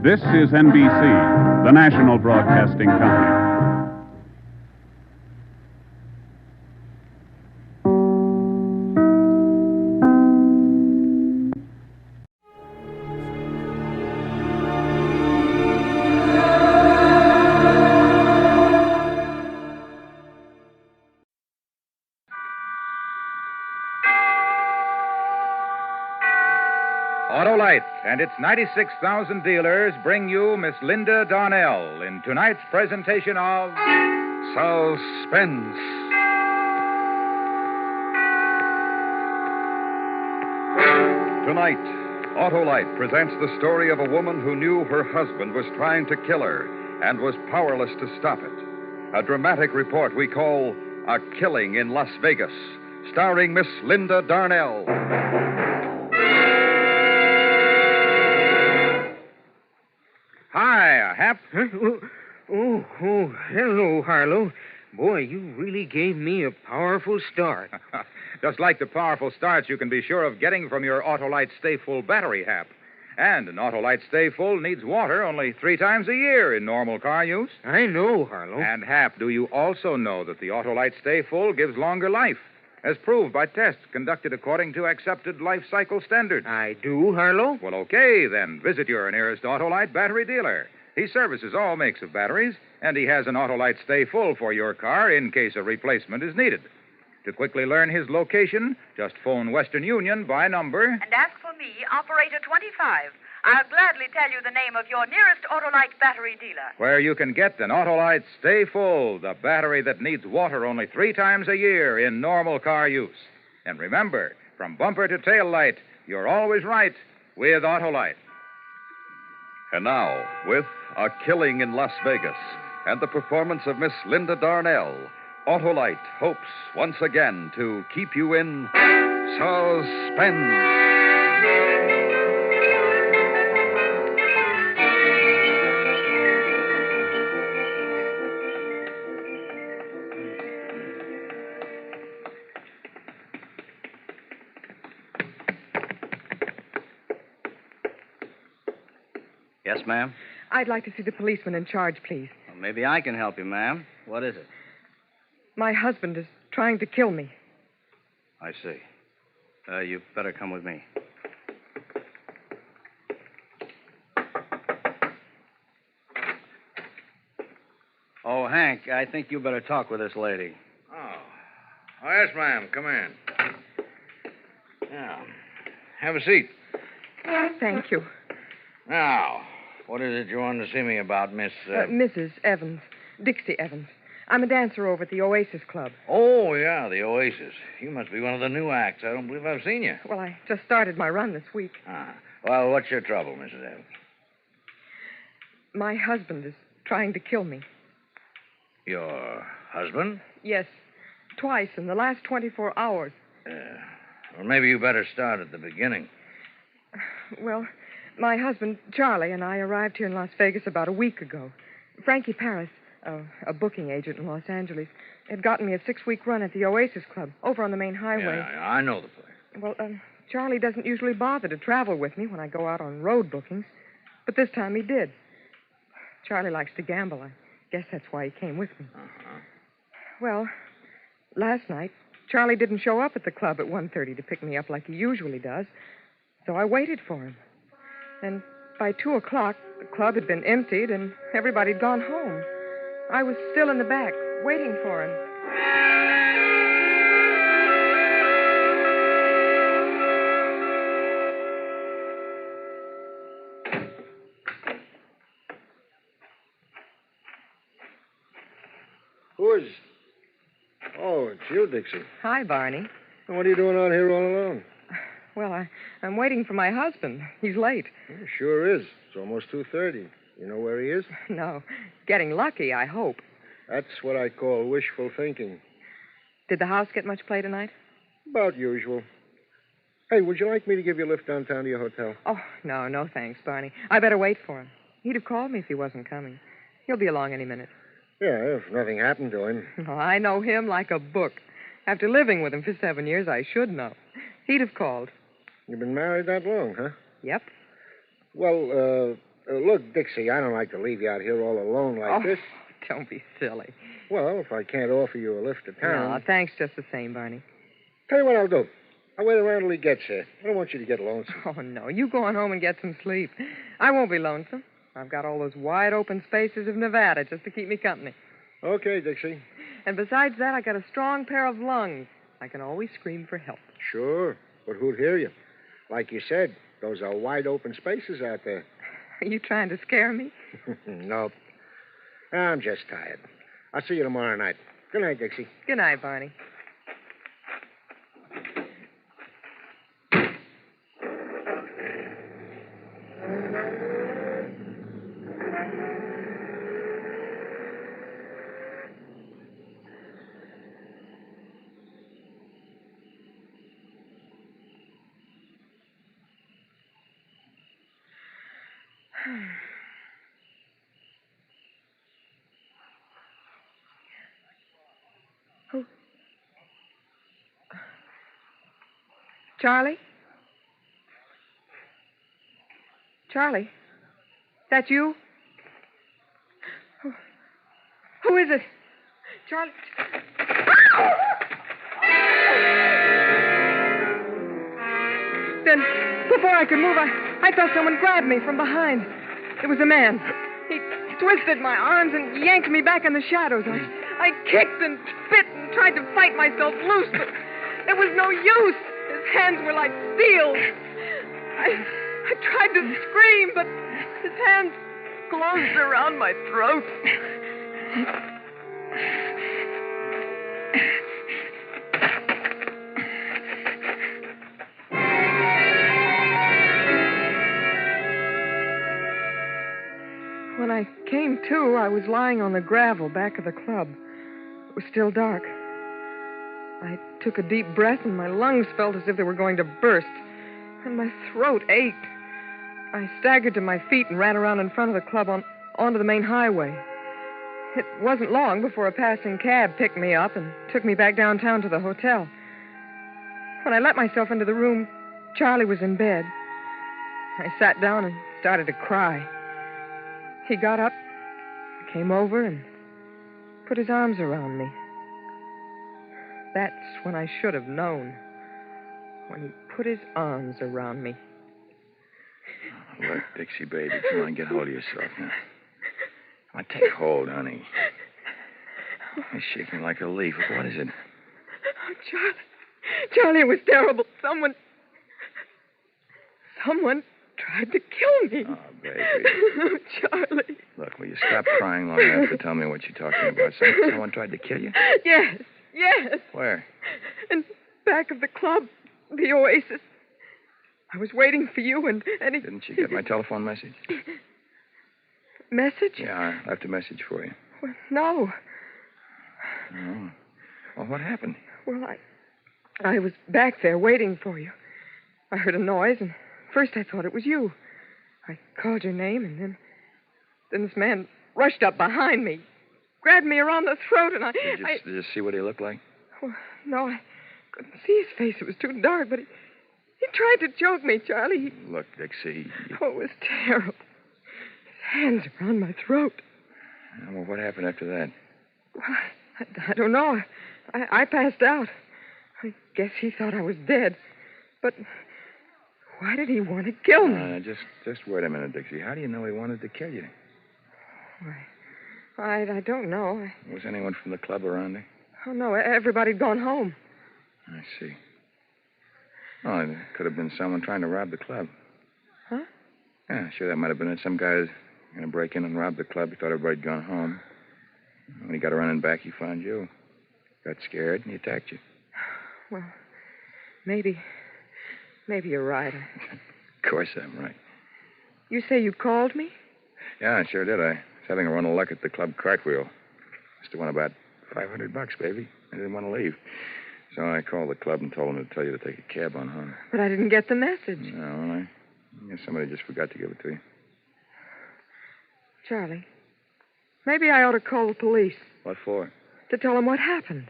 R: This is NBC, the national broadcasting company.
H: Autolite and its 96,000 dealers bring you Miss Linda Darnell in tonight's presentation of Suspense.
V: Tonight, Autolite presents the story of a woman who knew her husband was trying to kill her and was powerless to stop it. A dramatic report we call A Killing in Las Vegas, starring Miss Linda Darnell.
P: Hi, Hap. Oh, hello, Harlow. Boy, you really gave me a powerful start.
H: Just like the powerful starts you can be sure of getting from your Autolite Stay Full battery, Hap. And an Autolite Stay Full needs water only 3 times a year in normal car use.
P: I know, Harlow.
H: And, Hap, do you also know that the Autolite Stay Full gives longer life, as proved by tests conducted according to accepted life cycle standards?
P: I do, Harlow.
H: Well, okay, then. Visit your nearest Autolite battery dealer. He services all makes of batteries, and he has an Autolite Stay Full for your car in case a replacement is needed. To quickly learn his location, just phone Western Union by number.
U: And ask for me, Operator 25. I'll gladly tell you the name of your nearest Autolite battery dealer.
H: Where you can get an Autolite Stay Full, the battery that needs water only 3 times a year in normal car use. And remember, from bumper to tail light, you're always right with Autolite.
V: And now, with A Killing in Las Vegas and the performance of Miss Linda Darnell, Autolite hopes once again to keep you in suspense.
W: Yes, ma'am?
J: I'd like to see the policeman in charge, please.
W: Well, maybe I can help you, ma'am. What is it?
J: My husband is trying to kill me.
W: I see. You better come with me. Oh, Hank, I think you better talk with this lady.
P: Oh, yes, ma'am. Come in. Now, have a seat.
J: Thank you.
P: Now, what is it you wanted to see me about, Miss...
J: Mrs. Evans. Dixie Evans. I'm a dancer over at the Oasis Club.
P: Oh, yeah, the Oasis. You must be one of the new acts. I don't believe I've seen you.
J: Well, I just started my run this week.
P: Ah. Well, what's your trouble, Mrs. Evans?
J: My husband is trying to kill me.
P: Your husband?
J: Yes. Twice in the last 24 hours.
P: Well, maybe you better start at the beginning.
J: Well, my husband, Charlie, and I arrived here in Las Vegas about a week ago. Frankie Paris, a booking agent in Los Angeles, had gotten me a 6-week run at the Oasis Club over on the main highway.
Q: Yeah, I know the place.
J: Well, Charlie doesn't usually bother to travel with me when I go out on road bookings, but this time he did. Charlie likes to gamble. I guess that's why he came with me.
Q: Uh-huh.
J: Well, last night, Charlie didn't show up at the club at 1:30 to pick me up like he usually does, so I waited for him. And by 2 o'clock, the club had been emptied and everybody had gone home. I was still in the back, waiting for him.
A: Who is... Oh, it's you, Dixie.
J: Hi, Barney.
A: What are you doing out here all alone?
J: Well, I'm waiting for my husband. He's late.
A: It sure is. It's almost 2:30. You know where he is?
J: No. Getting lucky, I hope.
A: That's what I call wishful thinking.
J: Did the house get much play tonight?
A: About usual. Hey, would you like me to give you a lift downtown to your hotel?
J: Oh, no, thanks, Barney. I better wait for him. He'd have called me if he wasn't coming. He'll be along any minute.
A: Yeah, if nothing happened to him.
J: Oh, I know him like a book. After living with him for 7 years, I should know. He'd have called.
A: You've been married that long, huh?
J: Yep.
A: Well, look, Dixie, I don't like to leave you out here all alone like this.
J: Don't be silly.
A: Well, if I can't offer you a lift to town...
J: No, thanks just the same, Barney.
A: Tell you what I'll do. I'll wait around till he gets here. I don't want you to get lonesome.
J: Oh, no. You go on home and get some sleep. I won't be lonesome. I've got all those wide open spaces of Nevada just to keep me company.
A: Okay, Dixie.
J: And besides that, I got a strong pair of lungs. I can always scream for help.
A: Sure, but who'd hear you? Like you said, those are wide open spaces out there.
J: Are you trying to scare me?
A: Nope. I'm just tired. I'll see you tomorrow night. Good night, Dixie.
J: Good night, Barney. Who? Charlie? Charlie? That you? Who is it? Charlie? Then, before I could move, I felt someone grab me from behind. It was a man. He twisted my arms and yanked me back in the shadows. I kicked and spit and tried to fight myself loose, but there was no use. His hands were like steel. I tried to scream, but his hands closed around my throat. When I came to, I was lying on the gravel back of the club. It was still dark. I took a deep breath, and my lungs felt as if they were going to burst, and my throat ached. I staggered to my feet and ran around in front of the club onto the main highway. It wasn't long before a passing cab picked me up and took me back downtown to the hotel. When I let myself into the room, Charlie was in bed. I sat down and started to cry. He got up, came over, and put his arms around me. That's when I should have known. When he put his arms around me.
F: Look, Dixie, baby, come on, get hold of yourself now. Come on, take hold, honey. You're shaking like a leaf. What is it?
J: Oh, Charlie, it was terrible. Someone tried to kill me.
F: Oh, baby.
J: Charlie.
F: Look, will you stop crying long enough to tell me what you're talking about? Someone tried to kill you?
J: Yes.
F: Where?
J: In back of the club, the Oasis. I was waiting for you, and he...
F: Didn't you get my telephone message?
J: Message?
F: Yeah, I left a message for you.
J: Well, no.
F: Oh. Well, what happened?
J: Well, I was back there waiting for you. I heard a noise, and first I thought it was you. I called your name, and then this man rushed up behind me, grabbed me around the throat, and
F: Did you see what he looked like?
J: Well, no, I couldn't see his face. It was too dark, but he tried to choke me, Charlie.
F: Look, Dixie.
J: Oh, it was terrible. His hands around my throat.
F: Well, what happened after that?
J: Well, I don't know. I passed out. I guess he thought I was dead. But why did he want to kill me?
F: Just wait a minute, Dixie. How do you know he wanted to kill you?
J: I don't know.
F: Was anyone from the club around there?
J: Oh, no, everybody'd gone home.
F: I see. Oh, it could have been someone trying to rob the club.
J: Huh?
F: Yeah, sure, that might have been it. Some guy's going to break in and rob the club. He thought everybody'd gone home. When he got running back, he found you. Got scared, and he attacked you.
J: Well, maybe you're right.
F: Of course I'm right.
J: You say you called me?
F: Yeah, I sure did. I was having a run of luck at the club cartwheel. Must have won about $500, baby. I didn't want to leave. So I called the club and told them to tell you to take a cab on home.
J: But I didn't get the message.
F: No, I guess somebody just forgot to give it to you.
J: Charlie, maybe I ought to call the police.
F: What for?
J: To tell them what happened.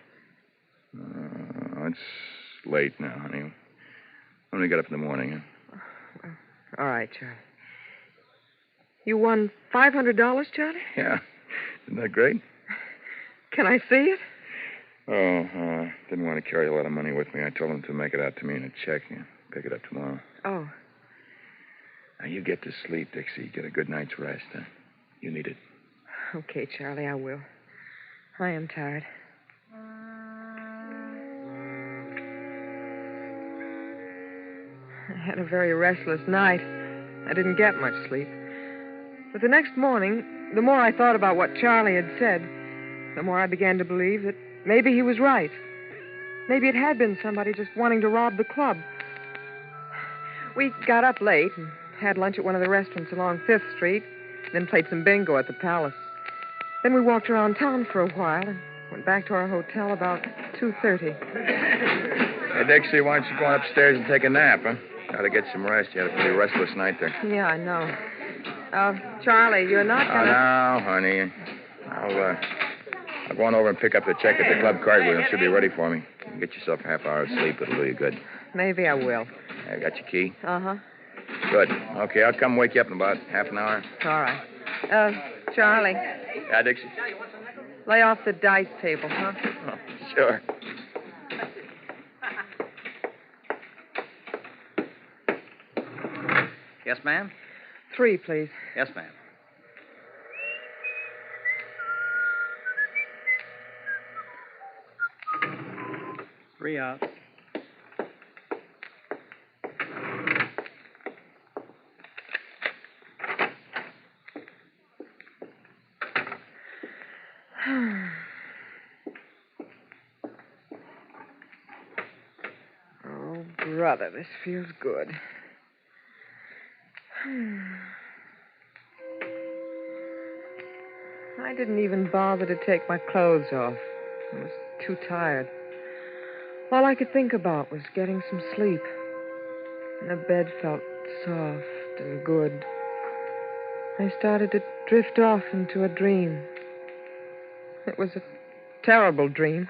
F: It's late now, honey. When we get up in the morning, huh?
J: All right, Charlie. You won $500, Charlie?
F: Yeah. Isn't that great?
J: Can I see it?
F: Didn't want to carry a lot of money with me. I told him to make it out to me in a check and pick it up tomorrow.
J: Oh.
F: Now, you get to sleep, Dixie. Get a good night's rest, huh? You need it.
J: Okay, Charlie, I will. I am tired. I had a very restless night. I didn't get much sleep. But the next morning, the more I thought about what Charlie had said, the more I began to believe that maybe he was right. Maybe it had been somebody just wanting to rob the club. We got up late and had lunch at one of the restaurants along 5th Street, then played some bingo at the Palace. Then we walked around town for a while and went back to our hotel about 2:30.
F: Hey, Dixie, why don't you go upstairs and take a nap, huh? Gotta get some rest. You had a pretty restless night there.
J: Yeah, I know. Charlie, you're not gonna...
F: Oh, no, honey. I'll go on over and pick up the check at the club cartwheel. It should be ready for me. You can get yourself a half hour of sleep. It'll do you good.
J: Maybe I will.
F: I got your key?
J: Uh-huh.
F: Good. Okay, I'll come wake you up in about half an hour.
J: All right. Charlie.
F: Yeah, Dixie?
J: Lay off the dice table, huh?
F: Oh, sure.
W: Yes, ma'am?
J: 3, please.
W: Yes, ma'am. Three out.
J: Oh, brother, this feels good. I didn't even bother to take my clothes off. I was too tired. All I could think about was getting some sleep. And the bed felt soft and good. I started to drift off into a dream. It was a terrible dream.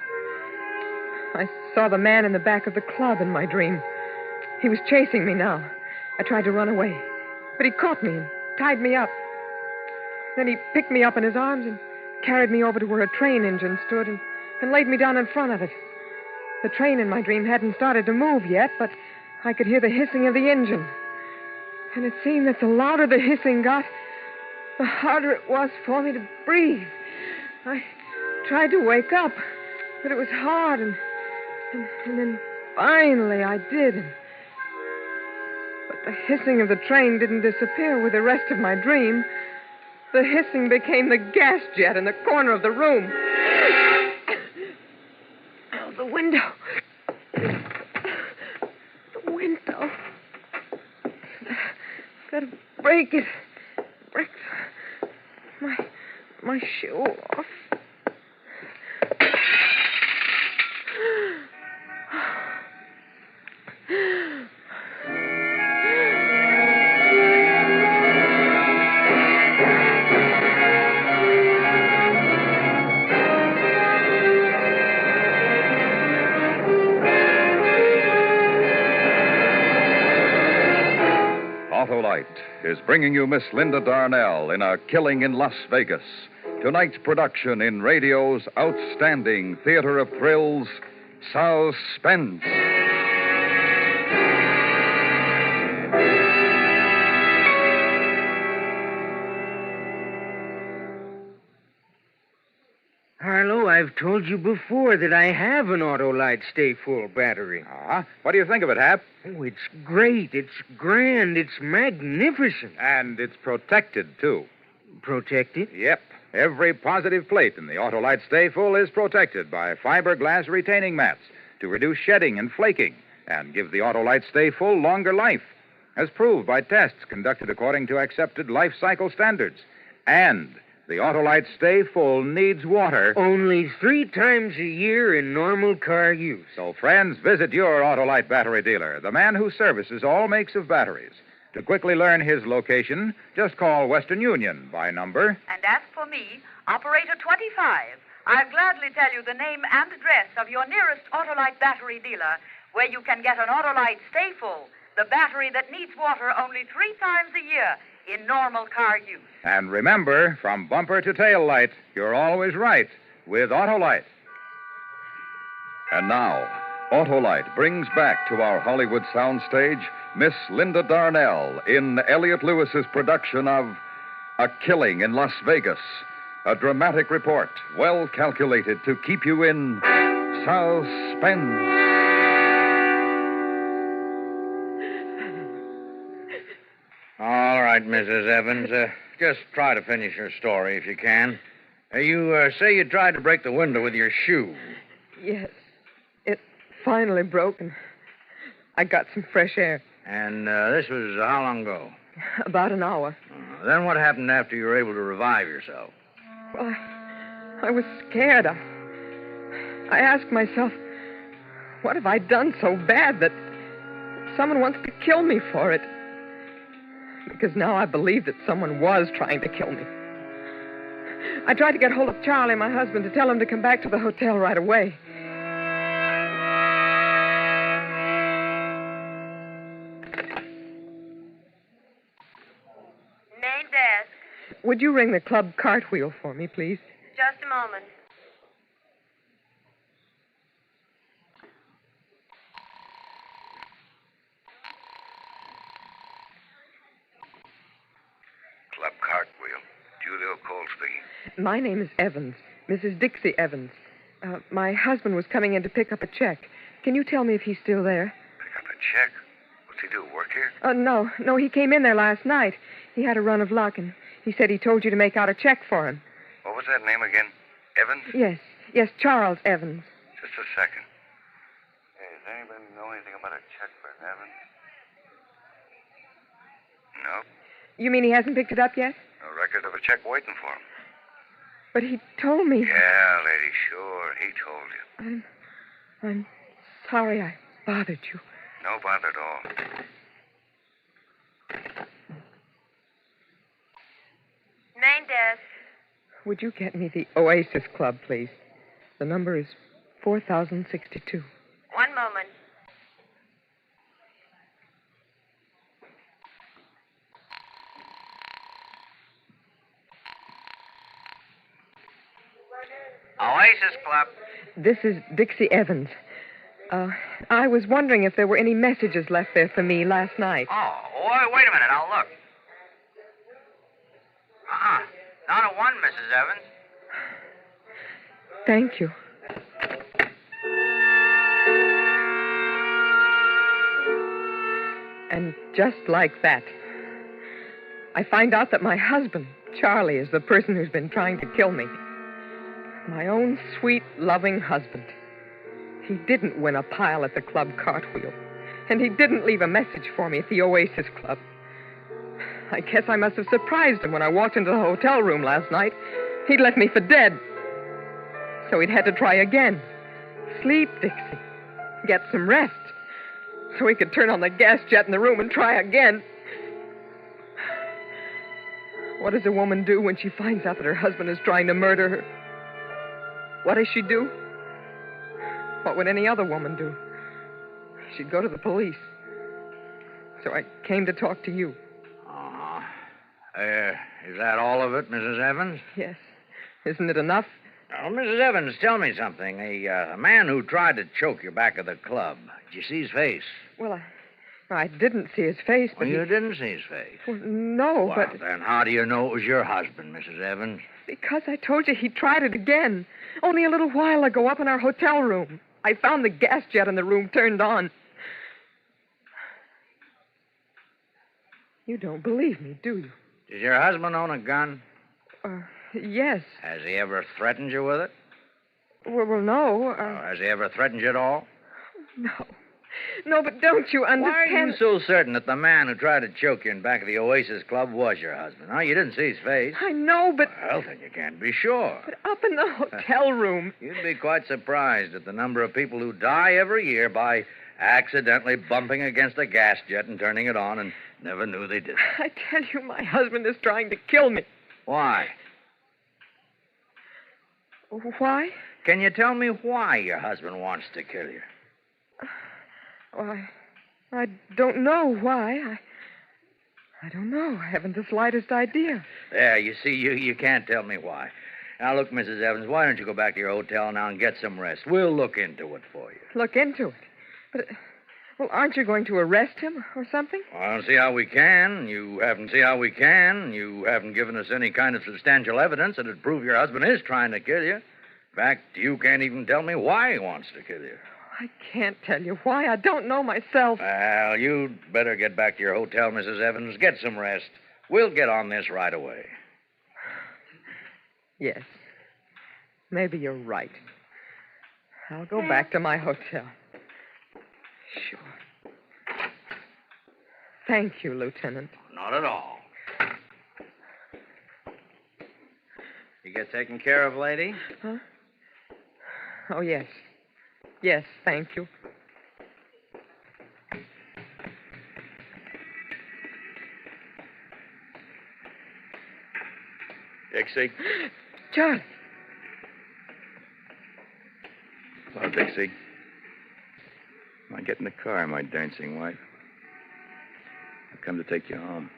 J: I saw the man in the back of the club in my dream. He was chasing me now. I tried to run away, but he caught me and tied me up. Then he picked me up in his arms and carried me over to where a train engine stood and laid me down in front of it. The train in my dream hadn't started to move yet, but I could hear the hissing of the engine. And it seemed that the louder the hissing got, the harder it was for me to breathe. I tried to wake up, but it was hard, and then finally I did. But the hissing of the train didn't disappear with the rest of my dream. The hissing became the gas jet in the corner of the room. Oh, the window. The window. Gotta break it. Break my shoe off.
C: is bringing you Miss Linda Darnell in A Killing in Las Vegas. Tonight's production in radio's outstanding theater of thrills, Suspense.
P: Harlow, I've told you before that I have an Autolite Stay Full battery.
H: What do you think of it, Hap?
P: Oh, it's great. It's grand. It's magnificent.
H: And it's protected, too.
P: Protected?
H: Yep. Every positive plate in the Autolite Stay Full is protected by fiberglass retaining mats to reduce shedding and flaking and give the Autolite Stay Full longer life, as proved by tests conducted according to accepted life cycle standards. And the Autolite Stay Full needs water
P: only 3 times a year in normal car use.
H: So, friends, visit your Autolite battery dealer, the man who services all makes of batteries. To quickly learn his location, just call Western Union by number.
U: And as for me, Operator 25, I'll gladly tell you the name and address of your nearest Autolite battery dealer, where you can get an Autolite Stay Full, the battery that needs water only 3 times a year in normal car use.
H: And remember, from bumper to tail light, you're always right with Autolite.
C: And now, Autolite brings back to our Hollywood soundstage Miss Linda Darnell in Elliot Lewis's production of A Killing in Las Vegas, a dramatic report well calculated to keep you in suspense.
G: All right, Mrs. Evans. Just try to finish your story if you can. You say you tried to break the window with your shoe.
J: Yes. It finally broke, and I got some fresh air.
G: And this was how long ago?
J: About an hour.
G: Then what happened after you were able to revive yourself?
J: Well, I was scared. I asked myself, what have I done so bad that someone wants to kill me for it? Because now I believe that someone was trying to kill me. I tried to get hold of Charlie, my husband, to tell him to come back to the hotel right away.
L: Main desk.
J: Would you ring the club cartwheel for me, please?
L: Just a moment.
V: Club Cartwheel. Julio Cole speaking.
J: My name is Evans, Mrs. Dixie Evans. My husband was coming in to pick up a check. Can you tell me if he's still there?
V: Pick up a check? What's he do, work here?
J: No, he came in there last night. He had a run of luck, and he said he told you to make out a check for him.
V: What was that name again? Evans?
J: Yes, Charles Evans.
V: Just a second. Hey, does anybody know anything about a check for Evans? No.
J: You mean he hasn't picked it up yet?
V: No record of a check waiting for him.
J: But he told me.
V: Yeah, lady, sure. He told you.
J: I'm sorry I bothered you.
V: No bother at all.
L: Main desk.
J: Would you get me the Oasis Club, please? The number is 4062.
L: One moment.
G: Oasis Club.
J: This is Dixie Evans. I was wondering if there were any messages left there for me last night.
G: Oh, wait a minute. I'll look. Not a one, Mrs. Evans.
J: Thank you. And just like that, I find out that my husband, Charlie, is the person who's been trying to kill me. My own sweet, loving husband. He didn't win a pile at the club cartwheel. And he didn't leave a message for me at the Oasis Club. I guess I must have surprised him when I walked into the hotel room last night. He'd left me for dead. So he'd had to try again. Sleep, Dixie. Get some rest. So he could turn on the gas jet in the room and try again. What does a woman do when she finds out that her husband is trying to murder her? What does she do? What would any other woman do? She'd go to the police. So I came to talk to you.
G: Uh-huh. Is that all of it, Mrs. Evans?
J: Yes. Isn't it enough?
G: Oh, Mrs. Evans, tell me something. A man who tried to choke you back at the club, did you see his face?
J: Well, I didn't see his face, but
G: You didn't see his face?
J: Well, no,
G: Well,
J: but...
G: then how do you know it was your husband, Mrs. Evans?
J: Because I told you he tried it again. Only a little while ago up in our hotel room. I found the gas jet in the room turned on. You don't believe me, do you?
G: Does your husband own a gun?
J: Yes.
G: Has he ever threatened you with it?
J: Well, no.
G: Has he ever threatened you at all?
J: No. No, but don't you understand?
G: Why are you so certain that the man who tried to choke you in back of the Oasis Club was your husband? Huh? You didn't see his face.
J: I know, but...
G: Well, then you can't be sure.
J: But up in the hotel room...
G: You'd be quite surprised at the number of people who die every year by accidentally bumping against a gas jet and turning it on and never knew they did it.
J: I tell you, my husband is trying to kill me.
G: Why?
J: Why?
G: Can you tell me why your husband wants to kill you?
J: Well, I don't know why. I don't know. I haven't the slightest idea.
G: There, you see, you can't tell me why. Now, look, Mrs. Evans, why don't you go back to your hotel now and get some rest? We'll look into it for you.
J: Look into it? But, well, aren't you going to arrest him or something?
G: Well, I don't see how we can. You haven't given us any kind of substantial evidence that would prove your husband is trying to kill you. In fact, you can't even tell me why he wants to kill you.
J: I can't tell you why. I don't know myself.
G: Well, you'd better get back to your hotel, Mrs. Evans. Get some rest. We'll get on this right away.
J: Yes. Maybe you're right. I'll go back to my hotel. Sure. Thank you, Lieutenant.
G: Not at all.
Q: You get taken care of, lady?
J: Huh? Oh, yes. Yes, thank you.
F: Dixie?
J: Charlie.
F: Hello, Dixie. Come on, get in the car, my dancing wife. I've come to take you home.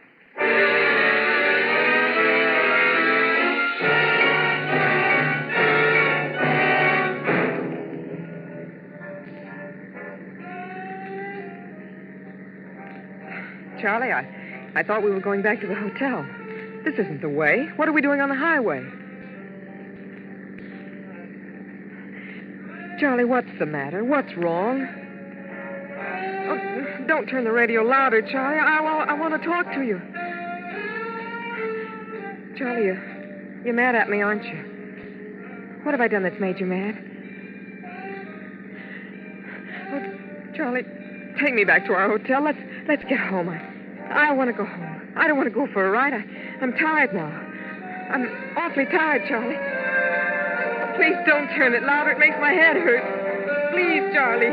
J: Charlie, I thought we were going back to the hotel. This isn't the way. What are we doing on the highway? Charlie, what's the matter? What's wrong? Oh, don't turn the radio louder, Charlie. I want to talk to you. Charlie, you're mad at me, aren't you? What have I done that's made you mad? Oh, Charlie, take me back to our hotel. Let's get home. I want to go home. I don't want to go for a ride. I'm tired now. I'm awfully tired, Charlie. Please don't turn it louder. It makes my head hurt. Please, Charlie.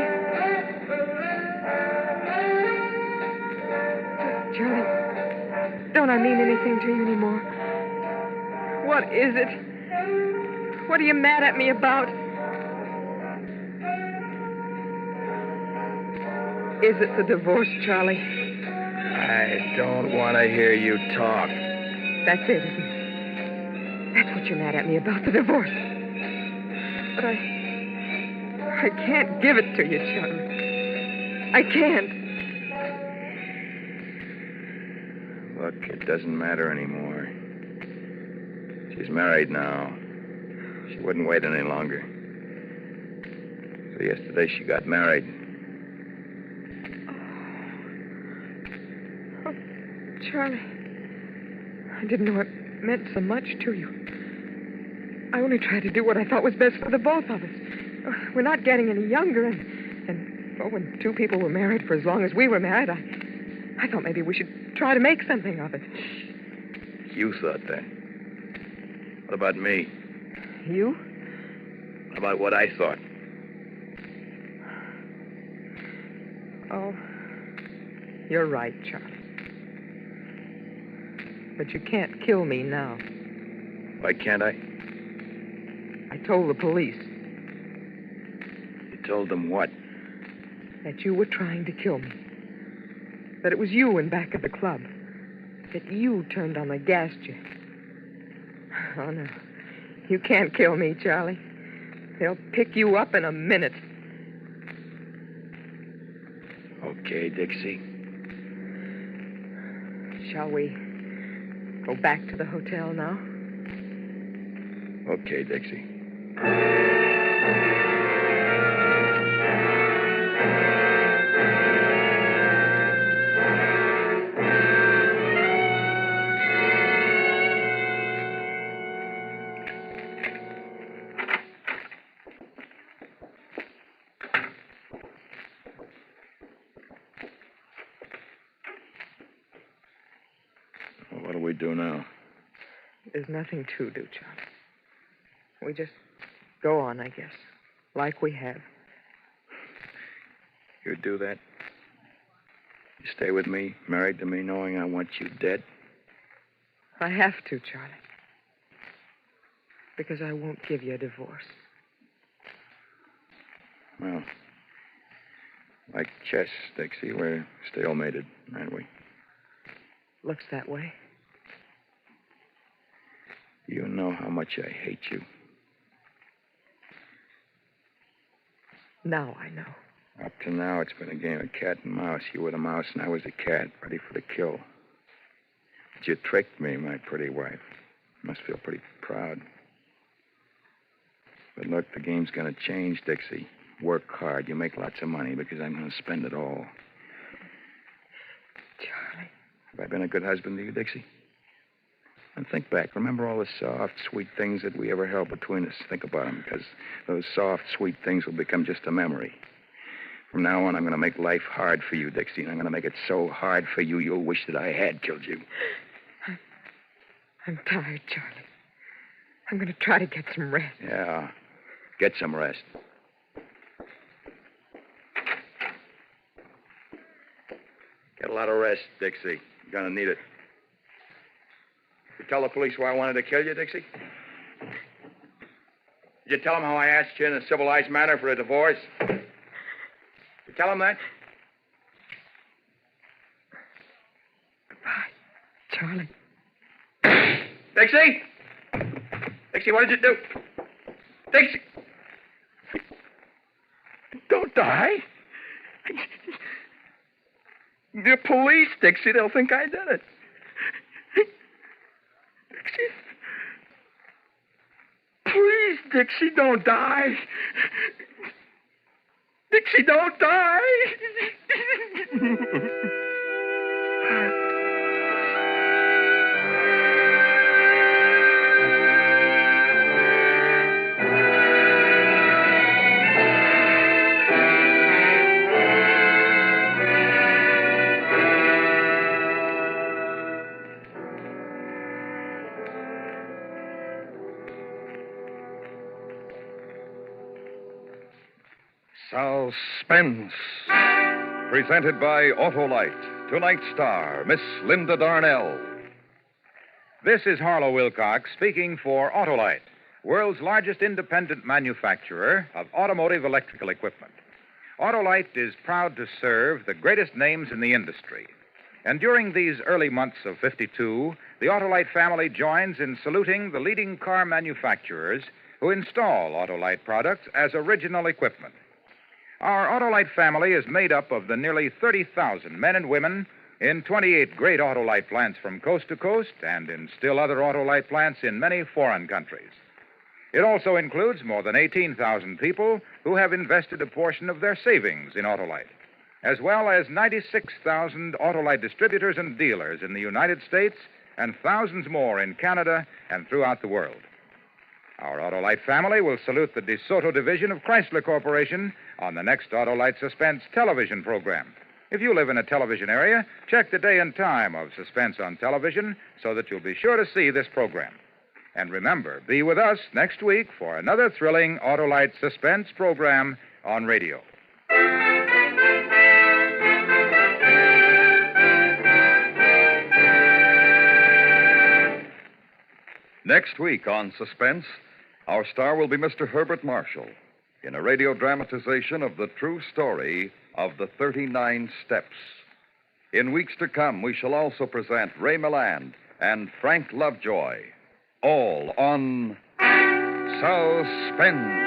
J: Charlie, don't I mean anything to you anymore? What is it? What are you mad at me about? Is it the divorce, Charlie?
F: I don't want to hear you talk.
J: That's it, isn't it? That's what you're mad at me about, the divorce. But I can't give it to you, Charlie. I can't.
F: Look, it doesn't matter anymore. She's married now. She wouldn't wait any longer. So yesterday she got married.
J: Oh, Charlie, I didn't know it meant so much to you. I only tried to do what I thought was best for the both of us. We're not getting any younger, and when two people were married for as long as we were married, I thought maybe we should try to make something of it.
F: You thought that. What about me?
J: You?
F: What about what I thought?
J: Oh, you're right, Charlie. But you can't kill me now.
F: Why can't I?
J: I told the police.
F: You told them what?
J: That you were trying to kill me. That it was you in back of the club. that you turned on the gas jet. Oh, no. You can't kill me, Charlie. They'll pick you up in a minute.
F: Okay, Dixie.
J: Shall we go back to the hotel now?
F: Okay, Dixie. What do we do now?
J: There's nothing to do, Charlie. We just go on, I guess, like we have.
F: You do that? You stay with me, married to me, knowing I want you dead?
J: I have to, Charlie. Because I won't give you a divorce.
F: Well, like chess, Dixie, we're stalemated, aren't we?
J: Looks that way.
F: You know how much I hate you.
J: Now I know.
F: Up to now, it's been a game of cat and mouse. You were the mouse and I was the cat, ready for the kill. But you tricked me, my pretty wife. You must feel pretty proud. But look, the game's going to change, Dixie. Work hard. You make lots of money because I'm going to spend it all.
J: Charlie.
F: Have I been a good husband to you, Dixie? And think back. Remember all the soft, sweet things that we ever held between us. Think about them, because those soft, sweet things will become just a memory. From now on, I'm going to make life hard for you, Dixie, and I'm going to make it so hard for you, you'll wish that I had killed you.
J: I'm tired, Charlie. I'm going to try to get some rest.
F: Yeah. Get some rest. Get a lot of rest, Dixie. You're going to need it. You tell the police why I wanted to kill you, Dixie? Did you tell them how I asked you in a civilized manner for a divorce? You tell them that?
J: Goodbye, Charlie.
F: Dixie! Dixie, what did you do? Dixie! Don't die. The police, Dixie, they'll think I did it. Dixie. Please, Dixie, don't die. Dixie, don't die.
C: Suspense. Presented by Autolite. Tonight's star, Miss Linda Darnell.
H: This is Harlow Wilcox speaking for Autolite, world's largest independent manufacturer of automotive electrical equipment. Autolite is proud to serve the greatest names in the industry. And during these early months of '52, the Autolite family joins in saluting the leading car manufacturers who install Autolite products as original equipment. Our Autolite family is made up of the nearly 30,000 men and women in 28 great Autolite plants from coast to coast and in still other Autolite plants in many foreign countries. It also includes more than 18,000 people who have invested a portion of their savings in Autolite, as well as 96,000 Autolite distributors and dealers in the United States and thousands more in Canada and throughout the world. Our Autolite family will salute the DeSoto division of Chrysler Corporation on the next Autolite Suspense television program. If you live in a television area, check the day and time of Suspense on television so that you'll be sure to see this program. And remember, be with us next week for another thrilling Autolite Suspense program on radio.
C: Next week on Suspense, our star will be Mr. Herbert Marshall in a radio dramatization of the true story of the 39 Steps. In weeks to come, we shall also present Ray Milland and Frank Lovejoy, all on Suspense.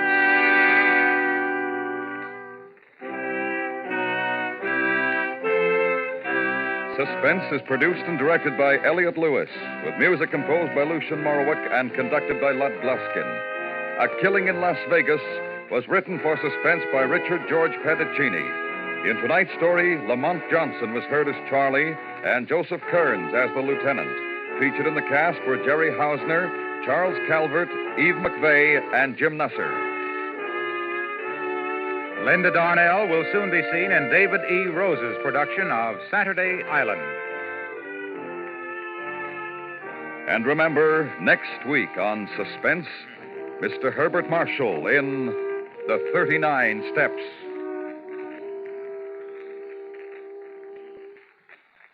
C: Suspense is produced and directed by Elliott Lewis, with music composed by Lucien Morawick and conducted by Lud Gluskin. A Killing in Las Vegas was written for Suspense by Richard George Pedicini. In tonight's story, Lamont Johnson was heard as Charlie and Joseph Kearns as the lieutenant. Featured in the cast were Jerry Hausner, Charles Calvert, Eve McVeigh, and Jim Nusser.
H: Linda Darnell will soon be seen in David E. Rose's production of Saturday Island.
C: And remember, next week on Suspense, Mr. Herbert Marshall in The 39 Steps.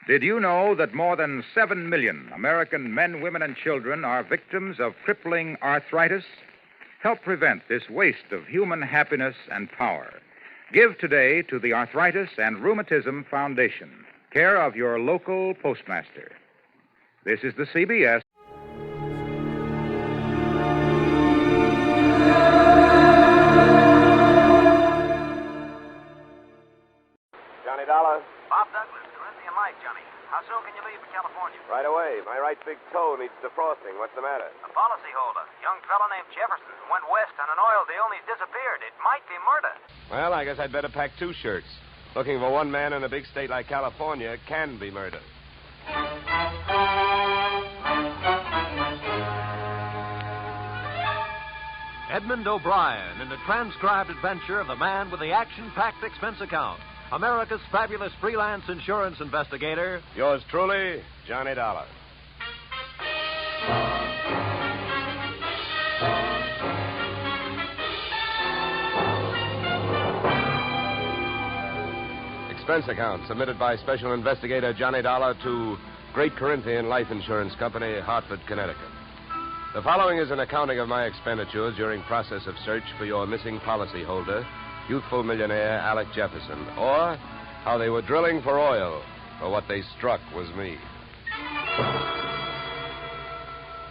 H: Did you know that more than 7 million American men, women, and children are victims of crippling arthritis? Help prevent this waste of human happiness and power. Give today to the Arthritis and Rheumatism Foundation, care of your local postmaster. This is the CBS.
M: Johnny Dollar?
S: Bob Douglas, Corinthian Light, Johnny. How soon can you leave for California?
M: Right away. My right big toe needs defrosting. What's the matter?
S: A policyholder, young fellow named Jefferson, went west on an oil deal and he's disappeared. It might be murder.
M: Well, I guess I'd better pack 2 shirts. Looking for one man in a big state like California can be murder.
T: Edmund O'Brien in the transcribed adventure of the man with the action-packed expense account. America's fabulous freelance insurance investigator.
M: Yours truly, Johnny Dollar. Expense account submitted by Special Investigator Johnny Dollar to Great Corinthian Life Insurance Company, Hartford, Connecticut. The following is an accounting of my expenditures during process of search for your missing policyholder, Youthful Millionaire Alec Jefferson, or how they were drilling for oil, or what they struck was me.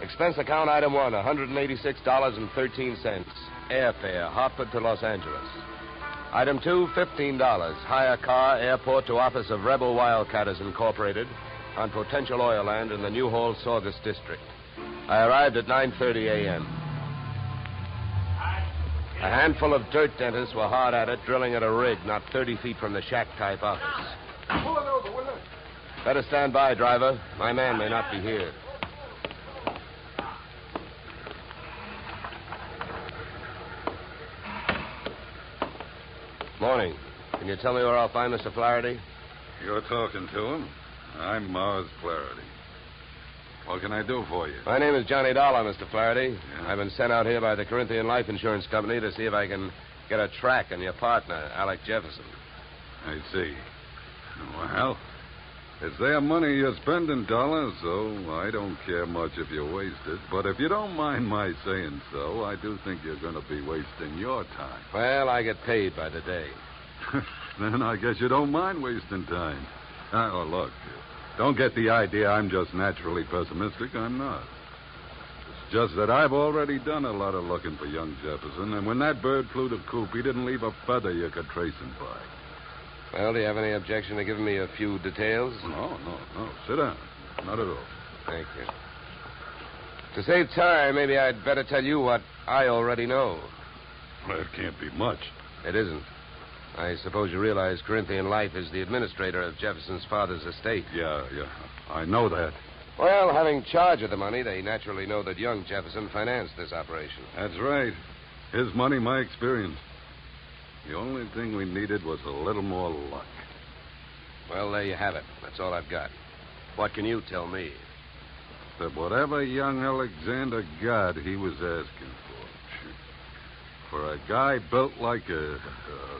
M: Expense account item 1, $186.13. Airfare, Hartford to Los Angeles. Item 2, $15. Hire car, airport to office of Rebel Wildcatters Incorporated on potential oil land in the New Hall Saugus district. I arrived at 9:30 a.m. A handful of dirt dentists were hard at it, drilling at a rig not 30 feet from the shack-type office. Pull it over, will you? Better stand by, driver. My man may not be here. Morning. Can you tell me where I'll find Mr. Flaherty?
X: You're talking to him. I'm Mars Flaherty. What can I do for you?
M: My name is Johnny Dollar, Mr. Flaherty. Yeah. I've been sent out here by the Corinthian Life Insurance Company to see if I can get a track on your partner, Alec Jefferson.
X: I see. Well, it's their money you're spending, Dollar, so I don't care much if you waste it. But if you don't mind my saying so, I do think you're going to be wasting your time.
M: Well, I get paid by the day.
X: Then I guess you don't mind wasting time. Oh, look, don't get the idea I'm just naturally pessimistic. I'm not. It's just that I've already done a lot of looking for young Jefferson, and when that bird flew the coop, he didn't leave a feather you could trace him by.
M: Well, do you have any objection to giving me a few details?
X: No. Sit down. Not at all.
M: Thank you. To save time, maybe I'd better tell you what I already know.
X: Well, it can't be much.
M: It isn't. I suppose you realize Corinthian Life is the administrator of Jefferson's father's estate.
X: Yeah. I know that.
M: Well, having charge of the money, they naturally know that young Jefferson financed this operation.
X: That's right. His money, my experience. The only thing we needed was a little more luck.
M: Well, there you have it. That's all I've got. What can you tell me?
X: That whatever young Alexander got, he was asking for. For a guy built like a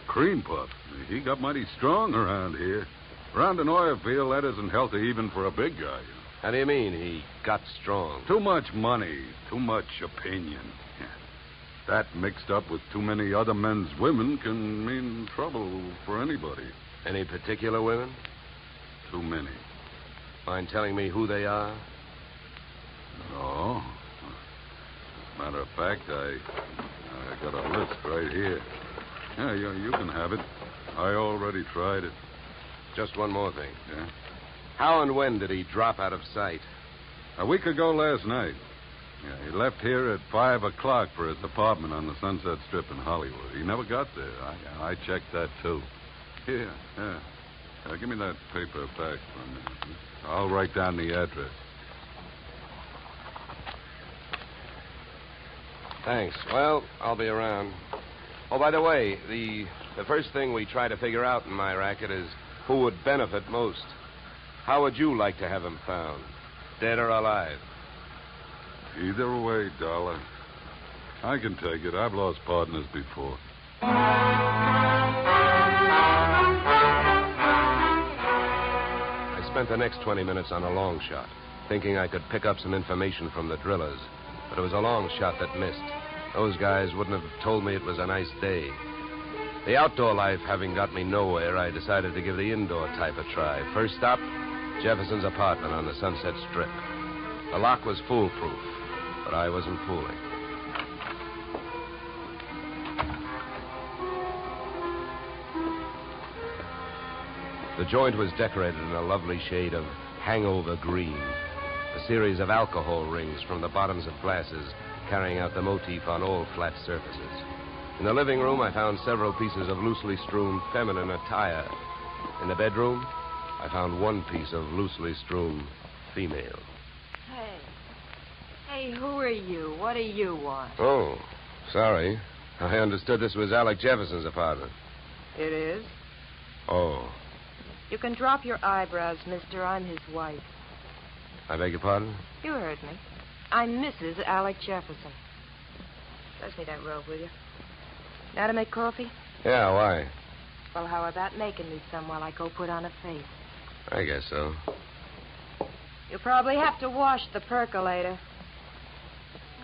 X: cream puff, he got mighty strong around here. Around an oil field, that isn't healthy even for a big guy. You know.
M: How do you mean he got strong?
X: Too much money, too much opinion. That mixed up with too many other men's women can mean trouble for anybody.
M: Any particular women?
X: too many.
M: Mind telling me who they are?
X: No. Matter of fact, I got a list right here. Yeah, you can have it. I already tried it.
M: Just one more thing.
X: Yeah?
M: How and when did he drop out of sight?
X: A week ago last night. Yeah, he left here at 5 o'clock for his apartment on the Sunset Strip in Hollywood. He never got there. I checked that, too. Here, yeah. Give me that paper back for a minute. I'll write down the address.
M: Thanks. Well, I'll be around. Oh, by the way, the first thing we try to figure out in my racket is who would benefit most. How would you like to have him found? Dead or alive?
X: Either way, Dollar. I can take it. I've lost partners before.
M: I spent the next 20 minutes on a long shot, thinking I could pick up some information from the drillers. But it was a long shot that missed. Those guys wouldn't have told me it was a nice day. The outdoor life having got me nowhere, I decided to give the indoor type a try. First stop, Jefferson's apartment on the Sunset Strip. The lock was foolproof, but I wasn't fooling. The joint was decorated in a lovely shade of hangover green. A series of alcohol rings from the bottoms of glasses carrying out the motif on all flat surfaces. In the living room, I found several pieces of loosely strewn feminine attire. In the bedroom, I found one piece of loosely strewn female.
J: Hey, who are you? What do you want?
M: Oh, sorry. I understood this was Alec Jefferson's apartment.
J: It is?
M: Oh,
J: You can drop your eyebrows, mister. I'm his wife.
M: I beg your pardon?
J: You heard me. I'm Mrs. Alec Jefferson. Pass me that robe, will you? Now to make coffee?
M: Yeah, why?
J: Well, how about making me some while I go put on a face?
M: I guess so.
J: You'll probably have to wash the percolator.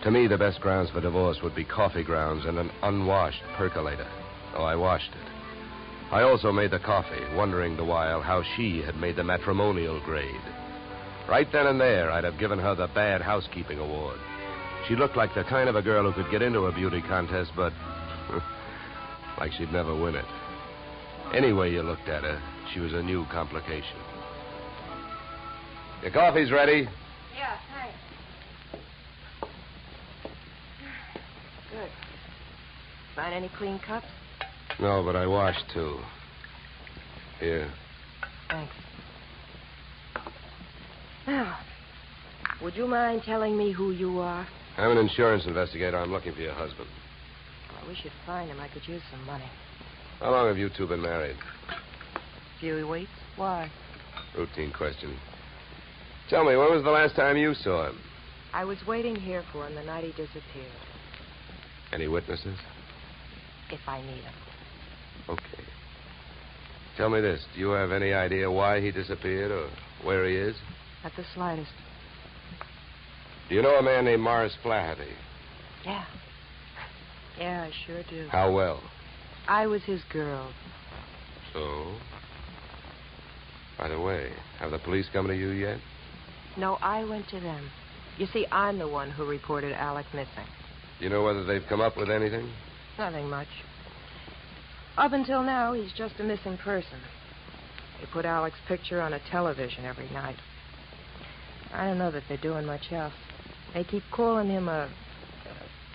M: To me, the best grounds for divorce would be coffee grounds and an unwashed percolator. Oh, I washed it. I also made the coffee, wondering the while how she had made the matrimonial grade. Right then and there, I'd have given her the Bad Housekeeping Award. She looked like the kind of a girl who could get into a beauty contest, but like she'd never win it. Any way you looked at her, she was a new complication. Your coffee's ready.
J: Yeah, thanks. Good. Find any clean cups?
M: No, but I washed two. Here.
J: Thanks. Now, would you mind telling me who you are?
M: I'm an insurance investigator. I'm looking for your husband.
J: Well, we should find him. I could use some money.
M: How long have you two been married?
J: Few weeks. Why?
M: Routine question. Tell me, when was the last time you saw him?
J: I was waiting here for him the night he disappeared.
M: Any witnesses?
J: If I need him.
M: Okay. Tell me this. Do you have any idea why he disappeared or where he is?
J: Not the slightest.
M: Do you know a man named Morris Flaherty?
J: Yeah. Yeah, I sure do.
M: How well?
J: I was his girl.
M: So? By the way, have the police come to you yet?
J: No, I went to them. You see, I'm the one who reported Alec missing.
M: Do you know whether they've come up with anything?
J: Nothing much. Up until now, he's just a missing person. They put Alec's picture on a television every night. I don't know that they're doing much else. They keep calling him a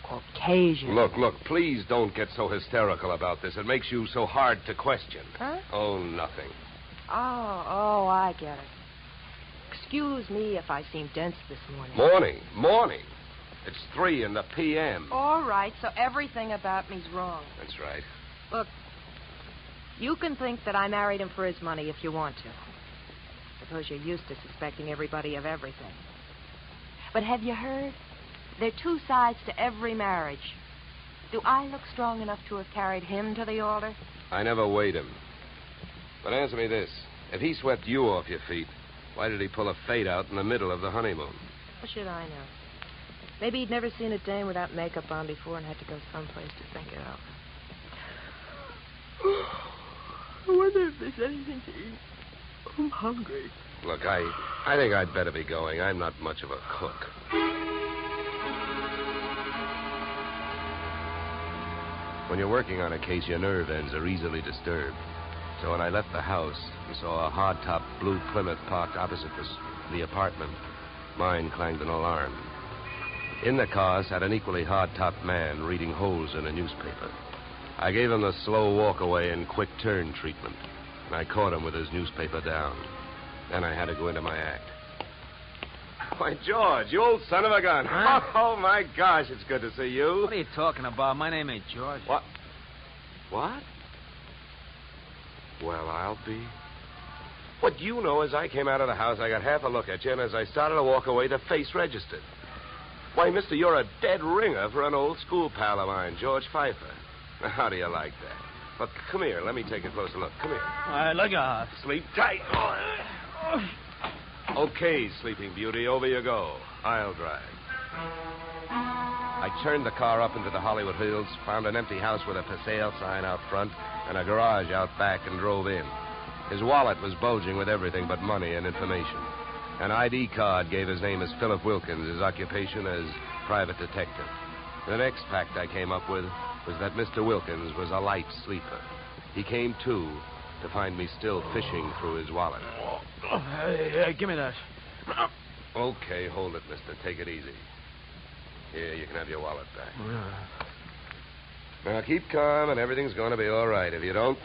J: Caucasian.
M: Look, please don't get so hysterical about this. It makes you so hard to question.
J: Huh?
M: Oh, nothing.
J: Oh, I get it. Excuse me if I seem dense this morning.
M: Morning. It's 3 in the p.m.
J: All right, so everything about me's wrong.
M: That's right.
J: Look, you can think that I married him for his money if you want to. Suppose you're used to suspecting everybody of everything. But have you heard? There are two sides to every marriage. Do I look strong enough to have carried him to the altar?
M: I never weighed him. But answer me this. If he swept you off your feet, why did he pull a fade out in the middle of the honeymoon?
J: What should I know? Maybe he'd never seen a dame without makeup on before and had to go someplace to think it out. I wonder if there's anything to eat.
P: I'm hungry.
M: Look, I think I'd better be going. I'm not much of a cook. When you're working on a case, your nerve ends are easily disturbed. So when I left the house and saw a hard-top blue Plymouth parked opposite the apartment, mine clanged an alarm. In the car sat an equally hard-topped man reading holes in a newspaper. I gave him the slow walk-away and quick turn treatment, and I caught him with his newspaper down. Then I had to go into my act. Why, George, you old son of a gun.
P: Huh?
M: Oh, my gosh, it's good to see you.
P: What are you talking about? My name ain't George.
M: What? What? Well, I'll be. What you know is I came out of the house, I got half a look at you, and as I started to walk away, the face registered. Why, mister, you're a dead ringer for an old school pal of mine, George Pfeiffer. How do you like that? Look, come here. Let me take a closer look. Come here.
P: All right, look out.
M: Sleep tight. Okay, Sleeping Beauty, over you go. I'll drive. I turned the car up into the Hollywood Hills, found an empty house with a for sale sign out front and a garage out back, and drove in. His wallet was bulging with everything but money and information. An ID card gave his name as Philip Wilkins, his occupation as private detective. The next fact I came up with was that Mr. Wilkins was a light sleeper. He came to find me still fishing through his wallet.
P: Hey, give me that.
M: Okay, hold it, mister. Take it easy. Here, you can have your wallet back. Now, keep calm, and everything's going to be all right. If you don't,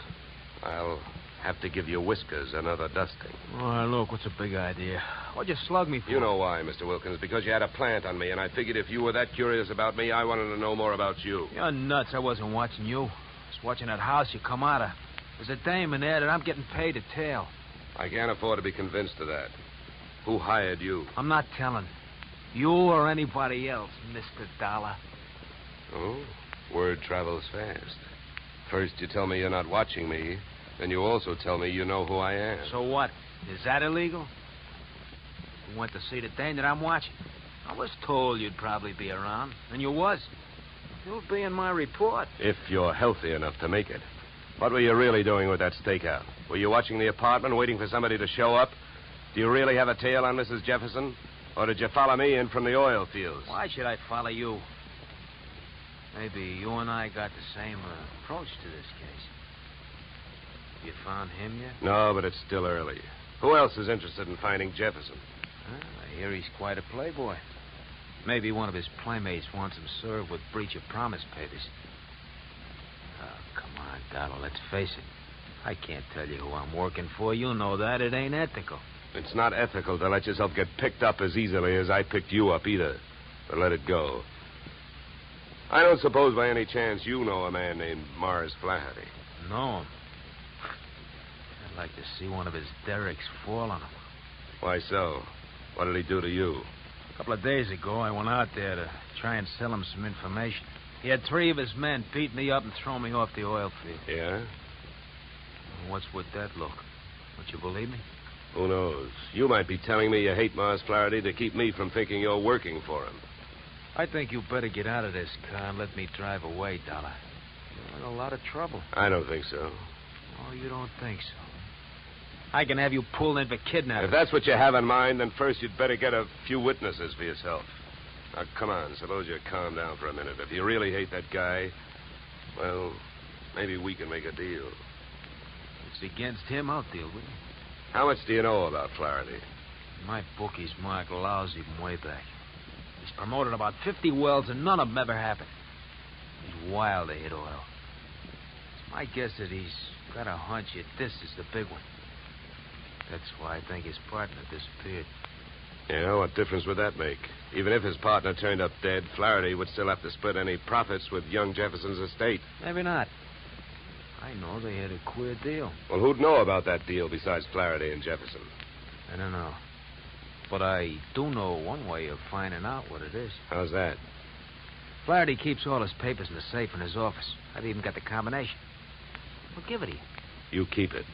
M: I'll have to give your whiskers another dusting.
P: Oh, look, what's a big idea? What'd you slug me for?
M: You know why, Mr. Wilkins, because you had a plant on me, and I figured if you were that curious about me, I wanted to know more about you.
P: You're nuts. I wasn't watching you. I was watching that house you come out of. There's a dame in there that I'm getting paid to tail.
M: I can't afford to be convinced of that. Who hired you?
P: I'm not telling. You or anybody else, Mr. Dollar.
M: Oh, word travels fast. First you tell me you're not watching me, then you also tell me you know who I am.
P: So what? Is that illegal? You went to see the dame that I'm watching. I was told you'd probably be around, and you was. You'll be in my report.
M: If you're healthy enough to make it. What were you really doing with that stakeout? Were you watching the apartment, waiting for somebody to show up? Do you really have a tail on Mrs. Jefferson? Or did you follow me in from the oil fields?
P: Why should I follow you? Maybe you and I got the same approach to this case. You found him yet?
M: No, but it's still early. Who else is interested in finding Jefferson?
P: I hear he's quite a playboy. Maybe one of his playmates wants him served with breach of promise papers. Oh, come on, Donald, let's face it. I can't tell you who I'm working for. You know that. It ain't ethical.
M: It's not ethical to let yourself get picked up as easily as I picked you up either. But let it go. I don't suppose by any chance you know a man named Mars Flaherty.
P: Know him? I'd like to see one of his derricks fall on him.
M: Why so? What did he do to you?
P: A couple of days ago, I went out there to try and sell him some information. He had 3 of his men beat me up and throw me off the oil field.
M: Yeah?
P: What's with that look? Don't you believe me?
M: Who knows? You might be telling me you hate Mars Flaherty to keep me from thinking you're working for him.
P: I think you better get out of this car and let me drive away, Dollar. You're in a lot of trouble.
M: I don't think so.
P: Oh, you don't think so? I can have you pulled in for kidnapping.
M: If that's what you have in mind, then first you'd better get a few witnesses for yourself. Now, come on, suppose you calm down for a minute. If you really hate that guy, well, maybe we can make a deal.
P: If it's against him, I'll deal with it.
M: How much do you know about Flaherty?
P: My bookie's marked lousy from way back. He's promoted about 50 wells, and none of them ever happened. He's wild to hit oil. It's my guess that he's got a hunch that this is the big one. That's why I think his partner disappeared.
M: Yeah, what difference would that make? Even if his partner turned up dead, Flaherty would still have to split any profits with young Jefferson's estate.
P: Maybe not. I know they had a queer deal.
M: Well, who'd know about that deal besides Flaherty and Jefferson?
P: I don't know. But I do know one way of finding out what it is.
M: How's that?
P: Flaherty keeps all his papers in the safe in his office. I've even got the combination. I'll give it to you.
M: You keep it.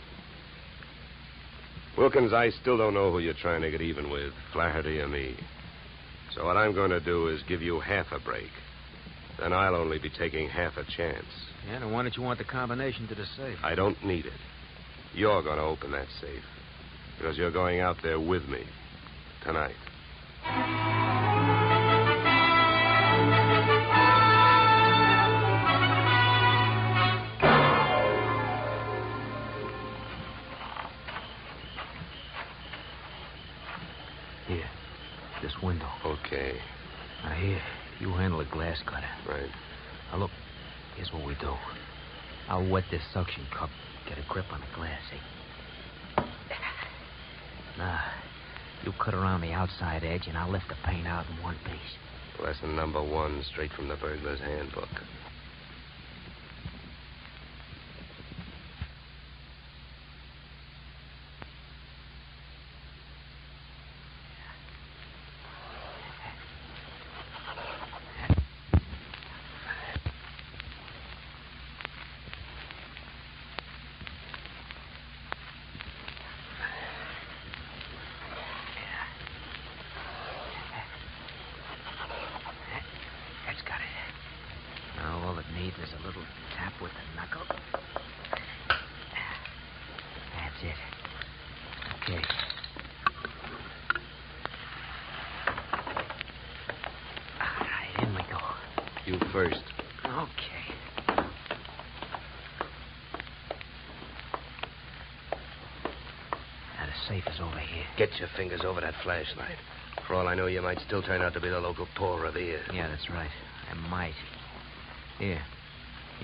M: Wilkins, I still don't know who you're trying to get even with, Flaherty or me. So what I'm going to do is give you half a break. Then I'll only be taking half a chance.
P: Yeah, and why don't you want the combination to the safe?
M: I don't need it. You're going to open that safe. Because you're going out there with me. Tonight.
P: Here. This window.
M: Okay.
P: Now, here. You handle the glass cutter.
M: Right.
P: Now, look. Here's what we do. I'll wet this suction cup. Get a grip on the glass, see? Now, you cut around the outside edge, and I'll lift the paint out in one piece.
M: Lesson number 1, straight from the burglar's handbook.
P: There's a little tap with the knuckle. That's it. Okay. All right, in we go.
M: You first.
P: Okay. Now, the safe is over here.
M: Get your fingers over that flashlight. For all I know, you might still turn out to be the local Paul Revere.
P: Yeah, that's right. I might. Here.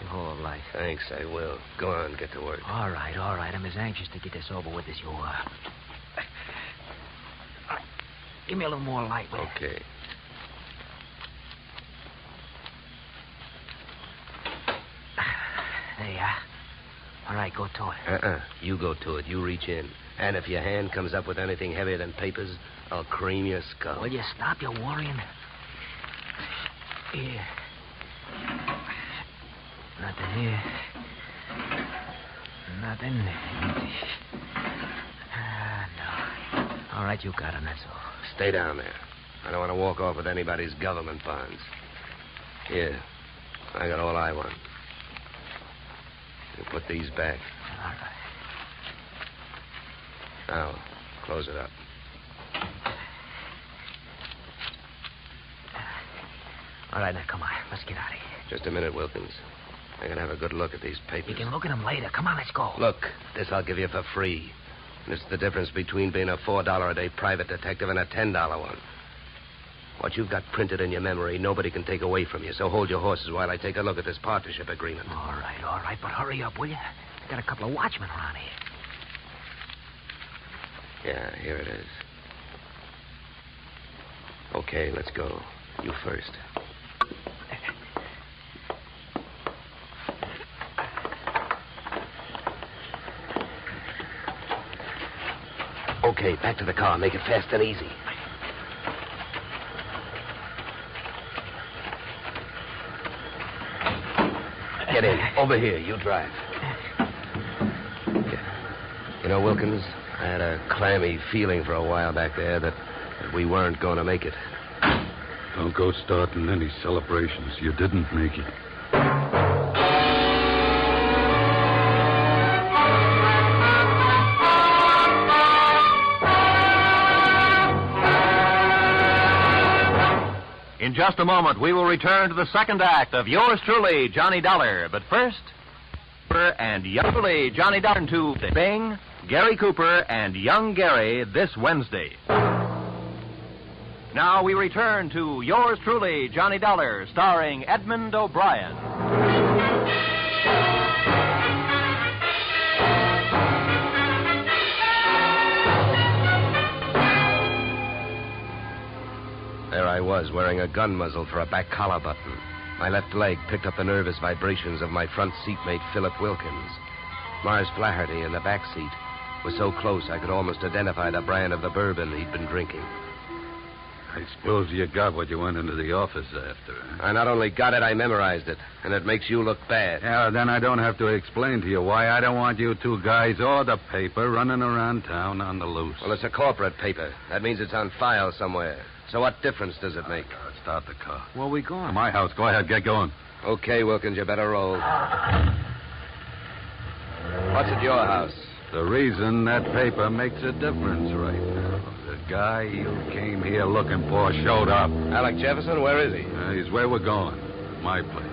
P: You hold the light.
M: Thanks, I will. Go on, get to work.
P: All right. I'm as anxious to get this over with as you are. Give me a little more light, will you?
M: Okay.
P: There you are. All right, go to it.
M: You go to it. You reach in. And if your hand comes up with anything heavier than papers, I'll cream your skull.
P: Will you stop your worrying? Here. Nothing here. Nothing. No. All right, you got him, that's all.
M: Stay down there. I don't want to walk off with anybody's government bonds. Here. I got all I want. You put these back.
P: All right.
M: Now, close it up.
P: All right, now, come on. Let's get out of here.
M: Just a minute, Wilkins. I can have a good look at these papers.
P: You can look at them later. Come on, let's go.
M: Look, this I'll give you for free. And it's the difference between being a $4 a day private detective and a $10 one. What you've got printed in your memory, nobody can take away from you. So hold your horses while I take a look at this partnership agreement.
P: All right. But hurry up, will you? Got a couple of watchmen around here.
M: Yeah, here it is. Okay, let's go. You first. Okay, back to the car. Make it fast and easy. Get in. Over here. You drive. You know, Wilkins, I had a clammy feeling for a while back there that we weren't going to make it.
X: Don't go starting any celebrations. You didn't make it.
T: In just a moment, we will return to the second act of yours truly, Johnny Dollar. But first, and young truly, Johnny Dollar to Bing, Gary Cooper, and young Gary this Wednesday. Now we return to yours truly, Johnny Dollar, starring Edmund O'Brien.
M: There I was, wearing a gun muzzle for a back collar button. My left leg picked up the nervous vibrations of my front seatmate, Philip Wilkins. Mars Flaherty in the back seat was so close I could almost identify the brand of the bourbon he'd been drinking.
X: I suppose you got what you went into the office after. Huh?
M: I not only got it, I memorized it. And it makes you look bad.
X: Yeah, then I don't have to explain to you why I don't want you two guys or the paper running around town on the loose.
M: Well, it's a corporate paper. That means it's on file somewhere. So what difference does it make?
X: Start the car.
P: Where we going?
X: To my house. Go ahead, get going.
M: Okay, Wilkins, you better roll. What's at your house?
X: The reason that paper makes a difference right now. The guy you came here looking for showed up.
M: Alec Jefferson, where is he?
X: He's where we're going. My place.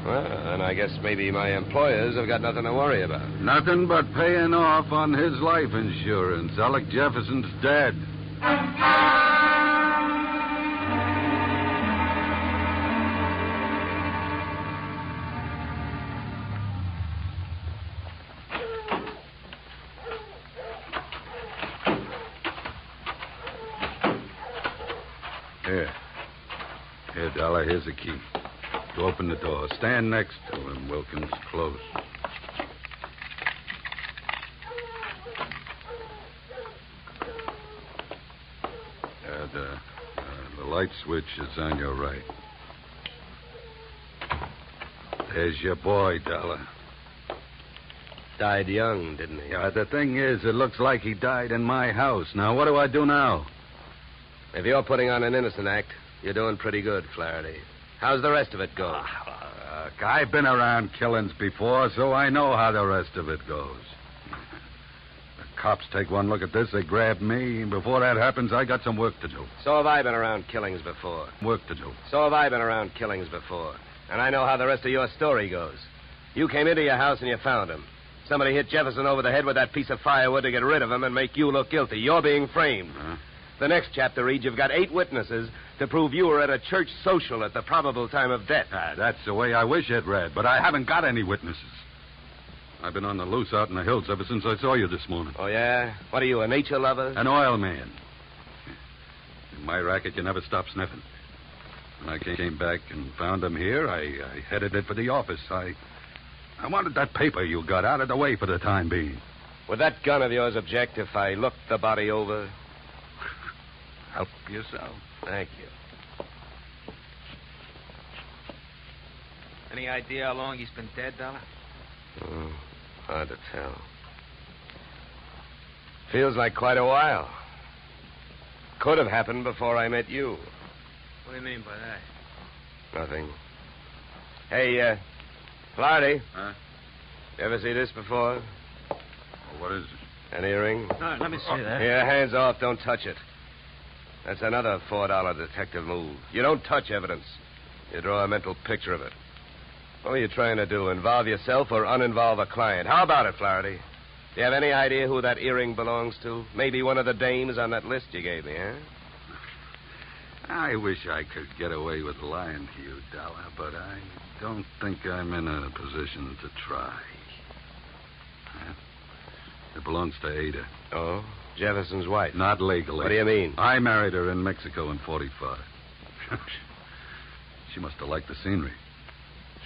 M: Well, then I guess maybe my employers have got nothing to worry about.
X: Nothing but paying off on his life insurance. Alec Jefferson's dead. Here, Dollar, here's the key. You open the door. Stand next to him, Wilkins. Close. The light switch is on your right. There's your boy, Dollar.
M: Died young, didn't he?
X: Yeah, the thing is, it looks like he died in my house. Now, what do I do now?
M: If you're putting on an innocent act, you're doing pretty good, Flaherty. How's the rest of it go?
X: I've been around killings before, so I know how the rest of it goes. The cops take one look at this, they grab me, and before that happens, I got some work to do.
M: So have I been around killings before.
X: Work to do.
M: So have I been around killings before. And I know how the rest of your story goes. You came into your house and you found him. Somebody hit Jefferson over the head with that piece of firewood to get rid of him and make you look guilty. You're being framed.
X: Huh?
M: The next chapter reads you've got 8 witnesses to prove you were at a church social at the probable time of death.
X: That's the way I wish it read, but I haven't got any witnesses. I've been on the loose out in the hills ever since I saw you this morning.
M: Oh, yeah? What are you, a nature lover?
X: An oil man. In my racket, you never stop sniffing. When I came back and found him here, I headed it for the office. I wanted that paper you got out of the way for the time being.
M: Would that gun of yours object if I looked the body over?
X: Help yourself.
M: Thank you.
P: Any idea how long he's been dead, Dollar?
M: Oh, hard to tell. Feels like quite a while. Could have happened before I met you.
P: What do you mean by that?
M: Nothing. Hey, Flaherty.
X: Huh?
M: You ever see this before?
X: Well, what is it?
M: An earring?
P: No, let me see that.
M: Here, hands off. Don't touch it. That's another $4 detective move. You don't touch evidence. You draw a mental picture of it. What are you trying to do? Involve yourself or uninvolve a client? How about it, Flaherty? Do you have any idea who that earring belongs to? Maybe one of the dames on that list you gave me, huh?
X: I wish I could get away with lying to you, Dollar, but I don't think I'm in a position to try. Huh? It belongs to Ada.
M: Oh? Jefferson's wife?
X: Not legally.
M: What do you mean?
X: I married her in Mexico in 45. She must have liked the scenery.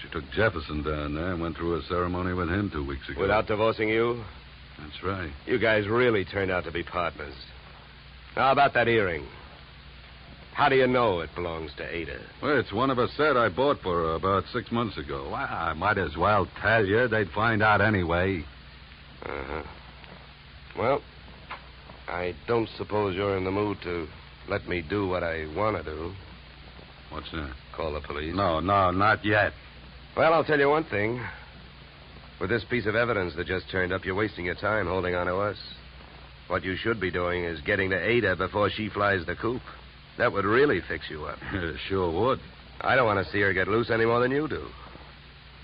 X: She took Jefferson down there and went through a ceremony with him 2 weeks ago.
M: Without divorcing you?
X: That's right.
M: You guys really turned out to be partners. How about that earring? How do you know it belongs to Ada?
X: Well, it's one of a set I bought for her about 6 months ago. Well, I might as well tell you. They'd find out anyway.
M: Uh-huh. Well, I don't suppose you're in the mood to let me do what I want to do.
X: What's that?
M: Call the police?
X: No, not yet.
M: Well, I'll tell you one thing. With this piece of evidence that just turned up, you're wasting your time holding on to us. What you should be doing is getting to Ada before she flies the coop. That would really fix you up.
X: Sure would.
M: I don't want to see her get loose any more than you do.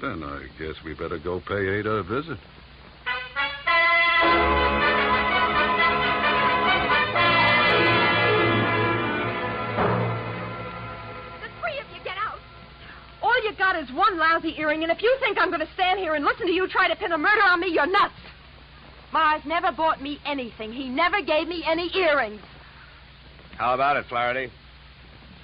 X: Then I guess we better go pay Ada a visit.
J: All you got is one lousy earring, and if you think I'm going to stand here and listen to you try to pin a murder on me, you're nuts. Mars never bought me anything. He never gave me any earrings.
M: How about it, Flaherty?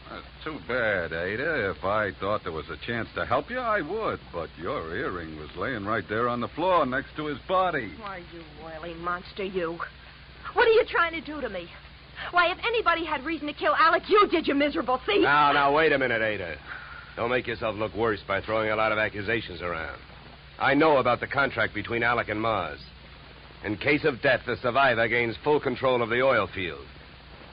X: That's too bad, Ada. If I thought there was a chance to help you, I would. But your earring was laying right there on the floor next to his body.
J: Why, you oily monster, you. What are you trying to do to me? Why, if anybody had reason to kill Alec, you did, you miserable thief.
M: Now, wait a minute, Ada. Don't make yourself look worse by throwing a lot of accusations around. I know about the contract between Alec and Mars. In case of death, the survivor gains full control of the oil field.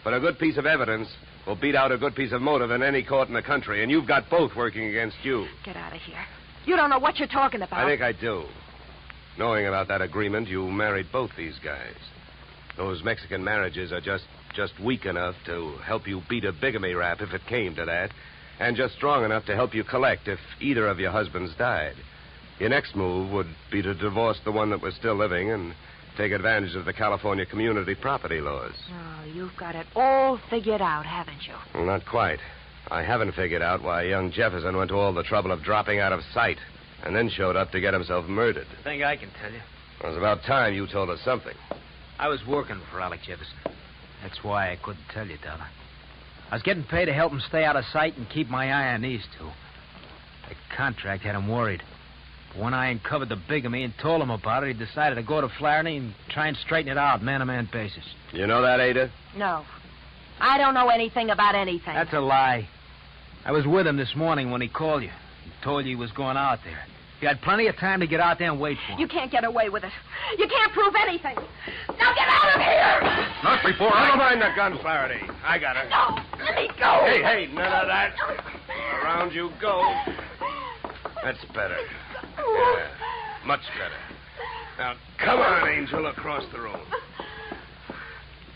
M: But a good piece of evidence will beat out a good piece of motive in any court in the country, and you've got both working against you.
J: Get out of here. You don't know what you're talking about.
M: I think I do. Knowing about that agreement, you married both these guys. Those Mexican marriages are just weak enough to help you beat a bigamy rap if it came to that, and just strong enough to help you collect if either of your husbands died. Your next move would be to divorce the one that was still living and take advantage of the California community property laws.
B: Oh, you've got it all figured out, haven't you?
M: Well, not quite. I haven't figured out why young Jefferson went to all the trouble of dropping out of sight and then showed up to get himself murdered.
P: I think I can tell you.
M: It was about time you told us something.
P: I was working for Alec Jefferson. That's why I couldn't tell you, Dollar. I was getting paid to help him stay out of sight and keep my eye on these two. The contract had him worried. But when I uncovered the bigamy and told him about it, he decided to go to Flaherty and try and straighten it out, man-to-man basis.
M: You know that, Ada?
B: No. I don't know anything about anything.
P: That's a lie. I was with him this morning when he called you. He told you he was going out there. You had plenty of time to get out there and wait for him.
B: You can't get away with it. You can't prove anything. Now get out of here!
M: Not before I... Don't mind the gun, Flaherty. I got her.
B: No, let me go.
M: Hey, none of that. Around you go. That's better. Yeah, much better. Now, come on, Angel, across the room.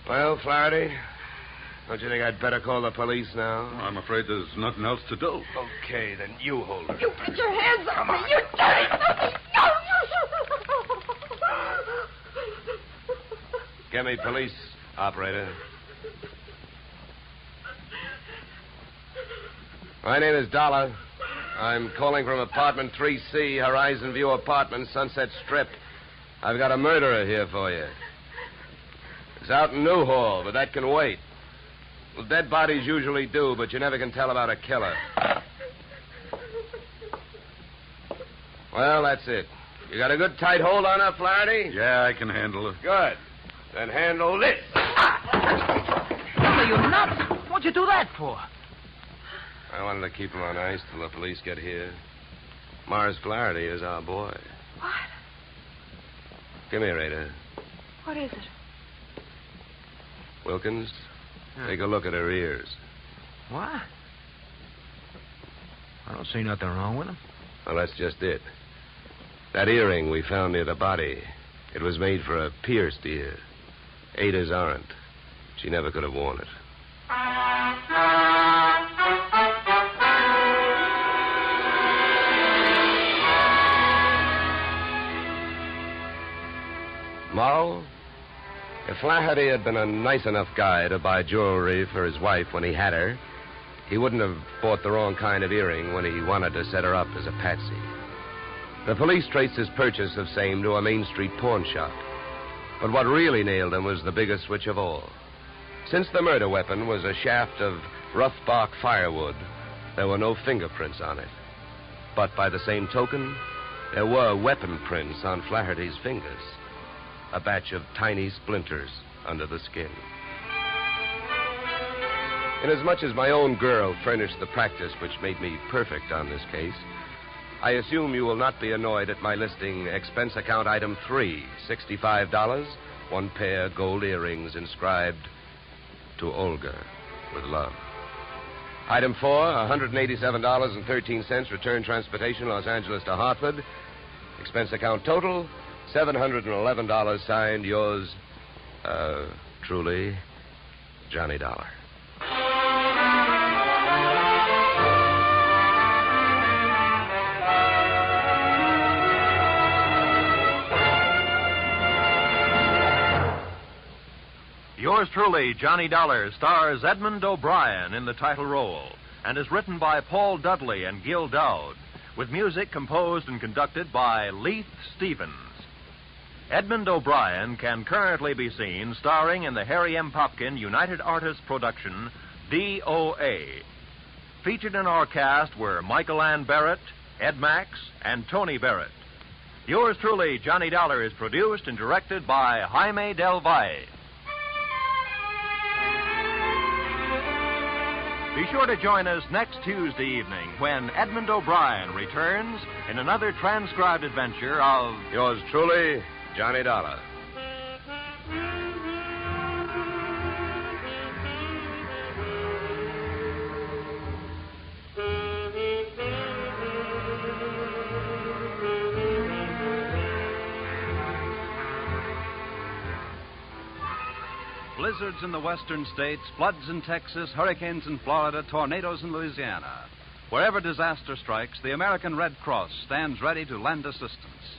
M: Well, Flaherty, don't you think I'd better call the police now?
X: I'm afraid there's nothing else to do.
M: Okay, then you hold her.
B: You get your hands off me. You dirty puppy.
M: Get me police, operator. My name is Dollar. I'm calling from apartment 3C, Horizon View Apartment, Sunset Strip. I've got a murderer here for you. It's out in Newhall, but that can wait. Well, dead bodies usually do, but you never can tell about a killer. Well, that's it. You got a good tight hold on her, Flaherty?
X: Yeah, I can handle it.
M: Good. Then handle this.
P: Are you nuts? What'd you do that for?
M: I wanted to keep him on ice till the police get here. Mars Flaherty is our boy.
B: What?
M: Come here, Ada.
B: What is it?
M: Wilkins, take a look at her ears.
P: What? I don't see nothing wrong with them.
M: Well, that's just it. That earring we found near the body, it was made for a pierced ear. Ada's aren't. She never could have worn it. Morrow, if Flaherty had been a nice enough guy to buy jewelry for his wife when he had her, he wouldn't have bought the wrong kind of earring when he wanted to set her up as a patsy. The police traced his purchase of same to a Main Street pawn shop. But what really nailed him was the biggest switch of all. Since the murder weapon was a shaft of rough bark firewood, there were no fingerprints on it. But by the same token, there were weapon prints on Flaherty's fingers. A batch of tiny splinters under the skin. Inasmuch as my own girl furnished the practice which made me perfect on this case, I assume you will not be annoyed at my listing expense account item 3, $65, one pair gold earrings inscribed to Olga with love. Item 4, $187.13, return transportation Los Angeles to Hartford. Expense account total, $711, signed yours, truly, Johnny Dollar.
T: Yours truly, Johnny Dollar, stars Edmund O'Brien in the title role and is written by Paul Dudley and Gil Dowd, with music composed and conducted by Leith Stevens. Edmund O'Brien can currently be seen starring in the Harry M. Popkin United Artists production, D.O.A. Featured in our cast were Michael Ann Barrett, Ed Max, and Tony Barrett. Yours truly, Johnny Dollar, is produced and directed by Jaime Del Valle. Be sure to join us next Tuesday evening when Edmund O'Brien returns in another transcribed adventure of...
M: Yours truly, Johnny Dollar.
E: blizzards in the western states, floods in Texas, hurricanes in Florida, tornadoes in Louisiana. Wherever disaster strikes, the American Red Cross stands ready to lend assistance.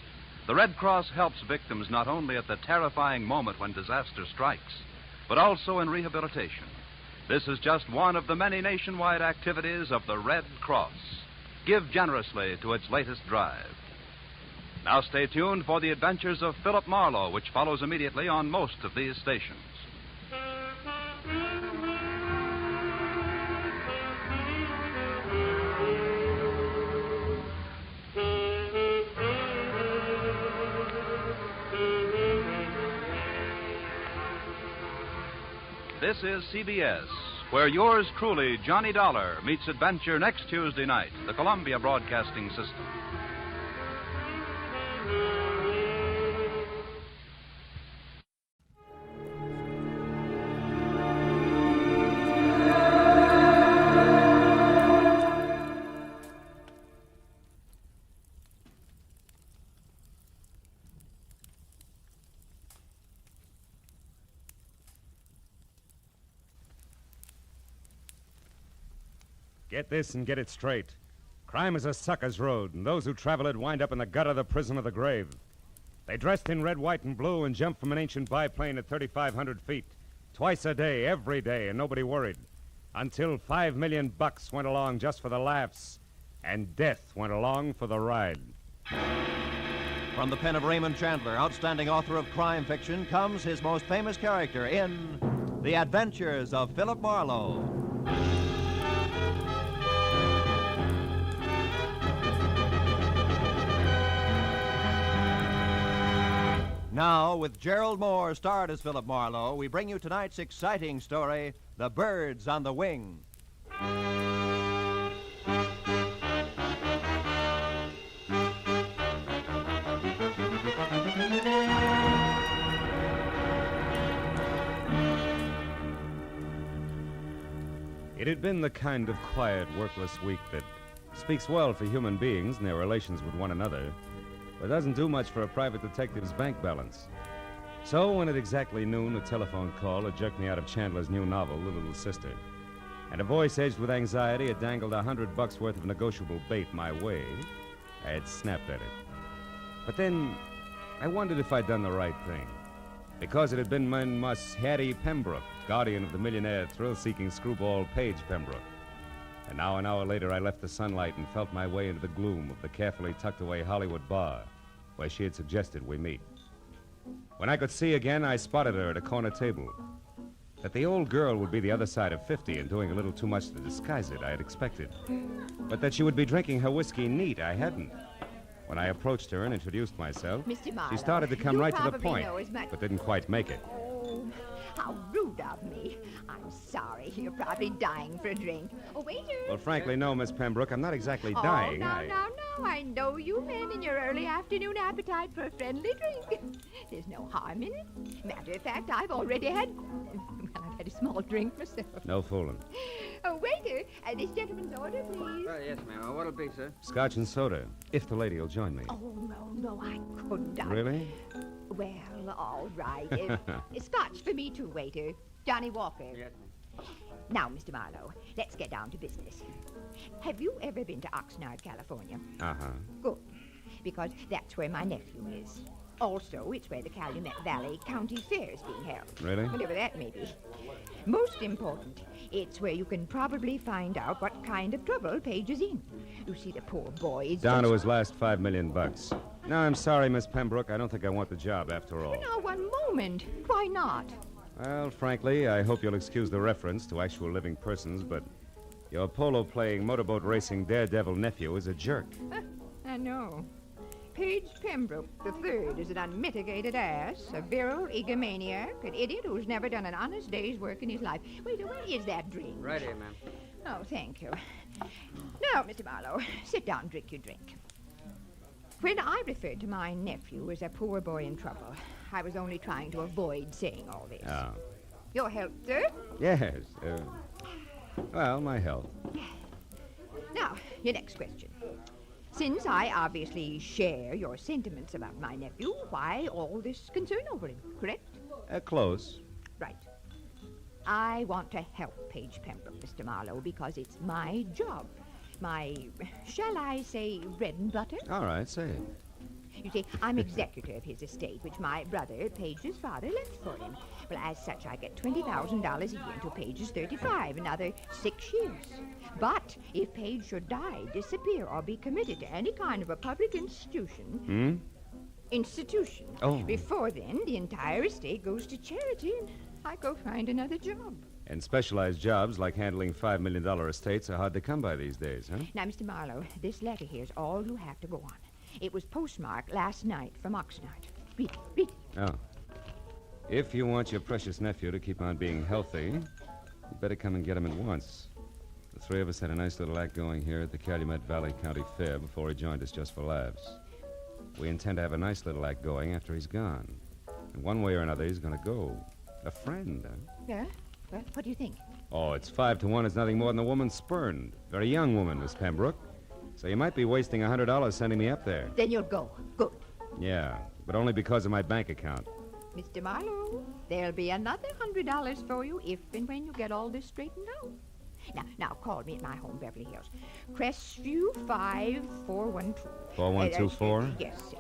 E: The Red Cross helps victims not only at the terrifying moment when disaster strikes, but also in rehabilitation. This is just one of the many nationwide activities of the Red Cross. Give generously to its latest drive. Now stay tuned for the adventures of Philip Marlowe, which follows immediately on most of these stations. This is CBS, where yours truly, Johnny Dollar, meets adventure next Tuesday night, the Columbia Broadcasting System.
I: Get this and get it straight. Crime is a sucker's road, and those who travel it wind up in the gutter, the prison, or the grave. They dressed in red, white, and blue and jumped from an ancient biplane at 3,500 feet. Twice a day, every day, and nobody worried. Until $5 million went along just for the laughs, and death went along for the ride.
K: From the pen of Raymond Chandler, outstanding author of crime fiction, comes his most famous character in The Adventures of Philip Marlowe. Now, with Gerald Moore starred as Philip Marlowe, we bring you tonight's exciting story, The Birds on the Wing.
I: It had been the kind of quiet, workless week that speaks well for human beings and their relations with one another, but doesn't do much for a private detective's bank balance. So when at exactly noon, a telephone call had jerked me out of Chandler's new novel, The Little Sister, and a voice edged with anxiety had dangled $100 worth of negotiable bait my way, I had snapped at it. But then I wondered if I'd done the right thing, because it had been my Mus Hattie Pembroke, guardian of the millionaire, thrill-seeking screwball Page Pembroke. And now an hour later, I left the sunlight and felt my way into the gloom of the carefully tucked-away Hollywood bar where she had suggested we meet. When I could see again, I spotted her at a corner table. That the old girl would be the other side of 50 and doing a little too much to disguise it, I had expected. But that she would be drinking her whiskey neat, I hadn't. When I approached her and introduced myself,
N: Mr. Marlowe,
I: she started to come right to the
N: probably
I: point,
N: know as much-
I: but didn't quite make it.
N: Oh, how rude of me. I'm sorry. You're probably dying for a drink. Oh, waiter.
I: Well, frankly, no, Miss Pembroke. I'm not exactly
N: Oh,
I: dying.
N: now, I know you men in your early afternoon appetite for a friendly drink. There's no harm in it. Matter of fact, I've already had... Well, I've had a small drink myself.
I: No fooling.
N: Oh, waiter, this gentleman's order, please.
Q: Yes, ma'am. What'll be, sir?
I: Scotch and soda, if the lady will join me.
N: Oh, no, I couldn't.
I: Really?
N: Well, all right. Scotch for me, too, waiter. Johnny Walker.
Q: Yes, ma'am.
N: Now, Mr. Marlowe, let's get down to business. Have you ever been to Oxnard, California?
I: Uh-huh.
N: Good, because that's where my nephew is. Also, it's where the Calumet Valley County Fair is being held.
I: Really?
N: Whatever that may be. Most important, it's where you can probably find out what kind of trouble Page is in. You see, the poor boy is
I: Down
N: just...
I: to his last $5 million. No, I'm sorry, Miss Pembroke. I don't think I want the job after all.
N: Now, one moment. Why not?
I: Well, frankly, I hope you'll excuse the reference to actual living persons, but your polo-playing, motorboat racing daredevil nephew is a jerk.
N: I know. Page Pembroke III is an unmitigated ass, a virile egomaniac, an idiot who's never done an honest day's work in his life. Wait, where is that drink?
Q: Right here, ma'am.
N: Oh, thank you. Now, Mr. Marlowe, sit down and drink your drink. When I referred to my nephew as a poor boy in trouble, I was only trying to avoid saying all this.
I: Oh.
N: Your health, sir?
I: Yes. Well, my health.
N: Now, your next question. Since I obviously share your sentiments about my nephew, why all this concern over him, correct?
I: Close.
N: Right. I want to help Paige Pembroke, Mr. Marlowe, because it's my job. My, shall I say, bread and butter?
I: All right, say it.
N: You see, I'm executor of his estate, which my brother, Paige's father, left for him. Well, as such, I get $20,000 a year until Paige is 35, another 6 years. But if Paige should die, disappear, or be committed to any kind of a public institution...
I: Oh.
N: Before then, the entire estate goes to charity, and I go find another job.
I: And specialized jobs like handling $5 million estates are hard to come by these days, huh?
N: Now, Mr. Marlowe, this letter here's all you have to go on. It was postmarked last night from Oxnard. Read it, read it.
I: Oh. If you want your precious nephew to keep on being healthy, you better come and get him at once. The three of us had a nice little act going here at the Calumet Valley County Fair before he joined us just for laughs. We intend to have a nice little act going after he's gone. And one way or another, he's going to go. A friend, huh?
N: Yeah? Well, what do you think?
I: Oh, it's 5 to 1. It's nothing more than a woman spurned. Very young woman, Miss Pembroke. So you might be wasting $100 sending me up there.
N: Then you'll go. Good.
I: Yeah, but only because of my bank account.
N: Mr. Marlowe, there'll be another $100 for you if and when you get all this straightened out. Now, call me at my home, Beverly Hills. Crestview 5412.
I: 4124?
N: Yes.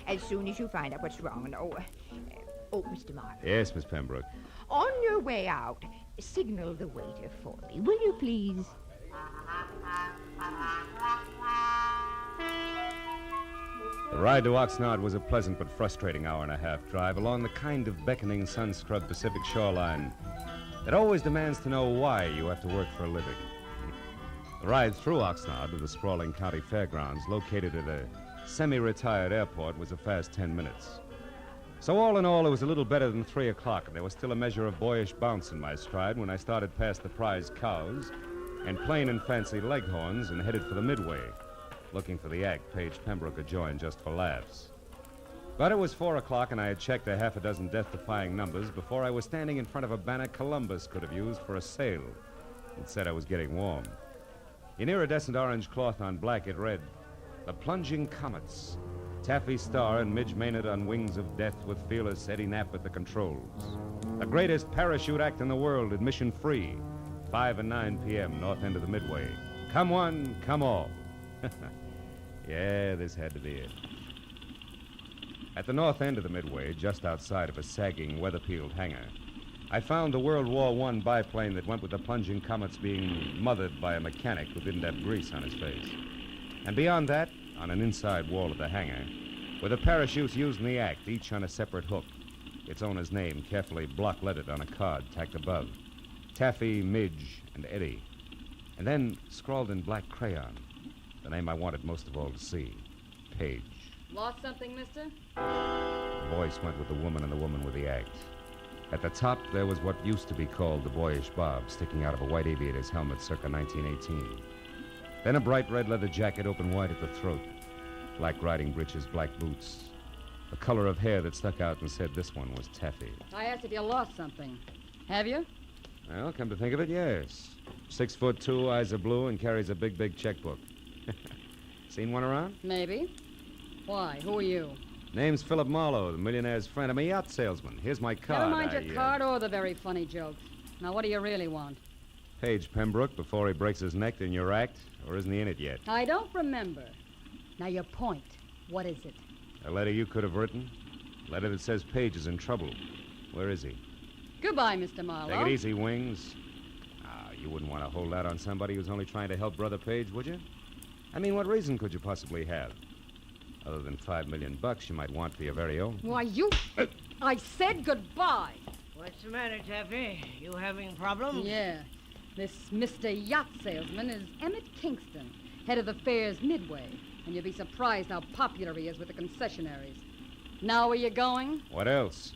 N: As soon as you find out what's wrong. And, Mr. Marlowe.
I: Yes, Miss Pembroke.
N: On your way out, signal the waiter for me, will you please?
I: The ride to Oxnard was a pleasant but frustrating hour-and-a-half drive along the kind of beckoning, sun-scrubbed Pacific shoreline that always demands to know why you have to work for a living. The ride through Oxnard to the sprawling county fairgrounds located at a semi-retired airport was a fast 10 minutes. So all in all, it was a little better than 3 o'clock, and there was still a measure of boyish bounce in my stride when I started past the prize cows and plain and fancy leghorns and headed for the Midway, looking for the act Paige Pembroke had joined just for laughs. But it was 4 o'clock, and I had checked a half a dozen death-defying numbers before I was standing in front of a banner Columbus could have used for a sail. It said I was getting warm. In iridescent orange cloth on black, it read, "The Plunging Comets. Taffy Starr and Midge Maynard on wings of death with fearless Eddie Knapp at the controls. The greatest parachute act in the world, admission free. 5 and 9 p.m., north end of the Midway. Come one, come all." Yeah, this had to be it. At the north end of the Midway, just outside of a sagging, weather-peeled hangar, I found the World War I biplane that went with the Plunging Comets being mothered by a mechanic who didn't have grease on his face. And beyond that, on an inside wall of the hangar, were the parachutes used in the act, each on a separate hook, its owner's name carefully block-lettered on a card tacked above. Taffy, Midge, and Eddie. And then, scrawled in black crayon, the name I wanted most of all to see, Paige.
A: Lost something, mister?
I: The voice went with the woman and the woman with the act. At the top, there was what used to be called the boyish bob, sticking out of a white aviator's helmet circa 1918. Then a bright red leather jacket open wide at the throat, black riding breeches, black boots, a color of hair that stuck out and said this one was Taffy.
A: I asked if you lost something. Have you?
I: Well, come to think of it, yes. 6'2", eyes are blue, and carries a big, big checkbook. Seen one around?
A: Maybe. Why? Who are you?
I: Name's Philip Marlowe, the millionaire's friend. I'm a yacht salesman. Here's my card.
A: Never mind your card or the very funny jokes. Now, what do you really want?
I: Paige Pembroke before he breaks his neck in your act, or isn't he in it yet?
A: I don't remember. Now, your point. What is it?
I: A letter you could have written? A letter that says Paige is in trouble. Where is he?
A: Goodbye, Mr. Marlowe.
I: Take it easy, Wings. You wouldn't want to hold out on somebody who's only trying to help Brother Paige, would you? I mean, what reason could you possibly have? Other than $5 million you might want for your very own.
A: Why, you... I said goodbye.
D: What's the matter, Taffy? You having problems?
A: Yeah. This Mr. Yacht Salesman is Emmett Kingston, head of the fair's Midway. And you'll be surprised how popular he is with the concessionaries. Now where you going?
I: What else?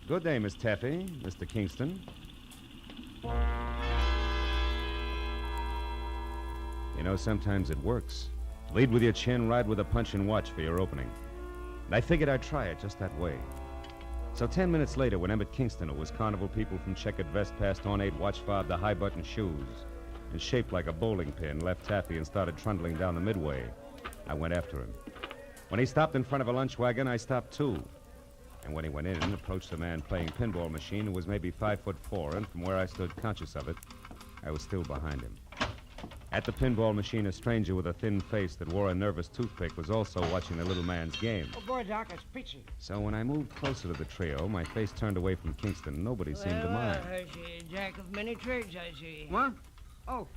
I: Good day, Miss Taffy, Mr. Kingston. You know, sometimes it works. Lead with your chin, ride with a punch, and watch for your opening. And I figured I'd try it just that way. So 10 minutes later, when Emmett Kingston, who was carnival people from checkered vest past ornate watch fob to high-button shoes, and shaped like a bowling pin, left Taffy and started trundling down the Midway, I went after him. When he stopped in front of a lunch wagon, I stopped too. And when he went in, approached a man playing pinball machine who was maybe 5'4", and from where I stood conscious of it, I was still behind him. At the pinball machine, a stranger with a thin face that wore a nervous toothpick was also watching the little man's game.
D: Oh, boy, Doc, it's peachy.
I: So when I moved closer to the trio, my face turned away from Kingston. Nobody seemed to mind.
D: Hershey, jack of many trades, I see.
O: What? Oh,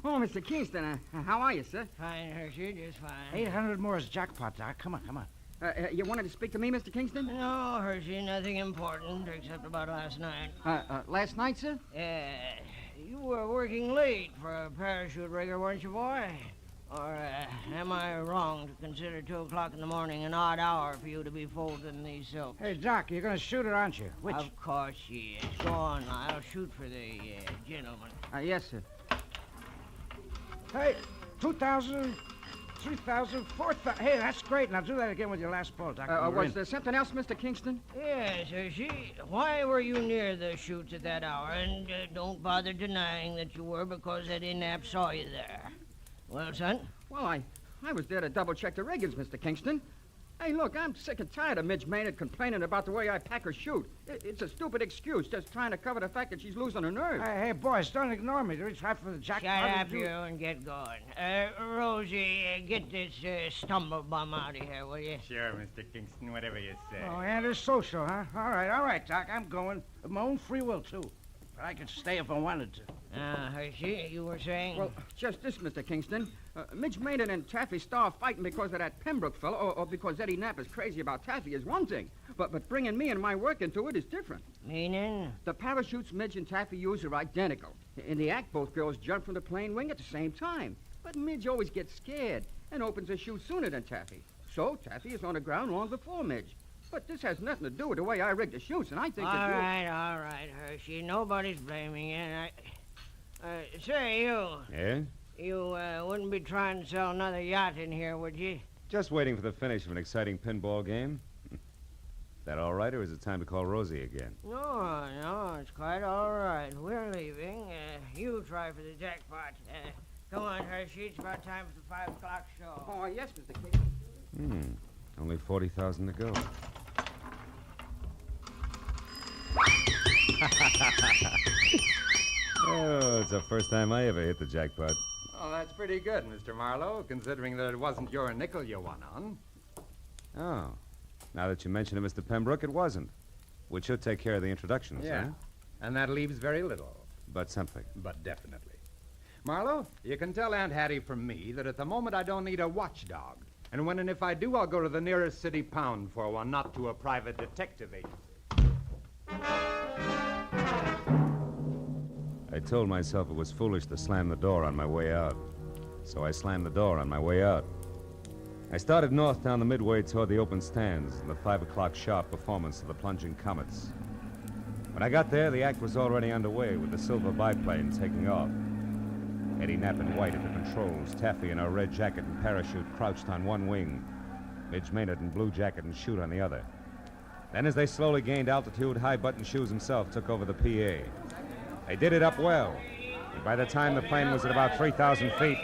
O: Mr. Kingston, how are you, sir?
D: Fine, Hershey, just fine.
O: 800
D: more is jackpot, Doc. Come on.
O: You wanted to speak to me, Mr. Kingston?
D: No, Hershey, nothing important except about last night.
O: Last night, sir?
D: You were working late for a parachute rigger, weren't you, boy? Or am I wrong to consider 2 o'clock in the morning an odd hour for you to be folding these silks?
R: Hey, Doc, you're going to shoot her, aren't you? Which?
D: Of course she is. Go on, I'll shoot for the gentleman.
O: Yes, sir.
R: Hey, 2,000, 3,000, 4,000. Hey, that's great. Now do that again with your last ball, Doc.
O: Was there something else, Mr. Kingston?
D: Yes, Hershey. Why were you near the chutes at that hour? And don't bother denying that you were, because Eddie Knapp saw you there. Well, son?
O: Well, I was there to double-check the riggers, Mr. Kingston. Hey, look, I'm sick and tired of Midge Maynard complaining about the way I pack her chute. It's a stupid excuse, just trying to cover the fact that she's losing her nerve.
R: Hey, boys, don't ignore me. Do we try for the jackpot?
D: Shut up, you, and get going. Rosie, get this stumble bum out of here, will you?
U: Sure, Mr. Kingston, whatever you say.
R: Oh, and it's social, huh? All right, Doc, I'm going. Of my own free will, too. But I could stay if I wanted to.
D: Hershey, you were saying?
O: Well, just this, Mr. Kingston. Midge Maynard and Taffy Star fighting because of that Pembroke fellow, or because Eddie Knapp is crazy about Taffy is one thing. But bringing me and my work into it is different.
D: Meaning?
O: The parachutes Midge and Taffy use are identical. In the act, both girls jump from the plane wing at the same time. But Midge always gets scared and opens her chute sooner than Taffy. So Taffy is on the ground long before Midge. But this has nothing to do with the way I rigged the chutes, and I think
D: All right, Hershey. Nobody's blaming you. Say, you.
I: Yeah?
D: You wouldn't be trying to sell another yacht in here, would you?
I: Just waiting for the finish of an exciting pinball game. That all right, or is it time to call Rosie again?
D: No, it's quite all right. We're leaving. You try for the jackpot. Come on, Hershey. It's about time for the 5 o'clock show.
O: Oh, yes, Mr. Kingston.
I: Only 40,000 to go. Oh, it's the first time I ever hit the jackpot.
U: Oh, that's pretty good, Mr. Marlowe, considering that it wasn't your nickel you won on.
I: Oh. Now that you mention it, Mr. Pembroke, it wasn't. Which should take care of the introductions,
U: Yeah.
I: huh?
U: And that leaves very little.
I: But something.
U: But definitely. Marlowe, you can tell Aunt Hattie from me that at the moment I don't need a watchdog. And when and if I do, I'll go to the nearest city pound for one, not to a private detective agency.
I: I told myself it was foolish to slam the door on my way out. So I slammed the door on my way out. I started north down the midway toward the open stands and the 5 o'clock sharp performance of the plunging comets. When I got there, the act was already underway with the silver biplane taking off. Eddie Knapp in white at the controls, Taffy in her red jacket and parachute crouched on one wing, Midge Maynard in blue jacket and chute on the other. Then as they slowly gained altitude, High Button Shoes himself took over the PA. They did it up well, and by the time the plane was at about 3,000 feet,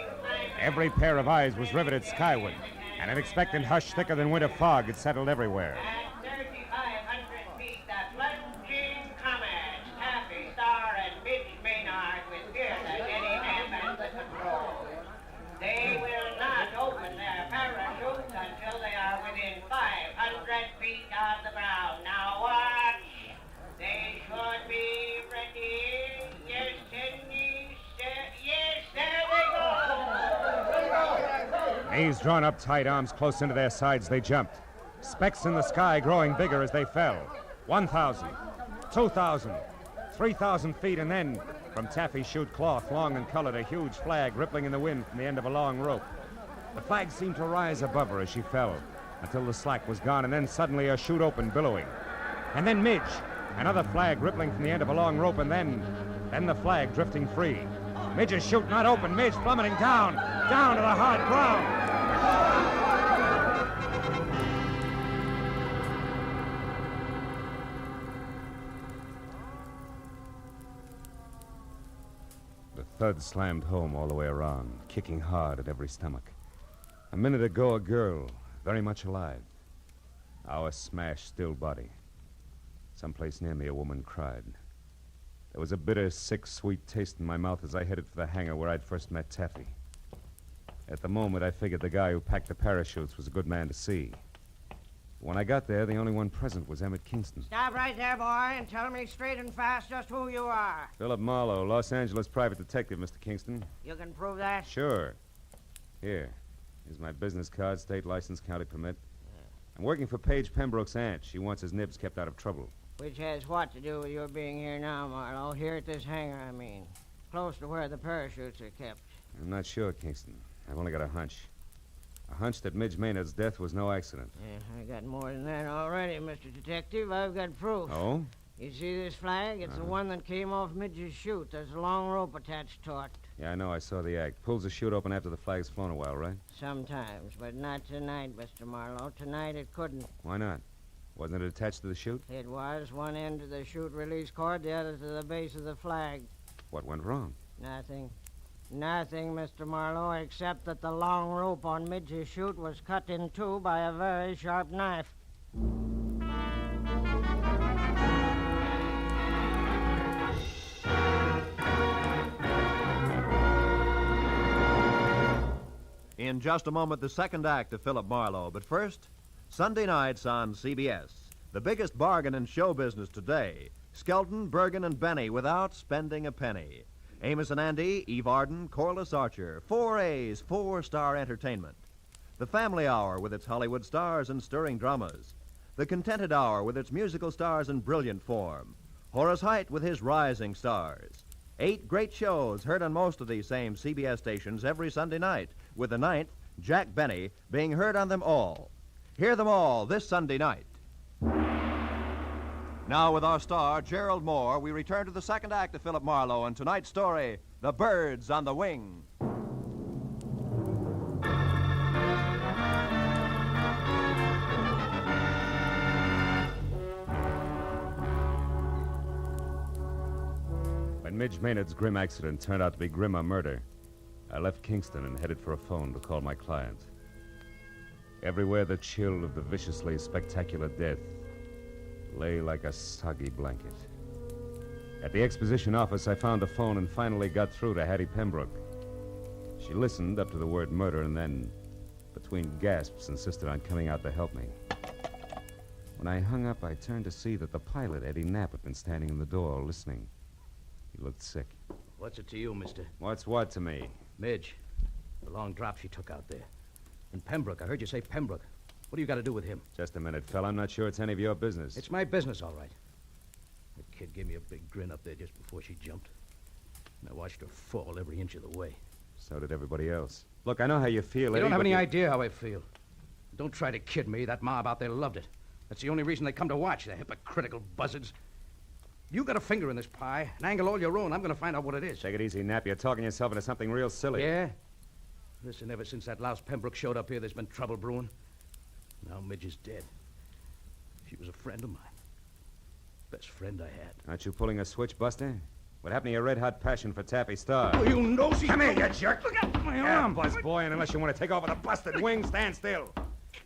I: every pair of eyes was riveted skyward, and an expectant hush thicker than winter fog had settled everywhere.
W: At 3,500 feet, the plunging comets, Taffy, Star, and Midge Maynard with fearless Eddie Knapp at the controls. They will not open their parachutes until they are within 500 feet of the ground. Now watch. They should be ready. Yes, there they go.
I: Knees drawn up tight, arms close into their sides, they jumped. Specks in the sky growing bigger as they fell. 1,000, 2,000, 3,000 feet, and then, from Taffy's chute cloth, long and colored, a huge flag rippling in the wind from the end of a long rope. The flag seemed to rise above her as she fell, until the slack was gone, and then suddenly her chute opened, billowing. And then Midge, another flag rippling from the end of a long rope, and then the flag drifting free. Midge's chute not open, Midge plummeting down to the hard ground. The thud slammed home all the way around, kicking hard at every stomach. A minute ago, a girl, very much alive. Now a smashed, still body, Someplace near me, a woman cried. There was a bitter, sick, sweet taste in my mouth as I headed for the hangar where I'd first met Taffy. At the moment, I figured the guy who packed the parachutes was a good man to see. When I got there, the only one present was Emmett Kingston.
D: Stop right there, boy, and tell me straight and fast just who you are.
I: Philip Marlowe, Los Angeles private detective, Mr. Kingston.
D: You can prove that?
I: Sure. Here's my business card, state license, county permit. I'm working for Paige Pembroke's aunt. She wants his nibs kept out of trouble.
D: Which has what to do with your being here now, Marlowe? Here at this hangar, I mean. Close to where the parachutes are kept.
I: I'm not sure, Kingston. I've only got a hunch. A hunch that Midge Maynard's death was no accident.
D: Yeah, I got more than that already, Mr. Detective. I've got proof.
I: Oh?
D: You see this flag? It's the one that came off Midge's chute. There's a long rope attached to it.
I: Yeah, I know. I saw the act. Pulls the chute open after the flag's flown a while, right?
D: Sometimes, but not tonight, Mr. Marlowe. Tonight it couldn't.
I: Why not? Wasn't it attached to the chute?
D: It was. One end to the chute release cord, the other to the base of the flag.
I: What went wrong?
D: Nothing. Nothing, Mr. Marlowe, except that the long rope on Midge's chute was cut in two by a very sharp knife.
K: In just a moment, the second act of Philip Marlowe. But first, Sunday nights on CBS. The biggest bargain in show business today. Skelton, Bergen, and Benny without spending a penny. Amos and Andy, Eve Arden, Corliss Archer. 4 A's, 4-star entertainment. The Family Hour with its Hollywood stars and stirring dramas. The Contented Hour with its musical stars in brilliant form. Horace Heidt with his rising stars. 8 great shows heard on most of these same CBS stations every Sunday night, with the 9th, Jack Benny, being heard on them all. Hear them all this Sunday night. Now, with our star, Gerald Moore, we return to the second act of Philip Marlowe and tonight's story, The Birds on the Wing.
I: When Midge Maynard's grim accident turned out to be grimmer murder, I left Kingston and headed for a phone to call my client. Everywhere the chill of the viciously spectacular death lay like a soggy blanket. At the exposition office, I found a phone and finally got through to Hattie Pembroke. She listened up to the word murder and then, between gasps, insisted on coming out to help me. When I hung up, I turned to see that the pilot, Eddie Knapp, had been standing in the door listening. He looked sick.
R: What's it to you, mister?
I: What's what to me?
R: Midge. The long drop she took out there. And Pembroke. I heard you say Pembroke. What do you got to do with him?
I: Just a minute, fella. I'm not sure it's any of your business.
R: It's my business, all right. The kid gave me a big grin up there just before she jumped. And I watched her fall every inch of the way.
I: So did everybody else. Look, I know how you feel, Eddie.
R: You don't have any idea how I feel. Don't try to kid me. That mob out there loved it. That's the only reason they come to watch, the hypocritical buzzards. You got a finger in this pie, an angle all your own. I'm going to find out what it is.
I: Take it easy, Knapp. You're talking yourself into something real silly.
R: Yeah? Listen, ever since that louse Pembroke showed up here, there's been trouble brewing. Now Midge is dead. She was a friend of mine. Best friend I had.
I: Aren't you pulling a switch, Buster? What happened to your red-hot passion for Taffy Star?
R: Oh, you nosy...
I: Come here, you jerk! Look out my arm! Buzz boy, and unless you want to take off with a busted wing, stand still.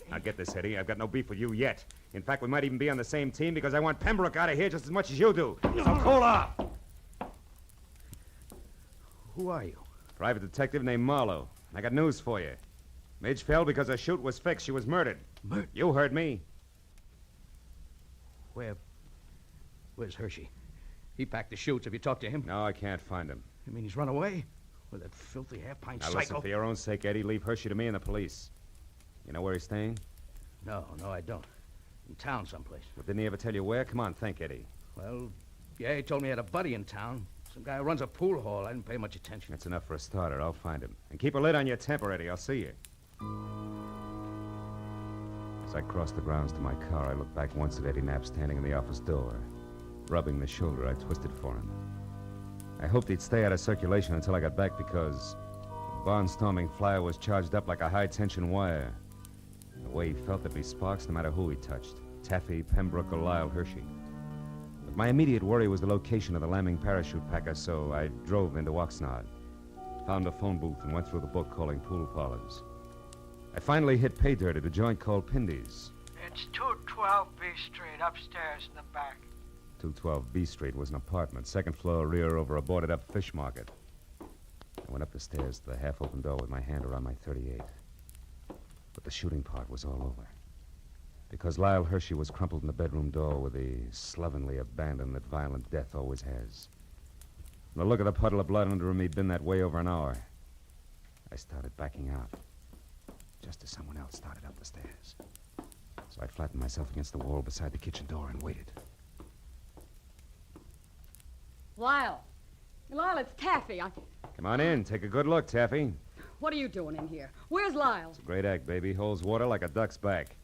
I: Now get this, Eddie. I've got no beef with you yet. In fact, we might even be on the same team because I want Pembroke out of here just as much as you do. So cool off!
R: Who are you?
I: Private detective named Marlowe. I got news for you. Midge fell because her chute was fixed. She was murdered.
R: Murdered?
I: You heard me.
R: Where's Hershey? He packed the chutes. Have you talked to him?
I: No, I can't find him.
R: You mean he's run away? With that filthy half-pint psycho?
I: Now listen, for your own sake, Eddie, leave Hershey to me and the police. You know where he's staying?
R: No, I don't. In town someplace.
I: Well, didn't he ever tell you where? Come on, think, Eddie.
R: Well, yeah, he told me he had a buddy in town. Some guy who runs a pool hall. I didn't pay much attention.
I: That's enough for a starter. I'll find him. And keep a lid on your temper, Eddie. I'll see you. As I crossed the grounds to my car, I looked back once at Eddie Knapp standing in the office door, rubbing the shoulder I twisted for him. I hoped he'd stay out of circulation until I got back because the barnstorming flyer was charged up like a high-tension wire. The way he felt there'd be sparks no matter who he touched. Taffy, Pembroke, or Lyle Hershey. But my immediate worry was the location of the lambing parachute packer, so I drove into Oxnard, found a phone booth, and went through the book calling pool parlors. I finally hit pay dirt at a joint called Pindy's.
F: It's 212 B Street, upstairs in the back.
I: 212 B Street was an apartment, second floor rear over a boarded-up fish market. I went up the stairs to the half-open door with my hand around my .38. But the shooting part was all over. Because Lyle Hershey was crumpled in the bedroom door with the slovenly abandon that violent death always has. And the look of the puddle of blood under him had been that way over an hour. I started backing out, just as someone else started up the stairs. So I flattened myself against the wall beside the kitchen door and waited.
A: Lyle, it's Taffy.
I: Come on in. Take a good look, Taffy.
A: What are you doing in here? Where's Lyle?
I: It's a great act, baby. Holds water like a duck's back.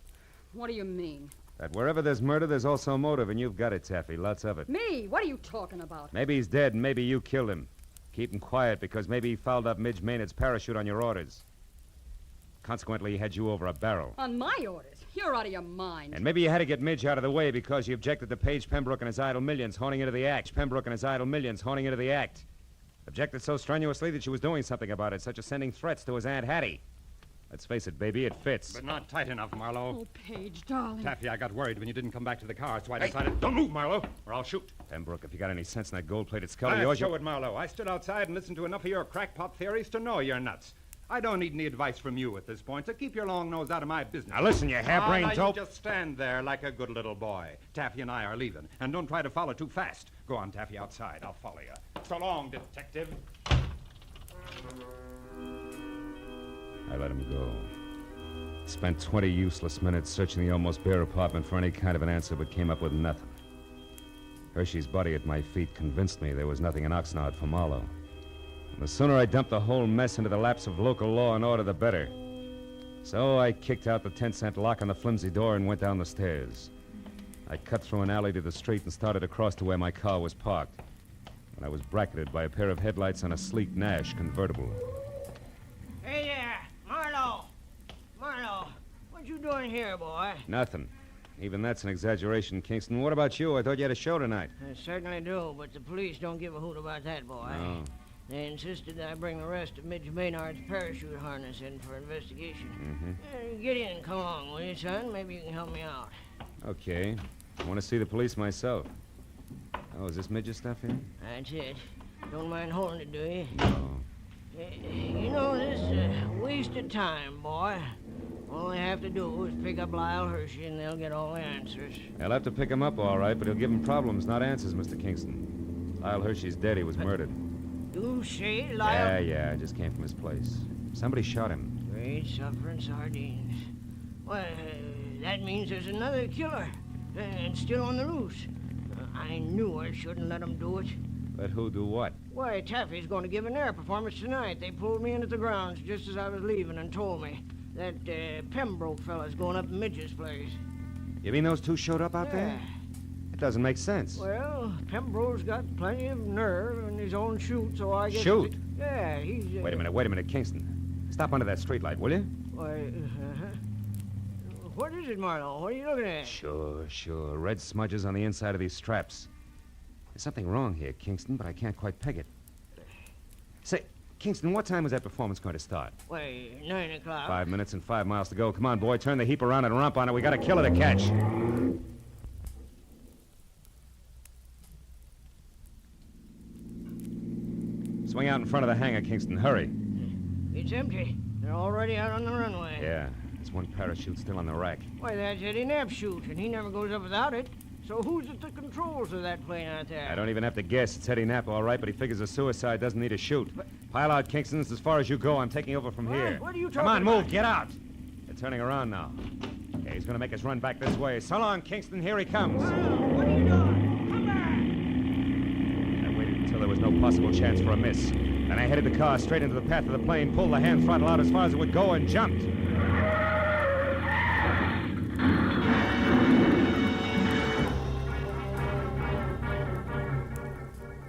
A: What do you mean?
I: That wherever there's murder, there's also motive, and you've got it, Taffy. Lots of it.
A: Me? What are you talking about?
I: Maybe he's dead, and maybe you killed him. Keep him quiet, because maybe he fouled up Midge Maynard's parachute on your orders. Consequently, he had you over a barrel.
A: On my orders? You're out of your mind.
I: And maybe you had to get Midge out of the way because you objected to Page Pembroke and his idle millions honing into the act. Pembroke and his idle millions honing into the act. Objected so strenuously that she was doing something about it, such as sending threats to his Aunt Hattie. Let's face it, baby, it fits.
U: But not tight enough, Marlowe.
A: Oh, Paige, darling.
U: Taffy, I got worried when you didn't come back to the car, so I decided... Don't move, Marlowe, or I'll shoot.
I: Pembroke, if you got any sense in that gold-plated skull of
U: I
I: yours...
U: show it, Marlowe. I stood outside and listened to enough of your crackpot theories to know you're nuts. I don't need any advice from you at this point, so keep your long nose out of my business.
I: Now listen, you harebrained dope.
U: You just stand there like a good little boy. Taffy and I are leaving, and don't try to follow too fast. Go on, Taffy, outside. I'll follow you. So long, detective.
I: I let him go. Spent 20 useless minutes searching the almost bare apartment for any kind of an answer, but came up with nothing. Hershey's body at my feet convinced me there was nothing in Oxnard for Marlowe. And the sooner I dumped the whole mess into the laps of local law and order, the better. So I kicked out the 10-cent lock on the flimsy door and went down the stairs. I cut through an alley to the street and started across to where my car was parked. And I was bracketed by a pair of headlights on a sleek Nash convertible.
D: Hey there, Marlowe. Marlowe, what you doing here, boy?
I: Nothing. Even that's an exaggeration, Kingston. What about you? I thought you had a show tonight.
D: I certainly do, but the police don't give a hoot about that, boy.
I: No.
D: They insisted that I bring the rest of Midge Maynard's parachute harness in for investigation. Get in, come along, will you, son? Maybe you can help me out.
I: Okay. I want to see the police myself. Oh, is this Midge's stuff here?
D: That's it. Don't mind holding it, do you?
I: No.
D: You know, this wasted time, boy. All they have to do is pick up Lyle Hershey, and they'll get all the answers.
I: They'll have to pick him up, all right, but he'll give them problems, not answers, Mr. Kingston. Lyle Hershey's dead. He was murdered.
D: You say, Lyle?
I: Yeah, I just came from his place. Somebody shot him.
D: Great suffering sardines. Well, that means there's another killer, and still on the loose. I knew I shouldn't let him do it.
I: Let who do what?
D: Why, Taffy's going to give an air performance tonight. They pulled me in at the grounds just as I was leaving and told me that Pembroke fella's going up to Midge's place.
I: You mean those two showed up out there? It doesn't make sense.
D: Well, Pembroke's got plenty of nerve in his own chute, so I guess...
I: Shoot?
D: Yeah, he's...
I: Wait a minute, Kingston. Stop under that streetlight, will you?
D: Why, what is it, Marlowe? What are you looking at?
I: Sure. Red smudges on the inside of these straps. There's something wrong here, Kingston, but I can't quite peg it. Say, Kingston, what time was that performance going to start?
D: Why, 9 o'clock.
I: 5 minutes and 5 miles to go. Come on, boy, turn the heap around and rump on it. We got a killer to catch. Swing out in front of the hangar, Kingston. Hurry.
D: It's empty. They're already out on the runway.
I: Yeah, there's one parachute still on the rack.
D: Why, that's Eddie Knapp's chute, and he never goes up without it. So who's at the controls of that plane out there?
I: I don't even have to guess. It's Eddie Knapp, all right, but he figures a suicide doesn't need a chute. Pile out, Kingston. It's as far as you go. I'm taking over from here.
D: What are you talking
I: Come on,
D: about?
I: move. Get out. They're turning around now. Okay, he's going to make us run back this way. So long, Kingston. Here he comes.
D: What are you doing? Come back!
I: I waited until there was no possible chance for a miss. Then I headed the car straight into the path of the plane, pulled the hand throttle out as far as it would go, and jumped.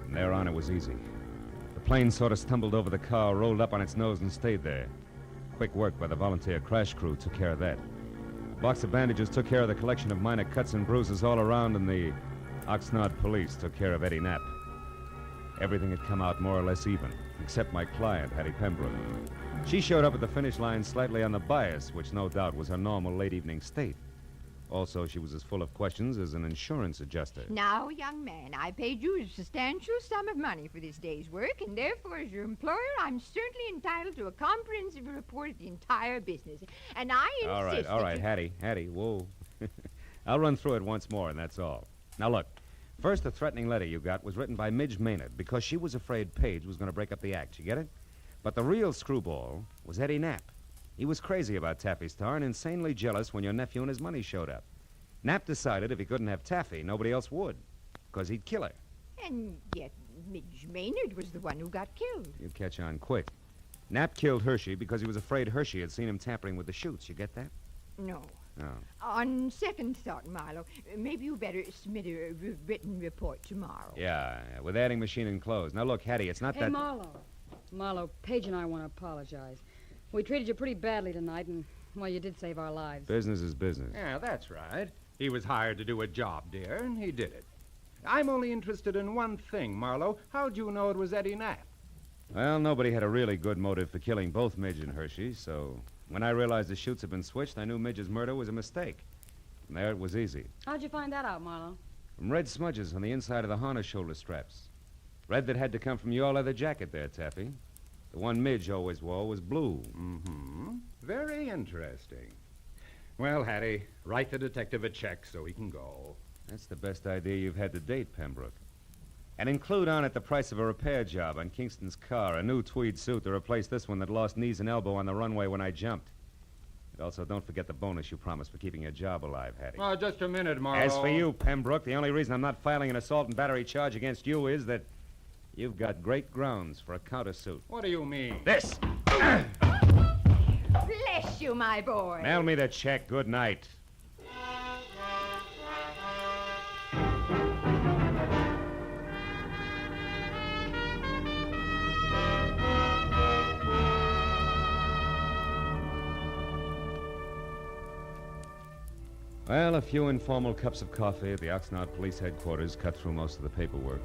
I: From there on, it was easy. The plane sort of stumbled over the car, rolled up on its nose, and stayed there. Quick work by the volunteer crash crew took care of that. A box of bandages took care of the collection of minor cuts and bruises all around, and the Oxnard police took care of Eddie Knapp. Everything had come out more or less even, except my client, Hattie Pembroke. She showed up at the finish line slightly on the bias, which no doubt was her normal late evening state. Also, she was as full of questions as an insurance adjuster.
N: Now, young man, I paid you a substantial sum of money for this day's work, and therefore, as your employer, I'm certainly entitled to a comprehensive report of the entire business. And I insist
I: All right, Hattie, whoa. I'll run through it once more, and that's all. Now, look, first, the threatening letter you got was written by Midge Maynard because she was afraid Paige was going to break up the act. You get it? But the real screwball was Eddie Knapp. He was crazy about Taffy Star and insanely jealous when your nephew and his money showed up. Knapp decided if he couldn't have Taffy, nobody else would, because he'd kill her.
N: And yet Midge Maynard was the one who got killed.
I: You'd catch on quick. Knapp killed Hershey because he was afraid Hershey had seen him tampering with the chutes. You get that?
N: No.
I: Oh.
N: On second thought, Marlowe, maybe you better submit a written report tomorrow.
I: Yeah, with adding machine enclosed. Now, look, Hattie, it's not
A: Hey,
I: that...
A: Marlowe, Paige and I want to apologize. We treated you pretty badly tonight, and, well, you did save our lives.
U: Business is business. Yeah, that's right. He was hired to do a job, dear, and he did it. I'm only interested in one thing, Marlowe. How'd you know it was Eddie Knapp?
I: Well, nobody had a really good motive for killing both Midge and Hershey, so when I realized the chutes had been switched, I knew Midge's murder was a mistake. And there it was easy.
A: How'd you find that out, Marlowe?
I: From red smudges on the inside of the harness shoulder straps. Red that had to come from your leather jacket there, Taffy. The one Midge always wore was blue.
U: Mm-hmm. Very interesting. Well, Hattie, write the detective a check so he can go.
I: That's the best idea you've had to date, Pembroke. And include on it the price of a repair job on Kingston's car, a new tweed suit to replace this one that lost knees and elbow on the runway when I jumped. And also, don't forget the bonus you promised for keeping your job alive, Hattie.
U: Oh, just a minute, Marlowe.
I: As for you, Pembroke, the only reason I'm not filing an assault and battery charge against you is that you've got great grounds for a countersuit.
U: What do you mean?
I: This!
N: Bless you, my boy.
I: Mail me the check. Good night. Well, a few informal cups of coffee at the Oxnard Police Headquarters cut through most of the paperwork.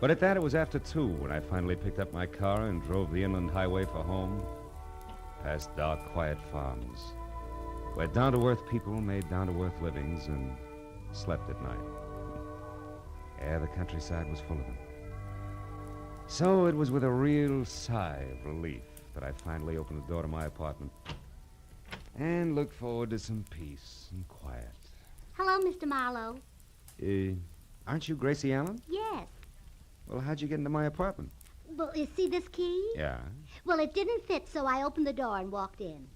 I: But at that, it was after 2 when I finally picked up my car and drove the inland highway for home, past dark, quiet farms, where down-to-earth people made down-to-earth livings and slept at night. Yeah, the countryside was full of them. So it was with a real sigh of relief that I finally opened the door to my apartment and looked forward to some peace and quiet.
F: Hello, Mr. Marlowe.
I: Aren't you Gracie Allen?
F: Yes.
I: Well, how'd you get into my apartment?
F: Well, you see this key?
I: Yeah.
F: Well, it didn't fit, so I opened the door and walked in.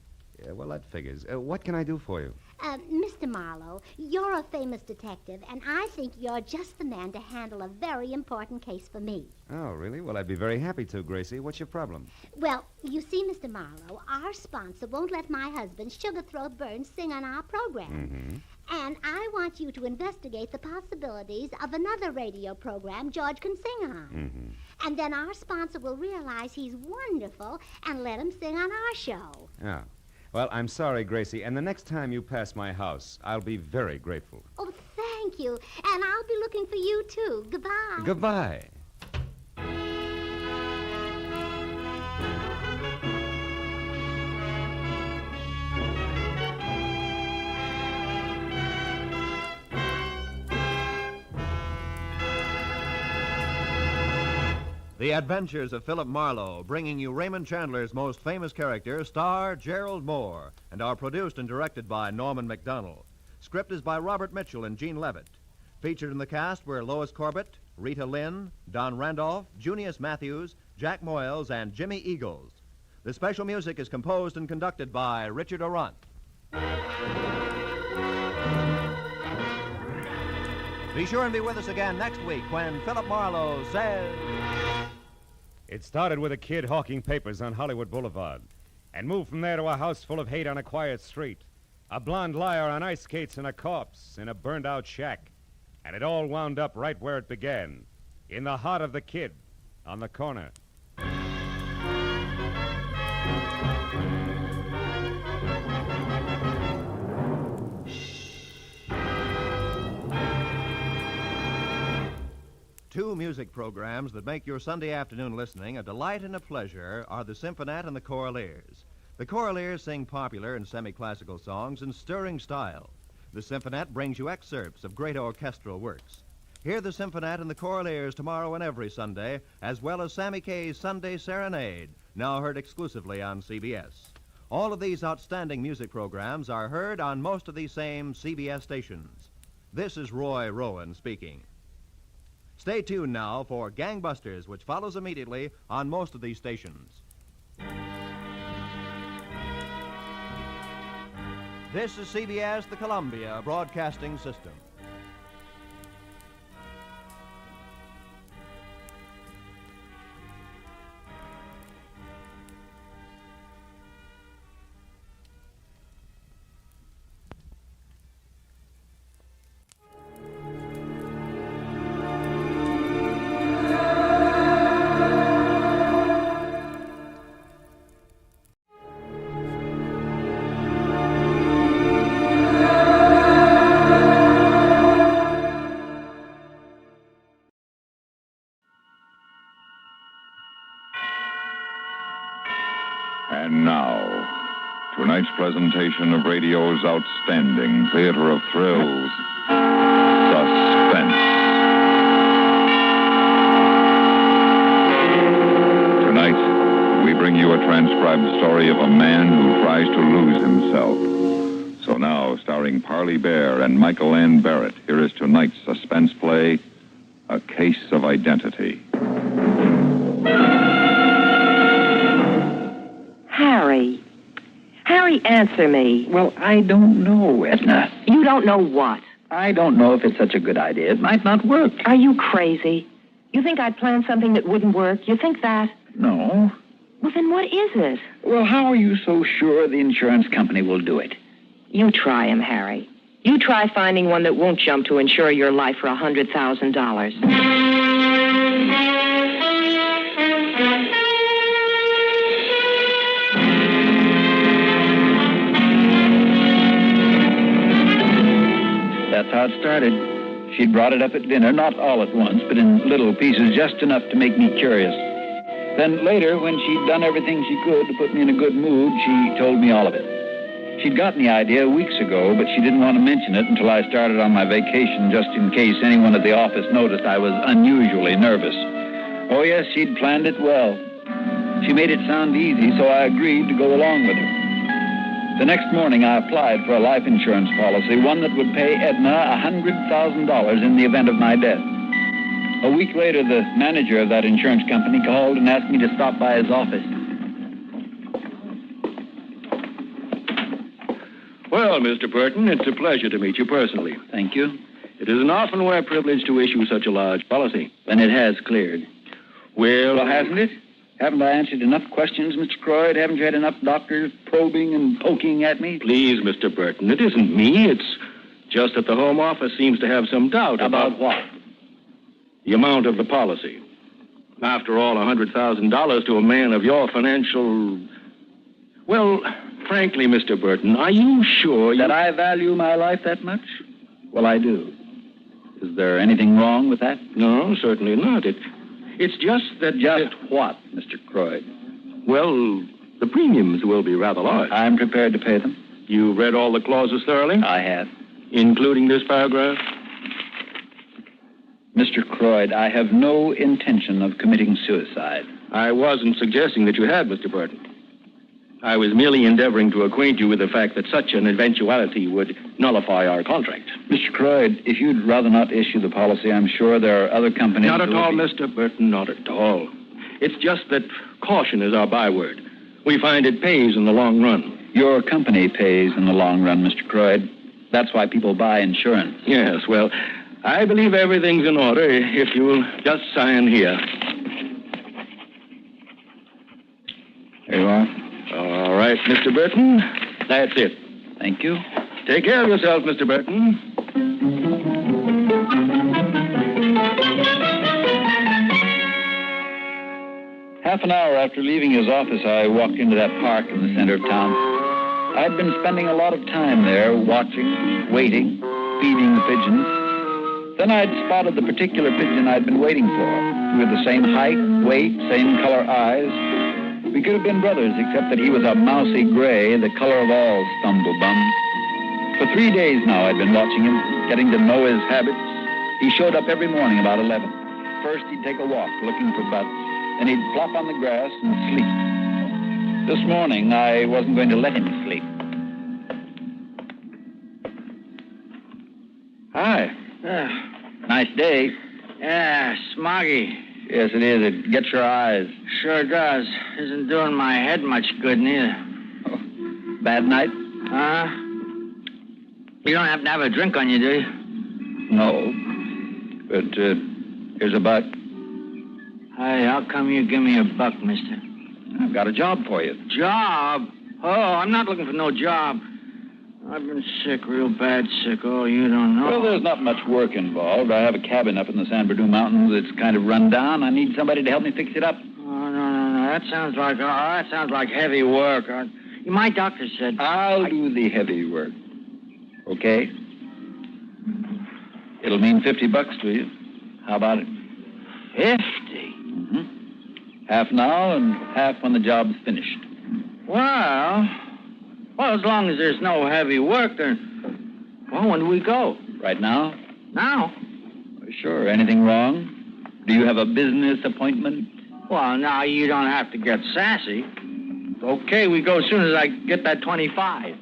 I: Yeah, well, that figures. What can I do for you?
F: Mr. Marlowe, you're a famous detective, and I think you're just the man to handle a very important case for me.
I: Oh, really? Well, I'd be very happy to, Gracie. What's your problem?
F: Well, you see, Mr. Marlowe, our sponsor won't let my husband, Sugarthroat Burns, sing on our program.
I: Mm-hmm.
F: And I want you to investigate the possibilities of another radio program George can sing on.
I: Mm-hmm.
F: And then our sponsor will realize he's wonderful and let him sing on our show.
I: Yeah. Well, I'm sorry, Gracie, and the next time you pass my house, I'll be very grateful.
F: Oh, thank you. And I'll be looking for you, too. Goodbye.
I: Goodbye.
K: The Adventures of Philip Marlowe, bringing you Raymond Chandler's most famous character, star Gerald Moore, and are produced and directed by Norman MacDonald. Script is by Robert Mitchell and Gene Levitt. Featured in the cast were Lois Corbett, Rita Lynn, Don Randolph, Junius Matthews, Jack Moyles, and Jimmy Eagles. The special music is composed and conducted by Richard Arant. Be sure and be with us again next week when Philip Marlowe says...
I: It started with a kid hawking papers on Hollywood Boulevard and moved from there to a house full of hate on a quiet street, a blonde liar on ice skates and a corpse in a burned-out shack. And it all wound up right where it began, in the heart of the kid on the corner.
K: Two music programs that make your Sunday afternoon listening a delight and a pleasure are the Symphonette and the Choraleers. The Choraleers sing popular and semi-classical songs in stirring style. The Symphonette brings you excerpts of great orchestral works. Hear the Symphonette in the Choral tomorrow and every Sunday, as well as Sammy Kaye's Sunday Serenade, now heard exclusively on CBS. All of these outstanding music programs are heard on most of these same CBS stations. This is Roy Rowan speaking. Stay tuned now for Gangbusters, which follows immediately on most of these stations. This is CBS, the Columbia Broadcasting System.
C: And now, tonight's presentation of radio's outstanding theater of thrills, Suspense. Tonight, we bring you a transcribed story of a man who tries to lose himself. So now, starring Parley Bear and Michael Ann Barrett, here is tonight's suspense play, A Case of Identity.
G: Harry, answer me.
L: Well, I don't know, Edna.
G: You don't know what?
L: I don't know if it's such a good idea. It might not work.
G: Are you crazy? You think I'd plan something that wouldn't work? You think that?
L: No.
G: Well, then what is it?
L: Well, how are you so sure the insurance company will do it?
G: You try him, Harry. You try finding one that won't jump to insure your life for $100,000.
L: That's how it started. She'd brought it up at dinner, not all at once, but in little pieces, just enough to make me curious. Then later, when she'd done everything she could to put me in a good mood, she told me all of it. She'd gotten the idea weeks ago, but she didn't want to mention it until I started on my vacation, just in case anyone at the office noticed I was unusually nervous. Oh, yes, she'd planned it well. She made it sound easy, so I agreed to go along with her. The next morning, I applied for a life insurance policy, one that would pay Edna $100,000 in the event of my death. A week later, the manager of that insurance company called and asked me to stop by his office.
V: Well, Mr. Burton, it's a pleasure to meet you personally.
L: Thank you.
V: It is an often-wear privilege to issue such a large policy.
L: Then it has cleared.
V: Well,
L: hasn't it? Haven't I answered enough questions, Mr. Croyd? Haven't you had enough doctors probing and poking at me?
V: Please, Mr. Burton, it isn't me. It's just that the Home Office seems to have some doubt
L: About what?
V: The amount of the policy. After all, $100,000 to a man of your financial... Well, frankly, Mr. Burton, are you sure
L: That I value my life that much? Well, I do. Is there anything wrong with that?
V: No, certainly not. It's just that...
L: Just what, Mr. Croyd?
V: Well, the premiums will be rather large.
L: I'm prepared to pay them.
V: You read all the clauses thoroughly?
L: I have.
V: Including this paragraph?
L: Mr. Croyd, I have no intention of committing suicide.
V: I wasn't suggesting that you had, Mr. Burton. I was merely endeavoring to acquaint you with the fact that such an eventuality would nullify our contract.
L: Mr. Croyd, if you'd rather not issue the policy, I'm sure there are other companies...
V: Not at all, Mr. Burton, not at all. It's just that caution is our byword. We find it pays in the long run.
L: Your company pays in the long run, Mr. Croyd. That's why people buy insurance.
V: Yes, well, I believe everything's in order if you'll just sign here.
L: There you are.
V: All right, Mr. Burton. That's it.
L: Thank you.
V: Take care of yourself, Mr. Burton.
L: Half an hour after leaving his office, I walked into that park in the center of town. I'd been spending a lot of time there, watching, waiting, feeding the pigeons. Then I'd spotted the particular pigeon I'd been waiting for. We were the same height, weight, same color eyes. We could have been brothers, except that he was a mousy gray, the color of all stumblebums. For 3 days now, I'd been watching him, getting to know his habits. He showed up every morning about 11. First, he'd take a walk looking for butts. Then he'd flop on the grass and sleep. This morning, I wasn't going to let him sleep. Hi. Nice day.
H: Yeah, smoggy.
L: Yes, it is. It gets your eyes.
H: Sure does. Isn't doing my head much good, neither.
L: Oh, bad night?
H: You don't happen to have a drink on you, do you?
L: No. But here's a buck.
H: Hey, how come you give me a buck, mister?
L: I've got a job for you.
H: Job? Oh, I'm not looking for no job. I've been sick, real bad sick. Oh, you don't know.
L: Well, there's not much work involved. I have a cabin up in the San Bernardino Mountains that's kind of run down. I need somebody to help me fix it up.
H: Oh, no. That sounds like heavy work. My doctor said...
L: I'll do the heavy work. Okay? It'll mean $50 to you. How about it?
H: 50?
L: Mm-hmm. Half now and half when the job's finished.
H: Well, as long as there's no heavy work, then... Well, when do we go?
L: Right now?
H: Now?
L: Sure. Anything wrong? Do you have a business appointment?
H: Well, now, you don't have to get sassy. Okay, we go as soon as I get that 25.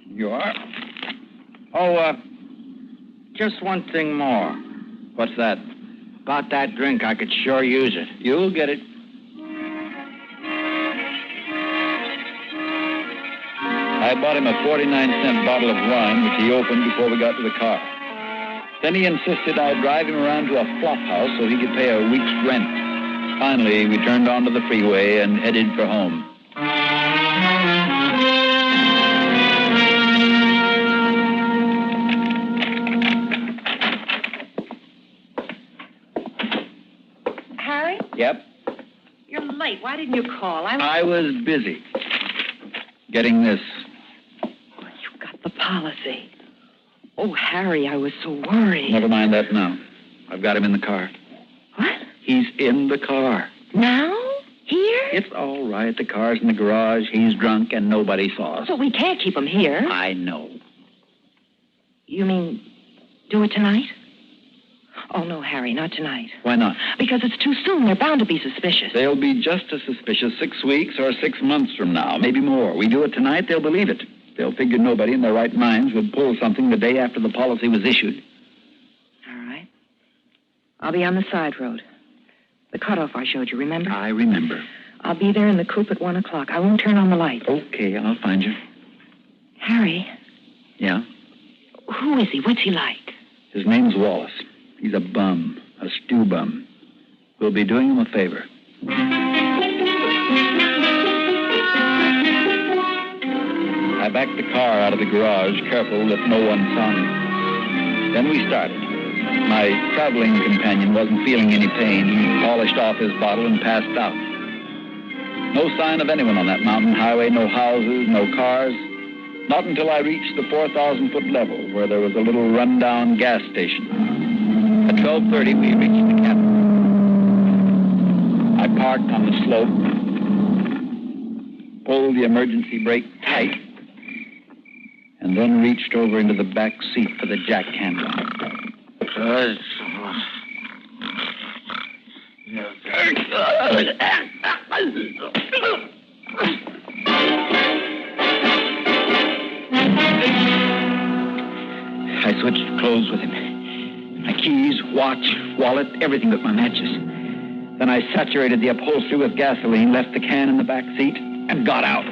L: You are?
H: Oh, just one thing more.
L: What's that?
H: About that drink, I could sure use it.
L: You'll get it. I bought him a 49-cent bottle of wine, which he opened before we got to the car. Then he insisted I drive him around to a flop house so he could pay a week's rent. Finally, we turned onto the freeway and headed for home.
G: Harry?
L: Yep.
G: You're late. Why didn't you call?
L: I was busy. Getting this.
G: You got the policy. Oh, Harry, I was so worried.
L: Never mind that now. I've got him in the car.
G: What?
L: He's in the car.
G: Now? Here?
L: It's all right. The car's in the garage. He's drunk, and nobody saw us.
G: But we can't keep him here.
L: I know.
G: You mean do it tonight? Oh, no, Harry, not tonight.
L: Why not?
G: Because it's too soon. They're bound to be suspicious.
L: They'll be just as suspicious 6 weeks or 6 months from now, maybe more. We do it tonight, they'll believe it. They'll figure nobody in their right minds would pull something the day after the policy was issued.
G: All right. I'll be on the side road. The cutoff I showed you, remember?
L: I remember.
G: I'll be there in the coupe at 1 o'clock. I won't turn on the light.
L: Okay, I'll find you.
G: Harry?
L: Yeah?
G: Who is he? What's he like?
L: His name's Wallace. He's a bum, a stew bum. We'll be doing him a favor. I backed the car out of the garage, careful that no one saw me. Then we started. My traveling companion wasn't feeling any pain. He polished off his bottle and passed out. No sign of anyone on that mountain highway, no houses, no cars. Not until I reached the 4,000-foot level, where there was a little rundown gas station. At 12:30, we reached the cabin. I parked on the slope, pulled the emergency brake tight, and then reached over into the back seat for the jack handle. I switched clothes with him. My keys, watch, wallet, everything but my matches. Then I saturated the upholstery with gasoline, left the can in the back seat, and got out.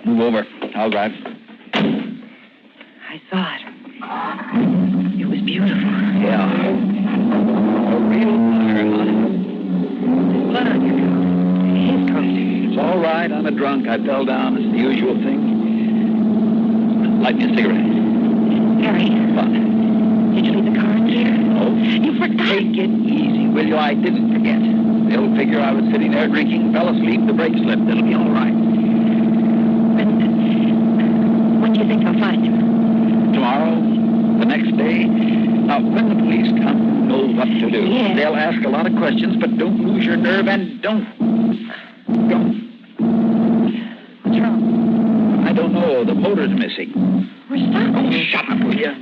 L: Move over. I'll drive.
G: I saw it. It was beautiful.
L: Yeah. night I'm a drunk. I fell down. It's the usual thing. Light me a cigarette.
G: Harry.
L: What?
G: Did you leave the car in gear?
L: No.
G: You forgot.
L: Take it easy, will you? I didn't forget. They'll figure I was sitting there drinking, fell asleep, the brake slipped. It'll be all right.
G: When do you think I'll find him?
L: Tomorrow, the next day. Now, when the police come, know what to do.
G: Yeah.
L: They'll ask a lot of questions, but don't lose your nerve and don't.
G: What's wrong?
L: I don't know. The motor's missing.
G: We're stopping.
L: Oh, shut up, will you?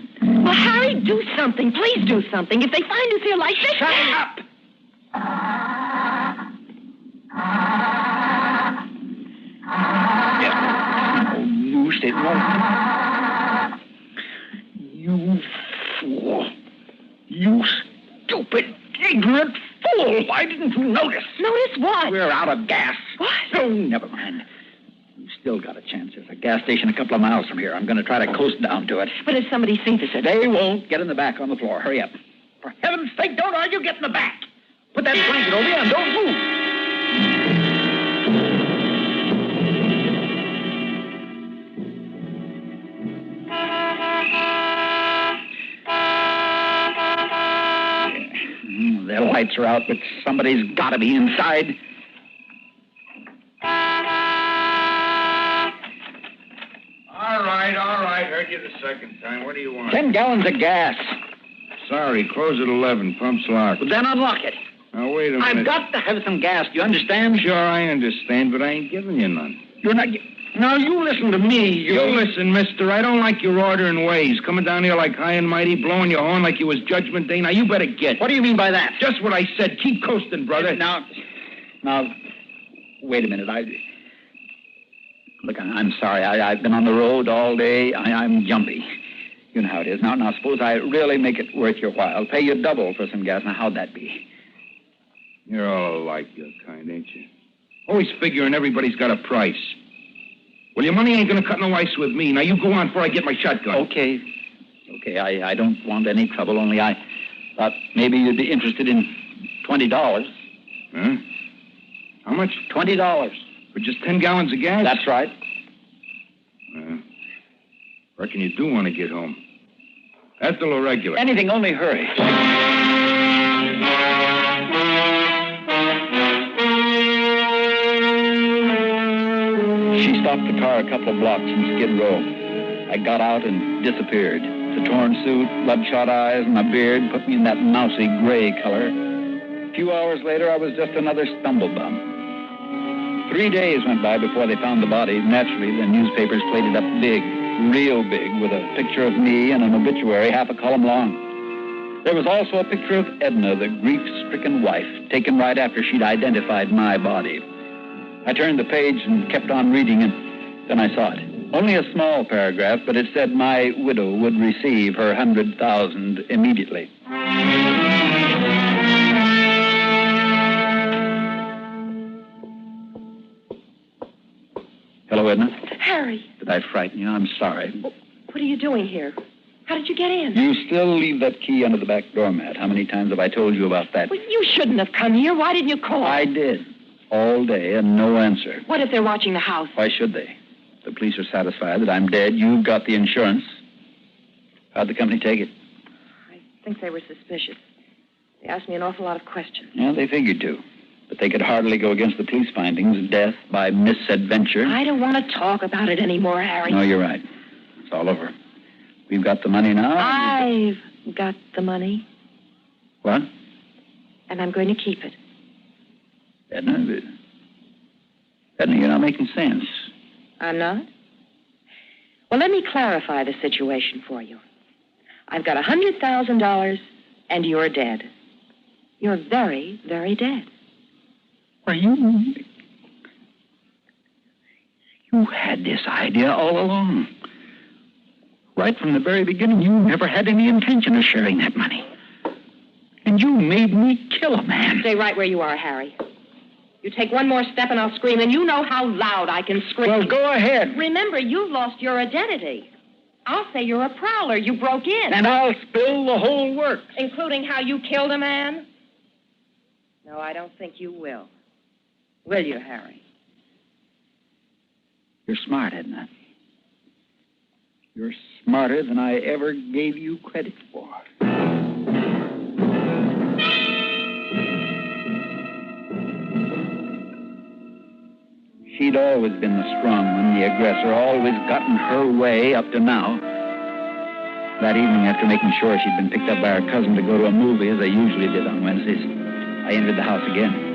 G: Well, Harry, do something. Please do something. If they find us here like this...
L: Shut up! Yeah. Oh, loose it won't. You fool. You stupid, ignorant fool. Why didn't you notice?
G: Notice what?
L: We're out of gas.
G: What?
L: Oh, never mind. You've still got a chance. There's a gas station a couple of miles from here. I'm going to try to coast down to it.
G: But if somebody sees us...
L: They won't. Get in the back on the floor. Hurry up. For heaven's sake, don't argue. Get in the back. Put that blanket over you and don't move. Their lights are out, but somebody's got to be inside.
U: All right. Heard you the second time. What do you want?
L: 10 gallons of gas.
U: Sorry, close at 11. Pump's locked.
L: Well, then unlock it.
U: Now, wait a minute.
L: I've got to have some gas. Do you understand?
U: Sure, I understand, but I ain't giving you none.
L: You're not... Now, you listen to me.
U: You listen, mister. I don't like your ordering ways. Coming down here like high and mighty, blowing your horn like you was Judgment Day. Now, you better get.
L: What do you mean by that?
U: Just what I said. Keep coasting, brother.
L: Now, wait a minute. Look, I'm sorry. I've been on the road all day. I'm jumpy. You know how it is. Now, suppose I really make it worth your while. I'll pay you double for some gas. Now, how'd that be?
U: You're all alike, your kind, ain't you? Always figuring everybody's got a price. Well, your money ain't gonna cut no ice with me. Now, you go on before I get my shotgun.
L: Okay, I don't want any trouble, only I thought maybe you'd be interested in $20.
U: Huh? How much?
L: $20.
U: For just 10 gallons of gas?
L: That's right.
U: Reckon you do want to get home. That's a little regular.
L: Anything, only hurry. She stopped the car a couple of blocks from Skid Row. I got out and disappeared. The torn suit, bloodshot eyes, and my beard put me in that mousy gray color. A few hours later, I was just another stumblebum. 3 days went by before they found the body. Naturally, the newspapers played it up big, real big, with a picture of me and an obituary half a column long. There was also a picture of Edna, the grief-stricken wife, taken right after she'd identified my body. I turned the page and kept on reading, and then I saw it. Only a small paragraph, but it said my widow would receive her $100,000 immediately. Hello, Edna.
G: Harry,
L: Did I frighten you? I'm sorry.
G: what are you doing here? How did you get in?
L: You still leave that key under the back doormat. How many times have I told you about that?
G: Well, you shouldn't have come here. Why didn't you call?
L: I did. All day, and no answer.
G: What if they're watching the house?
L: Why should they? The police are satisfied that I'm dead. You've got the insurance. How'd the company take it?
G: I think they were suspicious. They asked me an awful lot of questions.
L: Yeah, they figured to. But they could hardly go against the police findings. Death by misadventure.
G: I don't want to talk about it anymore, Harry.
L: No, you're right. It's all over. We've got the money now.
G: I've got the money,
L: What?
G: and I'm going to keep it.
L: Edna, you're not making sense.
G: I'm not? Well, let me clarify the situation for you. I've got $100,000, and you're dead. You're very, very dead.
L: Well, you had this idea all along. Right from the very beginning, you never had any intention of sharing that money. And you made me kill a man.
G: Stay right where you are, Harry. You take one more step and I'll scream, and you know how loud I can scream.
L: Well, go ahead.
G: Remember, you've lost your identity. I'll say you're a prowler. You broke in.
L: And I'll spill the whole works.
G: Including how you killed a man? No, I don't think you will. Will you, Harry?
L: You're smart, Edna. You're smarter than I ever gave you credit for. She'd always been the strong one, the aggressor, always gotten her way up to now. That evening, after making sure she'd been picked up by her cousin to go to a movie, as I usually did on Wednesdays, I entered the house again.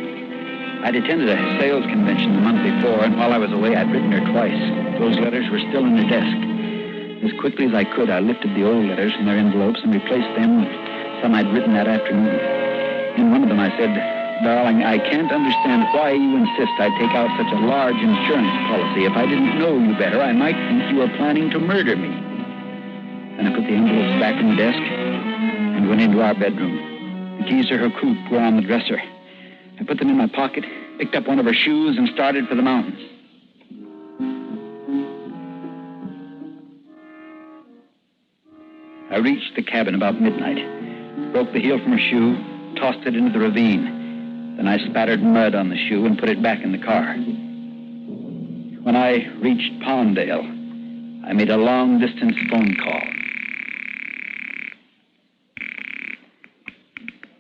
L: I'd attended a sales convention the month before, and while I was away, I'd written her twice. Those letters were still in her desk. As quickly as I could, I lifted the old letters from their envelopes and replaced them with some I'd written that afternoon. In one of them, I said, "Darling, I can't understand why you insist I take out such a large insurance policy. If I didn't know you better, I might think you were planning to murder me." Then I put the envelopes back in the desk and went into our bedroom. The keys to her coupe were on the dresser. I put them in my pocket, picked up one of her shoes, and started for the mountains. I reached the cabin about midnight, broke the heel from her shoe, tossed it into the ravine. Then I spattered mud on the shoe and put it back in the car. When I reached Palmdale, I made a long-distance phone call.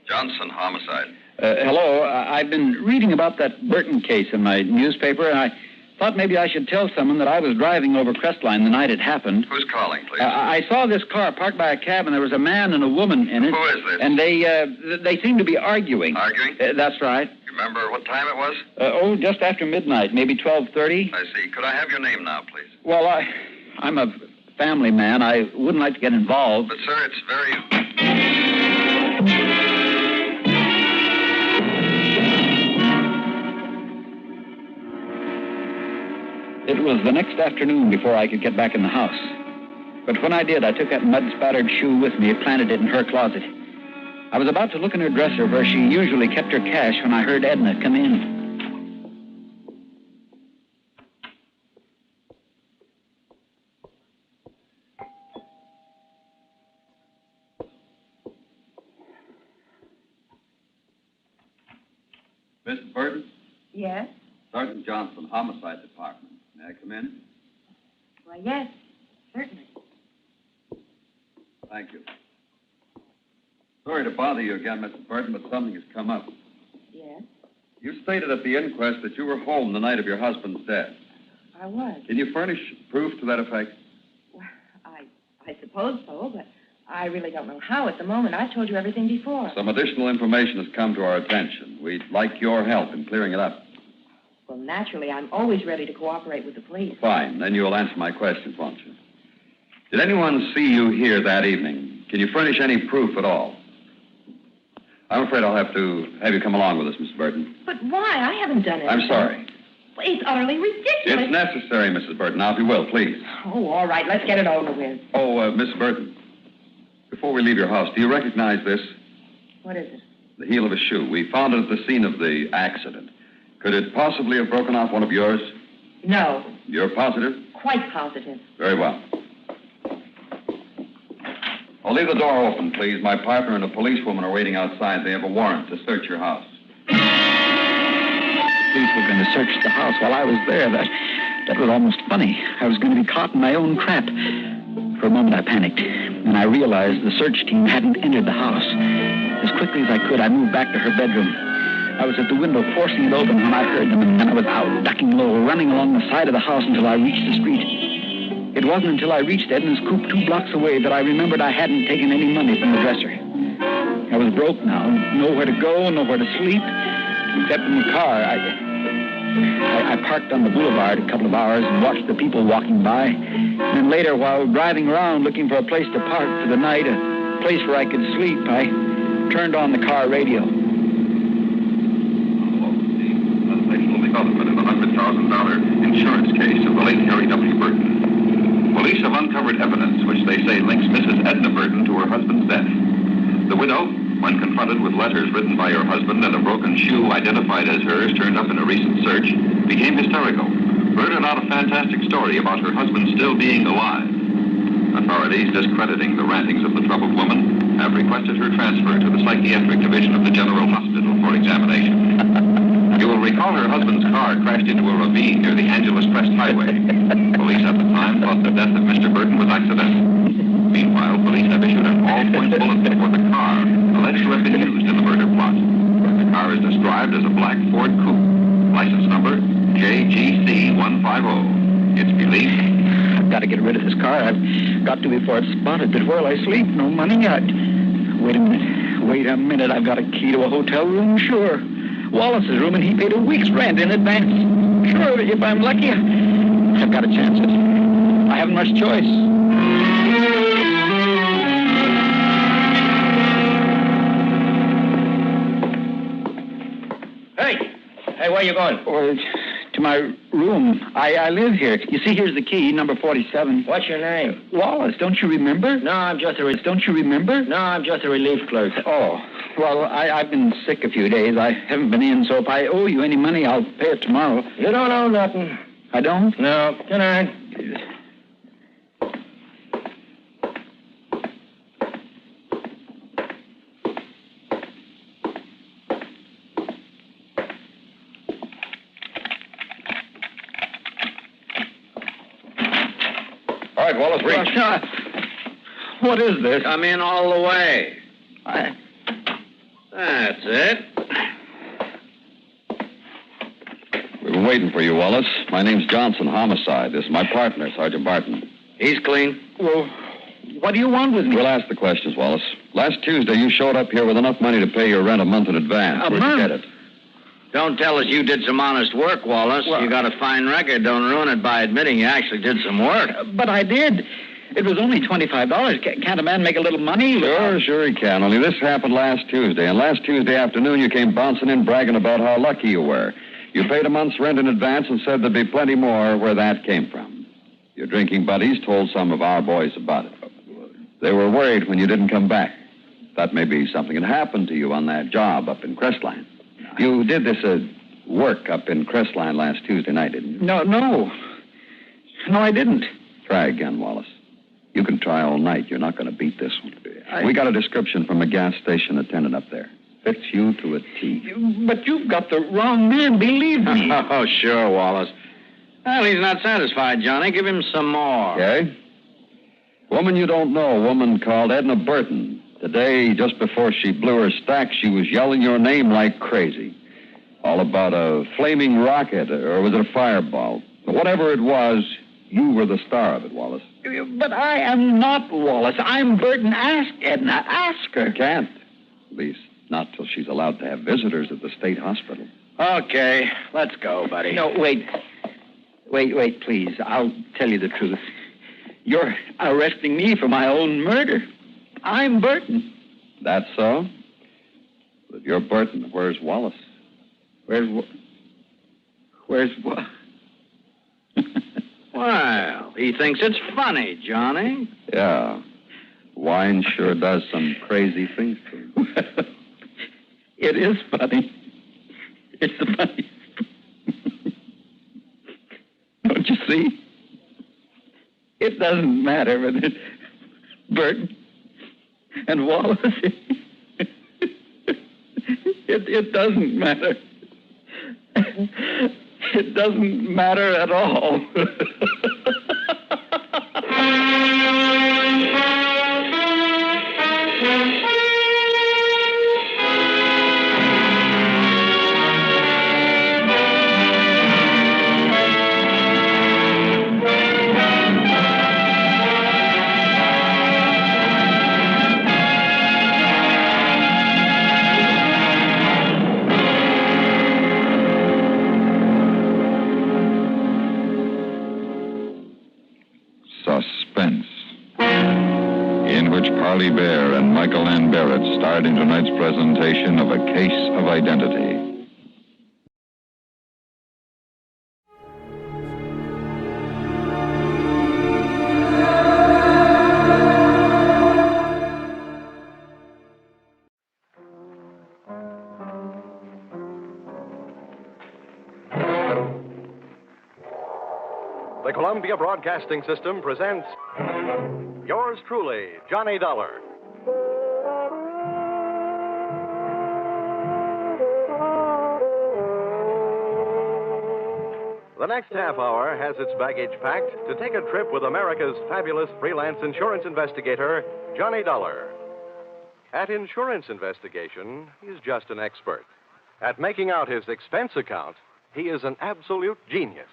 C: Johnson, Homicide.
L: Hello. I've been reading about that Burton case in my newspaper, and I thought maybe I should tell someone that I was driving over Crestline the night it happened.
C: Who's calling, please?
L: I saw this car parked by a cab, and there was a man and a woman in it.
C: Who is this?
L: And they seem to be arguing.
C: Arguing?
L: That's right.
C: You remember what time it was?
L: Just after midnight, maybe 12:30.
C: I see. Could I have your name now, please?
L: Well, I'm a family man. I wouldn't like to get involved.
C: But, sir, it's very...
L: It was the next afternoon before I could get back in the house. But when I did, I took that mud-spattered shoe with me, planted it in her closet. I was about to look in her dresser where she usually kept her cash when I heard Edna come in.
C: Mrs. Burton?
B: Yes?
C: Sergeant Johnson, Homicide Department. May I come in?
B: Why, yes, certainly.
C: Thank you. Sorry to bother you again, Mrs. Burton, but something has come up.
B: Yes?
C: You stated at the inquest that you were home the night of your husband's death.
B: I was.
C: Can you furnish proof to that effect?
B: Well, I suppose so, but I really don't know how at the moment. I told you everything before.
C: Some additional information has come to our attention. We'd like your help in clearing it up.
B: Well, naturally, I'm always ready to cooperate with the police.
C: Fine. Then you'll answer my questions, won't you? Did anyone see you here that evening? Can you furnish any proof at all? I'm afraid I'll have to have you come along with us, Mrs. Burton.
B: But why? I haven't done it.
C: I'm sorry.
B: Well, it's utterly ridiculous.
C: It's necessary, Mrs. Burton. Now, if you will, please.
B: Oh, all right. Let's get it over with.
C: Oh, Miss Burton, before we leave your house, do you recognize this?
B: What is it?
C: The heel of a shoe. We found it at the scene of the accident. Could it possibly have broken off one of yours?
B: No.
C: You're positive?
B: Quite positive.
C: Very well. I'll leave the door open, please. My partner and a policewoman are waiting outside. They have a warrant to search your house.
L: The police were going to search the house while I was there. That was almost funny. I was going to be caught in my own trap. For a moment, I panicked, and I realized the search team hadn't entered the house. As quickly as I could, I moved back to her bedroom. I was at the window forcing it open when I heard them, and then I was out, ducking low, running along the side of the house until I reached the street. It wasn't until I reached Edna's coop 2 blocks away that I remembered I hadn't taken any money from the dresser. I was broke now, nowhere to go, nowhere to sleep, except in the car. I parked on the boulevard a couple of hours and watched the people walking by. And then later, while driving around looking for a place to park for the night, a place where I could sleep, I turned on the car radio.
C: Development in the $100,000 insurance case of the late Harry W. Burton. Police have uncovered evidence which they say links Mrs. Edna Burton to her husband's death. The widow, when confronted with letters written by her husband and a broken shoe identified as hers turned up in a recent search, became hysterical, blurted out a fantastic story about her husband still being alive. Authorities, discrediting the rantings of the troubled woman, have requested her transfer to the psychiatric division of the General Hospital for examination. You will recall her husband's car crashed into a ravine near the Angeles Crest Highway. Police at the time thought the death of Mr. Burton was accidental. Meanwhile, police have issued an all-point bulletin for the car alleged to have been used in the murder plot. The car is described as a black Ford Coupe. License number JGC150. It's believed.
L: I've got to get rid of this car. I've got to before it's spotted. But while I sleep, no money. Wait a minute. I've got a key to a hotel room, sure. Wallace's room, and he paid a week's rent in advance. Sure, if I'm lucky, I've got a chance. I haven't much choice.
H: Hey, where you going?
L: To my room. I live here. You see, here's the key, number 47.
H: What's your name?
L: Wallace, don't you remember?
H: No, I'm just a
L: Don't you remember?
H: No, I'm just a relief clerk.
L: Oh, well, I've been sick a few days. I haven't been in, so if I owe you any money, I'll pay it tomorrow.
H: You don't owe nothing.
L: I don't?
H: No. Good night.
C: All right, Wallace, reach.
L: What is this?
H: Come in all the way. That's it.
C: We've been waiting for you, Wallace. My name's Johnson, Homicide. This is my partner, Sergeant Barton.
H: He's clean.
L: Well, what do you want with me?
C: We'll ask the questions, Wallace. Last Tuesday, you showed up here with enough money to pay your rent a month in advance.
L: A
C: Where'd you
L: month?
C: get it?
H: Don't tell us you did some honest work, Wallace.
L: Well-
H: You got a fine record. Don't ruin it by admitting you actually did some work.
L: But I did. It was only $25. Can't a man make a little money?
C: Sure he can. Only this happened last Tuesday. And last Tuesday afternoon, you came bouncing in bragging about how lucky you were. You paid a month's rent in advance and said there'd be plenty more where that came from. Your drinking buddies told some of our boys about it. They were worried when you didn't come back. Thought maybe something had happened to you on that job up in Crestline. You did this work up in Crestline last Tuesday night, didn't you?
L: No, I didn't.
C: Try again, Wallace. You can try all night. You're not going to beat this one. We got a description from a gas station attendant up there. Fits you to a T.
L: But you've got the wrong man, believe me.
H: Oh, sure, Wallace. Well, he's not satisfied, Johnny. Give him some more.
C: Okay? Woman you don't know, a woman called Edna Burton. Today, just before she blew her stack, she was yelling your name like crazy. All about a flaming rocket, or was it a fireball? But whatever it was, you were the star of it, Wallace.
L: But I am not Wallace. I'm Burton. Ask Edna. Ask her.
C: Can't. At least not till she's allowed to have visitors at the state hospital.
H: Okay, let's go, buddy.
L: No, wait, please. I'll tell you the truth. You're arresting me for my own murder. I'm Burton.
C: That's so? But you're Burton. Where's Wallace?
L: Where's what?
H: Well, he thinks it's funny, Johnny.
C: Yeah. Wine sure does some crazy things to him.
L: It is funny. It's the funniest. Don't you see? It doesn't matter whether it's Burton and Wallace. It doesn't matter. It doesn't matter at all.
C: Suspense, in which Parley Bear and Michael Ann Barrett starred in tonight's presentation of A Case of Identity.
J: The Columbia Broadcasting System presents yours truly, Johnny Dollar. The next half hour has its baggage packed to take a trip with America's fabulous freelance insurance investigator, Johnny Dollar. At insurance investigation, he's just an expert. At making out his expense account, he is an absolute genius.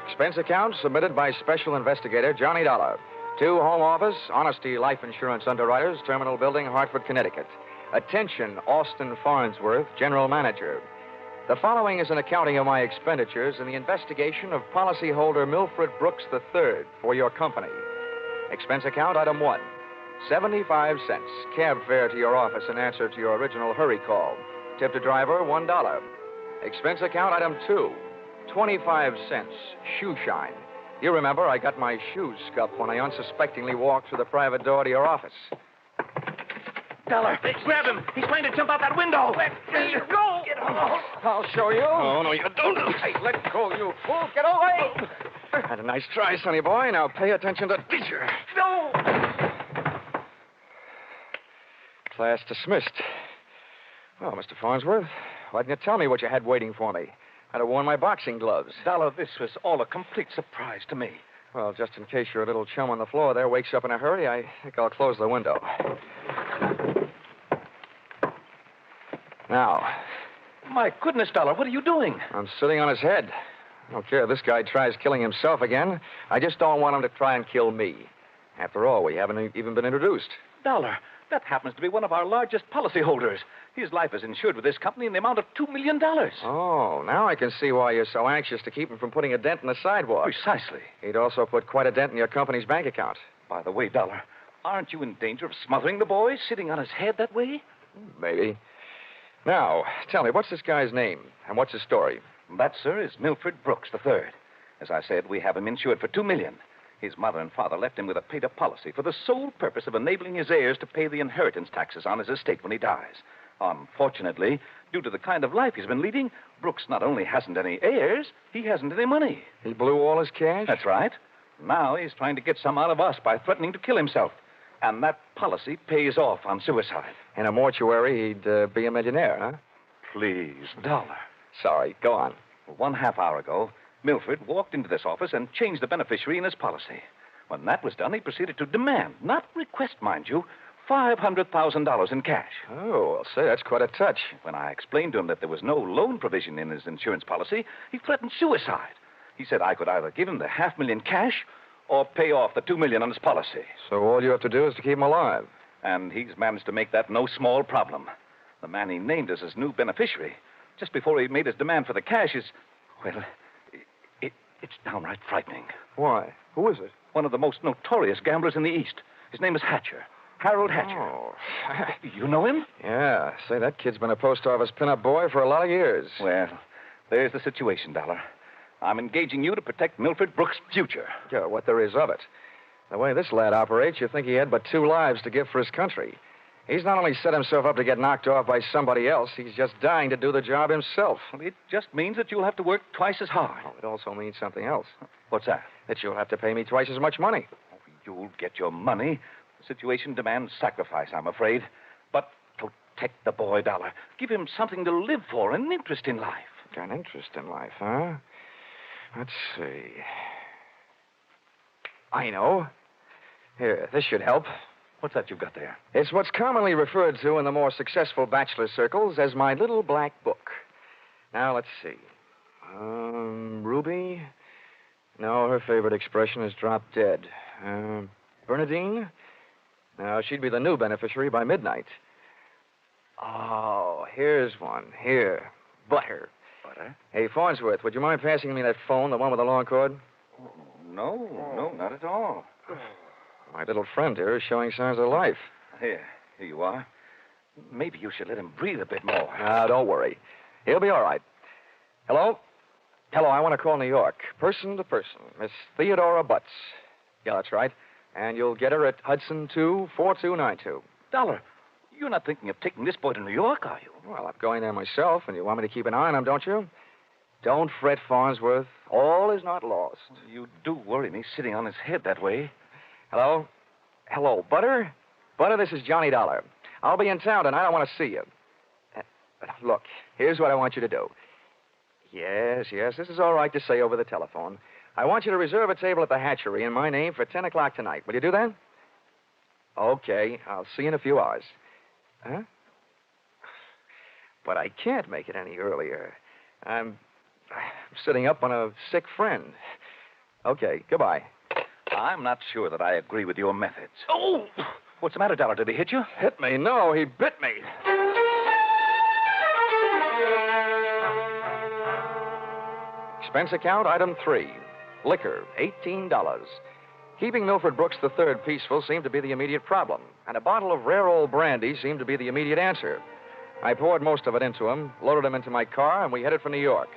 P: Expense account submitted by Special Investigator Johnny Dollar to Home Office, Honesty Life Insurance Underwriters, Terminal Building, Hartford, Connecticut. Attention, Austin Farnsworth, General Manager. The following is an accounting of my expenditures in the investigation of policyholder Milford Brooks III for your company. Expense account item 1, 75 cents. Cab fare to your office in answer to your original hurry call. Tip to driver, $1. Expense account item 2, 25 cents. Shoe shine. You remember I got my shoes scuffed when I unsuspectingly walked through the private door to your office.
S: Dollar, grab him. He's trying to jump out that window. Let go. Get off.
P: I'll show you.
S: Oh, no, you don't.
P: Hey, let go, you fool. Get away. Had a nice try, sonny boy. Now pay attention to teacher.
S: No.
P: Class dismissed. Well, Mr. Farnsworth, why didn't you tell me what you had waiting for me? I'd have worn my boxing gloves.
R: Dollar, this was all a complete surprise to me.
P: Well, just in case your little chum on the floor there wakes up in a hurry, I think I'll close the window. Now.
R: My goodness, Dollar, what are you doing?
P: I'm sitting on his head. I don't care if this guy tries killing himself again. I just don't want him to try and kill me. After all, we haven't even been introduced.
R: Dollar, that happens to be one of our largest policyholders. His life is insured with this company in the amount of $2 million.
P: Oh, now I can see why you're so anxious to keep him from putting a dent in the sidewalk.
R: Precisely.
P: He'd also put quite a dent in your company's bank account.
R: By the way, Dollar, aren't you in danger of smothering the boy sitting on his head that way?
P: Maybe. Now, tell me, what's this guy's name, and what's his story?
R: That, sir, is Milford Brooks III. As I said, we have him insured for $2 million. His mother and father left him with a paid-up policy for the sole purpose of enabling his heirs to pay the inheritance taxes on his estate when he dies. Unfortunately, due to the kind of life he's been leading, Brooks not only hasn't any heirs, he hasn't any money.
P: He blew all his cash?
R: That's right. Now he's trying to get some out of us by threatening to kill himself. And that policy pays off on suicide.
P: In a mortuary, he'd be a millionaire, huh?
R: Please, Dollar.
P: Sorry, go on.
R: 1/2 hour ago, Milford walked into this office and changed the beneficiary in his policy. When that was done, he proceeded to demand, not request, mind you, $500,000 in cash.
P: Oh, well, say, that's quite a touch.
R: When I explained to him that there was no loan provision in his insurance policy, he threatened suicide. He said I could either give him the $500,000 cash or pay off the $2 million on his policy.
P: So all you have to do is to keep him alive.
R: And he's managed to make that no small problem. The man he named as his new beneficiary, just before he made his demand for the cash, is, well, it's downright frightening.
P: Why? Who is it?
R: One of the most notorious gamblers in the East. His name is Hatcher. Harold Hatcher.
P: Oh.
R: You know him?
P: Yeah. Say, that kid's been a post office pinup boy for a lot of years.
R: Well, there's the situation, Dollar. I'm engaging you to protect Milford Brooks' future.
P: Yeah, what there is of it. The way this lad operates, you think he had but 2 lives to give for his country. He's not only set himself up to get knocked off by somebody else, he's just dying to do the job himself.
R: It just means that you'll have to work twice as hard.
P: Oh, it also means something else.
R: What's that?
P: That you'll have to pay me twice as much money.
R: Oh, you'll get your money. The situation demands sacrifice, I'm afraid. But protect the boy, Dollar. Give him something to live for, an interest in life.
P: An interest in life, huh? Let's see. I know. Here, this should help.
R: What's that you've got there?
P: It's what's commonly referred to in the more successful bachelor circles as my little black book. Now, let's see. Ruby? No, her favorite expression is drop dead. Bernadine? No, she'd be the new beneficiary by midnight. Oh, here's one. Here. Butter.
R: Butter?
P: Hey, Farnsworth, would you mind passing me that phone, the one with the long cord?
R: No, not at all.
P: My little friend here is showing signs of life.
R: Here you are. Maybe you should let him breathe a bit more.
P: Don't worry. He'll be all right. Hello? Hello, I want to call New York. Person to person. Miss Theodora Butts. Yeah, that's right. And you'll get her at Hudson 24292.
R: Dollar, you're not thinking of taking this boy to New York, are you?
P: Well, I'm going there myself, and you want me to keep an eye on him, don't you? Don't fret, Farnsworth. All is not lost.
R: You do worry me sitting on his head that way.
P: Hello? Hello, Butter? Butter, this is Johnny Dollar. I'll be in town tonight. I want to see you. Look, here's what I want you to do. Yes, this is all right to say over the telephone. I want you to reserve a table at the hatchery in my name for 10 o'clock tonight. Will you do that? Okay, I'll see you in a few hours. Huh? But I can't make it any earlier. I'm sitting up on a sick friend. Okay, goodbye.
R: I'm not sure that I agree with your methods. Oh! What's the matter, Dollar? Did he hit you?
P: Hit me? No, he bit me. Expense account, item 3. Liquor, $18. Keeping Milford Brooks III peaceful seemed to be the immediate problem, and a bottle of rare old brandy seemed to be the immediate answer. I poured most of it into him, loaded him into my car, and we headed for New York.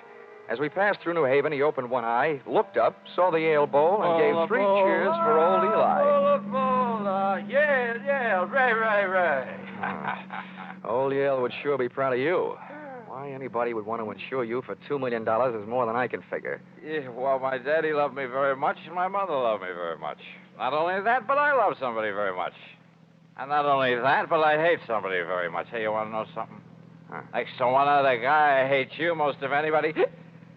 P: As we passed through New Haven, he opened one eye, looked up, saw the ale bowl, and gave 3 cheers for old Eli.
S: Yeah, right.
P: Old Yale would sure be proud of you. Why anybody would want to insure you for $2 million is more than I can figure.
E: Yeah, well, my daddy loved me very much, and my mother loved me very much. Not only that, but I love somebody very much. And not only that, but I hate somebody very much. Hey, you want to know something?
P: Huh.
E: Next to one other guy, I hate you most of anybody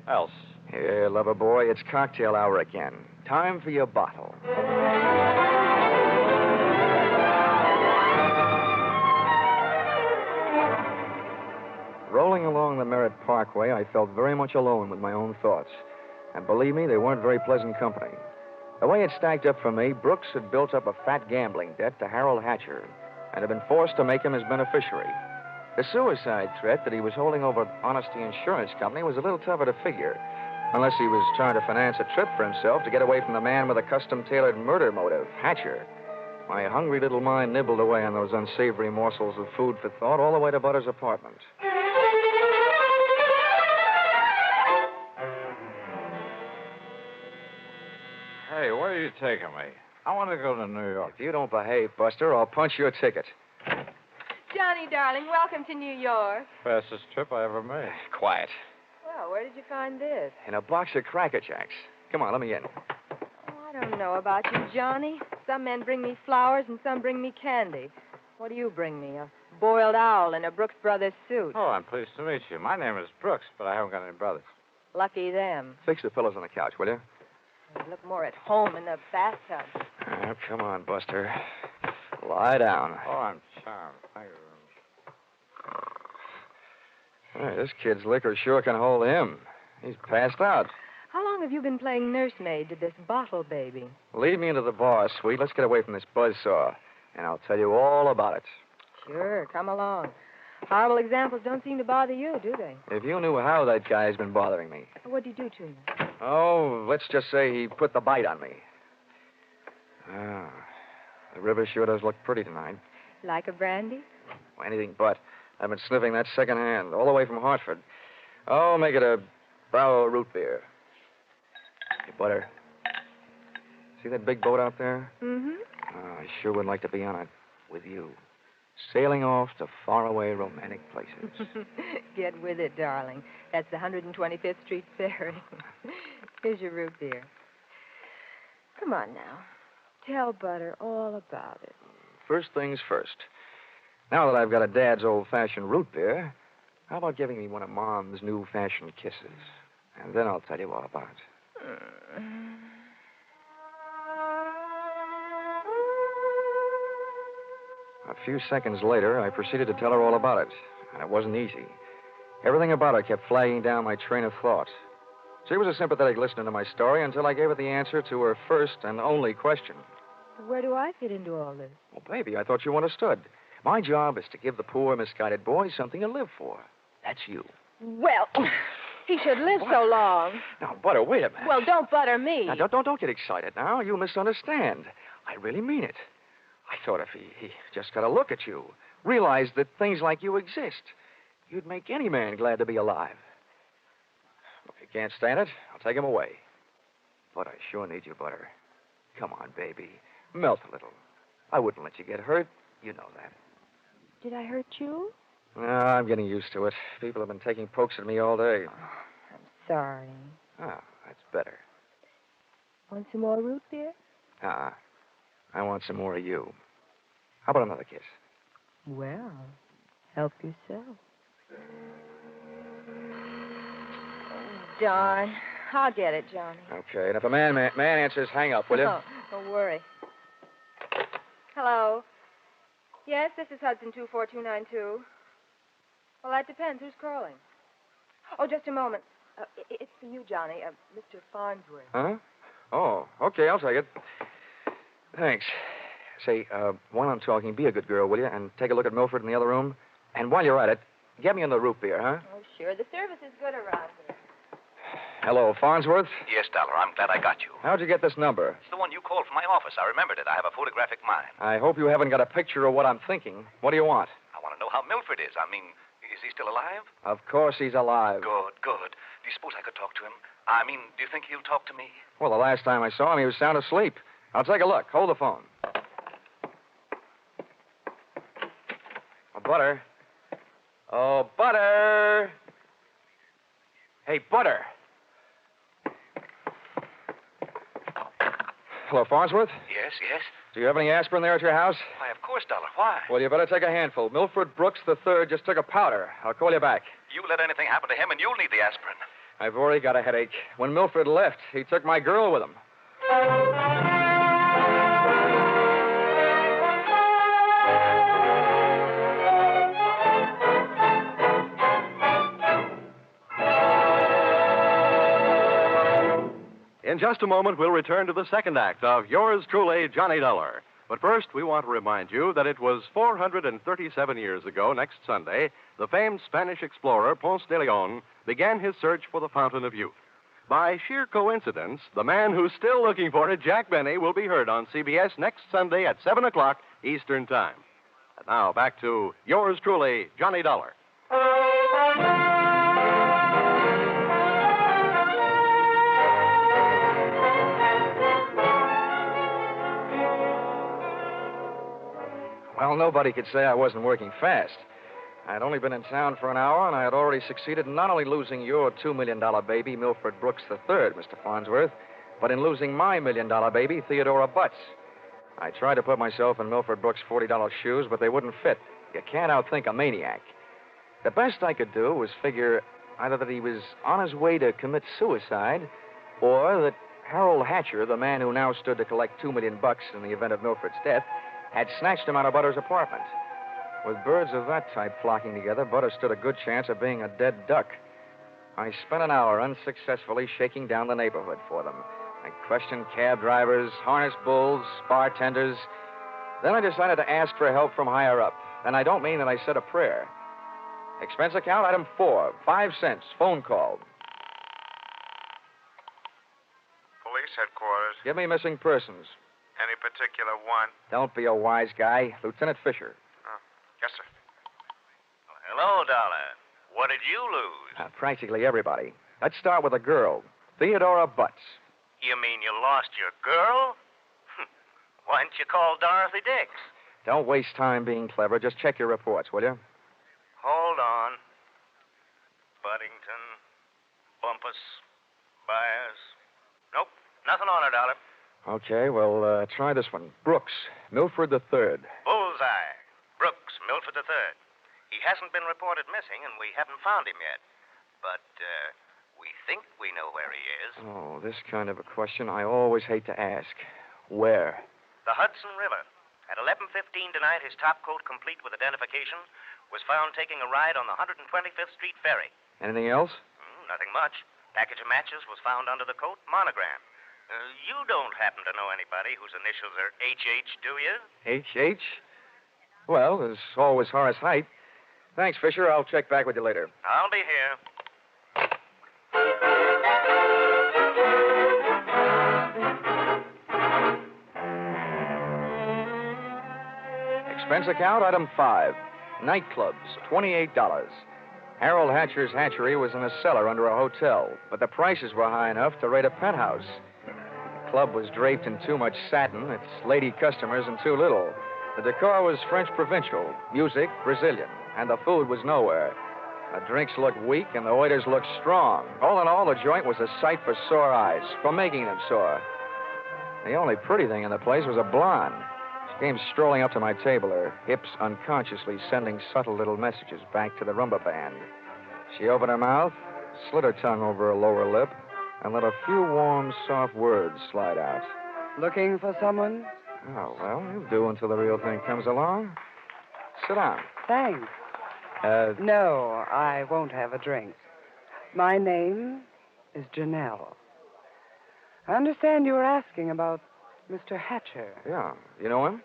E: else.
P: Here, lover boy, it's cocktail hour again. Time for your bottle. Rolling along the Merritt Parkway, I felt very much alone with my own thoughts. And believe me, they weren't very pleasant company. The way it stacked up for me, Brooks had built up a fat gambling debt to Harold Hatcher and had been forced to make him his beneficiary. The suicide threat that he was holding over Honesty Insurance Company was a little tougher to figure, unless he was trying to finance a trip for himself to get away from the man with a custom-tailored murder motive, Hatcher. My hungry little mind nibbled away on those unsavory morsels of food for thought all the way to Butter's apartment.
E: Hey, where are you taking me? I want to go to New York.
P: If you don't behave, Buster, I'll punch your ticket.
B: Johnny, darling, welcome to New York.
E: Fastest trip I ever made.
P: Quiet.
B: Well, where did you find this?
P: In a box of Cracker Jacks. Come on, let me in.
B: Oh, I don't know about you, Johnny. Some men bring me flowers and some bring me candy. What do you bring me? A boiled owl in a Brooks Brothers suit.
E: Oh, I'm pleased to meet you. My name is Brooks, but I haven't got any brothers.
B: Lucky them.
P: Fix the pillows on the couch, will you?
B: They look more at home in the bathtub.
P: Oh, come on, Buster. Lie down.
E: Oh, I'm charmed. Thank you.
P: Hey, this kid's liquor sure can hold him. He's passed out.
B: How long have you been playing nursemaid to this bottle baby?
P: Lead me into the bar, sweet. Let's get away from this buzzsaw, and I'll tell you all about it.
B: Sure, come along. Horrible examples don't seem to bother you, do they?
P: If you knew how that guy's been bothering me.
B: What'd you do to him?
P: Oh, let's just say he put the bite on me. Ah, the river sure does look pretty tonight.
B: Like a brandy?
P: Anything but. I've been sniffing that secondhand, all the way from Hartford. Oh, make it a Brow root beer. Hey, Butter. See that big boat out there?
B: Mm-hmm.
P: Oh, I sure would like to be on it with you. Sailing off to faraway romantic places.
B: Get with it, darling. That's the 125th Street Ferry. Here's your root beer. Come on now. Tell Butter all about it.
P: First things first. Now that I've got a Dad's old-fashioned root beer, how about giving me one of Mom's new-fashioned kisses? And then I'll tell you all about it. A few seconds later, I proceeded to tell her all about it, and it wasn't easy. Everything about her kept flagging down my train of thought. She was a sympathetic listener to my story until I gave her the answer to her first and only question.
B: Where do I fit into all this?
P: Well, baby, I thought you understood. My job is to give the poor, misguided boy something to live for. That's you.
B: Well, he should live so long.
P: Now, Butter, wait a minute.
B: Well, don't butter me.
P: Now, don't get excited now. You misunderstand. I really mean it. I thought if he just got a look at you, realized that things like you exist, you'd make any man glad to be alive. If you can't stand it, I'll take him away. But I sure need you, Butter. Come on, baby. Melt a little. I wouldn't let you get hurt. You know that.
B: Did I hurt you?
P: No, I'm getting used to it. People have been taking pokes at me all day.
B: I'm sorry.
P: Ah, that's better.
B: Want some more root beer?
P: I want some more of you. How about another kiss?
B: Well, help yourself. Darn. I'll get it, Johnny.
P: Okay, and if a man answers, hang up, will you?
B: Oh, don't worry. Hello. Yes, this is Hudson 24292. Well, that depends. Who's calling? Oh, just a moment. It's for you, Johnny. Mr. Farnsworth.
P: Huh? Oh, okay, I'll take it. Thanks. Say, while I'm talking, be a good girl, will you? And take a look at Milford in the other room. And while you're at it, get me in the root beer, huh?
B: Oh, sure. The service is good around here.
P: Hello, Farnsworth.
R: Yes, Dollar, I'm glad I got you.
P: How'd you get this number?
R: It's the one you called from my office. I remembered it. I have a photographic mind.
P: I hope you haven't got a picture of what I'm thinking. What do you want?
R: I want to know how Milford is. I mean, is he still alive?
P: Of course he's alive.
R: Good, good. Do you suppose I could talk to him? I mean, do you think he'll talk to me?
P: Well, the last time I saw him, he was sound asleep. I'll take a look. Hold the phone. Oh, Butter. Oh, Butter. Hey, Butter. Hello, Farnsworth?
R: Yes, yes.
P: Do you have any aspirin there at your house?
R: Why, of course, Dollar. Why?
P: Well, you better take a handful. Milford Brooks III just took a powder. I'll call you back.
R: You let anything happen to him, and you'll need the aspirin.
P: I've already got a headache. When Milford left, he took my girl with him.
J: In just a moment, we'll return to the second act of Yours Truly, Johnny Dollar. But first, we want to remind you that it was 437 years ago, next Sunday, the famed Spanish explorer Ponce de Leon began his search for the Fountain of Youth. By sheer coincidence, the man who's still looking for it, Jack Benny, will be heard on CBS next Sunday at 7 o'clock Eastern Time. And now, back to Yours Truly, Johnny Dollar.
P: Well, nobody could say I wasn't working fast. I had only been in town for an hour, and I had already succeeded in not only losing your $2 million baby, Milford Brooks III, Mr. Farnsworth, but in losing my $1 million baby, Theodora Butts. I tried to put myself in Milford Brooks' $40 shoes, but they wouldn't fit. You can't outthink a maniac. The best I could do was figure either that he was on his way to commit suicide, or that Harold Hatcher, the man who now stood to collect $2 million in the event of Milford's death, had snatched him out of Butter's apartment. With birds of that type flocking together, Butter stood a good chance of being a dead duck. I spent an hour unsuccessfully shaking down the neighborhood for them. I questioned cab drivers, harness bulls, bartenders. Then I decided to ask for help from higher up. And I don't mean that I said a prayer. Expense account, item 4, 5 cents, phone call.
M: Police headquarters.
P: Give me missing persons.
M: Any particular one?
P: Don't be a wise guy. Lieutenant Fisher.
M: Yes, sir.
Q: Hello, Dollar. What did you lose?
P: Practically everybody. Let's start with a girl, Theodora Butts.
Q: You mean you lost your girl? Why didn't you call Dorothy Dix?
P: Don't waste time being clever. Just check your reports, will you?
Q: Hold on. Buddington, Bumpus, Byers. Nope, nothing on her, Dollar.
P: Okay, well, try this one. Brooks, Milford III.
Q: Bullseye. Brooks, Milford III. He hasn't been reported missing, and we haven't found him yet. But, we think we know where he is.
P: Oh, this kind of a question I always hate to ask. Where?
Q: The Hudson River. At 11:15 tonight, his top coat, complete with identification, was found taking a ride on the 125th Street ferry.
P: Anything else?
Q: Nothing much. Package of matches was found under the coat, monogram. You don't happen to know anybody whose initials are H.H., do you?
P: H.H.? Well, there's always Horace Height. Thanks, Fisher. I'll check back with you later.
Q: I'll be here.
P: Expense account, item 5. Nightclubs, $28. Harold Hatcher's hatchery was in a cellar under a hotel, but the prices were high enough to rate a penthouse. The club was draped in too much satin, its lady customers in too little. The decor was French provincial, music Brazilian, and the food was nowhere. The drinks looked weak and the waiters looked strong. All in all, the joint was a sight for sore eyes, for making them sore. The only pretty thing in the place was a blonde. Came strolling up to my table, her hips unconsciously sending subtle little messages back to the rumba band. She opened her mouth, slid her tongue over her lower lip, and let a few warm, soft words slide out.
O: Looking for someone?
P: Oh, well, you'll do until the real thing comes along. Sit down.
O: Thanks. No, I won't have a drink. My name is Janelle. I understand you were asking about Mr. Hatcher.
P: Yeah. You know him?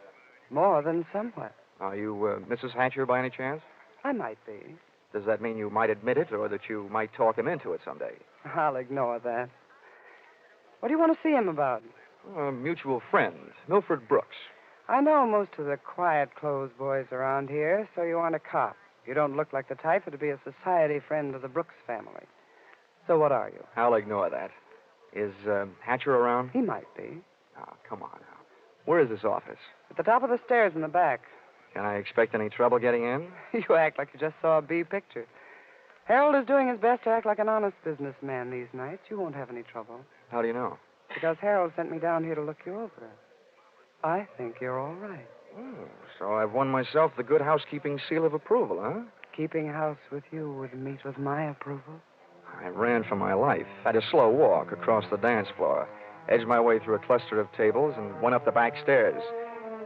O: More than somewhat.
P: Are you Mrs. Hatcher by any chance?
O: I might be.
P: Does that mean you might admit it or that you might talk him into it someday?
O: I'll ignore that. What do you want to see him about?
P: A mutual friend, Milford Brooks.
O: I know most of the quiet-clothes boys around here, so you want a cop. You don't look like the type to be a society friend of the Brooks family. So what are you?
P: I'll ignore that. Is Hatcher around?
O: He might be.
P: Oh, come on now. Where is this office?
O: At the top of the stairs in the back.
P: Can I expect any trouble getting in?
O: You act like you just saw a B picture. Harold is doing his best to act like an honest businessman these nights. You won't have any trouble.
P: How do you know?
O: Because Harold sent me down here to look you over. I think you're all right.
P: Oh, so I've won myself the good housekeeping seal of approval, huh?
O: Keeping house with you would meet with my approval.
P: I ran for my life. Had a slow walk across the dance floor, edged my way through a cluster of tables, and went up the back stairs.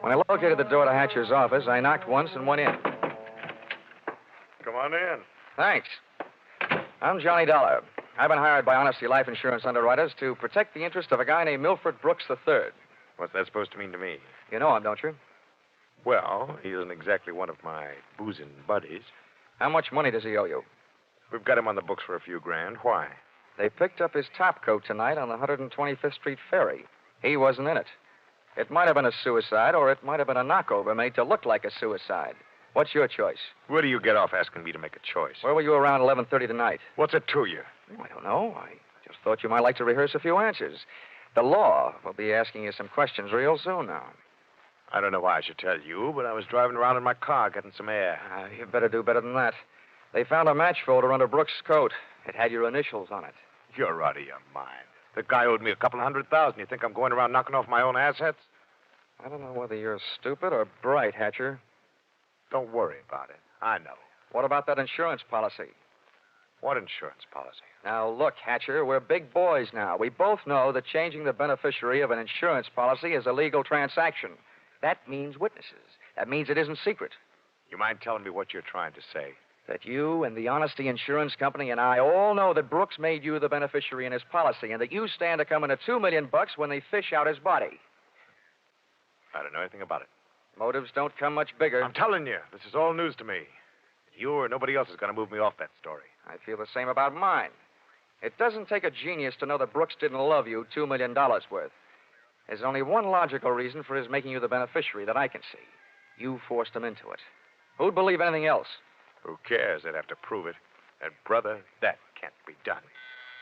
P: When I located the door to Hatcher's office, I knocked once and went in.
M: Come on in.
P: Thanks. I'm Johnny Dollar. I've been hired by Honesty Life Insurance Underwriters to protect the interest of a guy named Milford Brooks III.
M: What's that supposed to mean to me?
P: You know him, don't you?
M: Well, he isn't exactly one of my boozing buddies.
P: How much money does he owe you?
M: We've got him on the books for a few grand. Why?
P: They picked up his top coat tonight on the 125th Street ferry. He wasn't in it. It might have been a suicide, or it might have been a knockover made to look like a suicide. What's your choice?
M: Where do you get off asking me to make a choice?
P: Where were you around 11:30 tonight?
M: What's it to you?
P: Oh, I don't know. I just thought you might like to rehearse a few answers. The law will be asking you some questions real soon now.
M: I don't know why I should tell you, but I was driving around in my car getting some air.
P: You better do better than that. They found a match folder under Brooks' coat. It had your initials on it.
M: You're out of your mind. The guy owed me $200,000. You think I'm going around knocking off my own assets?
P: I don't know whether you're stupid or bright, Hatcher.
M: Don't worry about it. I know.
P: What about that insurance policy?
M: What insurance policy?
P: Now, look, Hatcher, we're big boys now. We both know that changing the beneficiary of an insurance policy is a legal transaction. That means witnesses. That means it isn't secret.
M: You mind telling me what you're trying to say?
P: That you and the Honesty Insurance Company and I all know that Brooks made you the beneficiary in his policy, and that you stand to come into $2 million when they fish out his body.
M: I don't know anything about it.
P: Motives don't come much bigger.
M: I'm telling you, this is all news to me. You or nobody else is going to move me off that story.
P: I feel the same about mine. It doesn't take a genius to know that Brooks didn't love you $2 million worth. There's only one logical reason for his making you the beneficiary that I can see. You forced him into it. Who'd believe anything else?
M: Who cares? They'd have to prove it. And, brother, that can't be done.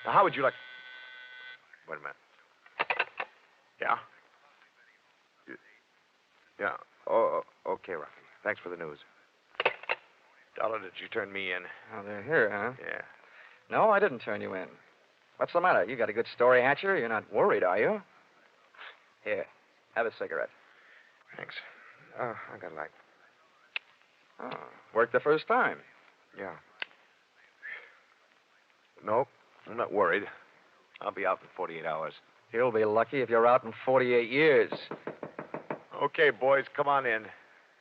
M: Now, how would you like... Wait a minute. Yeah? Yeah. Oh, okay, Rocky. Thanks for the news. Dollar, did you turn me in?
P: Oh, they're here, huh?
M: Yeah.
P: No, I didn't turn you in. What's the matter? You got a good story, Hatcher? You're not worried, are you? Here, have a cigarette.
M: Thanks. Oh, I got light.
P: Oh, worked the first time.
M: Yeah. Nope, I'm not worried. I'll be out in 48 hours.
P: You'll be lucky if you're out in 48 years.
M: Okay, boys, come on in.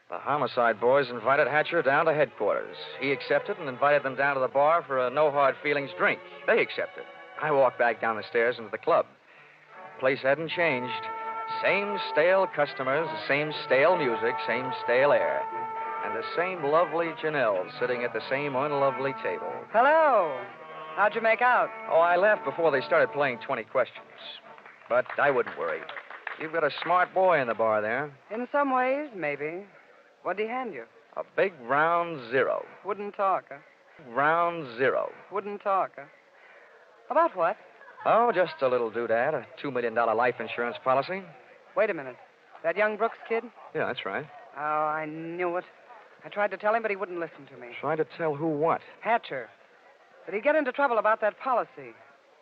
P: The Homicide boys invited Hatcher down to headquarters. He accepted and invited them down to the bar for a no-hard-feelings drink. They accepted. I walked back down the stairs into the club. The place hadn't changed. Same stale customers, the same stale music, same stale air. And the same lovely Janelle sitting at the same unlovely table.
O: Hello. How'd you make out?
P: Oh, I left before they started playing 20 questions. But I wouldn't worry. You've got a smart boy in the bar there.
O: In some ways, maybe. What'd he hand you?
P: A big round zero.
O: Wouldn't talk, huh?
P: Round zero.
O: Wouldn't talk, huh? About what?
P: Oh, just a little doodad, a $2 million life insurance policy.
O: Wait a minute. That young Brooks kid?
P: Yeah, that's right.
O: Oh, I knew it. I tried to tell him, but he wouldn't listen to me.
P: Trying to tell who what?
O: Hatcher. But he'd get into trouble about that policy.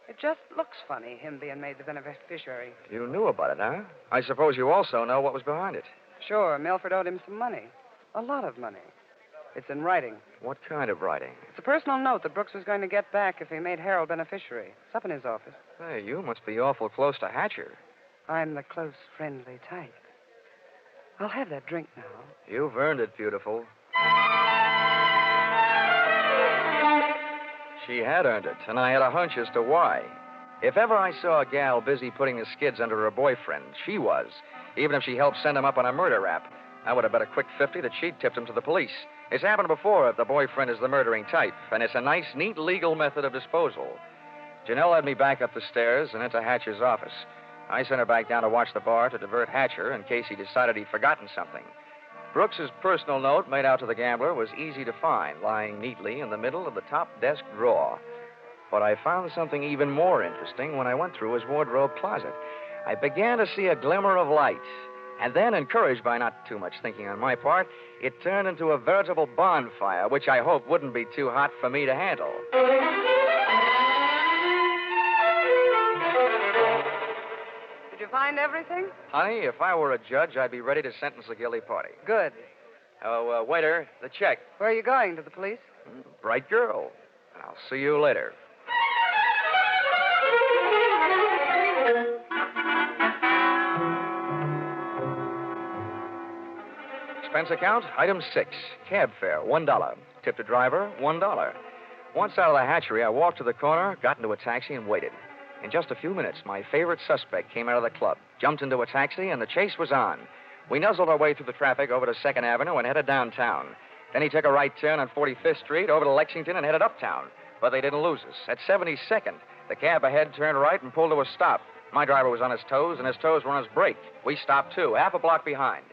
O: It just looks funny, him being made the beneficiary.
P: You knew about it, huh? I suppose you also know what was behind it.
O: Sure, Milford owed him some money. A lot of money. It's in writing.
P: What kind of writing?
O: It's a personal note that Brooks was going to get back if he made Harold beneficiary. It's up in his office.
P: Hey, you must be awful close to Hatcher.
O: I'm the close, friendly type. I'll have that drink now.
P: You've earned it, beautiful. She had earned it, and I had a hunch as to why. If ever I saw a gal busy putting the skids under her boyfriend, she was. Even if she helped send him up on a murder rap, I would have bet a quick 50 that she'd tipped him to the police. It's happened before if the boyfriend is the murdering type, and it's a nice, neat legal method of disposal. Janelle led me back up the stairs and into Hatcher's office. I sent her back down to watch the bar to divert Hatcher in case he decided he'd forgotten something. Brooks's personal note made out to the gambler was easy to find, lying neatly in the middle of the top desk drawer. But I found something even more interesting when I went through his wardrobe closet. I began to see a glimmer of light. And then, encouraged by not too much thinking on my part, it turned into a veritable bonfire, which I hoped wouldn't be too hot for me to handle.
O: Did you find everything?
P: Honey, if I were a judge, I'd be ready to sentence the guilty party.
O: Good.
P: Oh, waiter, the check.
O: Where are you going? To the police?
P: Bright girl. I'll see you later. Expense account, item 6. Cab fare, $1. Tip to driver, $1. Once out of the hatchery, I walked to the corner, got into a taxi, and waited. In just a few minutes, my favorite suspect came out of the club, jumped into a taxi, and the chase was on. We nuzzled our way through the traffic over to 2nd Avenue and headed downtown. Then he took a right turn on 45th Street over to Lexington and headed uptown. But they didn't lose us. At 72nd, the cab ahead turned right and pulled to a stop. My driver was on his toes, and his toes were on his brake. We stopped, too, half a block behind.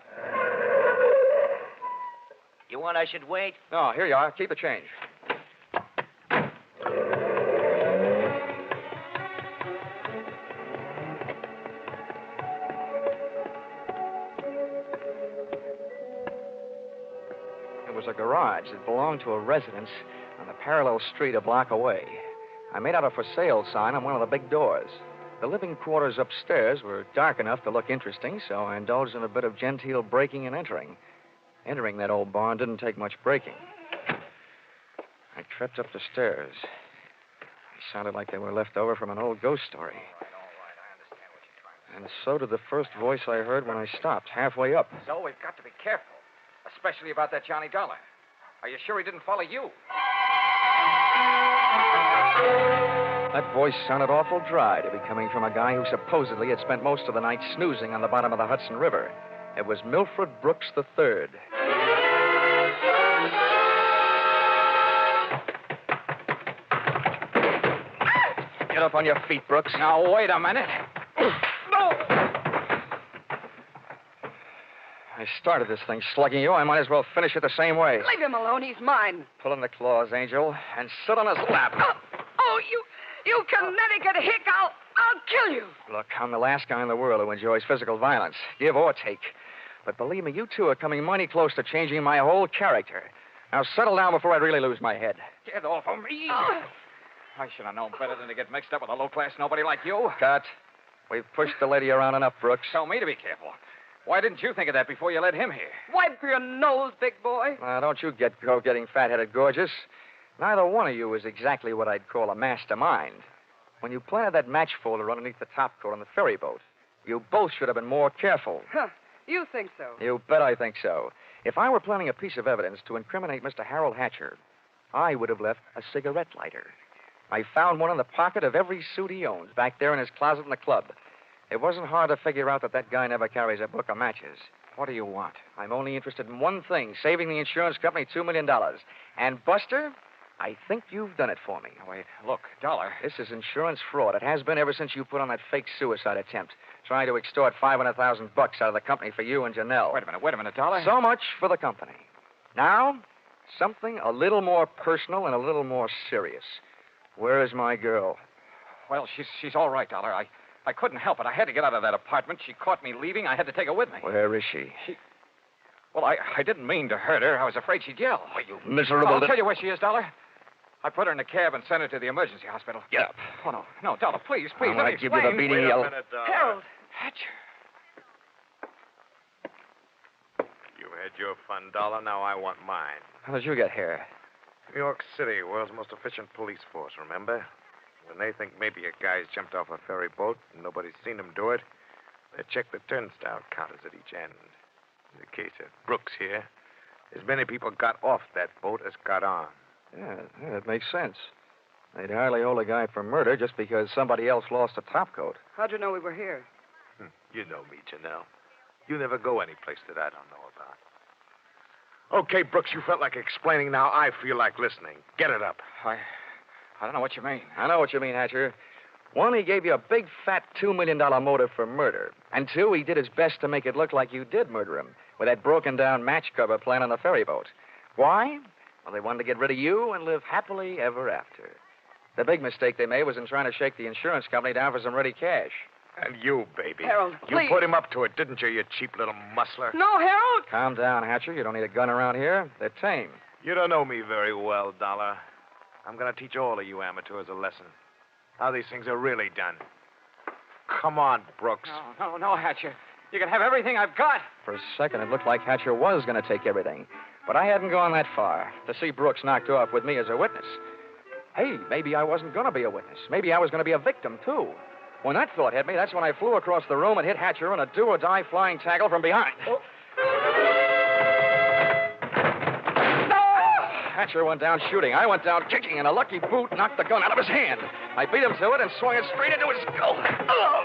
D: You want I should wait?
P: No, here you are. Keep the change. It was a garage that belonged to a residence on the parallel street a block away. I made out a for sale sign on one of the big doors. The living quarters upstairs were dark enough to look interesting, so I indulged in a bit of genteel breaking and entering. Entering that old barn didn't take much breaking. I tripped up the stairs. They sounded like they were left over from an old ghost story. And so did the first voice I heard when I stopped, halfway up.
E: So we've got to be careful, especially about that Johnny Dollar. Are you sure he didn't follow you?
P: That voice sounded awful dry to be coming from a guy who supposedly had spent most of the night snoozing on the bottom of the Hudson River. It was Milford Brooks III. Get up on your feet, Brooks.
E: Now, wait a minute. No!
P: I started this thing slugging you. I might as well finish it the same way.
O: Leave him alone. He's mine.
P: Pull in the claws, Angel, and sit on his lap.
O: Oh, you Connecticut hick. I'll kill you.
P: Look, I'm the last guy in the world who enjoys physical violence, give or take. But believe me, you two are coming mighty close to changing my whole character. Now settle down before I really lose my head.
E: Get off of me. Oh. I should have known better than to get mixed up with a low-class nobody like you.
P: Cut. We've pushed the lady around enough, Brooks.
E: Tell me to be careful. Why didn't you think of that before you led him here?
O: Wipe your nose, big boy.
P: Now, don't you go getting fat-headed gorgeous. Neither one of you is exactly what I'd call a mastermind. When you planted that match folder underneath the topcoat on the ferry boat, you both should have been more careful.
O: Huh. You think so?
P: You bet I think so. If I were planning a piece of evidence to incriminate Mr. Harold Hatcher, I would have left a cigarette lighter. I found one in the pocket of every suit he owns, back there in his closet in the club. It wasn't hard to figure out that guy never carries a book of matches.
E: What do you want?
P: I'm only interested in one thing, saving the insurance company $2 million. And, Buster, I think you've done it for me.
E: Wait, look, Dollar.
P: This is insurance fraud. It has been ever since you put on that fake suicide attempt, trying to extort $500,000 out of the company for you and Janelle.
E: Wait a minute, Dollar.
P: So much for the company. Now, something a little more personal and a little more serious. Where is my girl?
E: Well, she's all right, Dollar. I couldn't help it. I had to get out of that apartment. She caught me leaving. I had to take her with me.
P: Where is she?
E: Well, I didn't mean to hurt her. I was afraid she'd yell.
P: Oh, you miserable...
E: I'll tell you where she is, Dollar. I put her in a cab and sent her to the emergency hospital.
P: Get up.
E: Oh, no, Dollar, please,
P: I'm
E: let me
P: give you the
E: explain.
P: beating yell.
O: Harold.
E: Hatcher.
M: had your fun, Dollar. Now I want mine.
P: How did you get here?
M: New York City, world's most efficient police force, remember? When they think maybe a guy's jumped off a ferry boat and nobody's seen him do it, they check the turnstile counters at each end. In the case of Brooks here, as many people got off that boat as got on.
P: Yeah, that makes sense. They'd hardly hold a guy for murder just because somebody else lost a topcoat.
O: How'd you know we were here?
M: You know me, Janelle. You never go any place that I don't know about. Okay, Brooks, you felt like explaining. Now I feel like listening. Get it up.
P: I don't know what you mean. I know what you mean, Hatcher. One, he gave you a big, fat $2 million motive for murder. And two, he did his best to make it look like you did murder him with that broken-down match cover plan on the ferry boat. Why? Well, they wanted to get rid of you and live happily ever after. The big mistake they made was in trying to shake the insurance company down for some ready cash.
M: And you, baby.
O: Harold, please.
M: You put him up to it, didn't you, you cheap little muscler?
O: No, Harold!
P: Calm down, Hatcher. You don't need a gun around here. They're tame.
M: You don't know me very well, Dollar. I'm going to teach all of you amateurs a lesson. How these things are really done. Come on, Brooks.
E: No, Hatcher. You can have everything I've got.
P: For a second, it looked like Hatcher was going to take everything. But I hadn't gone that far to see Brooks knocked off with me as a witness. Hey, maybe I wasn't going to be a witness. Maybe I was going to be a victim, too. When that thought hit me, that's when I flew across the room and hit Hatcher in a do-or-die flying tackle from behind. Oh. Hatcher went down shooting. I went down kicking, and a lucky boot knocked the gun out of his hand. I beat him to it and swung it straight into his skull. Oh.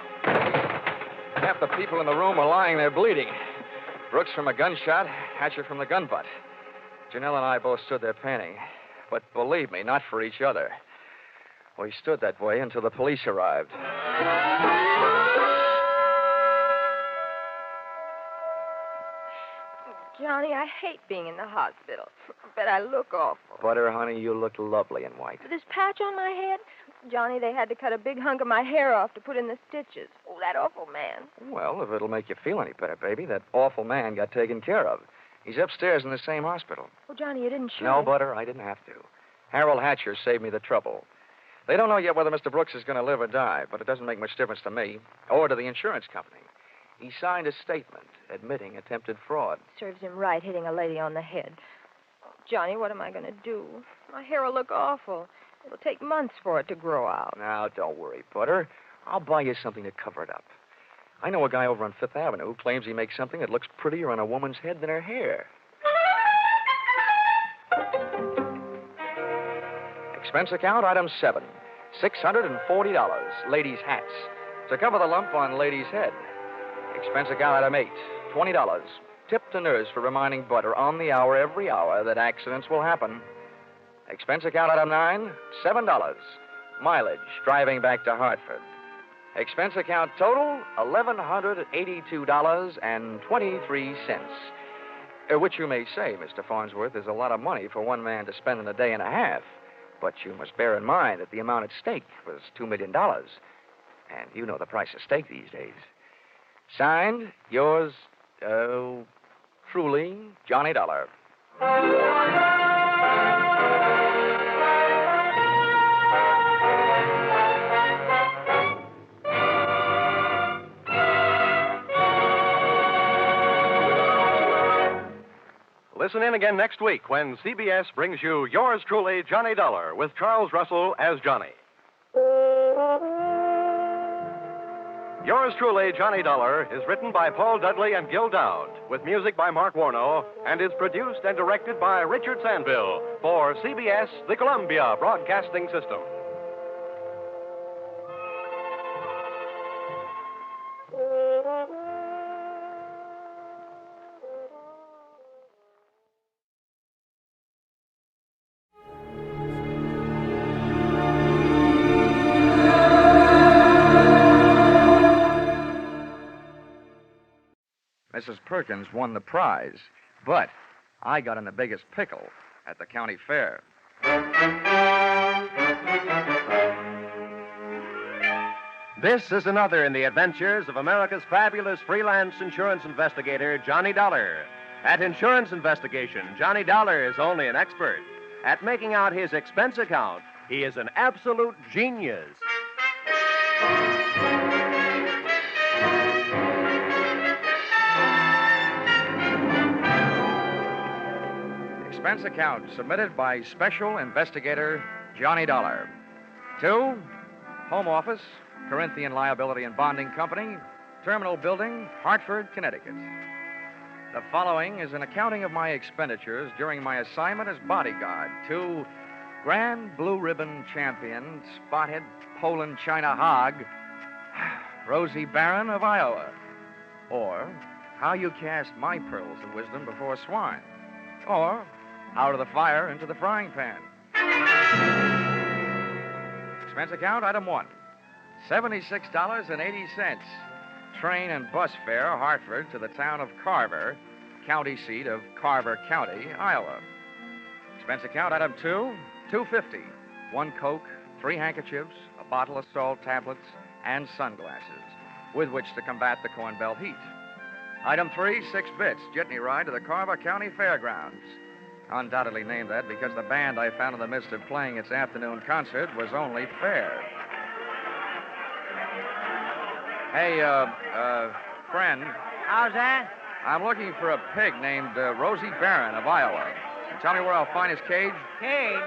P: Half the people in the room were lying there bleeding. Brooks from a gunshot, Hatcher from the gun butt. Janelle and I both stood there panting. But believe me, not for each other. We stood that way until the police arrived.
B: Johnny, I hate being in the hospital, but I look awful.
P: Butter, honey, you look lovely in white.
B: This patch on my head, Johnny, they had to cut a big hunk of my hair off to put in the stitches. Oh, that awful man.
P: Well, if it'll make you feel any better, baby, that awful man got taken care of. He's upstairs in the same hospital.
B: Oh, Johnny, you didn't shoot
P: No,
B: him.
P: Butter, I didn't have to. Harold Hatcher saved me the trouble. They don't know yet whether Mr. Brooks is going to live or die, but it doesn't make much difference to me or to the insurance company. He signed a statement admitting attempted fraud.
B: Serves him right hitting a lady on the head. Oh, Johnny, what am I going to do? My hair will look awful. It'll take months for it to grow out.
P: Now, don't worry, Butter. I'll buy you something to cover it up. I know a guy over on Fifth Avenue who claims he makes something that looks prettier on a woman's head than her hair. Expense account, item 7. $640. Ladies' hats. To cover the lump on lady's head. Expense account, item 8. $20. Tip to nurse for reminding Butter on the hour every hour that accidents will happen. Expense account, item 9. $7. Mileage driving back to Hartford. Expense account total, $1,182.23. Which you may say, Mr. Farnsworth, is a lot of money for one man to spend in a day and a half. But you must bear in mind that the amount at stake was $2 million. And you know the price of steak these days. Signed, yours, truly, Johnny Dollar.
J: Listen in again next week when CBS brings you yours truly, Johnny Dollar, with Charles Russell as Johnny. Yours truly, Johnny Dollar, is written by Paul Dudley and Gil Dowd, with music by Mark Warno, and is produced and directed by Richard Sandville for CBS, the Columbia Broadcasting System.
P: Mrs. Perkins won the prize, but I got in the biggest pickle at the county fair.
K: This is another in the adventures of America's fabulous freelance insurance investigator, Johnny Dollar. At insurance investigation, Johnny Dollar is only an expert. At making out his expense account, he is an absolute genius.
P: Suspense account submitted by Special Investigator Johnny Dollar. To Home Office, Corinthian Liability and Bonding Company, Terminal Building, Hartford, Connecticut. The following is an accounting of my expenditures during my assignment as bodyguard to Grand Blue Ribbon Champion, Spotted Poland China Hog, Rosie Barron of Iowa. Or How You Cast My Pearls of Wisdom Before Swine. Or Out of the Fire into the Frying Pan. Expense account, item 1, $76.80. Train and bus fare, Hartford to the town of Carver, county seat of Carver County, Iowa. Expense account, item 2, $2.50. 1 Coke, 3 handkerchiefs, a bottle of salt tablets, and sunglasses, with which to combat the Corn Belt heat. Item 3, 6 bits, jitney ride to the Carver County Fairgrounds. Undoubtedly named that because the band I found in the midst of playing its afternoon concert was only fair. Hey, friend.
A: How's that?
P: I'm looking for a pig named Rosie Barron of Iowa. Can you tell me where I'll find his cage?
A: Cage?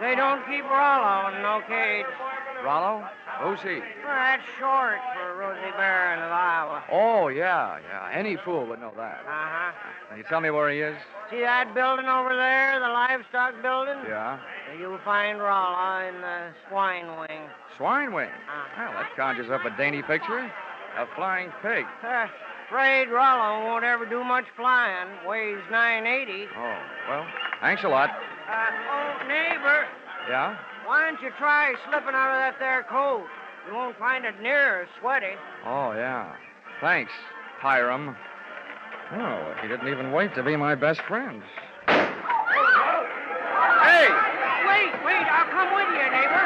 A: They don't keep Rollo in no cage.
P: Rollo? Who's he?
A: Well, that's short for Rosie Barron of Iowa.
P: Oh, yeah. Any fool would know that.
A: Uh-huh.
P: Can you tell me where he is?
A: See that building over there, the livestock building?
P: Yeah.
A: You'll find Rollo in the swine wing.
P: Swine wing? Well, that conjures up a dainty picture. A flying pig.
A: Afraid Rollo won't ever do much flying. Weighs 980.
P: Oh, well, thanks a lot.
A: Neighbor.
P: Yeah?
A: Why don't you try slipping out of that there coat? You won't find it near as sweaty.
P: Oh, yeah. Thanks, Hiram. Oh, he didn't even wait to be my best friend. Hey!
A: Wait, I'll come with you, neighbor.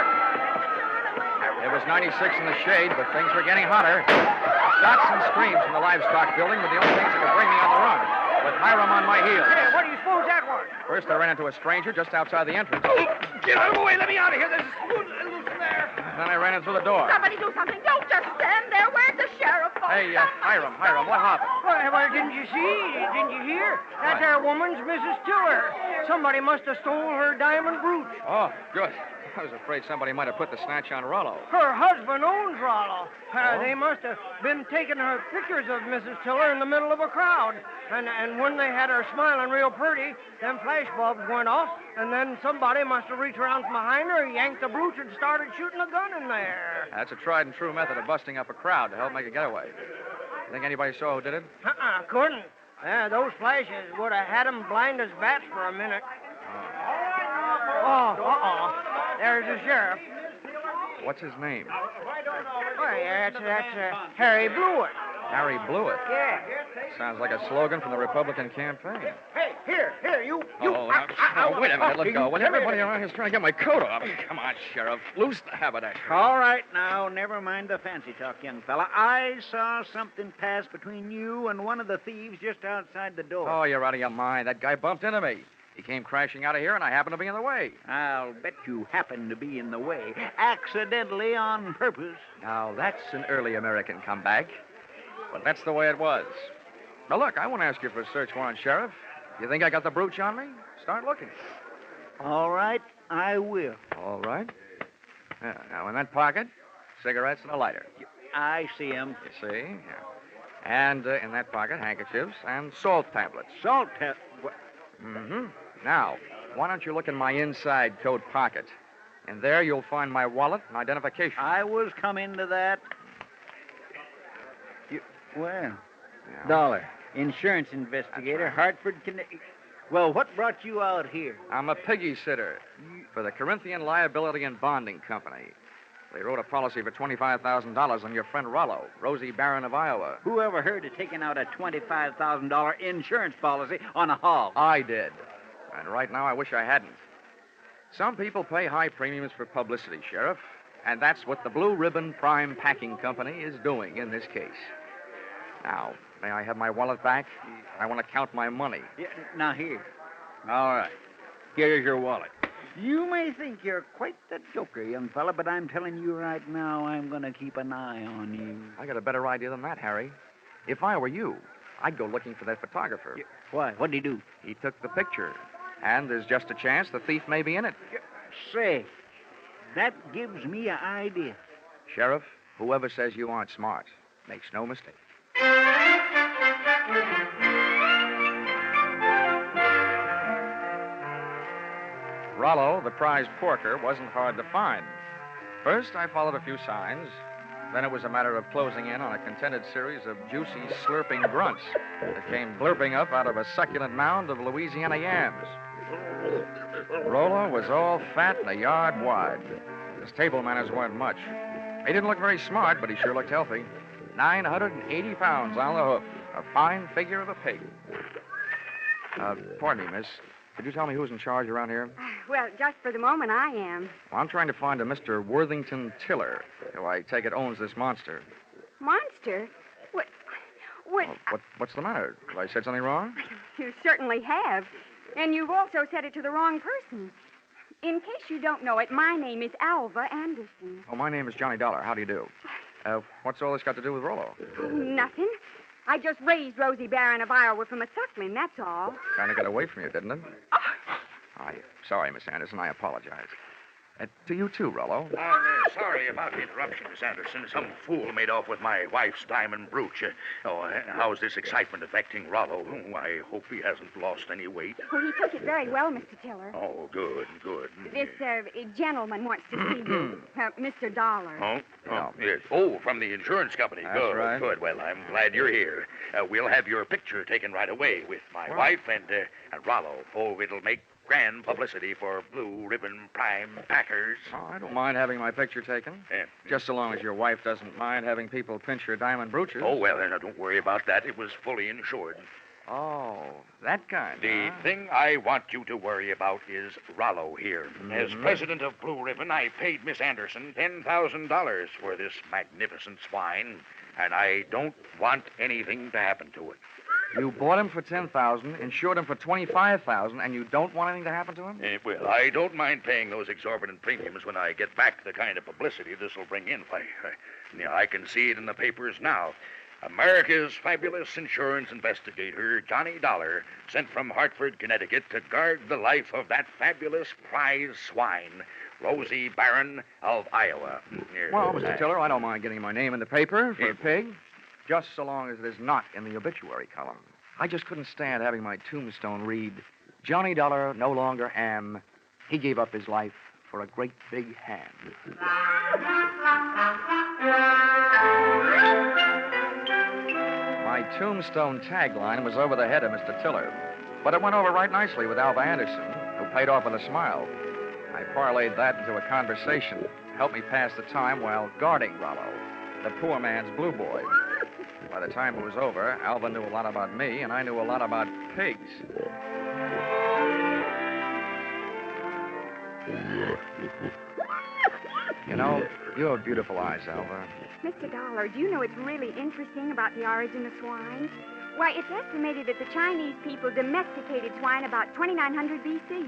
P: It was 96 in the shade, but things were getting hotter. Shots and screams from the livestock building were the only things that could bring me on the run, with Hiram on my heels.
A: Hey, what do you suppose that was?
P: First, I ran into a stranger just outside the entrance.
A: Get out of the way. Let me out of here. There's loose in there.
P: Then I ran in through the door.
T: Somebody do something. Don't just stand there. Where's the sheriff?
P: Hey, Hiram, what happened?
A: Well, didn't you see? Didn't you hear? That there woman's Mrs. Tiller. Somebody must have stole her diamond brooch.
P: Oh, good. I was afraid somebody might have put the snatch on Rollo.
A: Her husband owns Rollo. They must have been taking her pictures of Mrs. Tiller in the middle of a crowd. And when they had her smiling real pretty, them flash bulbs went off, and then somebody must have reached around from behind her, yanked the brooch, and started shooting a gun in there.
P: That's a tried and true method of busting up a crowd to help make a getaway. You think anybody saw who did it?
A: Couldn't. Those flashes would have had them blind as bats for a minute. There's the sheriff.
P: What's his name?
A: Well, that's Harry Blewett.
P: Harry Blewett?
A: Yeah.
P: Sounds like a slogan from the Republican campaign.
A: Hey, here, you.
P: Wait a minute, let go. Well, everybody around here's trying to get my coat off. Come on, Sheriff. Loose the haberdasher.
H: All right, now, never mind the fancy talk, young fella. I saw something pass between you and one of the thieves just outside the door.
P: Oh, you're out of your mind. That guy bumped into me. He came crashing out of here, and I happened to be in the way.
H: I'll bet you happened to be in the way. Accidentally on purpose.
P: Now, that's an early American comeback. But that's the way it was. Now, look, I won't ask you for a search warrant, Sheriff. You think I got the brooch on me? Start looking.
H: All right, I will.
P: All right. Yeah, now, in that pocket, cigarettes and a lighter.
H: I see 'em.
P: You see? Yeah. And in that pocket, handkerchiefs and salt tablets.
H: Salt tablets?
P: Mm-hmm. Now, why don't you look in my inside coat pocket? And there you'll find my wallet and identification.
H: I was coming to that.
P: Yeah.
H: Dollar, insurance investigator,
P: right.
H: Hartford, Connecticut. Well, what brought you out here?
P: I'm a piggy sitter for the Corinthian Liability and Bonding Company. They wrote a policy for $25,000 on your friend Rollo, Rosie Barron of Iowa.
H: Who ever heard of taking out a $25,000 insurance policy on a hog?
P: I did. And right now I wish I hadn't. Some people pay high premiums for publicity, Sheriff. And that's what the Blue Ribbon Prime Packing Company is doing in this case. Now, may I have my wallet back? I want to count my money.
H: Yeah, now, here. All right. Here's your wallet. You may think you're quite the joker, young fella, but I'm telling you right now, I'm going to keep an eye on you.
P: I got a better idea than that, Harry. If I were you, I'd go looking for that photographer.
H: Why? What'd he do?
P: He took the picture. And there's just a chance the thief may be in it.
H: Say, that gives me an idea.
P: Sheriff, whoever says you aren't smart makes no mistake. Rollo, the prize porker, wasn't hard to find. First, I followed a few signs. Then it was a matter of closing in on a contented series of juicy, slurping grunts that came blurping up out of a succulent mound of Louisiana yams. Rollo was all fat and a yard wide. His table manners weren't much. He didn't look very smart, but he sure looked healthy. 980 pounds on the hoof. A fine figure of a pig. Pardon me, miss. Could you tell me who's in charge around here?
F: Well, just for the moment, I am.
P: Well, I'm trying to find a Mr. Worthington Tiller, who I take it owns this monster.
F: Monster? What?
P: What's the matter? Have I said something wrong?
F: You certainly have. And you've also said it to the wrong person. In case you don't know it, my name is Alva Anderson.
P: Oh, my name is Johnny Dollar. How do you do? What's all this got to do with Rollo?
F: Nothing. I just raised Rosie Barron of Iowa from a suckling, that's all.
P: Kind of got away from you, didn't it? I'm sorry, Miss Anderson. I apologize. To you, too, Rollo.
N: I'm sorry about the interruption, Miss Anderson. Some fool made off with my wife's diamond brooch. How's this excitement affecting Rollo? I hope he hasn't lost any weight.
F: Well, he took it very well, Mr. Tiller.
N: Oh, good.
F: This gentleman wants to see you, Mr. Dollar.
N: Oh, yes. Oh, from the insurance company.
P: That's
N: Good,
P: right.
N: Good. Well, I'm glad you're here. We'll have your picture taken right away with my wife and Rollo. Oh, it'll make grand publicity for Blue Ribbon Prime Packers.
P: Oh, I don't mind having my picture taken. Just so long as your wife doesn't mind having people pinch her diamond brooches.
N: Oh, well, then, don't worry about that. It was fully insured.
P: Oh, that kind.
N: The thing I want you to worry about is Rollo here. As president of Blue Ribbon, I paid Miss Anderson $10,000 for this magnificent swine, and I don't want anything to happen to it.
P: You bought him for $10,000, insured him for $25,000, and you don't want anything to happen to him?
N: Well, I don't mind paying those exorbitant premiums when I get back the kind of publicity this will bring in. I can see it in the papers now. America's fabulous insurance investigator, Johnny Dollar, sent from Hartford, Connecticut to guard the life of that fabulous prize swine, Rosie Barron of Iowa.
P: Well, Mr. Tiller, I don't mind getting my name in the paper for a pig, just so long as it is not in the obituary column. I just couldn't stand having my tombstone read, Johnny Dollar no longer am. He gave up his life for a great big hand. My tombstone tagline was over the head of Mr. Tiller, but it went over right nicely with Alva Anderson, who paid off with a smile. I parlayed that into a conversation, helped me pass the time while guarding Rollo, the poor man's blue boy. By the time it was over, Alva knew a lot about me, and I knew a lot about pigs. You know, you have beautiful eyes, Alva.
F: Mr. Dollar, do you know what's really interesting about the origin of swine? Why, it's estimated that the Chinese people domesticated swine about 2900 B.C.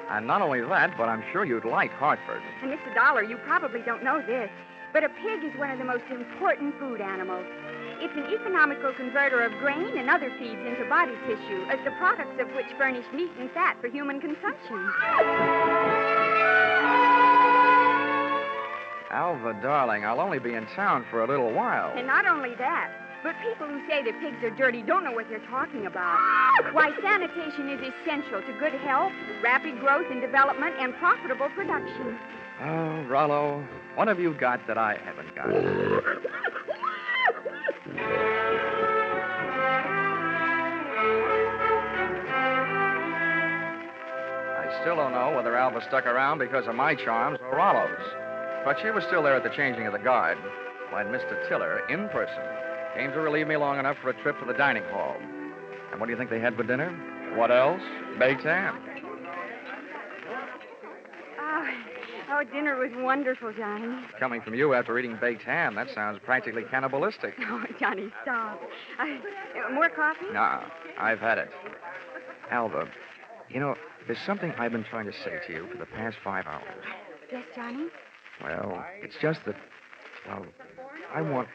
P: And not only that, but I'm sure you'd like Hartford.
F: And, Mr. Dollar, you probably don't know this, but a pig is one of the most important food animals. It's an economical converter of grain and other feeds into body tissue, as the products of which furnish meat and fat for human consumption.
P: Alva, darling, I'll only be in town for a little while.
F: And not only that, but people who say that pigs are dirty don't know what they're talking about. Why, sanitation is essential to good health, rapid growth and development, and profitable production.
P: Oh, Rollo, what have you got that I haven't got? I still don't know whether Alva stuck around because of my charms or Rollo's. But she was still there at the changing of the guard when Mr. Tiller, in person, came to relieve me long enough for a trip to the dining hall. And what do you think they had for dinner? What else? Baked ham.
F: Oh, dinner was wonderful, Johnny.
P: Coming from you after eating baked ham, that sounds practically cannibalistic.
F: Oh, Johnny, stop. More coffee?
P: No, I've had it. Alva, you know, there's something I've been trying to say to you for the past 5 hours.
F: Yes, Johnny?
P: Well, it's just that, well, I want...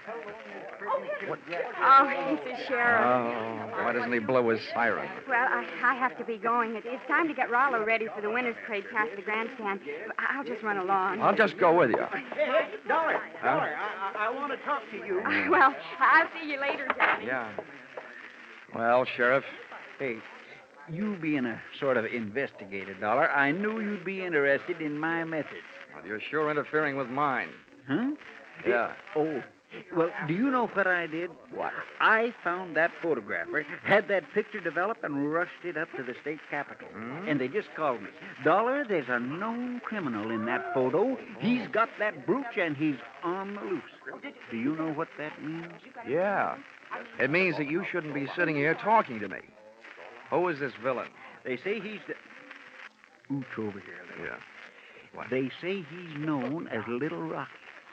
F: Oh, he's the sheriff.
P: Oh, why doesn't he blow his siren?
F: Well, I have to be going. It's time to get Rollo ready for the winner's parade past the grandstand. I'll just run along.
P: I'll just go with you.
H: Hey, Dollar, I want to talk to you.
F: Well, I'll see you later, Johnny.
P: Yeah. Well, Sheriff.
H: Hey, you being a sort of investigator, Dollar, I knew you'd be interested in my methods.
P: Well, you're sure interfering with mine.
H: Huh?
P: Yeah.
H: Oh, well, do you know what I did?
P: What?
H: I found that photographer, had that picture developed, and rushed it up to the state capitol. And they just called me. Dollar, there's a known criminal in that photo. He's got that brooch, and he's on the loose. Do you know what that means?
P: Yeah. It means that you shouldn't be sitting here talking to me. Who is this villain?
H: They say he's the... Ooch over here.
P: Yeah. What?
H: They say he's known as Little Rocky.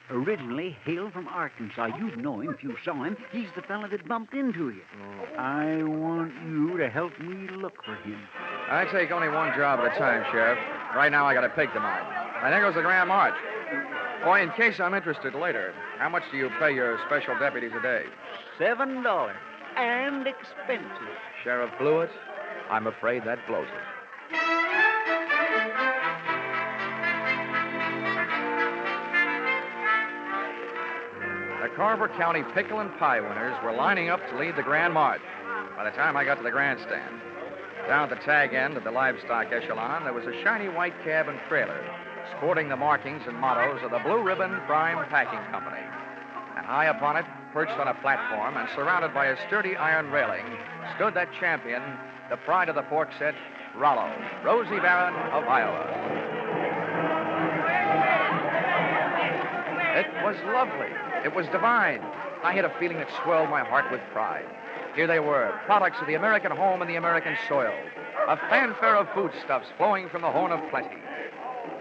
H: Originally hailed from Arkansas. You'd know him if you saw him. He's the fella that bumped into you. I want you to help me look for him.
P: I take only one job at a time, Sheriff. Right now, I got a pig to mind. I think it was the Grand March. Boy, in case I'm interested later, how much do you pay your special deputies a day?
H: $7 and expenses.
P: Sheriff blew it. I'm afraid that blows it. The Carver County Pickle and Pie winners were lining up to lead the Grand March. By the time I got to the grandstand, down at the tag end of the livestock echelon, there was a shiny white cab and trailer, sporting the markings and mottos of the Blue Ribbon Prime Packing Company. And high upon it, perched on a platform and surrounded by a sturdy iron railing, stood that champion, the pride of the pork set, Rollo, Rosie Barron of Iowa. It was lovely. It was divine. I had a feeling that swelled my heart with pride. Here they were, products of the American home and the American soil. A fanfare of foodstuffs flowing from the horn of plenty.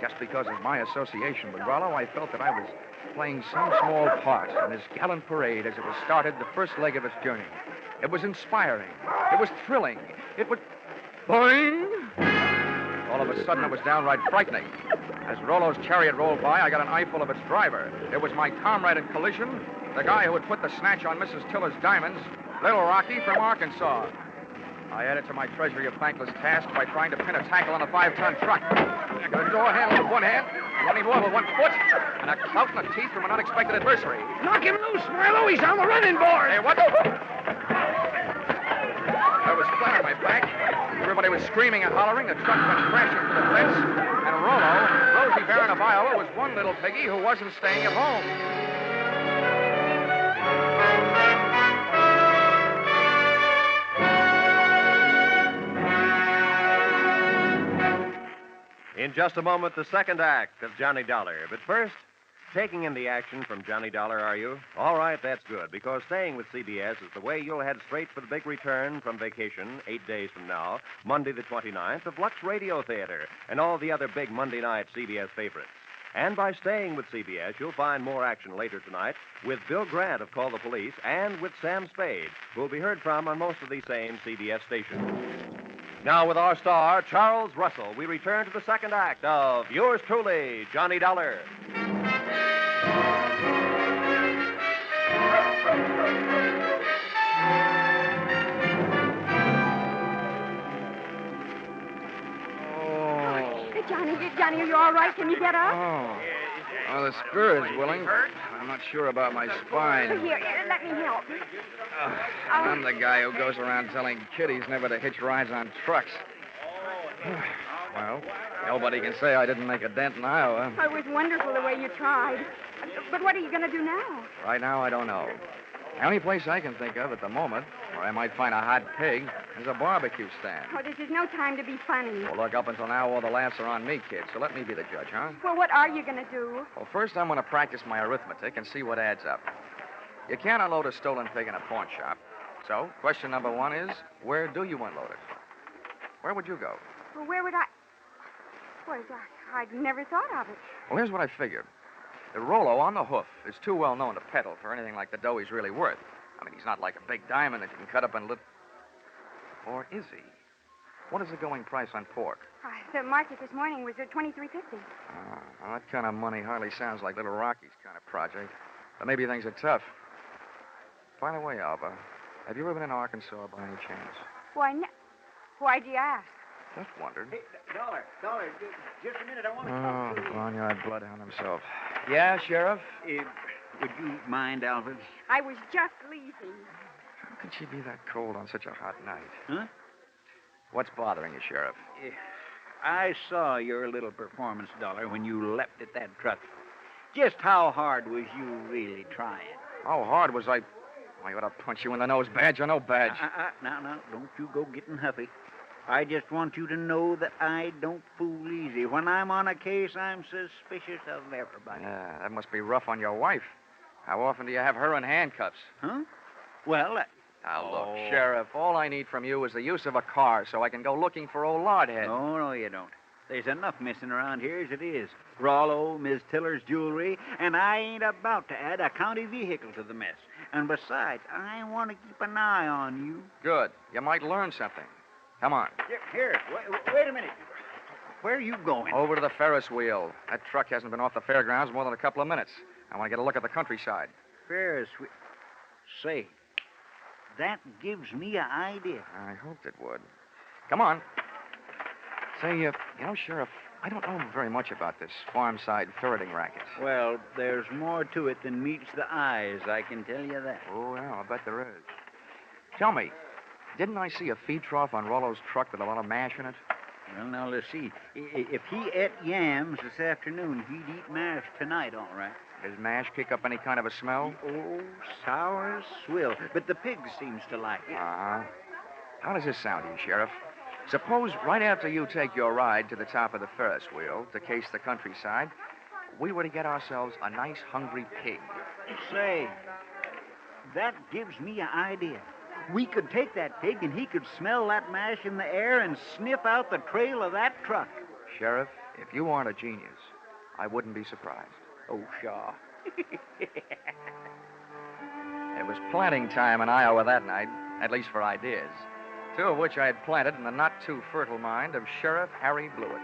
P: Just because of my association with Rollo, I felt that I was playing some small part in this gallant parade as it was started the first leg of its journey. It was inspiring. It was thrilling. It was... Boing! All of a sudden, it was downright frightening. As Rollo's chariot rolled by, I got an eyeful of its driver. It was my comrade in collision, the guy who had put the snatch on Mrs. Tiller's diamonds, Little Rocky from Arkansas. I added to my treasury of thankless tasks by trying to pin a tackle on a 5-ton truck. I got a door handle with one hand, running more with one foot, and a clout in the teeth from an unexpected adversary.
S: Knock him loose, Marlowe. He's on the running board.
P: Hey, what? I was flat on my back. Everybody was screaming and hollering. The truck went crashing to the fence. And Rollo, Rosie Barron of Iowa, was one little piggy who wasn't staying at home.
K: In just a moment, the second act of Johnny Dollar. But first, taking in the action from Johnny Dollar, are you? All right, that's good, because staying with CBS is the way you'll head straight for the big return from vacation 8 days from now, Monday the 29th, of Lux Radio Theater and all the other big Monday night CBS favorites. And by staying with CBS, you'll find more action later tonight with Bill Grant of Call the Police and with Sam Spade, who will be heard from on most of these same CBS stations. Now, with our star, Charles Russell, we return to the second act of yours truly, Johnny Dollar.
F: Johnny, are you all right? Can you get up?
P: Well, the spirit's willing. I'm not sure about my spine.
F: Here, let me help.
P: I'm the guy who goes around telling kiddies never to hitch rides on trucks. Well, nobody can say I didn't make a dent in Iowa.
F: It was wonderful the way you tried. But what are you going to do now?
P: Right now, I don't know. The only place I can think of at the moment where I might find a hot pig is a barbecue stand.
F: Oh, this is no time to be funny.
P: Well, look, up until now, all the laughs are on me, kid, so let me be the judge, huh?
F: Well, what are you going to do?
P: Well, first I'm going to practice my arithmetic and see what adds up. You can't unload a stolen pig in a pawn shop. So, question number one is, where do you unload it? Where would you go?
F: Well, where would I... Well, I'd never thought of it.
P: Well, here's what I figured. The Rollo on the hoof is too well known to peddle for anything like the dough he's really worth. I mean, he's not like a big diamond that you can cut up and Or is he? What is the going price on pork?
F: The market this morning was at $23.50.
P: Well, that kind of money hardly sounds like Little Rocky's kind of project. But maybe things are tough. By the way, Alva, have you ever been in Arkansas by any chance?
F: Why do you ask?
P: Just wondered.
H: Hey, Dollar, just a minute. I want to talk to you.
P: Barnyard bloodhound himself. Yeah, Sheriff?
H: Would you mind, Alvin?
F: I was just leaving.
P: How could she be that cold on such a hot night?
H: Huh?
P: What's bothering you, Sheriff?
H: I saw your little performance, Dollar, when you leapt at that truck. Just how hard was you really trying?
P: How hard was I? I ought to punch you in the nose, badge or no badge.
H: Now, don't you go getting huffy. I just want you to know that I don't fool easy. When I'm on a case, I'm suspicious of everybody.
P: Yeah, that must be rough on your wife. How often do you have her in handcuffs?
H: Huh? Well,
P: Now, look, Sheriff, all I need from you is the use of a car so I can go looking for old Lardhead.
H: No, you don't. There's enough missing around here as it is. Rollo, Miss Tiller's jewelry, and I ain't about to add a county vehicle to the mess. And besides, I want to keep an eye on you.
P: Good. You might learn something. Come on.
H: Here, wait a minute. Where are you going?
P: Over to the Ferris wheel. That truck hasn't been off the fairgrounds more than a couple of minutes. I want to get a look at the countryside.
H: Ferris wheel. Say, that gives me an idea.
P: I hoped it would. Come on. Say, you know, Sheriff, I don't know very much about this farm-side ferreting racket.
H: Well, there's more to it than meets the eyes, I can tell you that.
P: Oh, yeah, I bet there is. Tell me, didn't I see a feed trough on Rollo's truck with a lot of mash in it?
H: Well, now, let's see. If he ate yams this afternoon, he'd eat mash tonight, all right.
P: Does mash kick up any kind of a smell?
H: Oh, sour as swill. But the pig seems to like it.
P: Uh-huh. How does this sound to you, Sheriff? Suppose right after you take your ride to the top of the Ferris wheel to case the countryside, we were to get ourselves a nice hungry pig.
H: Say, that gives me an idea. We could take that pig and he could smell that mash in the air and sniff out the trail of that truck.
P: Sheriff, if you aren't a genius, I wouldn't be surprised.
H: Oh, Shaw.
P: It was planting time in Iowa that night, at least for ideas, two of which I had planted in the not-too-fertile mind of Sheriff Harry Blewett.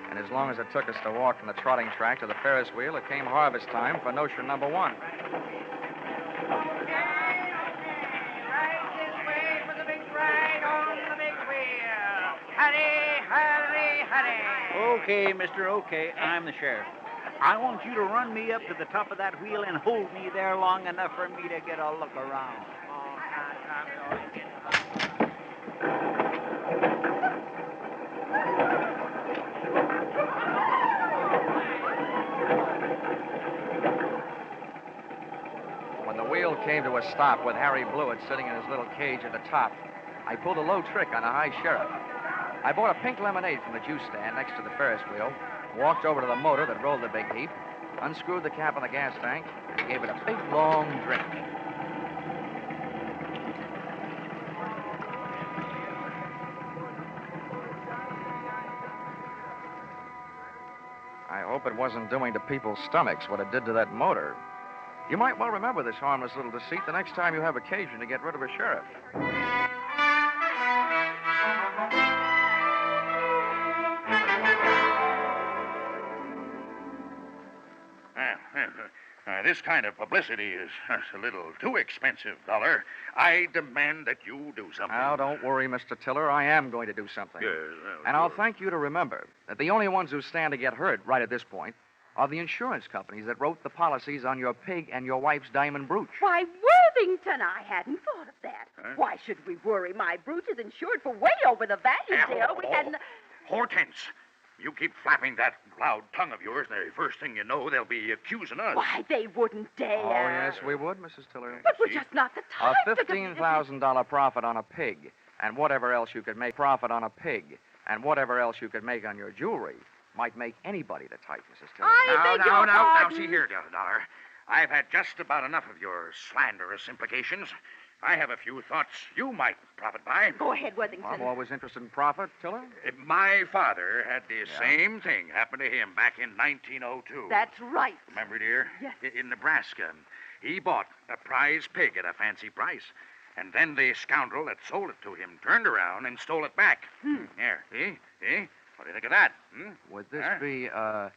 P: And as long as it took us to walk from the trotting track to the Ferris wheel, it came harvest time for notion number one.
H: Okay, mister, okay. I'm the sheriff. I want you to run me up to the top of that wheel and hold me there long enough for me to get a look around.
P: When the wheel came to a stop with Harry Blewett sitting in his little cage at the top, I pulled a low trick on the high sheriff. I bought a pink lemonade from the juice stand next to the Ferris wheel, walked over to the motor that rolled the big heap, unscrewed the cap on the gas tank, and gave it a big, long drink. I hope it wasn't doing to people's stomachs what it did to that motor. You might well remember this harmless little deceit the next time you have occasion to get rid of a sheriff.
N: This kind of publicity is a little too expensive, Dollar. I demand that you do something.
P: Now, don't worry, Mr. Tiller. I am going to do something.
N: Yes,
P: and I'll thank you to remember that the only ones who stand to get hurt right at this point are the insurance companies that wrote the policies on your pig and your wife's diamond brooch.
T: Why, Worthington, I hadn't thought of that.
N: Huh?
T: Why should we worry? My brooch is insured for way over the value, dear. We hadn't...
N: Hortense, you keep flapping that loud tongue of yours, and the first thing you know, they'll be accusing us.
T: Why, they wouldn't dare.
P: Oh, yes, we would, Mrs. Tiller.
T: But we're just not the type
P: A $15,000 profit on a pig, and whatever else you could make profit on a pig, and whatever else you could make on your jewelry, might make anybody the type, Mrs. Tiller.
N: Now, see here, Dollar. I've had just about enough of your slanderous implications. I have a few thoughts you might profit by.
T: Go ahead, Worthington.
P: I'm always interested in profit, Tiller.
N: My father had the same thing happen to him back in 1902.
T: That's right.
N: Remember, dear?
T: Yes.
N: In Nebraska. He bought a prize pig at a fancy price. And then the scoundrel that sold it to him turned around and stole it back. There, see? What do you think of that?
P: Would this be a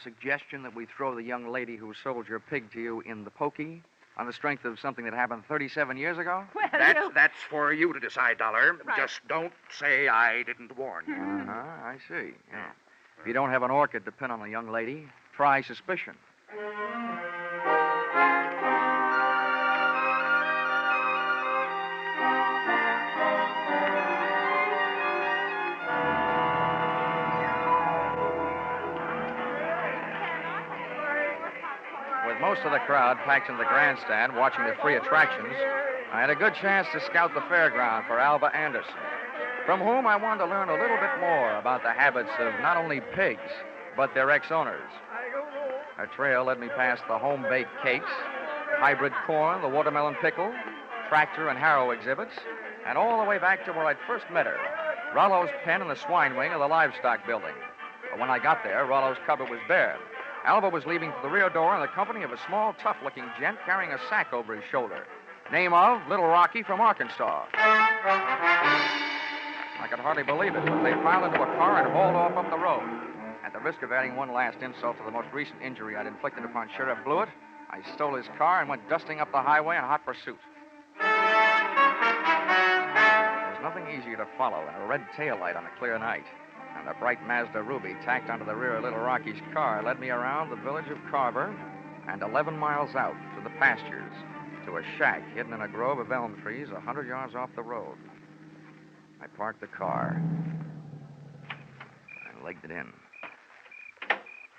P: suggestion that we throw the young lady who sold your pig to you in the pokey? On the strength of something that happened 37 years ago?
F: Well,
N: That's for you to decide, Dollar.
F: Right.
N: Just don't say I didn't warn you.
P: Uh-huh, I see. Yeah. If you don't have an orchid to pin on a young lady, try suspicion. With most of the crowd packed in the grandstand watching the free attractions, I had a good chance to scout the fairground for Alva Anderson, from whom I wanted to learn a little bit more about the habits of not only pigs, but their ex-owners. Her trail led me past the home-baked cakes, hybrid corn, the watermelon pickle, tractor and harrow exhibits, and all the way back to where I'd first met her, Rollo's pen in the swine wing of the livestock building. But when I got there, Rollo's cupboard was bare. Alva was leaving for the rear door in the company of a small, tough-looking gent carrying a sack over his shoulder. Name of Little Rocky from Arkansas. I could hardly believe it, but they piled into a car and hauled off up the road. At the risk of adding one last insult to the most recent injury I'd inflicted upon Sheriff Blewett, I stole his car and went dusting up the highway in hot pursuit. There's nothing easier to follow than a red taillight on a clear night. And the bright Mazda Ruby tacked onto the rear of Little Rocky's car led me around the village of Carver and 11 miles out to the pastures to a shack hidden in a grove of elm trees 100 yards off the road. I parked the car and legged it in.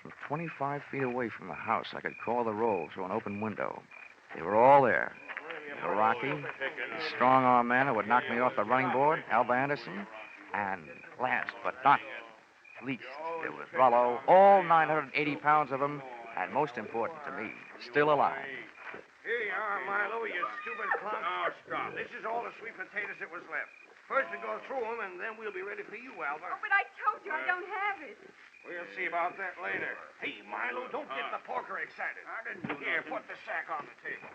P: From 25 feet away from the house, I could call the roll through an open window. They were all there. Little Rocky, the strong-arm man who would knock me off the running board, Alva Anderson, and last but not least, there was Rollo, all 980 pounds of him, and most important to me, still alive.
A: Here you are, Milo, you stupid clown.
I: Oh, stop. This is all the sweet potatoes that was left. First we go through them, and then we'll be ready for you, Alva.
F: Oh, but I told you I don't have it.
I: We'll see about that later. Hey, Milo, don't get the porker excited. I didn't do Here, put the sack on the table.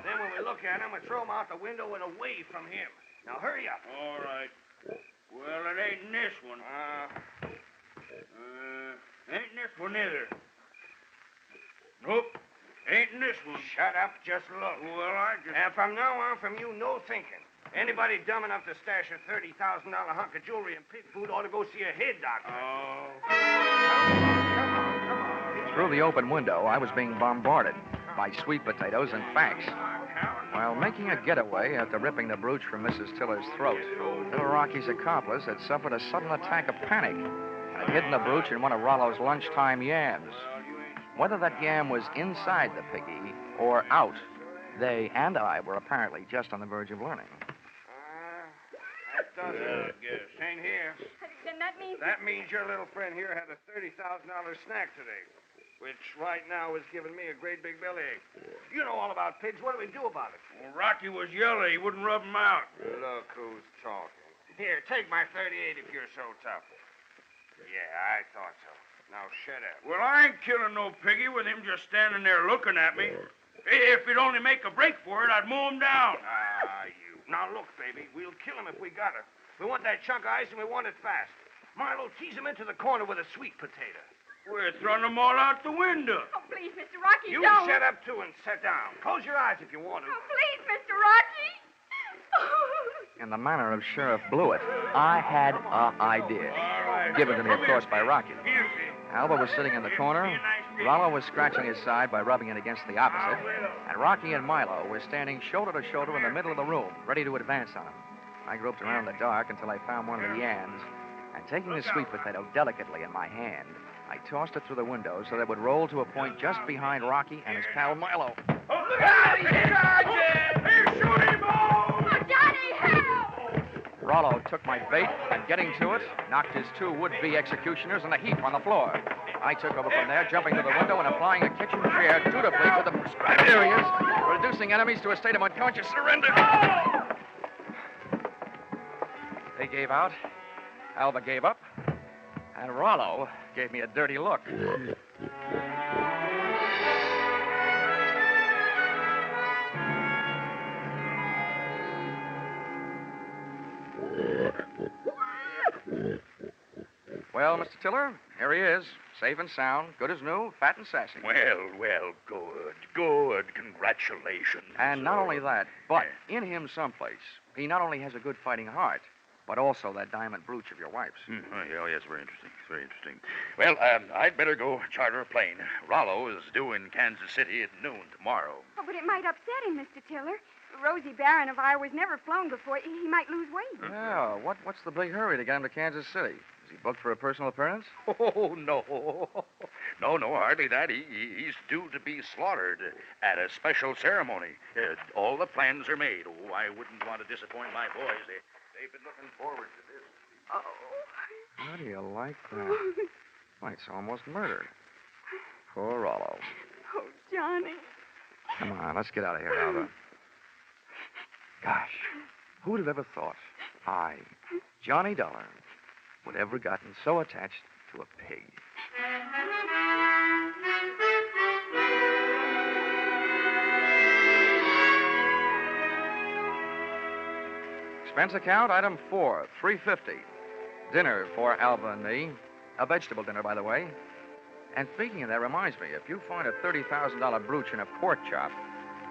I: Then when we look at him, we throw him out the window and away from him. Now, hurry up.
S: All right. Well, it ain't in this one. Ain't in this one either. Nope. Ain't in this one.
I: Shut up, just look.
S: Well, I just...
I: And from now on, from you, no thinking. Anybody dumb enough to stash a $30,000 hunk of jewelry and pig food ought to go see a head doctor.
S: Oh.
I: Come on.
P: Through the open window, I was being bombarded by sweet potatoes and facts. While making a getaway after ripping the brooch from Mrs. Tiller's throat, Little Rocky's accomplice had suffered a sudden attack of panic and had hidden the brooch in one of Rollo's lunchtime yams. Whether that yam was inside the piggy or out, they and I were apparently just on the verge of learning.
I: That does it, I guess. Ain't here.
F: Then that means...
I: That means your little friend here had a $30,000 snack today, which right now is giving me a great big bellyache. You know all about pigs. What do we do about it?
S: Well, Rocky was yellow. He wouldn't rub him out.
I: Look who's talking. Here, take my 38 if you're so tough. Yeah, I thought so. Now, shut up.
S: Well, I ain't killing no piggy with him just standing there looking at me. If he'd only make a break for it, I'd mow him down.
I: You. Now, look, baby, we'll kill him if we got her. We want that chunk of ice, and we want it fast. Marlowe, tease him into the corner with a sweet potato.
S: We're throwing them all out the window.
F: Oh, please, Mr. Rocky,
I: You
F: don't.
I: shut up, too, and sit down. Close your eyes if you want to.
F: Oh, please, Mr. Rocky.
P: In the manner of Sheriff Blewett, I had an idea. Given to me, of course, by Rocky. Alva was sitting in the corner, Rollo was scratching his side by rubbing it against the opposite, and Rocky and Milo were standing shoulder to shoulder in the middle of the room, ready to advance on him. I groped around in the dark until I found one of the yams, and taking the sweet potato delicately in my hand, I tossed it through the window so that it would roll to a point just behind Rocky and his pal Milo.
S: Oh, look out! He's charging! He's shooting,
F: Oh, Daddy, help!
P: Rollo took my bait and, getting to it, knocked his two would-be executioners in a heap on the floor. I took over from there, jumping to the window and applying a kitchen chair dutifully to the prescribed areas, reducing enemies to a state of unconscious surrender. They gave out, Alva gave up, and Rollo gave me a dirty look. Well, Mr. Tiller, here he is. Safe and sound, good as new, fat and sassy.
N: Well, good. Congratulations.
P: And not only that, but in him someplace, he not only has a good fighting heart, but also that diamond brooch of your wife's.
N: Yes, very interesting. Well, I'd better go charter a plane. Rollo is due in Kansas City at noon tomorrow.
F: Oh, but it might upset him, Mr. Tiller. Rosie Barron of Iowa's never flown before. He might lose weight.
P: Yeah, what's the big hurry to get him to Kansas City? Is he booked for a personal appearance?
N: Oh, no, hardly that. He's due to be slaughtered at a special ceremony. All the plans are made. Oh, I wouldn't want to disappoint my boys. They've been looking forward to this.
F: Oh.
P: How do you like that? Why, it's almost murder. Poor Rollo.
F: Oh, Johnny.
P: Come on, let's get out of here, Alva. Gosh, who would have ever thought I, Johnny Dollar, would ever gotten so attached to a pig? Expense account, item 4, $350. Dinner for Alva and me. A vegetable dinner, by the way. And speaking of that, reminds me, if you find a $30,000 brooch in a pork chop,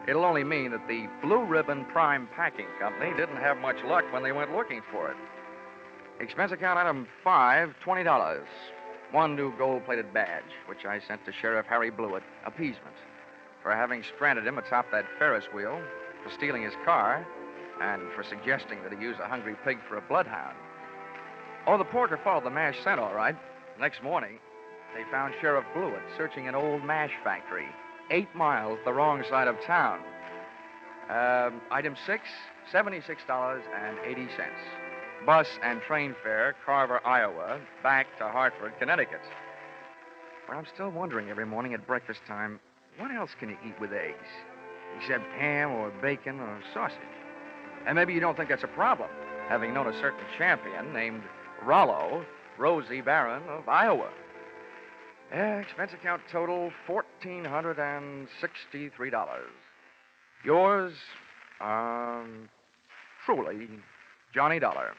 P: it'll only mean that the Blue Ribbon Prime Packing Company didn't have much luck when they went looking for it. Expense account item 5, $20. One new gold-plated badge, which I sent to Sheriff Harry Blewett, appeasement, for having stranded him atop that Ferris wheel, for stealing his car, and for suggesting that he use a hungry pig for a bloodhound. Oh, the porker followed the mash scent, all right. Next morning, they found Sheriff Blewett searching an old mash factory 8 miles the wrong side of town. Item 6, $76.80. Bus and train fare, Carver, Iowa, back to Hartford, Connecticut. But I'm still wondering every morning at breakfast time, what else can you eat with eggs? Except ham or bacon or sausage. And maybe you don't think that's a problem, having known a certain champion named Rollo, Rosie Barron of Iowa. Expense account total, $1,463. Yours, truly, Johnny Dollar.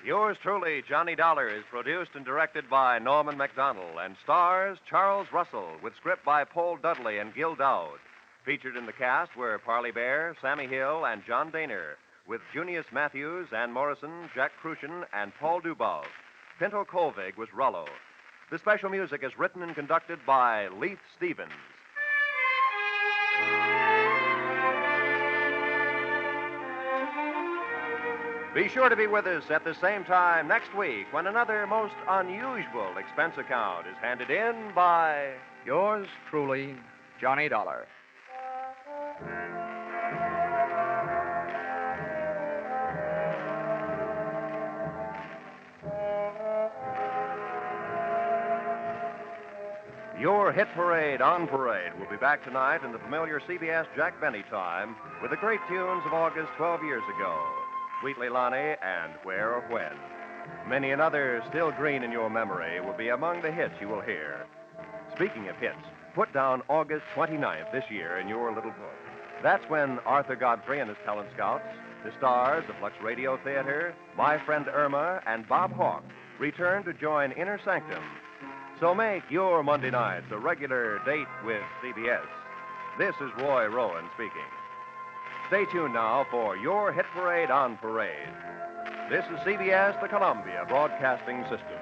K: Yours truly, Johnny Dollar, is produced and directed by Norman MacDonald and stars Charles Russell with script by Paul Dudley and Gil Dowd. Featured in the cast were Parley Bear, Sammy Hill, and John Daner, with Junius Matthews, Ann Morrison, Jack Crucian, and Paul Dubov. Pinto Colvig was Rollo. The special music is written and conducted by Leith Stevens. Be sure to be with us at the same time next week when another most unusual expense account is handed in by
P: yours truly, Johnny Dollar.
K: Your hit parade on parade will be back tonight in the familiar CBS Jack Benny time with the great tunes of August 12 years ago. Sweet Leilani and Where or When. Many another still green in your memory will be among the hits you will hear. Speaking of hits, put down August 29th this year in your little book. That's when Arthur Godfrey and his talent scouts, the stars of Lux Radio Theater, My Friend Irma, and Bob Hawke return to join Inner Sanctum. So make your Monday nights a regular date with CBS. This is Roy Rowan speaking. Stay tuned now for your hit parade on parade. This is CBS, the Columbia Broadcasting System.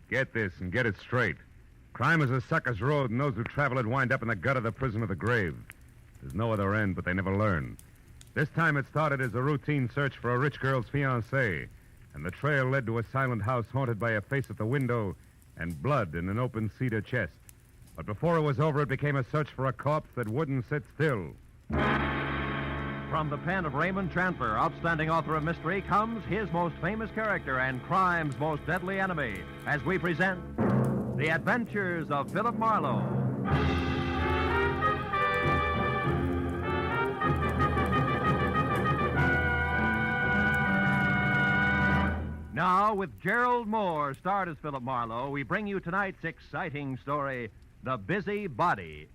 U: Get this and get it straight. Crime is a sucker's road, and those who travel it wind up in the gut of the prison of the grave. There's no other end, but they never learn. This time it started as a routine search for a rich girl's fiancé, and the trail led to a silent house haunted by a face at the window and blood in an open cedar chest. But before it was over, it became a search for a corpse that wouldn't sit still.
K: From the pen of Raymond Chandler, outstanding author of mystery, comes his most famous character and crime's most deadly enemy, as we present The Adventures of Philip Marlowe. Now, with Gerald Moore starred as Philip Marlowe, we bring you tonight's exciting story, The Busy Body.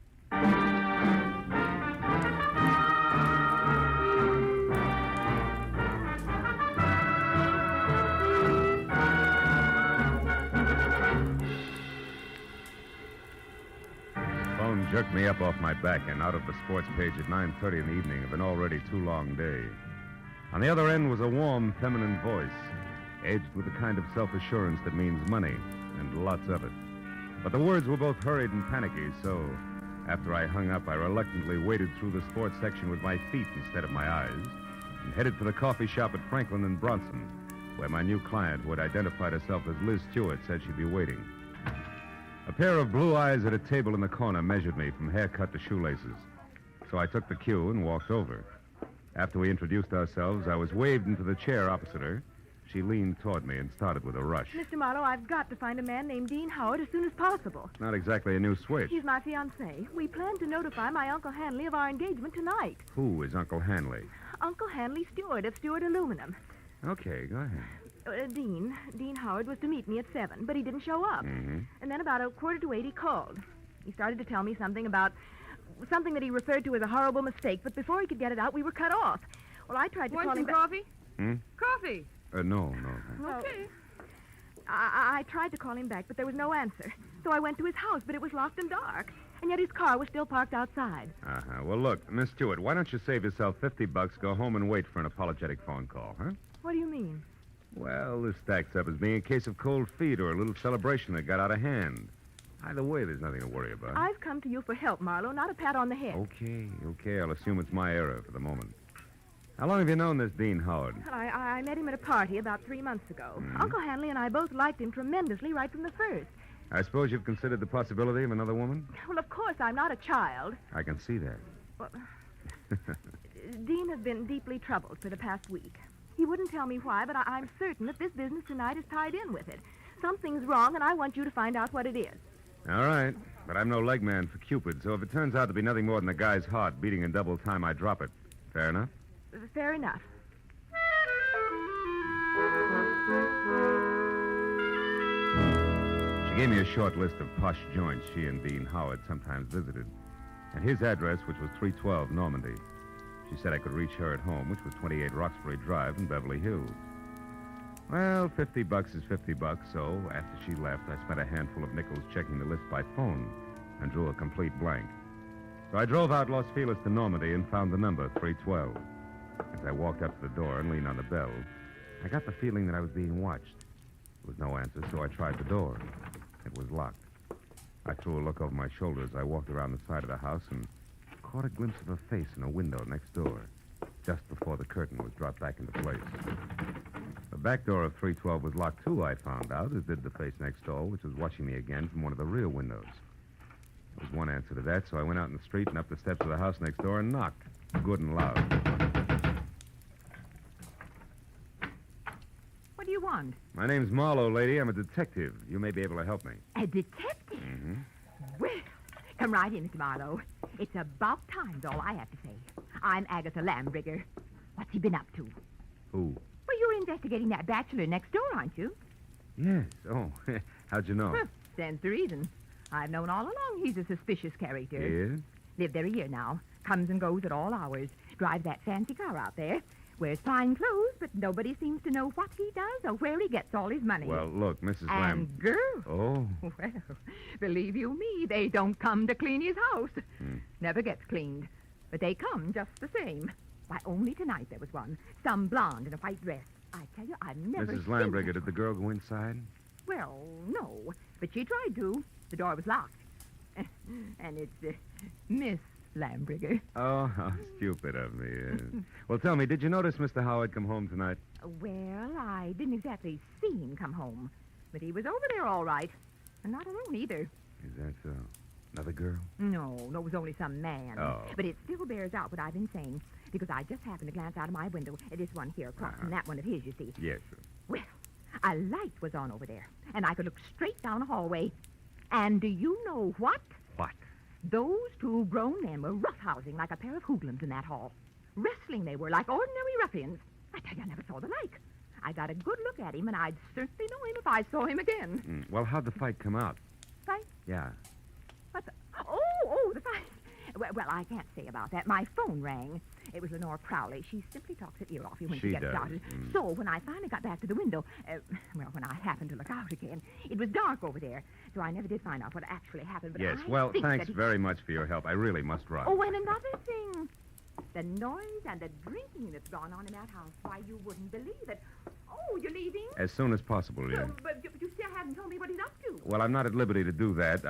U: Phone jerked me up off my back and out of the sports page at 9:30 in the evening of an already too long day. On the other end was a warm, feminine voice, edged with the kind of self-assurance that means money, and lots of it. But the words were both hurried and panicky, so after I hung up, I reluctantly waded through the sports section with my feet instead of my eyes and headed for the coffee shop at Franklin and Bronson, where my new client, who had identified herself as Liz Stewart, said she'd be waiting. A pair of blue eyes at a table in the corner measured me from haircut to shoelaces, so I took the cue and walked over. After we introduced ourselves, I was waved into the chair opposite her. She leaned toward me and started with a rush.
G: Mr. Marlowe, I've got to find a man named Dean Howard as soon as possible.
U: It's not exactly a new switch.
G: He's my fiancé. We plan to notify my Uncle Hanley of our engagement tonight.
U: Who is Uncle Hanley?
G: Uncle Hanley Stewart of Stewart Aluminum.
U: Okay, go ahead.
G: Dean Howard was to meet me at 7, but he didn't show up.
U: Mm-hmm.
G: And then about 7:45 he called. He started to tell me something that he referred to as a horrible mistake, but before he could get it out, we were cut off. Well, I tried to call him back.
V: coffee?
U: Hmm?
V: Coffee.
U: No.
V: Okay.
G: I tried to call him back, but there was no answer. So I went to his house, but it was locked and dark. And yet his car was still parked outside.
U: Uh-huh. Well, look, Miss Stewart, why don't you save yourself $50, go home and wait for an apologetic phone call, huh?
G: What do you mean?
U: Well, this stacks up as being a case of cold feet or a little celebration that got out of hand. Either way, there's nothing to worry about.
G: I've come to you for help, Marlowe, not a pat on the head.
U: Okay. I'll assume it's my error for the moment. How long have you known this Dean Howard?
G: Well, I met him at a party about 3 months ago.
U: Mm-hmm.
G: Uncle Hanley and I both liked him tremendously right from the first.
U: I suppose you've considered the possibility of another woman?
G: Well, of course, I'm not a child.
U: I can see that.
G: Well, Dean has been deeply troubled for the past week. He wouldn't tell me why, but I'm certain that this business tonight is tied in with it. Something's wrong, and I want you to find out what it is.
U: All right, but I'm no leg man for Cupid, so if it turns out to be nothing more than a guy's heart beating in double time, I drop it. Fair enough?
G: Fair enough.
U: She gave me a short list of posh joints she and Dean Howard sometimes visited, and his address, which was 312 Normandy. She said I could reach her at home, which was 28 Roxbury Drive in Beverly Hills. Well, $50 is $50, so after she left, I spent a handful of nickels checking the list by phone and drew a complete blank. So I drove out Los Feliz to Normandy and found the number, 312. As I walked up to the door and leaned on the bell, I got the feeling that I was being watched. There was no answer, so I tried the door. It was locked. I threw a look over my shoulder as I walked around the side of the house and caught a glimpse of a face in a window next door, just before the curtain was dropped back into place. The back door of 312 was locked, too, I found out, as did the face next door, which was watching me again from one of the rear windows. There was one answer to that, so I went out in the street and up the steps of the house next door and knocked, good and loud.
V: What do you want?
U: My name's Marlowe, lady. I'm a detective. You may be able to help me.
V: A detective?
U: Mm-hmm.
V: Well, come right in, Mr. Marlowe. It's about time's all I have to say. I'm Agatha Lambrigger. What's he been up to?
U: Who?
V: Well, you're investigating that bachelor next door, aren't you?
U: Yes. Oh, how'd you know?
V: Stands to reason. I've known all along he's a suspicious character.
U: He is?
V: Lived there a year now. Comes and goes at all hours. Drives that fancy car out there. Wears fine clothes, but nobody seems to know what he does or where he gets all his money.
U: Well, look, Mrs.
V: And girls.
U: Oh.
V: Well, believe you me, they don't come to clean his house. Never gets cleaned. But they come just the same. Why, only tonight there was one. Some blonde in a white dress. I tell you, I've never
U: Mrs.
V: seen
U: Lambrigger, did the girl go inside?
V: Well, no. But she tried to. The door was locked. And it's Miss Lambrigger.
U: Oh, how stupid of me. Well, tell me, did you notice Mr. Howard come home tonight?
V: Well, I didn't exactly see him come home, but he was over there all right. And not alone either.
U: Is that so? Another girl?
V: No, it was only some man.
U: Oh.
V: But it still bears out what I've been saying, because I just happened to glance out of my window at this one here across from that one of his, you see.
U: Yes, sir.
V: Well, a light was on over there, and I could look straight down a hallway. And do you know what?
U: What?
V: Those two grown men were roughhousing like a pair of hoodlums in that hall. Wrestling they were, like ordinary ruffians. I tell you, I never saw the like. I got a good look at him, and I'd certainly know him if I saw him again.
U: Well, how'd the fight come out?
V: Fight?
U: Yeah.
V: What the... Oh, the fight. Well, I can't say about that. My phone rang. It was Lenore Crowley. She simply talks her ear off you when she gets
U: does.
V: started. So when I finally got back to the window, when I happened to look out again, it was dark over there. So I never did find out what actually happened. But
U: Yes,
V: I
U: well,
V: think
U: thanks
V: that
U: very much for your help. I really must run.
V: Oh, and another thing. The noise and the drinking that's gone on in that house. Why, you wouldn't believe it. Oh, you're leaving?
U: As soon as possible, yeah.
V: But you still haven't told me what he's up to.
U: Well, I'm not at liberty to do that.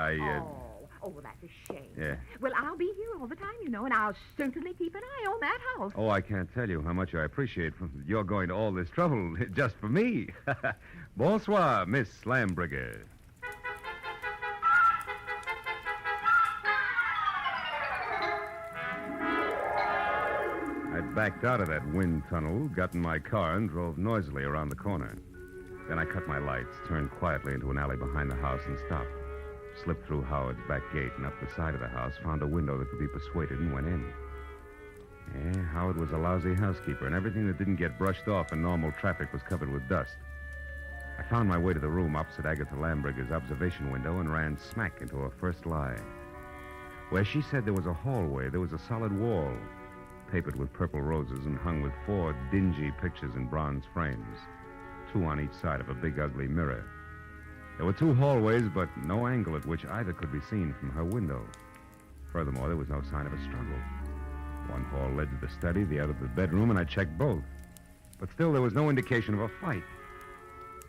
V: Oh, well, that's a shame.
U: Yeah.
V: Well, I'll be here all the time, you know, and I'll certainly keep an eye on that house.
U: Oh, I can't tell you how much I appreciate you're going to all this trouble just for me. Bonsoir, Miss Lambrigger. I backed out of that wind tunnel, got in my car, and drove noisily around the corner. Then I cut my lights, turned quietly into an alley behind the house, and stopped. Slipped through Howard's back gate and up the side of the house, found a window that could be persuaded, and went in. Yeah, Howard was a lousy housekeeper, and everything that didn't get brushed off in normal traffic was covered with dust. I found my way to the room opposite Agatha Lambrigger's observation window and ran smack into her first lie. Where she said there was a hallway, there was a solid wall, papered with purple roses and hung with 4 dingy pictures in bronze frames, 2 on each side of a big, ugly mirror. There were 2 hallways, but no angle at which either could be seen from her window. Furthermore, there was no sign of a struggle. One hall led to the study, the other to the bedroom, and I checked both. But still, there was no indication of a fight.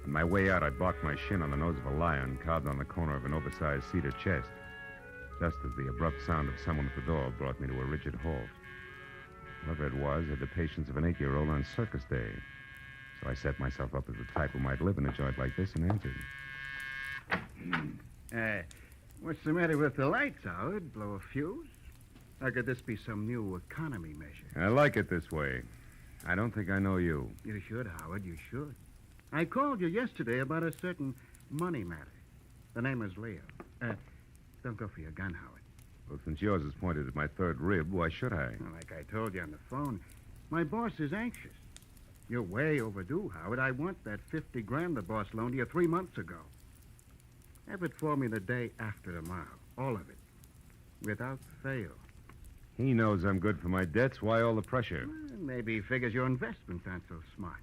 U: On my way out, I barked my shin on the nose of a lion carved on the corner of an oversized cedar chest, just as the abrupt sound of someone at the door brought me to a rigid halt. Whoever it was had the patience of an 8-year-old on circus day. So I set myself up as the type who might live in a joint like this and entered.
C: What's the matter with the lights, Howard? Blow a fuse? Or could this be some new economy measure?
U: I like it this way. I don't think I know you.
C: You should, Howard, you should. I called you yesterday about a certain money matter. The name is Leo. Don't go for your gun, Howard.
U: Well, since yours is pointed at my 3rd rib, why should I?
C: Well, like I told you on the phone, my boss is anxious. You're way overdue, Howard. I want that $50,000 the boss loaned you 3 months ago. Have it for me the day after tomorrow. All of it. Without fail.
U: He knows I'm good for my debts. Why all the pressure?
C: Well, maybe he figures your investments aren't so smart.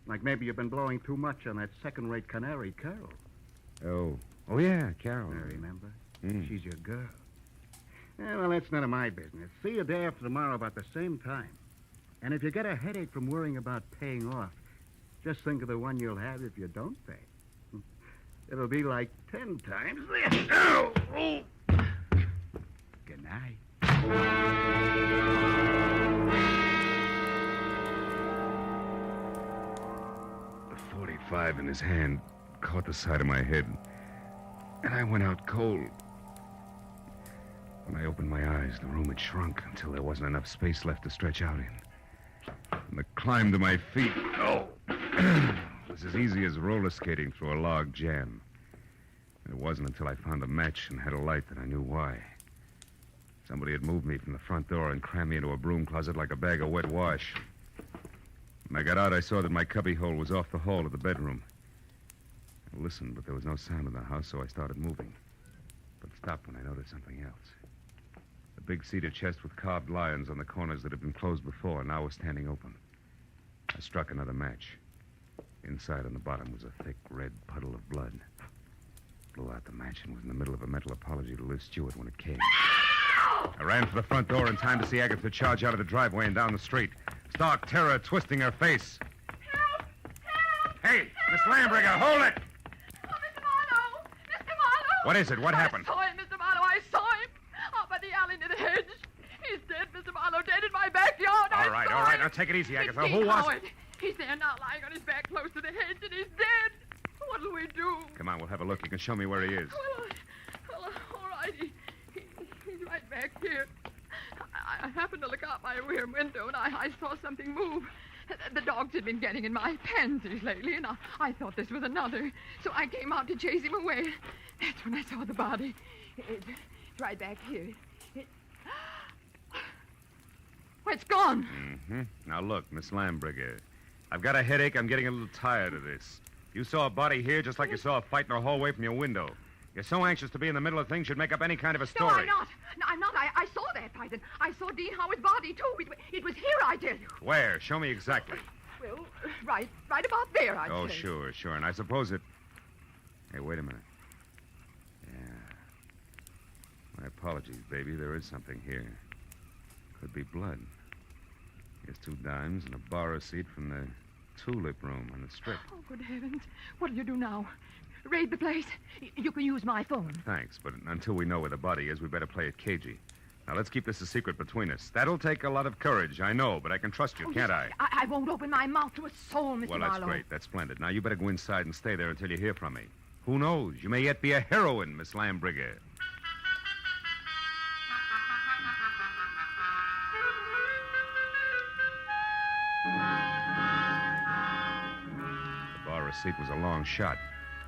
C: Like maybe you've been blowing too much on that second-rate canary, Carol.
U: Oh, yeah, Carol.
C: I remember. She's your girl. Well, that's none of my business. See you day after tomorrow about the same time. And if you get a headache from worrying about paying off, just think of the one you'll have if you don't pay. It'll be like 10 times this. Oh! Good night.
U: The .45 in his hand caught the side of my head, and I went out cold. When I opened my eyes, the room had shrunk until there wasn't enough space left to stretch out in. And the climb to my feet, was as easy as roller skating through a log jam. And it wasn't until I found a match and had a light that I knew why. Somebody had moved me from the front door and crammed me into a broom closet like a bag of wet wash. When I got out, I saw that my cubbyhole was off the hall to the bedroom. I listened, but there was no sound in the house, so I started moving. But stopped when I noticed something else. The big cedar chest with carved lions on the corners that had been closed before now was standing open. I struck another match. Inside on the bottom was a thick red puddle of blood. Blew out the match and was in the middle of a mental apology to Liz Stewart when it came. I ran for the front door in time to see Agatha charge out of the driveway and down the street. Stark terror twisting her face.
V: Help! Help!
U: Hey, Miss Lambrigger, hold it!
V: Oh, Mr. Marlowe! Mr. Marlowe!
U: What is it? What happened?
V: I saw him, Mr. Marlowe. I saw him. Up by the alley near the hedge.
U: now take it easy, Agatha.
V: It's
U: Who
V: Dean
U: was
V: Howard. He's there now, lying on his back close to the hedge, and he's dead. What'll we do?
U: Come on, we'll have a look. You can show me where he is.
V: Well, all right. He's right back here. I happened to look out my rear window, and I saw something move. The dogs had been getting in my panties lately, and I thought this was another. So I came out to chase him away. That's when I saw the body. It's right back here. Well, it's gone.
U: Mm-hmm. Now, look, Miss Lambrigger, I've got a headache. I'm getting a little tired of this. You saw a body here just like you saw a fight in a hallway from your window. You're so anxious to be in the middle of things, you'd make up any kind of a story.
V: No, I'm not. No, I'm not. I saw that fight, and I saw Dean Howard's body, too. It was here, I tell you.
U: Where? Show me exactly.
V: Well, right about there, I'd
U: Oh,
V: say.
U: sure. And I suppose it... Hey, wait a minute. Yeah. My apologies, baby. There is something here. Could be blood. Here's 2 dimes and a bar receipt from the tulip room on the strip.
V: Oh, good heavens. What'll you do now? Raid the place? You can use my phone.
U: Thanks, but until we know where the body is, we better play it cagey. Now, let's keep this a secret between us. That'll take a lot of courage, I know, but I can trust you, can't I?
V: I won't open my mouth to a soul, Mr.
U: Well,
V: Marlowe.
U: that's great. That's splendid. Now, you better go inside and stay there until you hear from me. Who knows? You may yet be a heroine, Miss Lambrigger. The bar receipt was a long shot.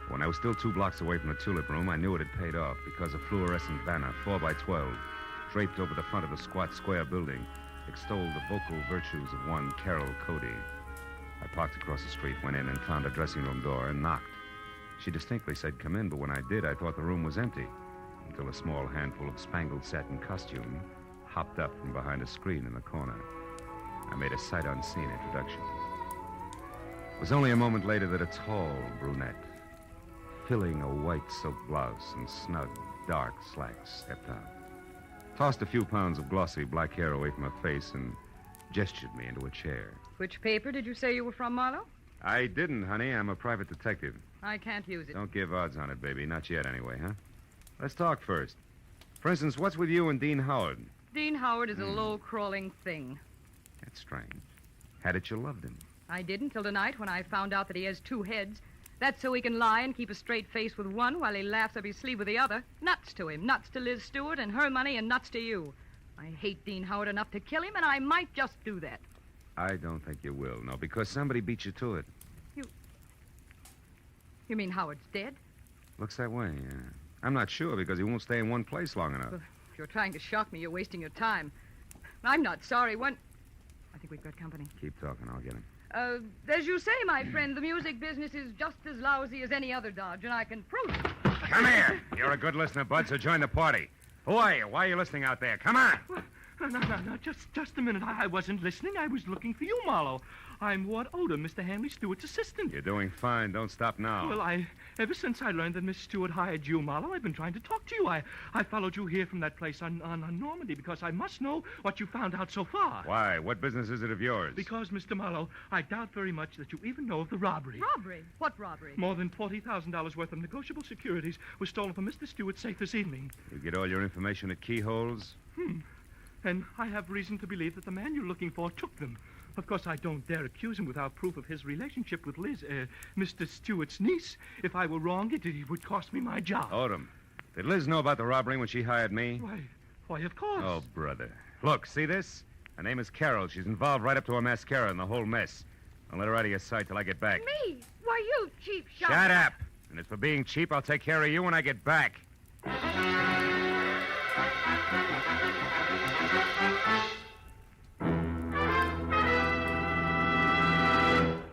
U: When I was still 2 blocks away from the tulip room, I knew it had paid off because a fluorescent banner, 4x12, draped over the front of the squat square building, extolled the vocal virtues of one Carol Cody. I parked across the street, went in, and found a dressing room door and knocked. She distinctly said, "Come in," but when I did, I thought the room was empty, until a small handful of spangled satin costume hopped up from behind a screen in the corner. I made a sight-unseen introduction. It was only a moment later that a tall brunette, filling a white silk blouse and snug, dark slacks, stepped out, tossed a few pounds of glossy black hair away from her face, and gestured me into a chair.
L: Which paper did you say you were from, Marlowe?
U: I didn't, honey. I'm a private detective.
L: I can't use it.
U: Don't give odds on it, baby. Not yet, anyway, huh? Let's talk first. For instance, what's with you and Dean Howard?
L: Dean Howard is a low-crawling thing.
U: That's strange. Had it you loved him.
L: I didn't till tonight when I found out that he has 2 heads. That's so he can lie and keep a straight face with one while he laughs up his sleeve with the other. Nuts to him. Nuts to Liz Stewart and her money, and nuts to you. I hate Dean Howard enough to kill him, and I might just do that.
U: I don't think you will, no, because somebody beat you to it.
L: You mean Howard's dead?
U: Looks that way, yeah. I'm not sure because he won't stay in one place long enough.
L: Well, if you're trying to shock me, you're wasting your time. I'm not sorry. I think we've got company.
U: Keep talking. I'll get him.
L: As you say, my friend, the music business is just as lousy as any other dodge, and I can prove it.
U: Come here. You're a good listener, Bud, so join the party. Who are you? Why are you listening out there? Come on.
R: No. Just a minute. I wasn't listening. I was looking for you, Marlowe. I'm Ward Odom, Mr. Hanley Stewart's assistant.
U: You're doing fine. Don't stop now.
R: Well, ever since I learned that Miss Stewart hired you, Marlowe, I've been trying to talk to you. I followed you here from that place on Normandy because I must know what you found out so far.
U: Why? What business is it of yours?
R: Because, Mr. Marlowe, I doubt very much that you even know of the robbery.
L: Robbery? What robbery?
R: More than $40,000 worth of negotiable securities was stolen from Mr. Stewart's safe this evening.
U: You get all your information at keyholes?
R: And I have reason to believe that the man you're looking for took them. Of course, I don't dare accuse him without proof of his relationship with Liz, Mr. Stewart's niece. If I were wrong, it would cost me my job.
U: Odom, did Liz know about the robbery when she hired me?
R: Why, of course.
U: Oh, brother. Look, see this? Her name is Carol. She's involved right up to her mascara in the whole mess. Don't let her out of your sight till I get back.
V: Me? Why, you cheap shot.
U: Shut up. And as for being cheap, I'll take care of you when I get back.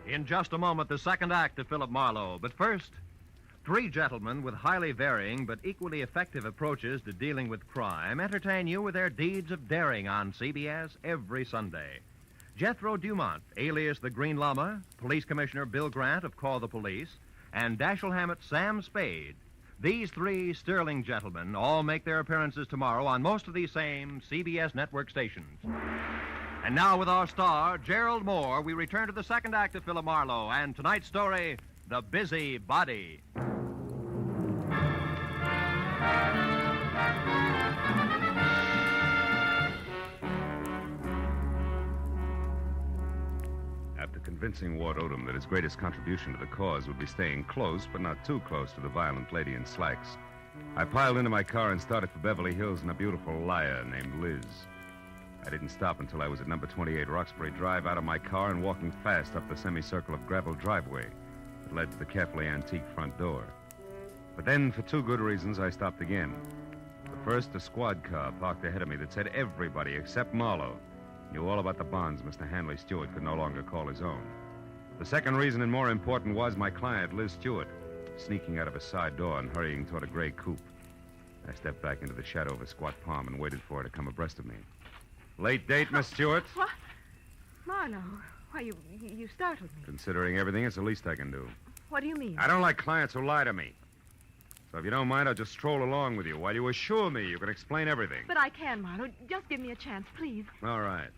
K: In just a moment, the second act of Philip Marlowe. But first, 3 gentlemen with highly varying but equally effective approaches to dealing with crime entertain you with their deeds of daring on CBS every Sunday. Jethro Dumont, alias the Green Llama, Police Commissioner Bill Grant of Call the Police, and Dashiell Hammett Sam Spade. These 3 sterling gentlemen all make their appearances tomorrow on most of these same CBS network stations. And now with our star, Gerald Moore, we return to the second act of Philip Marlowe and tonight's story, The Busy Body.
U: convincing Ward Odom that his greatest contribution to the cause would be staying close, but not too close, to the violent lady in slacks. I piled into my car and started for Beverly Hills in a beautiful liar named Liz. I didn't stop until I was at number 28 Roxbury Drive, out of my car and walking fast up the semicircle of gravel driveway that led to the carefully antique front door. But then, for two good reasons, I stopped again. The first, a squad car parked ahead of me that said everybody except Marlowe knew all about the bonds Mr. Hanley Stewart could no longer call his own. The second reason, and more important, was my client, Liz Stewart, sneaking out of a side door and hurrying toward a gray coupe. I stepped back into the shadow of a squat palm and waited for her to come abreast of me. Late date, Miss Stewart?
G: What? Marlowe, why, you startled me.
U: Considering everything, it's the least I can do.
G: What do you mean?
U: I don't like clients who lie to me. So if you don't mind, I'll just stroll along with you while you assure me you can explain everything.
G: But I can, Marlowe. Just give me a chance, please.
U: All right.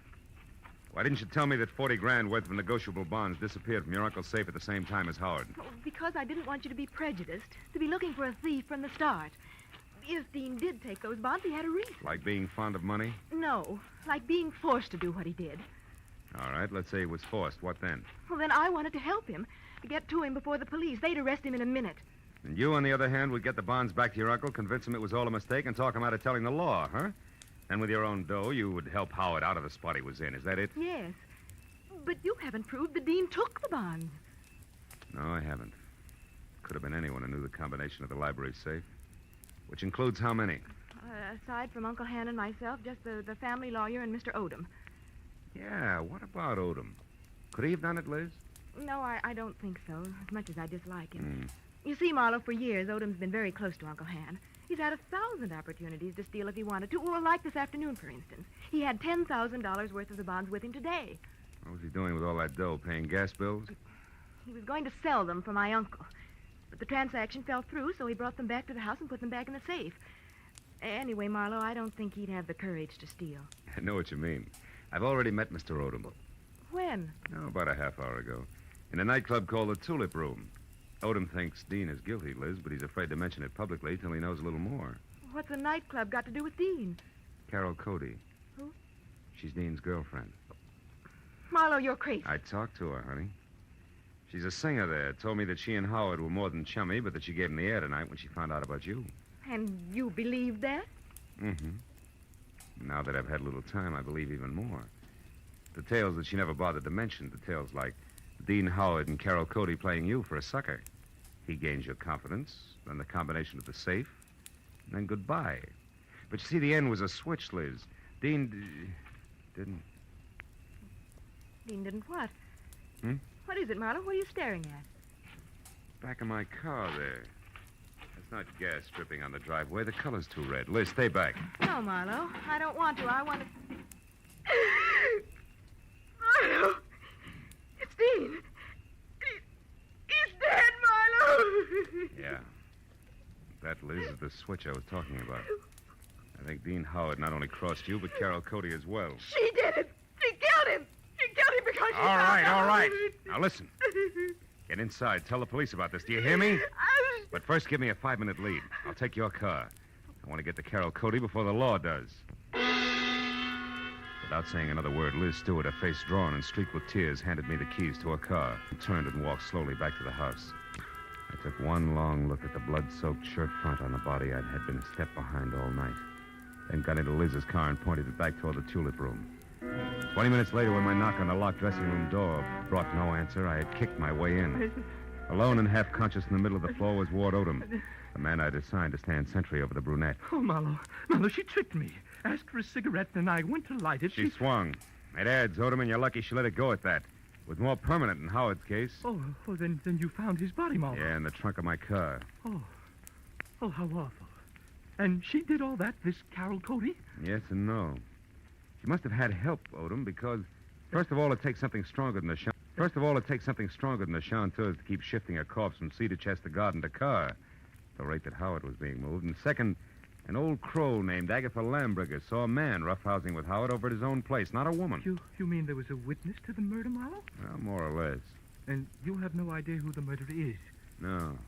U: Why didn't you tell me that 40 grand worth of negotiable bonds disappeared from your uncle's safe at the same time as Howard?
G: Oh, because I didn't want you to be prejudiced, to be looking for a thief from the start. If Dean did take those bonds, he had a reason.
U: Like being fond of money?
G: No, like being forced to do what he did.
U: All right, let's say he was forced. What then?
G: Well, then I wanted to help him, to get to him before the police. They'd arrest him in a minute.
U: And you, on the other hand, would get the bonds back to your uncle, convince him it was all a mistake, and talk him out of telling the law, huh? And with your own dough, you would help Howard out of the spot he was in. Is that it?
G: Yes. But you haven't proved the Dean took the bonds.
U: No, I haven't. Could have been anyone who knew the combination of the library safe. Which includes how many?
G: Aside from Uncle Han and myself, just the family lawyer and Mr. Odom.
U: Yeah, what about Odom? Could he have done it, Liz?
G: No, I don't think so, as much as I dislike him. You see, Marlowe, for years, Odom's been very close to Uncle Han. He's had 1,000 opportunities to steal if he wanted to. Well, like this afternoon, for instance. He had $10,000 worth of the bonds with him today.
U: What was he doing with all that dough? Paying gas bills?
G: He was going to sell them for my uncle. But the transaction fell through, so he brought them back to the house and put them back in the safe. Anyway, Marlowe, I don't think he'd have the courage to steal.
U: I know what you mean. I've already met Mr. Odom.
G: When?
U: Oh, about a half hour ago. In a nightclub called the Tulip Room. Odom thinks Dean is guilty, Liz, but he's afraid to mention it publicly till he knows a little more.
G: What's a nightclub got to do with Dean?
U: Carol Cody.
G: Who?
U: She's Dean's girlfriend.
G: Marlowe, you're crazy.
U: I talked to her, honey. She's a singer there. Told me that she and Howard were more than chummy, but that she gave him the air tonight when she found out about you.
G: And you believe that?
U: Mm-hmm. Now that I've had a little time, I believe even more. Details that she never bothered to mention. Details like Dean Howard and Carol Cody playing you for a sucker. He gains your confidence, then the combination of the safe, and then goodbye. But you see, the end was a switch, Liz. Dean didn't.
G: Dean didn't what?
U: Hmm?
G: What is it, Marlowe? What are you staring at?
U: Back of my car there. That's not gas dripping on the driveway. The color's too red. Liz, stay back.
G: No, Marlowe. I don't want to. I want to... Marlowe! It's Dean. He's dead, Marlowe!
U: Yeah. That, Liz, is the switch I was talking about. I think Dean Howard not only crossed you, but Carol Cody as well.
G: She did it! She killed him! She killed him because she
U: All right,
G: found
U: all right.
G: out.
U: Now listen. Get inside. Tell the police about this. Do you hear me? But first, give me a 5-minute lead. I'll take your car. I want to get to Carol Cody before the law does. Without saying another word, Liz Stewart, her face drawn and streaked with tears, handed me the keys to her car and turned and walked slowly back to the house. I took one long look at the blood-soaked shirt front on the body I had been a step behind all night, then got into Liz's car and pointed it back toward the Tulip Room. 20 minutes later, when my knock on the locked dressing room door brought no answer, I had kicked my way in. Alone and half-conscious in the middle of the floor was Ward Odom, the man I'd assigned to stand sentry over the brunette.
R: Oh, Marlowe. Marlowe, she tricked me. Asked for a cigarette, and I went to light it.
U: She swung. It adds, Odom, and you're lucky she let it go at that. It was more permanent in Howard's case.
R: Oh, then you found his body, Marlowe.
U: Yeah, in the trunk of my car.
R: Oh, how awful. And she did all that, this Carol Cody?
U: Yes and no. She must have had help, Odom, because, first of all, it takes something stronger than a chanteurs to keep shifting a corpse from cedar chest to garden to car, at the rate that Howard was being moved. And second, an old crow named Agatha Lambriger saw a man roughhousing with Howard over at his own place, not a woman.
R: You mean there was a witness to the murder, Marlowe?
U: Well, more or less.
R: And you have no idea who the murderer is?
U: No.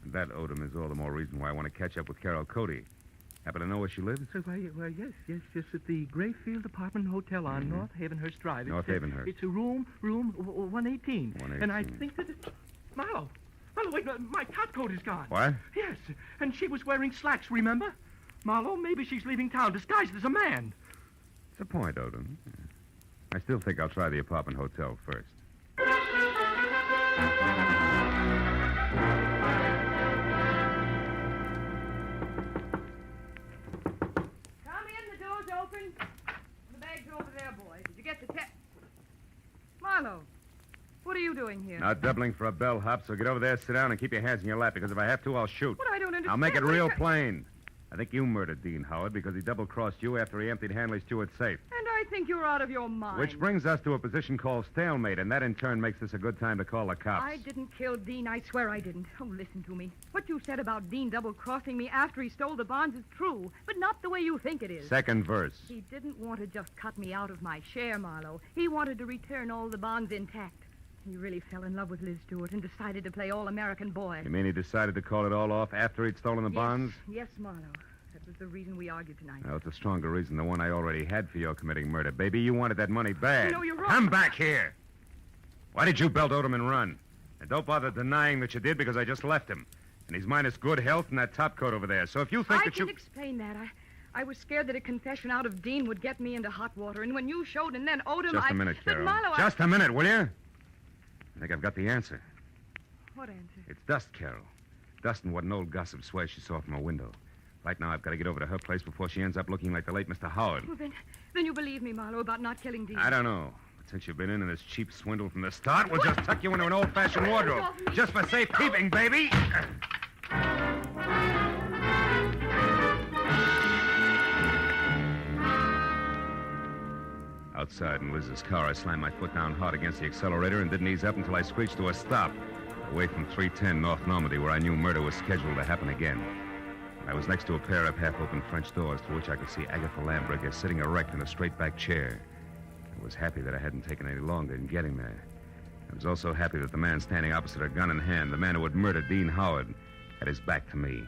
U: And that, Odom, is all the more reason why I want to catch up with Carol Cody. Happen to know where she lives?
R: Well, yes, at the Grayfield Apartment Hotel on North Havenhurst Drive.
U: North Havenhurst.
R: It's a room 118.
U: 118.
R: And I think that it's... Marlowe, wait, my top coat is gone.
U: What?
R: Yes, and she was wearing slacks, remember? Marlowe, maybe she's leaving town disguised as a man.
U: It's a point, Odom. I still think I'll try the apartment hotel first.
L: Open. The bag's over there, boys. Did you get the text? Marlowe, what are you doing here?
U: Not doubling for a bellhop, so get over there, sit down, and keep your hands in your lap, because if I have to, I'll shoot.
L: What? I don't understand.
U: I'll make it real plain. I think you murdered Dean Howard because he double-crossed you after he emptied Hanley Stewart's safe.
L: And I think you're out of your mind.
U: Which brings us to a position called stalemate, and that in turn makes this a good time to call the cops.
L: I didn't kill Dean. I swear I didn't. Oh, listen to me. What you said about Dean double-crossing me after he stole the bonds is true, but not the way you think it is.
U: Second verse.
L: He didn't want to just cut me out of my share, Marlowe. He wanted to return all the bonds intact. He really fell in love with Liz Stewart and decided to play all-American boy.
U: You mean he decided to call it all off after he'd stolen the bonds?
L: Yes, Marlowe. That was the reason we argued tonight.
U: Well, it's a stronger reason than one I already had for your committing murder. Baby, you wanted that money bad.
L: No, you're wrong.
U: Come back here. Why did you belt Odom and run? And don't bother denying that you did, because I just left him. And he's minus good health and that top coat over there. So if you think that you...
L: I can explain that. I was scared that a confession out of Dean would get me into hot water. And when you showed and then Odom,
U: Just a minute, Carol.
L: But Marlowe,
U: Just a minute, will you? I think I've got the answer.
L: What answer?
U: It's Dust, Carol. Dust and what an old gossip swears she saw from her window. Right now, I've got to get over to her place before she ends up looking like the late Mr. Howard.
L: Well, then you believe me, Marlowe, about not killing Dean.
U: I don't know. But since you've been in this cheap swindle from the start, we'll just tuck you into an old-fashioned wardrobe. Just for safekeeping, baby. Outside in Liz's car, I slammed my foot down hard against the accelerator and didn't ease up until I screeched to a stop, away from 310 North Normandy, where I knew murder was scheduled to happen again. I was next to a pair of half-open French doors through which I could see Agatha Lambricker sitting erect in a straight-back chair. I was happy that I hadn't taken any longer in getting there. I was also happy that the man standing opposite her, gun in hand, the man who had murdered Dean Howard, had his back to me.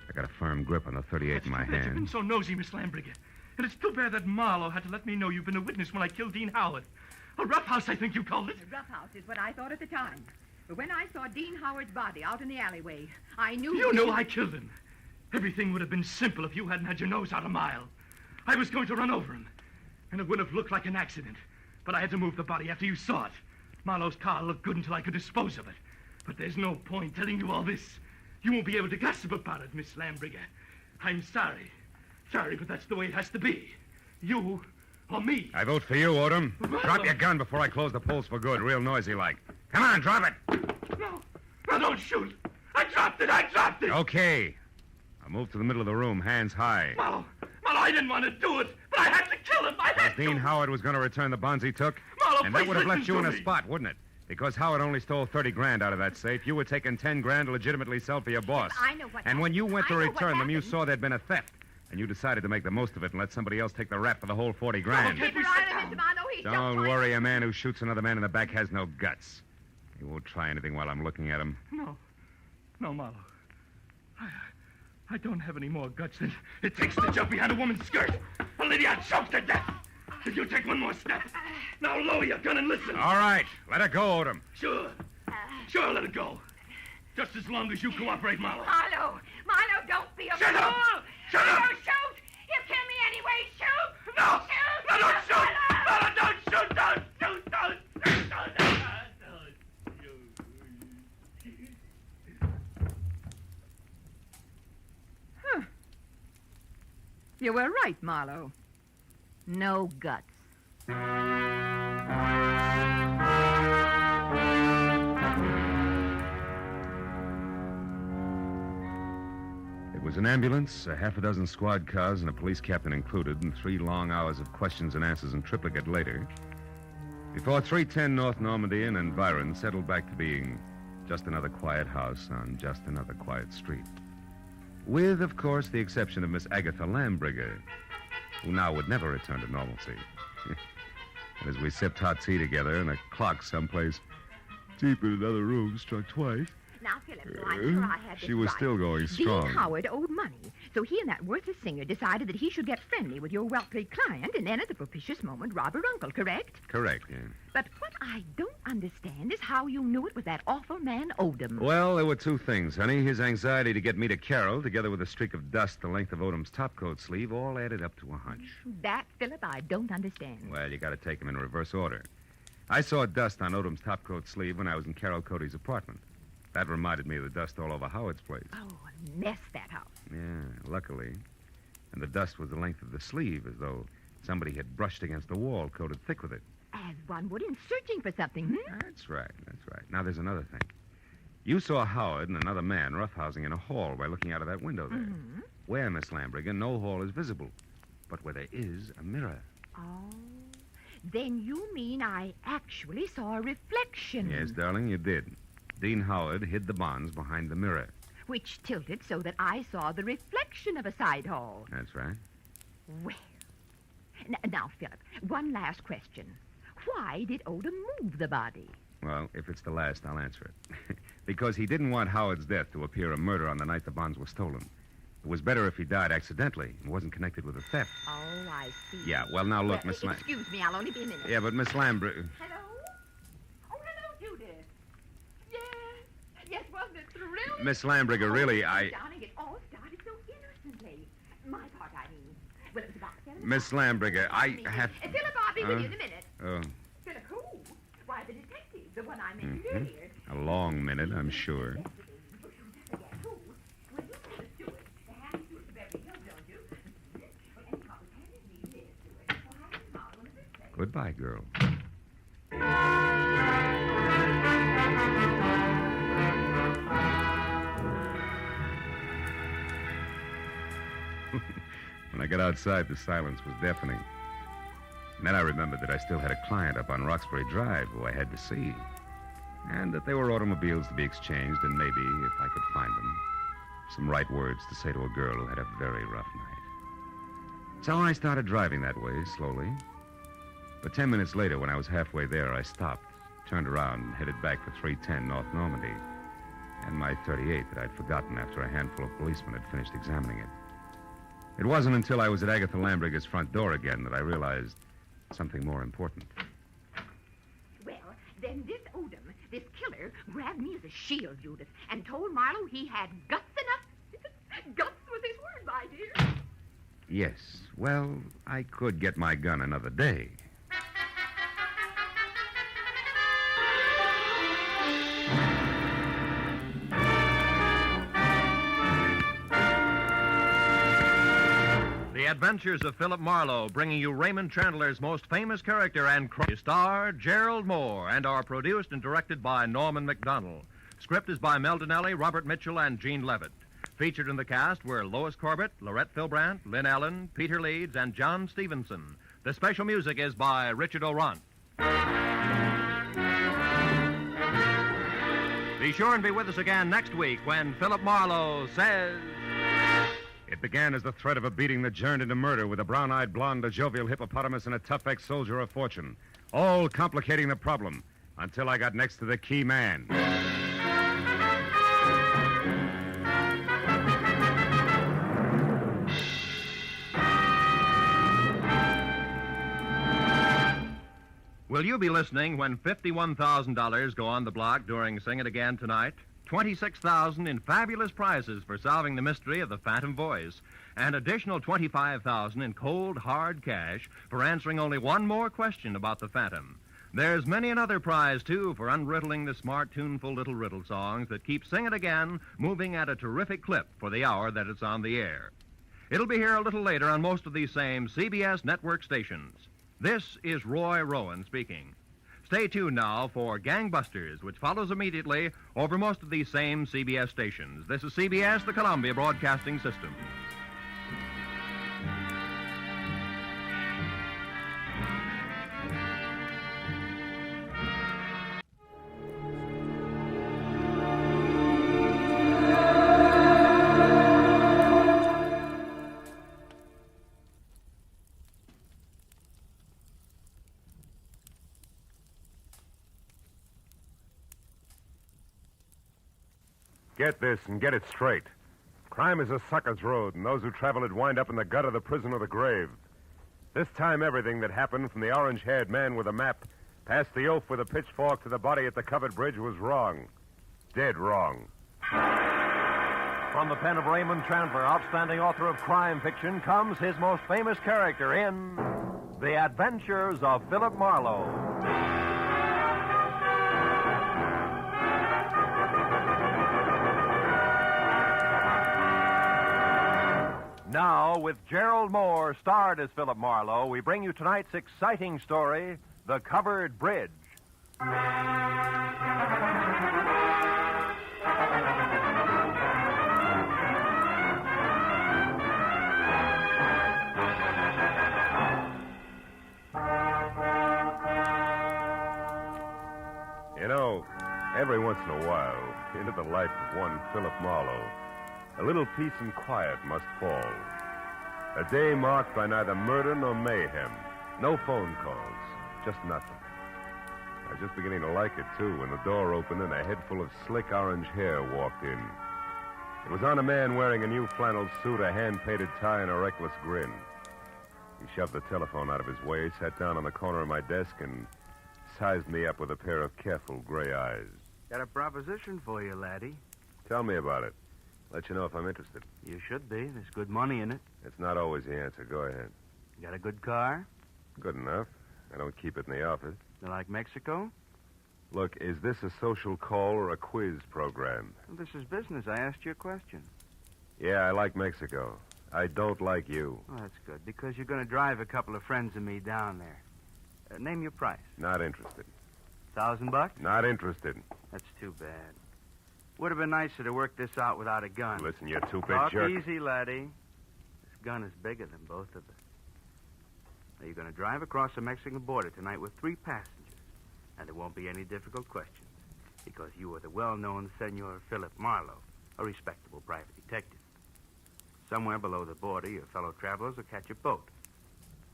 U: I got a firm grip on the .38 in my hand.
R: You've been so nosy, Miss Lambricker. And it's too bad that Marlowe had to let me know you've been a witness when I killed Dean Howard. A roughhouse, I think you called it.
V: A roughhouse is what I thought at the time. But when I saw Dean Howard's body out in the alleyway, I knew...
R: You knew I killed him. Everything would have been simple if you hadn't had your nose out a mile. I was going to run over him, and it would have looked like an accident. But I had to move the body after you saw it. Marlowe's car looked good until I could dispose of it. But there's no point telling you all this. You won't be able to gossip about it, Miss Lambricker. I'm sorry. Sorry, but that's the way it has to be. You or me.
U: I vote for you, Odom. Drop your gun before I close the polls for good, real noisy like. Come on, drop it.
R: No, don't shoot. I dropped it.
U: Okay. I'll move to the middle of the room, hands high.
R: Marlowe, I didn't want to do it, but I had to kill him.
U: Dean Howard was going to return the bonds he took.
R: Marlowe,
U: and that would have left
R: listen
U: you in
R: to
U: a
R: me.
U: spot, wouldn't it? Because Howard only stole 30 grand out of that safe. You were taking 10 grand to legitimately sell for your boss.
V: I know what
U: And when you went to
V: I know what
U: return them, you
V: happened.
U: saw there'd been a theft. And you decided to make the most of it and let somebody else take the rap for the whole 40 grand.
V: Keep your eye on Mr. Marlowe. He's just
U: Don't
V: going-
U: worry, a man who shoots another man in the back has no guts. He won't try anything while I'm looking at him.
R: No, Marlowe. I don't have any more guts than it takes to jump behind a woman's skirt. A lady I'd choke to death. If you take one more step, now lower your gun and listen.
U: All right, let her go, Odom.
R: Sure, let it go. Just as long as you cooperate, Marlowe.
V: Marlowe, don't be a
R: Shut
V: fool.
R: up! Shut up!
V: Marlowe, shoot! You kill me anyway, shoot!
R: No!
V: Shoot!
R: No, don't shoot!
V: Marlowe!
R: No, don't shoot! Don't shoot!
V: Huh. You were right, Marlowe. No guts.
U: It was an ambulance, a half a dozen squad cars, and a police captain included, and 3 long hours of questions and answers in triplicate later, before 310 North Normandy and Environ settled back to being just another quiet house on just another quiet street. With, of course, the exception of Miss Agatha Lambricker, who now would never return to normalcy. And as we sipped hot tea together and a clock someplace deep in another room struck twice,
V: Now, Philip, I'm sure I had this
U: she was
V: right.
U: still going strong.
V: Dean Howard owed money, So he and that worthless singer decided that he should get friendly with your wealthy client and then at the propitious moment rob her uncle, correct?
U: Correct, yeah.
V: But what I don't understand is how you knew it was that awful man Odom.
U: Well, there were two things, honey. His anxiety to get me to Carol, together with a streak of dust the length of Odom's topcoat sleeve, all added up to a hunch.
V: That, Philip, I don't understand.
U: Well, you got to take them in reverse order. I saw dust on Odom's topcoat sleeve when I was in Carol Cody's apartment. That reminded me of the dust all over Howard's place.
V: Oh, a mess, that house.
U: Yeah, luckily. And the dust was the length of the sleeve, as though somebody had brushed against the wall, coated thick with it.
V: As one would in searching for something, hmm?
U: That's right. Now, there's another thing. You saw Howard and another man roughhousing in a hall by looking out of that window there.
V: Mm-hmm.
U: Where, Miss Lambriger, no hall is visible, but where there is a mirror.
V: Oh, then you mean I actually saw a reflection.
U: Yes, darling, you did. Dean Howard hid the bonds behind the mirror.
V: Which tilted so that I saw the reflection of a side hall.
U: That's right.
V: Well, now, Philip, one last question. Why did Odom move the body?
U: Well, if it's the last, I'll answer it. Because he didn't want Howard's death to appear a murder on the night the bonds were stolen. It was better if he died accidentally and wasn't connected with a theft.
V: Oh, I see.
U: Yeah, well, now look, Miss Lamb.
V: Excuse me, I'll only be a minute.
U: Yeah, but Miss Lambriger...
V: Hello? Oh, hello, Judith. Yes, wasn't it thrilling?
U: Miss Lambriger, really,
V: Darling, it all started so innocently. My part, I mean. Well, it was about 7
U: Miss Lambriger, I have...
V: Philip, I'll be with you in a minute.
U: Oh,
V: Philip, who? Why, the detective, the one I mentioned earlier.
U: a long minute, I'm sure. Goodbye, girl. When I got outside, the silence was deafening. And then I remembered that I still had a client up on Roxbury Drive who I had to see. And that there were automobiles to be exchanged, and maybe, if I could find them, some right words to say to a girl who had a very rough night. So I started driving that way, slowly. But 10 minutes later, when I was halfway there, I stopped, turned around, and headed back for 310 North Normandy, and my .38 that I'd forgotten after a handful of policemen had finished examining it. It wasn't until I was at Agatha Lambriger's front door again that I realized something more important.
V: Well, then this Odom, this killer, grabbed me as a shield, Judith, and told Marlowe he had guts enough. Guts was his word, my dear.
U: Yes, well, I could get my gun another day.
K: The Adventures of Philip Marlowe, bringing you Raymond Chandler's most famous character and star, Gerald Moore, and are produced and directed by Norman McDonald. Script is by Mel Donnelly, Robert Mitchell, and Gene Levitt. Featured in the cast were Lois Corbett, Lorette Filbrandt, Lynn Allen, Peter Leeds, and John Stevenson. The special music is by Richard Orant. Be sure and be with us again next week when Philip Marlowe says...
U: It began as the threat of a beating that turned into murder with a brown-eyed blonde, a jovial hippopotamus, and a tough ex-soldier of fortune, all complicating the problem until I got next to the key man.
K: Will you be listening when $51,000 go on the block during Sing It Again tonight? $26,000 in fabulous prizes for solving the mystery of the Phantom Voice, and additional $25,000 in cold, hard cash for answering only one more question about the Phantom. There's many another prize, too, for unriddling the smart, tuneful little riddle songs that keep Sing It Again moving at a terrific clip for the hour that it's on the air. It'll be here a little later on most of these same CBS network stations. This is Roy Rowan speaking. Stay tuned now for Gangbusters, which follows immediately over most of these same CBS stations. This is CBS, the Columbia Broadcasting System.
U: Get this and get it straight. Crime is a sucker's road, and those who travel it wind up in the gut of the prison or the grave. This time, everything that happened from the orange-haired man with a map past the oaf with a pitchfork to the body at the covered bridge was wrong. Dead wrong.
K: From the pen of Raymond Chandler, outstanding author of crime fiction, comes his most famous character in The Adventures of Philip Marlowe. Now, with Gerald Moore starred as Philip Marlowe, we bring you tonight's exciting story, The Covered Bridge.
U: You know, every once in a while, into the life of one Philip Marlowe, a little peace and quiet must fall. A day marked by neither murder nor mayhem. No phone calls. Just nothing. I was just beginning to like it, too, when the door opened and a head full of slick orange hair walked in. It was on a man wearing a new flannel suit, a hand-painted tie, and a reckless grin. He shoved the telephone out of his way, sat down on the corner of my desk, and sized me up with a pair of careful gray eyes.
D: Got a proposition for you, laddie.
U: Tell me about it. Let you know if I'm interested.
D: You should be. There's good money in it.
U: It's not always the answer. Go ahead.
D: You got a good car?
U: Good enough. I don't keep it in the office.
D: You like Mexico?
U: Look, is this a social call or a quiz program?
D: Well, this is business. I asked you a question.
U: Yeah, I like Mexico. I don't like you.
D: Oh, that's good, because you're going to drive a couple of friends of me down there. Name your price.
U: Not interested.
D: $1,000?
U: Not interested.
D: That's too bad. Would have been nicer to work this out without a gun.
U: Listen, you two-bit
D: Talk
U: jerk.
D: easy, laddie. This gun is bigger than both of us. Now, you're going to drive across the Mexican border tonight with 3 passengers. And there won't be any difficult questions, because you are the well-known Senor Philip Marlowe, a respectable private detective. Somewhere below the border, your fellow travelers will catch a boat.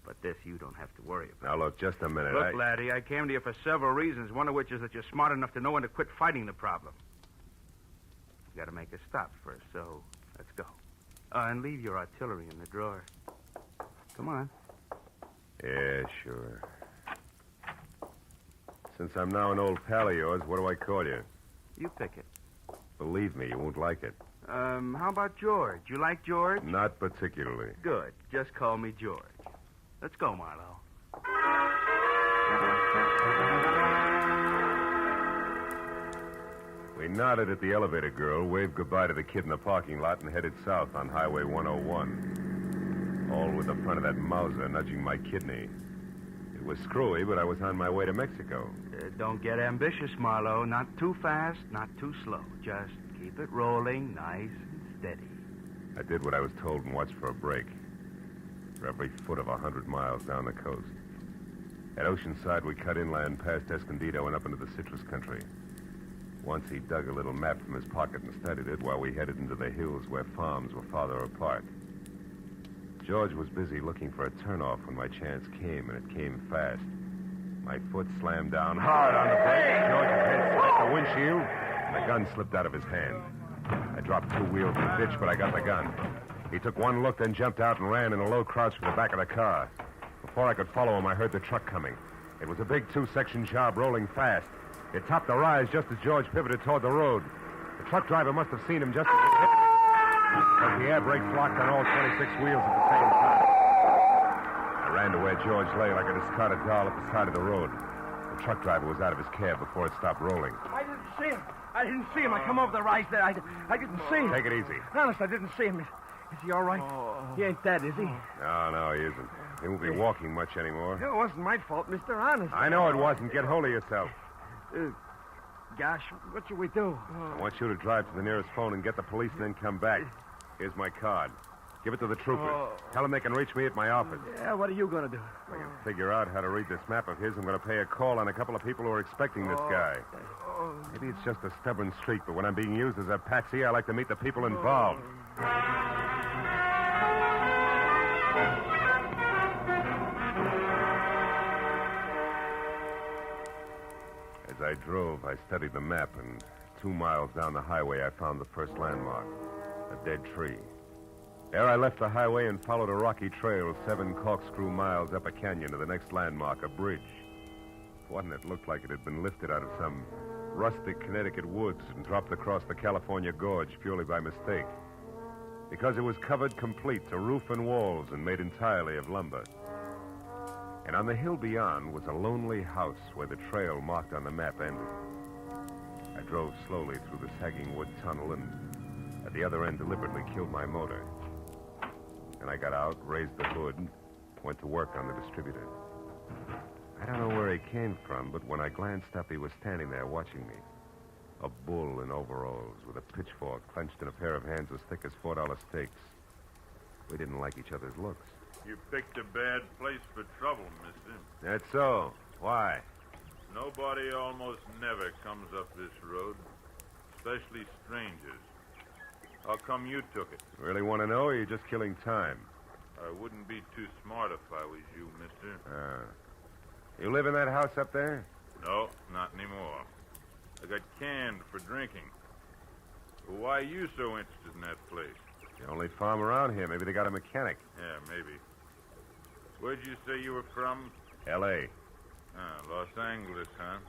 D: But this you don't have to worry about.
U: Now, look, just a minute.
D: Look, laddie, I came to you for several reasons, one of which is that you're smart enough to know when to quit fighting the problem. You got to make a stop first, so let's go. And leave your artillery in the drawer. Come on.
U: Yeah, sure. Since I'm now an old pal of yours, what do I call you?
D: You pick it.
U: Believe me, you won't like it.
D: How about George? You like George?
U: Not particularly.
D: Good. Just call me George. Let's go, Marlowe.
U: We nodded at the elevator girl, waved goodbye to the kid in the parking lot, and headed south on Highway 101. All with the front of that Mauser nudging my kidney. It was screwy, but I was on my way to Mexico.
D: Don't get ambitious, Marlowe. Not too fast, not too slow. Just keep it rolling nice and steady.
U: I did what I was told and watched for a break. For every foot of 100 miles down the coast. At Oceanside, we cut inland past Escondido and up into the citrus country. Once he dug a little map from his pocket and studied it while we headed into the hills where farms were farther apart. George was busy looking for a turnoff when my chance came, and it came fast. My foot slammed down hard on the brake. George's head slapped the windshield, and the gun slipped out of his hand. I dropped 2 wheels in the ditch, but I got the gun. He took one look, then jumped out and ran in a low crouch for the back of the car. Before I could follow him, I heard the truck coming. It was a big 2-section job rolling fast. It topped the rise just as George pivoted toward the road. The truck driver must have seen him just as it hit, because the air brakes locked on all 26 wheels at the same time. I ran to where George lay like a discarded doll at the side of the road. The truck driver was out of his cab before it stopped rolling.
A: I didn't see him. I come over the rise there. I didn't see him.
U: Take it easy.
A: Honest, I didn't see him. Is he all right? He ain't dead, is he?
U: No, he isn't. He won't be walking much anymore.
A: It wasn't my fault, Mr. Honest.
U: I know it wasn't. Get hold of yourself.
A: Gosh, what should we do?
U: I want you to drive to the nearest phone and get the police and then come back. Here's my card. Give it to the troopers. Tell them they can reach me at my office.
A: Yeah, what are you going to do?
U: If I can figure out how to read this map of his, I'm going to pay a call on a couple of people who are expecting this guy. Maybe it's just a stubborn streak, but when I'm being used as a patsy, I like to meet the people involved. As I drove, I studied the map, and 2 miles down the highway, I found the first landmark. A dead tree. There I left the highway and followed a rocky trail 7 corkscrew miles up a canyon to the next landmark, a bridge. One that looked like it had been lifted out of some rustic Connecticut woods and dropped across the California gorge purely by mistake. Because it was covered complete to roof and walls and made entirely of lumber. And on the hill beyond was a lonely house where the trail marked on the map ended. I drove slowly through the sagging wood tunnel and at the other end deliberately killed my motor. Then I got out, raised the hood, and went to work on the distributor. I don't know where he came from, but when I glanced up, he was standing there watching me. A bull in overalls with a pitchfork clenched in a pair of hands as thick as $4 steaks. We didn't like each other's looks.
O: You picked a bad place for trouble, mister.
U: That's so. Why?
O: Nobody almost never comes up this road, especially strangers. How come you took it?
U: Really want to know, or are you just killing time?
O: I wouldn't be too smart if I was you, mister.
U: You live in that house up there?
O: No, not anymore. I got canned for drinking. Why are you so interested in that place?
U: The only farm around here. Maybe they got a mechanic.
O: Yeah, maybe. Where'd you say you were from?
U: L.A.
O: Los Angeles, huh?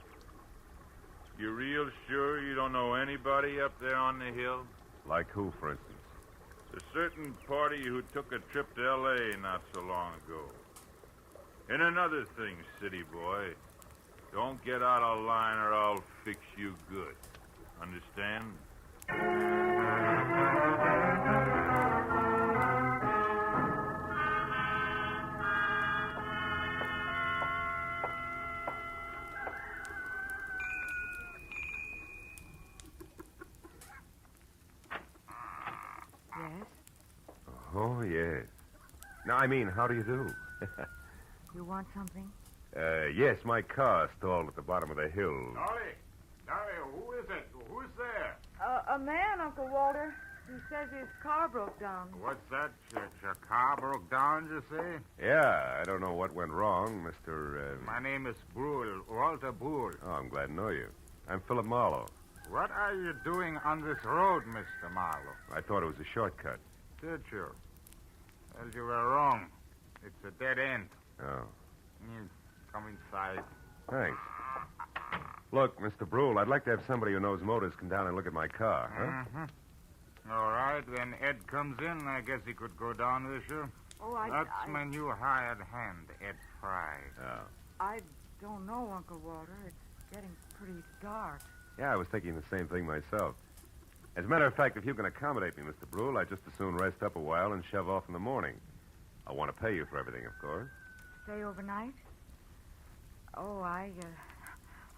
O: You real sure you don't know anybody up there on the hill?
U: Like who, for instance?
O: A certain party who took a trip to L.A. not so long ago. And another thing, city boy. Don't get out of line or I'll fix you good. Understand?
B: Yes?
U: Oh, yes. Now, I mean, how do you do?
B: You want something?
U: Yes, my car stalled at the bottom of the hill.
Q: Dolly, who is it? Who's there?
W: A man, Uncle Walter. He says his car broke down.
Q: What's that? Your car broke down, you say?
U: Yeah, I don't know what went wrong, Mr.
Q: My name is Brule, Walter Brule.
U: Oh, I'm glad to know you. I'm Philip Marlowe.
Q: What are you doing on this road, Mr. Marlowe?
U: I thought it was a shortcut.
Q: Did you? Well, you were wrong. It's a dead end.
U: Oh.
Q: Come inside.
U: Thanks. Look, Mr. Brule, I'd like to have somebody who knows motors come down and look at my car, huh?
Q: Mm-hmm. All right, when Ed comes in, I guess he could go down with you.
W: Oh,
Q: That's my new hired hand, Ed Fry.
U: Oh.
W: I don't know, Uncle Walter. It's getting pretty dark.
U: Yeah, I was thinking the same thing myself. As a matter of fact, if you can accommodate me, Mr. Brule, I'd just as soon rest up a while and shove off in the morning. I want to pay you for everything, of course.
W: Stay overnight? Oh,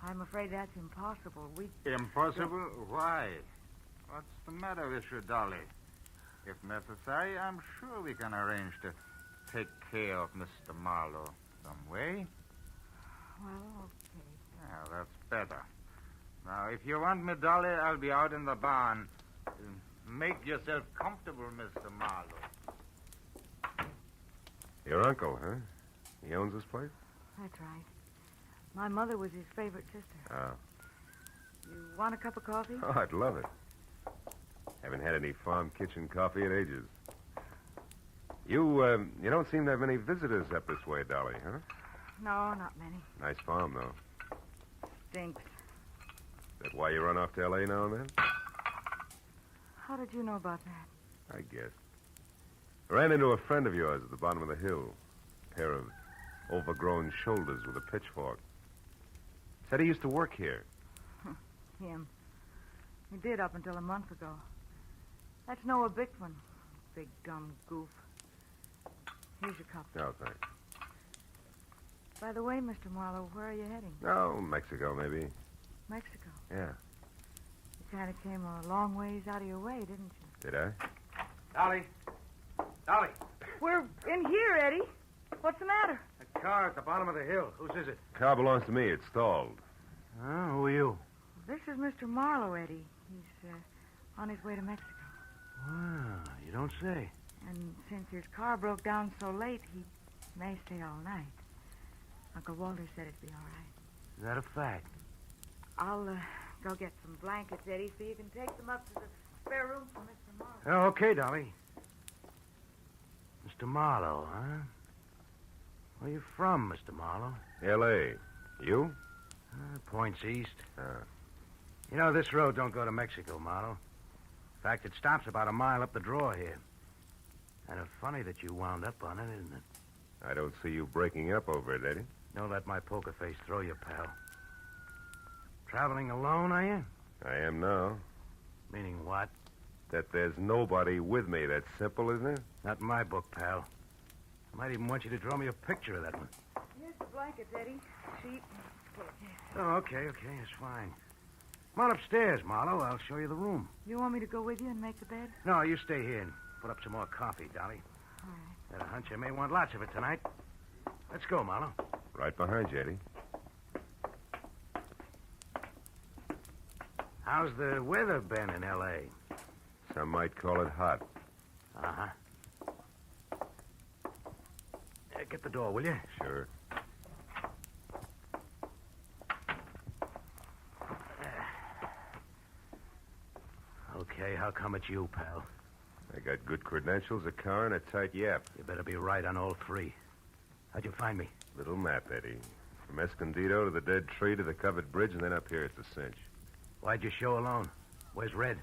W: I'm afraid that's impossible.
Q: Impossible? Why? What's the matter with you, Dolly? If necessary, I'm sure we can arrange to take care of Mr. Marlowe some way.
W: Well, okay.
Q: Yeah, that's better. Now, if you want me, Dolly, I'll be out in the barn. Make yourself comfortable, Mr. Marlowe.
U: Your uncle, huh? He owns this place?
W: That's right. My mother was his favorite sister.
U: Oh.
W: You want a cup of coffee?
U: Oh, I'd love it. Haven't had any farm kitchen coffee in ages. You don't seem to have many visitors up this way, Dolly, huh?
W: No, not many.
U: Nice farm, though.
W: Stinks.
U: Is that why you run off to L.A. now and then?
W: How did you know about that?
U: I guess. I ran into a friend of yours at the bottom of the hill. A pair of overgrown shoulders with a pitchfork. Said he used to work here.
W: Him. He did up until a month ago. That's Noah Bickman. Big dumb goof. Here's your cup.
U: Oh, thanks.
W: By the way, Mr. Marlowe, where are you heading?
U: Oh, Mexico, maybe.
W: Mexico.
U: Yeah.
W: You kind of came a long ways out of your way, didn't you?
U: Did I?
Q: Dolly. Dolly.
W: We're in here, Eddie. What's the matter?
Q: A car at the bottom of the hill. Whose is it?
U: Car belongs to me. It's stalled.
Q: Oh, who are you?
W: This is Mr. Marlowe, Eddie. He's on his way to Mexico.
Q: Wow, you don't say.
W: And since his car broke down so late, he may stay all night. Uncle Walter said it'd be all right.
Q: Is that a fact?
W: I'll go get some blankets, Eddie, so you can take them up to the spare room for Mr. Marlowe.
I: Oh, okay, Dolly. Mr. Marlowe, huh? Where you from, Mr. Marlowe?
E: L.A. You?
I: Points east. You know, this road don't go to Mexico, Marlowe. In fact, it stops about a mile up the draw here. Kind of funny that you wound up on it, isn't it?
E: I don't see you breaking up over it, Eddie.
I: Don't let my poker face throw you, pal. Traveling alone, are you?
E: I am now.
I: Meaning what?
E: That there's nobody with me. That's simple, isn't it?
I: Not in my book, pal. I might even want you to draw me a picture of that one.
W: Here's the blankets, Eddie. Sheet.
I: Oh, okay, that's fine. Come on upstairs, Marlowe. I'll show you the room.
W: You want me to go with you and make the bed?
I: No, you stay here and put up some more coffee, Dolly.
W: All right.
I: Got a hunch I may want lots of it tonight. Let's go, Marlowe.
E: Right behind you, Eddie.
I: How's the weather been in L.A.?
E: Some might call it hot.
I: Uh-huh. Get the door, will you?
E: Sure.
I: Okay, how come it's you, pal?
E: I got good credentials, a car, and a tight yap.
I: You better be right on all three. How'd you find me?
E: Little map, Eddie. From Escondido to the dead tree to the covered bridge, and then up here it's a cinch.
I: Why'd you show alone? Where's Red?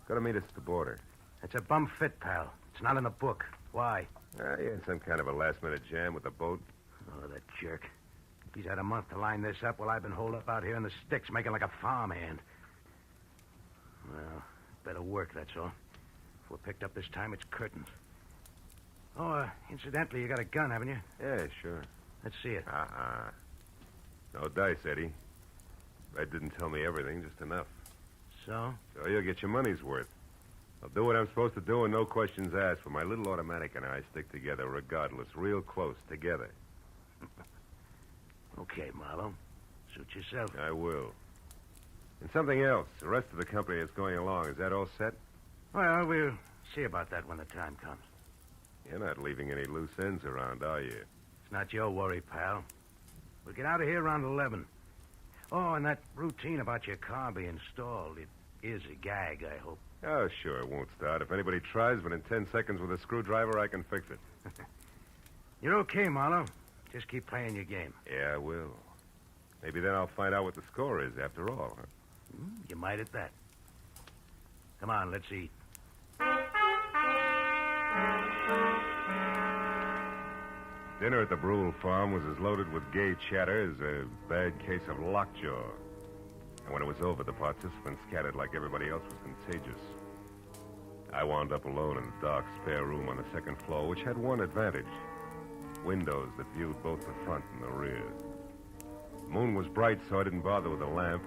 E: Got to meet us at the border.
I: It's a bum fit, pal. It's not in the book. Why?
E: He had some kind of a last-minute jam with the boat.
I: Oh, that jerk. He's had a month to line this up while I've been holed up out here in the sticks making like a farmhand. Well, better work, that's all. If we're picked up this time, it's curtains. Oh, incidentally, you got a gun, haven't you?
E: Yeah, sure.
I: Let's see it.
E: No dice, Eddie. Red didn't tell me everything, just enough.
I: So?
E: So you'll get your money's worth. I'll do what I'm supposed to do and no questions asked, for my little automatic and I stick together regardless, real close, together.
I: Okay, Marlowe. Suit yourself.
E: I will. And something else. The rest of the company is going along. Is that all set?
I: Well, we'll see about that when the time comes.
E: You're not leaving any loose ends around, are you?
I: It's not your worry, pal. We'll get out of here around 11. Oh, and that routine about your car being stalled, it is a gag, I hope.
E: Oh, sure, it won't start. If anybody tries, but in 10 seconds with a screwdriver, I can fix it.
I: You're okay, Marlowe. Just keep playing your game.
E: Yeah, I will. Maybe then I'll find out what the score is after all. Huh?
I: You might at that. Come on, let's eat.
E: Dinner at the Brule farm was as loaded with gay chatter as a bad case of lockjaw. And when it was over, the participants scattered like everybody else was contagious. I wound up alone in a dark spare room on the second floor, which had one advantage. Windows that viewed both the front and the rear. The moon was bright, so I didn't bother with a lamp.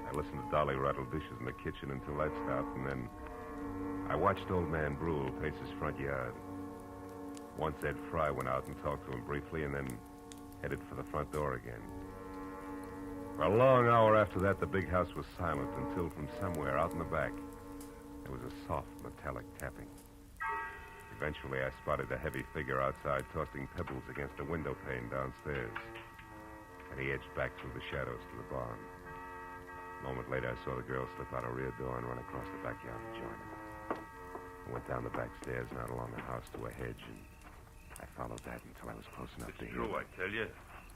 E: I listened to Dolly rattle dishes in the kitchen until that stopped, and then I watched old man Brule pace his front yard. Once Ed Fry went out and talked to him briefly, and then headed for the front door again. For a long hour after that, the big house was silent until from somewhere out in the back, there was a soft, metallic tapping. Eventually, I spotted a heavy figure outside tossing pebbles against a window pane downstairs. And he edged back through the shadows to the barn. A moment later, I saw the girl slip out a rear door and run across the backyard to join him. I went down the back stairs and out along the house to a hedge, and I followed that until I was close enough to
O: It's
E: hear.
O: true, I tell you.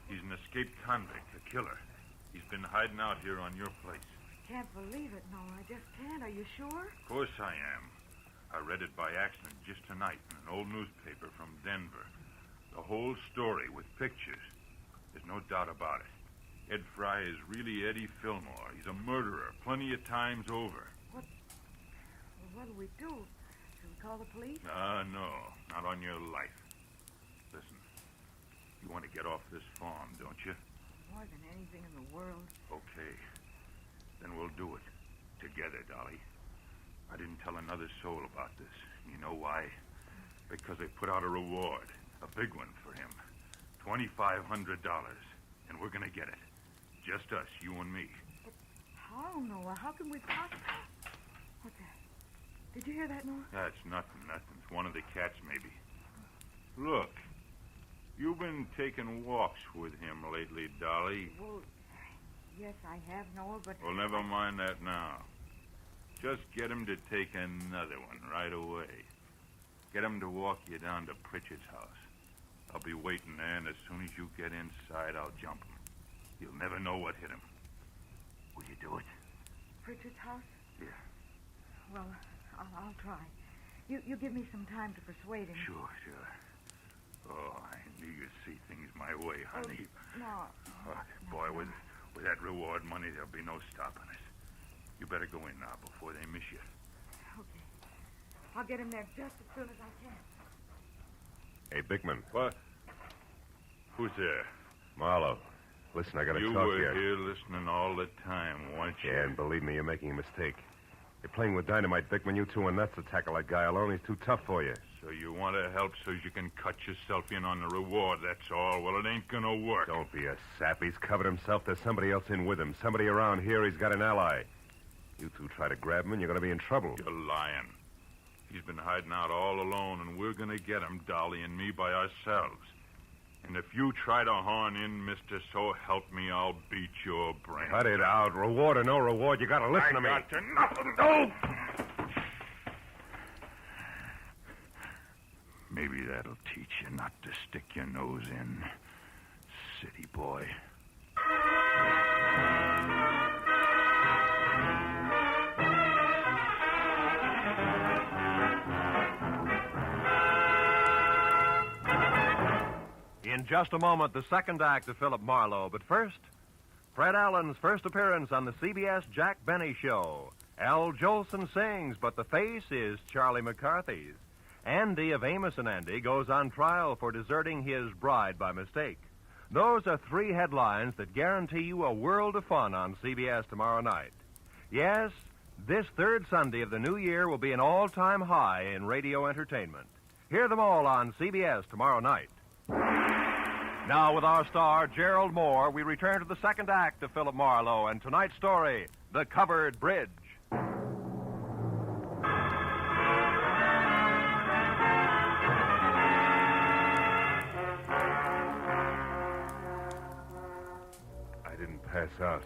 O: He's an escaped convict, a killer. He's been hiding out here on your place.
W: Can't believe it, no, I just can't. Are you sure?
O: Of course I am. I read it by accident just tonight in an old newspaper from Denver. The whole story with pictures. There's no doubt about it. Ed Fry is really Eddie Fillmore. He's a murderer plenty of times over.
W: What'll we do? Should we call the police?
O: No, not on your life. Listen, you want to get off this farm, don't you?
W: More than anything in the world.
O: Okay. Then we'll do it. Together, Dolly. I didn't tell another soul about this. You know why? Because they put out a reward. A big one for him. $2,500. And we're going to get it. Just us, you and me.
W: How, Noah? How can we possibly... What's that? Did you hear that, Noah?
O: That's nothing. It's one of the cats, maybe. Look. You've been taking walks with him lately, Dolly.
W: Well, yes, I have, Noah, but...
O: Well, never mind that now. Just get him to take another one right away. Get him to walk you down to Pritchard's house. I'll be waiting there, and as soon as you get inside, I'll jump him. You'll never know what hit him. Will you do it?
W: Pritchard's house?
O: Yeah.
W: Well, I'll try. You give me some time to persuade him.
O: Sure. Oh, I knew you'd see things my way, honey.
W: No.
O: Boy, with that reward money, there'll be no stopping us. You better go in now before they miss you.
W: Okay. I'll get him there just as soon as I can.
E: Hey, Bickman.
O: What? Who's there?
E: Marlowe. Listen, I gotta
O: You
E: talk to
O: were
E: you.
O: here listening all the time, weren't you?
E: Yeah, and believe me, you're making a mistake. You're playing with dynamite, Bickman. You two are nuts to tackle that guy alone. He's too tough for you.
O: So you want to help so you can cut yourself in on the reward, that's all. Well, it ain't gonna work.
E: Don't be a sap. He's covered himself. There's somebody else in with him. Somebody around here. He's got an ally. You two try to grab him, and you're gonna be in trouble.
O: You're lying. He's been hiding out all alone, and we're gonna get him, Dolly and me, by ourselves. And if you try to horn in, mister, so help me, I'll beat your brains.
E: Cut it out. Reward or no reward, you gotta listen to me.
O: I got to nothing. Oh! Maybe that'll teach you not to stick your nose in, city boy.
K: In just a moment, the second act of Philip Marlowe. But first, Fred Allen's first appearance on the CBS Jack Benny Show. Al Jolson sings, but the face is Charlie McCarthy's. Andy of Amos and Andy goes on trial for deserting his bride by mistake. Those are three headlines that guarantee you a world of fun on CBS tomorrow night. Yes, this third Sunday of the new year will be an all-time high in radio entertainment. Hear them all on CBS tomorrow night. Now, with our star, Gerald Moore, we return to the second act of Philip Marlowe and tonight's story, The Covered Bridge.
E: I didn't pass out.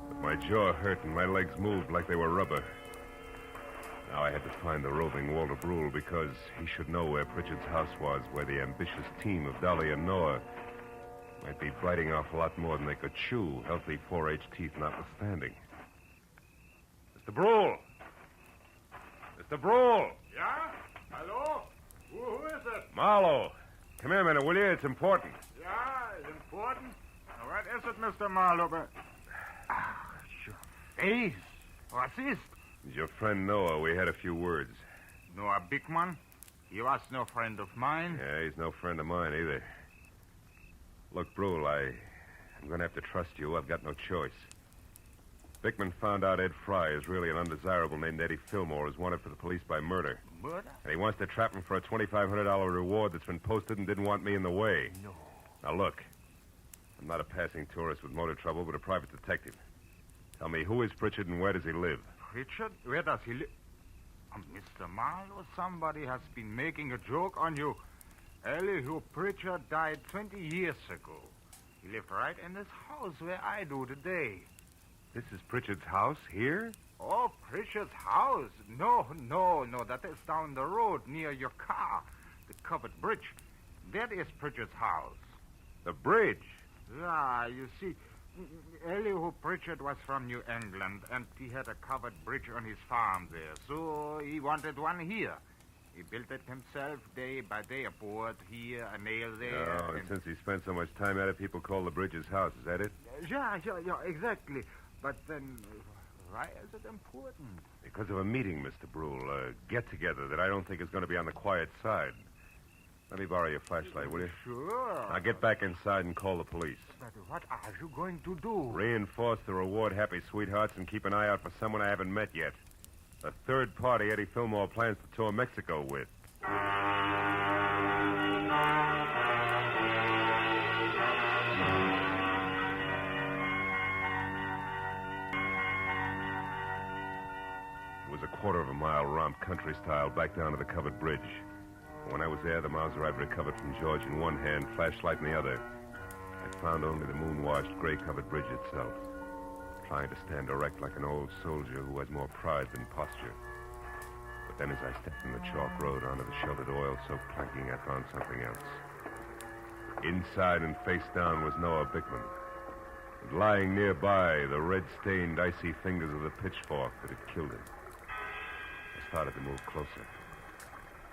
E: But my jaw hurt and my legs moved like they were rubber. Now I had to find the roving Walter Brule because he should know where Pritchard's house was, where the ambitious team of Dolly and Noir might be biting off a lot more than they could chew, healthy 4H teeth notwithstanding. Mr. Brule! Mr. Brule!
Q: Yeah? Hello? Who is it?
E: Marlowe! Come here a minute, will you? It's important.
Q: Yeah, it's important. Now, what is it, Mr. Marlowe? Sure. Hey, what's this?
E: It's your friend Noah. We had a few words.
Q: Noah Bickman? He was no friend of mine.
E: Yeah, he's no friend of mine either. Look, Brule, I'm going to have to trust you. I've got no choice. Bickman found out Ed Fry is really an undesirable named Eddie Fillmore is wanted for the police by murder.
Q: Murder?
E: And he wants to trap him for a $2,500 reward that's been posted and didn't want me in the way.
Q: No.
E: Now, look. I'm not a passing tourist with motor trouble, but a private detective. Tell me, who is Pritchard and where does he live?
Q: Pritchard? Where does he live? Mr. Marlowe, somebody has been making a joke on you. Elihu Pritchard died 20 years ago. He lived right in this house where I do today.
E: This is Pritchard's house here?
Q: Oh, Pritchard's house? No. That is down the road near your car. The covered bridge. That is Pritchard's house.
E: The bridge?
Q: Yeah, you see, Elihu Pritchard was from New England, and he had a covered bridge on his farm there, so he wanted one here. He built it himself day by day, a board here, a nail there.
E: Oh, and since he spent so much time at it, people call the bridge his house. Is that it?
Q: Yeah, exactly. But then, why is it important?
E: Because of a meeting, Mr. Brule, a get-together that I don't think is going to be on the quiet side. Let me borrow your flashlight, will you?
Q: Sure.
E: Now get back inside and call the police.
Q: But what are you going to do?
E: Reinforce the reward happy sweethearts and keep an eye out for someone I haven't met yet. A third party Eddie Fillmore plans to tour Mexico with. It was a quarter of a mile romp country style back down to the covered bridge. When I was there, the Mauser I'd recovered from George in one hand, flashlight in the other. I found only the moon-washed, gray-covered bridge itself. trying to stand erect like an old soldier who has more pride than posture. But then as I stepped from the chalk road onto the sheltered oil-soaked planking, I found something else. Inside and face down was Noah Bickman. And lying nearby, the red-stained, icy fingers of the pitchfork that had killed him. I started to move closer.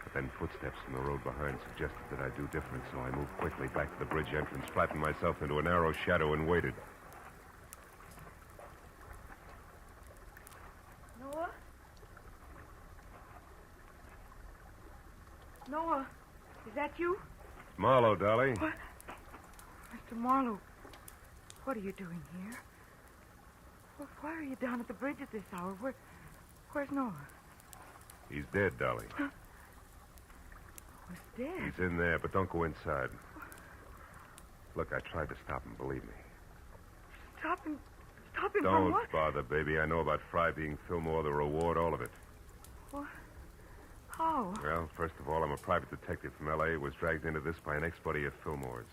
E: But then footsteps from the road behind suggested that I do different, so I moved quickly back to the bridge entrance, flattened myself into a narrow shadow, and waited.
W: Noah? Noah, is that you?
E: It's Marlowe, Dolly.
W: What? Mr. Marlowe, what are you doing here? Why are you down at the bridge at this hour? Where's Noah?
E: He's dead, Dolly.
W: Huh? Was dead?
E: He's in there, but don't go inside. Look, I tried to stop him, believe me.
W: Stop him from
E: Don't
W: what?
E: bother, baby. I know about Fry being Fillmore, the reward, all of it.
W: What? How?
E: Well, first of all, I'm a private detective from L.A. was dragged into this by an ex-buddy of Fillmore's.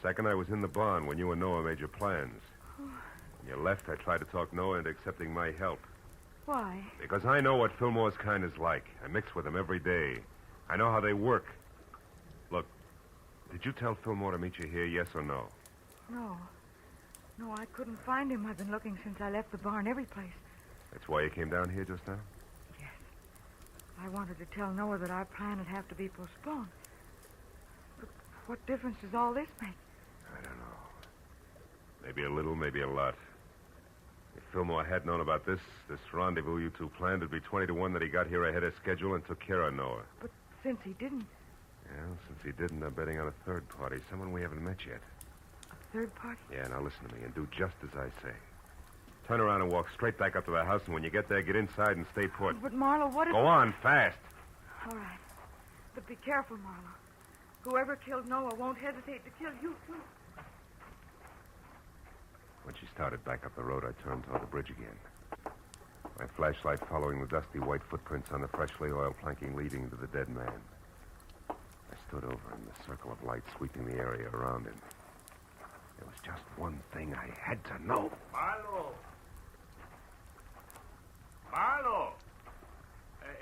E: Second, I was in the barn when you and Noah made your plans. When you left, I tried to talk Noah into accepting my help.
W: Why?
E: Because I know what Fillmore's kind is like. I mix with them every day. I know how they work. Look, did you tell Fillmore to meet you here, yes or no?
W: No. No, I couldn't find him. I've been looking since I left the barn every place.
E: That's why you came down here just now?
W: Yes. I wanted to tell Noah that our plan would have to be postponed. But what difference does all this make?
E: I don't know. Maybe a little, maybe a lot. If Fillmore had known about this rendezvous you two planned, it'd be 20 to 1 that he got here ahead of schedule and took care of Noah.
W: But since he didn't...
E: Well, since he didn't, I'm betting on a third party, someone we haven't met yet.
W: A third party?
E: Yeah, now listen to me and do just as I say. Turn around and walk straight back up to the house, and when you get there, get inside and stay put.
W: But, Marlowe, what if...
E: Go on, fast.
W: All right. But be careful, Marlowe. Whoever killed Noah won't hesitate to kill you, too.
E: When she started back up the road, I turned toward the bridge again. My flashlight following the dusty white footprints on the freshly oiled planking leading to the dead man. I stood over in the circle of light sweeping the area around him. There was just one thing I had to know.
Q: Marlowe! Marlowe!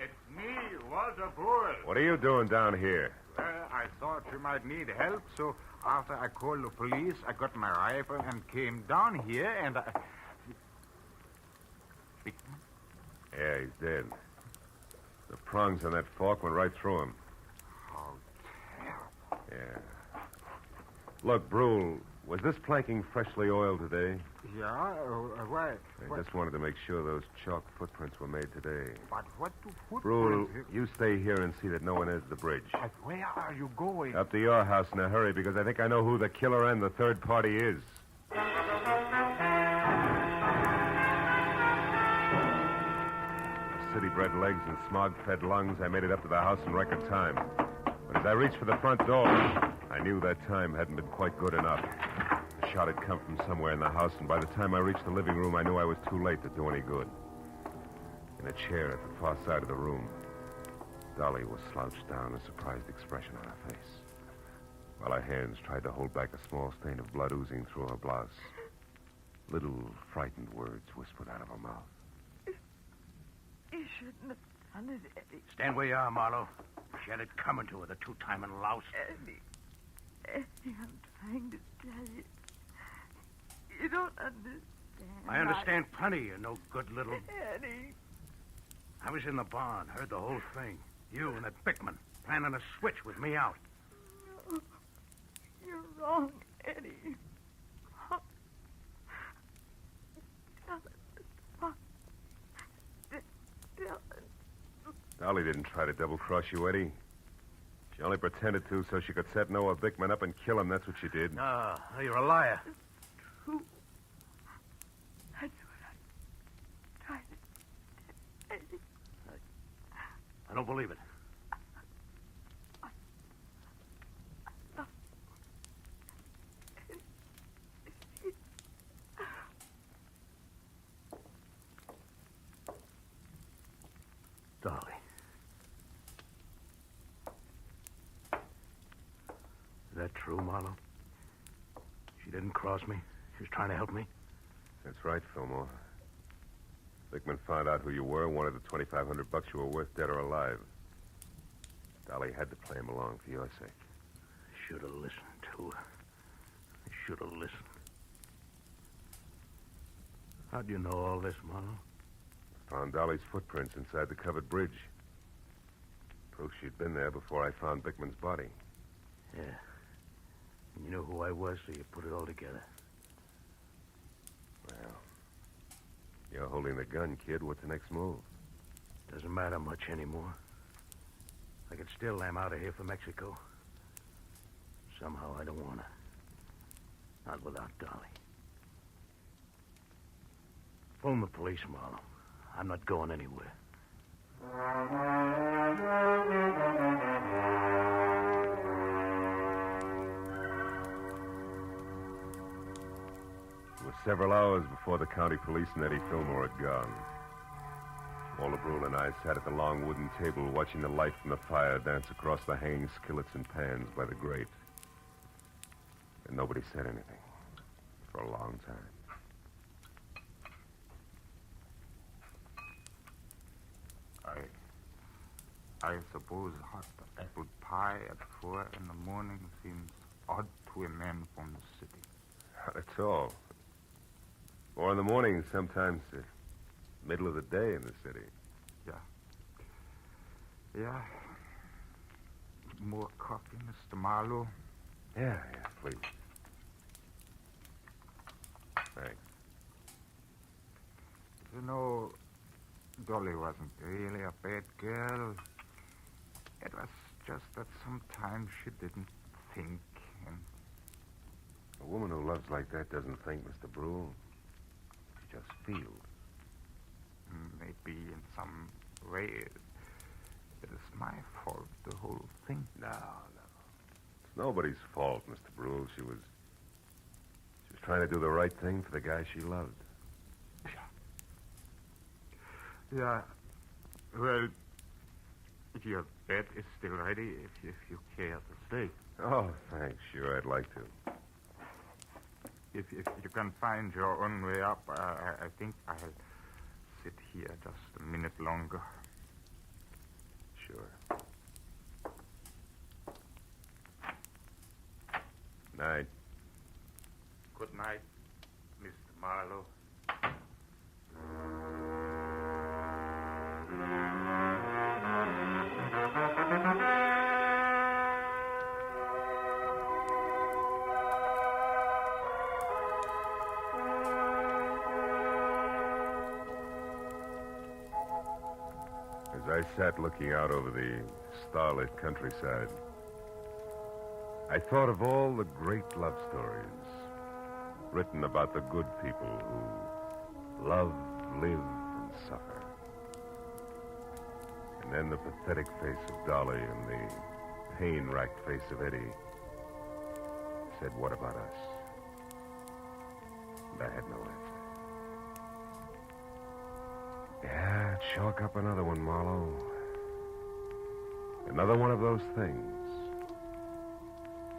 Q: It's me, Walter Brewer.
E: What are you doing down here?
Q: I thought you might need help, so after I called the police, I got my rifle and came down here, and I...
E: Yeah, he's dead. The prongs on that fork went right through him.
Q: How terrible.
E: Yeah. Look, Brule, was this planking freshly oiled today?
Q: Yeah? Why?
E: I just wanted to make sure those chalk footprints were made today.
Q: But what do
E: Brule,
Q: footprints...
E: you stay here and see that no one enters the bridge.
Q: But where are you going?
E: Up to your house in a hurry, because I think I know who the killer and the third party is. With city-bred legs and smog-fed lungs, I made it up to the house in record time. But as I reached for the front door, I knew that time hadn't been quite good enough. The shot had come from somewhere in the house, and by the time I reached the living room, I knew I was too late to do any good. In a chair at the far side of the room, Dolly was slouched down, a surprised expression on her face, while her hands tried to hold back a small stain of blood oozing through her blouse. Little frightened words whispered out of her mouth.
W: You shouldn't have done it, Eddie.
I: Stand where you are, Marlowe. She had it coming to her, the two-timing louse.
W: Eddie, I'm trying to tell you. You don't understand.
I: I understand plenty, you no good little...
W: Eddie.
I: I was in the barn, heard the whole thing. You and that Bickman planning a switch with me out.
W: No, you're wrong, Eddie. Tell it.
E: Dolly didn't try to double-cross you, Eddie. She only pretended to so she could set Noah Bickman up and kill him. That's what she did.
I: No, you're a liar.
W: Who? That's what I tried to... Eddie.
I: I don't believe it. Dolly. Is that true, Marlowe? She didn't cross me. She was trying to help me.
E: That's right, Fillmore. Bickman found out who you were and wanted the $2,500 you were worth, dead or alive. Dolly had to play him along for your sake.
I: Should have listened to her. I should have listened. How'd you know all this, Marlowe?
E: Found Dolly's footprints inside the covered bridge. Proof she'd been there before I found Bickman's body.
I: Yeah. And you knew who I was, so you put it all together.
E: Well, you're holding the gun, kid. What's the next move?
I: Doesn't matter much anymore. I could still am out of here for Mexico. Somehow I don't want to. Not without Dolly. Phone the police, Marlowe. I'm not going anywhere.
E: It was several hours before the county police and Eddie Fillmore had gone. Walter Brule and I sat at the long wooden table watching the light from the fire dance across the hanging skillets and pans by the grate. And nobody said anything for a long time.
Q: I suppose hot apple pie at 4 in the morning seems odd to a man from the city.
E: Not at all. 4 in the morning, sometimes the middle of the day in the city.
Q: Yeah. More coffee, Mr. Marlowe?
E: Yeah, please. Thanks.
Q: You know, Dolly wasn't really a bad girl. It was just that sometimes she didn't think, and...
E: A woman who loves like that doesn't think, Mr. Brule. She just feels.
Q: Maybe in some way it is my fault, the whole thing.
E: No. It's nobody's fault, Mr. Brule. She was trying to do the right thing for the guy she loved.
Q: Yeah. Well, your bed is still ready if you care to stay.
E: Oh, thanks. Sure, I'd like to.
Q: If you can find your own way up, I think I'll sit here just a minute longer.
E: Sure. Night.
Q: Good night, Mr. Marlowe.
E: As I sat looking out over the starlit countryside, I thought of all the great love stories written about the good people who love, live, and suffer. And then the pathetic face of Dolly and the pain-racked face of Eddie said, "What about us?" And I had no answer. Yeah, chalk up another one, Marlowe. Another one of those things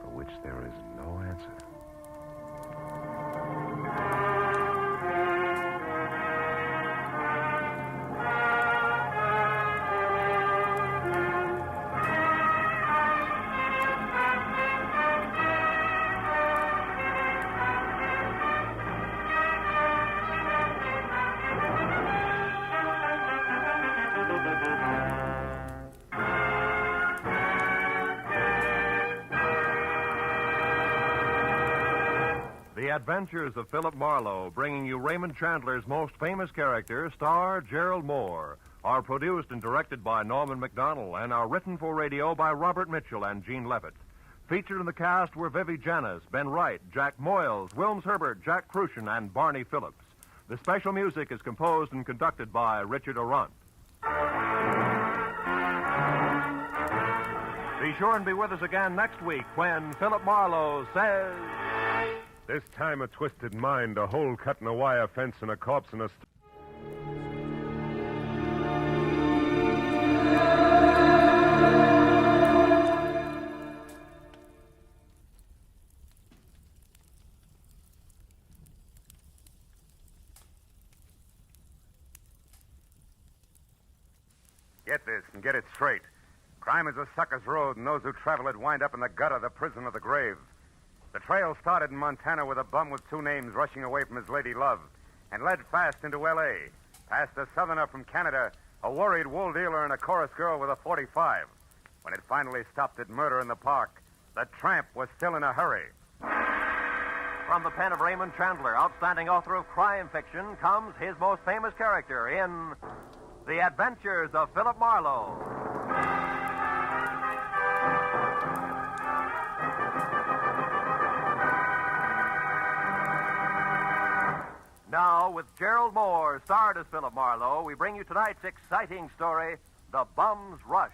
E: for which there is no answer.
K: The Adventures of Philip Marlowe, bringing you Raymond Chandler's most famous character, star Gerald Moore, are produced and directed by Norman McDonnell and are written for radio by Robert Mitchell and Gene Levitt. Featured in the cast were Vivi Janis, Ben Wright, Jack Moyles, Wilms Herbert, Jack Crucian, and Barney Phillips. The special music is composed and conducted by Richard Arant. Be sure and be with us again next week when Philip Marlowe says...
E: This time a twisted mind, a hole cut in a wire fence, and a corpse in a...
C: Get this and get it straight. Crime is a sucker's road, and those who travel it wind up in the gutter, the prison, or the grave. The trail started in Montana with a bum with two names rushing away from his lady love, and led fast into L.A., past a southerner from Canada, a worried wool dealer, and a chorus girl with a .45. When it finally stopped at murder in the park, the tramp was still in a hurry.
K: From the pen of Raymond Chandler, outstanding author of crime fiction, comes his most famous character in The Adventures of Philip Marlowe. Now, with Gerald Moore, starred as Philip Marlowe, we bring you tonight's exciting story, The Bum's Rush.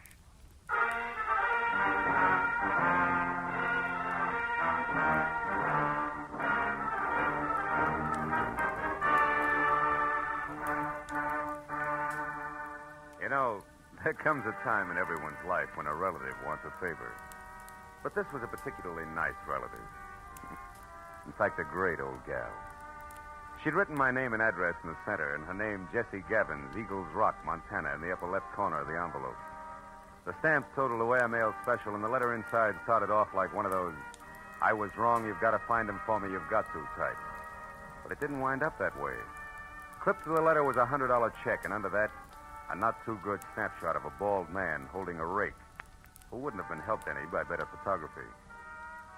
C: You know, there comes a time in everyone's life when a relative wants a favor. But this was a particularly nice relative. In fact, a great old gal. She'd written my name and address in the center, and her name, Jessie Gavins, Eagles Rock, Montana, in the upper left corner of the envelope. The stamp totaled away a mail special, and the letter inside started off like one of those, I was wrong, you've got to find him for me, you've got to type. But it didn't wind up that way. Clipped to the letter was a $100 check, and under that, a not-too-good snapshot of a bald man holding a rake, who wouldn't have been helped any by better photography.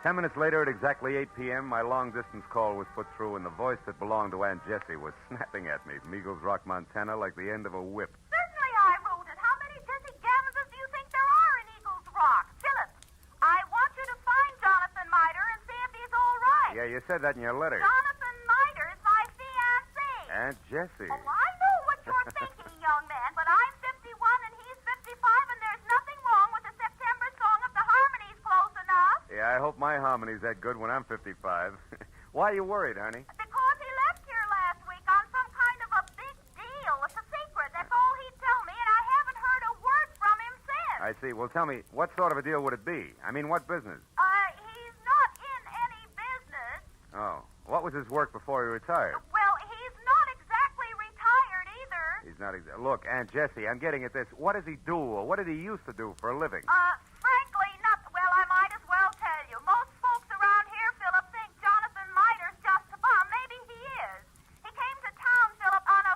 C: 10 minutes later, at exactly 8 p.m., my long-distance call was put through, and the voice that belonged to Aunt Jessie was snapping at me from Eagles Rock, Montana, like the end of a whip.
H: Certainly I wrote it. How many Jessie Gavinses do you think there are in Eagles Rock? Philip, I want you to find Jonathan Miter and see if he's all right.
C: Yeah, you said that in your letter.
H: Jonathan Miter is my fiancé.
C: Aunt Jessie.
H: Oh, I know what you're thinking, young man, but I'm 51 and he's 55, and there's nothing wrong with the September song if the harmony's close enough.
C: Yeah, I hope my harmony's that good when I'm 55. Why are you worried, honey?
H: Because he left here last week on some kind of a big deal. It's a secret. That's all he'd tell me, and I haven't heard a word from him since.
C: I see. Well, tell me, what sort of a deal would it be? I mean, what business?
H: He's not in any business.
C: Oh. What was his work before he retired?
H: Well, he's not exactly retired either.
C: He's not exactly... Look, Aunt Jessie, I'm getting at this. What does he do, or what did he used to do for a living?
H: Frankly, not... Well, I might as well tell you. Most folks around here, Philip, think Jonathan Miter's just a bum. Maybe he is. He came to town, Philip, on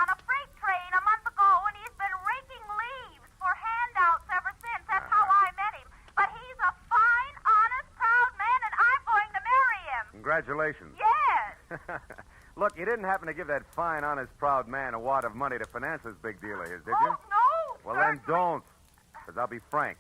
H: a freight train a month ago, and he's been raking leaves for handouts ever since. That's how I met him. But he's a fine, honest, proud man, and I'm going to marry him.
C: Congratulations.
H: Yes.
C: Look, you didn't happen to give that fine, honest, proud man a wad of money to finance this big deal of his, did you?
H: No.
C: Well, then don't. Because I'll be frank.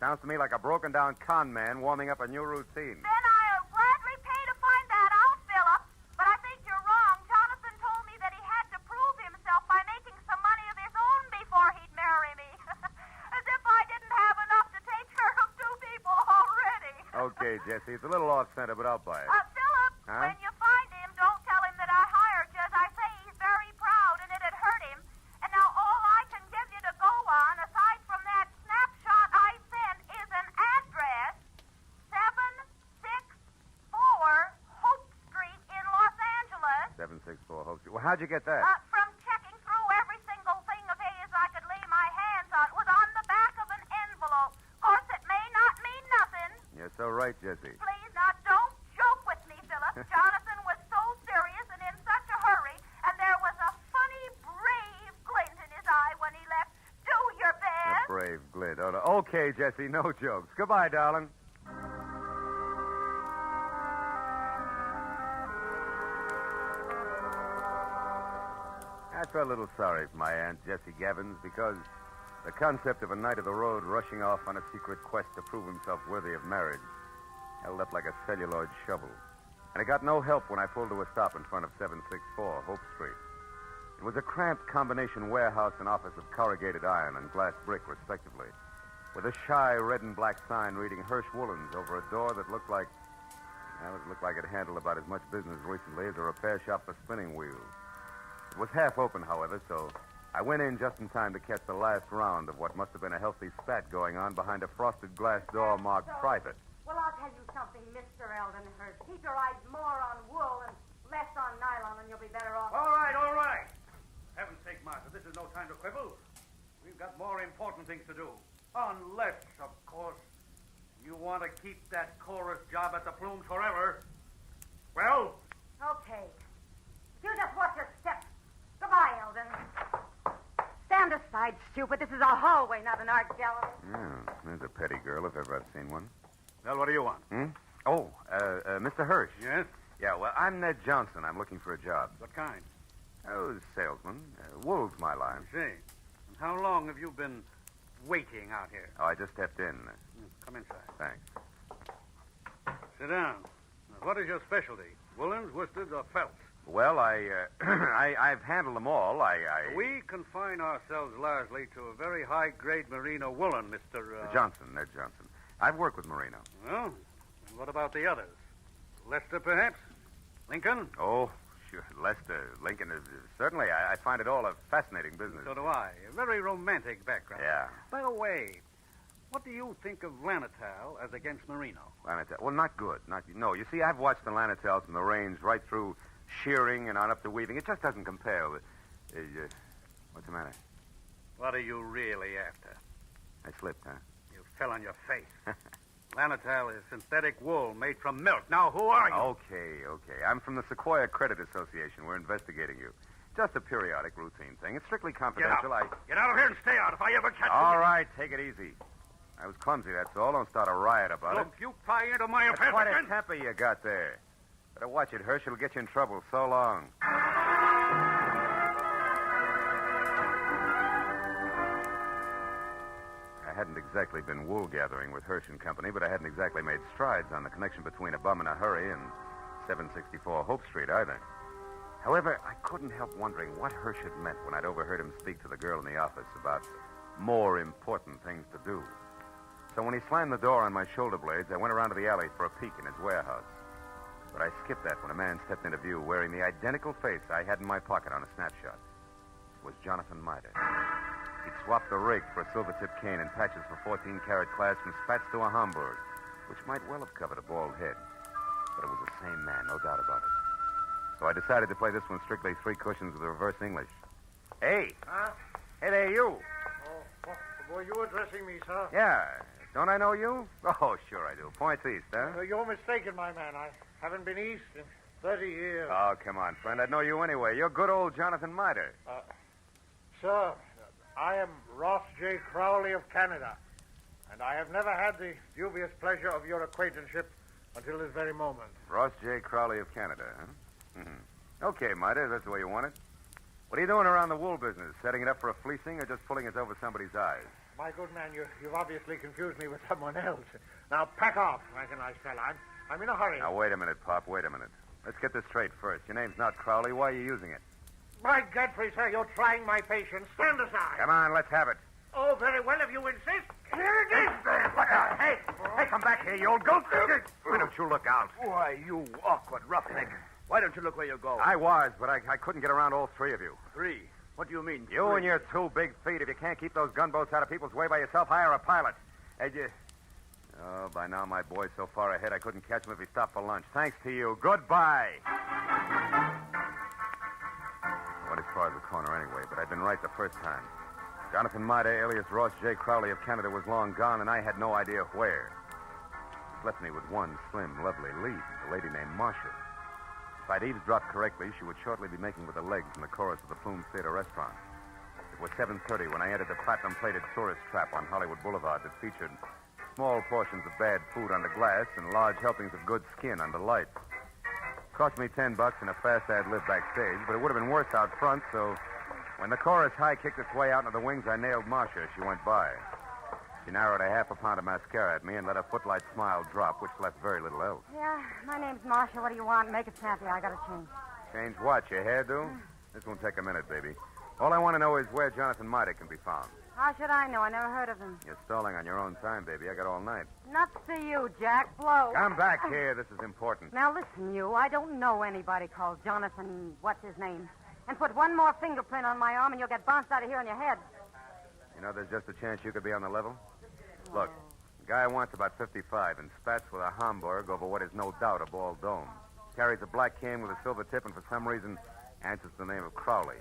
C: Sounds to me like a broken-down con man warming up a new routine.
H: Then I'll gladly pay to find that out, Philip. But I think you're wrong. Jonathan told me that he had to prove himself by making some money of his own before he'd marry me. As if I didn't have enough to take care of two people already.
C: Okay, Jessie, it's a little off-center, but I'll buy it.
H: Philip,
C: Huh?
H: when you find him, don't tell him that I hired you. As I say, he's very proud, and it'd hurt him. And now all I can give you to go on, aside from that snapshot I sent, is an address, 764 Hope Street in Los Angeles.
C: 764 Hope Street. Well, how'd you get that?
H: From checking through every single thing of his I could lay my hands on. It was on the back of an envelope. Of course, it may not mean nothing.
C: You're so right, Jessie.
H: Please, now, don't joke with me, Philip. Jonathan was so serious and in such a hurry, and there was a funny, brave glint in his eye when he left. Do your
C: A
H: best.
C: brave glint. Oh, okay, Jessie, no jokes. Goodbye, darling. I felt a little sorry for my Aunt Jessie Gavins because the concept of a knight of the road rushing off on a secret quest to prove himself worthy of marriage held up like a celluloid shovel. And it got no help when I pulled to a stop in front of 764 Hope Street. It was a cramped combination warehouse and office of corrugated iron and glass brick, respectively, with a shy red and black sign reading Hirsch Woolens over a door that looked like... Well, it looked like it handled about as much business recently as a repair shop for spinning wheels. It was half open, however, so I went in just in time to catch the last round of what must have been a healthy spat going on behind a frosted glass door marked private.
J: Well, I'll tell you something, Mr. Eldenhurst. Keep your eyes more on wool and less on nylon, and you'll be
M: All right. Heaven's sake, Martha, this is no time to quibble. We've got more important things to do. Unless, of course, you want to keep that chorus job at the Plumes forever. Well?
J: Okay. You just watch your step. Goodbye, Eldon. Stand aside, stupid. This is a hallway, not an art gallery.
U: Yeah, there's a petty girl if ever I've seen one.
M: Well, what do you want?
U: Oh, Mr. Hirsch.
M: Yes?
U: Yeah, well, I'm Ned Johnson. I'm looking for a job.
M: What kind?
U: Oh, salesman. Wool's my line.
M: I see. And how long have you been waiting out here?
U: Oh, I just stepped in.
M: Come inside.
U: Thanks.
M: Sit down. Now, what is your specialty? Woolens, worsteds, or felts?
U: Well, I've handled them all.
M: We confine ourselves largely to a very high-grade merino woolen, Mr.
U: Johnson, Ned Johnson. I've worked with merino.
M: Well, and what about the others? Lester, perhaps? Lincoln?
U: Oh, sure. Lester, Lincoln. Certainly, I find it all a fascinating business.
M: So do I. A very romantic background.
U: Yeah.
M: By the way, what do you think of Lanatal as against merino?
U: Lanatal. Well, not good. No, you see, I've watched the Lanatals from the range right through shearing and on up to weaving. It just doesn't compare with... what's the matter?
M: What are you really after?
U: I slipped, huh?
M: You fell on your face. Lanatal is synthetic wool made from milk. Now, who are you?
U: Okay. I'm from the Sequoia Credit Association. We're investigating you. Just a periodic routine thing. It's strictly confidential.
M: Get out of here and stay out if I ever catch you.
U: All right, take it easy. I was clumsy, that's all. Don't start a riot about it.
M: Look, you pry into my affairs
U: Quite
M: again.
U: a temper you got there. Better watch it, Hirsch. It'll get you in trouble. So long. I hadn't exactly been wool gathering with Hirsch and Company, but I hadn't exactly made strides on the connection between a bum in a hurry and 764 Hope Street either. However, I couldn't help wondering what Hirsch had meant when I'd overheard him speak to the girl in the office about more important things to do. So when he slammed the door on my shoulder blades, I went around to the alley for a peek in his warehouse. But I skipped that when a man stepped into view wearing the identical face I had in my pocket on a snapshot. It was Jonathan Miter. He'd swapped the rake for a silver-tipped cane and patches for 14-carat class from spats to a Hamburg, which might well have covered a bald head. But it was the same man, no doubt about it. So I decided to play this one strictly three cushions with reverse English. Hey!
M: Huh?
U: Hey there, you!
M: Oh, were you addressing me, sir?
U: Yeah. Don't I know you? Oh, sure I do. Points east, huh?
M: You're mistaken, my man. I haven't been east in 30 years.
U: Oh, come on, friend. I'd know you anyway. You're good old Jonathan Miter.
M: Sir, I am Ross J. Crowley of Canada, and I have never had the dubious pleasure of your acquaintanceship until this very moment.
U: Ross J. Crowley of Canada, huh? Mm-hmm. Okay, Miter, that's the way you want it. What are you doing around the wool business? Setting it up for a fleecing or just pulling us over somebody's eyes?
M: My good man, you've obviously confused me with someone else. Now, pack off, like a nice fella. I'm in a hurry.
U: Now, wait a minute, Pop. Wait a minute. Let's get this straight first. Your name's not Crowley. Why are you using it?
M: By Godfrey, sir, you're trying my patience. Stand aside.
U: Come on, let's have it.
M: Oh, very well, if you insist. Here it is.
U: Look out. Hey, come back here, you old goat. Why don't you look out?
M: Why, you awkward roughneck. Why don't you look where you go?
U: I was, but I couldn't get around all three of you.
M: Three? What do you mean?
U: You and your 2 big feet. If you can't keep those gunboats out of people's way by yourself, hire a pilot. Oh, by now my boy's so far ahead I couldn't catch him if he stopped for lunch. Thanks to you. Goodbye. I went as far as the corner anyway, but I'd been right the first time. Jonathan Miter, alias Ross J. Crowley of Canada, was long gone, and I had no idea where. It left me with one slim, lovely lead, a lady named Marcia. If I'd eavesdropped correctly, she would shortly be making with the legs in the chorus of the Plume Theater restaurant. It was 7:30 when I entered the platinum-plated tourist trap on Hollywood Boulevard that featured small portions of bad food under glass and large helpings of good skin under lights. Cost me $10 and a fast ad-lib backstage, but it would have been worse out front, so when the chorus high kicked its way out into the wings, I nailed Marcia as she went by. She narrowed a half a pound of mascara at me and let her footlight smile drop, which left very little else.
J: Yeah, my name's Marcia. What do you want? Make it snappy. I gotta change.
U: Change what? Your hairdo? This won't take a minute, baby. All I want to know is where Jonathan Miter can be found.
J: How should I know? I never heard of him.
U: You're stalling on your own time, baby. I got all night.
J: Nuts to you, Jack. Blow.
U: Come back here. This is important.
J: Now, listen, you. I don't know anybody called Jonathan... What's his name? And put one more fingerprint on my arm and you'll get bounced out of here on your head.
U: You know, there's just a chance you could be on the level. Look, the guy wants about 55 and spats with a Hamburg over what is no doubt a bald dome. Carries a black cane with a silver tip and for some reason answers the name of Crowley.